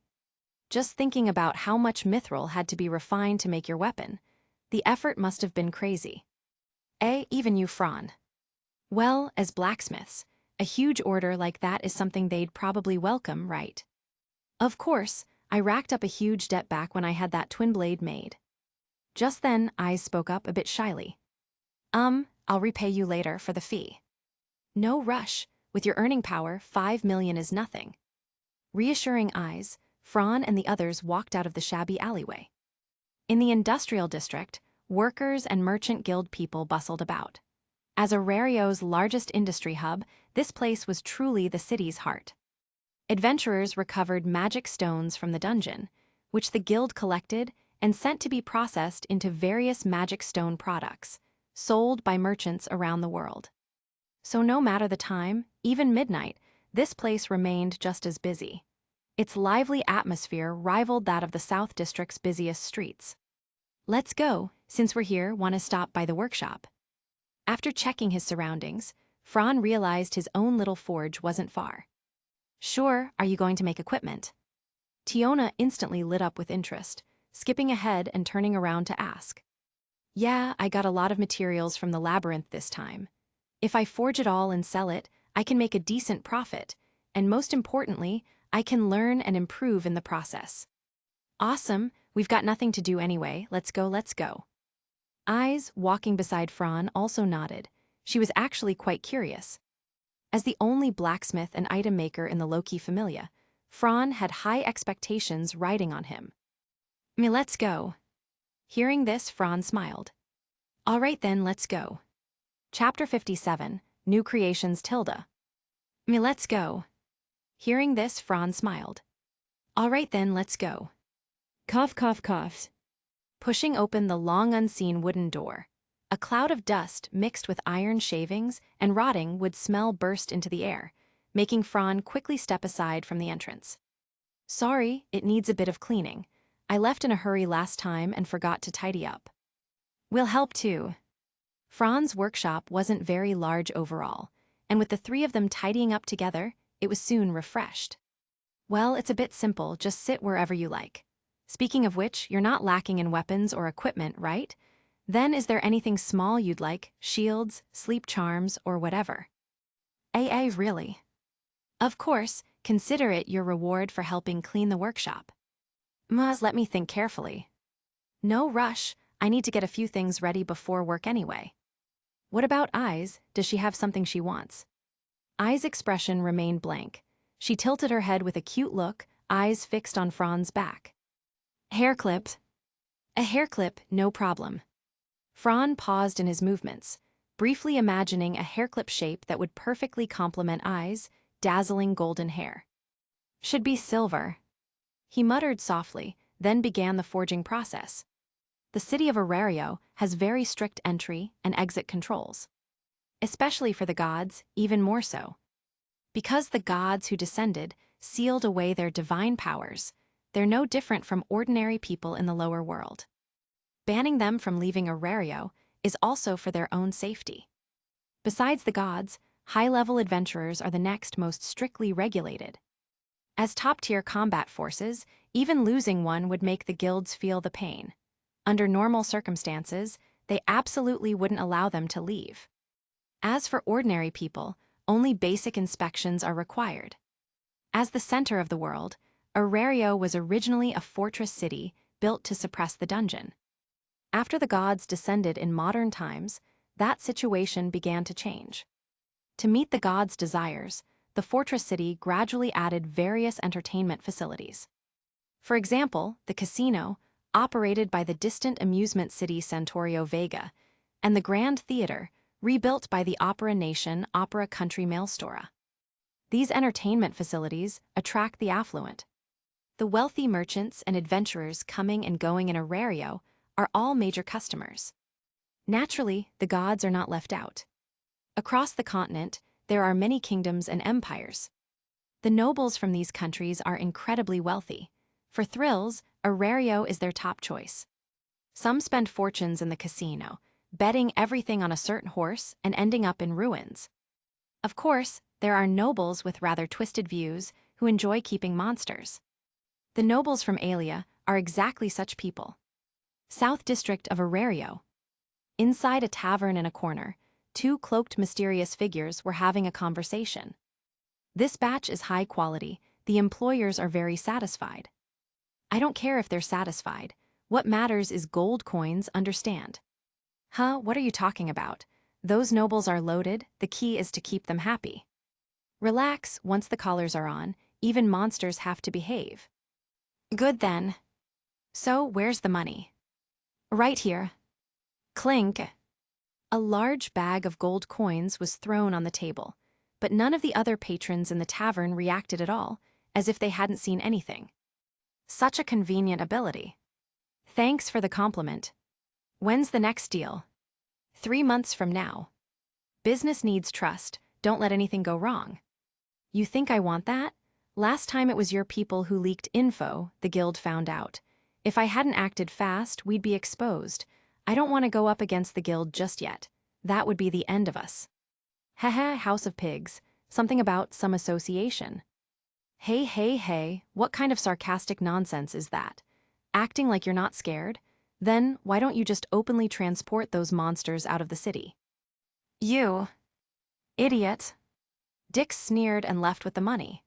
Just thinking about how much mithril had to be refined to make your weapon, the effort must have been crazy. Even you, Fran. Well, as blacksmiths, a huge order like that is something they'd probably welcome, right? Of course, I racked up a huge debt back when I had that twin blade made. Just then, Eyes spoke up a bit shyly. I'll repay you later for the fee. No rush. With your earning power, 5 million is nothing. Reassuring Eyes, Fran and the others walked out of the shabby alleyway. In the industrial district, workers and merchant guild people bustled about. As Orario's largest industry hub, this place was truly the city's heart. Adventurers recovered magic stones from the dungeon, which the guild collected and sent to be processed into various magic stone products, sold by merchants around the world. So no matter the time, even midnight, this place remained just as busy. Its lively atmosphere rivaled that of the South District's busiest streets. Let's go, since we're here, want to stop by the workshop. After checking his surroundings, Fran realized his own little forge wasn't far. Sure, are you going to make equipment? Tiona instantly lit up with interest, skipping ahead and turning around to ask. Yeah, I got a lot of materials from the labyrinth this time. If I forge it all and sell it, I can make a decent profit, and most importantly, I can learn and improve in the process. Awesome, we've got nothing to do anyway, let's go. Eyes, walking beside Fran, also nodded. She was actually quite curious. As the only blacksmith and item maker in the Loki Familia, Fran had high expectations riding on him. Let's go. Hearing this, Fran smiled. All right then, let's go. Chapter 57, New Creations Tilda. Let's go. Hearing this, Fran smiled. All right then, let's go. Cough, cough, coughs. Pushing open the long-unseen wooden door, a cloud of dust mixed with iron shavings and rotting wood smell burst into the air, making Fran quickly step aside from the entrance. Sorry, it needs a bit of cleaning. I left in a hurry last time and forgot to tidy up. We'll help too. Fran's workshop wasn't very large overall, and with the three of them tidying up together, it was soon refreshed. Well, it's a bit simple, just sit wherever you like. Speaking of which, you're not lacking in weapons or equipment, right? Then is there anything small you'd like, shields, sleep charms, or whatever? Really? Of course, consider it your reward for helping clean the workshop. Let me think carefully. No rush, I need to get a few things ready before work anyway. What about Eyes? Does she have something she wants? Eyes' expression remained blank. She tilted her head with a cute look, eyes fixed on Fran's back. Hair clip. A hair clip, no problem. Fran paused in his movements, briefly imagining a hair clip shape that would perfectly complement Eyes' dazzling golden hair. Should be silver. He muttered softly, then began the forging process. the city of Orario has very strict entry and exit controls. Especially for the gods, even more so. Because the gods who descended sealed away their divine powers, they're no different from ordinary people in the lower world. Banning them from leaving Orario is also for their own safety. Besides the gods, high-level adventurers are the next most strictly regulated. As top-tier combat forces, even losing one would make the guilds feel the pain. Under normal circumstances, they absolutely wouldn't allow them to leave. As for ordinary people, only basic inspections are required. As the center of the world, Orario was originally a fortress city built to suppress the dungeon. After the gods descended in modern times, that situation began to change. To meet the gods' desires, the fortress city gradually added various entertainment facilities. For example, the casino, operated by the distant amusement city Santorio Vega, and the Grand Theater, rebuilt by the Opera Nation Opera Country Maelstora. These entertainment facilities attract the affluent. The wealthy merchants and adventurers coming and going in Orario are all major customers. Naturally, the gods are not left out. Across the continent, there are many kingdoms and empires. The nobles from these countries are incredibly wealthy. For thrills, Orario is their top choice. Some spend fortunes in the casino, betting everything on a certain horse and ending up in ruins. Of course, there are nobles with rather twisted views who enjoy keeping monsters. The nobles from Alia are exactly such people. South District of Orario. Inside a tavern in a corner, two cloaked mysterious figures were having a conversation. This batch is high quality, the employers are very satisfied. I don't care if they're satisfied. What matters is gold coins, understand? Huh, what are you talking about? Those nobles are loaded, the key is to keep them happy. Relax, once the collars are on, even monsters have to behave. Good then. So, where's the money? Right here. Clink. A large bag of gold coins was thrown on the table, but none of the other patrons in the tavern reacted at all, as if they hadn't seen anything. Such a convenient ability. Thanks for the compliment. When's the next deal? 3 months from now. Business needs trust, don't let anything go wrong. You think I want that? Last time it was your people who leaked info, the guild found out. If I hadn't acted fast, we'd be exposed. I don't want to go up against the guild just yet. That would be the end of us. Haha, House of Pigs. Something about some association. Hey, what kind of sarcastic nonsense is that? Acting like you're not scared? Then, why don't you just openly transport those monsters out of the city? You. Idiot. Dick sneered and left with the money.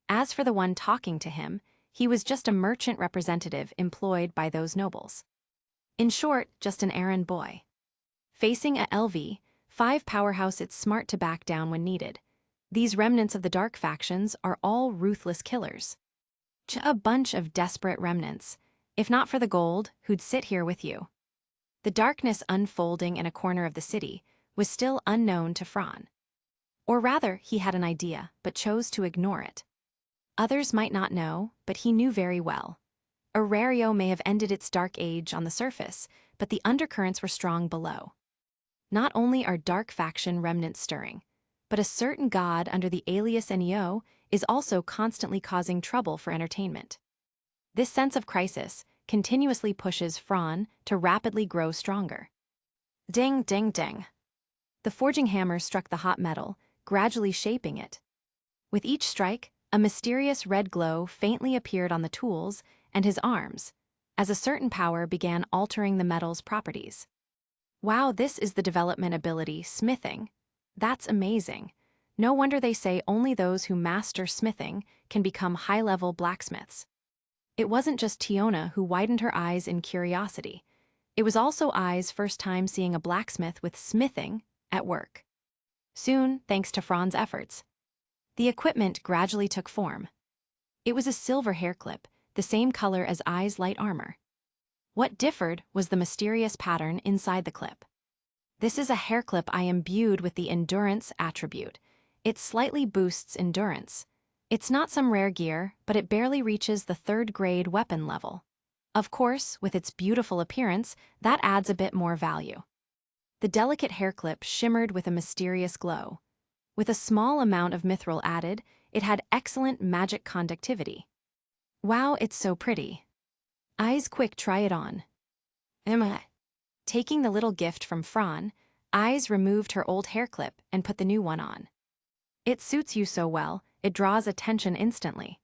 As for the one talking to him, he was just a merchant representative employed by those nobles. In short, just an errand boy. Facing a LV, 5 powerhouse, it's smart to back down when needed. These remnants of the dark factions are all ruthless killers. A bunch of desperate remnants. If not for the gold, who'd sit here with you? The darkness unfolding in a corner of the city was still unknown to Fran. Or rather, he had an idea, but chose to ignore it. Others might not know, but he knew very well. Orario may have ended its dark age on the surface, but the undercurrents were strong below. Not only are dark faction remnants stirring, but a certain god under the alias Neo is also constantly causing trouble for entertainment. This sense of crisis continuously pushes Fran to rapidly grow stronger. Ding, ding, ding. The forging hammer struck the hot metal, gradually shaping it. With each strike, a mysterious red glow faintly appeared on the tools and his arms, as a certain power began altering the metal's properties. Wow, this is the development ability, smithing. That's amazing. No wonder they say only those who master smithing can become high-level blacksmiths. It wasn't just Tiona who widened her eyes in curiosity. It was also Ai's first time seeing a blacksmith with smithing at work. Soon, thanks to Fran's efforts, the equipment gradually took form. It was a silver hair clip, the same color as Ai's light armor. What differed was the mysterious pattern inside the clip. This is a hair clip I imbued with the endurance attribute. It slightly boosts endurance. It's not some rare gear, but it barely reaches the 3rd grade weapon level. Of course, with its beautiful appearance, that adds a bit more value. The delicate hair clip shimmered with a mysterious glow. With a small amount of mithril added, it had excellent magic conductivity. Wow, it's so pretty. Eyes quick, try it on. Emma. Taking the little gift from Fran, Eyes removed her old hair clip and put the new one on. It suits you so well, it draws attention instantly.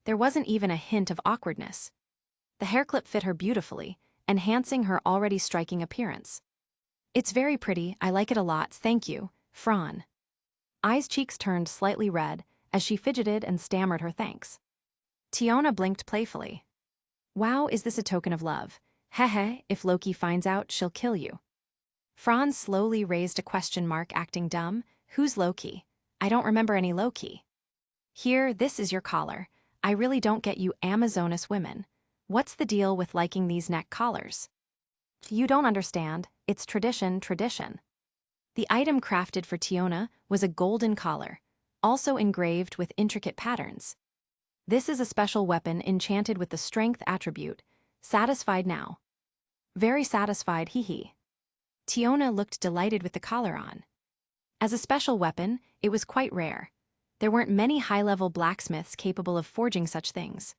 There wasn't even a hint of awkwardness. The hair clip fit her beautifully, enhancing her already striking appearance. It's very pretty, I like it a lot, thank you, Fran. Eyes' cheeks turned slightly red as she fidgeted and stammered her thanks. Tiona blinked playfully. Wow, is this a token of love? Hehe, if Loki finds out, she'll kill you. Fran slowly raised a question mark, acting dumb. Who's Loki? I don't remember any Loki. Here, this is your collar. I really don't get you Amazonas women. What's the deal with liking these neck collars? You don't understand, it's tradition. The item crafted for Tiona was a golden collar, also engraved with intricate patterns. This is a special weapon enchanted with the strength attribute. Satisfied now? Very satisfied, hee. Tiona looked delighted with the collar on. As a special weapon, it was quite rare. There weren't many high-level blacksmiths capable of forging such things.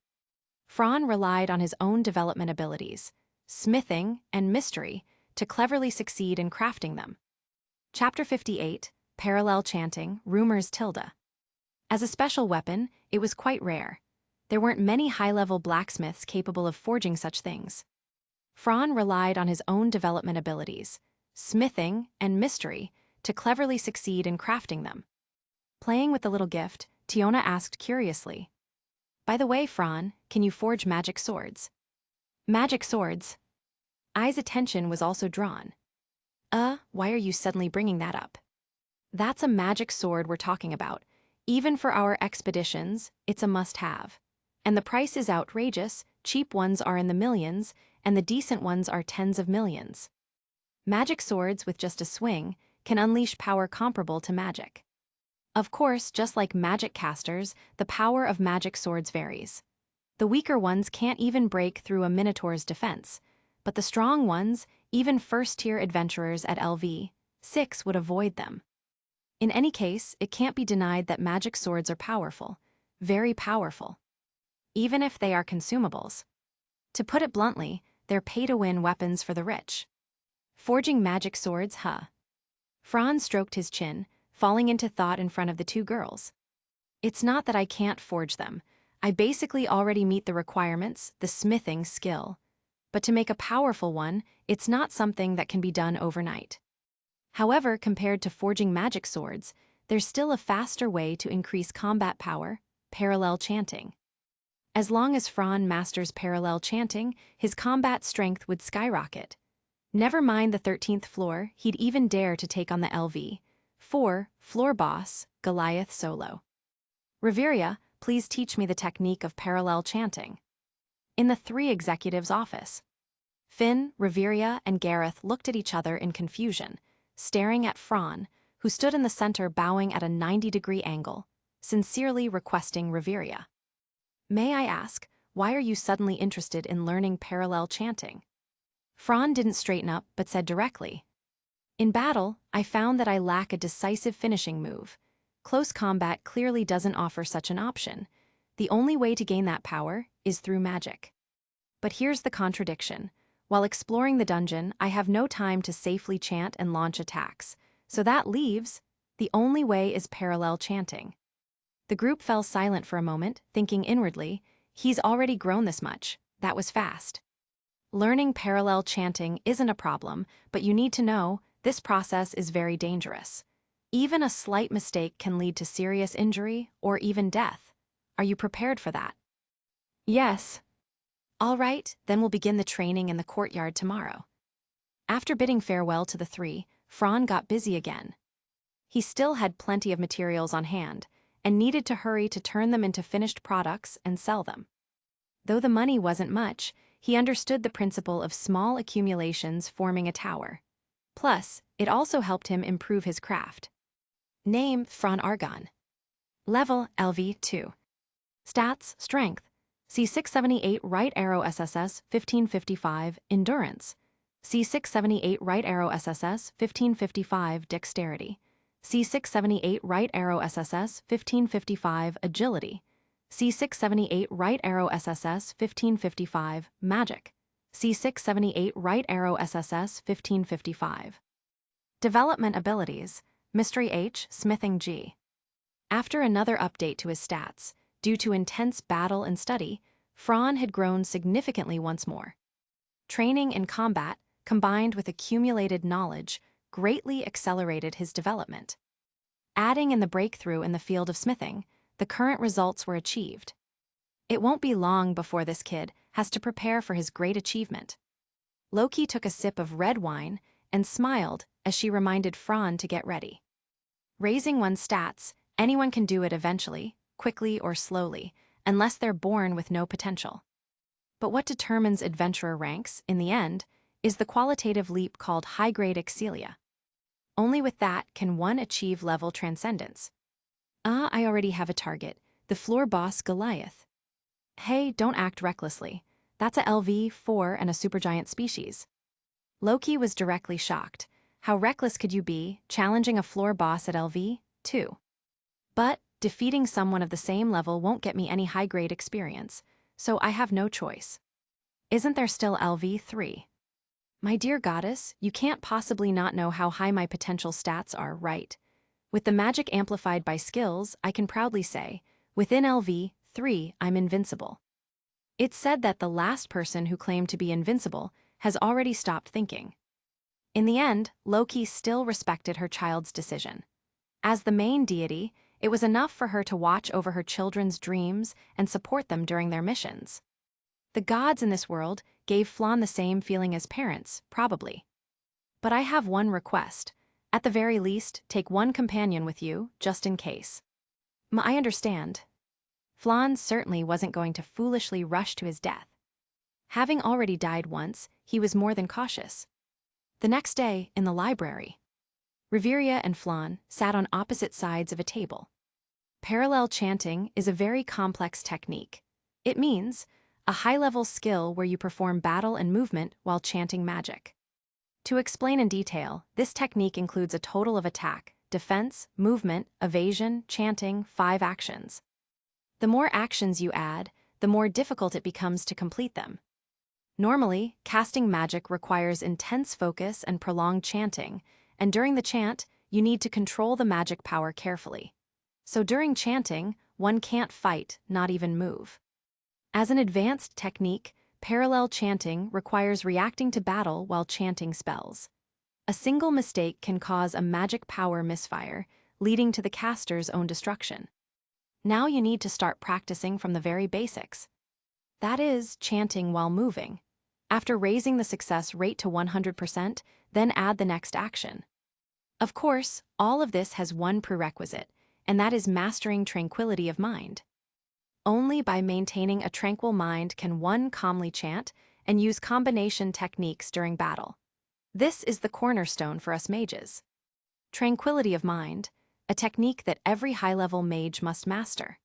Fran relied on his own development abilities, smithing and mystery, to cleverly succeed in crafting them. Chapter 58, Parallel Chanting, Rumors Tilda. As a special weapon, it was quite rare. There weren't many high-level blacksmiths capable of forging such things. Fran relied on his own development abilities, smithing and mystery, to cleverly succeed in crafting them. Playing with the little gift, Tiona asked curiously, "By the way, Fran, can you forge magic swords?" Magic swords? Ai's attention was also drawn. Why are you suddenly bringing that up? That's a magic sword we're talking about. Even for our expeditions, it's a must-have. And the price is outrageous, cheap ones are in the millions, and the decent ones are tens of millions. Magic swords with just a swing can unleash power comparable to magic. Of course, just like magic casters, the power of magic swords varies. The weaker ones can't even break through a minotaur's defense, but the strong ones, even first-tier adventurers at LV6 would avoid them. In any case, it can't be denied that magic swords are powerful, very powerful. Even if they are consumables. To put it bluntly, they're pay-to-win weapons for the rich. Forging magic swords, huh? Fran stroked his chin, falling into thought in front of the two girls. It's not that I can't forge them. I basically already meet the requirements, the smithing skill. But to make a powerful one, it's not something that can be done overnight. However, compared to forging magic swords, there's still a faster way to increase combat power, parallel chanting. As long as Fran masters parallel chanting, his combat strength would skyrocket. Never mind the 13th floor, he'd even dare to take on the LV4 floor boss, Goliath solo. Reveria, please teach me the technique of parallel chanting. In the three executives' office. Finn, Reveria, and Gareth looked at each other in confusion, staring at Fran, who stood in the center bowing at a 90-degree angle, sincerely requesting Reveria. May I ask, why are you suddenly interested in learning parallel chanting? Fran didn't straighten up but said directly. In battle, I found that I lack a decisive finishing move. Close combat clearly doesn't offer such an option. The only way to gain that power is through magic. But here's the contradiction. While exploring the dungeon, I have no time to safely chant and launch attacks, so that leaves, the only way is parallel chanting. The group fell silent for a moment, thinking inwardly, he's already grown this much, that was fast. Learning parallel chanting isn't a problem, but you need to know, this process is very dangerous. Even a slight mistake can lead to serious injury or even death. Are you prepared for that? Yes. All right, then we'll begin the training in the courtyard tomorrow. After bidding farewell to the three, Fran got busy again. He still had plenty of materials on hand, and needed to hurry to turn them into finished products and sell them. Though the money wasn't much, he understood the principle of small accumulations forming a tower. Plus, it also helped him improve his craft. Name, Fran Argon. Level, LV2. Stats, Strength. C678 right arrow SSS 1555 endurance. C678 right arrow SSS 1555 dexterity. C678 right arrow SSS 1555 agility. C678 right arrow SSS 1555 magic. C678 right arrow SSS 1555. Development abilities. Mystery H, Smithing G. After another update to his stats, due to intense battle and study, Fran had grown significantly once more. Training in combat, combined with accumulated knowledge, greatly accelerated his development. Adding in the breakthrough in the field of smithing, the current results were achieved. It won't be long before this kid has to prepare for his great achievement. Loki took a sip of red wine and smiled as she reminded Fran to get ready. Raising one's stats, anyone can do it eventually, quickly or slowly, unless they're born with no potential. But what determines adventurer ranks, in the end, is the qualitative leap called high-grade excelia. Only with that can one achieve level transcendence. I already have a target, the floor boss Goliath. Hey, don't act recklessly. That's a LV4 and a supergiant species. Loki was directly shocked. How reckless could you be, challenging a floor boss at LV2? But defeating someone of the same level won't get me any high-grade experience, so I have no choice. Isn't there still LV3? My dear goddess, you can't possibly not know how high my potential stats are, right? With the magic amplified by skills, I can proudly say, within LV3, I'm invincible. It's said that the last person who claimed to be invincible has already stopped thinking. In the end, Loki still respected her child's decision. As the main deity, it was enough for her to watch over her children's dreams and support them during their missions. The gods in this world gave Flan the same feeling as parents, probably. But I have one request. At the very least, take one companion with you, just in case. I understand. Flan certainly wasn't going to foolishly rush to his death. Having already died once, he was more than cautious. The next day, in the library, Riveria and Flan sat on opposite sides of a table. Parallel chanting is a very complex technique. It means a high-level skill where you perform battle and movement while chanting magic. To explain in detail, this technique includes a total of attack, defense, movement, evasion, chanting, 5 actions. The more actions you add, the more difficult it becomes to complete them. Normally, casting magic requires intense focus and prolonged chanting, and during the chant, you need to control the magic power carefully. So during chanting, one can't fight, not even move. As an advanced technique, parallel chanting requires reacting to battle while chanting spells. A single mistake can cause a magic power misfire, leading to the caster's own destruction. Now you need to start practicing from the very basics. That is, chanting while moving. After raising the success rate to 100%, then add the next action. Of course, all of this has one prerequisite, and that is mastering tranquility of mind. Only by maintaining a tranquil mind can one calmly chant and use combination techniques during battle. This is the cornerstone for us mages. Tranquility of mind, a technique that every high-level mage must master.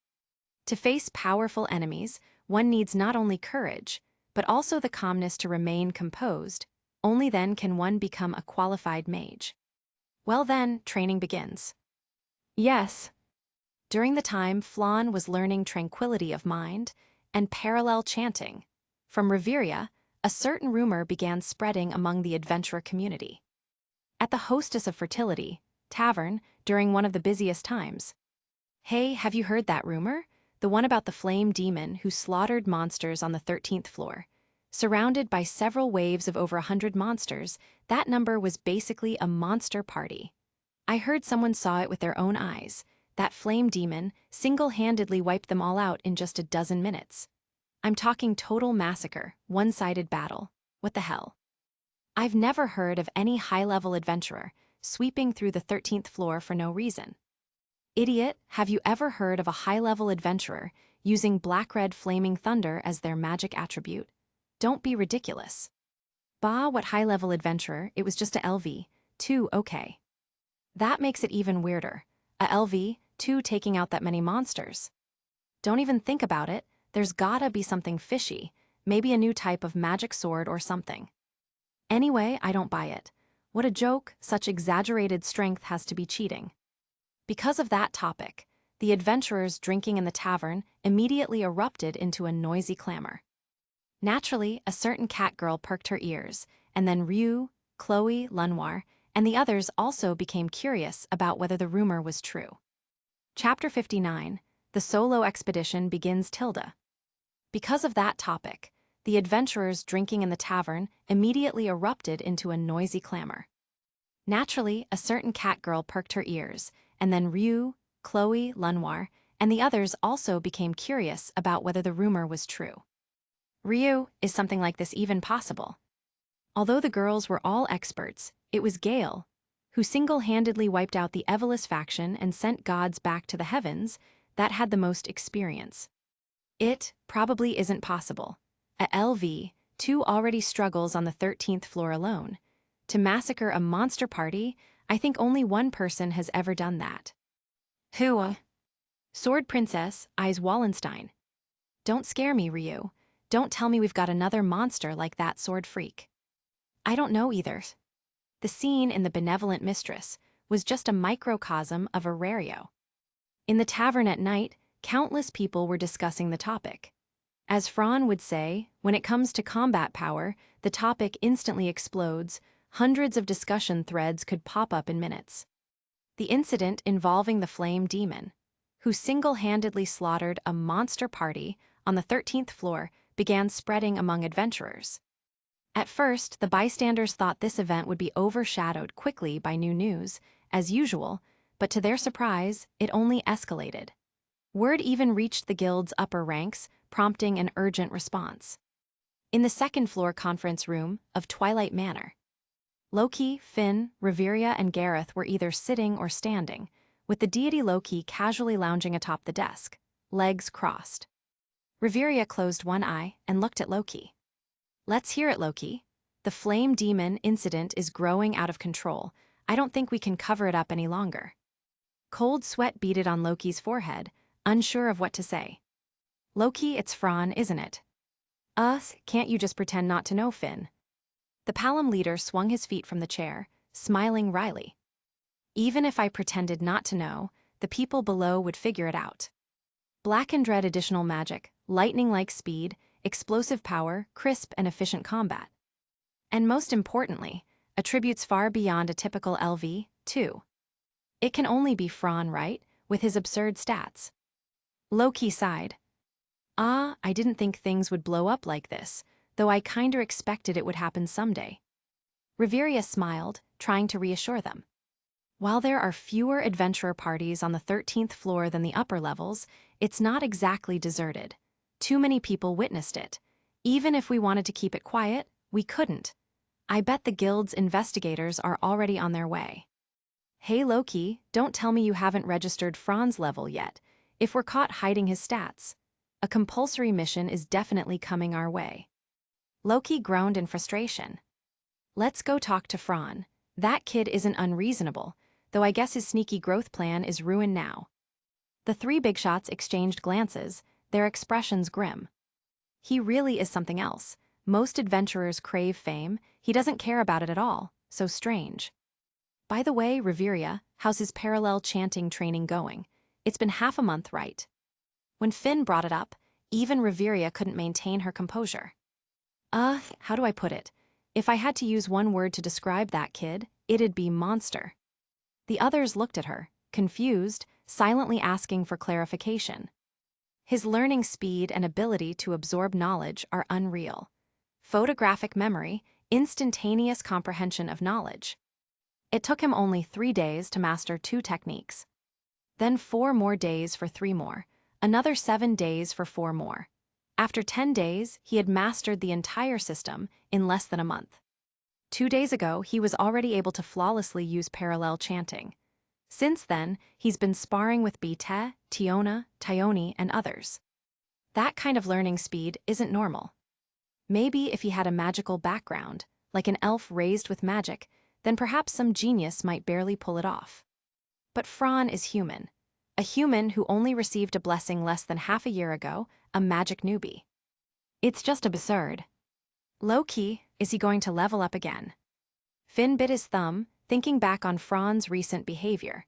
To face powerful enemies, one needs not only courage, but also the calmness to remain composed. Only then can one become a qualified mage. Well then, training begins. Yes. During the time, Flan was learning tranquility of mind and parallel chanting. From Riveria, a certain rumor began spreading among the adventurer community. At the Hostess of Fertility tavern during one of the busiest times. Hey, have you heard that rumor? The one about the flame demon who slaughtered monsters on the 13th floor. Surrounded by several waves of over 100 monsters, that number was basically a monster party. I heard someone saw it with their own eyes. That flame demon single-handedly wiped them all out in just a dozen minutes. I'm talking total massacre, one-sided battle. What the hell? I've never heard of any high-level adventurer sweeping through the 13th floor for no reason. Idiot, have you ever heard of a high-level adventurer using black-red flaming thunder as their magic attribute? Don't be ridiculous. Bah, what high-level adventurer, it was just a LV2, okay. That makes it even weirder. A LV2 taking out that many monsters. Don't even think about it, There's gotta be something fishy, maybe a new type of magic sword or something. Anyway, I don't buy it. What a joke, such exaggerated strength has to be cheating. Because of that topic, the adventurers drinking in the tavern immediately erupted into a noisy clamor. Naturally, a certain cat girl perked her ears, and then Ryu, Chloe, Lenoir, and the others also became curious about whether the rumor was true. Chapter 59, The Solo Expedition begins tilde. Because of that topic, the adventurers drinking in the tavern immediately erupted into a noisy clamor. Naturally, a certain cat girl perked her ears, and then Ryu, Chloe, Lenoir, and the others also became curious about whether the rumor was true. Ryu, is something like this even possible? Although the girls were all experts, it was Gale, who single-handedly wiped out the Evelys faction and sent gods back to the heavens, that had the most experience. It probably isn't possible. A LV2 already struggles on the 13th floor alone. To massacre a monster party, I think only one person has ever done that. Who? Sword Princess, eyes Wallenstein. Don't scare me, Ryu. Don't tell me we've got another monster like that sword freak. I don't know either. The scene in The Benevolent Mistress was just a microcosm of Orario. In the tavern at night, countless people were discussing the topic. As Fran would say, when it comes to combat power, the topic instantly explodes. Hundreds of discussion threads could pop up in minutes. The incident involving the Flame Demon, who single-handedly slaughtered a monster party on the 13th floor, began spreading among adventurers. At first, the bystanders thought this event would be overshadowed quickly by new news, as usual, but to their surprise, it only escalated. Word even reached the guild's upper ranks, prompting an urgent response. In the second-floor conference room of Twilight Manor, Loki, Finn, Reveria, and Gareth were either sitting or standing, with the deity Loki casually lounging atop the desk, legs crossed. Reveria closed one eye and looked at Loki. Let's hear it, Loki. The Flame Demon incident is growing out of control. I don't think we can cover it up any longer. Cold sweat beaded on Loki's forehead, unsure of what to say. Loki, it's Fran, isn't it? Can't you just pretend not to know, Finn? The Palom leader swung his feet from the chair, smiling wryly. Even if I pretended not to know, the people below would figure it out. Black and Dread additional magic, lightning-like speed, explosive power, crisp and efficient combat. And most importantly, attributes far beyond a typical LV, too. It can only be Fran, right, with his absurd stats. Loki sighed. I didn't think things would blow up like this, though I kinda expected it would happen someday. Reveria smiled, trying to reassure them. While there are fewer adventurer parties on the 13th floor than the upper levels, it's not exactly deserted. Too many people witnessed it. Even if we wanted to keep it quiet, we couldn't. I bet the guild's investigators are already on their way. Hey Loki, don't tell me you haven't registered Fran's level yet. If we're caught hiding his stats, a compulsory mission is definitely coming our way. Loki groaned in frustration. Let's go talk to Fran. That kid isn't unreasonable, though I guess his sneaky growth plan is ruined now. The three big shots exchanged glances, their expressions grim. He really is something else. Most adventurers crave fame, he doesn't care about it at all, so strange. By the way, Reveria, how's his parallel chanting training going? It's been half a month, right? When Finn brought it up, even Reveria couldn't maintain her composure. How do I put it? If I had to use one word to describe that kid, it'd be monster. The others looked at her, confused, silently asking for clarification. His learning speed and ability to absorb knowledge are unreal. Photographic memory, instantaneous comprehension of knowledge. It took him only 3 days to master 2 techniques. Then 4 more days for 3 more, another 7 days for 4 more. After 10 days, he had mastered the entire system in less than a month. 2 days ago, he was already able to flawlessly use parallel chanting. Since then, he's been sparring with Bite, Tiona, Tioni, and others. That kind of learning speed isn't normal. Maybe if he had a magical background, like an elf raised with magic, then perhaps some genius might barely pull it off. But Fran is human. A human who only received a blessing less than half a year ago, a magic newbie. It's just absurd. Low-key, is he going to level up again? Finn bit his thumb, thinking back on Fran's recent behavior.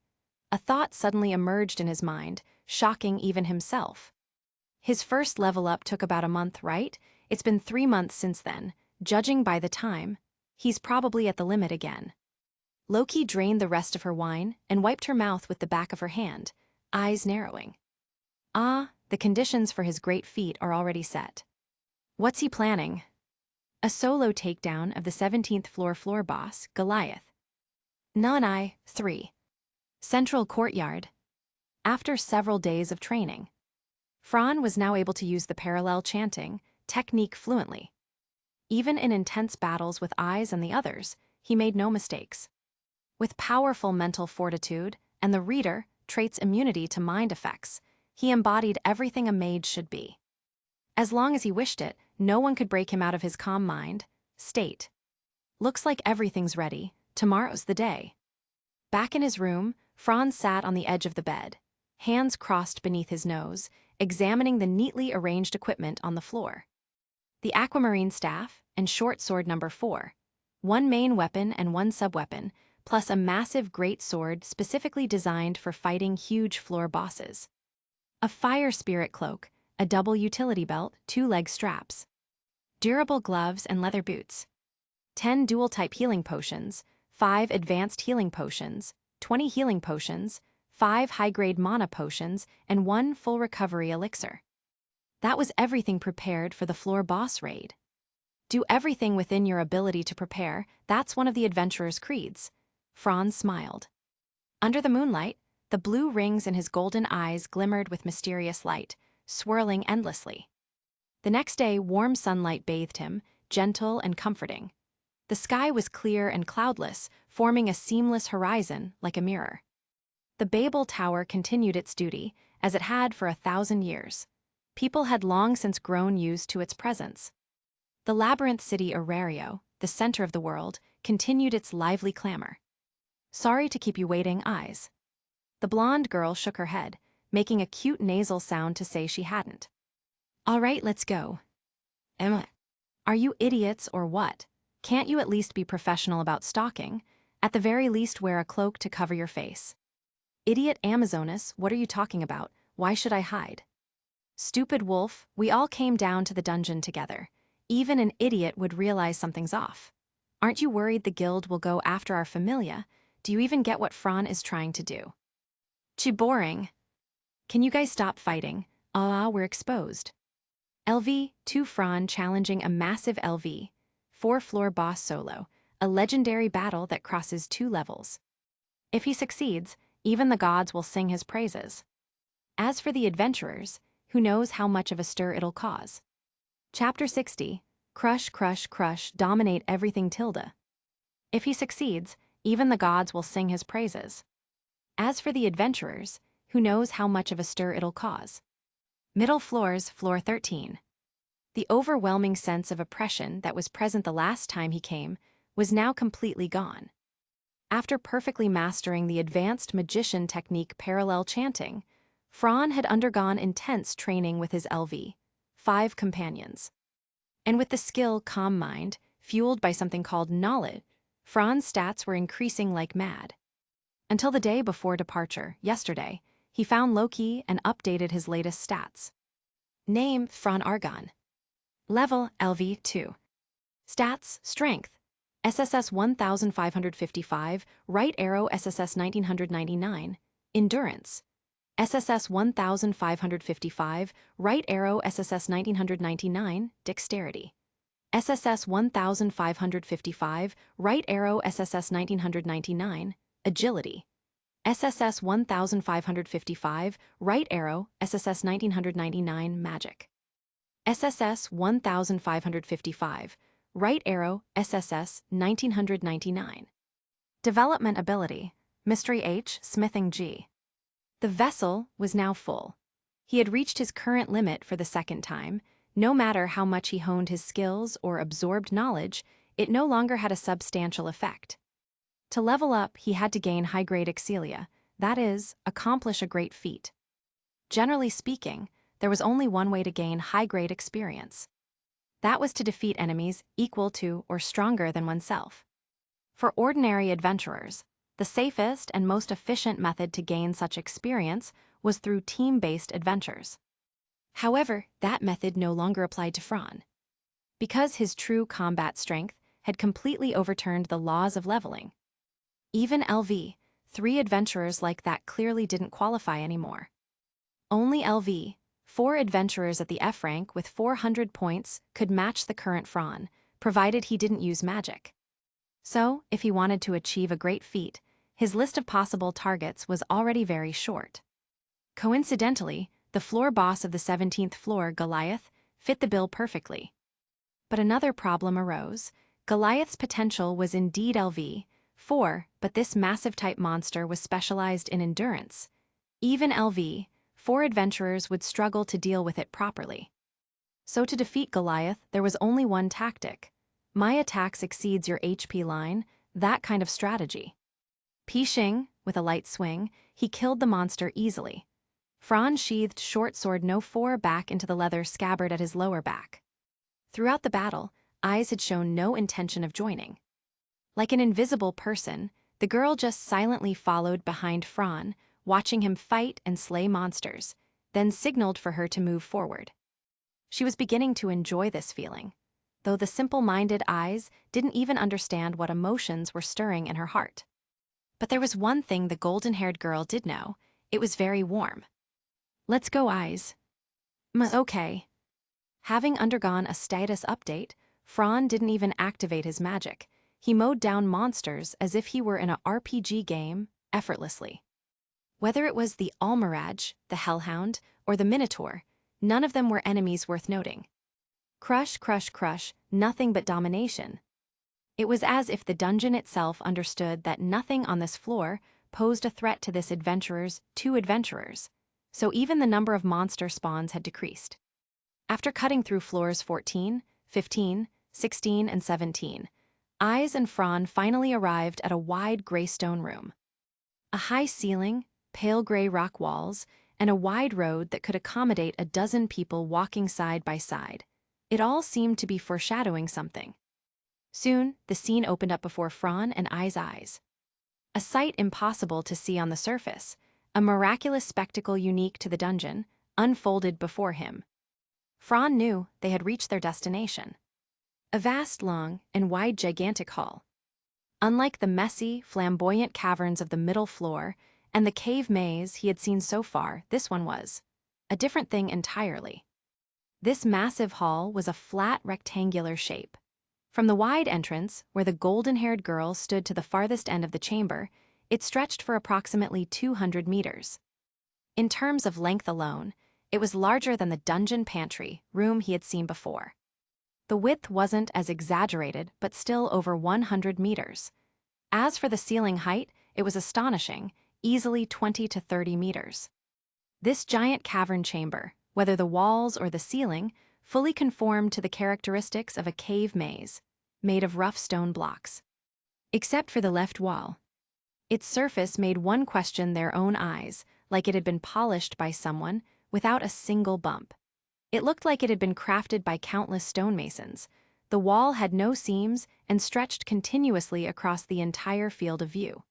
A thought suddenly emerged in his mind, shocking even himself. His first level up took about a month, right? It's been 3 months since then. Judging by the time, he's probably at the limit again. Loki drained the rest of her wine and wiped her mouth with the back of her hand, eyes narrowing. The conditions for his great feat are already set. What's he planning? A solo takedown of the 17th floor boss, Goliath. Nanai, 3. Central Courtyard. After several days of training, Fran was now able to use the parallel chanting technique fluently. Even in intense battles with eyes and the others, he made no mistakes. With powerful mental fortitude and the reader traits immunity to mind effects, he embodied everything a mage should be. As long as he wished it, no one could break him out of his calm mind state. Looks like everything's ready. Tomorrow's the day. Back in his room, Franz sat on the edge of the bed, hands crossed beneath his nose, examining the neatly arranged equipment on the floor. The aquamarine staff and short sword number 4, one main weapon and one sub-weapon, plus a massive great sword specifically designed for fighting huge floor bosses. A fire spirit cloak, a double utility belt, 2 leg straps. Durable gloves and leather boots. 10 dual-type healing potions, 5 advanced healing potions, 20 healing potions, 5 high-grade mana potions, and 1 full recovery elixir. That was everything prepared for the floor boss raid. Do everything within your ability to prepare, that's one of the adventurer's creeds. Franz smiled. Under the moonlight, the blue rings in his golden eyes glimmered with mysterious light, swirling endlessly. The next day, warm sunlight bathed him, gentle and comforting. The sky was clear and cloudless, forming a seamless horizon like a mirror. The Babel Tower continued its duty, as it had for 1,000 years. People had long since grown used to its presence. The labyrinth city Orario, the center of the world, continued its lively clamor. Sorry to keep you waiting, eyes. The blonde girl shook her head, making a cute nasal sound to say she hadn't. All right, let's go. Emma, are you idiots or what? Can't you at least be professional about stalking? At the very least, wear a cloak to cover your face. Idiot Amazonas, what are you talking about? Why should I hide? Stupid wolf, we all came down to the dungeon together. Even an idiot would realize something's off. Aren't you worried the guild will go after our familia? Do you even get what Fran is trying to do? Too boring. Can you guys stop fighting? We're exposed. LV2 Fran challenging a massive LV, 4-floor boss solo, a legendary battle that crosses 2 levels. If he succeeds, even the gods will sing his praises. As for the adventurers, who knows how much of a stir it'll cause. Chapter 60, Crush, Crush, Crush, Dominate Everything Tilda. If he succeeds, even the gods will sing his praises. As for the adventurers, who knows how much of a stir it'll cause. Middle floors, floor 13. The overwhelming sense of oppression that was present the last time he came was now completely gone. After perfectly mastering the advanced magician technique parallel chanting, Fran had undergone intense training with his LV5 companions. And with the skill Calm Mind, fueled by something called knowledge, Fran's stats were increasing like mad. Until the day before departure, yesterday, he found Loki and updated his latest stats. Name, Fran Argon. Level, LV2. Stats, Strength, SSS 1555, Right Arrow SSS 1999, Endurance, SSS 1555, Right Arrow SSS 1999, Dexterity, SSS 1555, Right Arrow SSS 1999, Agility, SSS 1555, Right Arrow SSS 1999, Magic, SSS 1555, Right Arrow SSS 1999. Development Ability, Mystery H, Smithing G. The vessel was now full. He had reached his current limit for the second time. No matter how much he honed his skills or absorbed knowledge, it no longer had a substantial effect. To level up, he had to gain high-grade Excelia, that is, accomplish a great feat. Generally speaking, there was only one way to gain high-grade experience. That was to defeat enemies equal to or stronger than oneself. For ordinary adventurers, the safest and most efficient method to gain such experience was through team-based adventures. However, that method no longer applied to Fran. Because his true combat strength had completely overturned the laws of leveling. Even LV, 3 adventurers like that clearly didn't qualify anymore. Only LV, 4 adventurers at the F rank with 400 points could match the current Fran, provided he didn't use magic. So, if he wanted to achieve a great feat, his list of possible targets was already very short. Coincidentally, the floor boss of the 17th floor, Goliath, fit the bill perfectly. But another problem arose. Goliath's potential was indeed LV4, but this massive type monster was specialized in endurance. Even LV4 adventurers would struggle to deal with it properly. So to defeat Goliath, there was only one tactic. My attack exceeds your HP line, that kind of strategy. Pishing, with a light swing, he killed the monster easily. Fran sheathed short sword No. 4 back into the leather scabbard at his lower back. Throughout the battle, Eyes had shown no intention of joining. Like an invisible person, the girl just silently followed behind Fran, watching him fight and slay monsters, then signaled for her to move forward. She was beginning to enjoy this feeling, though the simple-minded Eyes didn't even understand what emotions were stirring in her heart. But there was one thing the golden-haired girl did know: it was very warm. "Let's go, Eyes." Okay." Having undergone a status update, Fran didn't even activate his magic. He mowed down monsters as if he were in a RPG game, effortlessly. Whether it was the Almiraj, the Hellhound, or the Minotaur, none of them were enemies worth noting. Crush, crush, crush, nothing but domination. It was as if the dungeon itself understood that nothing on this floor posed a threat to this adventurer's 2 adventurers, so even the number of monster spawns had decreased. After cutting through floors 14, 15, 16, and 17, Eyes and Fran finally arrived at a wide gray stone room. A high ceiling, pale gray rock walls, and a wide road that could accommodate a dozen people walking side by side. It all seemed to be foreshadowing something. Soon, the scene opened up before Fran and Eyes' eyes. A sight impossible to see on the surface, a miraculous spectacle unique to the dungeon, unfolded before him. Fran knew they had reached their destination. A vast, long, and wide gigantic hall. Unlike the messy, flamboyant caverns of the middle floor and the cave maze he had seen so far, this one was a different thing entirely. This massive hall was a flat, rectangular shape. From the wide entrance, where the golden-haired girl stood to the farthest end of the chamber, it stretched for approximately 200 meters. In terms of length alone, it was larger than the dungeon pantry room he had seen before. The width wasn't as exaggerated, but still over 100 meters. As for the ceiling height, it was astonishing, easily 20 to 30 meters. This giant cavern chamber, whether the walls or the ceiling, fully conformed to the characteristics of a cave maze, made of rough stone blocks. Except for the left wall. Its surface made one question their own eyes, like it had been polished by someone, without a single bump. It looked like it had been crafted by countless stonemasons. The wall had no seams and stretched continuously across the entire field of view.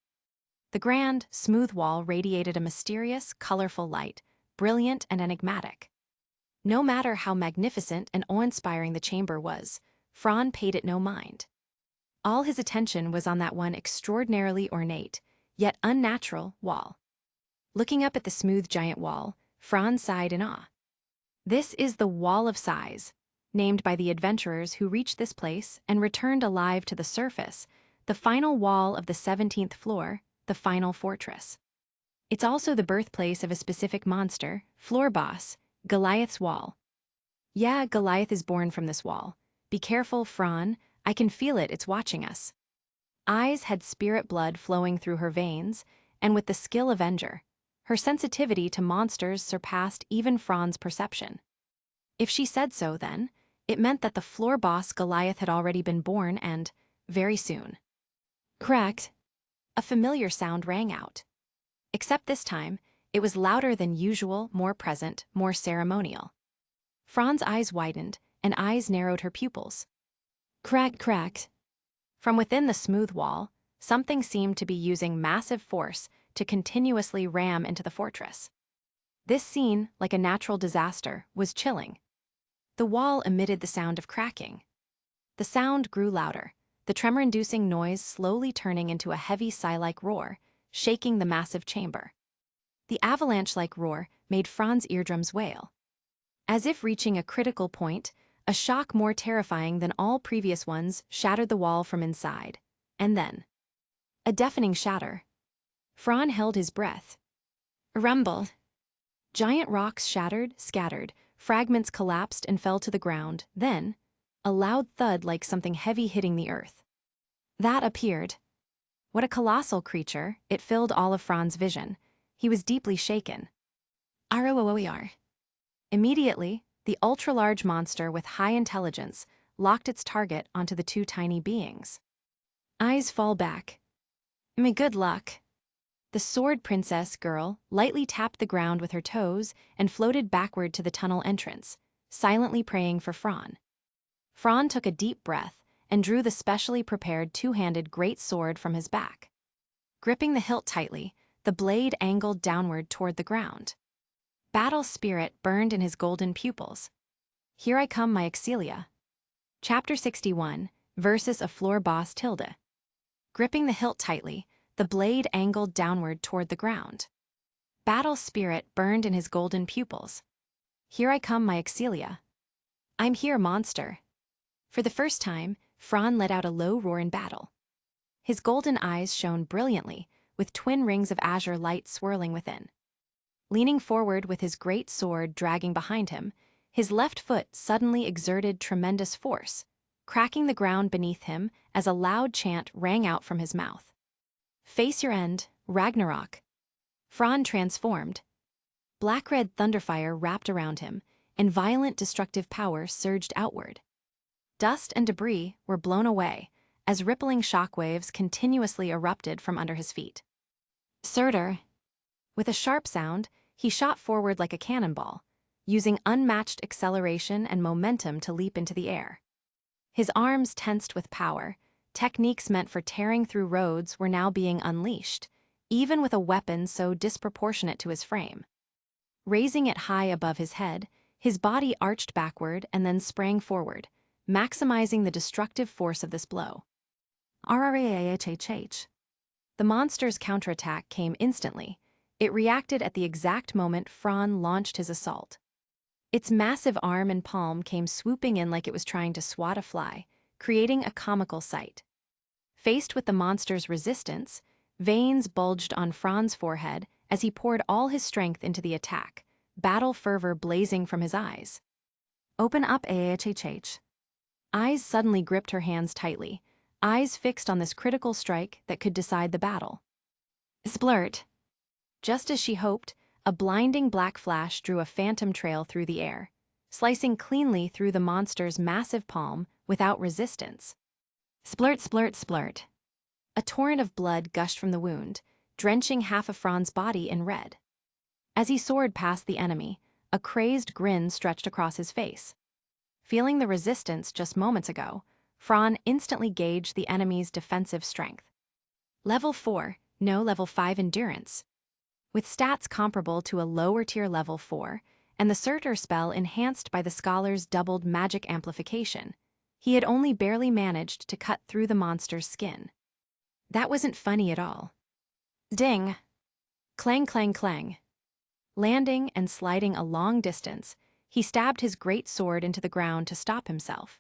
The grand, smooth wall radiated a mysterious, colorful light, brilliant and enigmatic. No matter how magnificent and awe-inspiring the chamber was, Fran paid it no mind. All his attention was on that one extraordinarily ornate, yet unnatural, wall. Looking up at the smooth giant wall, Fran sighed in awe. This is the Wall of Sighs, named by the adventurers who reached this place and returned alive to the surface, the final wall of the 17th floor, the final fortress. It's also the birthplace of a specific monster, floor boss, Goliath's Wall. Yeah, Goliath is born from this wall. Be careful, Fran, I can feel it, it's watching us. Eyes had spirit blood flowing through her veins, and with the skill of Avenger, her sensitivity to monsters surpassed even Fran's perception. If she said so then, it meant that the floor boss Goliath had already been born and, very soon. Correct. A familiar sound rang out. Except this time, it was louder than usual, more present, more ceremonial. Fran's eyes widened, and eyes narrowed her pupils. Crack, crack. From within the smooth wall, something seemed to be using massive force to continuously ram into the fortress. This scene, like a natural disaster, was chilling. The wall emitted the sound of cracking. The sound grew louder, the tremor-inducing noise slowly turning into a heavy sigh-like roar, shaking the massive chamber. The avalanche-like roar made Fran's eardrums wail. As if reaching a critical point, a shock more terrifying than all previous ones shattered the wall from inside. And then, a deafening shatter. Fran held his breath. Rumble. Giant rocks shattered, scattered, fragments collapsed and fell to the ground, then, a loud thud like something heavy hitting the earth. That appeared. What a colossal creature, it filled all of Fran's vision. He was deeply shaken. ROOER. Immediately, the ultra-large monster with high intelligence locked its target onto the two tiny beings. Eyes fall back. Me good luck. The sword princess girl lightly tapped the ground with her toes and floated backward to the tunnel entrance, silently praying for Fran. Fran took a deep breath and drew the specially prepared two-handed great sword from his back. Gripping the hilt tightly, the blade angled downward toward the ground. Battle spirit burned in his golden pupils. Here I come, my Excelia. Chapter 61, Versus a Floor Boss Tilde. Gripping the hilt tightly, the blade angled downward toward the ground. Battle spirit burned in his golden pupils. Here I come, my Excelia. I'm here, monster. For the first time, Fran let out a low roar in battle. His golden eyes shone brilliantly, with twin rings of azure light swirling within. Leaning forward with his great sword dragging behind him, his left foot suddenly exerted tremendous force, cracking the ground beneath him as a loud chant rang out from his mouth. Face your end, Ragnarok. Fran transformed. Black-red thunderfire wrapped around him, and violent destructive power surged outward. Dust and debris were blown away, as rippling shockwaves continuously erupted from under his feet. Surtur. With a sharp sound, he shot forward like a cannonball, using unmatched acceleration and momentum to leap into the air. His arms tensed with power, techniques meant for tearing through roads were now being unleashed, even with a weapon so disproportionate to his frame. Raising it high above his head, his body arched backward and then sprang forward, maximizing the destructive force of this blow. RRAHHH. The monster's counterattack came instantly. It reacted at the exact moment Fran launched his assault. Its massive arm and palm came swooping in like it was trying to swat a fly, creating a comical sight. Faced with the monster's resistance, veins bulged on Fran's forehead as he poured all his strength into the attack, battle fervor blazing from his eyes. Open up, AHHH. Eyes suddenly gripped her hands tightly, eyes fixed on this critical strike that could decide the battle. Splurt. Just as she hoped, a blinding black flash drew a phantom trail through the air, slicing cleanly through the monster's massive palm without resistance. Splurt, splurt, splurt. A torrent of blood gushed from the wound, drenching half of Fran's body in red. As he soared past the enemy, a crazed grin stretched across his face. Feeling the resistance just moments ago, Fran instantly gauged the enemy's defensive strength. Level 4, no level 5 endurance. With stats comparable to a lower-tier level 4, and the Surtur spell enhanced by the scholar's doubled magic amplification, he had only barely managed to cut through the monster's skin. That wasn't funny at all. Ding! Clang, clang, clang. Landing and sliding a long distance, he stabbed his great sword into the ground to stop himself.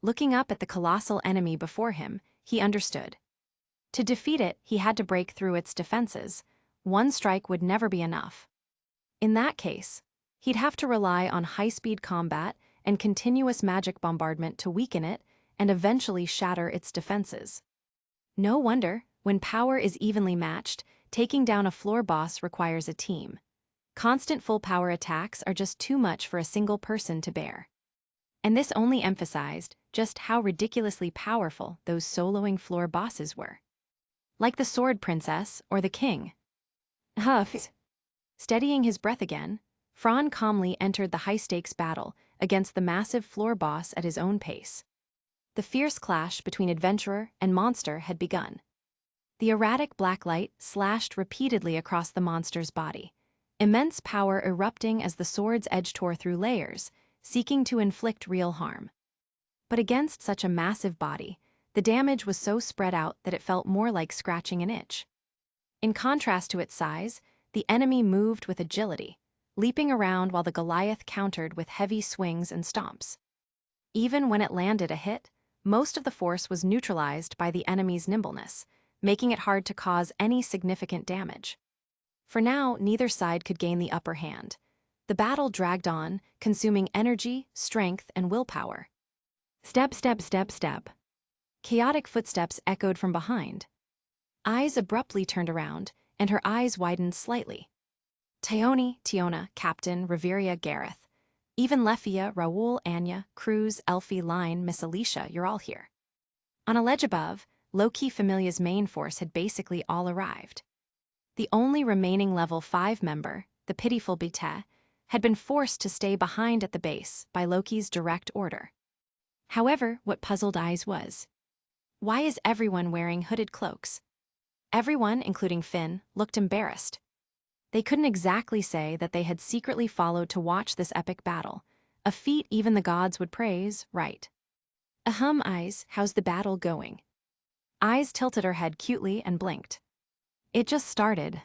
Looking up at the colossal enemy before him, he understood. To defeat it, he had to break through its defenses. One strike would never be enough. In that case, he'd have to rely on high-speed combat and continuous magic bombardment to weaken it and eventually shatter its defenses. No wonder, when power is evenly matched, taking down a floor boss requires a team. Constant full-power attacks are just too much for a single person to bear. And this only emphasized just how ridiculously powerful those soloing floor bosses were. Like the Sword Princess or the King. Huff. Steadying his breath again, Fran calmly entered the high-stakes battle against the massive floor boss at his own pace. The fierce clash between adventurer and monster had begun. The erratic black light slashed repeatedly across the monster's body, immense power erupting as the sword's edge tore through layers, seeking to inflict real harm. But against such a massive body, the damage was so spread out that it felt more like scratching an itch. In contrast to its size, the enemy moved with agility, leaping around while the Goliath countered with heavy swings and stomps. Even when it landed a hit, most of the force was neutralized by the enemy's nimbleness, making it hard to cause any significant damage. For now, neither side could gain the upper hand. The battle dragged on, consuming energy, strength, and willpower. Step, step, step, step. Chaotic footsteps echoed from behind. Eyes abruptly turned around, and her eyes widened slightly. Tione, Tiona, Captain, Reveria, Gareth. Even Lefia, Raoul, Anya, Cruz, Elfie, Line, Miss Alicia, you're all here. On a ledge above, Loki Familia's main force had basically all arrived. The only remaining level 5 member, the pitiful Bite, had been forced to stay behind at the base by Loki's direct order. However, what puzzled eyes was, why is everyone wearing hooded cloaks? Everyone, including Finn, looked embarrassed. They couldn't exactly say that they had secretly followed to watch this epic battle, a feat even the gods would praise, right? Ahem, Eyes, how's the battle going? Eyes tilted her head cutely and blinked. It just started.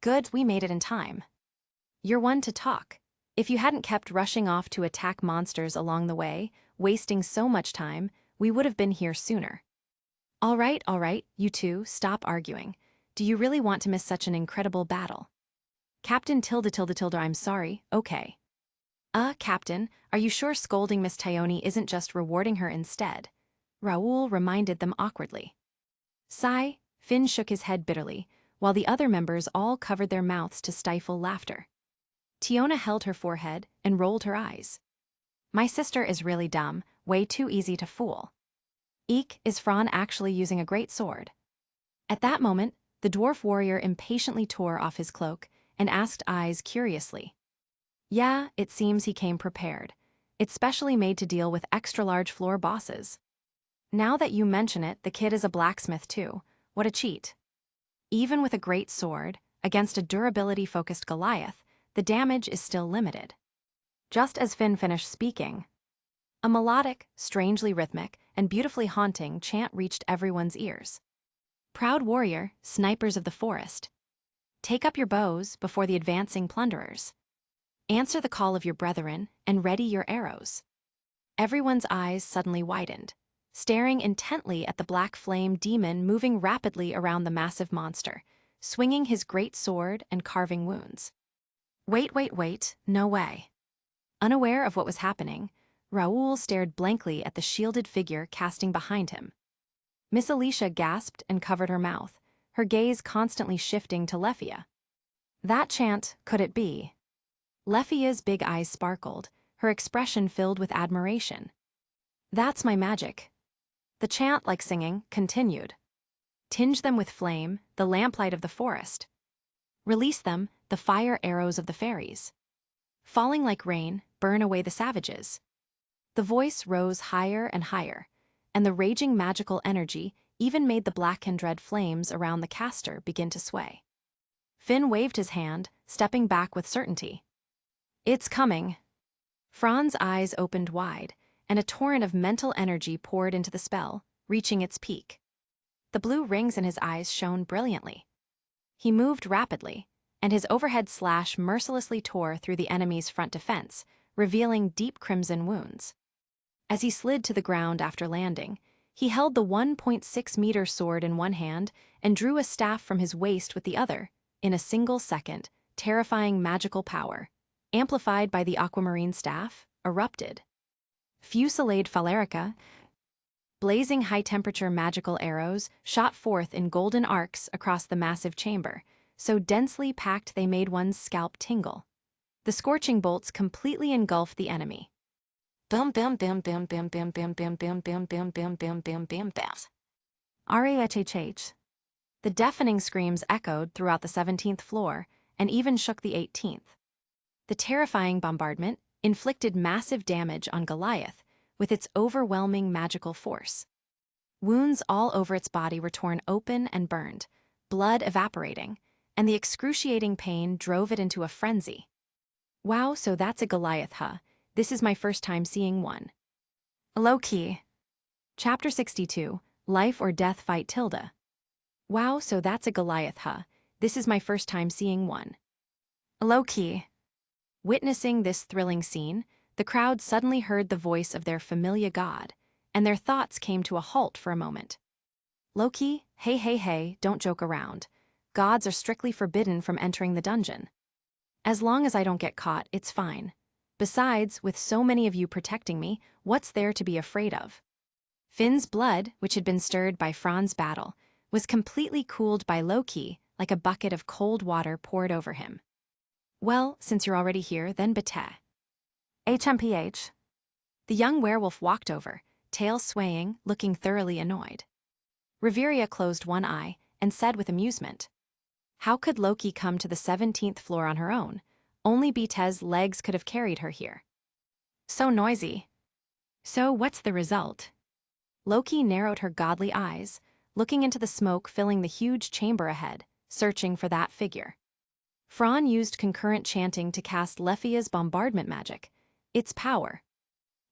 Good, we made it in time. You're one to talk. If you hadn't kept rushing off to attack monsters along the way, wasting so much time, we would have been here sooner. All right, you two, stop arguing. Do you really want to miss such an incredible battle? Captain Tilde, I'm sorry, okay. Captain, are you sure scolding Miss Tione isn't just rewarding her instead? Raoul reminded them awkwardly. Sigh, Finn shook his head bitterly, while the other members all covered their mouths to stifle laughter. Tiona held her forehead and rolled her eyes. My sister is really dumb, way too easy to fool. Eek, is Fran actually using a great sword? At that moment, the dwarf warrior impatiently tore off his cloak and asked Eyes curiously. Yeah, it seems he came prepared. It's specially made to deal with extra-large floor bosses. Now that you mention it, the kid is a blacksmith too. What a cheat. Even with a great sword, against a durability-focused Goliath, the damage is still limited. Just as Finn finished speaking, a melodic, strangely rhythmic, and beautifully haunting chant reached everyone's ears. Proud warrior, snipers of the forest, take up your bows before the advancing plunderers. Answer the call of your brethren and ready your arrows. Everyone's eyes suddenly widened, staring intently at the black flame demon moving rapidly around the massive monster, swinging his great sword and carving wounds. Wait, no way. Unaware of what was happening, Raoul stared blankly at the shielded figure casting behind him. Miss Alicia gasped and covered her mouth, her gaze constantly shifting to Lefia. That chant, could it be? Lefia's big eyes sparkled, her expression filled with admiration. That's my magic. The chant, like singing, continued. Tinge them with flame, the lamplight of the forest. Release them, the fire arrows of the fairies. Falling like rain, burn away the savages. The voice rose higher and higher, and the raging magical energy even made the black and red flames around the caster begin to sway. Finn waved his hand, stepping back with certainty. It's coming. Fran's eyes opened wide, and a torrent of mental energy poured into the spell, reaching its peak. The blue rings in his eyes shone brilliantly. He moved rapidly, and his overhead slash mercilessly tore through the enemy's front defense, revealing deep crimson wounds. As he slid to the ground after landing, he held the 1.6-meter sword in one hand and drew a staff from his waist with the other. In a single second, terrifying magical power, amplified by the aquamarine staff, erupted. Fusillade Phalerica, blazing high-temperature magical arrows shot forth in golden arcs across the massive chamber, so densely packed they made one's scalp tingle. The scorching bolts completely engulfed the enemy. Bum bum bum bum bum bum bum bum bum bum bum bum bum bum bum bum. REHHH. The deafening screams echoed throughout the 17th floor and even shook the 18th. The terrifying bombardment inflicted massive damage on Goliath with its overwhelming magical force. Wounds all over its body were torn open and burned, blood evaporating, and the excruciating pain drove it into a frenzy. Wow, so that's a Goliath, huh? This is my first time seeing one. Low-key. Chapter 62, Life or Death Fight Tilda. Wow, so that's a Goliath, huh? This is my first time seeing one. Low-key. Witnessing this thrilling scene, the crowd suddenly heard the voice of their familiar god, and their thoughts came to a halt for a moment. Loki, hey, don't joke around. Gods are strictly forbidden from entering the dungeon. As long as I don't get caught, it's fine. Besides, with so many of you protecting me, what's there to be afraid of? Finn's blood, which had been stirred by Fran's battle, was completely cooled by Loki like a bucket of cold water poured over him. Well, since you're already here, then bete. HMPH. The young werewolf walked over, tail swaying, looking thoroughly annoyed. Riveria closed one eye and said with amusement, "How could Loki come to the 17th floor on her own? Only Bete's legs could have carried her here. So noisy." So what's the result? Loki narrowed her godly eyes, looking into the smoke filling the huge chamber ahead, searching for that figure. Fran used concurrent chanting to cast Lephia's bombardment magic, its power.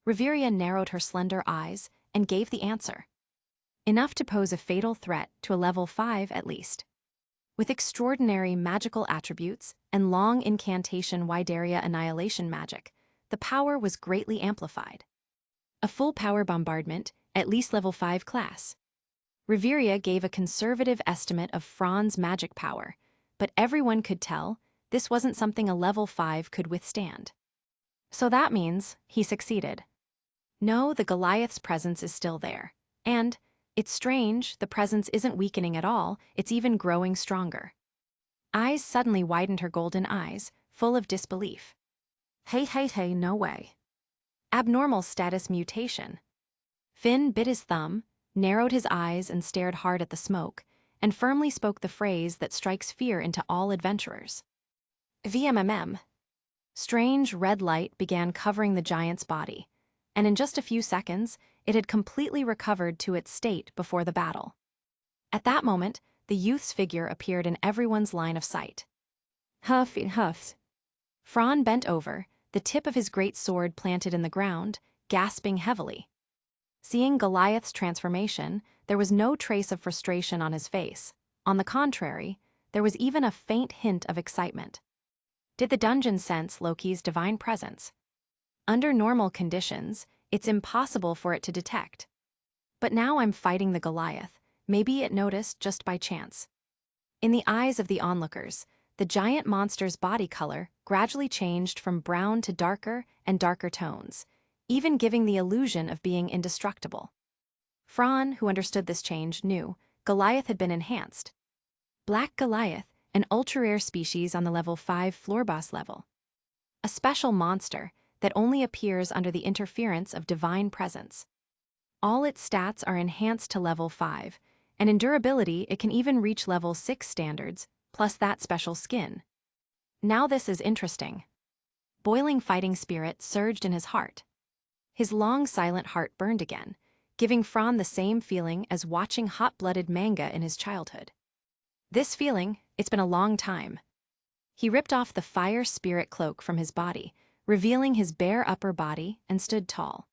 Riveria narrowed her slender eyes and gave the answer. Enough to pose a fatal threat to a level 5 at least. With extraordinary magical attributes and long incantation Wideria annihilation magic, the power was greatly amplified. A full power bombardment, at least level 5 class. Riveria gave a conservative estimate of Fran's magic power, but everyone could tell this wasn't something a level 5 could withstand. So that means he succeeded. No, the Goliath's presence is still there. And, it's strange, the presence isn't weakening at all, it's even growing stronger. Eyes suddenly widened her golden eyes, full of disbelief. Hey, no way. Abnormal status mutation. Finn bit his thumb, narrowed his eyes and stared hard at the smoke, and firmly spoke the phrase that strikes fear into all adventurers. VMMM. Strange red light began covering the giant's body, and in just a few seconds, it had completely recovered to its state before the battle. At that moment, the youth's figure appeared in everyone's line of sight. Huffs. Fran bent over, the tip of his great sword planted in the ground, gasping heavily. Seeing Goliath's transformation, there was no trace of frustration on his face. On the contrary, there was even a faint hint of excitement. Did the dungeon sense Loki's divine presence? Under normal conditions, it's impossible for it to detect. But now I'm fighting the Goliath, maybe it noticed just by chance. In the eyes of the onlookers, the giant monster's body color gradually changed from brown to darker and darker tones, even giving the illusion of being indestructible. Fran, who understood this change, knew Goliath had been enhanced. Black Goliath, an ultra-rare species on the level 5 floor boss level. A special monster that only appears under the interference of divine presence. All its stats are enhanced to level 5, and in durability it can even reach level 6 standards, plus that special skin. Now this is interesting. Boiling fighting spirit surged in his heart. His long silent heart burned again, giving Fran the same feeling as watching hot-blooded manga in his childhood. This feeling, it's been a long time. He ripped off the fire spirit cloak from his body, revealing his bare upper body, and stood tall.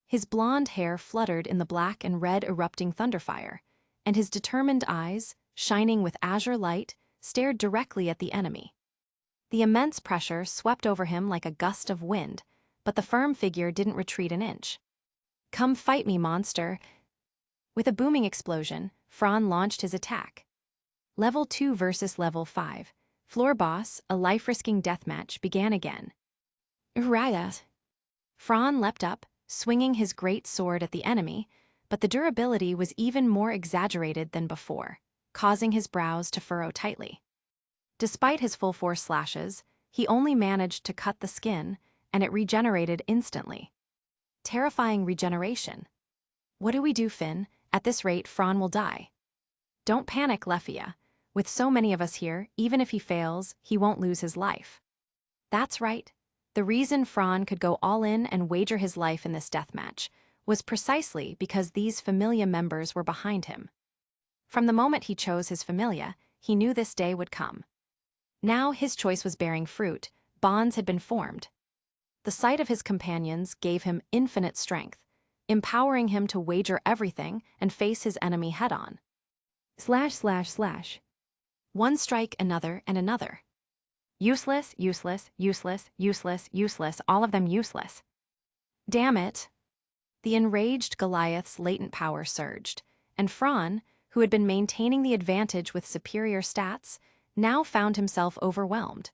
His blonde hair fluttered in the black and red erupting thunderfire, and his determined eyes, shining with azure light, stared directly at the enemy. The immense pressure swept over him like a gust of wind, but the firm figure didn't retreat an inch. "Come fight me, monster!" With a booming explosion, Fran launched his attack. Level 2 versus level 5. Floor boss, a life-risking deathmatch, began again. Riot. Fran leapt up, swinging his great sword at the enemy, but the durability was even more exaggerated than before, causing his brows to furrow tightly. Despite his full force slashes, he only managed to cut the skin, and it regenerated instantly. Terrifying regeneration. What do we do, Finn? At this rate, Fran will die. Don't panic, Lefia. With so many of us here, even if he fails, he won't lose his life. That's right. The reason Fran could go all in and wager his life in this deathmatch was precisely because these familia members were behind him. From the moment he chose his familia, he knew this day would come. Now his choice was bearing fruit, bonds had been formed. The sight of his companions gave him infinite strength, empowering him to wager everything and face his enemy head-on. // One strike, another, and another. Useless, useless, useless, useless, useless, all of them useless. Damn it. The enraged Goliath's latent power surged, and Fran, who had been maintaining the advantage with superior stats, now found himself overwhelmed.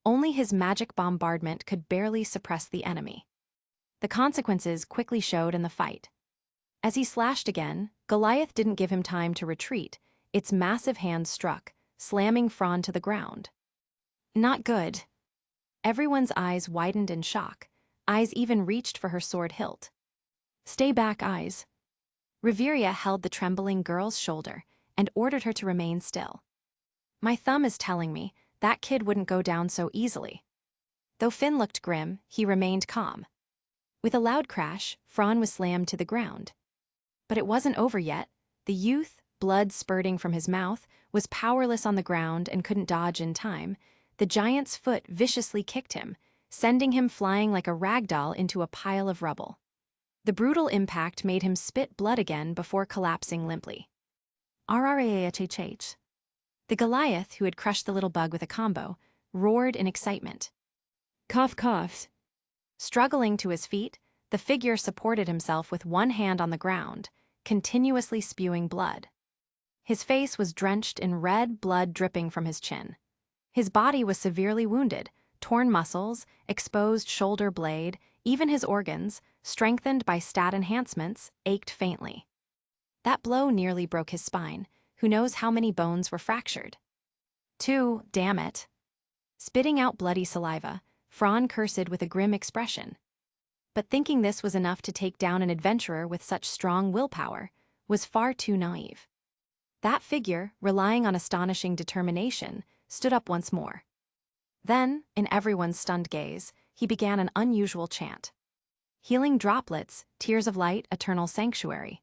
Only his magic bombardment could barely suppress the enemy. The consequences quickly showed in the fight. As he slashed again, Goliath didn't give him time to retreat. Its massive hand struck, slamming Fran to the ground. Not good. Everyone's eyes widened in shock. Eyes even reached for her sword hilt. Stay back, eyes. Riveria held the trembling girl's shoulder and ordered her to remain still. My thumb is telling me that kid wouldn't go down so easily. Though Finn looked grim, he remained calm. With a loud crash, Fran was slammed to the ground. But it wasn't over yet. The youth, blood spurting from his mouth, was powerless on the ground and couldn't dodge in time. The giant's foot viciously kicked him, sending him flying like a rag doll into a pile of rubble. The brutal impact made him spit blood again before collapsing limply. RRAHHH. The Goliath, who had crushed the little bug with a combo, roared in excitement. Cough, cough. Struggling to his feet, the figure supported himself with one hand on the ground, continuously spewing blood. His face was drenched in red blood dripping from his chin. His body was severely wounded, torn muscles, exposed shoulder blade, even his organs, strengthened by stat enhancements, ached faintly. That blow nearly broke his spine. Who knows how many bones were fractured? Damn it. Spitting out bloody saliva, Fran cursed with a grim expression. But thinking this was enough to take down an adventurer with such strong willpower was far too naive. That figure, relying on astonishing determination, stood up once more. Then, in everyone's stunned gaze, he began an unusual chant. Healing droplets, tears of light, eternal sanctuary.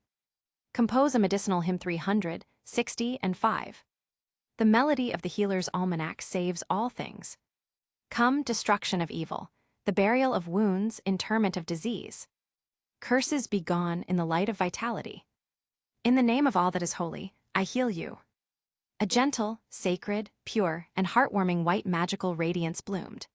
Compose a medicinal hymn 360 and 5. The melody of the healer's almanac saves all things. Come, destruction of evil, the burial of wounds, interment of disease. Curses be gone in the light of vitality. In the name of all that is holy, I heal you. A gentle, sacred, pure, and heartwarming white magical radiance bloomed.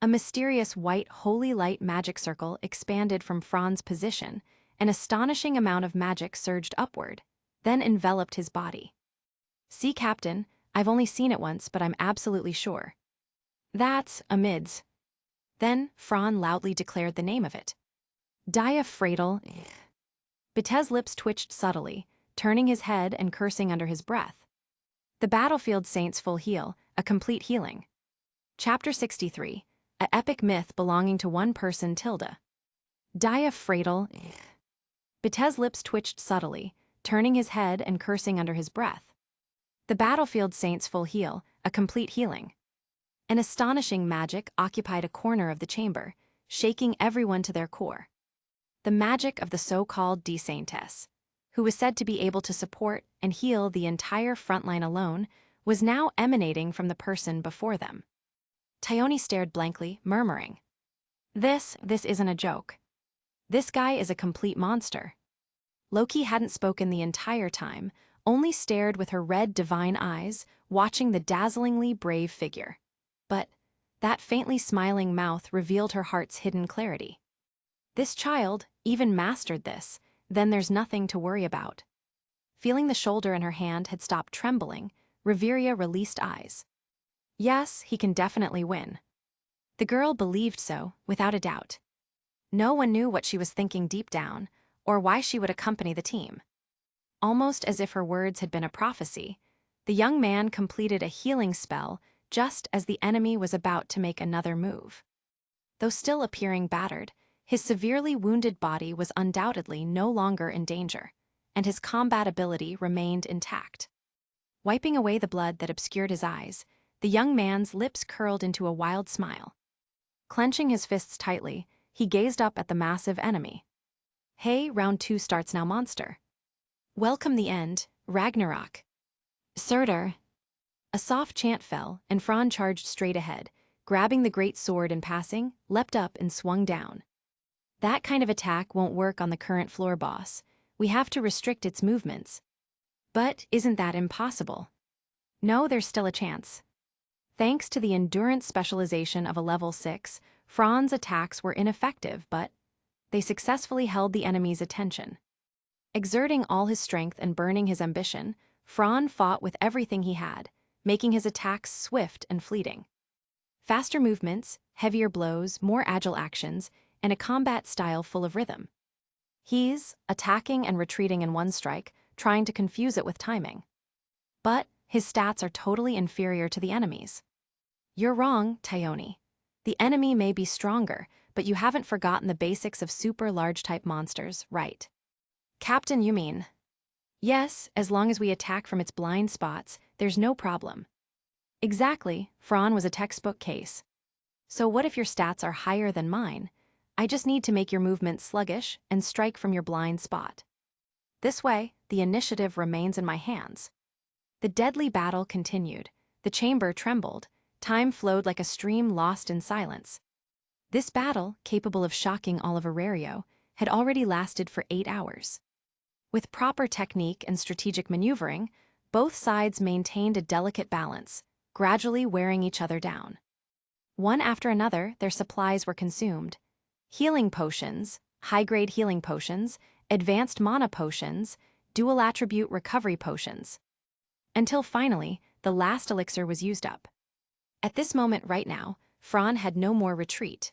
A mysterious white holy light magic circle expanded from Fran's position. An astonishing amount of magic surged upward, then enveloped his body. See, Captain, I've only seen it once, but I'm absolutely sure. That's amids. Then Fran loudly declared the name of it. Diaphragtal. Betez's lips twitched subtly, turning his head and cursing under his breath. The battlefield saints full heal, a complete healing. Chapter 63, an epic myth belonging to one person, Tilda. Diaphragtal. Betez's lips twitched subtly, turning his head and cursing under his breath. The battlefield saints full heal, a complete healing. An astonishing magic occupied a corner of the chamber, shaking everyone to their core. The magic of the so-called D-Saintess, who was said to be able to support and heal the entire front line alone, was now emanating from the person before them. Tyone stared blankly, murmuring, This isn't a joke. This guy is a complete monster." Loki hadn't spoken the entire time, only stared with her red divine eyes, watching the dazzlingly brave figure. But that faintly smiling mouth revealed her heart's hidden clarity. This child even mastered this, then there's nothing to worry about. Feeling the shoulder in her hand had stopped trembling, Riveria released eyes. Yes, he can definitely win. The girl believed so, without a doubt. No one knew what she was thinking deep down, or why she would accompany the team. Almost as if her words had been a prophecy, the young man completed a healing spell just as the enemy was about to make another move. Though still appearing battered, his severely wounded body was undoubtedly no longer in danger, and his combat ability remained intact. Wiping away the blood that obscured his eyes, the young man's lips curled into a wild smile. Clenching his fists tightly, he gazed up at the massive enemy. Hey, round 2 starts now, monster. Welcome the end, Ragnarok. Surtur. A soft chant fell, and Fran charged straight ahead, grabbing the great sword in passing, leapt up and swung down. That kind of attack won't work on the current floor boss. We have to restrict its movements. But isn't that impossible? No, there's still a chance. Thanks to the endurance specialization of a level 6, Fran's attacks were ineffective, but they successfully held the enemy's attention. Exerting all his strength and burning his ambition, Fran fought with everything he had, making his attacks swift and fleeting. Faster movements, heavier blows, more agile actions, and a combat style full of rhythm. He's attacking and retreating in one strike, trying to confuse it with timing. But his stats are totally inferior to the enemy's. You're wrong, Tyone. The enemy may be stronger, but you haven't forgotten the basics of super large type monsters, right? Captain, you mean? Yes, as long as we attack from its blind spots, there's no problem. Exactly, Fran was a textbook case. So what if your stats are higher than mine? I just need to make your movements sluggish and strike from your blind spot. This way, the initiative remains in my hands. The deadly battle continued. The chamber trembled. Time flowed like a stream lost in silence. This battle, capable of shocking all of Orario, had already lasted for 8 hours. With proper technique and strategic maneuvering, both sides maintained a delicate balance, gradually wearing each other down. One after another, their supplies were consumed. Healing potions, high-grade healing potions, advanced mana potions, dual-attribute recovery potions. Until finally, the last elixir was used up. At this moment right now, Fran had no more retreat.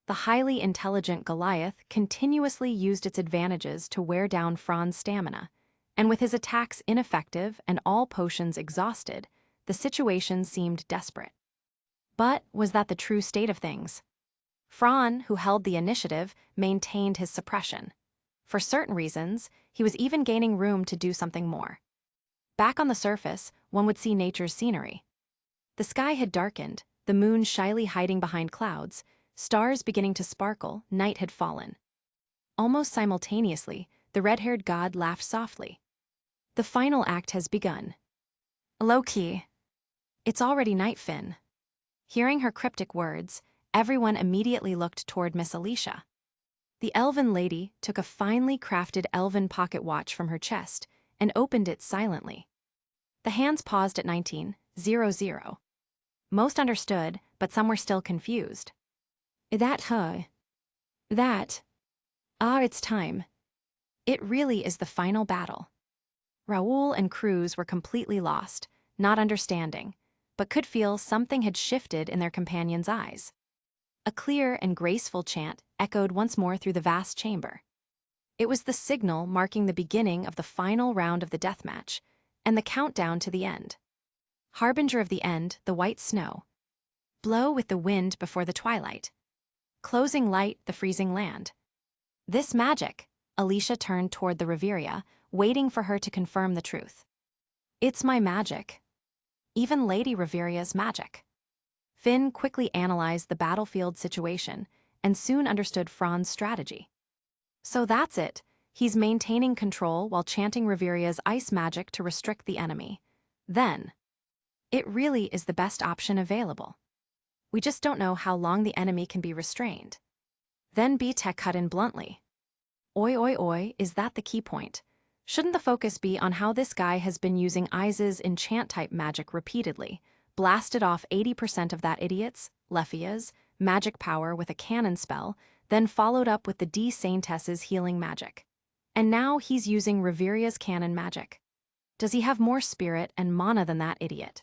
The highly intelligent Goliath continuously used its advantages to wear down Fran's stamina, and with his attacks ineffective and all potions exhausted, the situation seemed desperate. But was that the true state of things? Fran, who held the initiative, maintained his suppression. For certain reasons, he was even gaining room to do something more. Back on the surface, one would see nature's scenery. The sky had darkened, the moon shyly hiding behind clouds, stars beginning to sparkle, night had fallen. Almost simultaneously, the red-haired god laughed softly. The final act has begun. Loki. It's already night, Finn. Hearing her cryptic words, everyone immediately looked toward Miss Alicia. The elven lady took a finely crafted elven pocket watch from her chest and opened it silently. The hands paused at 19:00. Most understood, but some were still confused. That her. That. It's time. It really is the final battle. Raoul and Cruz were completely lost, not understanding, but could feel something had shifted in their companion's eyes. A clear and graceful chant echoed once more through the vast chamber. It was the signal marking the beginning of the final round of the deathmatch, and the countdown to the end. Harbinger of the end, the white snow. Blow with the wind before the twilight. Closing light, the freezing land. This magic, Alicia turned toward the Reveria, waiting for her to confirm the truth. It's my magic. Even Lady Reveria's magic. Finn quickly analyzed the battlefield situation and soon understood Fran's strategy. So that's it. He's maintaining control while chanting Reveria's ice magic to restrict the enemy. Then, it really is the best option available. We just don't know how long the enemy can be restrained. Then Tgthegood cut in bluntly. Oi oi oi, is that the key point? Shouldn't the focus be on how this guy has been using Ice's enchant-type magic repeatedly, blasted off 80% of that idiot's, Lefia's, magic power with a cannon spell, then followed up with the D. Saintess's healing magic. And now he's using Reveria's cannon magic. Does he have more spirit and mana than that idiot?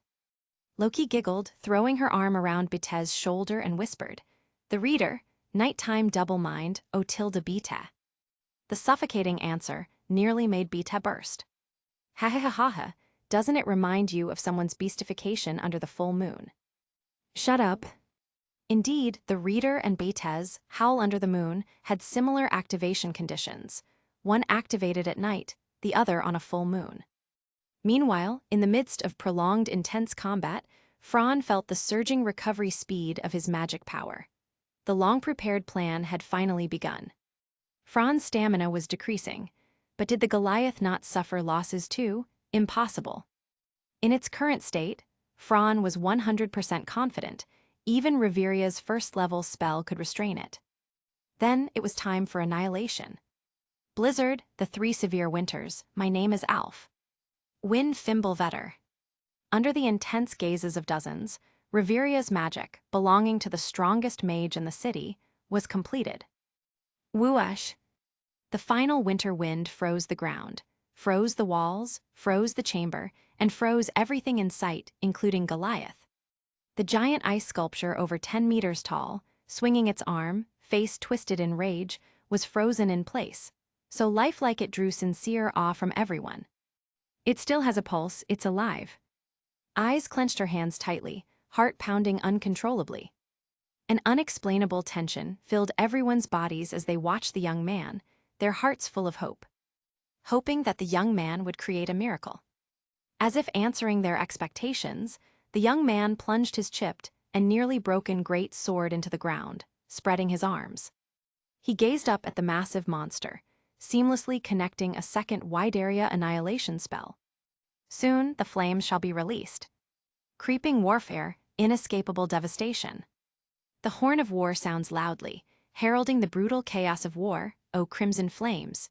Loki giggled, throwing her arm around Tgthegood's shoulder and whispered, "The reader, nighttime double mind, O tilde Tgthegood." The suffocating answer nearly made Tgthegood burst. Ha ha ha ha ha, doesn't it remind you of someone's beastification under the full moon? Shut up. Indeed, the reader and Tgthegood's Howl Under the Moon had similar activation conditions, one activated at night, the other on a full moon. Meanwhile, in the midst of prolonged intense combat, Fran felt the surging recovery speed of his magic power. The long-prepared plan had finally begun. Fran's stamina was decreasing, but did the Goliath not suffer losses too? Impossible. In its current state, Fran was 100% confident. Even Reveria's first-level spell could restrain it. Then it was time for annihilation. Blizzard, the 3 severe winters, my name is Alf. INVENCIBLE. Under the intense gazes of dozens, Reveria's magic, belonging to the strongest mage in the city, was completed. Whoosh! The final winter wind froze the ground, froze the walls, froze the chamber, and froze everything in sight, including Goliath. The giant ice sculpture over 10 meters tall, swinging its arm, face twisted in rage, was frozen in place, so lifelike it drew sincere awe from everyone. It still has a pulse, it's alive. Eyes clenched her hands tightly, heart pounding uncontrollably. An unexplainable tension filled everyone's bodies as they watched the young man, their hearts full of hope. Hoping that the young man would create a miracle. As if answering their expectations, the young man plunged his chipped and nearly broken great sword into the ground, spreading his arms. He gazed up at the massive monster, seamlessly connecting a second wide-area annihilation spell. Soon the flames shall be released. Creeping warfare, inescapable devastation. The horn of war sounds loudly, heralding the brutal chaos of war, O crimson flames.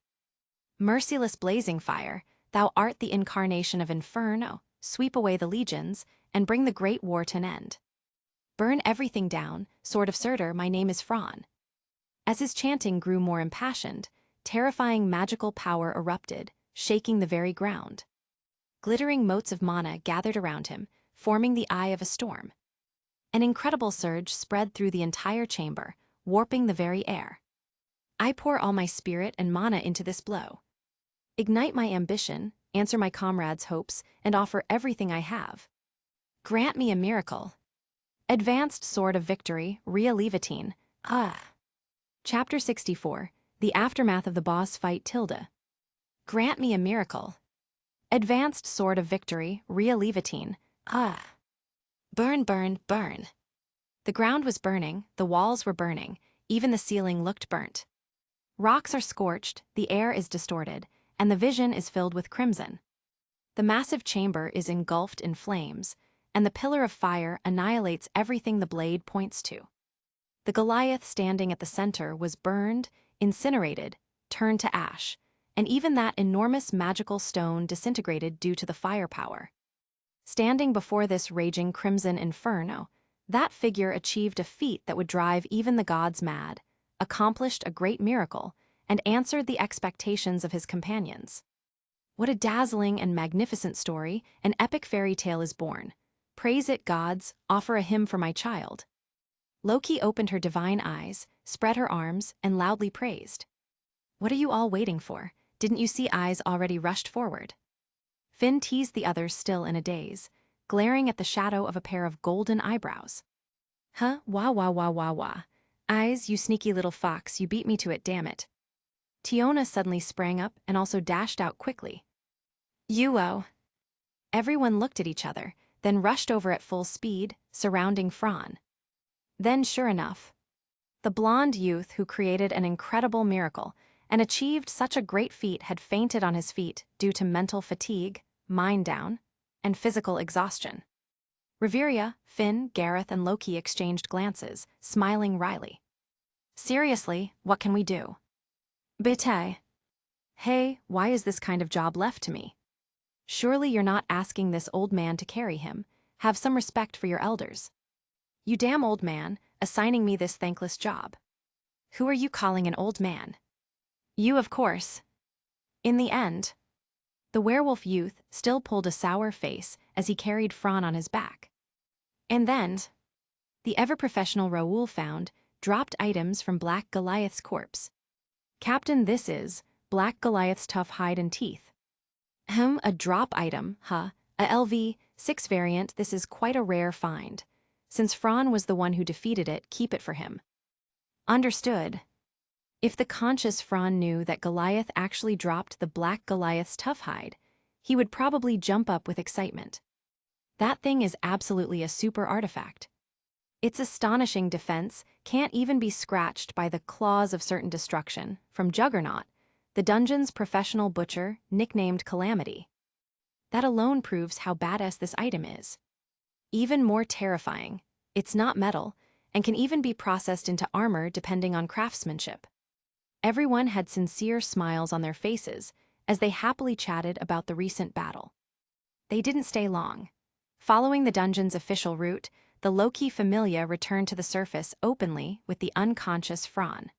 Merciless blazing fire, thou art the incarnation of inferno, sweep away the legions, and bring the great war to an end. Burn everything down, sword of Surtur, my name is Fran. As his chanting grew more impassioned, terrifying magical power erupted, shaking the very ground. Glittering motes of mana gathered around him, forming the eye of a storm. An incredible surge spread through the entire chamber, warping the very air. I pour all my spirit and mana into this blow. Ignite my ambition, answer my comrades' hopes, and offer everything I have. Grant me a miracle. Advanced Sword of Victory, Ria Levatine. Chapter 64, The Aftermath of the Boss Fight Tilda. Grant me a miracle. Advanced Sword of Victory, Ria Levatine. Burn, burn, burn. The ground was burning, the walls were burning, even the ceiling looked burnt. Rocks are scorched, the air is distorted, and the vision is filled with crimson. The massive chamber is engulfed in flames, and the pillar of fire annihilates everything the blade points to. The Goliath standing at the center was burned, incinerated, turned to ash, and even that enormous magical stone disintegrated due to the firepower. Standing before this raging crimson inferno, that figure achieved a feat that would drive even the gods mad, accomplished a great miracle, and answered the expectations of his companions. What a dazzling and magnificent story, an epic fairy tale is born. Praise it, gods, offer a hymn for my child. Loki opened her divine eyes, spread her arms, and loudly praised. What are you all waiting for? Didn't you see eyes already rushed forward? Finn teased the others still in a daze, glaring at the shadow of a pair of golden eyebrows. Huh, wah wah wah wah wah. Eyes, you sneaky little fox, you beat me to it, damn it. Tiona suddenly sprang up and also dashed out quickly. You-oh. Everyone looked at each other, then rushed over at full speed, surrounding Fran. Then, sure enough, the blond youth who created an incredible miracle and achieved such a great feat had fainted on his feet due to mental fatigue, mind down, and physical exhaustion. Reveria, Finn, Gareth, and Loki exchanged glances, smiling wryly. Seriously, what can we do? Bitte. Hey, why is this kind of job left to me? Surely you're not asking this old man to carry him. Have some respect for your elders. You damn old man, assigning me this thankless job. Who are you calling an old man? You, of course. In the end, the werewolf youth still pulled a sour face as he carried Fran on his back. And then, the ever-professional Raoul found dropped items from Black Goliath's corpse. Captain, this is Black Goliath's tough hide and teeth. A drop item, huh? A LV6 variant, this is quite a rare find. Since Fran was the one who defeated it, keep it for him. Understood. If the conscious Fran knew that Goliath actually dropped the Black Goliath's tough hide, he would probably jump up with excitement. That thing is absolutely a super artifact. Its astonishing defense can't even be scratched by the claws of certain destruction from Juggernaut, the dungeon's professional butcher nicknamed Calamity. That alone proves how badass this item is. Even more terrifying, it's not metal and can even be processed into armor depending on craftsmanship. Everyone had sincere smiles on their faces as they happily chatted about the recent battle. They didn't stay long. Following the dungeon's official route, the low-key familia returned to the surface openly with the unconscious Fran.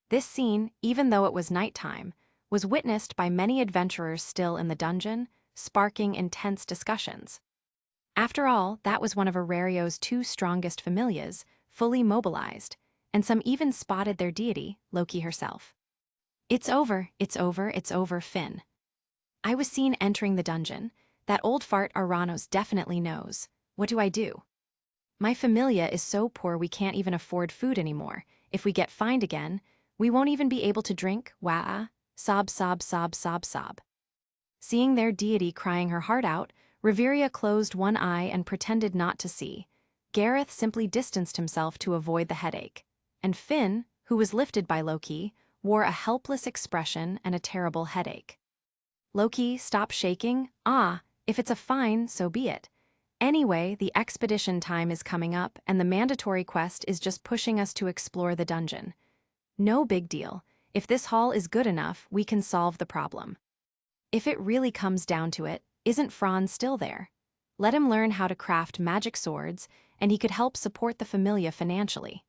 This scene, even though it was nighttime, was witnessed by many adventurers still in the dungeon, sparking intense discussions. After all, that was one of Orario's two strongest familias, fully mobilized, and some even spotted their deity, Loki herself. It's over, it's over, it's over, Finn. I was seen entering the dungeon. That old fart Aranos definitely knows. What do I do? My familia is so poor we can't even afford food anymore. If we get fined again, we won't even be able to drink. Wah, sob, sob, sob, sob, sob. Seeing their deity crying her heart out, Riveria closed one eye and pretended not to see. Gareth simply distanced himself to avoid the headache. And Finn, who was lifted by Loki, wore a helpless expression and a terrible headache. Loki, stop shaking. If it's a fine, so be it. Anyway, the expedition time is coming up and the mandatory quest is just pushing us to explore the dungeon. No big deal. If this haul is good enough, we can solve the problem. If it really comes down to it, isn't Franz still there? Let him learn how to craft magic swords, and he could help support the familia financially.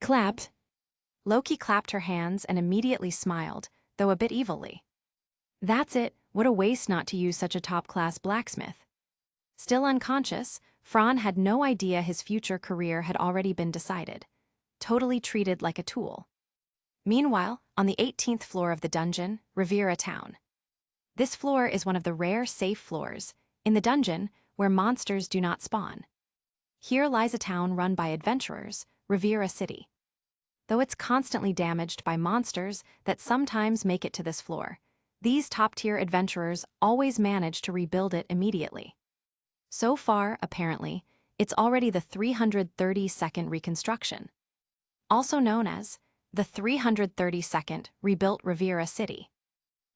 Clapped. Loki clapped her hands and immediately smiled, though a bit evilly. That's it, what a waste not to use such a top-class blacksmith. Still unconscious, Fran had no idea his future career had already been decided. Totally treated like a tool. Meanwhile, on the 18th floor of the dungeon, Riviera Town. This floor is one of the rare safe floors in the dungeon where monsters do not spawn. Here lies a town run by adventurers, Riviera City. Though it's constantly damaged by monsters that sometimes make it to this floor, these top-tier adventurers always manage to rebuild it immediately. So far, apparently, it's already the 332nd reconstruction. Also known as the 332nd rebuilt Riviera City.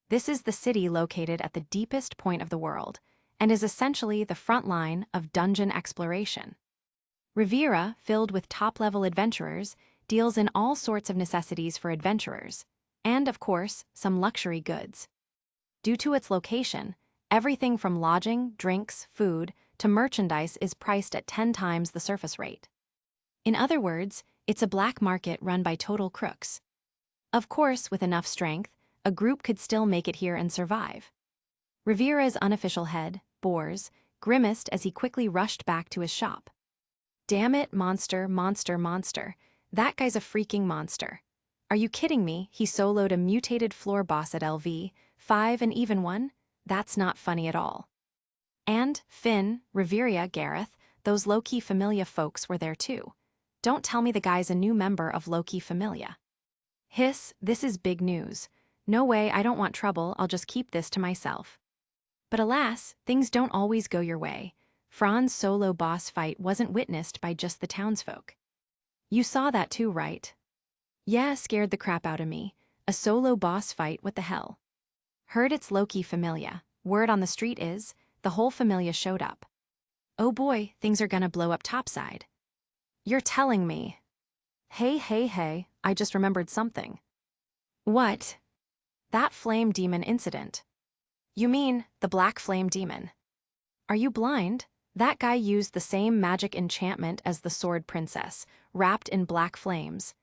This is the city located at the deepest point of the world, and is essentially the front line of dungeon exploration. Riviera, filled with top-level adventurers, deals in all sorts of necessities for adventurers, and, of course, some luxury goods. Due to its location, everything from lodging, drinks, food, to merchandise is priced at 10 times the surface rate. In other words, it's a black market run by total crooks. Of course, with enough strength, a group could still make it here and survive. Riviera's unofficial head, Bors, grimaced as he quickly rushed back to his shop. Damn it, monster, monster, monster. That guy's a freaking monster. Are you kidding me? He soloed a mutated floor boss at LV, 5 and even 1? That's not funny at all. And Finn, Riveria, Gareth, those Loki Familia folks were there too. Don't tell me the guy's a new member of Loki Familia. Hiss, this is big news. No way, I don't want trouble, I'll just keep this to myself. But alas, things don't always go your way. Fran's solo boss fight wasn't witnessed by just the townsfolk. You saw that too, right? Yeah, scared the crap out of me. A solo boss fight, what the hell? Heard it's Loki Familia. Word on the street is, the whole Familia showed up. Oh boy, things are gonna blow up topside. You're telling me. Hey, I just remembered something. What? That flame demon incident. You mean, the black flame demon. Are you blind? That guy used the same magic enchantment as the sword princess, wrapped in black flames.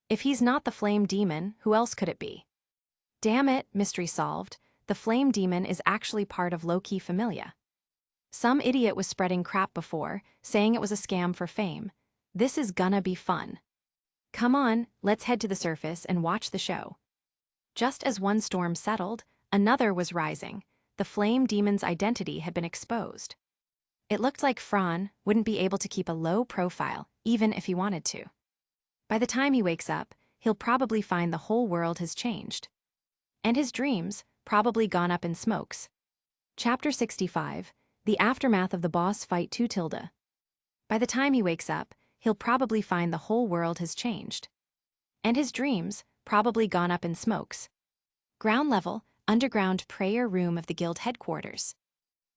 If he's not the flame demon, who else could it be? Damn it, mystery solved. The flame demon is actually part of Loki Familia. Some idiot was spreading crap before, saying it was a scam for fame. This is gonna be fun. Come on, let's head to the surface and watch the show. Just as one storm settled, another was rising. The flame demon's identity had been exposed. It looked like Fran wouldn't be able to keep a low profile, even if he wanted to. By the time he wakes up, he'll probably find the whole world has changed. And his dreams, probably gone up in smokes. Chapter 65, The Aftermath of the Boss Fight 2 tilde. By the time he wakes up, he'll probably find the whole world has changed. And his dreams, probably gone up in smokes. Ground level, underground prayer room of the guild headquarters.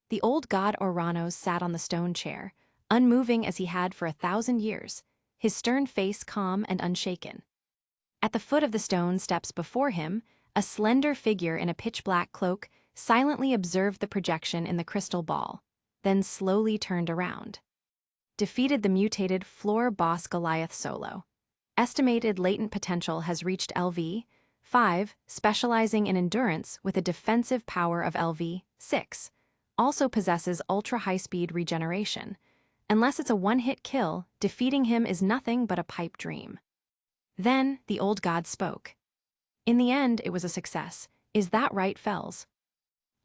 The old god Orario sat on the stone chair, unmoving as he had for 1,000 years, his stern face calm and unshaken. At the foot of the stone steps before him, a slender figure in a pitch-black cloak silently observed the projection in the crystal ball, then slowly turned around. Defeated the mutated floor boss Goliath solo. Estimated latent potential has reached LV 5, specializing in endurance with a defensive power of LV 6. Also possesses ultra-high-speed regeneration. Unless it's a one-hit kill, defeating him is nothing but a pipe dream. Then, the old god spoke. In the end, it was a success. Is that right, Fells?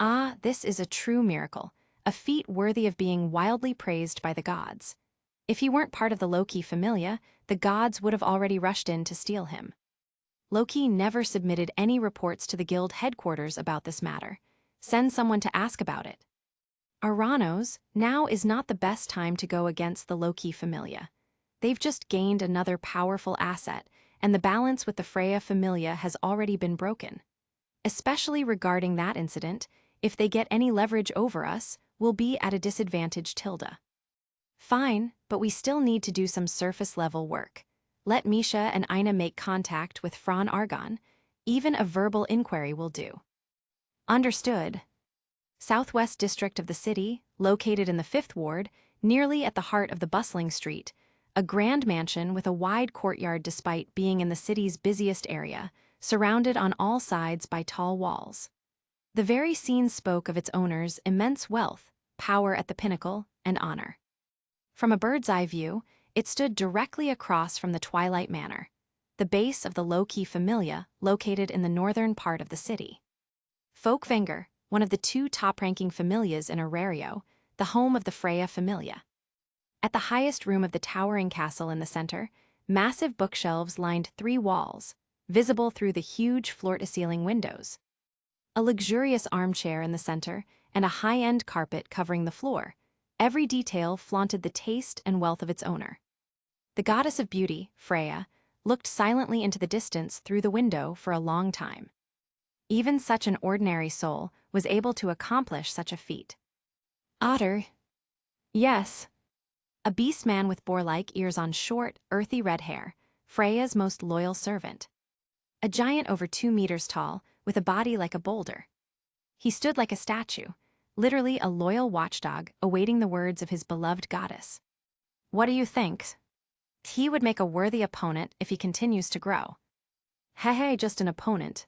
Ah, this is a true miracle, a feat worthy of being wildly praised by the gods. If he weren't part of the Loki Familia, the gods would have already rushed in to steal him. Loki never submitted any reports to the guild headquarters about this matter. Send someone to ask about it. Orario's, now is not the best time to go against the Loki Familia. They've just gained another powerful asset, and the balance with the Freya Familia has already been broken. Especially regarding that incident, if they get any leverage over us, we'll be at a disadvantage tilde. Fine, but we still need to do some surface-level work. Let Misha and Ina make contact with Fran Argon. Even a verbal inquiry will do. Understood. Southwest district of the city, located in the 5th ward, nearly at the heart of the bustling street, a grand mansion with a wide courtyard despite being in the city's busiest area, surrounded on all sides by tall walls. The very scene spoke of its owner's immense wealth, power at the pinnacle, and honor. From a bird's-eye view, it stood directly across from the Twilight Manor, the base of the Loki Familia located in the northern part of the city. Folkvanger, one of the 2 top-ranking familias in Orario, the home of the Freya Familia. At the highest room of the towering castle in the center, massive bookshelves lined 3 walls, visible through the huge floor-to-ceiling windows. A luxurious armchair in the center, and a high-end carpet covering the floor. Every detail flaunted the taste and wealth of its owner. The goddess of beauty, Freya, looked silently into the distance through the window for a long time. Even such an ordinary soul was able to accomplish such a feat. Otter. Yes. A beast man with boar-like ears on short, earthy red hair, Freya's most loyal servant. A giant over 2 meters tall, with a body like a boulder. He stood like a statue, literally a loyal watchdog awaiting the words of his beloved goddess. What do you think? He would make a worthy opponent if he continues to grow. Hey, just an opponent.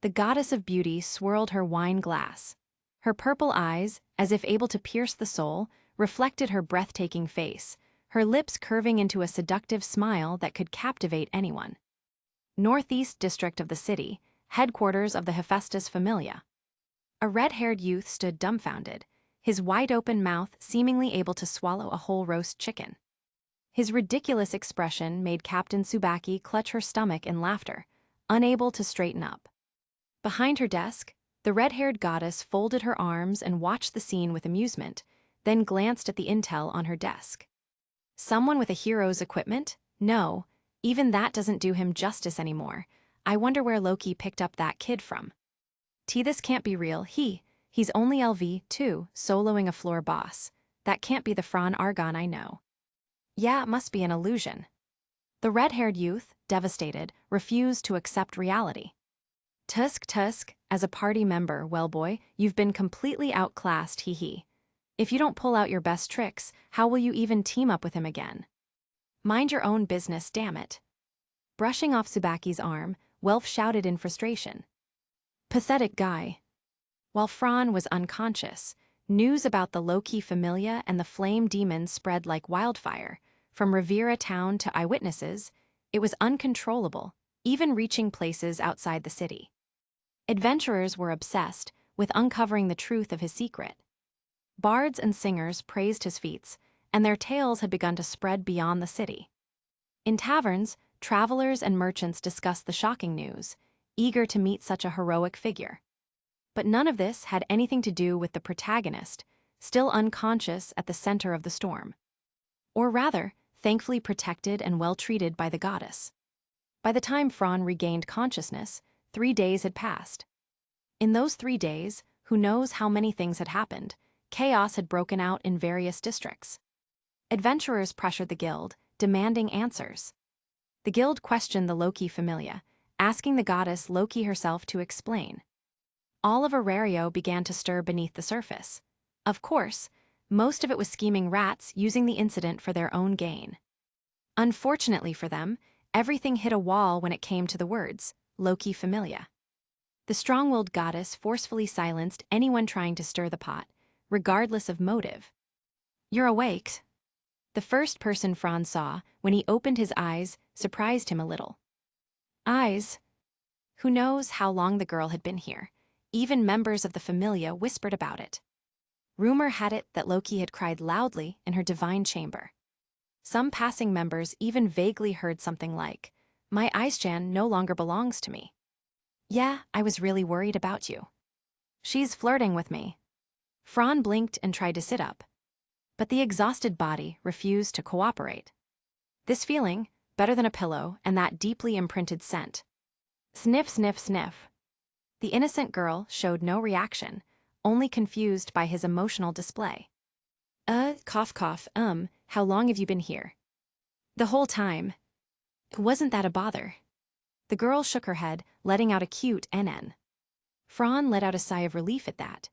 The goddess of beauty swirled her wine glass. Her purple eyes, as if able to pierce the soul, reflected her breathtaking face, her lips curving into a seductive smile that could captivate anyone. Northeast district of the city, headquarters of the Hephaestus Familia. A red-haired youth stood dumbfounded, his wide-open mouth seemingly able to swallow a whole roast chicken. His ridiculous expression made Captain Tsubaki clutch her stomach in laughter, unable to straighten up. Behind her desk, the red-haired goddess folded her arms and watched the scene with amusement, then glanced at the intel on her desk. Someone with a hero's equipment? No, even that doesn't do him justice anymore. I wonder where Loki picked up that kid from. This can't be real. He's only LV2, soloing a floor boss. That can't be the Fran Argon I know. Yeah, it must be an illusion. The red-haired youth, devastated, refused to accept reality. Tusk, as a party member, well boy, you've been completely outclassed, If you don't pull out your best tricks, how will you even team up with him again? Mind your own business, damn it. Brushing off Tsubaki's arm, Welf shouted in frustration. Pathetic guy. While Fran was unconscious, news about the Loki Familia and the Flame Demon spread like wildfire. From Rivera town to eyewitnesses, it was uncontrollable, even reaching places outside the city. Adventurers were obsessed with uncovering the truth of his secret. Bards and singers praised his feats, and their tales had begun to spread beyond the city. In taverns, travelers and merchants discussed the shocking news, eager to meet such a heroic figure. But none of this had anything to do with the protagonist, still unconscious at the center of the storm. Or rather, thankfully protected and well-treated by the goddess. By the time Fran regained consciousness, 3 days had passed. In those 3 days, who knows how many things had happened, chaos had broken out in various districts. Adventurers pressured the guild, demanding answers. The guild questioned the Loki familia, asking the goddess Loki herself to explain. All of Orario began to stir beneath the surface. Of course, most of it was scheming rats using the incident for their own gain. Unfortunately for them, everything hit a wall when it came to the words, Loki familia. The strong-willed goddess forcefully silenced anyone trying to stir the pot, regardless of motive. "You're awake." The first person Fran saw, when he opened his eyes, surprised him a little. Eyes? Who knows how long the girl had been here? Even members of the familia whispered about it. Rumor had it that Loki had cried loudly in her divine chamber. Some passing members even vaguely heard something like, "My Aisjan no longer belongs to me." "Yeah, I was really worried about you." "She's flirting with me." Fran blinked and tried to sit up. But the exhausted body refused to cooperate. This feeling, better than a pillow and that deeply imprinted scent. Sniff, sniff, sniff. The innocent girl showed no reaction, only confused by his emotional display. Cough, cough, how long have you been here?" "The whole time." "Wasn't that a bother?" The girl shook her head, letting out a cute NN. Fran let out a sigh of relief at that.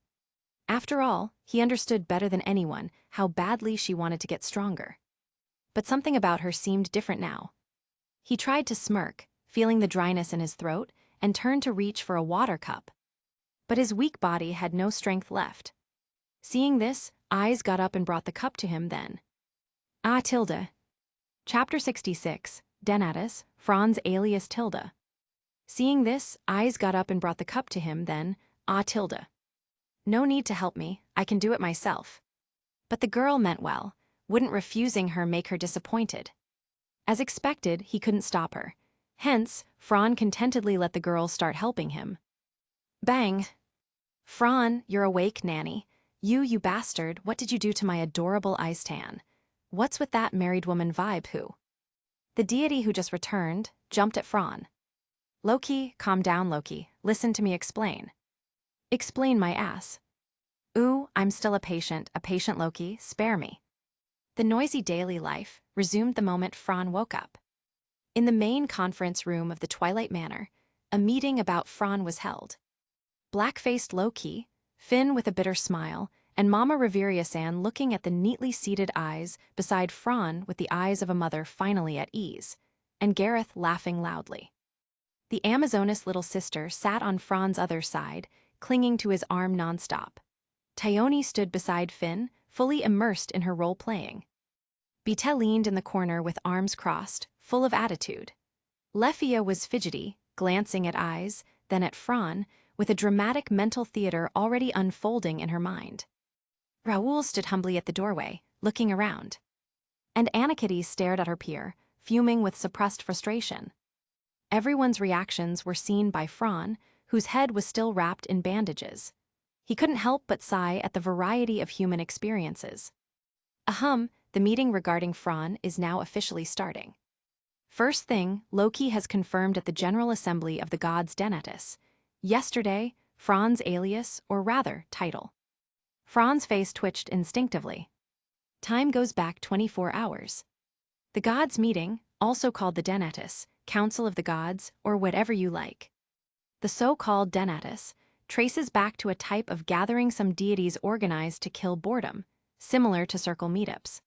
After all, he understood better than anyone how badly she wanted to get stronger. But something about her seemed different now. He tried to smirk, feeling the dryness in his throat, and turned to reach for a water cup. But his weak body had no strength left. Seeing this, Eyes got up and brought the cup to him then. Tilda. Chapter 66, Denatus, Franz alias Tilda. Seeing this, Eyes got up and brought the cup to him then, Tilda. "No need to help me, I can do it myself." But the girl meant well, wouldn't refusing her make her disappointed. As expected, he couldn't stop her. Hence, Fran contentedly let the girl start helping him. Bang! "Fran, you're awake, Nanny. You bastard, what did you do to my adorable Ice Tan? What's with that married woman vibe who?" The deity who just returned jumped at Fran. "Loki, calm down, Loki, listen to me explain." "Explain my ass." "Ooh, I'm still a patient Loki, spare me." The noisy daily life resumed the moment Fran woke up. In the main conference room of the Twilight Manor, a meeting about Fran was held. Black-faced Loki, Finn with a bitter smile, and Mama Reveria-san looking at the neatly seated Eyes beside Fran with the eyes of a mother finally at ease, and Gareth laughing loudly. The Amazoness little sister sat on Fran's other side, clinging to his arm nonstop. Tyone stood beside Finn, fully immersed in her role-playing. Beta leaned in the corner with arms crossed, full of attitude. Lefia was fidgety, glancing at Eyes, then at Fran, with a dramatic mental theater already unfolding in her mind. Raoul stood humbly at the doorway, looking around. And Anna-Kitty stared at her peer, fuming with suppressed frustration. Everyone's reactions were seen by Fran, whose head was still wrapped in bandages. He couldn't help but sigh at the variety of human experiences. The meeting regarding Fran is now officially starting. First thing, Loki has confirmed at the General Assembly of the Gods Denatus. Yesterday, Fran's alias, or rather, title. Fran's face twitched instinctively. Time goes back 24 hours. The Gods meeting, also called the Denatus, Council of the Gods, or whatever you like. The so-called Denatus traces back to a type of gathering some deities organized to kill boredom, similar to circle meetups.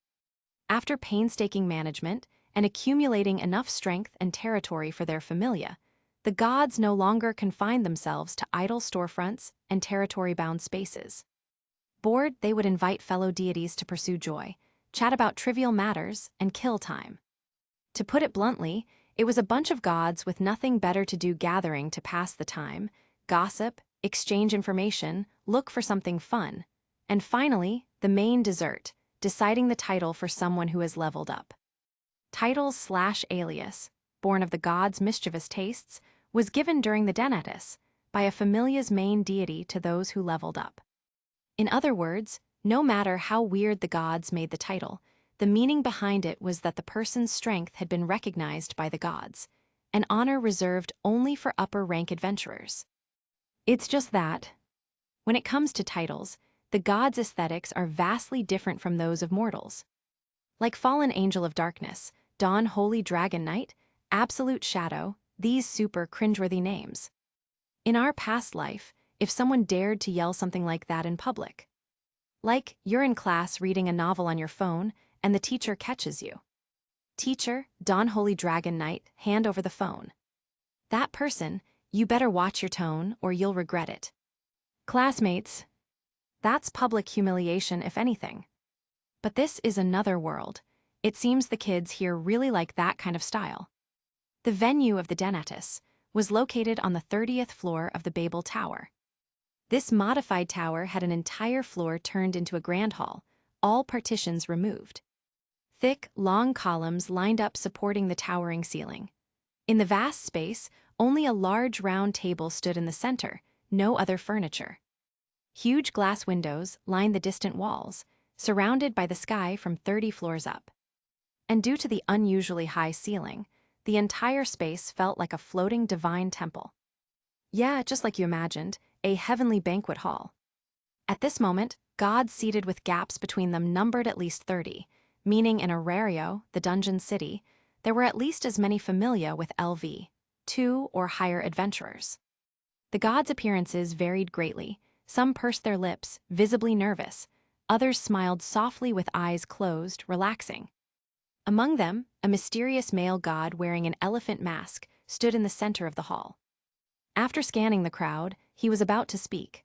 After painstaking management and accumulating enough strength and territory for their familia, the gods no longer confined themselves to idle storefronts and territory-bound spaces. Bored, they would invite fellow deities to pursue joy, chat about trivial matters, and kill time. To put it bluntly, it was a bunch of gods with nothing better to do gathering to pass the time, gossip, exchange information, look for something fun, and finally, the main dessert, deciding the title for someone who has leveled up. Titles/alias, born of the gods' mischievous tastes, was given during the Denatus, by a familia's main deity to those who leveled up. In other words, no matter how weird the gods made the title, the meaning behind it was that the person's strength had been recognized by the gods, an honor reserved only for upper-rank adventurers. It's just that, when it comes to titles, the gods' aesthetics are vastly different from those of mortals. Like Fallen Angel of Darkness, Dawn Holy Dragon Knight, Absolute Shadow, these super cringeworthy names. In our past life, if someone dared to yell something like that in public, like you're in class reading a novel on your phone and the teacher catches you. Teacher, Dawn Holy Dragon Knight, hand over the phone. That person, you better watch your tone or you'll regret it. Classmates, that's public humiliation if anything. But this is another world. It seems the kids here really like that kind of style. The venue of the DANMACHI was located on the 30th floor of the Babel Tower. This modified tower had an entire floor turned into a grand hall, all partitions removed. Thick, long columns lined up supporting the towering ceiling. In the vast space, only a large round table stood in the center, no other furniture. Huge glass windows lined the distant walls, surrounded by the sky from 30 floors up. And due to the unusually high ceiling, the entire space felt like a floating divine temple. Yeah, just like you imagined, a heavenly banquet hall. At this moment, gods seated with gaps between them numbered at least 30, meaning in Orario, the dungeon city, there were at least as many familia with LV, 2 or higher adventurers. The gods' appearances varied greatly. Some pursed their lips, visibly nervous. Others smiled softly with eyes closed, relaxing. Among them, a mysterious male god wearing an elephant mask stood in the center of the hall. After scanning the crowd, he was about to speak.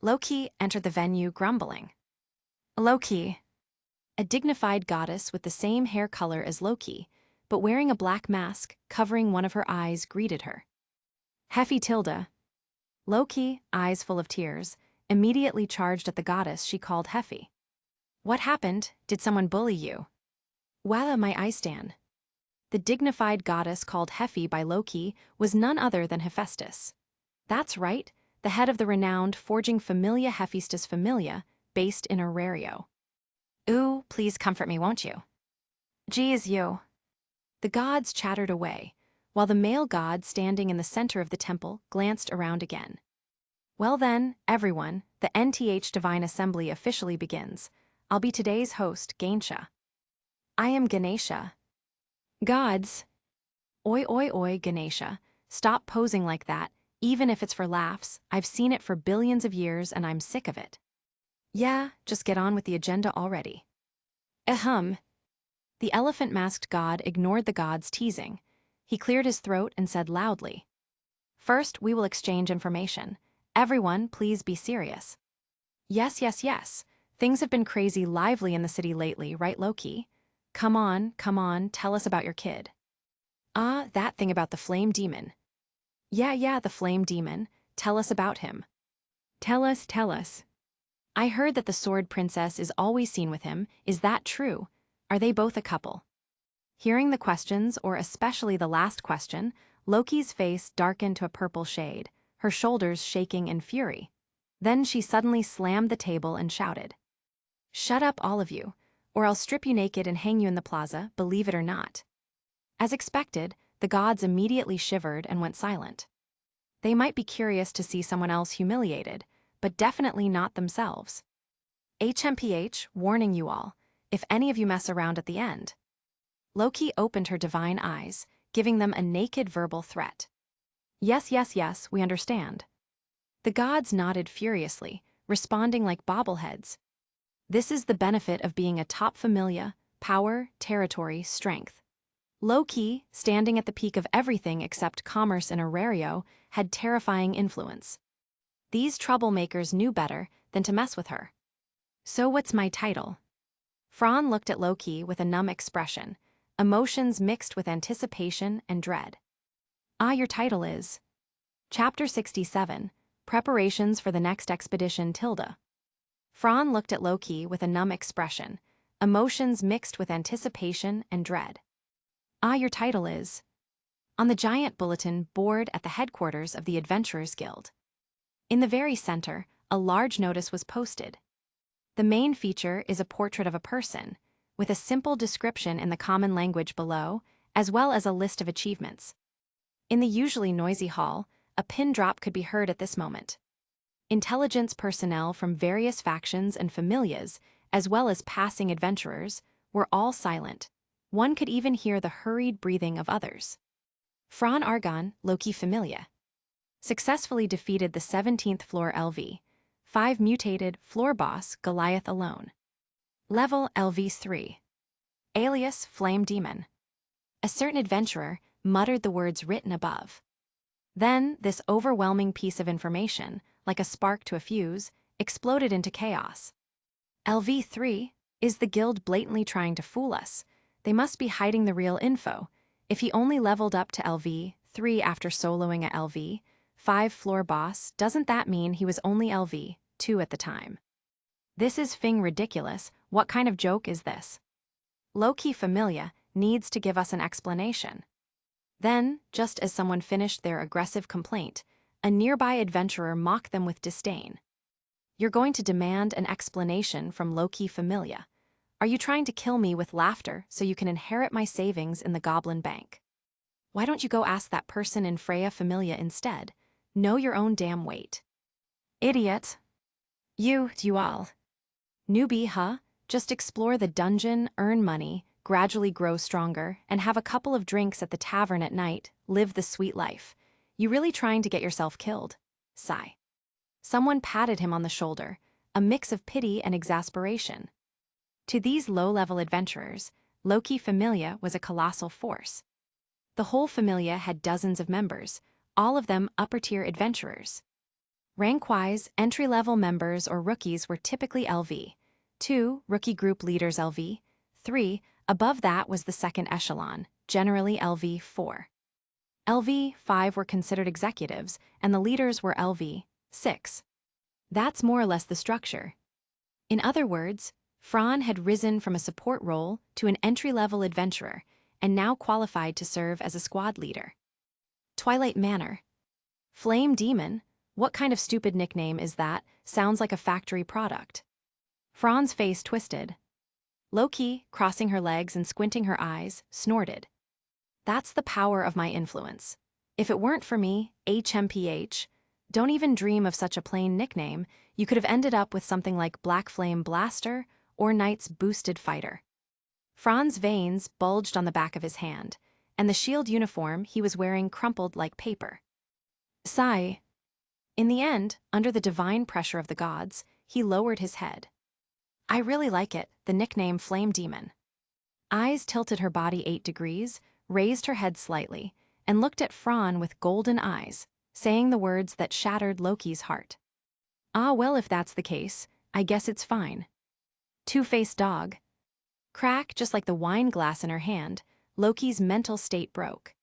Loki entered the venue grumbling. Loki, a dignified goddess with the same hair color as Loki, but wearing a black mask covering one of her eyes, greeted her. Heffy Tilda. Loki, eyes full of tears, immediately charged at the goddess she called Heffy. What happened? Did someone bully you? Walla my eye stan. The dignified goddess called Heffy by Loki was none other than Hephaestus. That's right, the head of the renowned forging Familia Hephaestus Familia, based in Orario. Ooh, please comfort me, won't you? Geez, you. The gods chattered away, while the male god standing in the center of the temple glanced around again. Well then, everyone, the NTH Divine Assembly officially begins. I'll be today's host, Ganesha. I am Ganesha. Gods. Oi oi oi, Ganesha. Stop posing like that, even if it's for laughs. I've seen it for billions of years and I'm sick of it. Yeah, just get on with the agenda already. Ahem. The elephant-masked god ignored the god's teasing. He cleared his throat and said loudly, First, we will exchange information. Everyone, please be serious. Yes, yes, yes. Things have been crazy lively in the city lately, right, Loki? Come on, tell us about your kid. Ah, that thing about the flame demon. Yeah, the flame demon. Tell us about him. Tell us. I heard that the sword princess is always seen with him. Is that true? Are they both a couple? Hearing the questions, or especially the last question, Loki's face darkened to a purple shade, her shoulders shaking in fury. Then she suddenly slammed the table and shouted, Shut up, all of you, or I'll strip you naked and hang you in the plaza, believe it or not. As expected, the gods immediately shivered and went silent. They might be curious to see someone else humiliated, but definitely not themselves. HMPH, warning you all, if any of you mess around at the end. Loki opened her divine eyes, giving them a naked verbal threat. Yes, we understand. The gods nodded furiously, responding like bobbleheads. This is the benefit of being a top familia: power, territory, strength. Loki, standing at the peak of everything except commerce in Orario, had terrifying influence. These troublemakers knew better than to mess with her. So what's my title? Fran looked at Loki with a numb expression, emotions mixed with anticipation and dread. Your title is Chapter 67, Preparations for the Next Expedition, Tilda. Fran looked at Loki with a numb expression, emotions mixed with anticipation and dread. Your title is on the giant bulletin board at the headquarters of the Adventurers Guild. In the very center, a large notice was posted. The main feature is a portrait of a person, with a simple description in the common language below, as well as a list of achievements. In the usually noisy hall, a pin drop could be heard at this moment. Intelligence personnel from various factions and familias, as well as passing adventurers, were all silent. One could even hear the hurried breathing of others. Fran Argon, Loki Familia, successfully defeated the 17th floor LV, 5 mutated floor boss Goliath alone. Level LVs 3. Alias Flame Demon. A certain adventurer muttered the words written above. Then, this overwhelming piece of information, like a spark to a fuse, exploded into chaos. LV3? Is the guild blatantly trying to fool us? They must be hiding the real info. If he only leveled up to LV3 after soloing a LV5 floor boss, doesn't that mean he was only LV2 at the time? This is fing ridiculous. What kind of joke is this? Loki Familia needs to give us an explanation. Then, just as someone finished their aggressive complaint, a nearby adventurer mocked them with disdain. You're going to demand an explanation from Loki Familia. Are you trying to kill me with laughter so you can inherit my savings in the Goblin Bank? Why don't you go ask that person in Freya Familia instead? Know your own damn weight. Idiot. You all. Newbie, huh? Just explore the dungeon, earn money, gradually grow stronger, and have a couple of drinks at the tavern at night, live the sweet life. You really trying to get yourself killed? Sigh. Someone patted him on the shoulder, a mix of pity and exasperation. To these low-level adventurers, Loki Familia was a colossal force. The whole Familia had dozens of members, all of them upper-tier adventurers. Rank-wise, entry-level members or rookies were typically LV2, rookie group leaders LV3, above that was the second echelon, generally LV4. LV5 were considered executives, and the leaders were LV6. That's more or less the structure. In other words, Fran had risen from a support role to an entry-level adventurer, and now qualified to serve as a squad leader. Twilight Manor. Flame Demon? What kind of stupid nickname is that? Sounds like a factory product. Fran's face twisted. Loki, crossing her legs and squinting her eyes, snorted. That's the power of my influence. If it weren't for me, HMPH, don't even dream of such a plain nickname. You could have ended up with something like Black Flame Blaster or Knight's Boosted Fighter. Fran's veins bulged on the back of his hand, and the shield uniform he was wearing crumpled like paper. Sigh. In the end, under the divine pressure of the gods, he lowered his head. I really like it, the nickname Flame Demon. Eyes tilted her body 8 degrees, raised her head slightly, and looked at Fran with golden eyes, saying the words that shattered Loki's heart. Ah, well, if that's the case, I guess it's fine. Two-faced dog. Crack, just like the wine glass in her hand, Loki's mental state broke.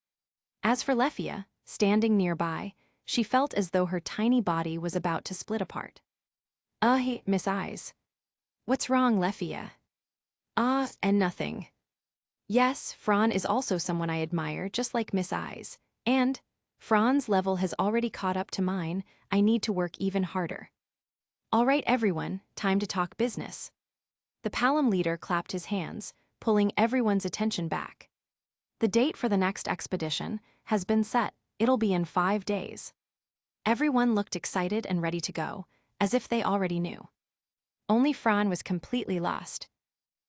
As for Lefia, standing nearby, she felt as though her tiny body was about to split apart. Miss Eyes. What's wrong, Lefia? And nothing. Yes, Fran is also someone I admire, just like Miss Eyes. And Fran's level has already caught up to mine. I need to work even harder. All right, everyone, time to talk business. The Palom leader clapped his hands, pulling everyone's attention back. The date for the next expedition has been set. It'll be in 5 days. Everyone looked excited and ready to go, as if they already knew. Only Fran was completely lost.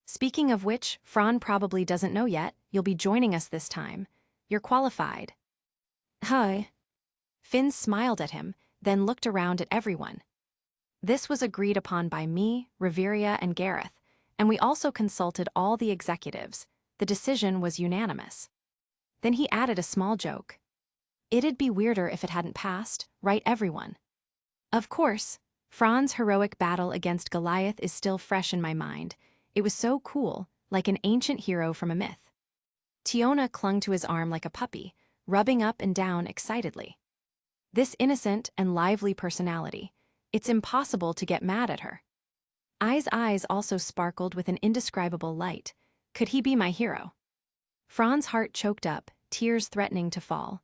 Speaking of which, Fran probably doesn't know yet. You'll be joining us this time. You're qualified. Hi. Finn smiled at him, then looked around at everyone. This was agreed upon by me, Reveria, and Gareth, and we also consulted all the executives. The decision was unanimous. Then he added a small joke. It'd be weirder if it hadn't passed, right, everyone? Of course, Fran's heroic battle against Goliath is still fresh in my mind. It was so cool, like an ancient hero from a myth. Tiona clung to his arm like a puppy, rubbing up and down excitedly. This innocent and lively personality, it's impossible to get mad at her. Eyes also sparkled with an indescribable light. Could he be my hero? Fran's heart choked up, tears threatening to fall.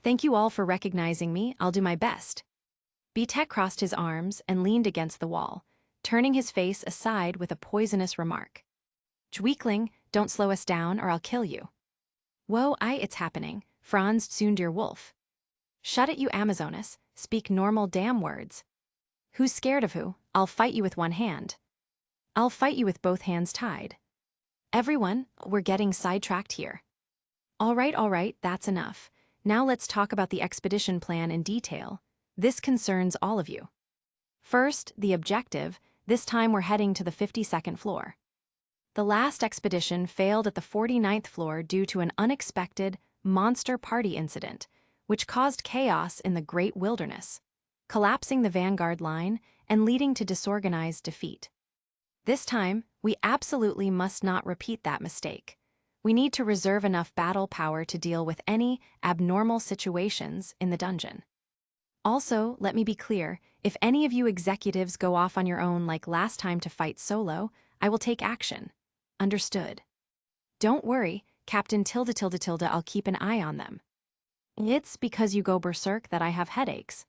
"Thank you all for recognizing me, I'll do my best." Tgthegood crossed his arms and leaned against the wall, turning his face aside with a poisonous remark. "Weakling, don't slow us down or I'll kill you." "Whoa, it's happening," Franz Tsundir Wolf. "Shut it, you Amazonas, speak normal damn words." "Who's scared of who? I'll fight you with one hand." "I'll fight you with both hands tied." "Everyone, we're getting sidetracked here." All right, that's enough. Now let's talk about the expedition plan in detail. This concerns all of you. First, the objective. This time we're heading to the 52nd floor. The last expedition failed at the 49th floor due to an unexpected monster party incident, which caused chaos in the Great Wilderness, collapsing the vanguard line and leading to disorganized defeat. This time, we absolutely must not repeat that mistake. We need to reserve enough battle power to deal with any abnormal situations in the dungeon. Also, let me be clear, if any of you executives go off on your own like last time to fight solo, I will take action. Understood? Don't worry, Captain Tilde, I'll keep an eye on them. It's because you go berserk that I have headaches.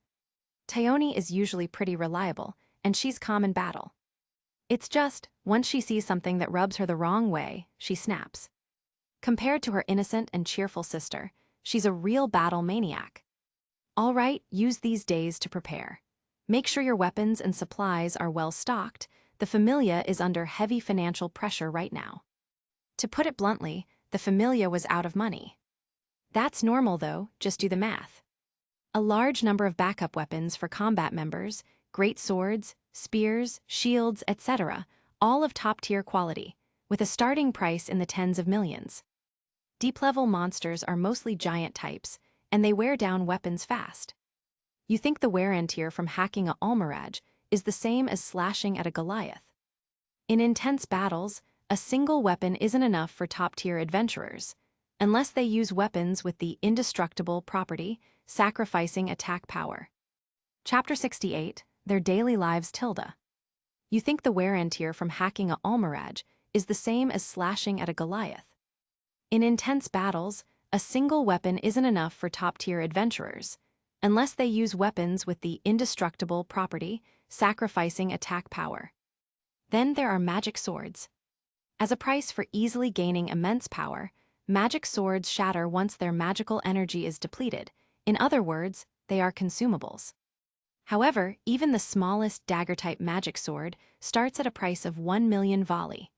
Tayoni is usually pretty reliable, and she's calm in battle. It's just, once she sees something that rubs her the wrong way, she snaps. Compared to her innocent and cheerful sister, she's a real battle maniac. All right, use these days to prepare. Make sure your weapons and supplies are well stocked. The Familia is under heavy financial pressure right now. To put it bluntly, the Familia was out of money. That's normal though, just do the math. A large number of backup weapons for combat members, great swords, spears, shields, etc., all of top-tier quality, with a starting price in the tens of millions. Deep-level monsters are mostly giant types, and they wear down weapons fast. You think the wear and tear from hacking a Almiraj is the same as slashing at a Goliath. In intense battles, a single weapon isn't enough for top-tier adventurers, unless they use weapons with the indestructible property, sacrificing attack power. Chapter 68, Their Daily Lives Tilde. You think the wear and tear from hacking a Almiraj is the same as slashing at a Goliath. In intense battles, a single weapon isn't enough for top-tier adventurers, unless they use weapons with the indestructible property, sacrificing attack power. Then there are magic swords. As a price for easily gaining immense power, magic swords shatter once their magical energy is depleted. In other words, they are consumables. However, even the smallest dagger-type magic sword starts at a price of 1 million volley.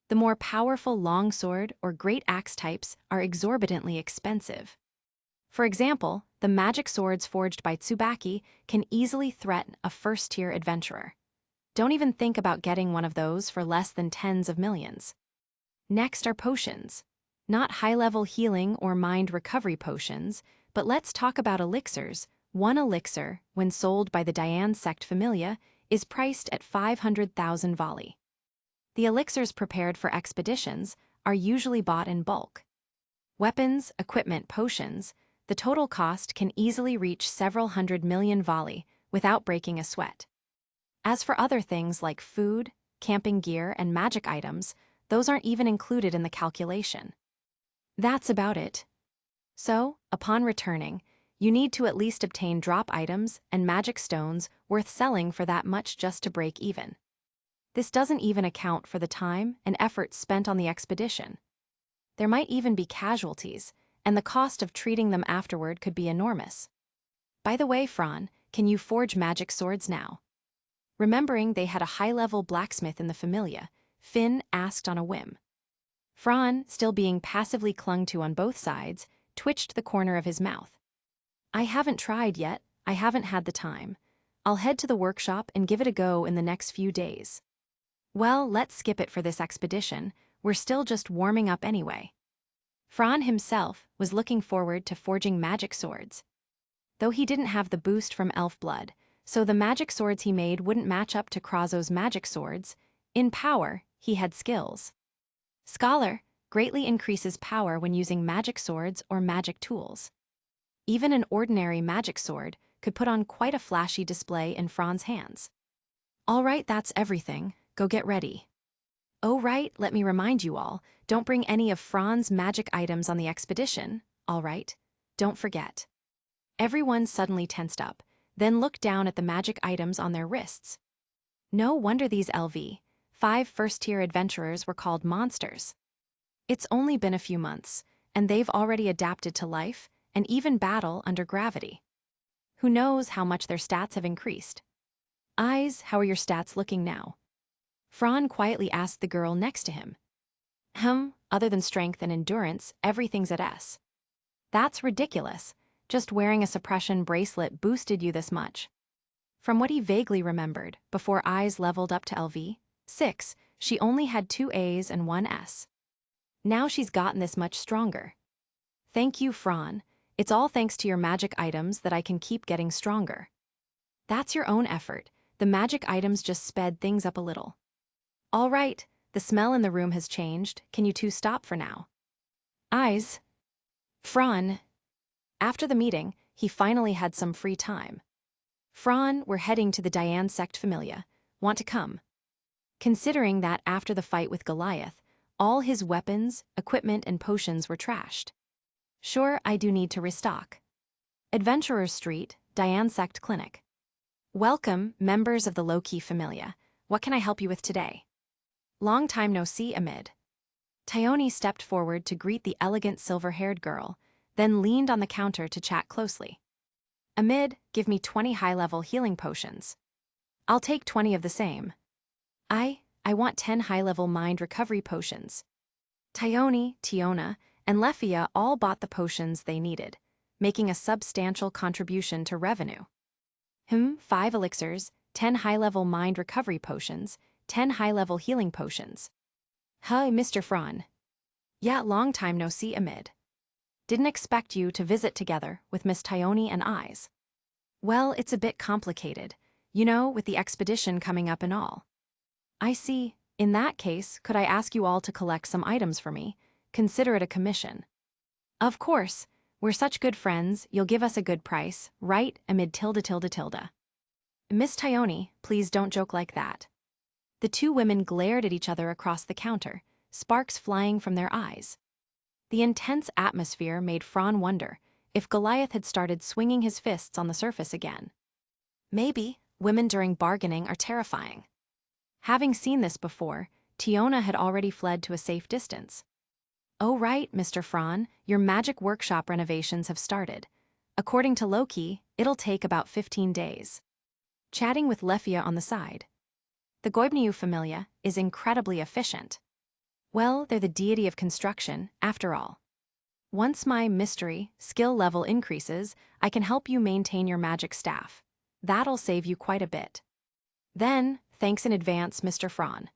The more powerful longsword or great axe types are exorbitantly expensive. For example, the magic swords forged by Tsubaki can easily threaten a first-tier adventurer. Don't even think about getting one of those for less than tens of millions. Next are potions. Not high-level healing or mind recovery potions, but let's talk about elixirs. One elixir, when sold by the Diane Sect Familia, is priced at 500,000 volley. The elixirs prepared for expeditions are usually bought in bulk. Weapons, equipment, potions, the total cost can easily reach several hundred million volley without breaking a sweat. As for other things like food, camping gear, and magic items, those aren't even included in the calculation. That's about it. So, upon returning, you need to at least obtain drop items and magic stones worth selling for that much just to break even. This doesn't even account for the time and effort spent on the expedition. There might even be casualties, and the cost of treating them afterward could be enormous. By the way, Fran, can you forge magic swords now? Remembering they had a high-level blacksmith in the Familia, Finn asked on a whim. Fran, still being passively clung to on both sides, twitched the corner of his mouth. I haven't tried yet, I haven't had the time. I'll head to the workshop and give it a go in the next few days. Well, let's skip it for this expedition, we're still just warming up anyway. Fran himself was looking forward to forging magic swords. Though he didn't have the boost from elf blood, so the magic swords he made wouldn't match up to Krazo's magic swords, in power, he had skills. Scholar greatly increases power when using magic swords or magic tools. Even an ordinary magic sword could put on quite a flashy display in Fran's hands. All right, that's everything. Go get ready. Oh right, let me remind you all, don't bring any of Fran's magic items on the expedition, all right? Don't forget. Everyone suddenly tensed up, then looked down at the magic items on their wrists. No wonder these LV5 first-tier adventurers were called monsters. It's only been a few months, and they've already adapted to life and even battle under gravity. Who knows how much their stats have increased? Eyes, how are your stats looking now? Fran quietly asked the girl next to him. Other than strength and endurance, everything's at S. That's ridiculous. Just wearing a suppression bracelet boosted you this much. From what he vaguely remembered, before Eyes leveled up to LV6, she only had 2 A's and 1 S. Now she's gotten this much stronger. Thank you, Fran. It's all thanks to your magic items that I can keep getting stronger. That's your own effort. The magic items just sped things up a little. All right, the smell in the room has changed. Can you two stop for now? Eyes. Fran. After the meeting, he finally had some free time. Fran, we're heading to the Diane Sect Familia. Want to come? Considering that after the fight with Goliath, all his weapons, equipment, and potions were trashed. Sure, I do need to restock. Adventurers Street, Diane Sect Clinic. Welcome, members of the low-key Familia. What can I help you with today? Long time no see, Amid. Taioni stepped forward to greet the elegant silver-haired girl, then leaned on the counter to chat closely. Amid, give me 20 high-level healing potions. I'll take 20 of the same. I want 10 high-level mind recovery potions. Taioni, Tiona, and Lefia all bought the potions they needed, making a substantial contribution to revenue. 5 elixirs, 10 high-level mind recovery potions, 10 high-level healing potions. Hi, Mr. Fran. Yeah, long time no see, Amid. Didn't expect you to visit together with Miss Taioni and Eyes. Well, it's a bit complicated, you know, with the expedition coming up and all. I see. In that case, could I ask you all to collect some items for me? Consider it a commission. Of course. We're such good friends, you'll give us a good price, right? Amid tilde. Miss Taioni, please don't joke like that. The two women glared at each other across the counter, sparks flying from their eyes. The intense atmosphere made Fran wonder if Goliath had started swinging his fists on the surface again. Maybe women during bargaining are terrifying. Having seen this before, Tiona had already fled to a safe distance. Oh right, Mr. Fran, your magic workshop renovations have started. According to Loki, it'll take about 15 days. Chatting with Lefia on the side. The Goibniu Familia is incredibly efficient. Well, they're the deity of construction, after all. Once my mystery skill level increases, I can help you maintain your magic staff. That'll save you quite a bit. Then, thanks in advance, Mr. Fran.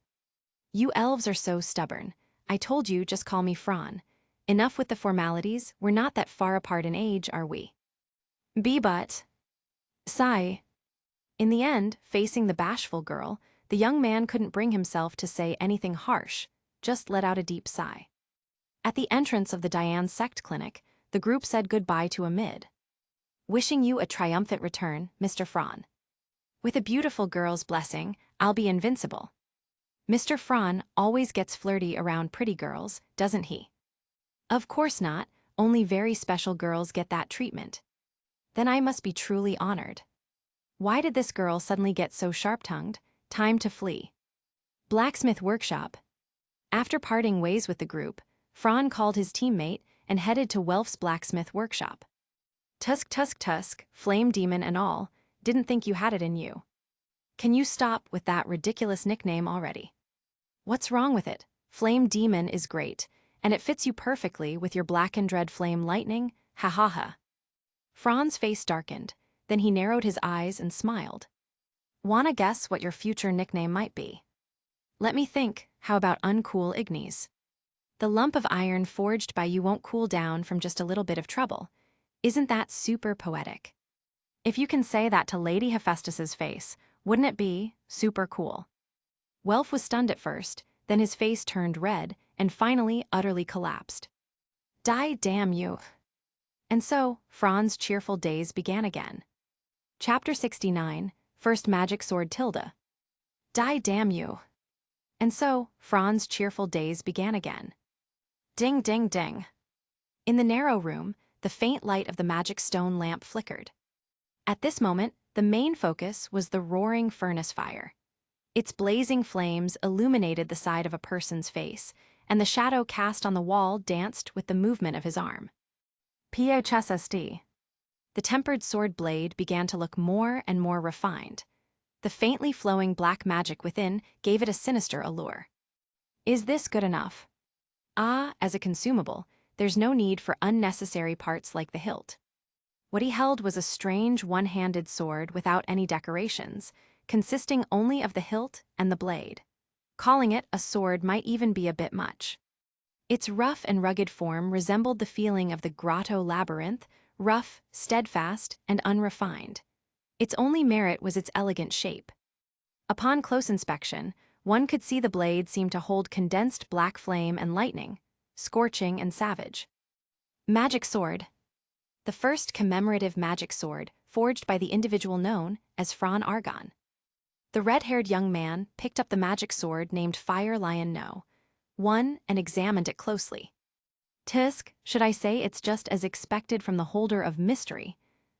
You elves are so stubborn. I told you, just call me Fran. Enough with the formalities, we're not that far apart in age, are we? But. Sigh. In the end, facing the bashful girl, the young man couldn't bring himself to say anything harsh, just let out a deep sigh. At the entrance of the Diane Sect Clinic, the group said goodbye to Amid. Wishing you a triumphant return, Mr. Fran. With a beautiful girl's blessing, I'll be invincible. Mr. Fran always gets flirty around pretty girls, doesn't he? Of course not, only very special girls get that treatment. Then I must be truly honored. Why did this girl suddenly get so sharp-tongued? Time to flee. Blacksmith Workshop. After parting ways with the group, Fran called his teammate and headed to Welf's Blacksmith Workshop. Tusk, flame demon and all, didn't think you had it in you. Can you stop with that ridiculous nickname already? What's wrong with it? Flame demon is great, and it fits you perfectly with your black and dread flame lightning, ha ha ha. Fran's face darkened, then he narrowed his eyes and smiled. Wanna guess what your future nickname might be? Let me think, how about Uncool Ignis? The lump of iron forged by you won't cool down from just a little bit of trouble. Isn't that super poetic? If you can say that to Lady Hephaestus's face, wouldn't it be super cool? Welf was stunned at first, then his face turned red, and finally utterly collapsed. Die damn you. And so, Fran's cheerful days began again. Chapter 69, First Magic Sword Tilda. Die damn you. And so, Fran's cheerful days began again. Ding ding ding. In the narrow room, the faint light of the magic stone lamp flickered. At this moment, the main focus was the roaring furnace fire. Its blazing flames illuminated the side of a person's face, and the shadow cast on the wall danced with the movement of his arm. PHSSD. The tempered sword blade began to look more and more refined. The faintly flowing black magic within gave it a sinister allure. Is this good enough? As a consumable, there's no need for unnecessary parts like the hilt. What he held was a strange one-handed sword without any decorations, consisting only of the hilt and the blade. Calling it a sword might even be a bit much. Its rough and rugged form resembled the feeling of the grotto labyrinth, rough, steadfast, and unrefined. Its only merit was its elegant shape. Upon close inspection, one could see the blade seemed to hold condensed black flame and lightning, scorching and savage. Magic sword. The first commemorative magic sword, forged by the individual known as Fron Argon. The red-haired young man picked up the magic sword named Fire Lion No. One and examined it closely. Should I say it's just as expected from the holder of mystery?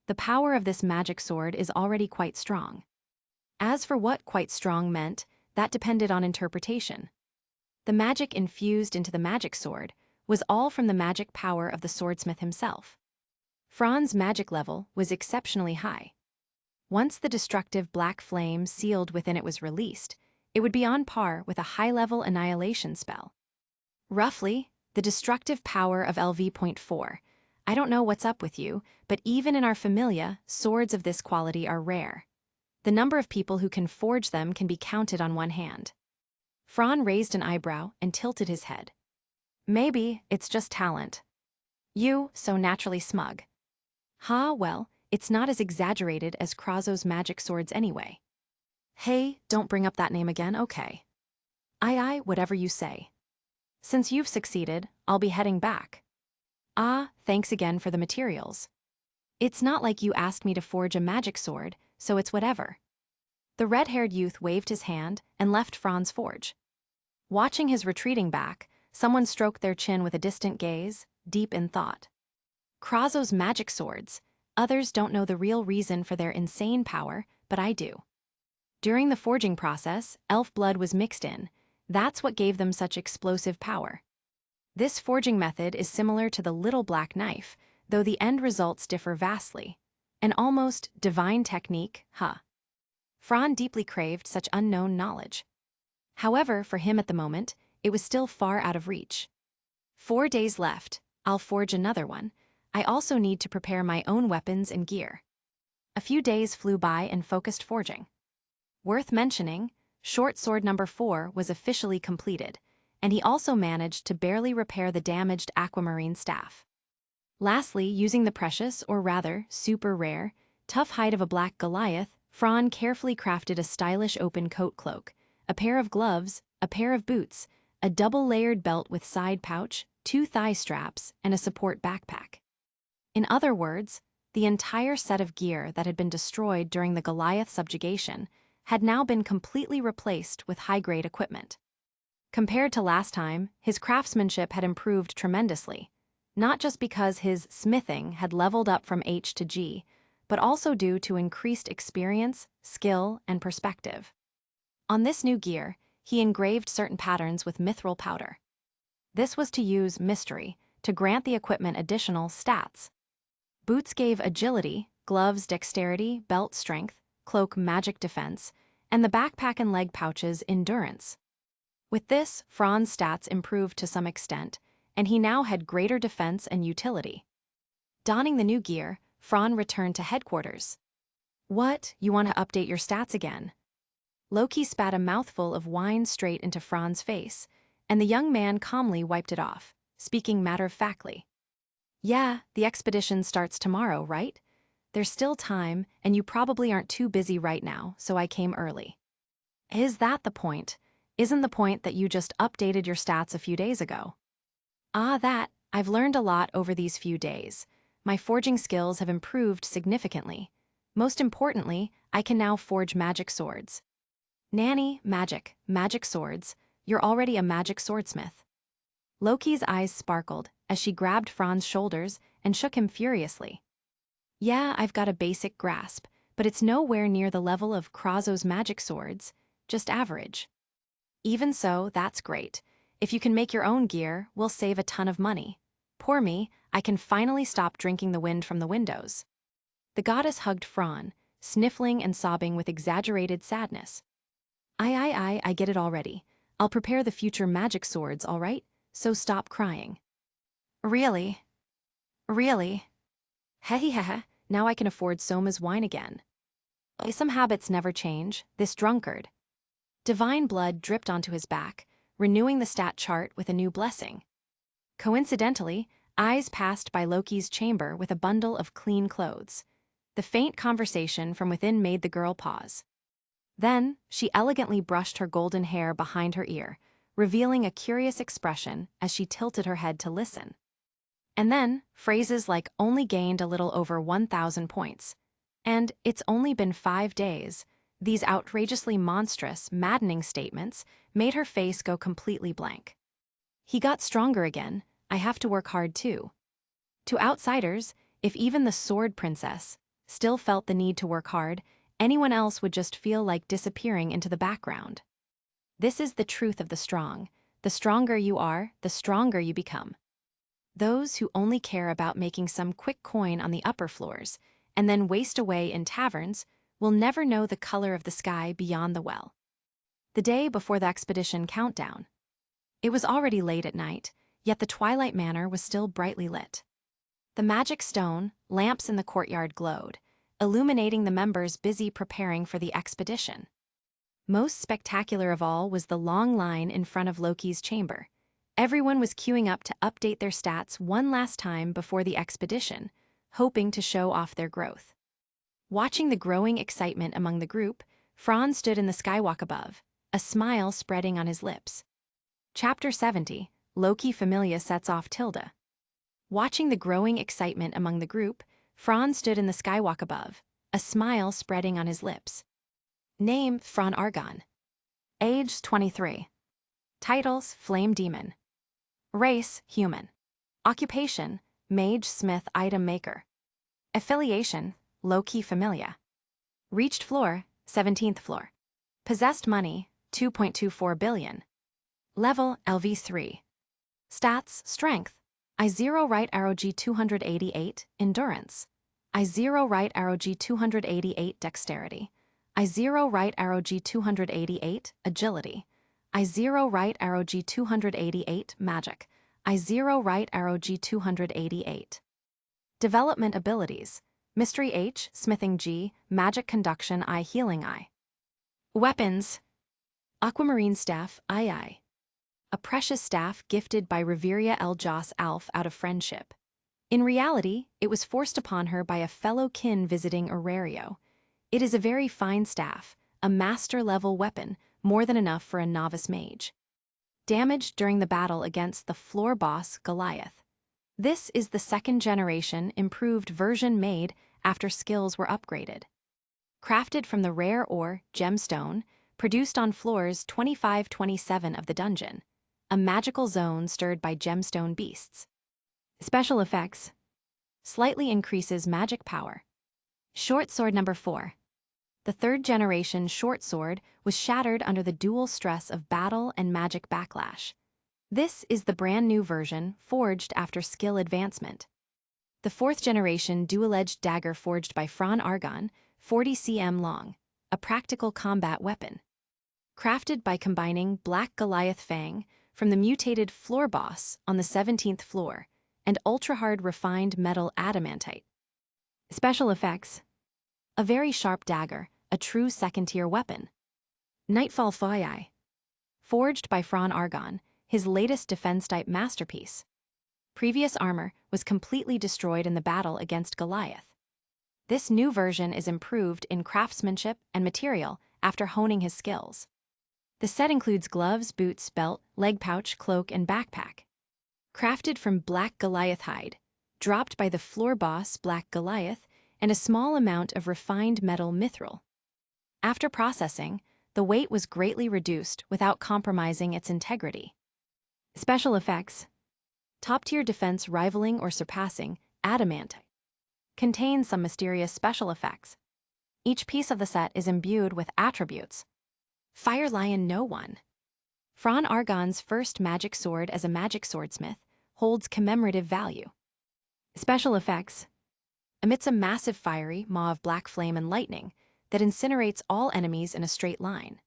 The power of this magic sword is already quite strong. As for what quite strong meant, that depended on interpretation. The magic infused into the magic sword was all from the magic power of the swordsmith himself. Fron's magic level was exceptionally high. Once the destructive black flame sealed within it was released, it would be on par with a high-level annihilation spell. Roughly, the destructive power of LV.4. I don't know what's up with you, but even in our familia, swords of this quality are rare. The number of people who can forge them can be counted on one hand. Fron raised an eyebrow and tilted his head. Maybe it's just talent. You, so naturally smug. Well, it's not as exaggerated as Krazo's magic swords anyway. Hey, don't bring up that name again, okay? Aye, whatever you say. Since you've succeeded, I'll be heading back. Thanks again for the materials. It's not like you asked me to forge a magic sword, so it's whatever. The red-haired youth waved his hand and left Fron's forge. Watching his retreating back, someone stroked their chin with a distant gaze, deep in thought. Krazo's magic swords. Others don't know the real reason for their insane power, but I do. During the forging process, elf blood was mixed in. That's what gave them such explosive power. This forging method is similar to the little black knife, though the end results differ vastly. An almost divine technique, Fron deeply craved such unknown knowledge. However, for him at the moment, it was still far out of reach. 4 days left. I'll forge another one. I also need to prepare my own weapons and gear. A few days flew by in focused forging. Worth mentioning, short sword number 4 was officially completed, and he also managed to barely repair the damaged aquamarine staff. Lastly, using the precious, or rather, super rare, tough hide of a black Goliath, Fron carefully crafted a stylish open coat cloak, a pair of gloves, a pair of boots, a double-layered belt with side pouch, 2 thigh straps, and a support backpack. In other words, the entire set of gear that had been destroyed during the Goliath subjugation had now been completely replaced with high-grade equipment. Compared to last time, his craftsmanship had improved tremendously, not just because his smithing had leveled up from H to G, but also due to increased experience, skill, and perspective. On this new gear, he engraved certain patterns with mithril powder. This was to use mystery to grant the equipment additional stats. Boots gave agility, gloves dexterity, belt strength, cloak magic defense, and the backpack and leg pouches endurance. With this, Fron's stats improved to some extent, and he now had greater defense and utility. Donning the new gear, Fron returned to headquarters. What, you want to update your stats again? Loki spat a mouthful of wine straight into Fron's face, and the young man calmly wiped it off, speaking matter-of-factly. Yeah, the expedition starts tomorrow, right? There's still time, and you probably aren't too busy right now, so I came early. Is that the point? Isn't the point that you just updated your stats a few days ago? I've learned a lot over these few days. My forging skills have improved significantly. Most importantly, I can now forge magic swords. Nanny, magic swords. You're already a magic swordsmith. Loki's eyes sparkled, as she grabbed Fran's shoulders and shook him furiously. Yeah, I've got a basic grasp, but it's nowhere near the level of Krazo's magic swords, just average. Even so, that's great. If you can make your own gear, we'll save a ton of money. Poor me, I can finally stop drinking the wind from the windows. The goddess hugged Fran, sniffling and sobbing with exaggerated sadness. I get it already. I'll prepare the future magic swords, all right? So stop crying. Really? Really? Hehehe, now I can afford Soma's wine again. Some habits never change, this drunkard. Divine blood dripped onto his back, renewing the stat chart with a new blessing. Coincidentally, eyes passed by Loki's chamber with a bundle of clean clothes. The faint conversation from within made the girl pause. Then, she elegantly brushed her golden hair behind her ear, revealing a curious expression as she tilted her head to listen. And then, phrases like only gained a little over 1,000 points. And it's only been 5 days. These outrageously monstrous, maddening statements made her face go completely blank. He got stronger again. I have to work hard too. To outsiders, if even the sword princess still felt the need to work hard, anyone else would just feel like disappearing into the background. This is the truth of the strong. The stronger you are, the stronger you become. Those who only care about making some quick coin on the upper floors and then waste away in taverns will never know the color of the sky beyond the well. The day before the expedition countdown. It was already late at night, yet the Twilight Manor was still brightly lit. The magic stone, lamps in the courtyard glowed, illuminating the members busy preparing for the expedition. Most spectacular of all was the long line in front of Loki's chamber. Everyone was queuing up to update their stats one last time before the expedition, hoping to show off their growth. Watching the growing excitement among the group, Fran stood in the skywalk above, a smile spreading on his lips. Chapter 70, Loki Familia sets off Tilda. Watching the growing excitement among the group, Fran stood in the skywalk above, a smile spreading on his lips. Name, Fran Argon. Age, 23. Titles, Flame Demon. Race, human. Occupation, Mage Smith Item Maker. Affiliation, Loki Familia. Reached floor, 17th floor. Possessed money, 2.24 billion. Level, LV3. Stats, Strength. I0 right arrow G288, Endurance. I0 right arrow G288, Dexterity. I0 right arrow G288, Agility. I0 right arrow G288, Magic. I0 right arrow G288. Development abilities. Mystery H, Smithing G, Magic Conduction I, Healing I. Weapons. Aquamarine Staff, II. A precious staff gifted by Reveria El Jas Alf out of friendship. In reality, it was forced upon her by a fellow kin visiting Orario. It is a very fine staff, a master-level weapon, more than enough for a novice mage. Damaged during the battle against the floor boss, Goliath. This is the second-generation, improved version made after skills were upgraded. Crafted from the rare ore, gemstone, produced on floors 25-27 of the dungeon. A magical zone stirred by gemstone beasts. Special effects. Slightly increases magic power. Short sword number 4. The third-generation short sword was shattered under the dual stress of battle and magic backlash. This is the brand new version, forged after skill advancement. The fourth-generation dual-edged dagger forged by Fran Argon, 40 cm long, a practical combat weapon. Crafted by combining Black Goliath Fang from the mutated floor boss on the 17th floor and ultra-hard refined metal adamantite. Special effects. A very sharp dagger, a true second-tier weapon. Nightfall Foii. Forged by Fran Argon, his latest defense-type masterpiece. Previous armor was completely destroyed in the battle against Goliath. This new version is improved in craftsmanship and material after honing his skills. The set includes gloves, boots, belt, leg pouch, cloak, and backpack. Crafted from Black Goliath hide, dropped by the floor boss Black Goliath, and a small amount of refined metal mithril. After processing, the weight was greatly reduced without compromising its integrity. Special effects. Top-tier defense rivaling or surpassing adamantite. Contains some mysterious special effects. Each piece of the set is imbued with attributes. Fire Lion No One. Fron Argon's first magic sword as a magic swordsmith holds commemorative value. Special effects. Emits a massive fiery maw of black flame and lightning that incinerates all enemies in a straight line.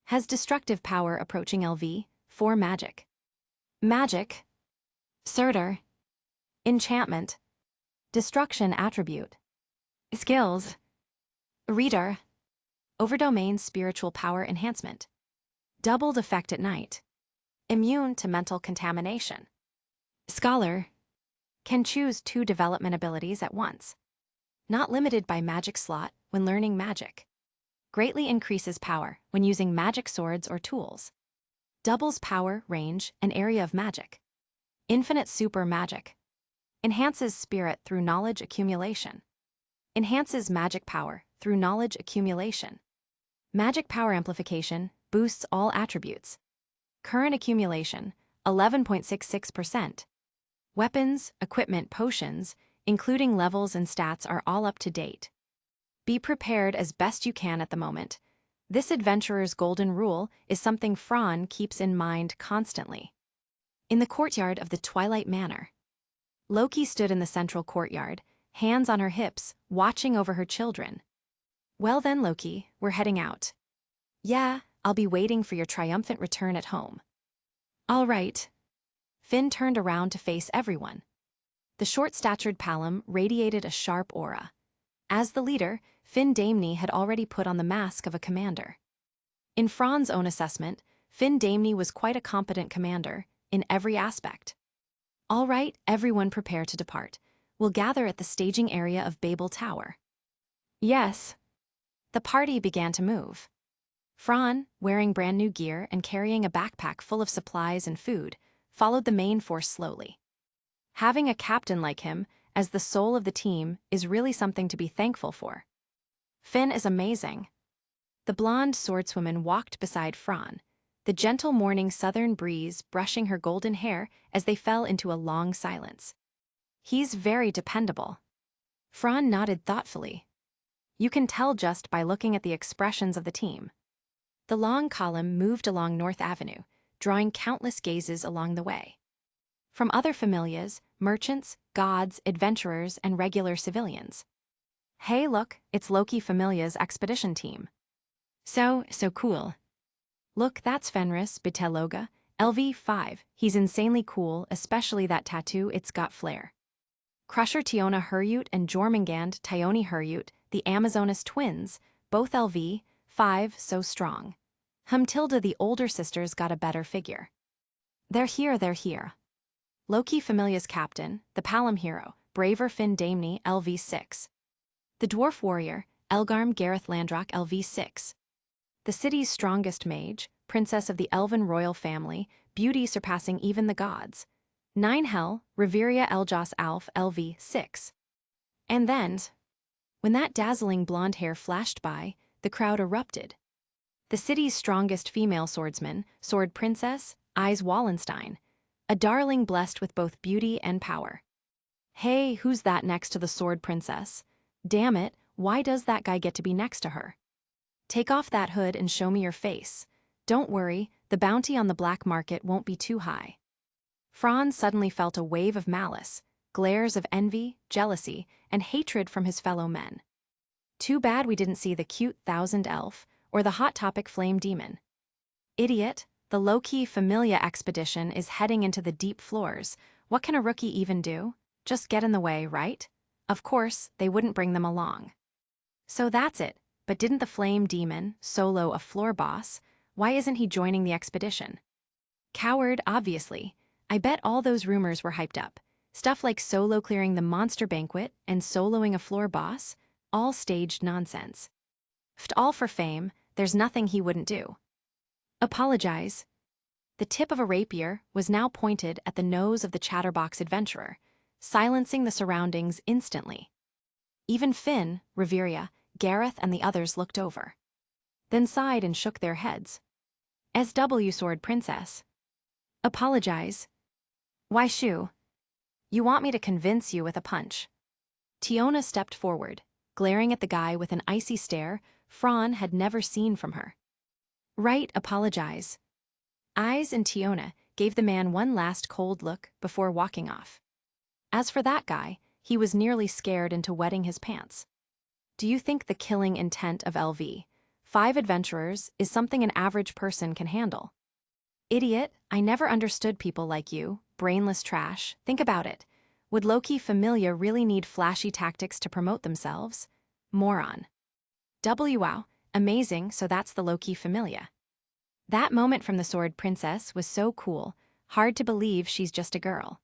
Has destructive power approaching LV, 4 magic. Magic. Surtur. Enchantment. Destruction attribute. Skills. Reader. Overdomain spiritual power enhancement. Doubled effect at night. Immune to mental contamination. Scholar. Can choose 2 development abilities at once. Not limited by magic slot when learning magic. Greatly increases power when using magic swords or tools. Doubles power, range, and area of magic. Infinite super magic. Enhances spirit through knowledge accumulation. Enhances magic power through knowledge accumulation. Magic power amplification boosts all attributes. Current accumulation, 11.66%. Weapons, equipment, potions, including levels and stats are all up to date. Be prepared as best you can at the moment. This adventurer's golden rule is something Fron keeps in mind constantly. In the courtyard of the Twilight Manor. Loki stood in the central courtyard, hands on her hips, watching over her children. Well then, Loki, we're heading out. Yeah, I'll be waiting for your triumphant return at home. All right. Finn turned around to face everyone. The short-statured Palom radiated a sharp aura. As the leader, Finn Damney had already put on the mask of a commander. In Fron's own assessment, Finn Damney was quite a competent commander, in every aspect. All right, everyone prepare to depart. We'll gather at the staging area of Babel Tower. Yes. The party began to move. Fron, wearing brand new gear and carrying a backpack full of supplies and food, followed the main force slowly. Having a captain like him, as the soul of the team, is really something to be thankful for. Finn is amazing. The blonde swordswoman walked beside Fron, the gentle morning southern breeze brushing her golden hair as they fell into a long silence. He's very dependable. Fron nodded thoughtfully. You can tell just by looking at the expressions of the team. The long column moved along North Avenue, drawing countless gazes along the way. From other familias, merchants, gods, adventurers, and regular civilians. Hey look, it's Loki Familia's expedition team. So cool. Look, that's Fenris Biteloga, LV5, he's insanely cool, especially that tattoo, it's got flair. Crusher Tiona Hurute and Jormungand Tioni Hurute, the Amazonas twins, both LV5, so strong. Tilda the older sisters got a better figure. They're here. Loki Familia's captain, the Palom hero, braver Finn Damney, LV6. The dwarf warrior, Elgarm Gareth Landrock, LV6. The city's strongest mage, princess of the elven royal family, beauty surpassing even the gods. 9 Hell, Reveria Eljas Alf, LV6. And then, when that dazzling blonde hair flashed by, the crowd erupted. The city's strongest female swordsman, Sword Princess, Eyes Wallenstein, a darling blessed with both beauty and power. Hey, who's that next to the Sword Princess? Damn it, why does that guy get to be next to her? Take off that hood and show me your face. Don't worry, the bounty on the black market won't be too high. Franz suddenly felt a wave of malice, glares of envy, jealousy, and hatred from his fellow men. Too bad we didn't see the cute 1000 elf or the hot topic flame demon. Idiot, the low-key Familia expedition is heading into the deep floors. What can a rookie even do? Just get in the way, right? Of course, they wouldn't bring them along. So that's it, but didn't the flame demon solo a floor boss? Why isn't he joining the expedition? Coward, obviously. I bet all those rumors were hyped up. Stuff like solo clearing the monster banquet and soloing a floor boss, all staged nonsense. All for fame, there's nothing he wouldn't do. Apologize. The tip of a rapier was now pointed at the nose of the chatterbox adventurer, silencing the surroundings instantly. Even Finn, Reveria, Gareth, and the others looked over. Then sighed and shook their heads. SW Sword Princess. Apologize. Why shoo? You want me to convince you with a punch. Tiona stepped forward, glaring at the guy with an icy stare Fran had never seen from her. Right, apologize. Eyes and Tiona gave the man one last cold look before walking off. As for that guy, he was nearly scared into wetting his pants. Do you think the killing intent of LV5 adventurers is something an average person can handle? Idiot, I never understood people like you, brainless trash. Think about it. Would Loki Familia really need flashy tactics to promote themselves? Moron. Wow, amazing, so that's the Loki Familia. That moment from the Sword Princess was so cool, hard to believe she's just a girl.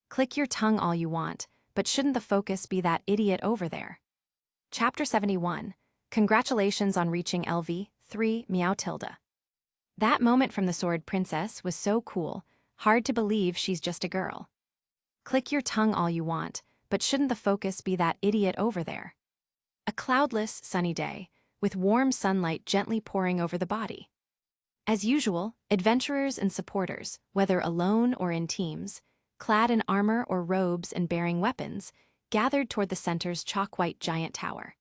Click your tongue all you want, but shouldn't the focus be that idiot over there? Chapter 71. Congratulations on reaching LV3 Meow Tilda. That moment from the Sword Princess was so cool, hard to believe she's just a girl. Click your tongue all you want, but shouldn't the focus be that idiot over there? A cloudless, sunny day, with warm sunlight gently pouring over the body. As usual, adventurers and supporters, whether alone or in teams, clad in armor or robes and bearing weapons, gathered toward the center's chalk-white giant tower.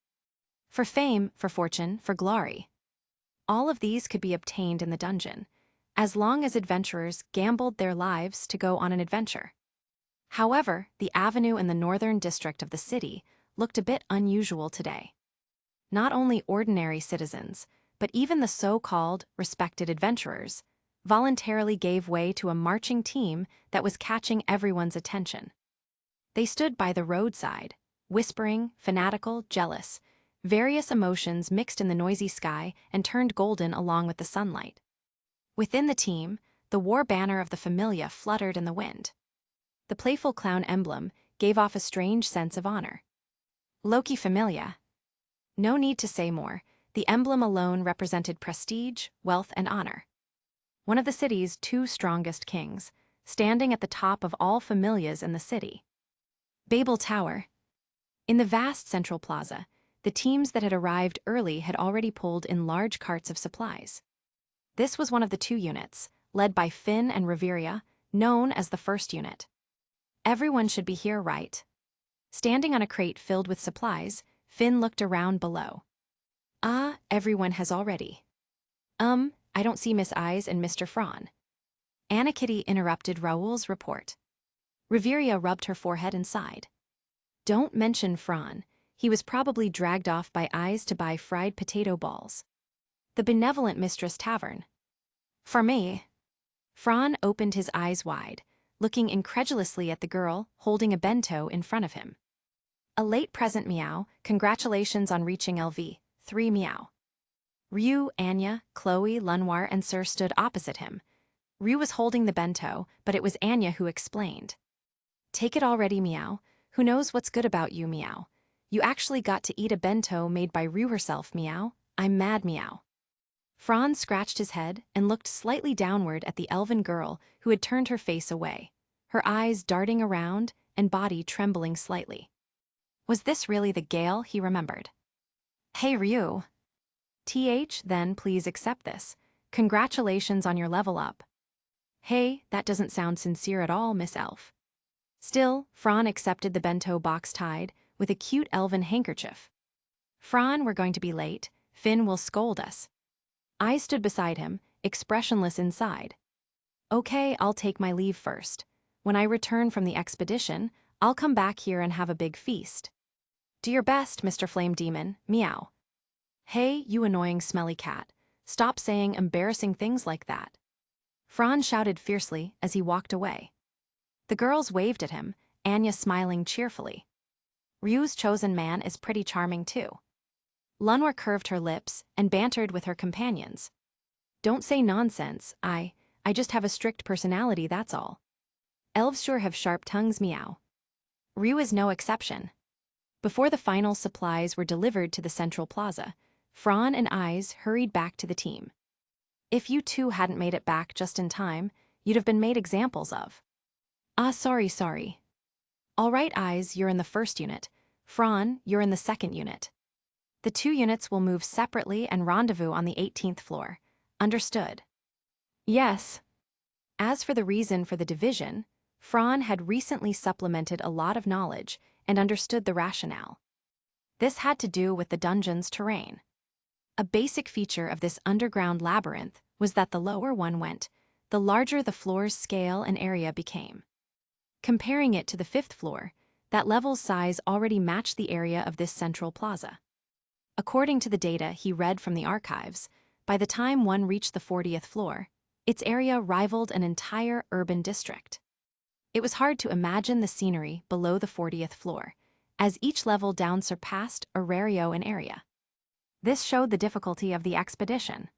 For fame, for fortune, for glory. All of these could be obtained in the dungeon, as long as adventurers gambled their lives to go on an adventure. However, the avenue in the northern district of the city looked a bit unusual today. Not only ordinary citizens, but even the so-called respected adventurers, voluntarily gave way to a marching team that was catching everyone's attention. They stood by the roadside, whispering, fanatical, jealous, various emotions mixed in the noisy sky and turned golden along with the sunlight. Within the team, the war banner of the Familia fluttered in the wind. The playful clown emblem gave off a strange sense of honor. Loki Familia. No need to say more, the emblem alone represented prestige, wealth, and honor. One of the city's two strongest kings, standing at the top of all familias in the city. Babel Tower. In the vast central plaza, the teams that had arrived early had already pulled in large carts of supplies. This was one of the two units, led by Finn and Reveria, known as the first unit. Everyone should be here, right? Standing on a crate filled with supplies, Finn looked around below. Everyone has already. I don't see Miss Eyes and Mr. Fran. Anna Kitty interrupted Raoul's report. Reveria rubbed her forehead and sighed. Don't mention Fran. He was probably dragged off by Eyes to buy fried potato balls. The benevolent Mistress Tavern. For me. Fran opened his eyes wide, looking incredulously at the girl holding a bento in front of him. A late present, meow. Congratulations on reaching LV3 meow. Ryu, Anya, Chloe, Lunwar, and Sir stood opposite him. Ryu was holding the bento, but it was Anya who explained. Take it already, meow. Who knows what's good about you, meow. You actually got to eat a bento made by Ryu herself, meow. I'm mad, meow. Franz scratched his head and looked slightly downward at the elven girl who had turned her face away, her eyes darting around and body trembling slightly. Was this really the Gale he remembered? Hey, Ryu. Then please accept this. Congratulations on your level up. Hey, that doesn't sound sincere at all, Miss Elf. Still, Fran accepted the bento box tied with a cute elven handkerchief. Fran, we're going to be late. Finn will scold us. I stood beside him, expressionless inside. Okay, I'll take my leave first. When I return from the expedition, I'll come back here and have a big feast. Do your best, Mr. Flame Demon, meow. Hey, you annoying smelly cat. Stop saying embarrassing things like that. Fran shouted fiercely as he walked away. The girls waved at him, Anya smiling cheerfully. Ryu's chosen man is pretty charming too. Lunwar curved her lips and bantered with her companions. Don't say nonsense, I just have a strict personality, that's all. Elves sure have sharp tongues, meow. Ryu is no exception. Before the final supplies were delivered to the central plaza, Fran and Eyes hurried back to the team. If you two hadn't made it back just in time, you'd have been made examples of. Sorry. All right, Eyes, you're in the first unit. Fran, you're in the second unit. The two units will move separately and rendezvous on the 18th floor. Understood? Yes. As for the reason for the division, Fran had recently supplemented a lot of knowledge and understood the rationale. This had to do with the dungeon's terrain. A basic feature of this underground labyrinth was that the lower one went, the larger the floor's scale and area became. Comparing it to the 5th floor, that level's size already matched the area of this central plaza. According to the data he read from the archives, by the time one reached the 40th floor, its area rivaled an entire urban district. It was hard to imagine the scenery below the 40th floor, as each level down surpassed Orario in area. This showed the difficulty of the expedition.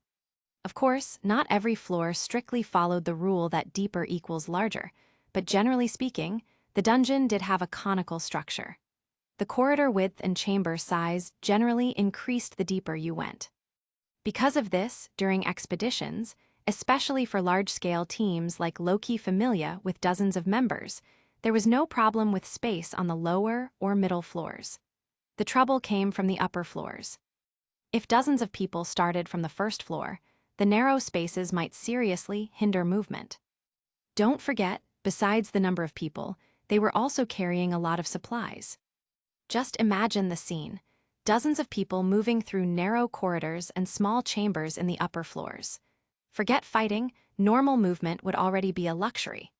Of course, not every floor strictly followed the rule that deeper equals larger, but generally speaking, the dungeon did have a conical structure. The corridor width and chamber size generally increased the deeper you went. Because of this, during expeditions, especially for large-scale teams like Loki Familia with dozens of members, there was no problem with space on the lower or middle floors. The trouble came from the upper floors. If dozens of people started from the 1st floor, the narrow spaces might seriously hinder movement. Don't forget, besides the number of people, they were also carrying a lot of supplies. Just imagine the scene: dozens of people moving through narrow corridors and small chambers in the upper floors. Forget fighting, normal movement would already be a luxury.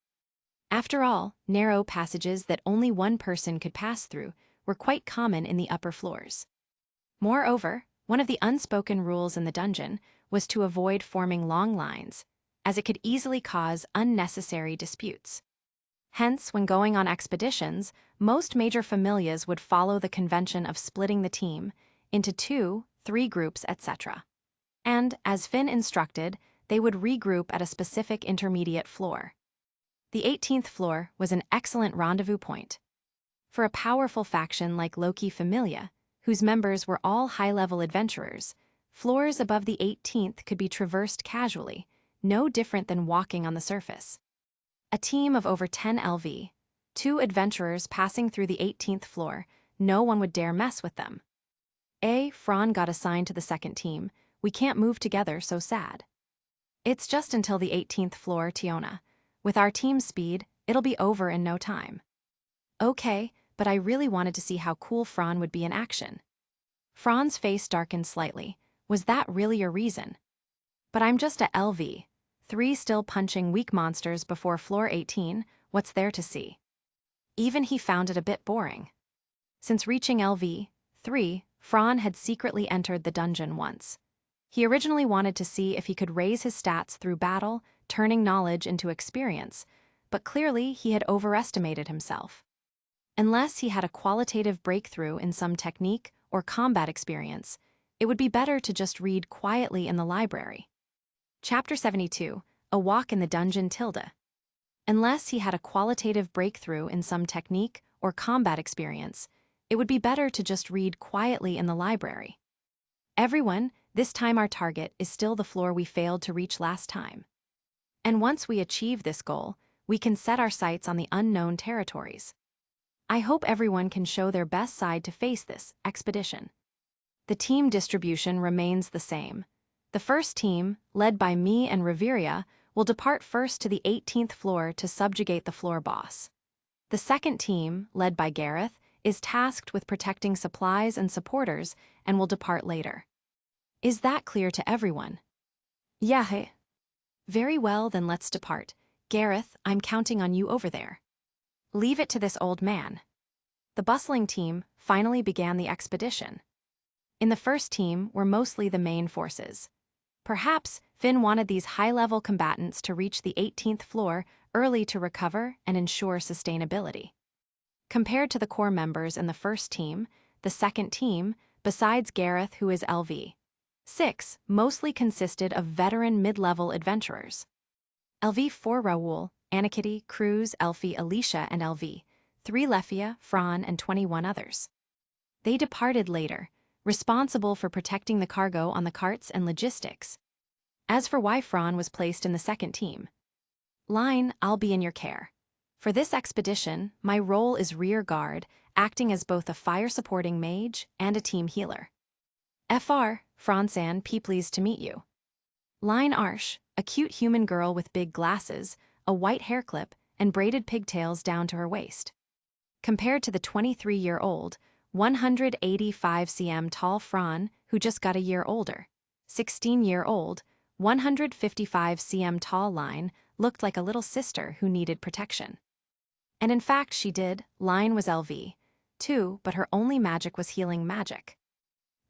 After all, narrow passages that only one person could pass through were quite common in the upper floors. Moreover, one of the unspoken rules in the dungeon was to avoid forming long lines, as it could easily cause unnecessary disputes. Hence, when going on expeditions, most major familias would follow the convention of splitting the team into 2, 3 groups, etc. And, as Finn instructed, they would regroup at a specific intermediate floor. The 18th floor was an excellent rendezvous point. For a powerful faction like Loki Familia, whose members were all high-level adventurers, floors above the 18th could be traversed casually, no different than walking on the surface. A team of over 10 LV, 2 adventurers passing through the 18th floor, no one would dare mess with them. Fran got assigned to the 2nd team. We can't move together, so sad. It's just until the 18th floor, Tiona. With our team speed, it'll be over in no time. Okay, but I really wanted to see how cool Fran would be in action. Fran's face darkened slightly. Was that really a reason? But I'm just a LV. 3 still punching weak monsters before floor 18, what's there to see? Even he found it a bit boring. Since reaching LV 3, Fran had secretly entered the dungeon once. He originally wanted to see if he could raise his stats through battle, turning knowledge into experience, but clearly he had overestimated himself. Unless he had a qualitative breakthrough in some technique or combat experience, it would be better to just read quietly in the library. Chapter 72, A Walk in the Dungeon Tilde. Unless he had a qualitative breakthrough in some technique or combat experience, it would be better to just read quietly in the library. Everyone, this time our target is still the floor we failed to reach last time. And once we achieve this goal, we can set our sights on the unknown territories. I hope everyone can show their best side to face this expedition. The team distribution remains the same. The first team, led by me and Reveria, will depart first to the 18th floor to subjugate the floor boss. The second team, led by Gareth, is tasked with protecting supplies and supporters and will depart later. Is that clear to everyone? Yeah. Very well, then let's depart. Gareth, I'm counting on you over there. Leave it to this old man. The bustling team finally began the expedition. In the first team were mostly the main forces. Perhaps Finn wanted these high-level combatants to reach the 18th floor early to recover and ensure sustainability. Compared to the core members in the first team, the second team, besides Gareth, who is LV 6, mostly consisted of veteran mid-level adventurers. LV 4 Raoul, Anakitty, Cruz, Elfie, Alicia, and LV 3 Lefia, Fran, and 21 others. They departed later, responsible for protecting the cargo on the carts and logistics. As for why Fran was placed in the second team, Line, I'll be in your care. For this expedition, my role is rear guard, acting as both a fire-supporting mage and a team healer. FR, Fransan, pleased to meet you. Line Arsh, a cute human girl with big glasses, a white hair clip, and braided pigtails down to her waist. Compared to the 23-year-old, 185 cm tall Fran, who just got a year older, 16-year-old, 155 cm tall Line looked like a little sister who needed protection. And in fact she did. Line was LV, too, but her only magic was healing magic.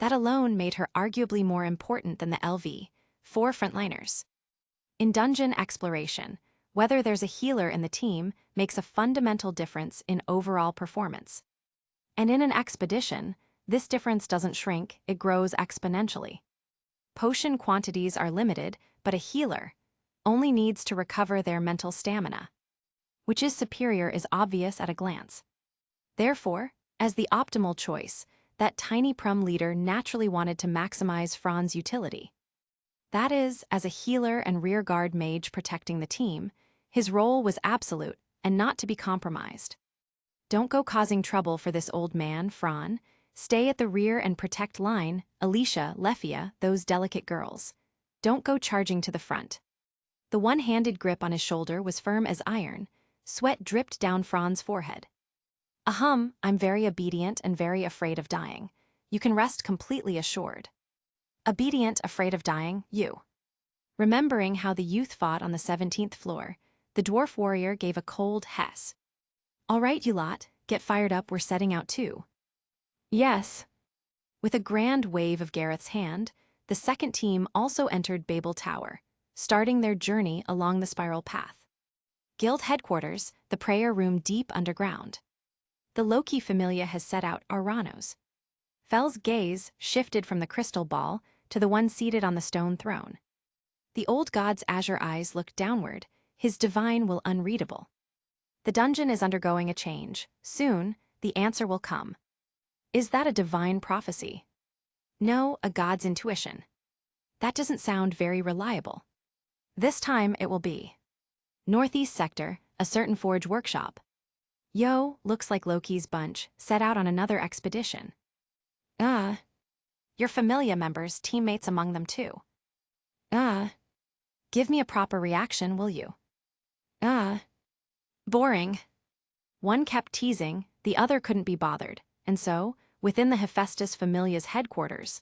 That alone made her arguably more important than the LV, 4 frontliners. In dungeon exploration, whether there's a healer in the team makes a fundamental difference in overall performance. And in an expedition, this difference doesn't shrink, it grows exponentially. Potion quantities are limited, but a healer only needs to recover their mental stamina. Which is superior is obvious at a glance. Therefore, as the optimal choice, that tiny prum leader naturally wanted to maximize Fran's utility. That is, as a healer and rearguard mage protecting the team, his role was absolute and not to be compromised. Don't go causing trouble for this old man, Fran. Stay at the rear and protect Line, Alicia, Lefia, those delicate girls. Don't go charging to the front. The one-handed grip on his shoulder was firm as iron. Sweat dripped down Fran's forehead. Ahem, I'm very obedient and very afraid of dying. You can rest completely assured. Obedient, afraid of dying, you. Remembering how the youth fought on the 17th floor, the dwarf warrior gave a cold hiss. All right, you lot, get fired up, we're setting out too. Yes. With a grand wave of Gareth's hand, the second team also entered Babel Tower, starting their journey along the spiral path. Guild headquarters, the prayer room deep underground. The Loki familia has set out Aranos. Fel's gaze shifted from the crystal ball to the one seated on the stone throne. The old god's azure eyes looked downward, his divine will unreadable. The dungeon is undergoing a change. Soon, the answer will come. Is that a divine prophecy? No, a god's intuition. That doesn't sound very reliable. This time it will be. Northeast sector, a certain forge workshop. Yo, looks like Loki's bunch, set out on another expedition. Your familia members, teammates among them too. Give me a proper reaction, will you? Boring. One kept teasing, the other couldn't be bothered, and so, within the Hephaestus familia's headquarters,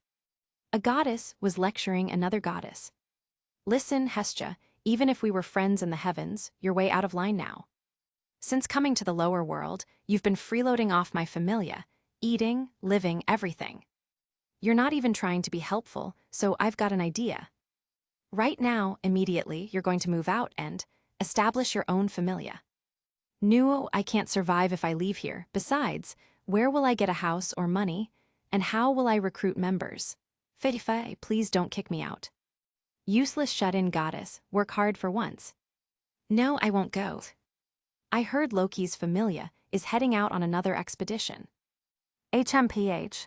a goddess was lecturing another goddess. Listen, Hestia, even if we were friends in the heavens, you're way out of line now. Since coming to the lower world, you've been freeloading off my familia, eating, living, everything. You're not even trying to be helpful, so I've got an idea. Right now, immediately, you're going to move out and establish your own familia. No, I can't survive if I leave here. Besides, where will I get a house or money, and how will I recruit members? Fetifa, please don't kick me out. Useless shut-in goddess, work hard for once. No, I won't go. I heard Loki's familia is heading out on another expedition. HMPH.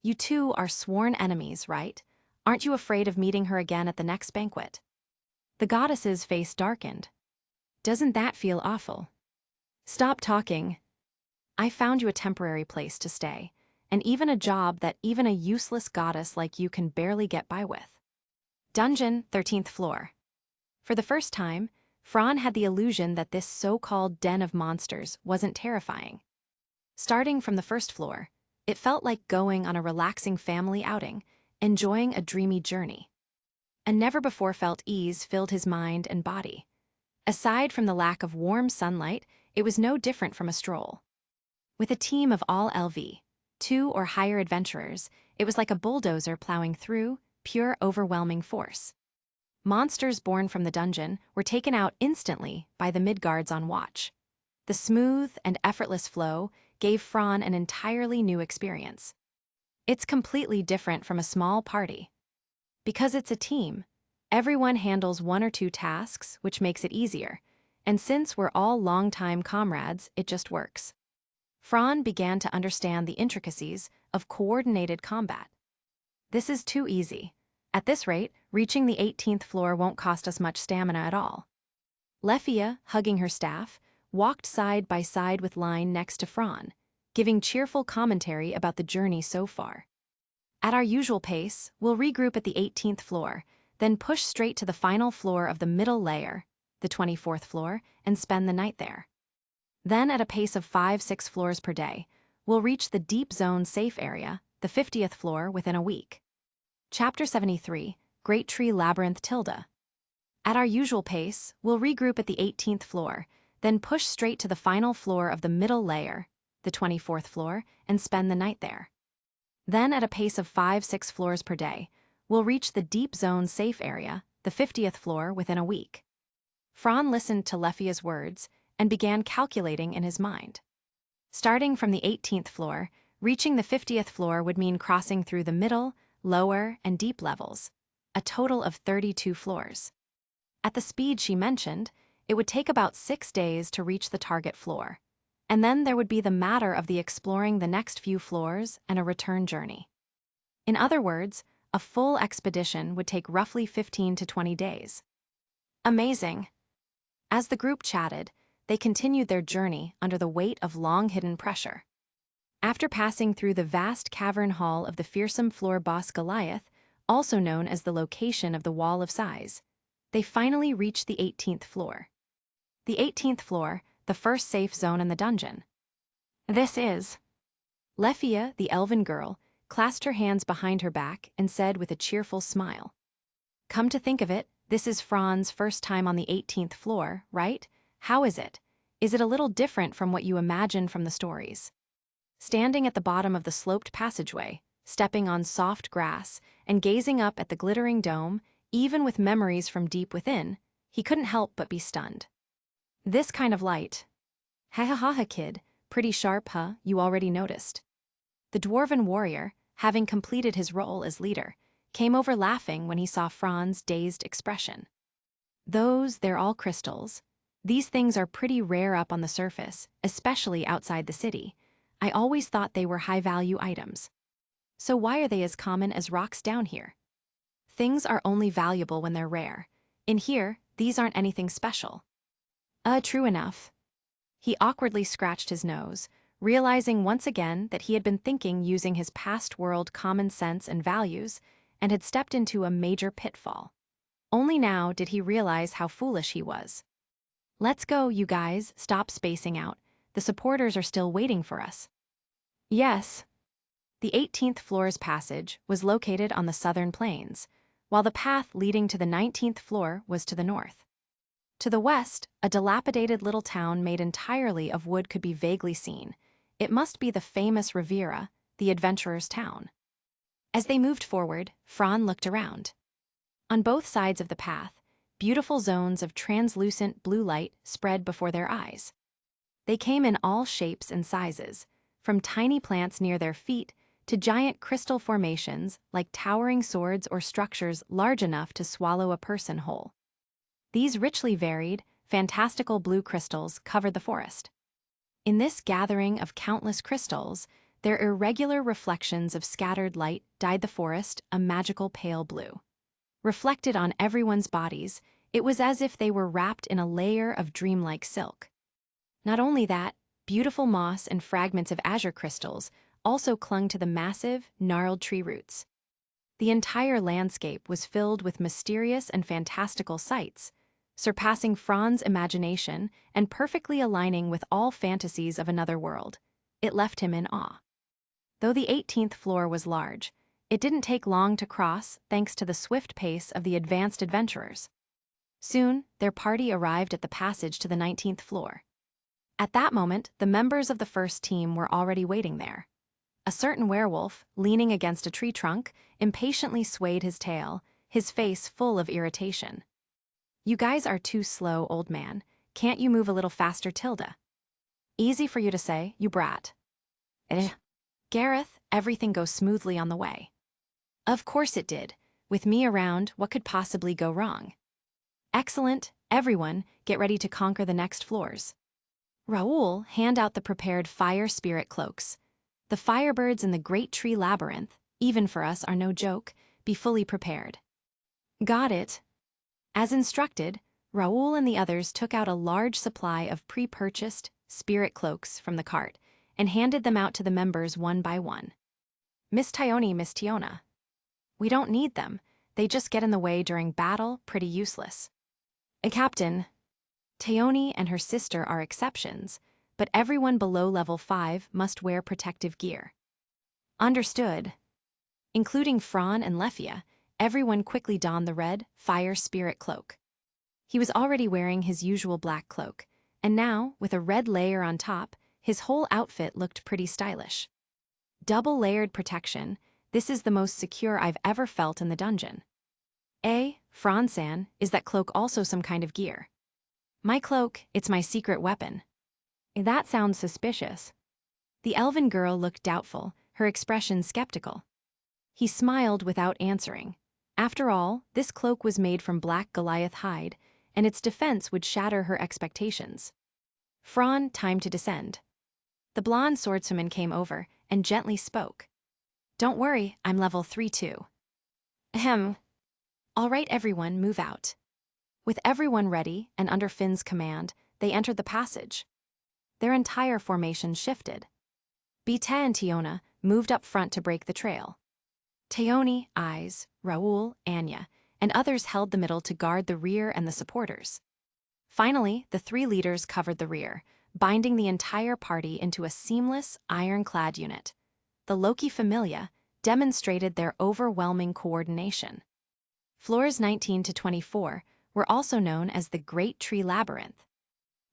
You two are sworn enemies, right? Aren't you afraid of meeting her again at the next banquet? The goddess's face darkened. Doesn't that feel awful? Stop talking. I found you a temporary place to stay, and even a job that even a useless goddess like you can barely get by with. Dungeon, 13th floor. For the first time, Fran had the illusion that this so-called den of monsters wasn't terrifying. Starting from the first floor, it felt like going on a relaxing family outing, enjoying a dreamy journey. A never-before-felt ease filled his mind and body. Aside from the lack of warm sunlight, it was no different from a stroll. With a team of all LV, 2 or higher adventurers, it was like a bulldozer plowing through, pure overwhelming force. Monsters born from the dungeon were taken out instantly by the Midgards on watch. The smooth and effortless flow gave Fran an entirely new experience. It's completely different from a small party. Because it's a team, everyone handles 1 or 2 tasks, which makes it easier, and since we're all longtime comrades, it just works. Fran began to understand the intricacies of coordinated combat. This is too easy. At this rate, reaching the 18th floor won't cost us much stamina at all. Lefia, hugging her staff, walked side by side with Line next to Fran, giving cheerful commentary about the journey so far. At our usual pace, we'll regroup at the 18th floor, then push straight to the final floor of the middle layer, the 24th floor, and spend the night there. Then, at a pace of 5-6 floors per day, we'll reach the deep zone safe area, the 50th floor, within a week. Chapter 73, Great Tree Labyrinth Tilde. At our usual pace, we'll regroup at the 18th floor, then push straight to the final floor of the middle layer, the 24th floor, and spend the night there. Then, at a pace of 5-6 floors per day, we'll reach the deep zone safe area, the 50th floor, within a week. Fran listened to Lefia's words and began calculating in his mind. Starting from the 18th floor, reaching the 50th floor would mean crossing through the middle, lower, and deep levels, a total of 32 floors. At the speed she mentioned, it would take about 6 days to reach the target floor, and then there would be the matter of the exploring the next few floors and a return journey. In other words, a full expedition would take roughly 15 to 20 days. Amazing. As the group chatted, they continued their journey under the weight of long-hidden pressure. After passing through the vast cavern hall of the fearsome floor boss Goliath, also known as the location of the Wall of Sighs, they finally reached the 18th floor. The 18th floor, the first safe zone in the dungeon. This is... Lefia, the elven girl, clasped her hands behind her back and said with a cheerful smile. Come to think of it, this is Fran's first time on the 18th floor, right? How is it? Is it a little different from what you imagined from the stories? Standing at the bottom of the sloped passageway, stepping on soft grass, and gazing up at the glittering dome, even with memories from deep within, he couldn't help but be stunned. This kind of light. Ha ha ha ha, kid, pretty sharp, huh? You already noticed. The dwarven warrior, having completed his role as leader, came over laughing when he saw Fran's dazed expression. They're all crystals. These things are pretty rare up on the surface, especially outside the city. I always thought they were high-value items. So why are they as common as rocks down here? Things are only valuable when they're rare. In here, these aren't anything special. True enough. He awkwardly scratched his nose, realizing once again that he had been thinking using his past world common sense and values and had stepped into a major pitfall. Only now did he realize how foolish he was. Let's go, you guys, stop spacing out. The supporters are still waiting for us. Yes. The 18th floor's passage was located on the southern plains, while the path leading to the 19th floor was to the north. To the west, a dilapidated little town made entirely of wood could be vaguely seen. It must be the famous Riviera, the adventurer's town. As they moved forward, Fran looked around. On both sides of the path, beautiful zones of translucent blue light spread before their eyes. They came in all shapes and sizes, from tiny plants near their feet to giant crystal formations like towering swords or structures large enough to swallow a person whole. These richly varied, fantastical blue crystals covered the forest. In this gathering of countless crystals, their irregular reflections of scattered light dyed the forest a magical pale blue. Reflected on everyone's bodies, it was as if they were wrapped in a layer of dreamlike silk. Not only that, beautiful moss and fragments of azure crystals also clung to the massive, gnarled tree roots. The entire landscape was filled with mysterious and fantastical sights, surpassing Fran's imagination and perfectly aligning with all fantasies of another world. It left him in awe. Though the 18th floor was large, it didn't take long to cross thanks to the swift pace of the advanced adventurers. Soon, their party arrived at the passage to the 19th floor. At that moment, the members of the first team were already waiting there. A certain werewolf, leaning against a tree trunk, impatiently swayed his tail, his face full of irritation. You guys are too slow, old man. Can't you move a little faster, Tilde? Easy for you to say, you brat. Gareth, everything goes smoothly on the way. Of course it did. With me around, what could possibly go wrong? Excellent, everyone, get ready to conquer the next floors. Raoul, hand out the prepared fire spirit cloaks. The firebirds in the Great Tree Labyrinth, even for us, are no joke. Be fully prepared. Got it. As instructed, Raoul and the others took out a large supply of pre-purchased spirit cloaks from the cart and handed them out to the members one by one. Miss Tiona. We don't need them. They just get in the way during battle, pretty useless. Captain. Théoni and her sister are exceptions, but everyone below level 5 must wear protective gear. Understood. Including Fran and Lefia, everyone quickly donned the red, fire spirit cloak. He was already wearing his usual black cloak, and now, with a red layer on top, his whole outfit looked pretty stylish. Double-layered protection, this is the most secure I've ever felt in the dungeon. Fran-san, is that cloak also some kind of gear? My cloak, it's my secret weapon. That sounds suspicious. The elven girl looked doubtful, her expression skeptical. He smiled without answering. After all, this cloak was made from black Goliath hide, and its defense would shatter her expectations. Fran, time to descend. The blonde swordswoman came over and gently spoke. Don't worry, I'm level 3 too. Ahem. All right, everyone, move out. With everyone ready and under Finn's command, they entered the passage. Their entire formation shifted. Bita and Tiona moved up front to break the trail. Théoni, Eyes, Raoul, Anya, and others held the middle to guard the rear and the supporters. Finally, the 3 leaders covered the rear, binding the entire party into a seamless, ironclad unit. The Loki Familia demonstrated their overwhelming coordination. Floors 19 to 24 were also known as the Great Tree Labyrinth.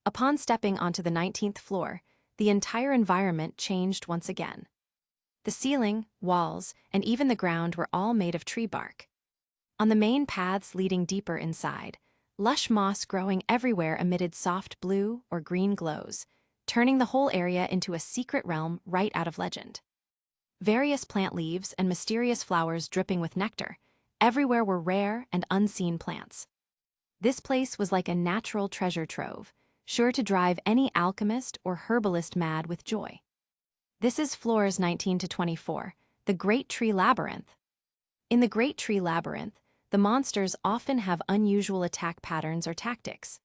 Upon stepping onto the 19th floor, the entire environment changed once again. The ceiling, walls, and even the ground were all made of tree bark. On the main paths leading deeper inside, lush moss growing everywhere emitted soft blue or green glows, turning the whole area into a secret realm right out of legend. Various plant leaves and mysterious flowers dripping with nectar, everywhere were rare and unseen plants. This place was like a natural treasure trove, sure to drive any alchemist or herbalist mad with joy. This is floors 19 to 24, the Great Tree Labyrinth. In the Great Tree Labyrinth, the monsters often have unusual attack patterns or tactics.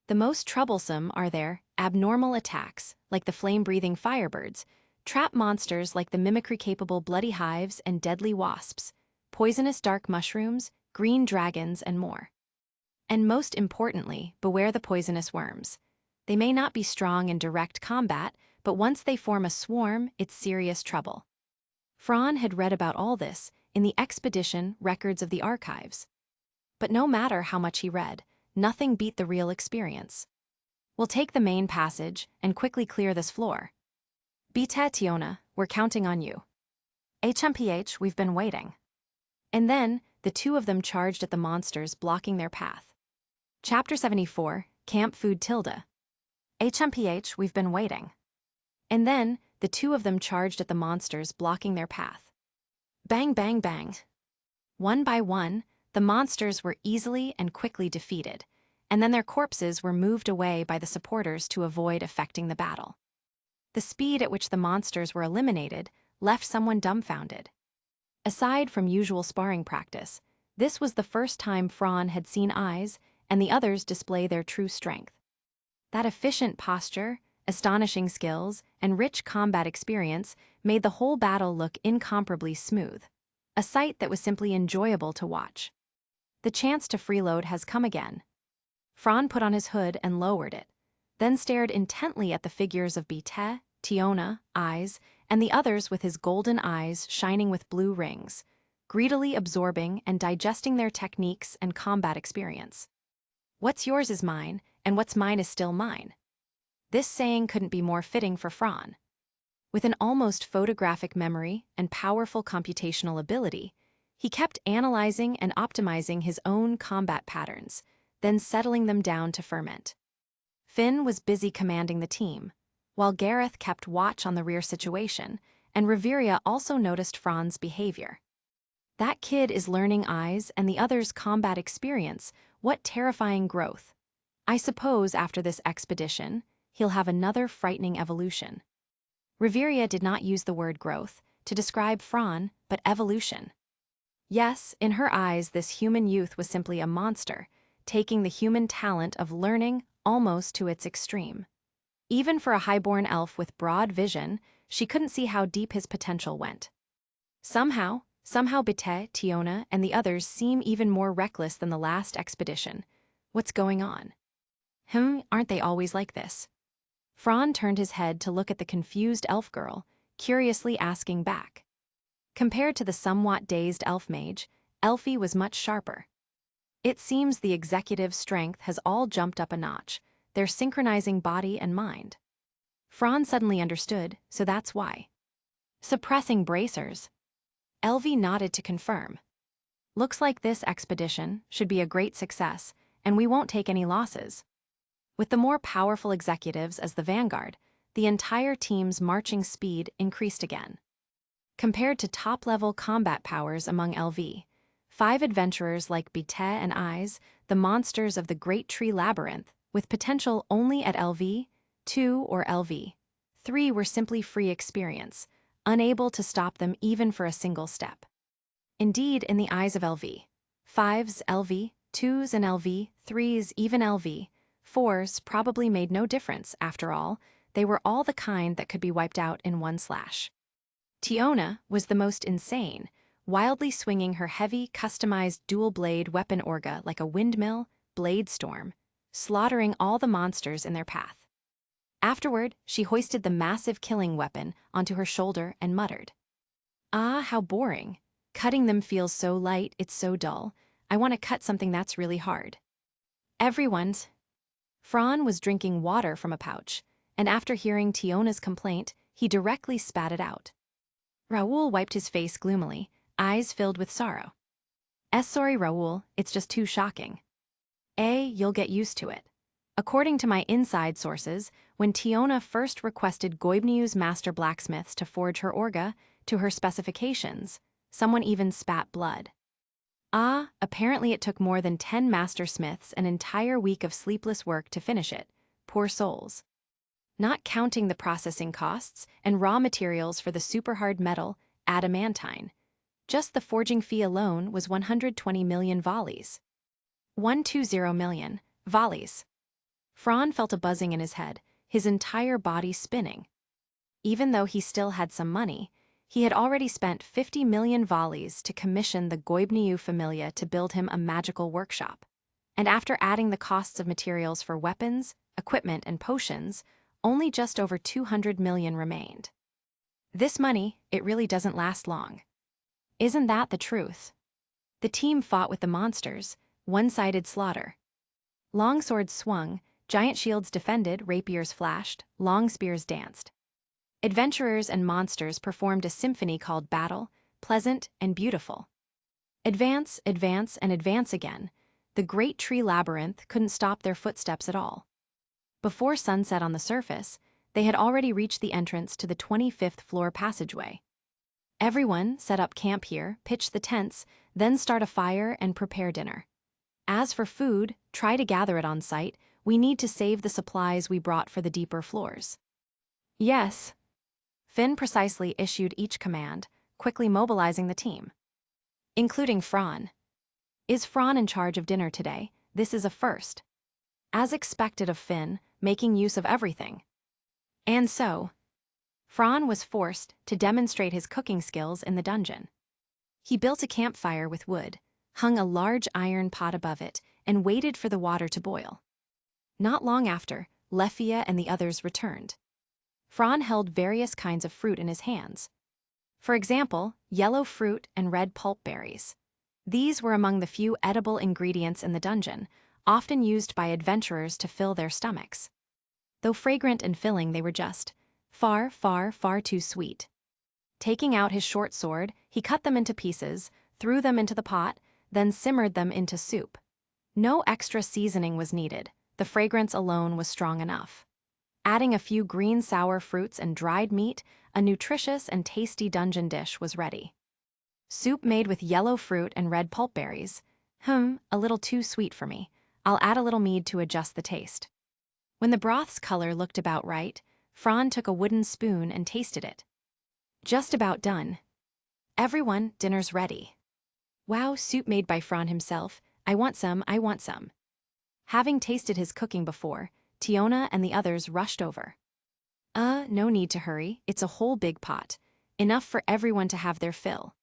The most troublesome are their abnormal attacks, like the flame-breathing firebirds, trap monsters like the mimicry-capable bloody hives and deadly wasps, poisonous dark mushrooms, green dragons, and more. And most importantly, beware the poisonous worms. They may not be strong in direct combat, but once they form a swarm, it's serious trouble. Fran had read about all this in the expedition records of the archives. But no matter how much he read, nothing beat the real experience. We'll take the main passage and quickly clear this floor. Bita, Tiona, we're counting on you. HMPH, we've been waiting. And then, the 2 of them charged at the monsters blocking their path. Chapter 74, Camp Food Tilda. HMPH, we've been waiting. And then, the 2 of them charged at the monsters blocking their path. Bang, bang, bang. One by one, the monsters were easily and quickly defeated, and then their corpses were moved away by the supporters to avoid affecting the battle. The speed at which the monsters were eliminated left someone dumbfounded. Aside from usual sparring practice, this was the first time Fran had seen Eyes and the others display their true strength. That efficient posture, astonishing skills, and rich combat experience made the whole battle look incomparably smooth, a sight that was simply enjoyable to watch. The chance to freeload has come again. Fran put on his hood and lowered it, then stared intently at the figures of Bita, Tiona, Eyes, and the others with his golden eyes shining with blue rings, greedily absorbing and digesting their techniques and combat experience. What's yours is mine, and what's mine is still mine. This saying couldn't be more fitting for Fran. With an almost photographic memory and powerful computational ability, he kept analyzing and optimizing his own combat patterns, then settling them down to ferment. Finn was busy commanding the team, while Gareth kept watch on the rear situation, and Reveria also noticed Fran's behavior. That kid is learning Eyes and the others' combat experience. What terrifying growth. I suppose after this expedition, he'll have another frightening evolution. Reveria did not use the word growth to describe Fran, but evolution. Yes, in her eyes, this human youth was simply a monster, taking the human talent of learning almost to its extreme. Even for a highborn elf with broad vision, she couldn't see how deep his potential went. Somehow Bita, Tiona, and the others seem even more reckless than the last expedition. What's going on? Aren't they always like this? Fran turned his head to look at the confused elf girl, curiously asking back. Compared to the somewhat dazed elf mage, Elfie was much sharper. It seems the executive's strength has all jumped up a notch. They're synchronizing body and mind. Fran suddenly understood, so that's why. Suppressing bracers. Elvie nodded to confirm. Looks like this expedition should be a great success, and we won't take any losses. With the more powerful executives as the vanguard, the entire team's marching speed increased again. Compared to top-level combat powers among LV, 5 adventurers like Bite and Eyes, the monsters of the Great Tree Labyrinth, with potential only at LV, 2 or LV, 3 were simply free experience, unable to stop them even for a single step. Indeed, in the eyes of LV, 5s LV, 2s and LV, 3s even LV, 4s probably made no difference after all, they were all the kind that could be wiped out in one slash. Tiona was the most insane, wildly swinging her heavy, customized dual-blade weapon orga like a windmill, blade storm, slaughtering all the monsters in their path. Afterward, she hoisted the massive killing weapon onto her shoulder and muttered, "Ah, how boring. Cutting them feels so light, it's so dull. I want to cut something that's really hard." Everyone's. Fran was drinking water from a pouch, and after hearing Tiona's complaint, he directly spat it out. Raoul wiped his face gloomily, eyes filled with sorrow. Sorry, Raoul, it's just too shocking." You'll get used to it. According to my inside sources, when Tiona first requested Goibniu's master blacksmiths to forge her orga to her specifications, someone even spat blood. Apparently it took more than 10 master smiths an entire week of sleepless work to finish it, poor souls. Not counting the processing costs and raw materials for the super-hard metal, adamantine. Just the forging fee alone was 120 million volleys. 120 million volleys. Fran felt a buzzing in his head, his entire body spinning. Even though he still had some money, he had already spent 50 million volleys to commission the Goibniu familia to build him a magical workshop. And after adding the costs of materials for weapons, equipment, and potions, only just over 200 million remained. This money, it really doesn't last long. Isn't that the truth? The team fought with the monsters, one-sided slaughter. Long swords swung, giant shields defended, rapiers flashed, long spears danced. Adventurers and monsters performed a symphony called Battle, pleasant and beautiful. Advance, advance, and advance again. The Great Tree Labyrinth couldn't stop their footsteps at all. Before sunset on the surface, they had already reached the entrance to the 25th floor passageway. Everyone set up camp here, pitch the tents, then start a fire and prepare dinner. As for food, try to gather it on site. We need to save the supplies we brought for the deeper floors. Yes. Finn precisely issued each command, quickly mobilizing the team. Including Fran. Is Fran in charge of dinner today? This is a first. As expected of Finn, making use of everything. And so, Fran was forced to demonstrate his cooking skills in the dungeon. He built a campfire with wood, hung a large iron pot above it, and waited for the water to boil. Not long after, Lefia and the others returned. Fran held various kinds of fruit in his hands. For example, yellow fruit and red pulp berries. These were among the few edible ingredients in the dungeon, often used by adventurers to fill their stomachs. Though fragrant and filling, they were just far, far, far too sweet. Taking out his short sword, he cut them into pieces, threw them into the pot, then simmered them into soup. No extra seasoning was needed, the fragrance alone was strong enough. Adding a few green sour fruits and dried meat, a nutritious and tasty dungeon dish was ready. Soup made with yellow fruit and red pulp berries. A little too sweet for me. I'll add a little mead to adjust the taste. When the broth's color looked about right, Fran took a wooden spoon and tasted it. Just about done. Everyone, dinner's ready. Wow, soup made by Fran himself. I want some, I want some. Having tasted his cooking before, Tiona and the others rushed over. No need to hurry, it's a whole big pot. Enough for everyone to have their fill.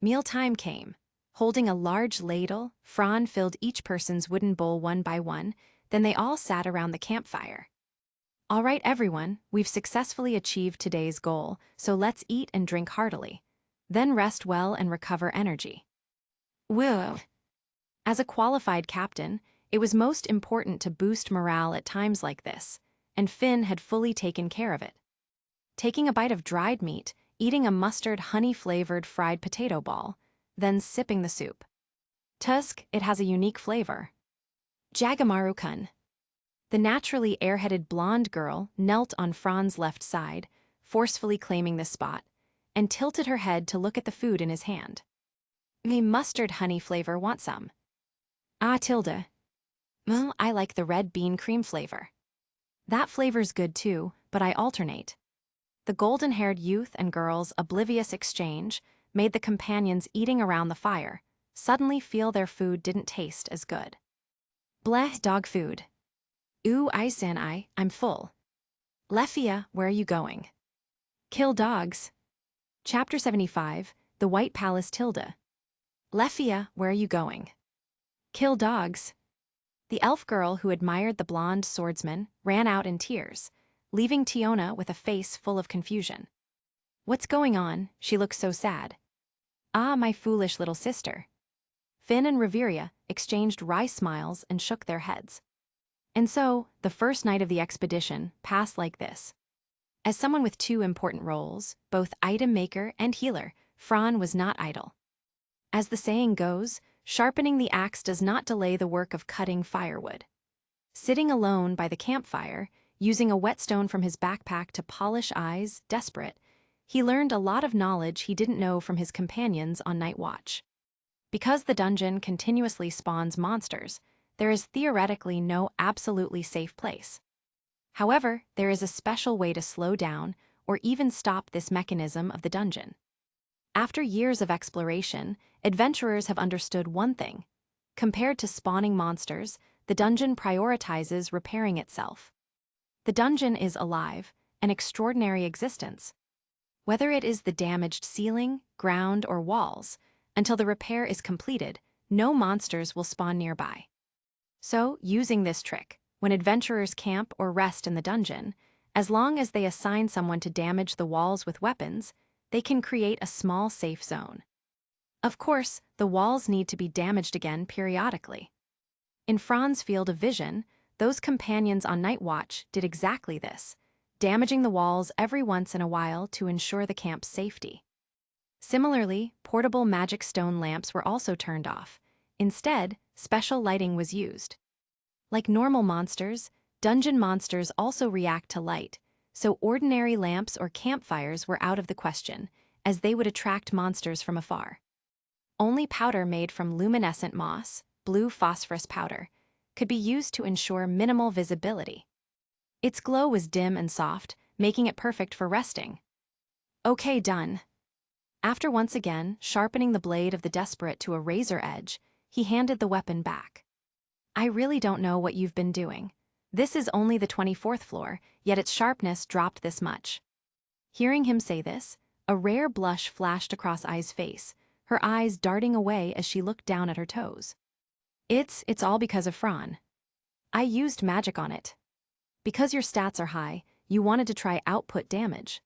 Mealtime came. Holding a large ladle, Fran filled each person's wooden bowl one by one, Then they all sat around the campfire. All right, everyone, we've successfully achieved today's goal, so let's eat and drink heartily. Then rest well and recover energy. Whoa. As a qualified captain, it was most important to boost morale at times like this, and Finn had fully taken care of it. Taking a bite of dried meat, eating a mustard honey-flavored fried potato ball, then sipping the soup. Tusk, it has a unique flavor. Jagamaru-kun. The naturally airheaded blonde girl knelt on Fran's left side, forcefully claiming the spot, and tilted her head to look at the food in his hand. Me mustard honey flavor want some. Ah, Tilda. Well, I like the red bean cream flavor. That flavor's good too, but I alternate. The golden-haired youth and girl's oblivious exchange made the companions eating around the fire suddenly feel their food didn't taste as good. Bleh, dog food. Ooh, I'm full. Lefia, where are you going? Kill dogs. Chapter 75, The White Palace Tilda. Lefia, where are you going? Kill dogs. The elf girl who admired the blonde swordsman ran out in tears, leaving Tiona with a face full of confusion. What's going on? She looks so sad. Ah, my foolish little sister. Finn and Reveria exchanged wry smiles and shook their heads. And so, the first night of the expedition passed like this. As someone with two important roles, both item maker and healer, Fran was not idle. As the saying goes, sharpening the axe does not delay the work of cutting firewood. Sitting alone by the campfire, using a whetstone from his backpack to polish eyes, desperate, he learned a lot of knowledge he didn't know from his companions on night watch. Because the dungeon continuously spawns monsters, there is theoretically no absolutely safe place. However, there is a special way to slow down or even stop this mechanism of the dungeon. After years of exploration, adventurers have understood one thing. Compared to spawning monsters, the dungeon prioritizes repairing itself. The dungeon is alive, an extraordinary existence. Whether it is the damaged ceiling, ground, or walls, until the repair is completed, no monsters will spawn nearby. So, using this trick, when adventurers camp or rest in the dungeon, as long as they assign someone to damage the walls with weapons, they can create a small safe zone. Of course, the walls need to be damaged again periodically. In Fran's field of vision, those companions on night watch did exactly this, damaging the walls every once in a while to ensure the camp's safety. Similarly, portable magic stone lamps were also turned off. Instead, special lighting was used. Like normal monsters, dungeon monsters also react to light, so ordinary lamps or campfires were out of the question, as they would attract monsters from afar. Only powder made from luminescent moss, blue phosphorus powder, could be used to ensure minimal visibility. Its glow was dim and soft, making it perfect for resting. Okay, done. After once again sharpening the blade of the desperate to a razor edge, he handed the weapon back. I really don't know what you've been doing. This is only the 24th floor, yet its sharpness dropped this much. Hearing him say this, a rare blush flashed across Ai's face, her eyes darting away as she looked down at her toes. It's all because of Fran. I used magic on it. Because your stats are high, you wanted to try output damage.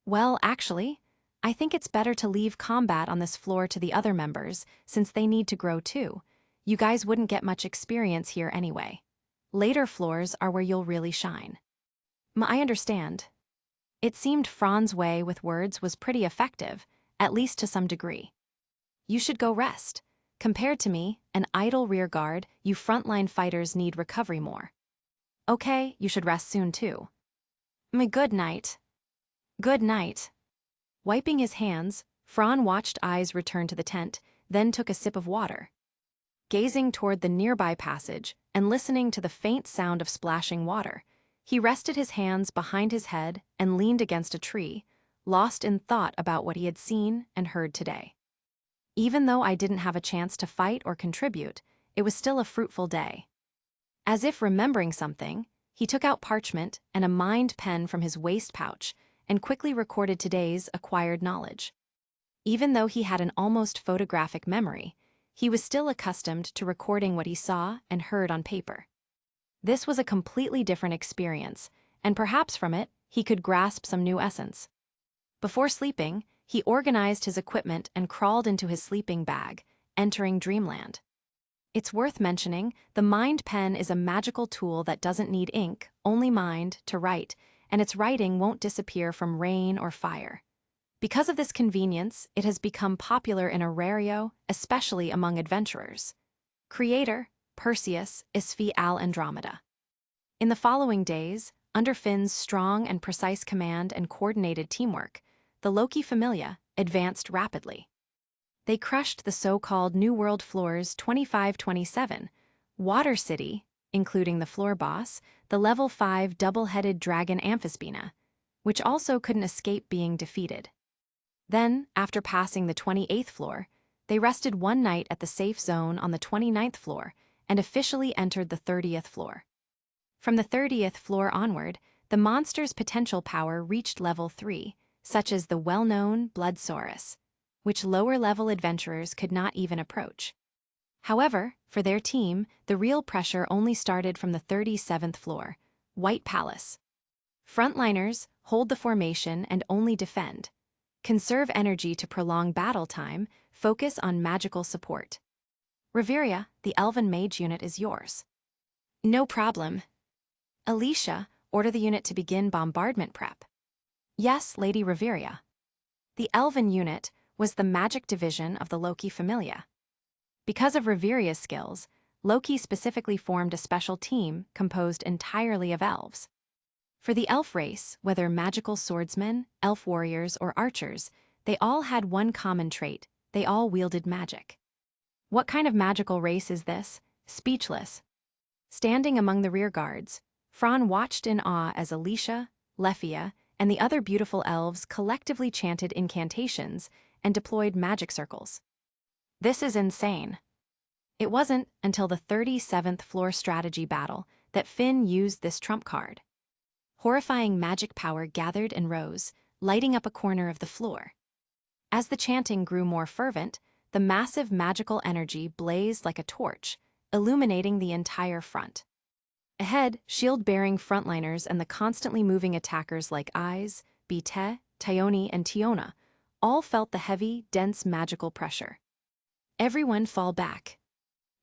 Well, actually, I think it's better to leave combat on this floor to the other members, since they need to grow too. You guys wouldn't get much experience here anyway. Later floors are where you'll really shine. I understand. It seemed Fran's way with words was pretty effective, at least to some degree. You should go rest. Compared to me, an idle rear guard, you frontline fighters need recovery more. Okay, you should rest soon too. Good night. Good night. Wiping his hands, Fran watched Eyes return to the tent, then took a sip of water. Gazing toward the nearby passage and listening to the faint sound of splashing water, he rested his hands behind his head and leaned against a tree, lost in thought about what he had seen and heard today. Even though I didn't have a chance to fight or contribute, it was still a fruitful day. As if remembering something, he took out parchment and a mind pen from his waist pouch and quickly recorded today's acquired knowledge. Even though he had an almost photographic memory, he was still accustomed to recording what he saw and heard on paper. This was a completely different experience, and perhaps from it, he could grasp some new essence. Before sleeping, he organized his equipment and crawled into his sleeping bag, entering dreamland. It's worth mentioning, the mind pen is a magical tool that doesn't need ink, only mind, to write, and its writing won't disappear from rain or fire. Because of this convenience, it has become popular in Orario, especially among adventurers. Creator, Perseus, Isfi al Andromeda. In the following days, under Finn's strong and precise command and coordinated teamwork, the Loki Familia advanced rapidly. They crushed the so-called New World floors 25-27, Water City, including the floor boss, the level 5 double-headed dragon Amphisbaena, which also couldn't escape being defeated. Then, after passing the 28th floor, they rested one night at the safe zone on the 29th floor and officially entered the 30th floor. From the 30th floor onward, the monster's potential power reached level 3, such as the well-known Bloodsaurus, which lower-level adventurers could not even approach. However, for their team, the real pressure only started from the 37th floor, White Palace. Frontliners hold the formation and only defend. Conserve energy to prolong battle time, focus on magical support. Reveria, the elven mage unit, is yours. No problem. Alicia, order the unit to begin bombardment prep. Yes, Lady Reveria. The elven unit was the magic division of the Loki Familia. Because of Reveria's skills, Loki specifically formed a special team composed entirely of elves. For the elf race, whether magical swordsmen, elf warriors, or archers, they all had one common trait: they all wielded magic. What kind of magical race is this? Speechless. Standing among the rear guards, Fran watched in awe as Alicia, Lefia, and the other beautiful elves collectively chanted incantations and deployed magic circles. This is insane. It wasn't until the 37th floor strategy battle that Finn used this trump card. Horrifying magic power gathered and rose, lighting up a corner of the floor. As the chanting grew more fervent, the massive magical energy blazed like a torch, illuminating the entire front. Ahead, shield-bearing frontliners and the constantly moving attackers like Eyes, Bite, Tyone, and Tiona all felt the heavy, dense magical pressure. Everyone fall back.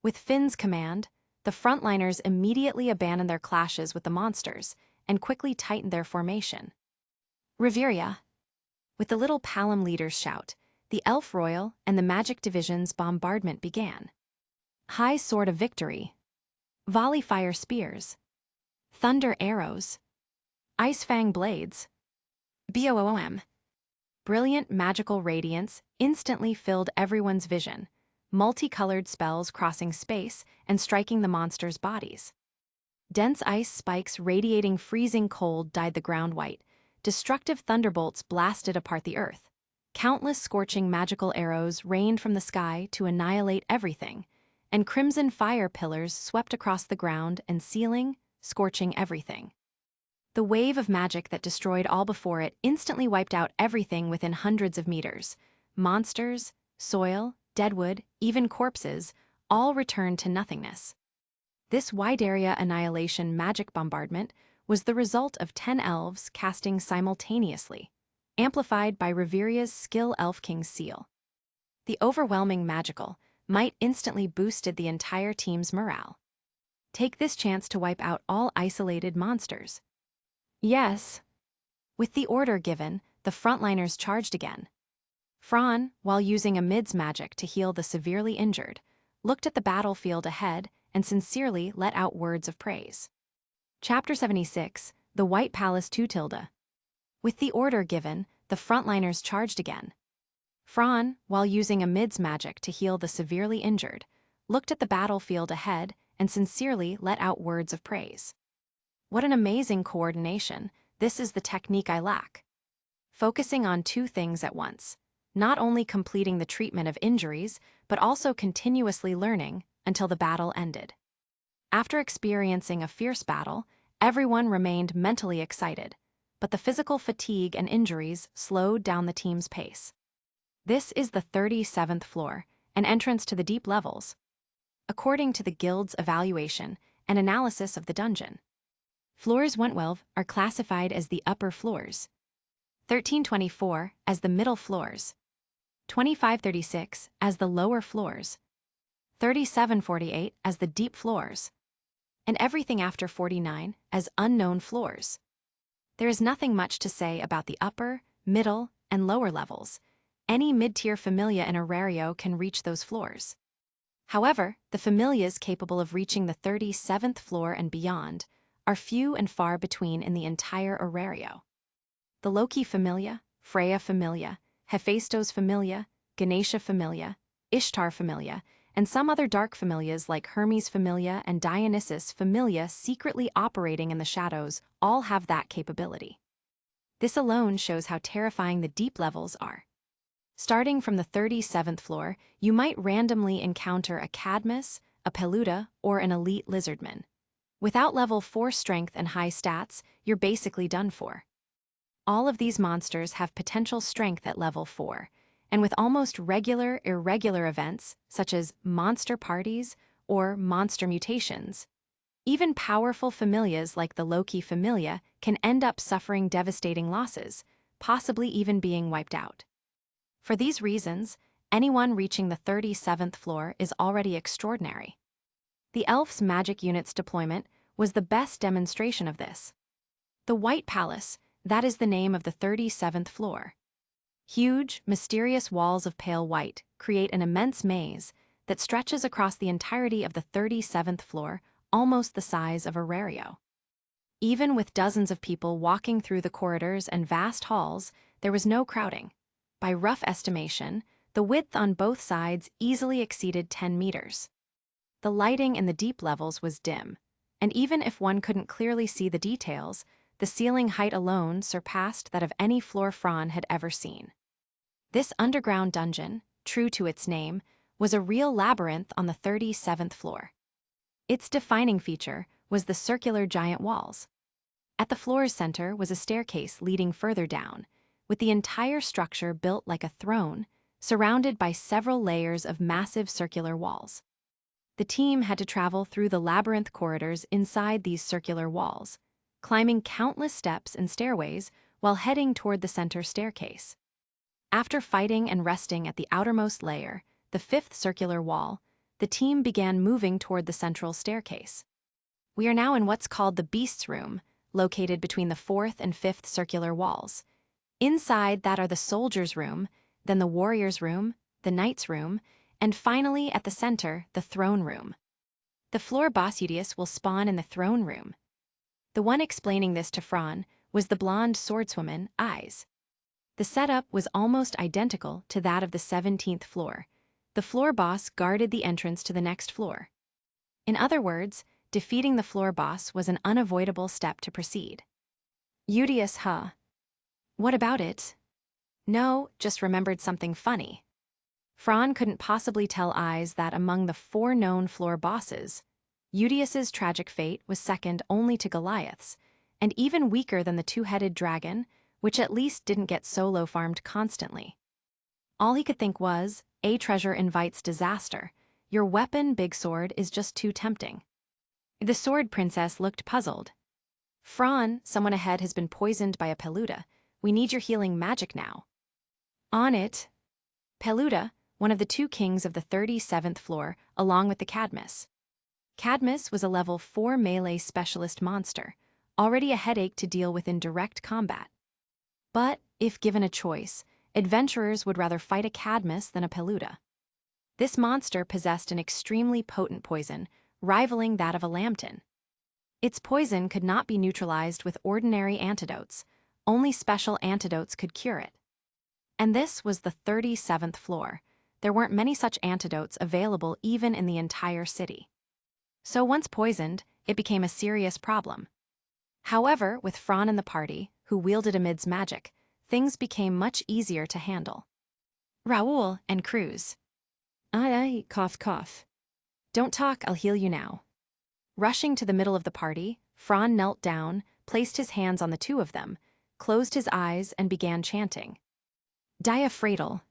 With Finn's command, the frontliners immediately abandoned their clashes with the monsters and quickly tightened their formation. Reveria. With the little Palom leader's shout, the Elf Royal and the Magic Division's bombardment began. High Sword of Victory. Volley Fire Spears. Thunder Arrows. Ice Fang Blades. BOOM. Brilliant magical radiance instantly filled everyone's vision, multicolored spells crossing space and striking the monsters' bodies. Dense ice spikes radiating freezing cold dyed the ground white. Destructive thunderbolts blasted apart the earth. Countless scorching magical arrows rained from the sky to annihilate everything, and crimson fire pillars swept across the ground and ceiling, scorching everything. The wave of magic that destroyed all before it instantly wiped out everything within hundreds of meters. Monsters, soil, deadwood, even corpses, all returned to nothingness. This wide-area annihilation magic bombardment was the result of 10 elves casting simultaneously, amplified by Reveria's Skill Elf King's seal. The overwhelming magical might instantly boosted the entire team's morale. Take this chance to wipe out all isolated monsters. Yes. With the order given, the frontliners charged again. Fran, while using a mid's magic to heal the severely injured, looked at the battlefield ahead and sincerely let out words of praise. Chapter 76, The White Palace 2 tilde. With the order given, the frontliners charged again. Fran, while using a mid's magic to heal the severely injured, looked at the battlefield ahead and sincerely let out words of praise. What an amazing coordination! This is the technique I lack. Focusing on two things at once, not only completing the treatment of injuries, but also continuously learning until the battle ended. After experiencing a fierce battle, everyone remained mentally excited, but the physical fatigue and injuries slowed down the team's pace. This is the 37th floor, an entrance to the deep levels. According to the guild's evaluation, and analysis of the dungeon. Floors 112 are classified as the upper floors, 1324 as the middle floors, 2536 as the lower floors, 3748 as the deep floors, and everything after 49 as unknown floors. There is nothing much to say about the upper, middle, and lower levels. Any mid-tier familia in Orario can reach those floors. However, the familias capable of reaching the 37th floor and beyond are few and far between in the entire Orario. The Loki familia, Freya familia, Hephaestos familia, Ganesha familia, Ishtar familia, and some other dark familias like Hermes familia and Dionysus familia secretly operating in the shadows all have that capability. This alone shows how terrifying the deep levels are. Starting from the 37th floor, you might randomly encounter a Cadmus, a Peluda, or an elite lizardman. Without level 4 strength and high stats, you're basically done for. All of these monsters have potential strength at level 4, and with almost regular, irregular events, such as monster parties or monster mutations, even powerful familias like the Loki familia can end up suffering devastating losses, possibly even being wiped out. For these reasons, anyone reaching the 37th floor is already extraordinary. The elves' magic unit's deployment was the best demonstration of this. The White Palace, that is the name of the 37th floor. Huge, mysterious walls of pale white create an immense maze that stretches across the entirety of the 37th floor, almost the size of Orario. Even with dozens of people walking through the corridors and vast halls, there was no crowding. By rough estimation, the width on both sides easily exceeded 10 meters. The lighting in the deep levels was dim, and even if one couldn't clearly see the details, the ceiling height alone surpassed that of any floor Fran had ever seen. This underground dungeon, true to its name, was a real labyrinth on the 37th floor. Its defining feature was the circular giant walls. At the floor's center was a staircase leading further down, with the entire structure built like a throne, surrounded by several layers of massive circular walls. The team had to travel through the labyrinth corridors inside these circular walls, climbing countless steps and stairways while heading toward the center staircase. After fighting and resting at the outermost layer, the 5th circular wall, the team began moving toward the central staircase. We are now in what's called the Beast's Room, located between the 4th and 5th circular walls. Inside that are the Soldier's Room, then the Warrior's Room, the Knight's Room, and finally at the center, the Throne Room. The floor boss Udius will spawn in the Throne Room. The one explaining this to Fran was the blonde swordswoman, Eyes. The setup was almost identical to that of the 17th floor. The floor boss guarded the entrance to the next floor. In other words, defeating the floor boss was an unavoidable step to proceed. Udius, huh? What about it? No, just remembered something funny. Fran couldn't possibly tell Eyes that among the 4 known floor bosses, Udius's tragic fate was second only to Goliath's, and even weaker than the 2-headed dragon, which at least didn't get solo farmed constantly. All he could think was, a treasure invites disaster. Your weapon, Big Sword, is just too tempting. The Sword Princess looked puzzled. Fran, someone ahead has been poisoned by a Peluda. We need your healing magic now. On it. Peluda, one of the 2 kings of the 37th floor, along with the Cadmus. Cadmus was a level 4 melee specialist monster, already a headache to deal with in direct combat. But, if given a choice, adventurers would rather fight a Cadmus than a Peluda. This monster possessed an extremely potent poison, rivaling that of a lambton. Its poison could not be neutralized with ordinary antidotes. Only special antidotes could cure it. And this was the 37th floor. There weren't many such antidotes available even in the entire city. So once poisoned, it became a serious problem. However, with Fran in the party, who wielded Amid's magic, things became much easier to handle. Raoul and Cruz. Aye, cough, cough. Don't talk, I'll heal you now. Rushing to the middle of the party, Fran knelt down, placed his hands on the 2 of them, closed his eyes and began chanting. Diaphragtal.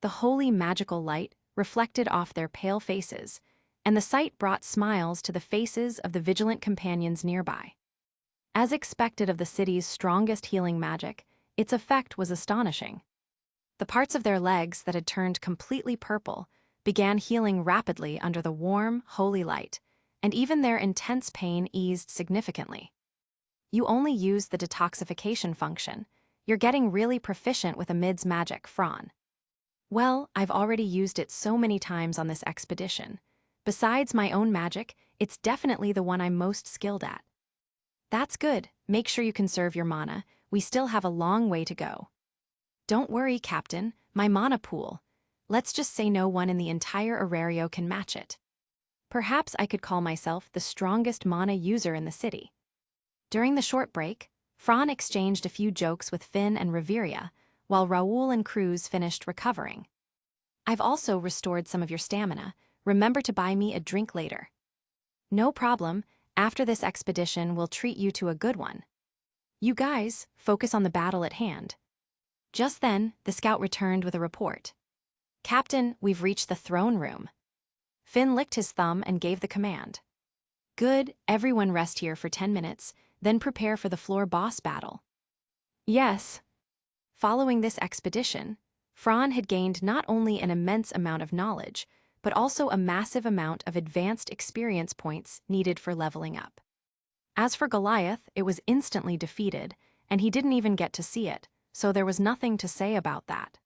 The holy magical light reflected off their pale faces, and the sight brought smiles to the faces of the vigilant companions nearby. As expected of the city's strongest healing magic, its effect was astonishing. The parts of their legs that had turned completely purple began healing rapidly under the warm, holy light, and even their intense pain eased significantly. You only use the detoxification function. You're getting really proficient with Amid's magic, Fran. Well, I've already used it so many times on this expedition. Besides my own magic, it's definitely the one I'm most skilled at. That's good. Make sure you conserve your mana. We still have a long way to go. Don't worry, Captain. My mana pool. Let's just say no one in the entire Orario can match it. Perhaps I could call myself the strongest mana user in the city. During the short break, Fran exchanged a few jokes with Finn and Reveria, while Raoul and Cruz finished recovering. I've also restored some of your stamina. Remember to buy me a drink later. No problem. After this expedition, we'll treat you to a good one. You guys, focus on the battle at hand. Just then, the scout returned with a report. Captain, we've reached the throne room. Finn licked his thumb and gave the command. Good, everyone rest here for 10 minutes, then prepare for the floor boss battle. Yes. Following this expedition, Fran had gained not only an immense amount of knowledge, but also a massive amount of advanced experience points needed for leveling up. As for Goliath, it was instantly defeated, and he didn't even get to see it, so there was nothing to say about that.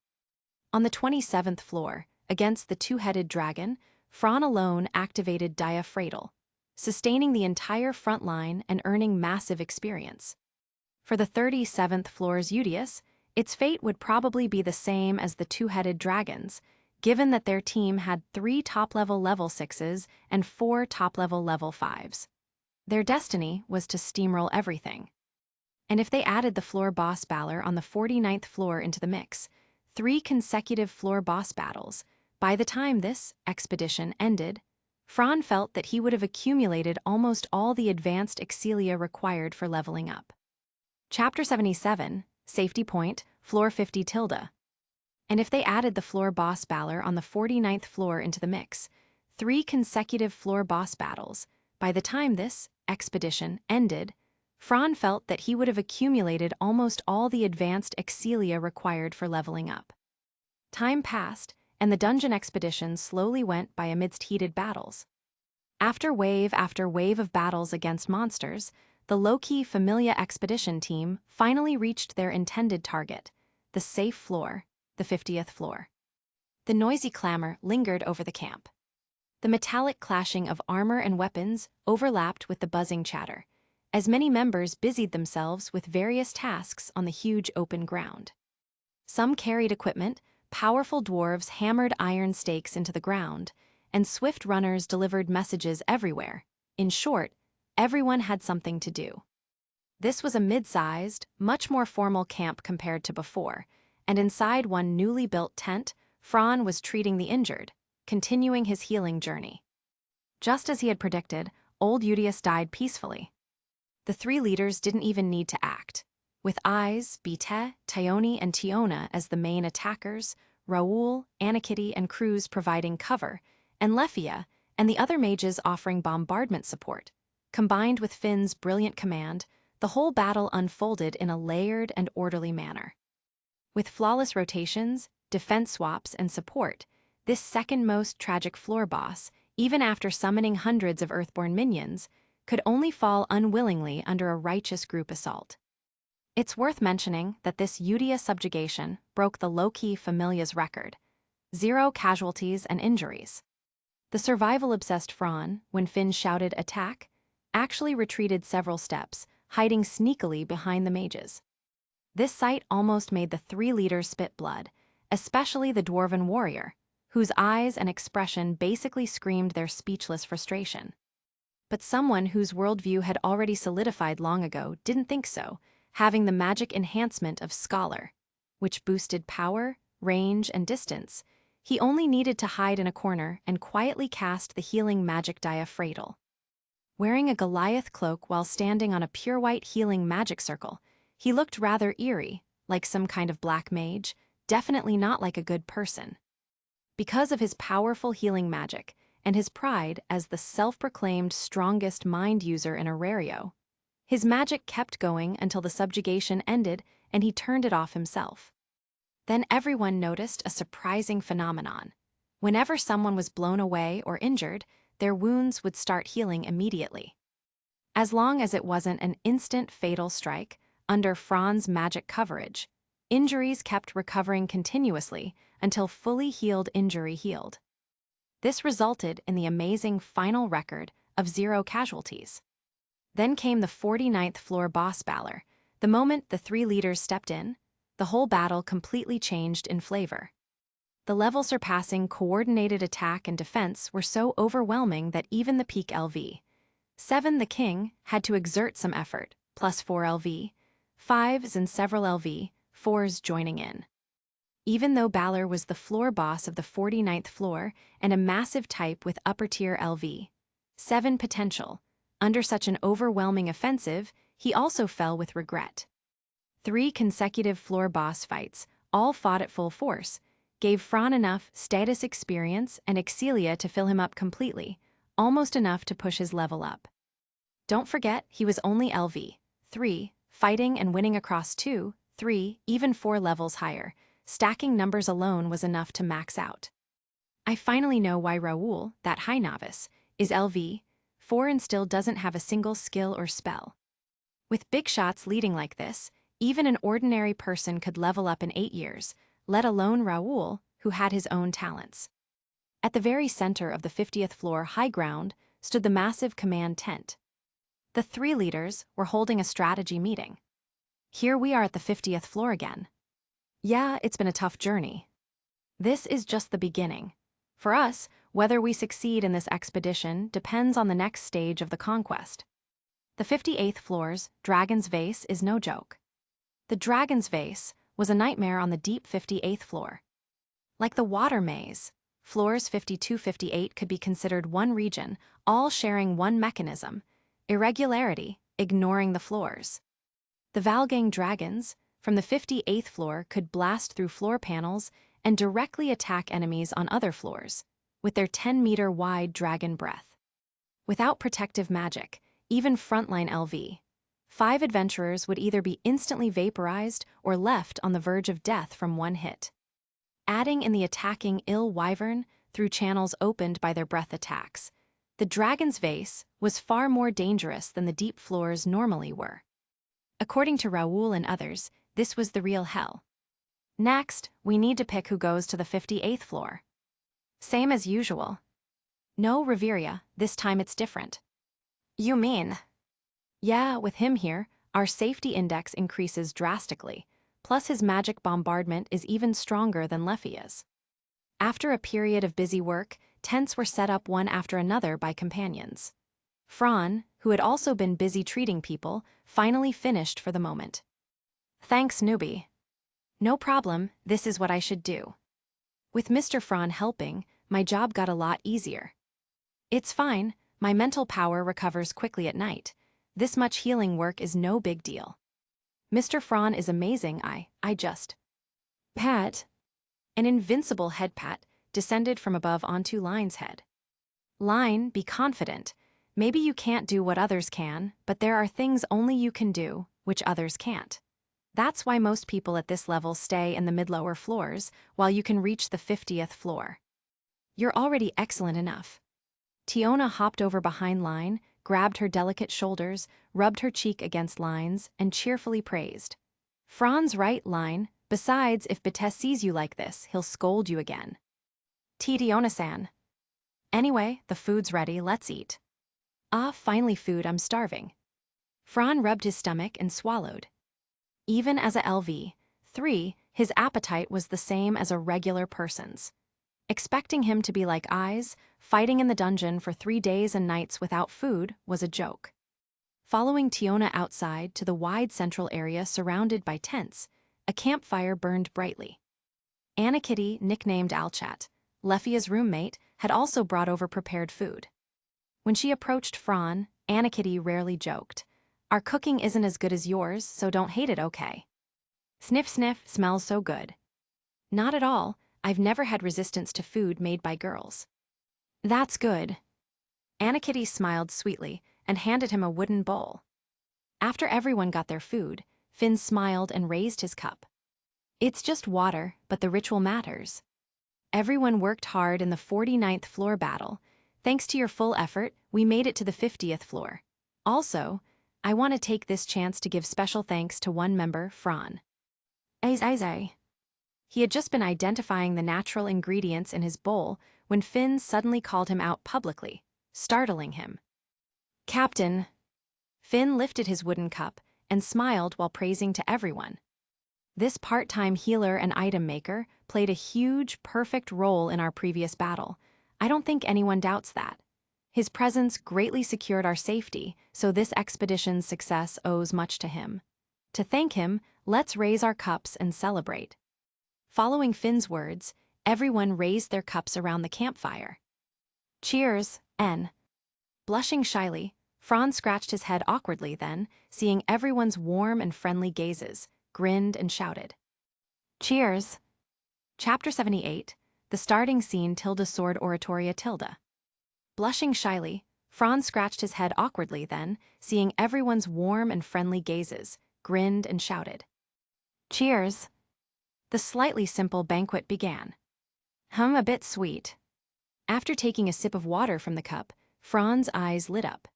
On the 27th floor, against the two-headed dragon, Fran alone activated Diaphragm, sustaining the entire front line and earning massive experience. For the 37th floor's Udius, its fate would probably be the same as the two-headed dragons, given that their team had 3 top-level level 6s and 4 top-level level 5s. Their destiny was to steamroll everything. And if they added the floor boss battler on the 49th floor into the mix, 3 consecutive floor boss battles, by the time this expedition ended, Fran felt that he would have accumulated almost all the advanced excelia required for leveling up. Chapter 77, Safety Point, Floor 50 tilde. And if they added the floor boss battler on the 49th floor into the mix, 3 consecutive floor boss battles, by the time this expedition ended, Fran felt that he would have accumulated almost all the advanced excelia required for leveling up. Time passed, and the dungeon expedition slowly went by amidst heated battles. After wave of battles against monsters, the low-key Familia expedition team finally reached their intended target, the safe floor, the 50th floor. The noisy clamor lingered over the camp. The metallic clashing of armor and weapons overlapped with the buzzing chatter, as many members busied themselves with various tasks on the huge open ground. Some carried equipment, powerful dwarves hammered iron stakes into the ground, and swift runners delivered messages everywhere. In short, everyone had something to do. This was a mid-sized, much more formal camp compared to before, and inside one newly built tent, Fran was treating the injured, continuing his healing journey. Just as he had predicted, old Udius died peacefully. The 3 leaders didn't even need to act. With Eyes, Bite, Tione, and Tiona as the main attackers, Raoul, Anakitty, and Cruz providing cover, and Lefia and the other mages offering bombardment support, combined with Finn's brilliant command, the whole battle unfolded in a layered and orderly manner. With flawless rotations, defense swaps, and support, this second most tragic floor boss, even after summoning hundreds of Earthborn minions, could only fall unwillingly under a righteous group assault. It's worth mentioning that this Udia subjugation broke the low-key Familia's record: 0 casualties and injuries. The survival-obsessed Fran, when Finn shouted attack, actually retreated several steps, hiding sneakily behind the mages. This sight almost made the 3 leaders spit blood, especially the dwarven warrior, whose eyes and expression basically screamed their speechless frustration. But someone whose worldview had already solidified long ago didn't think so, having the magic enhancement of Scholar, which boosted power, range, and distance. He only needed to hide in a corner and quietly cast the healing magic Diaphragm. Wearing a Goliath cloak while standing on a pure white healing magic circle, he looked rather eerie, like some kind of black mage, definitely not like a good person. Because of his powerful healing magic, and his pride as the self-proclaimed strongest mind user in Orario. His magic kept going until the subjugation ended and he turned it off himself. Then everyone noticed a surprising phenomenon. Whenever someone was blown away or injured, their wounds would start healing immediately. As long as it wasn't an instant fatal strike, under Fran's magic coverage, injuries kept recovering continuously until fully healed injury healed. This resulted in the amazing final record of 0 casualties. Then came the 49th floor boss battle. The moment the 3 leaders stepped in, the whole battle completely changed in flavor. The level-surpassing coordinated attack and defense were so overwhelming that even the peak LV7 the king had to exert some effort, plus 4 LV5s and several LV4s joining in. Even though Balor was the floor boss of the 49th floor and a massive type with upper-tier LV7 potential, under such an overwhelming offensive, he also fell with regret. 3 consecutive floor boss fights, all fought at full force, gave Fran enough status experience and Excelia to fill him up completely, almost enough to push his level up. Don't forget, he was only LV3, fighting and winning across 2, 3, even 4 levels higher. Stacking numbers alone was enough to max out. I finally know why Raoul, that high novice, is LV4 and still doesn't have a single skill or spell. With big shots leading like this, even an ordinary person could level up in 8 years, let alone Raoul, who had his own talents. At the very center of the 50th floor high ground stood the massive command tent. The 3 leaders were holding a strategy meeting. Here we are at the 50th floor again. Yeah, it's been a tough journey. This is just the beginning. For us, whether we succeed in this expedition depends on the next stage of the conquest. The 58th floor's Dragon's Vase is no joke. The Dragon's Vase was a nightmare on the deep 58th floor. Like the water maze, floors 52-58 could be considered one region, all sharing one mechanism: irregularity, ignoring the floors. The Valgang dragons from the 58th floor could blast through floor panels and directly attack enemies on other floors, with their 10-meter wide dragon breath. Without protective magic, even frontline LV5 adventurers would either be instantly vaporized or left on the verge of death from one hit. Adding in the attacking ill wyvern through channels opened by their breath attacks, the Dragon's Vase was far more dangerous than the deep floors normally were. According to Raoul and others, this was the real hell. Next, we need to pick who goes to the 58th floor. Same as usual. No, Reveria, this time it's different. You mean? Yeah, with him here, our safety index increases drastically, plus his magic bombardment is even stronger than Lefia's. After a period of busy work, tents were set up one after another by companions. Fran, who had also been busy treating people, finally finished for the moment. Thanks, newbie. No problem, this is what I should do. With Mr. Fran helping, my job got a lot easier. It's fine, my mental power recovers quickly at night. This much healing work is no big deal. Mr. Fran is amazing, I just... Pat. An invincible head pat descended from above onto Line's head. Line, be confident. Maybe you can't do what others can, but there are things only you can do, which others can't. That's why most people at this level stay in the mid-lower floors, while you can reach the 50th floor. You're already excellent enough. Tiona hopped over behind Line, grabbed her delicate shoulders, rubbed her cheek against Line's, and cheerfully praised. Fran's right, Line. Besides, if Betes sees you like this, he'll scold you again. Tiona-san. Anyway, the food's ready, let's eat. Ah, finally food, I'm starving. Fran rubbed his stomach and swallowed. Even as a LV3, his appetite was the same as a regular person's. Expecting him to be like Eyes, fighting in the dungeon for 3 days and nights without food, was a joke. Following Tiona outside to the wide central area surrounded by tents, a campfire burned brightly. Anna Kitty, nicknamed Alchat, Lefia's roommate, had also brought over prepared food. When she approached Fran, Anna Kitty rarely joked. Our cooking isn't as good as yours, so don't hate it, okay? Sniff sniff, smells so good. Not at all, I've never had resistance to food made by girls. That's good. Anakitty smiled sweetly and handed him a wooden bowl. After everyone got their food, Finn smiled and raised his cup. It's just water, but the ritual matters. Everyone worked hard in the 49th floor battle. Thanks to your full effort, we made it to the 50th floor. Also, I want to take this chance to give special thanks to one member, Fran. He had just been identifying the natural ingredients in his bowl when Finn suddenly called him out publicly, startling him. Captain. Finn lifted his wooden cup and smiled while praising to everyone. This part-time healer and item maker played a huge, perfect role in our previous battle. I don't think anyone doubts that. His presence greatly secured our safety, so this expedition's success owes much to him. To thank him, let's raise our cups and celebrate. Following Finn's words, everyone raised their cups around the campfire. Cheers, N. Blushing shyly, Fran scratched his head awkwardly then, seeing everyone's warm and friendly gazes, grinned and shouted. Cheers! Chapter 78, the starting scene tilde sword oratoria tilde. Blushing shyly, Fran scratched his head awkwardly then, seeing everyone's warm and friendly gazes, grinned and shouted. Cheers! The slightly simple banquet began. A bit sweet. After taking a sip of water from the cup, Fran's eyes lit up.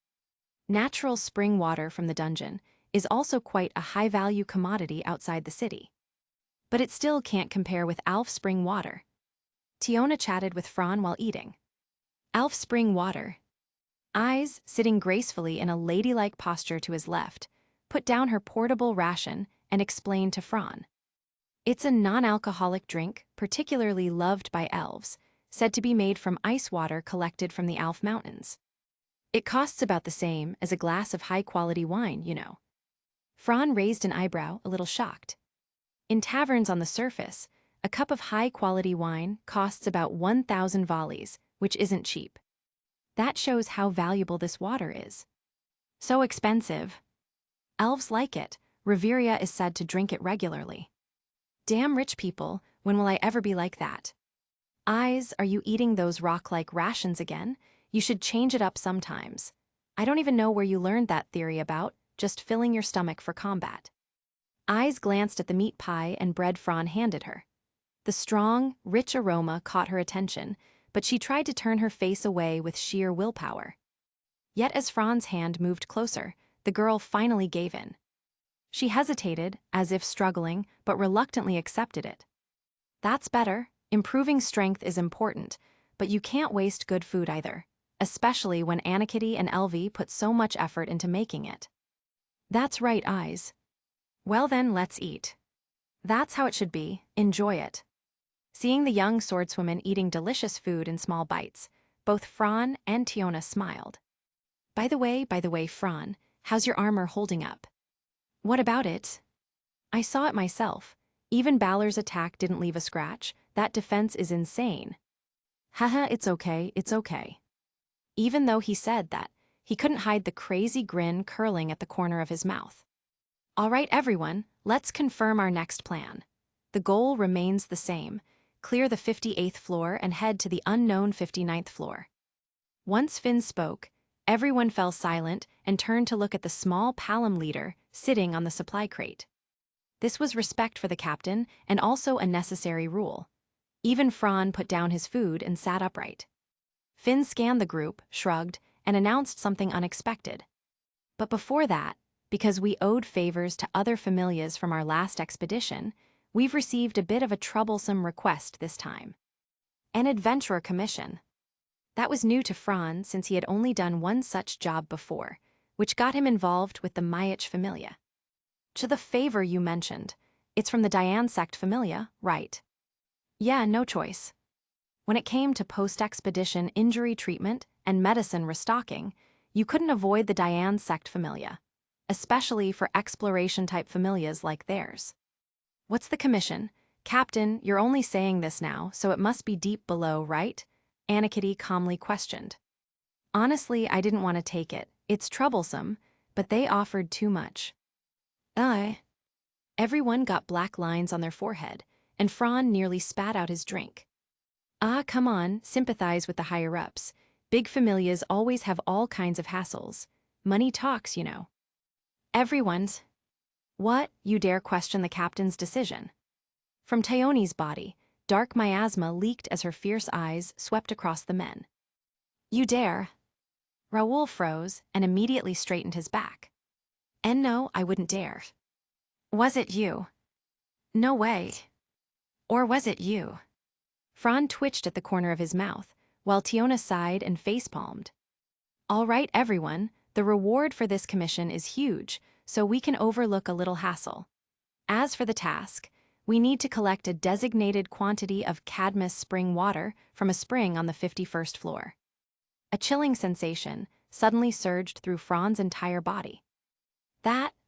Natural spring water from the dungeon is also quite a high-value commodity outside the city. But it still can't compare with Alf spring water. Tiona chatted with Fran while eating. Alf spring water. Eyes, sitting gracefully in a ladylike posture to his left, put down her portable ration and explained to Fran. It's a non-alcoholic drink, particularly loved by elves, said to be made from ice water collected from the Alf Mountains. It costs about the same as a glass of high-quality wine, you know. Fran raised an eyebrow, a little shocked. In taverns on the surface, a cup of high-quality wine costs about 1,000 volleys, which isn't cheap. That shows how valuable this water is. So expensive. Elves like it. Reveria is said to drink it regularly. Damn rich people, when will I ever be like that? Eyes, are you eating those rock-like rations again? You should change it up sometimes. I don't even know where you learned that theory about, just filling your stomach for combat. Eyes glanced at the meat pie and bread Fran handed her. The strong, rich aroma caught her attention, but she tried to turn her face away with sheer willpower. Yet as Fran's hand moved closer, the girl finally gave in. She hesitated, as if struggling, but reluctantly accepted it. That's better. Improving strength is important, but you can't waste good food either, especially when Anakitty and Elvie put so much effort into making it. That's right, Eyes. Well then, let's eat. That's how it should be. Enjoy it. Seeing the young swordswoman eating delicious food in small bites, both Fran and Tiona smiled. By the way, Fran, how's your armor holding up? What about it? I saw it myself. Even Balor's attack didn't leave a scratch. That defense is insane. Haha, it's okay. Even though he said that, he couldn't hide the crazy grin curling at the corner of his mouth. All right, everyone, let's confirm our next plan. The goal remains the same. Clear the 58th floor and head to the unknown 59th floor. Once Finn spoke, everyone fell silent and turned to look at the small Palom leader sitting on the supply crate. This was respect for the captain and also a necessary rule. Even Fran put down his food and sat upright. Finn scanned the group, shrugged, and announced something unexpected. But before that, because we owed favors to other familias from our last expedition, we've received a bit of a troublesome request this time. An adventurer commission. That was new to Fran since he had only done one such job before, which got him involved with the Myich familia. To the favor you mentioned, it's from the Diane sect familia, right? Yeah, no choice. When it came to post-expedition injury treatment and medicine restocking, you couldn't avoid the Diane sect familia, especially for exploration-type familias like theirs. What's the commission? Captain, you're only saying this now, so it must be deep below, right? Anakitty calmly questioned. Honestly, I didn't want to take it. It's troublesome, but they offered too much. Everyone got black lines on their forehead, and Fran nearly spat out his drink. Come on, sympathize with the higher-ups. Big familias always have all kinds of hassles. Money talks, you know. Everyone's. What? You dare question the captain's decision? From Tyone's body, dark miasma leaked as her fierce eyes swept across the men. You dare? Raoul froze and immediately straightened his back. And no, I wouldn't dare. Was it you? No way. Or was it you? Fran twitched at the corner of his mouth, while Tiona sighed and facepalmed. All right, everyone, the reward for this commission is huge, so we can overlook a little hassle. As for the task, we need to collect a designated quantity of Cadmus spring water from a spring on the 51st floor. A chilling sensation suddenly surged through Fran's entire body.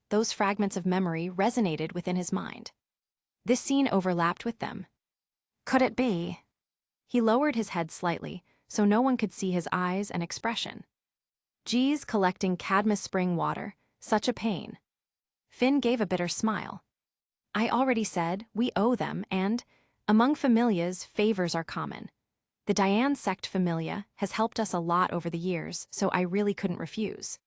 Those fragments of memory resonated within his mind. This scene overlapped with them. Could it be? He lowered his head slightly, so no one could see his eyes and expression. Geez, collecting Cadmus spring water, such a pain. Finn gave a bitter smile. I already said, we owe them, and, among familias, favors are common. The Diane sect familia has helped us a lot over the years, so I really couldn't refuse.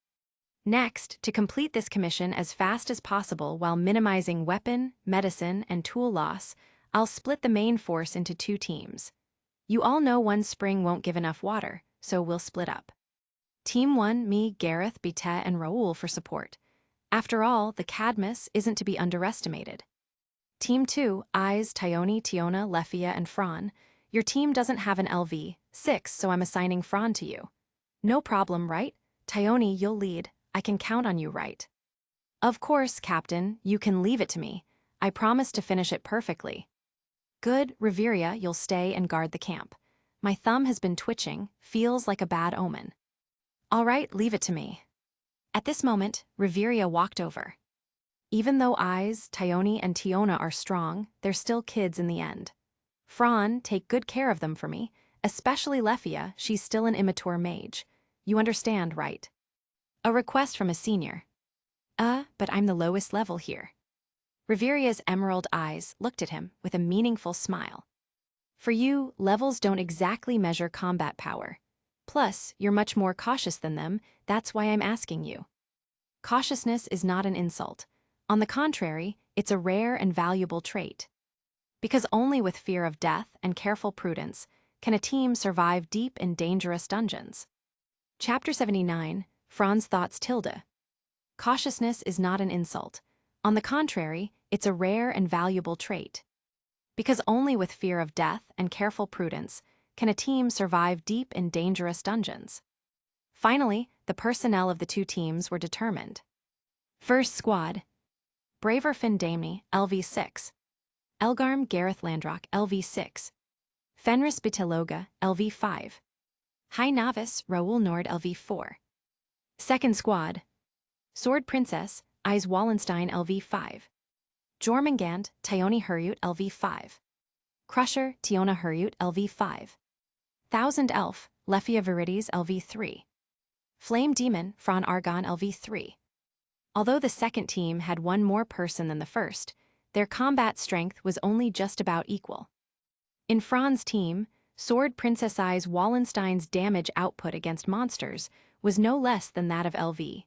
Next, to complete this commission as fast as possible while minimizing weapon, medicine, and tool loss, I'll split the main force into 2 teams. You all know one spring won't give enough water, so we'll split up. Team 1, me, Gareth, Bitet, and Raoul for support. After all, the Cadmus isn't to be underestimated. Team 2, Eyes, Tyone, Tiona, Lefia, and Fran. Your team doesn't have an LV6, so I'm assigning Fran to you. No problem, right? Tyone, you'll lead. I can count on you, right? Of course, Captain, you can leave it to me. I promise to finish it perfectly. Good, Reveria, you'll stay and guard the camp. My thumb has been twitching, feels like a bad omen. All right, leave it to me. At this moment, Reveria walked over. Even though Eyes, Tyone, and Tiona are strong, they're still kids in the end. Fran, take good care of them for me, especially Lefia, she's still an immature mage. You understand, right? A request from a senior. But I'm the lowest level here. Reveria's emerald eyes looked at him with a meaningful smile. For you, levels don't exactly measure combat power. Plus, you're much more cautious than them, that's why I'm asking you. Cautiousness is not an insult. On the contrary, it's a rare and valuable trait. Because only with fear of death and careful prudence can a team survive deep and dangerous dungeons. Chapter 79, Fran's Thoughts tilde. Cautiousness is not an insult. On the contrary, it's a rare and valuable trait. Because only with fear of death and careful prudence can a team survive deep and dangerous dungeons. Finally, the personnel of the 2 teams were determined. First squad. Braver Finn Damney, LV6. Elgarm Gareth Landrock, LV6. Fenris Biteloga, LV5. High Novice Raoul Nord, LV4. Second squad. Sword Princess, Eyes Wallenstein, LV5. Jormungand, Tyone Hurut, LV5. Crusher, Tiona Hurut, LV5. Thousand Elf, Lefia Virides, LV3. Flame Demon, Fran Argon, LV3. Although the second team had one more person than the first, their combat strength was only just about equal. In Fran's team, Sword Princess Eyes Wallenstein's damage output against monsters was no less than that of LV6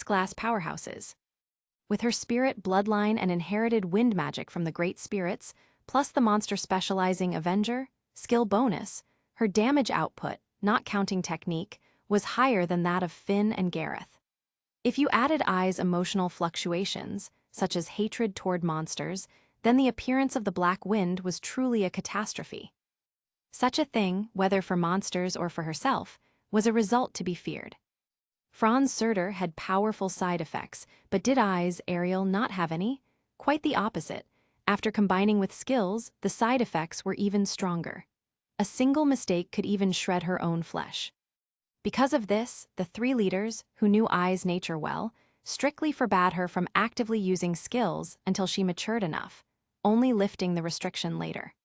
glass powerhouses. With her spirit bloodline and inherited wind magic from the Great Spirits, plus the monster specializing Avenger skill bonus, her damage output, not counting technique, was higher than that of Finn and Gareth. If you added Eyes' emotional fluctuations, such as hatred toward monsters, then the appearance of the Black Wind was truly a catastrophe. Such a thing, whether for monsters or for herself, was a result to be feared. Fran's Surtur had powerful side effects, but did Eyes' Ariel not have any? Quite the opposite. After combining with skills, the side effects were even stronger. A single mistake could even shred her own flesh. Because of this, the 3 leaders, who knew Eyes' nature well, strictly forbade her from actively using skills until she matured enough, only lifting the restriction later.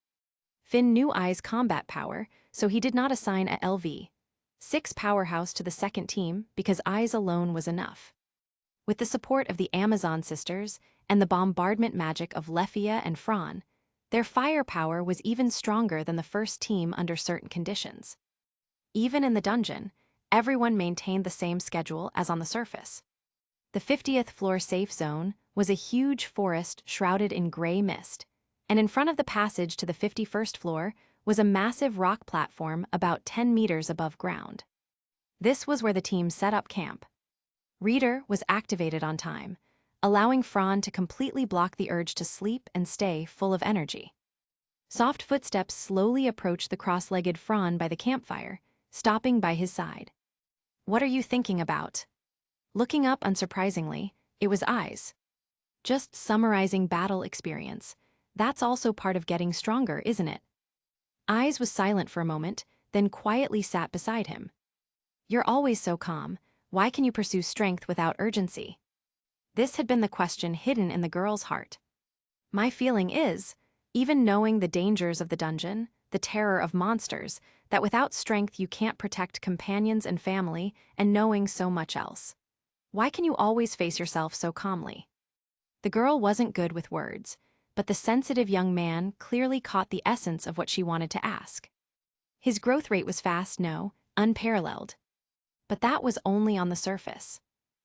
Finn knew Eyes' combat power, so he did not assign a LV6 powerhouse to the second team because Eyes alone was enough. With the support of the Amazon sisters and the bombardment magic of Lefia and Fran, their firepower was even stronger than the first team under certain conditions. even in the dungeon, everyone maintained the same schedule as on the surface. The 50th floor safe zone was a huge forest shrouded in gray mist, and in front of the passage to the 51st floor was a massive rock platform about 10 meters above ground. This was where the team set up camp. Reader was activated on time, allowing Fran to completely block the urge to sleep and stay full of energy. Soft footsteps slowly approached the cross-legged Fran by the campfire, stopping by his side. "What are you thinking about?" Looking up unsurprisingly, it was Eyes. "Just summarizing battle experience. That's also part of getting stronger, isn't it?" Eyes was silent for a moment, then quietly sat beside him. "You're always so calm. Why can you pursue strength without urgency?" This had been the question hidden in the girl's heart. "My feeling is, even knowing the dangers of the dungeon, the terror of monsters, that without strength you can't protect companions and family, and knowing so much else. Why can you always face yourself so calmly?" The girl wasn't good with words, but the sensitive young man clearly caught the essence of what she wanted to ask. His growth rate was fast, no, unparalleled. But that was only on the surface.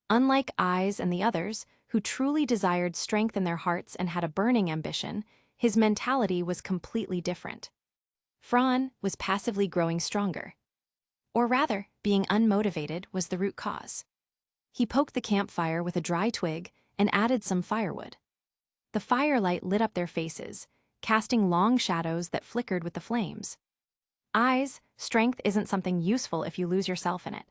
Unlike Eyes and the others, who truly desired strength in their hearts and had a burning ambition, his mentality was completely different. Fran was passively growing stronger. Or rather, being unmotivated was the root cause. He poked the campfire with a dry twig and added some firewood. The firelight lit up their faces, casting long shadows that flickered with the flames. "Eyes, strength isn't something useful if you lose yourself in it.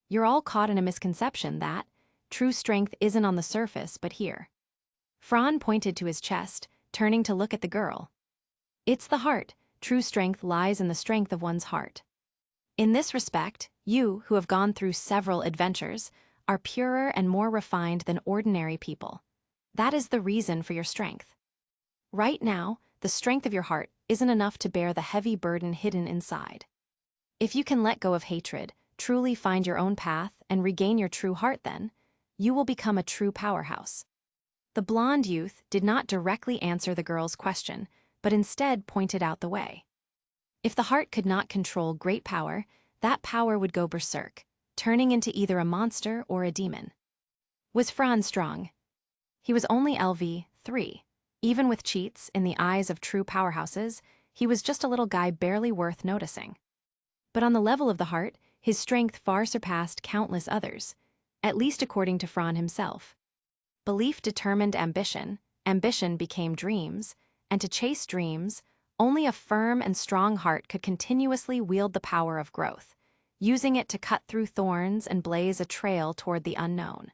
You're all caught in a misconception that true strength isn't on the surface but here." Fran pointed to his chest, turning to look at the girl. "It's the heart. True strength lies in the strength of one's heart. In this respect, you, who have gone through several adventures, are purer and more refined than ordinary people. That is the reason for your strength. Right now, the strength of your heart isn't enough to bear the heavy burden hidden inside. If you can let go of hatred, truly find your own path, and regain your true heart, then you will become a true powerhouse." The blonde youth did not directly answer the girl's question, but instead pointed out the way. If the heart could not control great power, that power would go berserk, turning into either a monster or a demon. Was Fran strong? He was only LV3. Even with cheats in the eyes of true powerhouses, he was just a little guy barely worth noticing. But on the level of the heart, his strength far surpassed countless others, at least according to Fran himself. Belief determined ambition, ambition became dreams, and to chase dreams, only a firm and strong heart could continuously wield the power of growth, using it to cut through thorns and blaze a trail toward the unknown.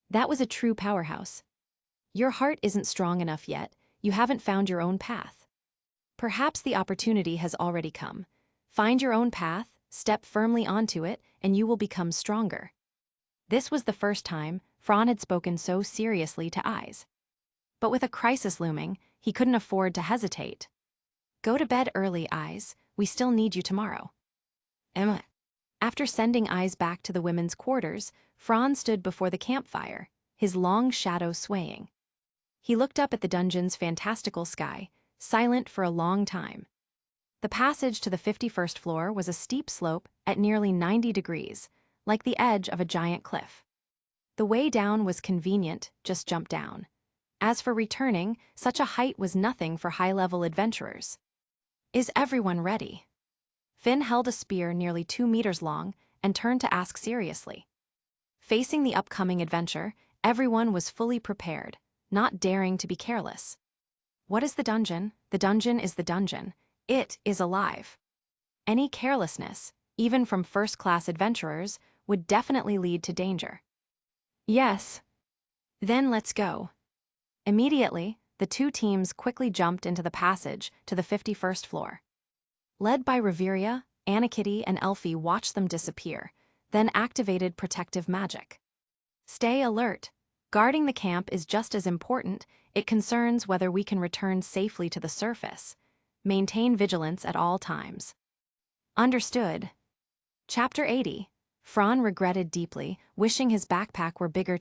That was a true powerhouse. Your heart isn't strong enough yet, you haven't found your own path. Perhaps the opportunity has already come. Find your own path, step firmly onto it, and you will become stronger. This was the first time Fran had spoken so seriously to Eyes. But with a crisis looming, he couldn't afford to hesitate. "Go to bed early, Eyes. We still need you tomorrow." Emma. After sending Eyes back to the women's quarters, Fran stood before the campfire, his long shadow swaying. He looked up at the dungeon's fantastical sky, silent for a long time. The passage to the 51st floor was a steep slope at nearly 90 degrees, like the edge of a giant cliff. The way down was convenient, just jump down. As for returning, such a height was nothing for high-level adventurers. "Is everyone ready?" Finn held a spear nearly 2 meters long and turned to ask seriously. Facing the upcoming adventure, everyone was fully prepared, not daring to be careless. What is the dungeon? The dungeon is the dungeon. It is alive. Any carelessness, even from first-class adventurers, would definitely lead to danger. "Yes." "Then let's go." Immediately, the two teams quickly jumped into the passage to the 51st floor. Led by Reveria, Anakitty and Elfie watched them disappear, then activated protective magic. "Stay alert. Guarding the camp is just as important. It concerns whether we can return safely to the surface. Maintain vigilance at all times." Understood. Chapter 80. Fran regretted deeply, wishing his backpack were bigger.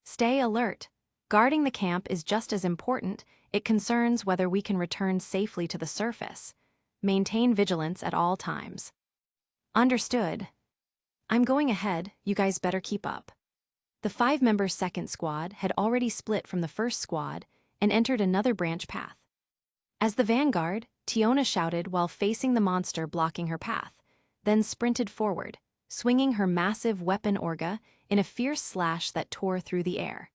Stay alert. Guarding the camp is just as important. It concerns whether we can return safely to the surface. Maintain vigilance at all times. Understood. I'm going ahead, you guys better keep up. The 5-member second squad had already split from the first squad and entered another branch path. As the vanguard, Tiona shouted while facing the monster blocking her path, then sprinted forward, swinging her massive weapon orga in a fierce slash that tore through the air.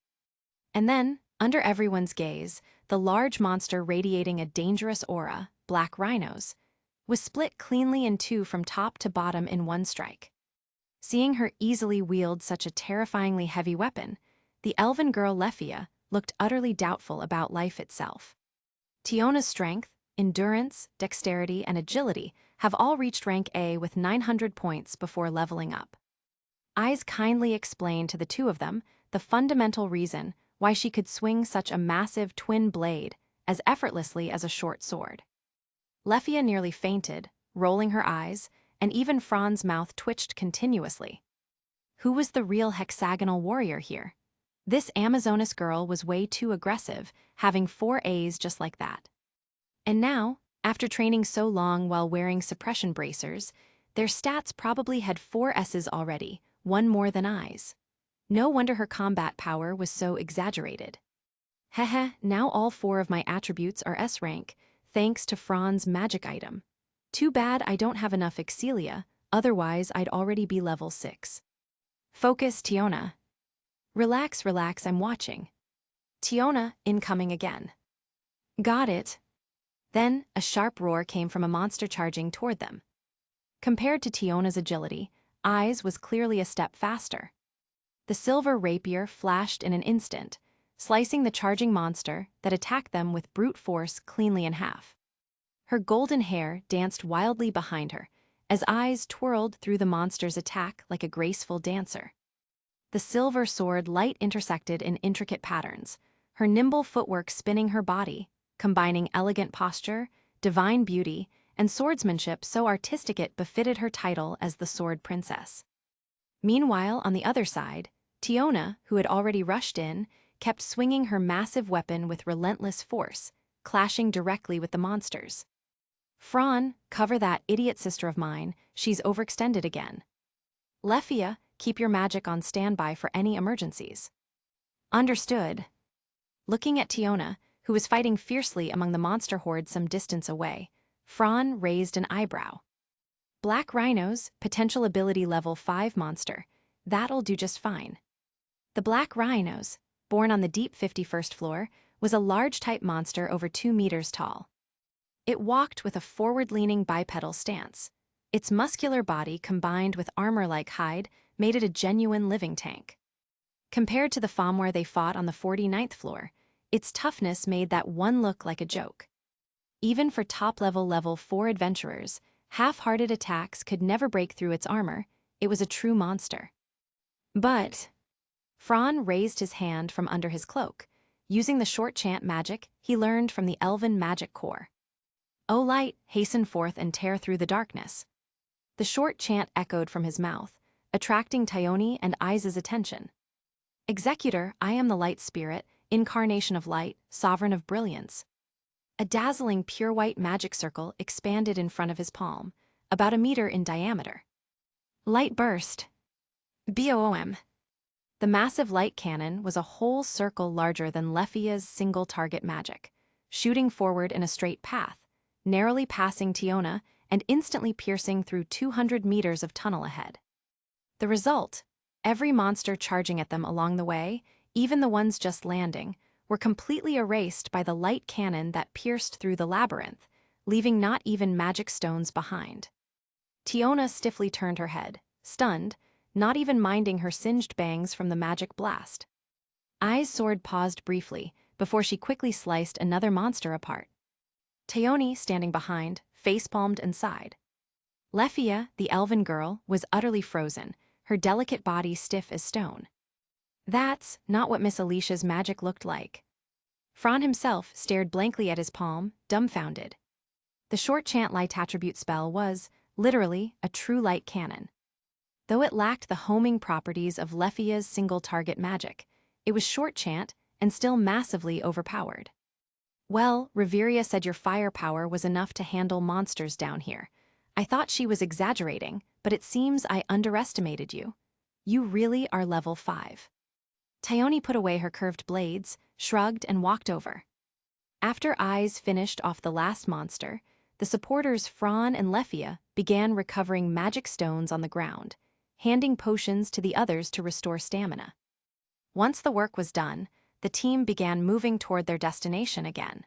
And then, under everyone's gaze, the large monster radiating a dangerous aura, black rhinos, was split cleanly in two from top to bottom in one strike. Seeing her easily wield such a terrifyingly heavy weapon, the elven girl Lefia looked utterly doubtful about life itself. Tiona's strength, endurance, dexterity, and agility have all reached rank A with 900 points before leveling up. Eyes kindly explained to the two of them the fundamental reason why she could swing such a massive twin blade as effortlessly as a short sword. Lefia nearly fainted, rolling her eyes, and even Fran's mouth twitched continuously. Who was the real hexagonal warrior here? This Amazonas girl was way too aggressive, having 4 A's just like that. And now, after training so long while wearing suppression bracers, their stats probably had 4 S's already, one more than I's. No wonder her combat power was so exaggerated. Heh, now all 4 of my attributes are S rank, thanks to Fran's magic item. Too bad I don't have enough Excelia, otherwise I'd already be level 6. Focus, Tiona. Relax, I'm watching. Tiona, incoming again. Got it. Then, a sharp roar came from a monster charging toward them. Compared to Tiona's agility, Eyes was clearly a step faster. The silver rapier flashed in an instant, slicing the charging monster that attacked them with brute force cleanly in half. Her golden hair danced wildly behind her, as Eyes twirled through the monster's attack like a graceful dancer. The silver sword light intersected in intricate patterns, her nimble footwork spinning her body, combining elegant posture, divine beauty, and swordsmanship so artistic it befitted her title as the Sword Princess. Meanwhile, on the other side, Tiona, who had already rushed in, kept swinging her massive weapon with relentless force, clashing directly with the monsters. Fran, cover that idiot sister of mine, she's overextended again. Lefia, keep your magic on standby for any emergencies. Understood. Looking at Tiona, who was fighting fiercely among the monster horde some distance away, Fran raised an eyebrow. Black rhinos, potential ability level 5 monster. That'll do just fine. The black rhinos, born on the deep 51st floor, was a large type monster over 2 meters tall. It walked with a forward-leaning bipedal stance. Its muscular body combined with armor-like hide made it a genuine living tank. Compared to the farm where they fought on the 49th floor, its toughness made that one look like a joke. Even for top-level level 4 adventurers, half-hearted attacks could never break through its armor. It was a true monster. But Fran raised his hand from under his cloak, using the short chant magic he learned from the elven magic core. O light, hasten forth and tear through the darkness. The short chant echoed from his mouth, attracting Tiona and Eyes' attention. Executor, I am the light spirit, incarnation of light, sovereign of brilliance. A dazzling pure white magic circle expanded in front of his palm, about a meter in diameter. Light burst. BOOM. The massive light cannon was a whole circle larger than Lefia's single-target magic, shooting forward in a straight path, narrowly passing Tiona and instantly piercing through 200 meters of tunnel ahead. The result, every monster charging at them along the way, even the ones just landing, were completely erased by the light cannon that pierced through the labyrinth, leaving not even magic stones behind. Tiona stiffly turned her head, stunned, not even minding her singed bangs from the magic blast. Eyes' sword paused briefly before she quickly sliced another monster apart. Tiona, standing behind, facepalmed and sighed. Lefia, the elven girl, was utterly frozen, her delicate body stiff as stone. That's not what Miss Alicia's magic looked like. Fran himself stared blankly at his palm, dumbfounded. The short chant light attribute spell was, literally, a true light cannon. Though it lacked the homing properties of Lefia's single-target magic, it was short chant and still massively overpowered. Well, Reveria said your firepower was enough to handle monsters down here. I thought she was exaggerating, but it seems I underestimated you. You really are level 5. Thyone put away her curved blades, shrugged, and walked over. After Eyes finished off the last monster, the supporters Fran and Lefia began recovering magic stones on the ground, handing potions to the others to restore stamina. Once the work was done, the team began moving toward their destination again.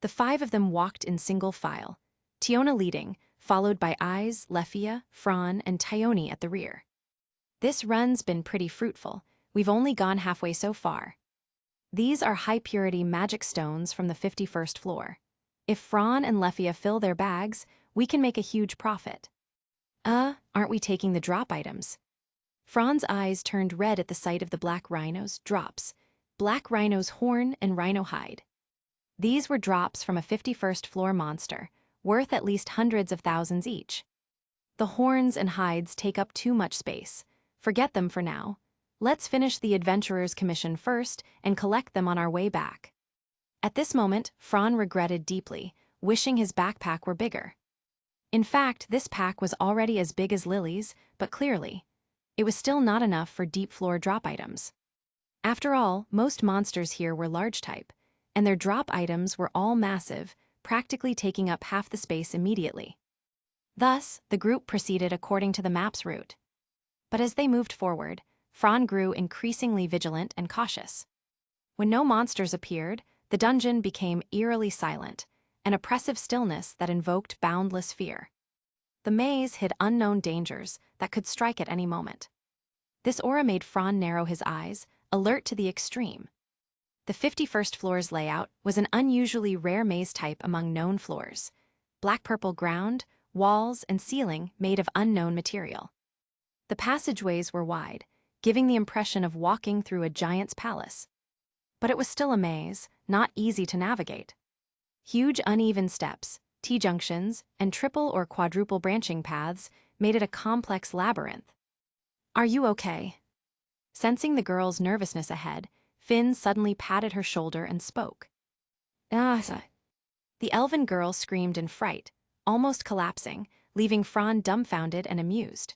The 5 of them walked in single file, Tiona leading, followed by Eyes, Lefia, Fran, and Thyone at the rear. This run's been pretty fruitful. We've only gone halfway so far. These are high-purity magic stones from the 51st floor. If Fran and Lefia fill their bags, we can make a huge profit. Aren't we taking the drop items? Fran's eyes turned red at the sight of the black rhino's drops, black rhino's horn and rhino hide. These were drops from a 51st floor monster, worth at least hundreds of thousands each. The horns and hides take up too much space. Forget them for now. Let's finish the adventurer's commission first and collect them on our way back. At this moment, Fran regretted deeply, wishing his backpack were bigger. In fact, this pack was already as big as Lily's, but clearly, it was still not enough for deep floor drop items. After all, most monsters here were large type, and their drop items were all massive, practically taking up half the space immediately. Thus, the group proceeded according to the map's route. But as they moved forward, Fran grew increasingly vigilant and cautious. When no monsters appeared, the dungeon became eerily silent, an oppressive stillness that invoked boundless fear. The maze hid unknown dangers that could strike at any moment. This aura made Fran narrow his eyes, alert to the extreme. The 51st floor's layout was an unusually rare maze type among known floors. Black-purple ground, walls, and ceiling made of unknown material. The passageways were wide, giving the impression of walking through a giant's palace. But it was still a maze, not easy to navigate. Huge uneven steps, T-junctions, and triple or quadruple branching paths made it a complex labyrinth. "Are you okay?" Sensing the girl's nervousness ahead, Finn suddenly patted her shoulder and spoke. The elven girl screamed in fright, almost collapsing, leaving Fran dumbfounded and amused.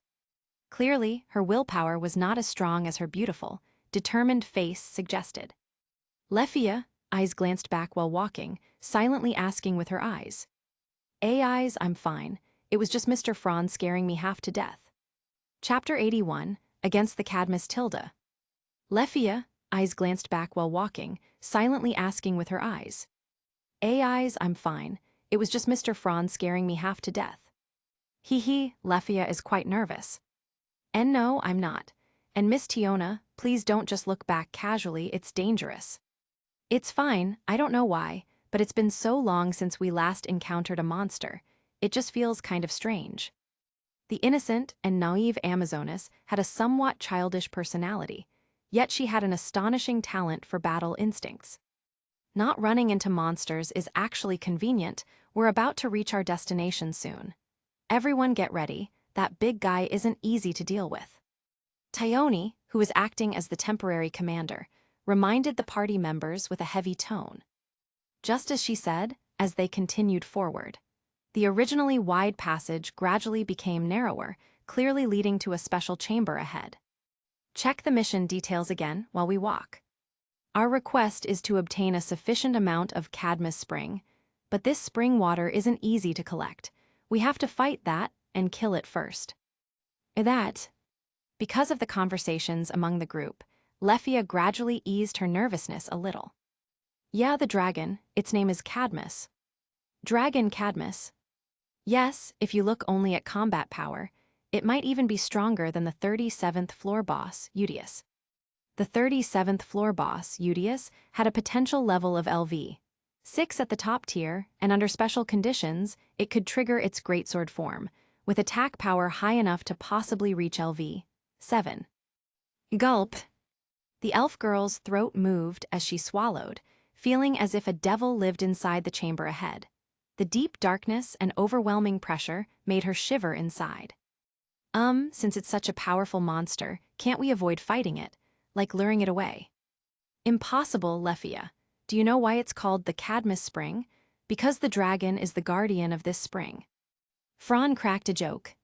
Clearly, her willpower was not as strong as her beautiful, determined face suggested. Lefia, Eyes glanced back while walking, silently asking with her eyes. Eyes, I'm fine. It was just Mr. Fran scaring me half to death." Chapter 81, Against the Cadmus Tilda. Lefia, Eyes glanced back while walking, silently asking with her eyes. Eyes, I'm fine. It was just Mr. Fran scaring me half to death. Lefia is quite nervous. And no, I'm not. And Miss Tiona, please don't just look back casually, it's dangerous. It's fine, I don't know why, but it's been so long since we last encountered a monster. It just feels kind of strange. The innocent and naive Amazoness had a somewhat childish personality, yet she had an astonishing talent for battle instincts. Not running into monsters is actually convenient. We're about to reach our destination soon. Everyone get ready, that big guy isn't easy to deal with. Thyone, who was acting as the temporary commander, reminded the party members with a heavy tone. Just as she said, as they continued forward, the originally wide passage gradually became narrower, clearly leading to a special chamber ahead. Check the mission details again while we walk. Our request is to obtain a sufficient amount of Cadmus spring, but this spring water isn't easy to collect. We have to fight that and kill it first. Because of the conversations among the group, Lefia gradually eased her nervousness a little. Yeah, the dragon, its name is Cadmus. Dragon Cadmus. Yes, if you look only at combat power, it might even be stronger than the 37th floor boss, Udius. The 37th floor boss, Udius, had a potential level of LV 6 at the top tier, and under special conditions, it could trigger its greatsword form, with attack power high enough to possibly reach LV 7. Gulp. The elf girl's throat moved as she swallowed, feeling as if a devil lived inside the chamber ahead. The deep darkness and overwhelming pressure made her shiver inside. Since it's such a powerful monster, can't we avoid fighting it, like luring it away? Impossible, Lefia. Do you know why it's called the Cadmus Spring? Because the dragon is the guardian of this spring. Fran cracked a joke.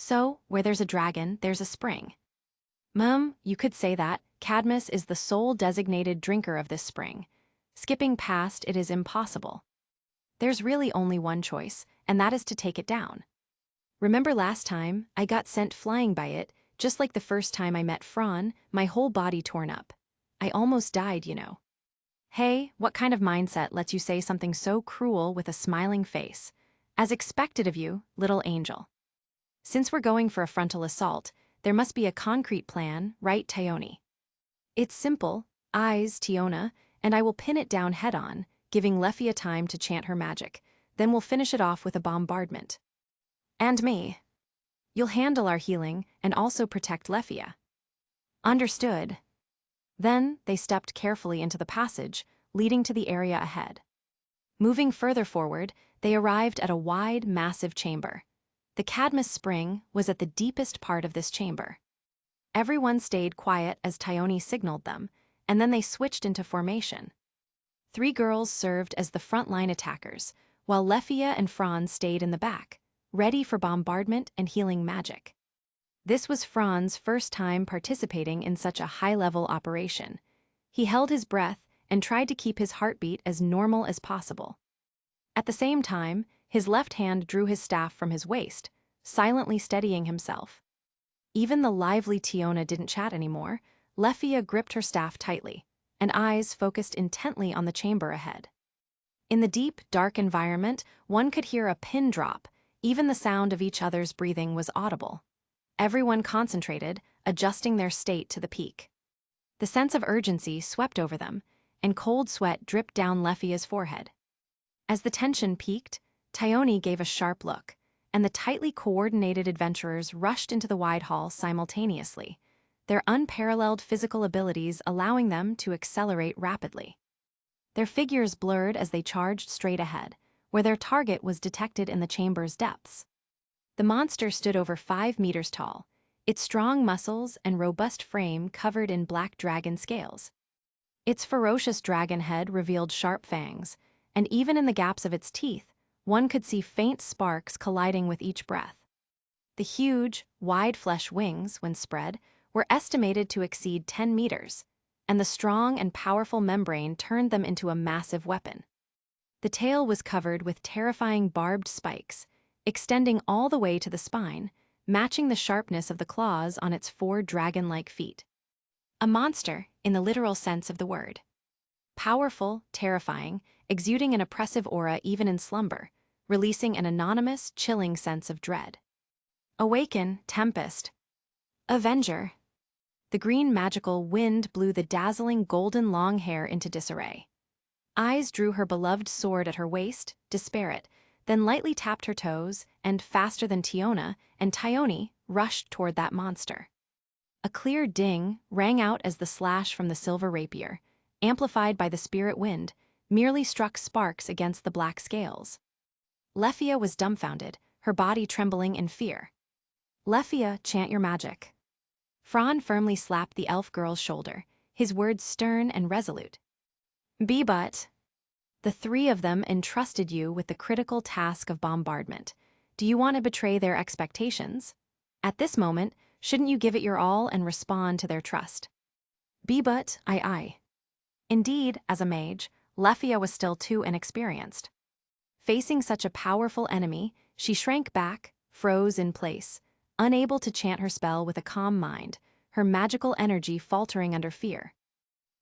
So, where there's a dragon, there's a spring. You could say that. Cadmus is the sole designated drinker of this spring. Skipping past it is impossible. There's really only one choice, and that is to take it down. Remember last time, I got sent flying by it, just like the first time I met Fran, my whole body torn up. I almost died, you know. Hey, what kind of mindset lets you say something so cruel with a smiling face? As expected of you, little angel. Since we're going for a frontal assault, there must be a concrete plan, right, Thyone? It's simple, eyes, Tiona, and I will pin it down head-on, giving Leffia time to chant her magic. Then we'll finish it off with a bombardment. And me. You'll handle our healing and also protect Leffia. Understood. Then they stepped carefully into the passage, leading to the area ahead. Moving further forward, they arrived at a wide, massive chamber. The Cadmus spring was at the deepest part of this chamber. Everyone stayed quiet as Thyone signaled them, and then they switched into formation. 3 girls served as the front-line attackers, while Leffia and Franz stayed in the back, ready for bombardment and healing magic. This was Franz's first time participating in such a high-level operation. He held his breath and tried to keep his heartbeat as normal as possible. At the same time, his left hand drew his staff from his waist, silently steadying himself. Even the lively Tiona didn't chat anymore. Leffia gripped her staff tightly, and eyes focused intently on the chamber ahead. In the deep, dark environment, one could hear a pin drop. Even the sound of each other's breathing was audible. Everyone concentrated, adjusting their state to the peak. The sense of urgency swept over them, and cold sweat dripped down Leffia's forehead. As the tension peaked, Thyone gave a sharp look, and the tightly coordinated adventurers rushed into the wide hall simultaneously, their unparalleled physical abilities allowing them to accelerate rapidly. Their figures blurred as they charged straight ahead, where their target was detected in the chamber's depths. The monster stood over 5 meters tall, its strong muscles and robust frame covered in black dragon scales. Its ferocious dragon head revealed sharp fangs, and even in the gaps of its teeth, one could see faint sparks colliding with each breath. The huge, wide flesh wings, when spread, were estimated to exceed 10 meters, and the strong and powerful membrane turned them into a massive weapon. The tail was covered with terrifying barbed spikes, extending all the way to the spine, matching the sharpness of the claws on its 4 dragon-like feet. A monster, in the literal sense of the word. Powerful, terrifying, exuding an oppressive aura even in slumber, releasing an anonymous, chilling sense of dread. Awaken, Tempest. Avenger. The green magical wind blew the dazzling golden long hair into disarray. Eyes drew her beloved sword at her waist, disparate, then lightly tapped her toes, and faster than Tiona and Thyone rushed toward that monster. A clear ding rang out as the slash from the silver rapier, amplified by the spirit wind, merely struck sparks against the black scales. Leffia was dumbfounded, her body trembling in fear. Leffia, chant your magic. Fran firmly slapped the elf girl's shoulder, his words stern and resolute. Be but. The 3 of them entrusted you with the critical task of bombardment. Do you want to betray their expectations? At this moment, shouldn't you give it your all and respond to their trust? Be but, aye. Indeed, as a mage, Leffia was still too inexperienced. Facing such a powerful enemy, she shrank back, froze in place, unable to chant her spell with a calm mind, her magical energy faltering under fear.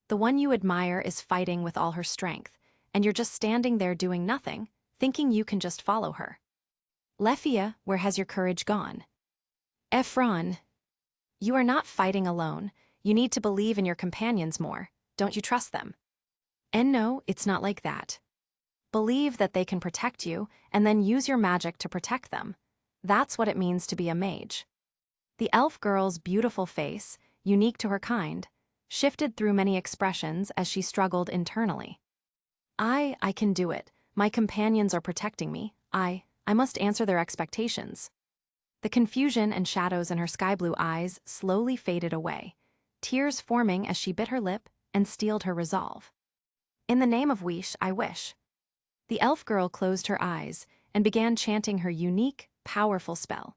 The one you admire is fighting with all her strength, and you're just standing there doing nothing, thinking you can just follow her. Leffia, where has your courage gone? Fran, you are not fighting alone. You need to believe in your companions more. Don't you trust them? And no, it's not like that. Believe that they can protect you, and then use your magic to protect them. That's what it means to be a mage. The elf girl's beautiful face, unique to her kind, shifted through many expressions as she struggled internally. I can do it. My companions are protecting me. I must answer their expectations. The confusion and shadows in her sky-blue eyes slowly faded away, tears forming as she bit her lip and steeled her resolve. In the name of Wish, I wish. The elf girl closed her eyes and began chanting her unique, powerful spell.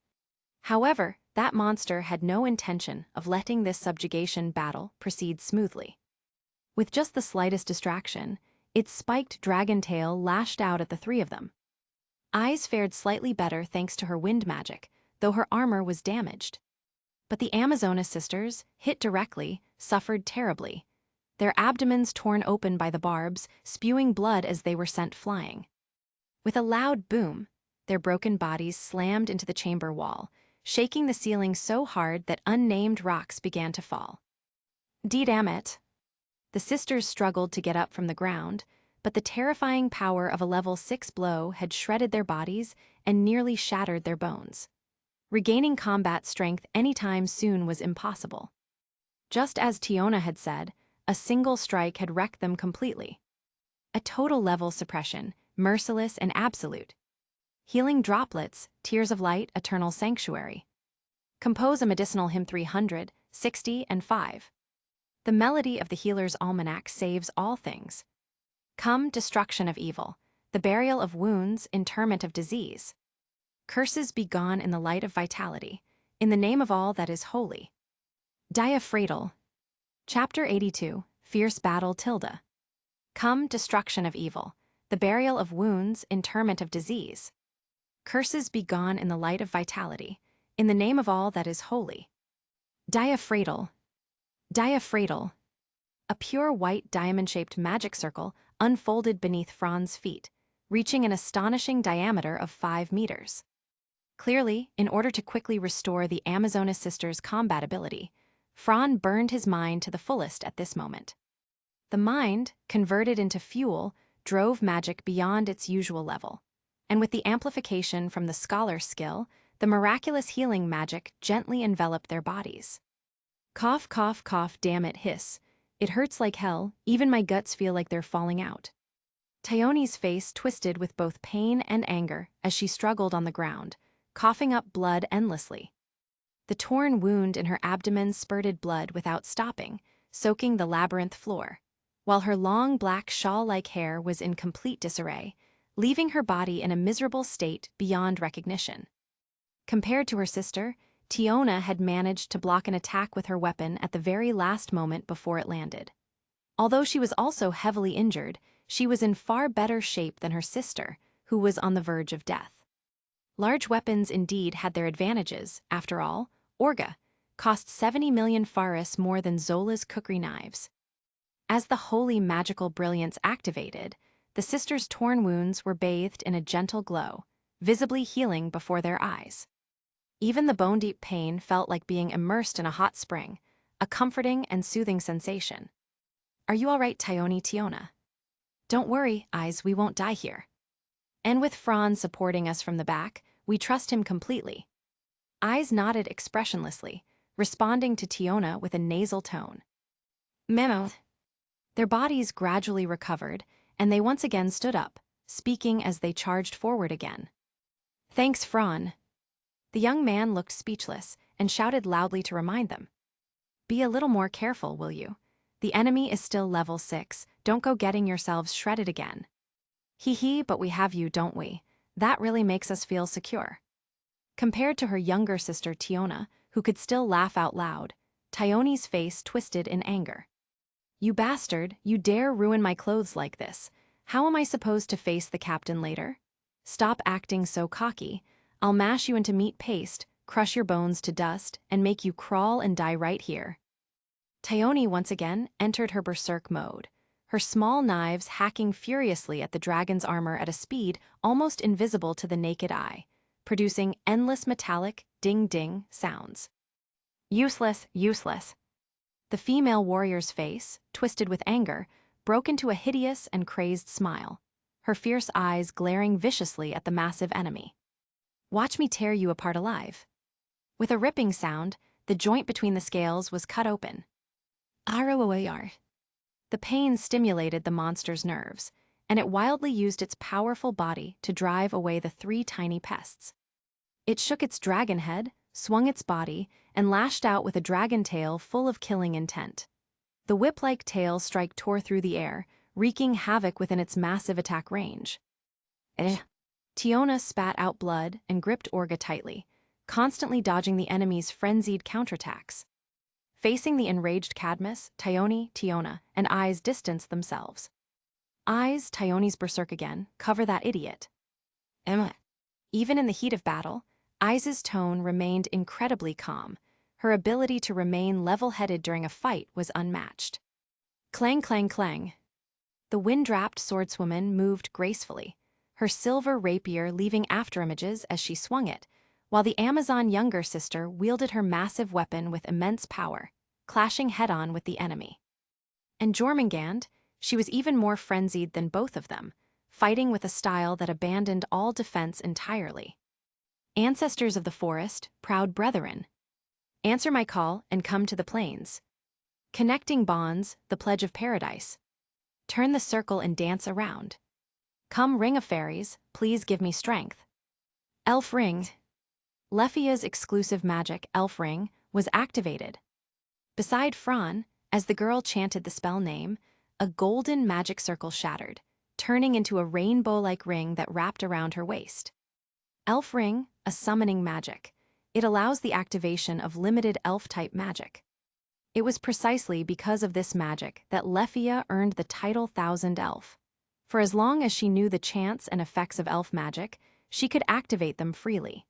However, that monster had no intention of letting this subjugation battle proceed smoothly. With just the slightest distraction, its spiked dragon tail lashed out at the three of them. Eyes fared slightly better thanks to her wind magic, though her armor was damaged. But the Amazonas sisters, hit directly, suffered terribly, their abdomens torn open by the barbs, spewing blood as they were sent flying. With a loud boom, their broken bodies slammed into the chamber wall, shaking the ceiling so hard that unnamed rocks began to fall. Damn it! The sisters struggled to get up from the ground, but the terrifying power of a level 6 blow had shredded their bodies and nearly shattered their bones. Regaining combat strength anytime soon was impossible. Just as Tiona had said, a single strike had wrecked them completely. A total level suppression, merciless and absolute. Healing droplets, tears of light, eternal sanctuary. Compose a medicinal hymn 300, 60, and 5. The melody of the healer's almanac saves all things. Come, destruction of evil, the burial of wounds, interment of disease. Curses be gone in the light of vitality, in the name of all that is holy. Diaphragm. Chapter 82, Fierce Battle Tilde. Come, destruction of evil, the burial of wounds, interment of disease. Curses be gone in the light of vitality, in the name of all that is holy. Diaphragm. Diaphragm. A pure white diamond-shaped magic circle unfolded beneath Fran's feet, reaching an astonishing diameter of 5 meters. Clearly, in order to quickly restore the Amazonas sisters' combat ability, Fran burned his mind to the fullest at this moment. The mind, converted into fuel, drove magic beyond its usual level, and with the amplification from the scholar's skill, the miraculous healing magic gently enveloped their bodies. Cough, cough, cough, damn it, hiss. It hurts like hell, even my guts feel like they're falling out. Tyone's face twisted with both pain and anger as she struggled on the ground, coughing up blood endlessly. The torn wound in her abdomen spurted blood without stopping, soaking the labyrinth floor, while her long black shawl-like hair was in complete disarray, leaving her body in a miserable state beyond recognition. Compared to her sister, Tiona had managed to block an attack with her weapon at the very last moment before it landed. Although she was also heavily injured, she was in far better shape than her sister, who was on the verge of death. Large weapons indeed had their advantages. After all, Orga cost 70 million faris more than Zola's cookery knives. As the holy magical brilliance activated, the sisters' torn wounds were bathed in a gentle glow, visibly healing before their eyes. Even the bone-deep pain felt like being immersed in a hot spring, a comforting and soothing sensation. Are you all right, Tiona? Don't worry, eyes, we won't die here. And with Fran supporting us from the back, we trust him completely. Eyes nodded expressionlessly, responding to Tiona with a nasal tone. Memo. Their bodies gradually recovered, and they once again stood up, speaking as they charged forward again. Thanks, Fran. The young man looked speechless and shouted loudly to remind them. Be a little more careful, will you? The enemy is still level 6, don't go getting yourselves shredded again. Hee, but we have you, don't we? That really makes us feel secure. Compared to her younger sister Tiona, who could still laugh out loud, Tyone's face twisted in anger. You bastard, you dare ruin my clothes like this. How am I supposed to face the captain later? Stop acting so cocky. I'll mash you into meat paste, crush your bones to dust, and make you crawl and die right here. Tyone once again entered her berserk mode, her small knives hacking furiously at the dragon's armor at a speed almost invisible to the naked eye, producing endless metallic ding-ding sounds. Useless, useless. The female warrior's face, twisted with anger, broke into a hideous and crazed smile, her fierce eyes glaring viciously at the massive enemy. Watch me tear you apart alive. With a ripping sound, the joint between the scales was cut open. Roar. The pain stimulated the monster's nerves, and it wildly used its powerful body to drive away the 3 tiny pests. It shook its dragon head, swung its body, and lashed out with a dragon tail full of killing intent. The whip-like tail strike tore through the air, wreaking havoc within its massive attack range. Tiona spat out blood and gripped Orga tightly, constantly dodging the enemy's frenzied counterattacks. Facing the enraged Cadmus, Tiona, and Eyes distanced themselves. Eyes, Tioni's berserk again, cover that idiot. Even in the heat of battle, Eyes' tone remained incredibly calm. Her ability to remain level-headed during a fight was unmatched. Clang, clang, clang. The wind-wrapped swordswoman moved gracefully, her silver rapier leaving afterimages as she swung it, while the Amazon younger sister wielded her massive weapon with immense power, clashing head-on with the enemy. And Jormungand, she was even more frenzied than both of them, fighting with a style that abandoned all defense entirely. Ancestors of the forest, proud brethren, answer my call and come to the plains. Connecting bonds, the pledge of paradise. Turn the circle and dance around. Come, ring of fairies, please give me strength. Elf ring. Lephia's exclusive magic, Elf Ring, was activated. Beside Fran, as the girl chanted the spell name, a golden magic circle shattered, turning into a rainbow-like ring that wrapped around her waist. Elf Ring, a summoning magic. It allows the activation of limited elf-type magic. It was precisely because of this magic that Lephia earned the title Thousand Elf. For as long as she knew the chants and effects of elf magic, she could activate them freely.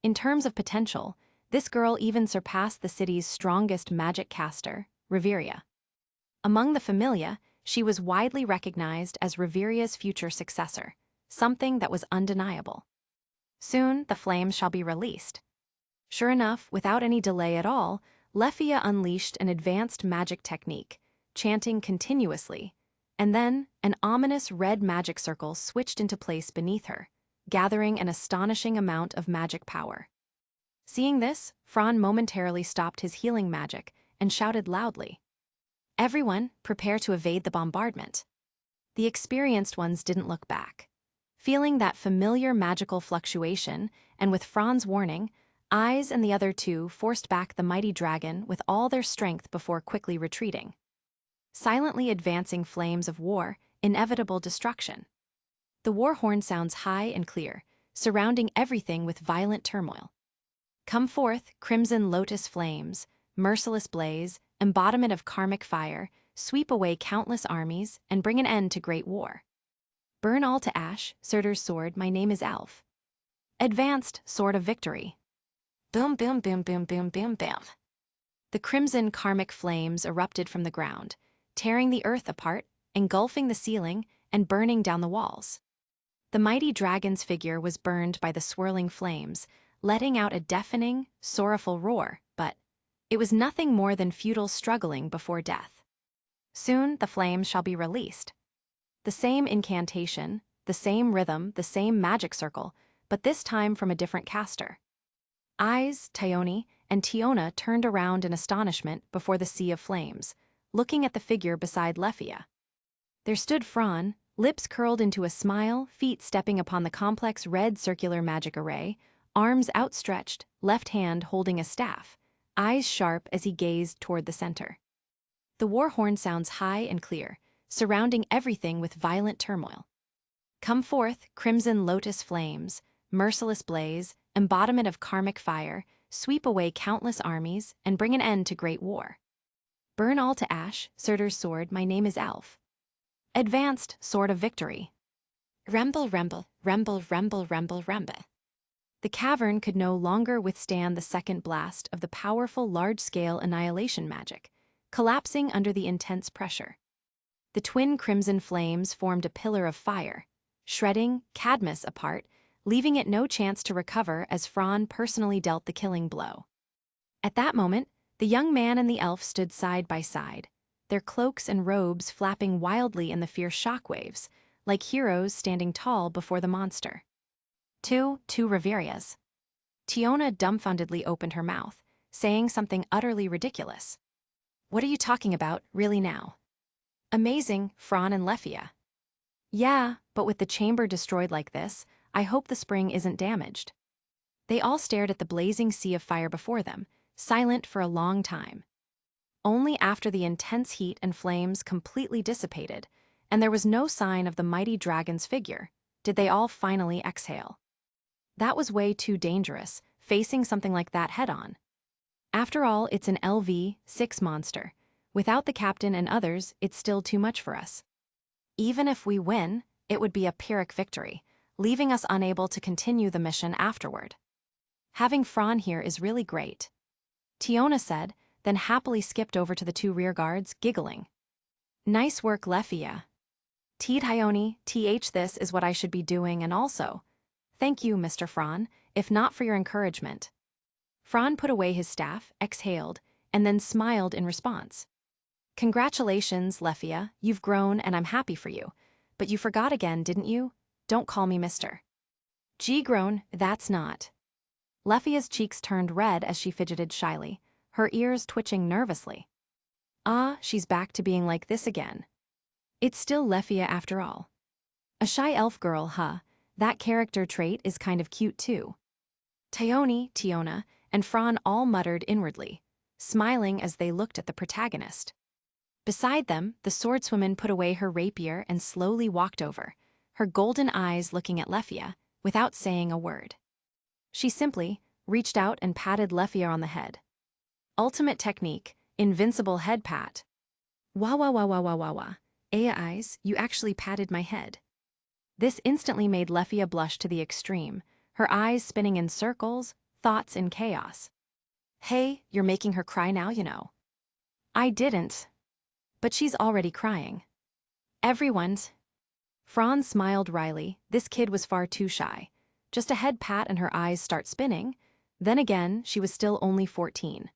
In terms of potential, this girl even surpassed the city's strongest magic caster, Reveria. Among the Familia, she was widely recognized as Reveria's future successor, something that was undeniable. Soon, the flames shall be released. Sure enough, without any delay at all, Lephia unleashed an advanced magic technique, chanting continuously, and then an ominous red magic circle switched into place beneath her, gathering an astonishing amount of magic power. Seeing this, Fran momentarily stopped his healing magic and shouted loudly, "Everyone, prepare to evade the bombardment." The experienced ones didn't look back. Feeling that familiar magical fluctuation, and with Fran's warning, Eyes and the other 2 forced back the mighty dragon with all their strength before quickly retreating. Silently advancing flames of war, inevitable destruction. The war horn sounds high and clear, surrounding everything with violent turmoil. Come forth, crimson lotus flames, merciless blaze, embodiment of karmic fire, sweep away countless armies and bring an end to great war. Burn all to ash, Surtur's sword, my name is Elf. Advanced, sword of victory. Boom, boom, boom, boom, boom, boom, boom. The crimson karmic flames erupted from the ground, tearing the earth apart, engulfing the ceiling, and burning down the walls. The mighty dragon's figure was burned by the swirling flames, letting out a deafening, sorrowful roar, but it was nothing more than futile struggling before death. Soon the flames shall be released. The same incantation, the same rhythm, the same magic circle, but this time from a different caster. Eyes, Tioni, and Tiona turned around in astonishment before the sea of flames, looking at the figure beside Lephia. There stood Fran, lips curled into a smile, feet stepping upon the complex red circular magic array, arms outstretched, left hand holding a staff, eyes sharp as he gazed toward the center. The war horn sounds high and clear, surrounding everything with violent turmoil. Come forth, crimson lotus flames, merciless blaze, embodiment of karmic fire, sweep away countless armies and bring an end to great war. Burn all to ash, Surtur's sword, my name is Elf. Advanced, sword of victory. Rumble, rumble, rumble, rumble, rumble, rumble. The cavern could no longer withstand the second blast of the powerful large-scale annihilation magic, collapsing under the intense pressure. The twin crimson flames formed a pillar of fire, shredding Cadmus apart, leaving it no chance to recover as Fran personally dealt the killing blow. At that moment, the young man and the elf stood side by side, their cloaks and robes flapping wildly in the fierce shockwaves, like heroes standing tall before the monster. Two Reverias. Tiona dumbfoundedly opened her mouth, saying something utterly ridiculous. What are you talking about, really now? Amazing, Fran and Lefia. Yeah, but with the chamber destroyed like this, I hope the spring isn't damaged. They all stared at the blazing sea of fire before them, silent for a long time. Only after the intense heat and flames completely dissipated, and there was no sign of the mighty dragon's figure, did they all finally exhale. That was way too dangerous, facing something like that head-on. After all, it's an LV-6 monster. Without the captain and others, it's still too much for us. Even if we win, it would be a Pyrrhic victory, leaving us unable to continue the mission afterward. Having Fran here is really great, Tiona said, then happily skipped over to the two rear guards, giggling. Nice work, Lefia. Tgthegood, this is what I should be doing, and also, thank you, Mr. Fran, if not for your encouragement. Fran put away his staff, exhaled, and then smiled in response. Congratulations, Lefia, you've grown and I'm happy for you. But you forgot again, didn't you? Don't call me mister. Gee, grown, that's not. Lefia's cheeks turned red as she fidgeted shyly, her ears twitching nervously. Ah, she's back to being like this again. It's still Lefia after all. A shy elf girl, huh? That character trait is kind of cute too. Tiona, and Fran all muttered inwardly, smiling as they looked at the protagonist. Beside them, the swordswoman put away her rapier and slowly walked over, her golden eyes looking at Lefia, without saying a word. She simply reached out and patted Lefia on the head. Ultimate technique, invincible head pat. Wah wah wah wah wah wah wah. Eyes, you actually patted my head. This instantly made Lefia blush to the extreme, her eyes spinning in circles, thoughts in chaos. Hey, you're making her cry now, you know. I didn't. But she's already crying. Everyone's. Fran smiled wryly. This kid was far too shy. Just a head pat and her eyes start spinning. Then again, she was still only 14.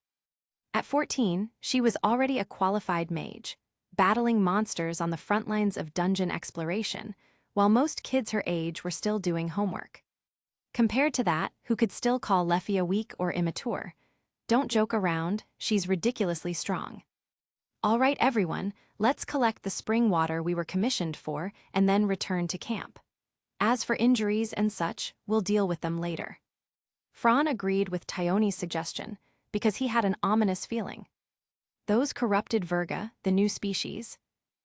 At 14, she was already a qualified mage, battling monsters on the front lines of dungeon exploration, while most kids her age were still doing homework. Compared to that, who could still call Lefia weak or immature? Don't joke around, she's ridiculously strong. All right, everyone, let's collect the spring water we were commissioned for and then return to camp. As for injuries and such, we'll deal with them later. Fran agreed with Tione's suggestion, because he had an ominous feeling. Those corrupted Virga, the new species,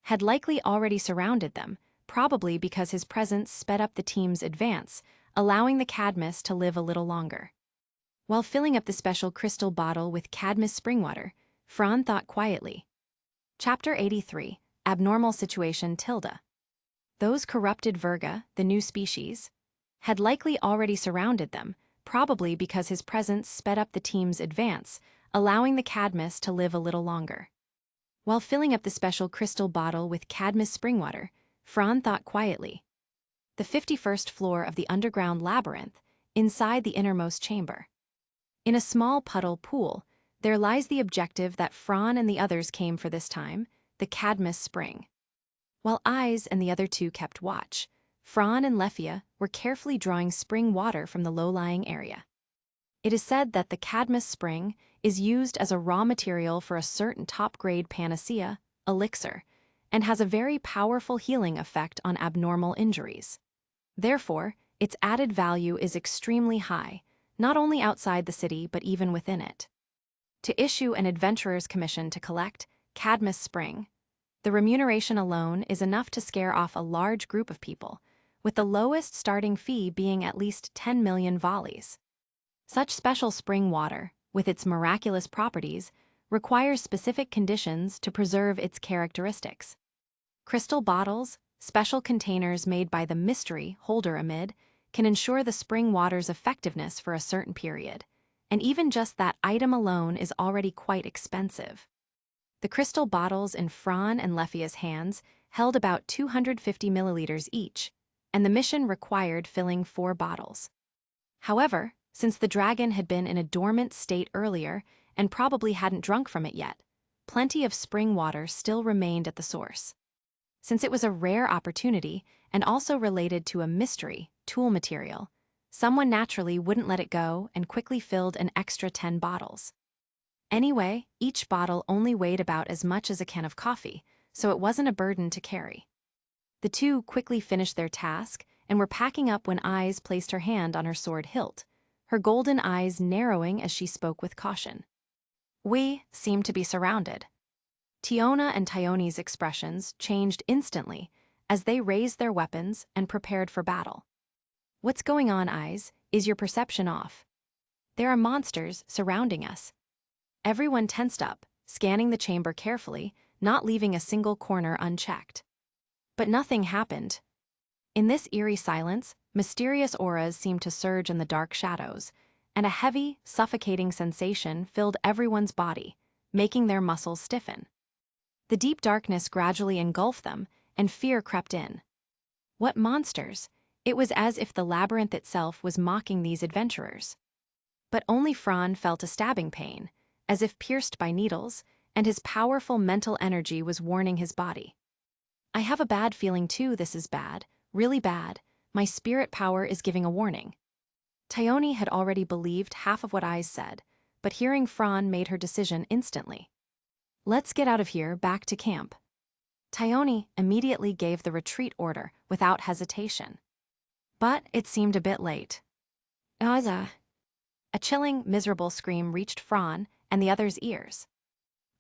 had likely already surrounded them, probably because his presence sped up the team's advance, allowing the Cadmus to live a little longer. While filling up the special crystal bottle with Cadmus spring water, Fran thought quietly. Chapter 83, Abnormal Situation Tilda. Those corrupted Virga, the new species, had likely already surrounded them, probably because his presence sped up the team's advance, allowing the Cadmus to live a little longer. While filling up the special crystal bottle with Cadmus spring water, Fran thought quietly. The 51st floor of the underground labyrinth, inside the innermost chamber. In a small puddle pool, there lies the objective that Fran and the others came for this time, the Cadmus spring. While Eyes and the other two kept watch, Fran and Lefia were carefully drawing spring water from the low-lying area. It is said that the Cadmus spring is used as a raw material for a certain top-grade panacea, elixir, and has a very powerful healing effect on abnormal injuries. Therefore, its added value is extremely high, not only outside the city but even within it. To issue an adventurer's commission to collect Cadmus spring, the remuneration alone is enough to scare off a large group of people, with the lowest starting fee being at least 10 million volleys. Such special spring water, with its miraculous properties, requires specific conditions to preserve its characteristics. Crystal bottles, special containers made by the mystery holder amid, can ensure the spring water's effectiveness for a certain period, and even just that item alone is already quite expensive. The crystal bottles in Fran and Lefia's hands held about 250 milliliters each, and the mission required filling 4 bottles. However, since the dragon had been in a dormant state earlier and probably hadn't drunk from it yet, plenty of spring water still remained at the source. Since it was a rare opportunity and also related to a mystery tool material, someone naturally wouldn't let it go and quickly filled an extra 10 bottles. Anyway, each bottle only weighed about as much as a can of coffee, so it wasn't a burden to carry. The two quickly finished their task and were packing up when Eyes placed her hand on her sword hilt, her golden eyes narrowing as she spoke with caution. We seemed to be surrounded. Tiona and Tyone's expressions changed instantly as they raised their weapons and prepared for battle. What's going on, Eyes? Is your perception off? There are monsters surrounding us. Everyone tensed up, scanning the chamber carefully, not leaving a single corner unchecked. But nothing happened. In this eerie silence, mysterious auras seemed to surge in the dark shadows, and a heavy, suffocating sensation filled everyone's body, making their muscles stiffen. The deep darkness gradually engulfed them, and fear crept in. What monsters? It was as if the labyrinth itself was mocking these adventurers. But only Fran felt a stabbing pain, as if pierced by needles, and his powerful mental energy was warning his body. I have a bad feeling too. This is bad, really bad. My spirit power is giving a warning. Tyone had already believed half of what Eyes said, but hearing Fran made her decision instantly. Let's get out of here, back to camp. Tyone immediately gave the retreat order without hesitation. But it seemed a bit late. Aza. A chilling, miserable scream reached Fran and the others' ears.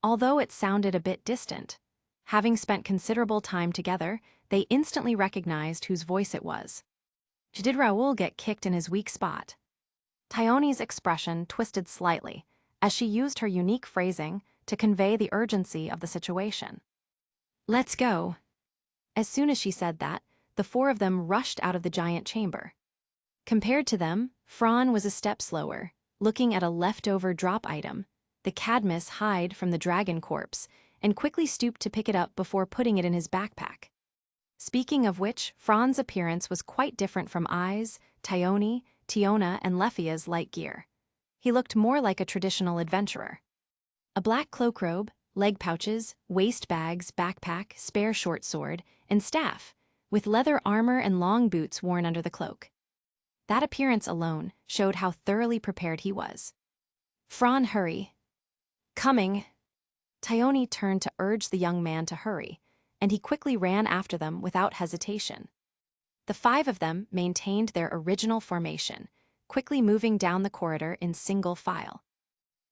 Although it sounded a bit distant, having spent considerable time together, they instantly recognized whose voice it was. Did Raoul get kicked in his weak spot? Tyone's expression twisted slightly as she used her unique phrasing to convey the urgency of the situation. Let's go. As soon as she said that, the four of them rushed out of the giant chamber. Compared to them, Fran was a step slower, looking at a leftover drop item, the Cadmus hide from the dragon corpse, and quickly stooped to pick it up before putting it in his backpack. Speaking of which, Fran's appearance was quite different from Eyes, Tyone, Tiona, and Lefia's light gear. He looked more like a traditional adventurer. A black cloak robe, leg pouches, waist bags, backpack, spare short sword, and staff, with leather armor and long boots worn under the cloak. That appearance alone showed how thoroughly prepared he was. Fran, hurry. Coming. Tyone turned to urge the young man to hurry, and he quickly ran after them without hesitation. The five of them maintained their original formation, quickly moving down the corridor in single file.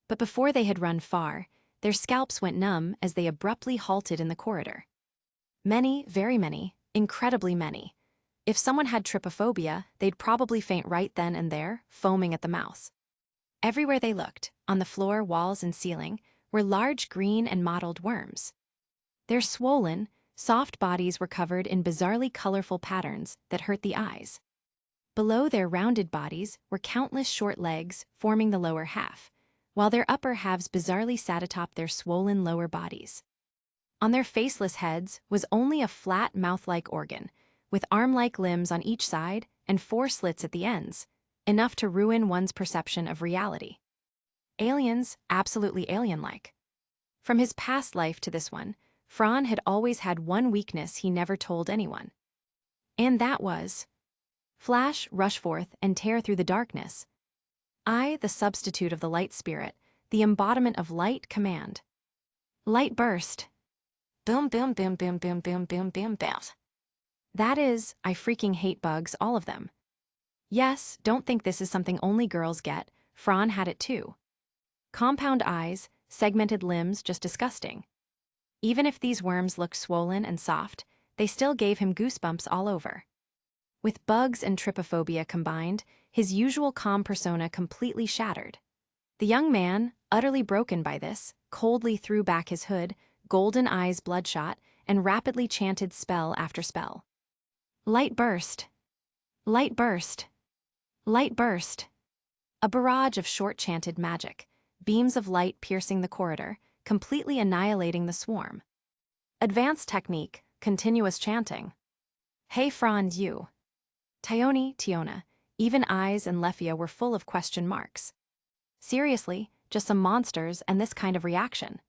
But before they had run far, their scalps went numb as they abruptly halted in the corridor. Many, very many, incredibly many. If someone had trypophobia, they'd probably faint right then and there, foaming at the mouth. Everywhere they looked, on the floor, walls, and ceiling, were large green and mottled worms. Their swollen, soft bodies were covered in bizarrely colorful patterns that hurt the eyes. Below their rounded bodies were countless short legs forming the lower half, while their upper halves bizarrely sat atop their swollen lower bodies. On their faceless heads was only a flat mouth-like organ, with arm-like limbs on each side and 4 slits at the ends, enough to ruin one's perception of reality. Aliens, absolutely alien-like. From his past life to this one, Fran had always had one weakness he never told anyone. And that was flash, rush forth, and tear through the darkness. I, the substitute of the light spirit, the embodiment of light command. Light burst. Boom, boom, boom, boom, boom, boom, boom, boom, boom. That is, I freaking hate bugs, all of them. Yes, don't think this is something only girls get, Fran had it too. Compound eyes, segmented limbs, just disgusting. Even if these worms looked swollen and soft, they still gave him goosebumps all over. With bugs and trypophobia combined, his usual calm persona completely shattered. The young man, utterly broken by this, coldly threw back his hood, golden eyes bloodshot, and rapidly chanted spell after spell. Light burst. Light burst. Light burst. A barrage of short-chanted magic, beams of light piercing the corridor, completely annihilating the swarm. Advanced technique, continuous chanting. Hey Fran, you. Tyone, Tiona, even Eyes and Lefia were full of question marks. Seriously, just some monsters and this kind of reaction.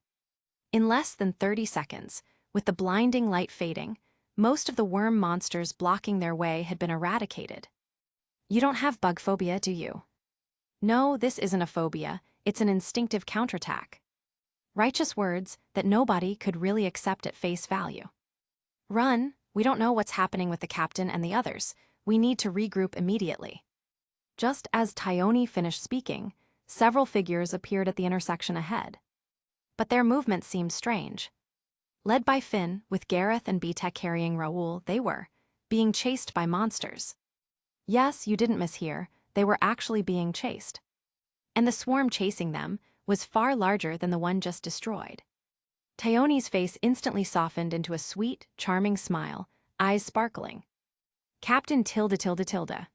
In less than 30 seconds, with the blinding light fading, most of the worm monsters blocking their way had been eradicated. You don't have bug phobia, do you? No, this isn't a phobia, it's an instinctive counterattack. Righteous words that nobody could really accept at face value. Run, we don't know what's happening with the captain and the others. We need to regroup immediately. Just as Thyone finished speaking, several figures appeared at the intersection ahead. But their movements seemed strange. Led by Finn, with Gareth and Btek carrying Raoul, they were being chased by monsters. Yes, you didn't mishear, they were actually being chased. And the swarm chasing them was far larger than the one just destroyed. Thyone's face instantly softened into a sweet, charming smile, eyes sparkling. Captain Tilde.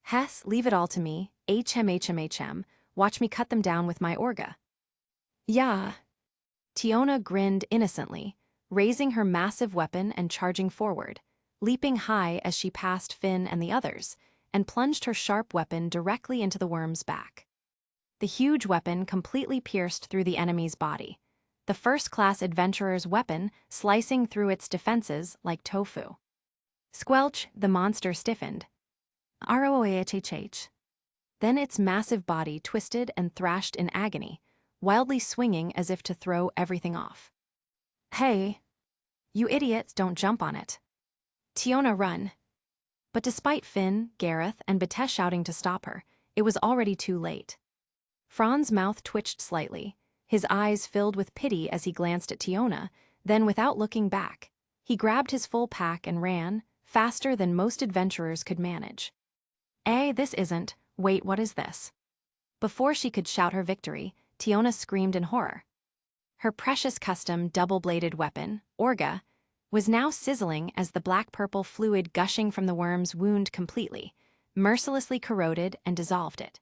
Hess, leave it all to me, HM, watch me cut them down with my orga. Yeah. Thyone grinned innocently, raising her massive weapon and charging forward, leaping high as she passed Finn and the others, and plunged her sharp weapon directly into the worm's back. The huge weapon completely pierced through the enemy's body, the first-class adventurer's weapon slicing through its defenses like tofu. Squelch, the monster stiffened. ROAHHH. Then its massive body twisted and thrashed in agony, wildly swinging as if to throw everything off. Hey! You idiots, don't jump on it. Thyone, run. But despite Finn, Gareth, and Btek shouting to stop her, it was already too late. Fran's mouth twitched slightly, his eyes filled with pity as he glanced at Thyone, then without looking back, he grabbed his full pack and ran, faster than most adventurers could manage. This isn't, wait, what is this? Before she could shout her victory, Thyone screamed in horror. Her precious custom double-bladed weapon, Orga, was now sizzling as the black-purple fluid gushing from the worm's wound completely, mercilessly corroded and dissolved it.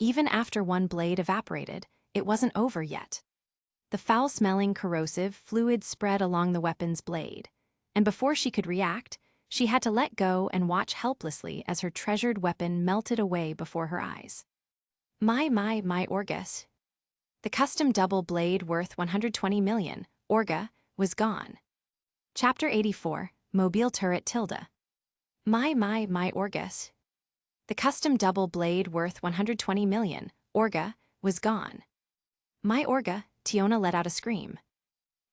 Even after one blade evaporated, it wasn't over yet. The foul-smelling, corrosive fluid spread along the weapon's blade, and before she could react, she had to let go and watch helplessly as her treasured weapon melted away before her eyes. My Orgas. The custom double blade worth 120 million, Orga, was gone. Chapter 84, Mobile Turret Tilde. My Orgas. The custom double blade worth 120 million, Orga, was gone. My Orga, Thyone let out a scream.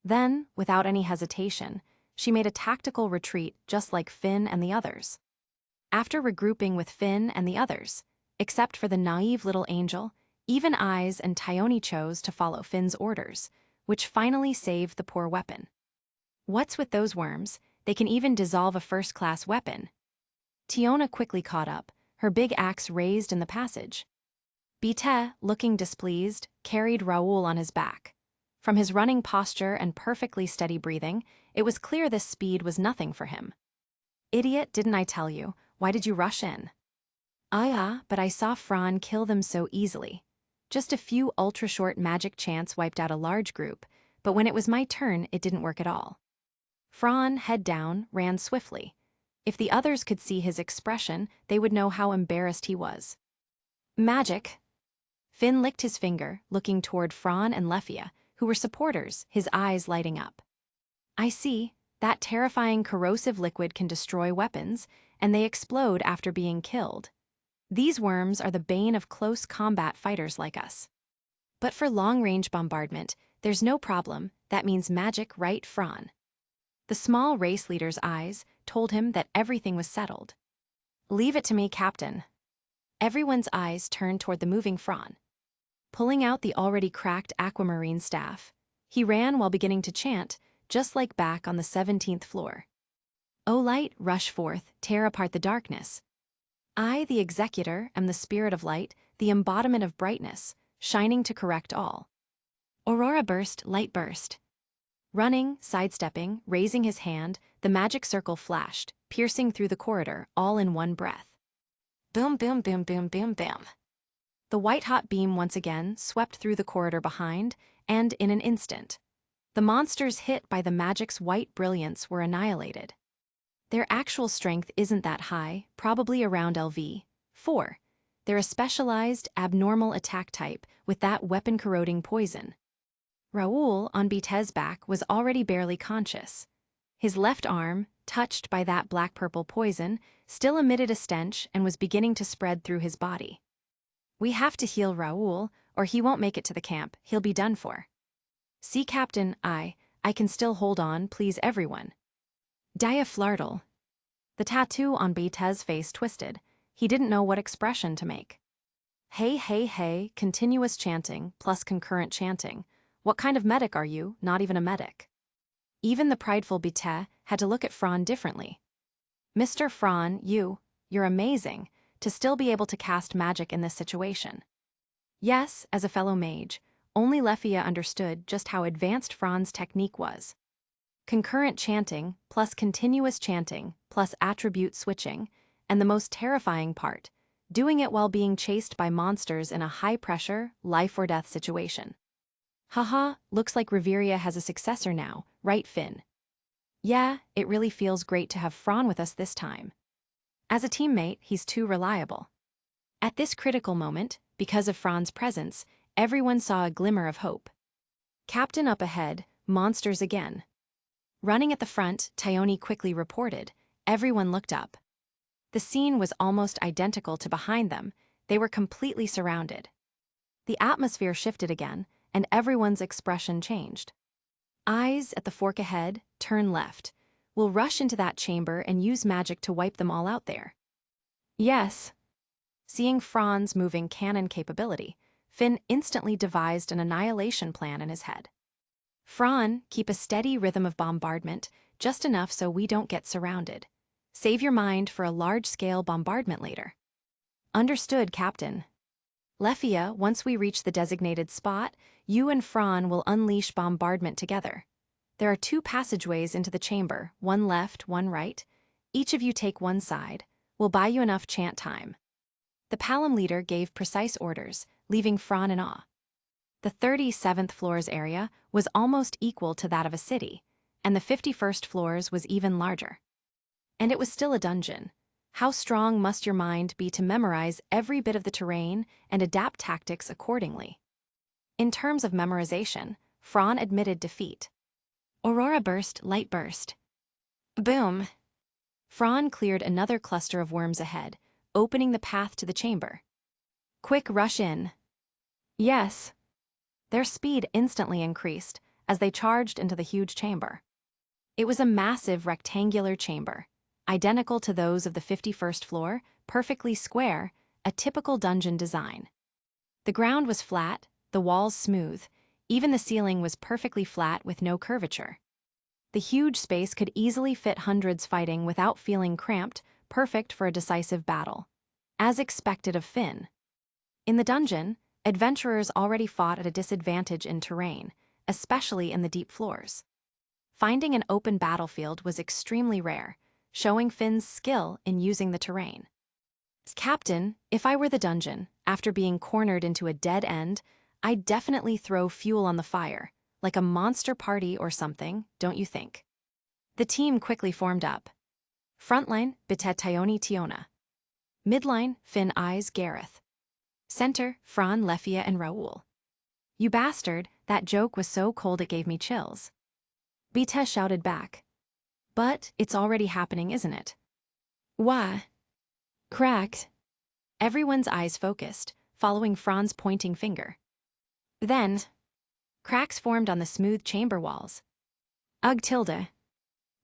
Then, without any hesitation, she made a tactical retreat just like Finn and the others. After regrouping with Finn and the others, except for the naive little angel, even Eyes and Thyone chose to follow Finn's orders, which finally saved the poor weapon. What's with those worms? They can even dissolve a first-class weapon. Thyone quickly caught up, her big axe raised in the passage. Btek, looking displeased, carried Raoul on his back. From his running posture and perfectly steady breathing, it was clear this speed was nothing for him. Idiot, didn't I tell you? Why did you rush in? But I saw Fran kill them so easily. Just a few ultra-short magic chants wiped out a large group, but when it was my turn, it didn't work at all. Fran, head down, ran swiftly. If the others could see his expression, they would know how embarrassed he was. Magic. Finn licked his finger, looking toward Fran and Lefia, who were supporters, his eyes lighting up. I see, that terrifying corrosive liquid can destroy weapons, and they explode after being killed. These worms are the bane of close combat fighters like us. But for long-range bombardment, there's no problem, that means magic, right, Fran? The small race leader's eyes told him that everything was settled. Leave it to me, Captain. Everyone's eyes turned toward the moving Fran. Pulling out the already cracked aquamarine staff, he ran while beginning to chant, just like back on the 17th floor. O light, rush forth, tear apart the darkness. I, the executor, am the spirit of light, the embodiment of brightness, shining to correct all. Aurora burst, light burst. Running, sidestepping, raising his hand, the magic circle flashed, piercing through the corridor, all in one breath. Boom, boom, boom, boom, boom, boom. The white-hot beam once again swept through the corridor behind, and in an instant, the monsters hit by the magic's white brilliance were annihilated. Their actual strength isn't that high, probably around LV4. They're a specialized, abnormal attack type with that weapon-corroding poison. Raoul, on Btek's back, was already barely conscious. His left arm, touched by that black-purple poison, still emitted a stench and was beginning to spread through his body. We have to heal Raoul, or he won't make it to the camp, he'll be done for. See, Captain, I can still hold on, please everyone. Dia flartle. The tattoo on Beatez's face twisted. He didn't know what expression to make. Hey, hey, hey, continuous chanting plus concurrent chanting. What kind of medic are you? Not even a medic. Even the prideful Beatez had to look at Fran differently. Mr. Fran, you're amazing, to still be able to cast magic in this situation. Yes, as a fellow mage, only Lefia understood just how advanced Fran's technique was. Concurrent chanting plus continuous chanting plus attribute switching, and the most terrifying part, doing it while being chased by monsters in a high-pressure, life-or-death situation. Haha, looks like Reveria has a successor now, right, Finn? Yeah, it really feels great to have Fran with us this time. As a teammate, he's too reliable. At this critical moment, because of Fran's presence, everyone saw a glimmer of hope. Captain up ahead, monsters again. Running at the front, Taioni quickly reported. Everyone looked up. The scene was almost identical to behind them. They were completely surrounded. The atmosphere shifted again, and everyone's expression changed. Eyes at the fork ahead, turn left. We'll rush into that chamber and use magic to wipe them all out there. Yes. Seeing Fran's moving cannon capability, Finn instantly devised an annihilation plan in his head. Fran, keep a steady rhythm of bombardment, just enough so we don't get surrounded. Save your mind for a large-scale bombardment later. Understood, Captain. Lefia, once we reach the designated spot, you and Fran will unleash bombardment together. There are 2 passageways into the chamber, one left, one right. Each of you take one side. We'll buy you enough chant time. The Palom leader gave precise orders, leaving Fran in awe. The 37th floor's area was almost equal to that of a city, and the 51st floor's was even larger. And it was still a dungeon. How strong must your mind be to memorize every bit of the terrain and adapt tactics accordingly? In terms of memorization, Fran admitted defeat. Aurora burst, light burst. Boom! Fran cleared another cluster of worms ahead, opening the path to the chamber. Quick rush in. Yes. Their speed instantly increased as they charged into the huge chamber. It was a massive rectangular chamber, identical to those of the 51st floor, perfectly square, a typical dungeon design. The ground was flat, the walls smooth, even the ceiling was perfectly flat with no curvature. The huge space could easily fit hundreds fighting without feeling cramped, perfect for a decisive battle. As expected of Finn. In the dungeon, adventurers already fought at a disadvantage in terrain, especially in the deep floors. Finding an open battlefield was extremely rare, showing Finn's skill in using the terrain. Captain, if I were the dungeon, after being cornered into a dead end, I'd definitely throw fuel on the fire, like a monster party or something, don't you think? The team quickly formed up. Frontline, Betet Taioni Tiona. Midline, Finn Eyes Gareth. Center, Fran, Lefia, and Raoul. You bastard, that joke was so cold it gave me chills. Betet shouted back. But it's already happening, isn't it? Why? Cracked. Everyone's eyes focused, following Fran's pointing finger. Then, cracks formed on the smooth chamber walls. Ugh, tilde.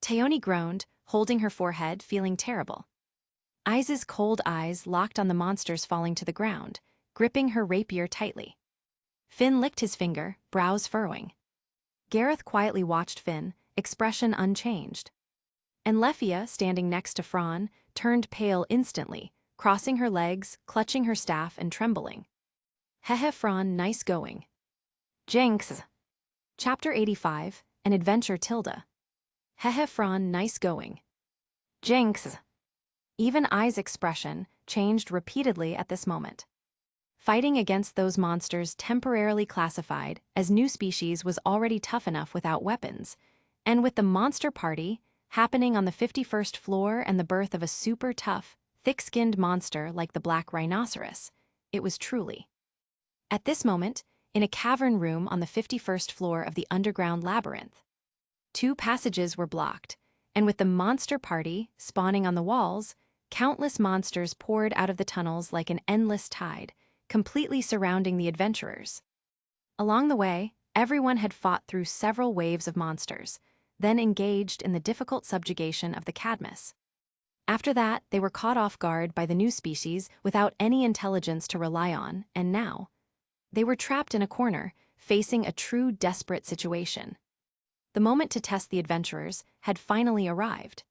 Taioni groaned, holding her forehead, feeling terrible. Eyes' cold eyes locked on the monsters falling to the ground, gripping her rapier tightly. Finn licked his finger, brows furrowing. Gareth quietly watched Finn, expression unchanged. And Lefia, standing next to Fran, turned pale instantly, crossing her legs, clutching her staff, and trembling. Hehe, Fran, nice going. Jinx. Chapter 85, An Adventure Tilda. Hehe, Fran, nice going. Jinx. Even Ai's expression changed repeatedly at this moment. Fighting against those monsters temporarily classified as new species was already tough enough without weapons, and with the monster party happening on the 51st floor and the birth of a super tough, thick-skinned monster like the black rhinoceros, it was truly. At this moment, in a cavern room on the 51st floor of the underground labyrinth, 2 passages were blocked, and with the monster party spawning on the walls, countless monsters poured out of the tunnels like an endless tide, completely surrounding the adventurers. Along the way, everyone had fought through several waves of monsters, then engaged in the difficult subjugation of the Cadmus. After that, they were caught off guard by the new species without any intelligence to rely on, and now they were trapped in a corner, facing a true desperate situation. The moment to test the adventurers had finally arrived.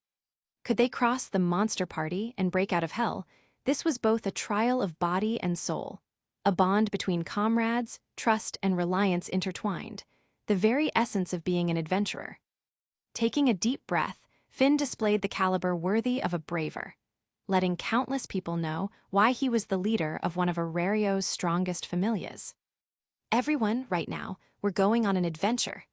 Could they cross the monster party and break out of hell? This was both a trial of body and soul, a bond between comrades, trust, and reliance intertwined, the very essence of being an adventurer. Taking a deep breath, Finn displayed the caliber worthy of a braver, letting countless people know why he was the leader of one of Orario's strongest familias. Everyone, right now, we're going on an adventure.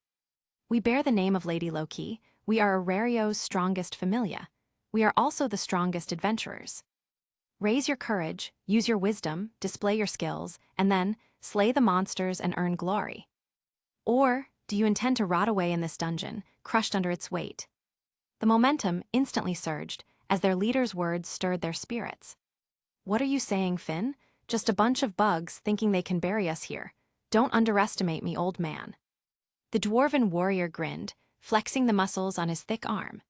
We bear the name of Lady Loki. We are Orario's strongest familia. We are also the strongest adventurers. Raise your courage, use your wisdom, display your skills, and then slay the monsters and earn glory. Or do you intend to rot away in this dungeon, crushed under its weight? The momentum instantly surged as their leader's words stirred their spirits. What are you saying, Finn? Just a bunch of bugs thinking they can bury us here. Don't underestimate me, old man. The dwarven warrior grinned, flexing the muscles on his thick arm.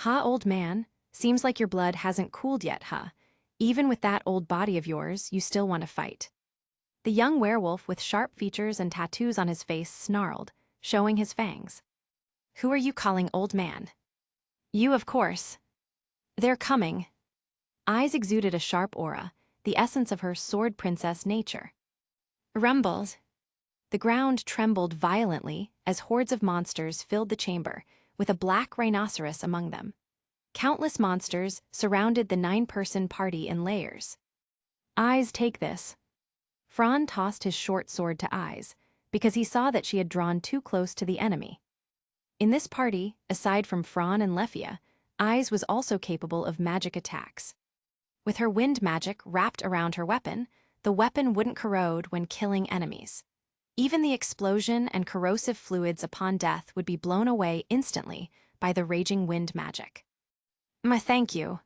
Old man, seems like your blood hasn't cooled yet, huh? Even with that old body of yours, you still want to fight. The young werewolf with sharp features and tattoos on his face snarled, showing his fangs. Who are you calling old man? You, of course. They're coming. Eyes exuded a sharp aura, the essence of her sword princess nature. Rumbled. The ground trembled violently as hordes of monsters filled the chamber, with a black rhinoceros among them. Countless monsters surrounded the 9-person party in layers. Eyes, take this. Fran tossed his short sword to Eyes, because he saw that she had drawn too close to the enemy. In this party, aside from Fran and Lefia, Eyes was also capable of magic attacks. With her wind magic wrapped around her weapon, the weapon wouldn't corrode when killing enemies. Even the explosion and corrosive fluids upon death would be blown away instantly by the raging wind magic. Thank you.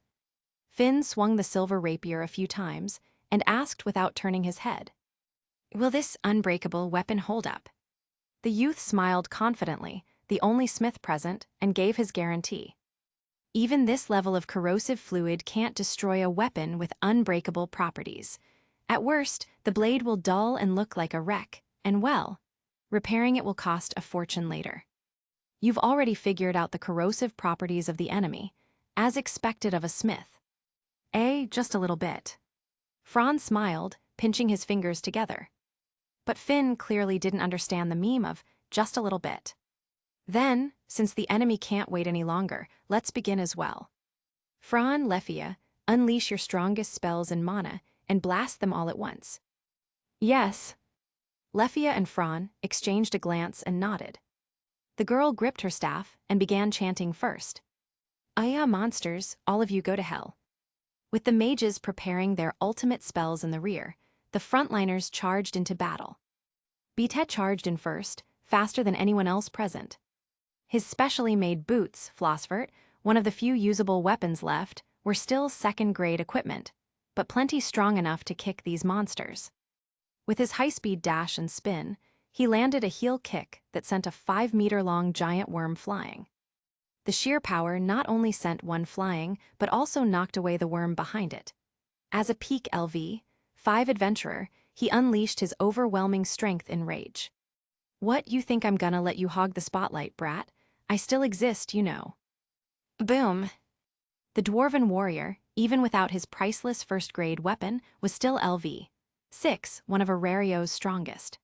Finn swung the silver rapier a few times and asked without turning his head. Will this unbreakable weapon hold up? The youth smiled confidently, the only smith present, and gave his guarantee. Even this level of corrosive fluid can't destroy a weapon with unbreakable properties. At worst, the blade will dull and look like a wreck, and well, repairing it will cost a fortune later. You've already figured out the corrosive properties of the enemy, as expected of a smith. Just a little bit. Fran smiled, pinching his fingers together. But Finn clearly didn't understand the meme of just a little bit. Then, since the enemy can't wait any longer, let's begin as well. Fran, Lefia, unleash your strongest spells and mana, and blast them all at once. Yes. Lefia and Fran exchanged a glance and nodded. The girl gripped her staff and began chanting first. Aya monsters, all of you go to hell. With the mages preparing their ultimate spells in the rear, the frontliners charged into battle. Betet charged in first, faster than anyone else present. His specially made boots, Flossvert, one of the few usable weapons left, were still second-grade equipment, but plenty strong enough to kick these monsters. With his high-speed dash and spin, he landed a heel kick that sent a 5-meter-long giant worm flying. The sheer power not only sent one flying, but also knocked away the worm behind it. As a peak LV, 5 adventurer, he unleashed his overwhelming strength in rage. What, you think I'm gonna let you hog the spotlight, brat? I still exist, you know. Boom. The dwarven warrior, even without his priceless first-grade weapon, was still LV. 6, one of Orario's strongest.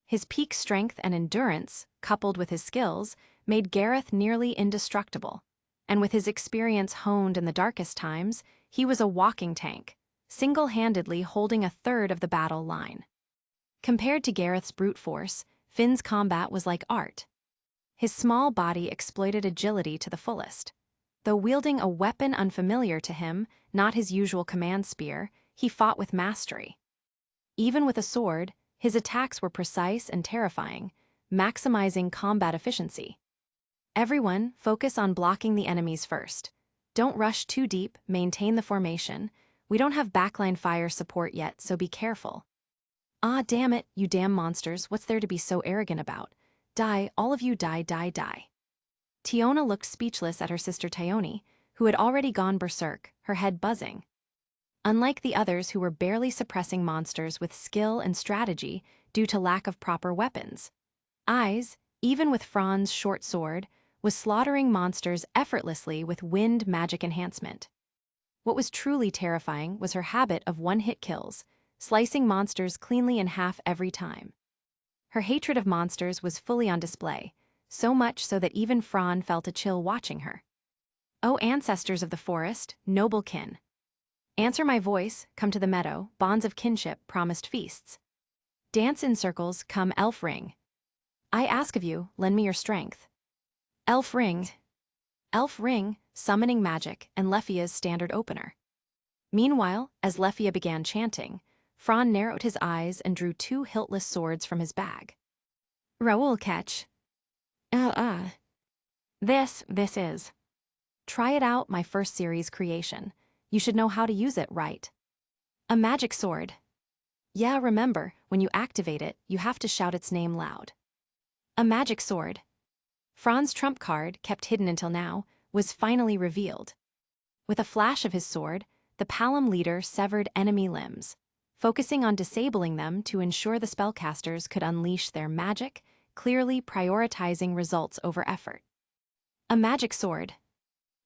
His peak strength and endurance, coupled with his skills, made Gareth nearly indestructible, and with his experience honed in the darkest times, he was a walking tank, single-handedly holding a third of the battle line. Compared to Gareth's brute force, Finn's combat was like art. His small body exploited agility to the fullest. Though wielding a weapon unfamiliar to him, not his usual command spear, he fought with mastery. Even with a sword, his attacks were precise and terrifying, maximizing combat efficiency. Everyone, focus on blocking the enemies first. Don't rush too deep, maintain the formation. We don't have backline fire support yet, so be careful. Ah, damn it, you damn monsters, what's there to be so arrogant about? Die, all of you die, die, die. Tiona looked speechless at her sister Thyone, who had already gone berserk, her head buzzing. Unlike the others who were barely suppressing monsters with skill and strategy due to lack of proper weapons, Eyes, even with Fran's short sword, was slaughtering monsters effortlessly with wind magic enhancement. What was truly terrifying was her habit of one-hit kills, slicing monsters cleanly in half every time. Her hatred of monsters was fully on display, so much so that even Fran felt a chill watching her. O ancestors of the forest, noble kin. Answer my voice, come to the meadow, bonds of kinship, promised feasts. Dance in circles, come elf ring. I ask of you, lend me your strength. Elf ring. Elf ring, summoning magic, and Lefia's standard opener. Meanwhile, as Lefia began chanting, Fran narrowed his eyes and drew two hiltless swords from his bag. Raoul catch. This is. Try it out, my first series creation. You should know how to use it, right? A magic sword. Yeah, remember, when you activate it, you have to shout its name loud. A magic sword. Fran's trump card, kept hidden until now, was finally revealed. With a flash of his sword, the Palom leader severed enemy limbs, focusing on disabling them to ensure the spellcasters could unleash their magic, clearly prioritizing results over effort. A magic sword.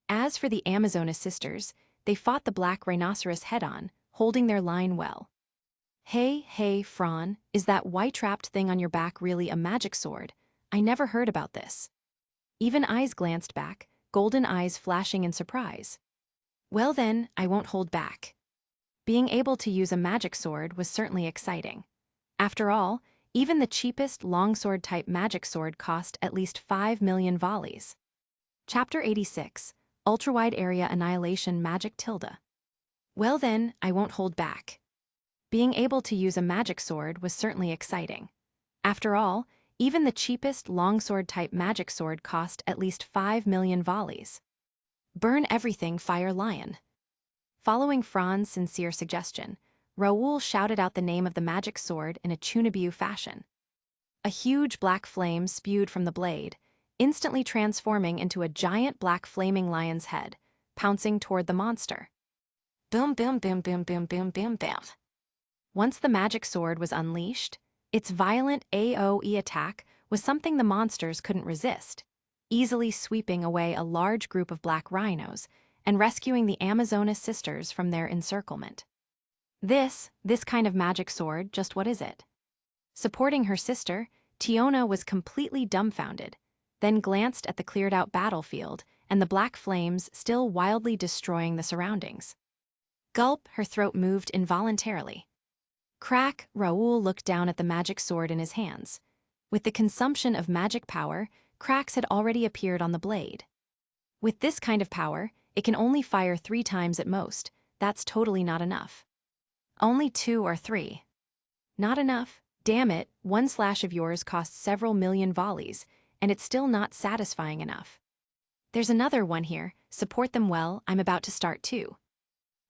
As for the Amazonas sisters, they fought the black rhinoceros head-on, holding their line well. Hey, Fran, is that white-trapped thing on your back really a magic sword? I never heard about this. Even Eyes glanced back, golden eyes flashing in surprise. Well then, I won't hold back. Being able to use a magic sword was certainly exciting. After all, even the cheapest longsword-type magic sword cost at least 5 million volleys. Chapter 86, Ultrawide Area Annihilation Magic Tilde. Well then, I won't hold back. Being able to use a magic sword was certainly exciting. After all, even the cheapest longsword-type magic sword cost at least 5 million volleys. Burn everything, Fire Lion. Following Fran's sincere suggestion, Raoul shouted out the name of the magic sword in a Chunabu fashion. A huge black flame spewed from the blade, instantly transforming into a giant black flaming lion's head, pouncing toward the monster. Boom, boom, boom, boom, boom, boom, boom, boom. Once the magic sword was unleashed, its violent AoE attack was something the monsters couldn't resist, easily sweeping away a large group of black rhinos and rescuing the Amazonas sisters from their encirclement. This kind of magic sword, just what is it? Supporting her sister, Tiona was completely dumbfounded, then glanced at the cleared-out battlefield and the black flames still wildly destroying the surroundings. Gulp, her throat moved involuntarily. Crack, Raoul looked down at the magic sword in his hands. With the consumption of magic power, cracks had already appeared on the blade. With this kind of power, it can only fire 3 times at most. That's totally not enough. Only 2 or 3. Not enough. Damn it, one slash of yours costs several million volleys, and it's still not satisfying enough. There's another one here, support them well, I'm about to start too.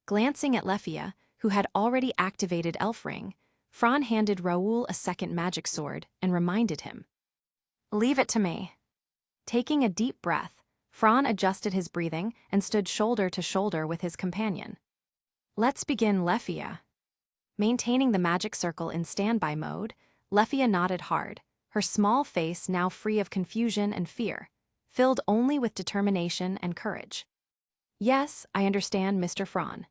Glancing at Lefia, who had already activated Elf Ring, Fran handed Raoul a second magic sword and reminded him. Leave it to me. Taking a deep breath, Fran adjusted his breathing and stood shoulder to shoulder with his companion. Let's begin, Lefia. Maintaining the magic circle in standby mode, Lefia nodded hard, her small face now free of confusion and fear, filled only with determination and courage. Yes, I understand, Mr. Fran.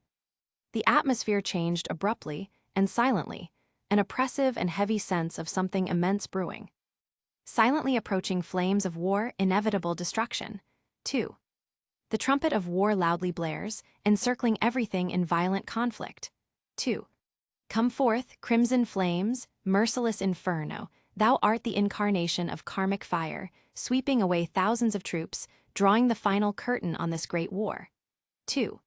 The atmosphere changed abruptly and silently, an oppressive and heavy sense of something immense brewing. Silently approaching flames of war, inevitable destruction. 2. The trumpet of war loudly blares, encircling everything in violent conflict. 2. Come forth, crimson flames, merciless inferno, thou art the incarnation of karmic fire, sweeping away thousands of troops, drawing the final curtain on this great war. 2.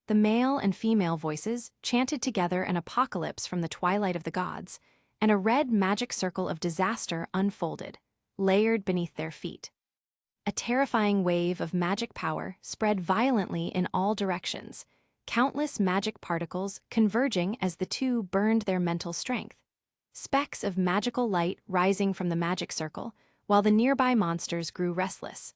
The male and female voices chanted together an apocalypse from the twilight of the gods, and a red magic circle of disaster unfolded, layered beneath their feet. A terrifying wave of magic power spread violently in all directions, countless magic particles converging as the two burned their mental strength. specks of magical light rising from the magic circle, while the nearby monsters grew restless.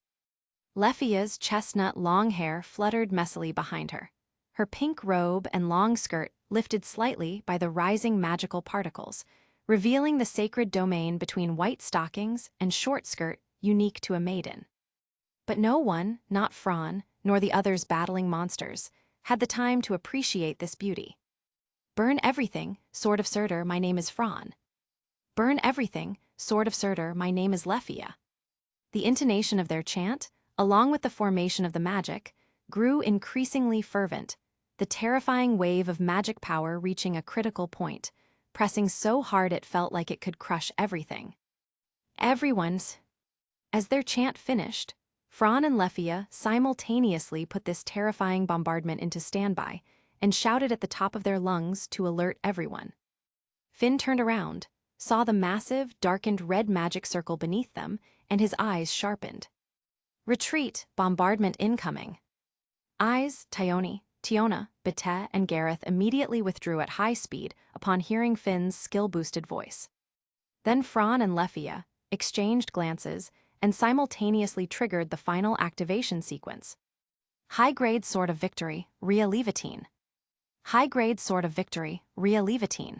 Lephia's chestnut long hair fluttered messily behind her. Her pink robe and long skirt lifted slightly by the rising magical particles, revealing the sacred domain between white stockings and short skirt unique to a maiden. But no one, not Fran, nor the others battling monsters, had the time to appreciate this beauty. Burn everything, Sword of Surtur, my name is Fran. Burn everything, Sword of Surtur, my name is Lephia. The intonation of their chant, along with the formation of the magic, grew increasingly fervent, the terrifying wave of magic power reaching a critical point, pressing so hard it felt like it could crush everything. Everyone's. As their chant finished, Fran and Lephia simultaneously put this terrifying bombardment into standby and shouted at the top of their lungs to alert everyone. Finn turned around, saw the massive, darkened red magic circle beneath them, and his eyes sharpened. Retreat, bombardment incoming. Tiona, Bete, and Gareth immediately withdrew at high speed upon hearing Finn's skill-boosted voice. Then Fran and Lephia exchanged glances and simultaneously triggered the final activation sequence. High-grade Sword of Victory, Rhea Levitine. High-grade Sword of Victory, Rhea Levitine.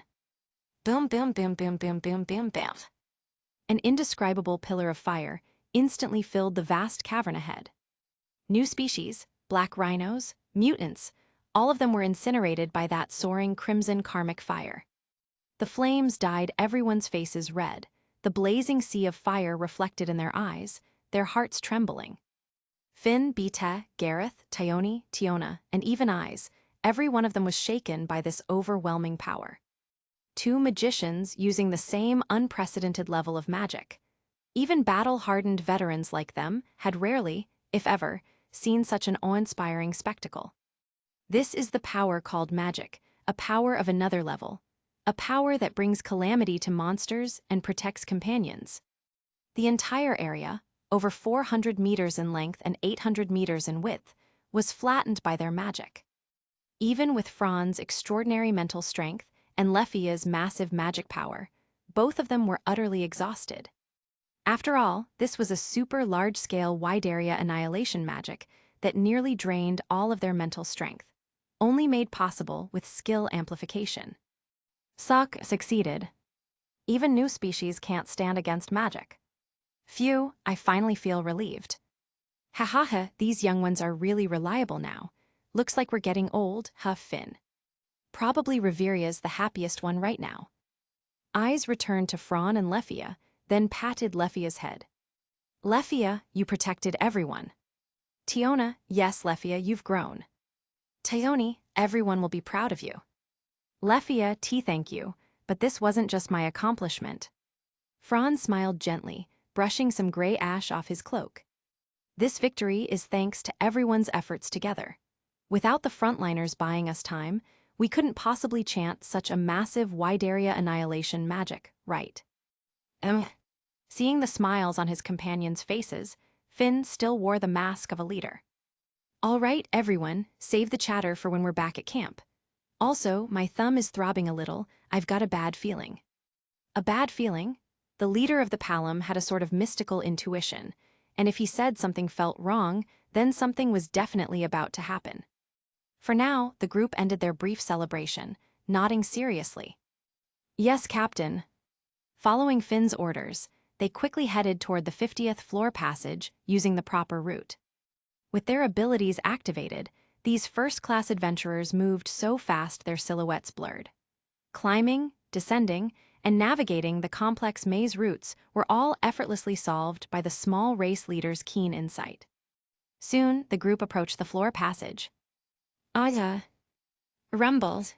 Boom, boom, boom, boom, boom, boom, boom, boom. An indescribable pillar of fire instantly filled the vast cavern ahead. New species, black rhinos, mutants, all of them were incinerated by that soaring crimson karmic fire. The flames dyed everyone's faces red, the blazing sea of fire reflected in their eyes, their hearts trembling. Finn, Bete, Gareth, Tiona, and even Eyes, every one of them was shaken by this overwhelming power. Two magicians using the same unprecedented level of magic. Even battle-hardened veterans like them had rarely, if ever, seen such an awe-inspiring spectacle. This is the power called magic, a power of another level, a power that brings calamity to monsters and protects companions. The entire area, over 400 meters in length and 800 meters in width, was flattened by their magic. Even with Fran's extraordinary mental strength and Lephia's massive magic power, both of them were utterly exhausted. After all, this was a super large-scale wide-area annihilation magic that nearly drained all of their mental strength, only made possible with skill amplification. Succeeded. Even new species can't stand against magic. Phew, I finally feel relieved. Ha, these young ones are really reliable now. Looks like we're getting old, Finn. Probably Reveria's the happiest one right now. Eyes returned to Fran and Lephia, then patted Lephia's head. Lephia, you protected everyone. Tiona, yes, Lephia, you've grown. Tione, everyone will be proud of you. Lephia, thank you, but this wasn't just my accomplishment. Fran smiled gently, brushing some gray ash off his cloak. This victory is thanks to everyone's efforts together. Without the frontliners buying us time, we couldn't possibly chant such a massive wide-area annihilation magic, right? Seeing the smiles on his companions' faces, Finn still wore the mask of a leader. All right, everyone, save the chatter for when we're back at camp. Also, my thumb is throbbing a little, I've got a bad feeling. A bad feeling? The leader of the Palom had a sort of mystical intuition, and if he said something felt wrong, then something was definitely about to happen. For now, the group ended their brief celebration, nodding seriously. Yes, Captain. Following Finn's orders, they quickly headed toward the 50th floor passage using the proper route. With their abilities activated, these first-class adventurers moved so fast their silhouettes blurred. Climbing, descending, and navigating the complex maze routes were all effortlessly solved by the small race leader's keen insight. Soon, the group approached the floor passage. Rumbles.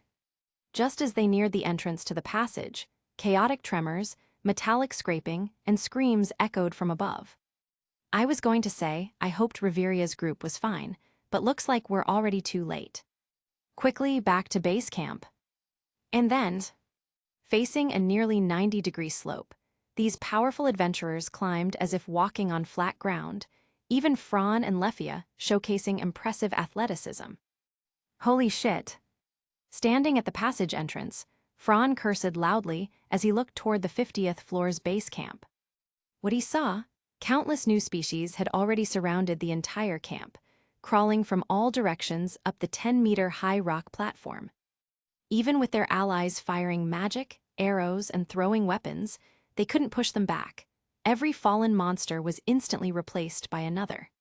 Just as they neared the entrance to the passage, chaotic tremors, metallic scraping, and screams echoed from above. I was going to say I hoped Reveria's group was fine, but looks like we're already too late. Quickly back to base camp. And then, facing a nearly 90-degree slope, these powerful adventurers climbed as if walking on flat ground, even Fran and Lephia showcasing impressive athleticism. Holy shit. Standing at the passage entrance, Fran cursed loudly as he looked toward the 50th floor's base camp. What he saw, countless new species had already surrounded the entire camp, crawling from all directions up the 10-meter-high rock platform. Even with their allies firing magic, arrows, and throwing weapons, they couldn't push them back. Every fallen monster was instantly replaced by another.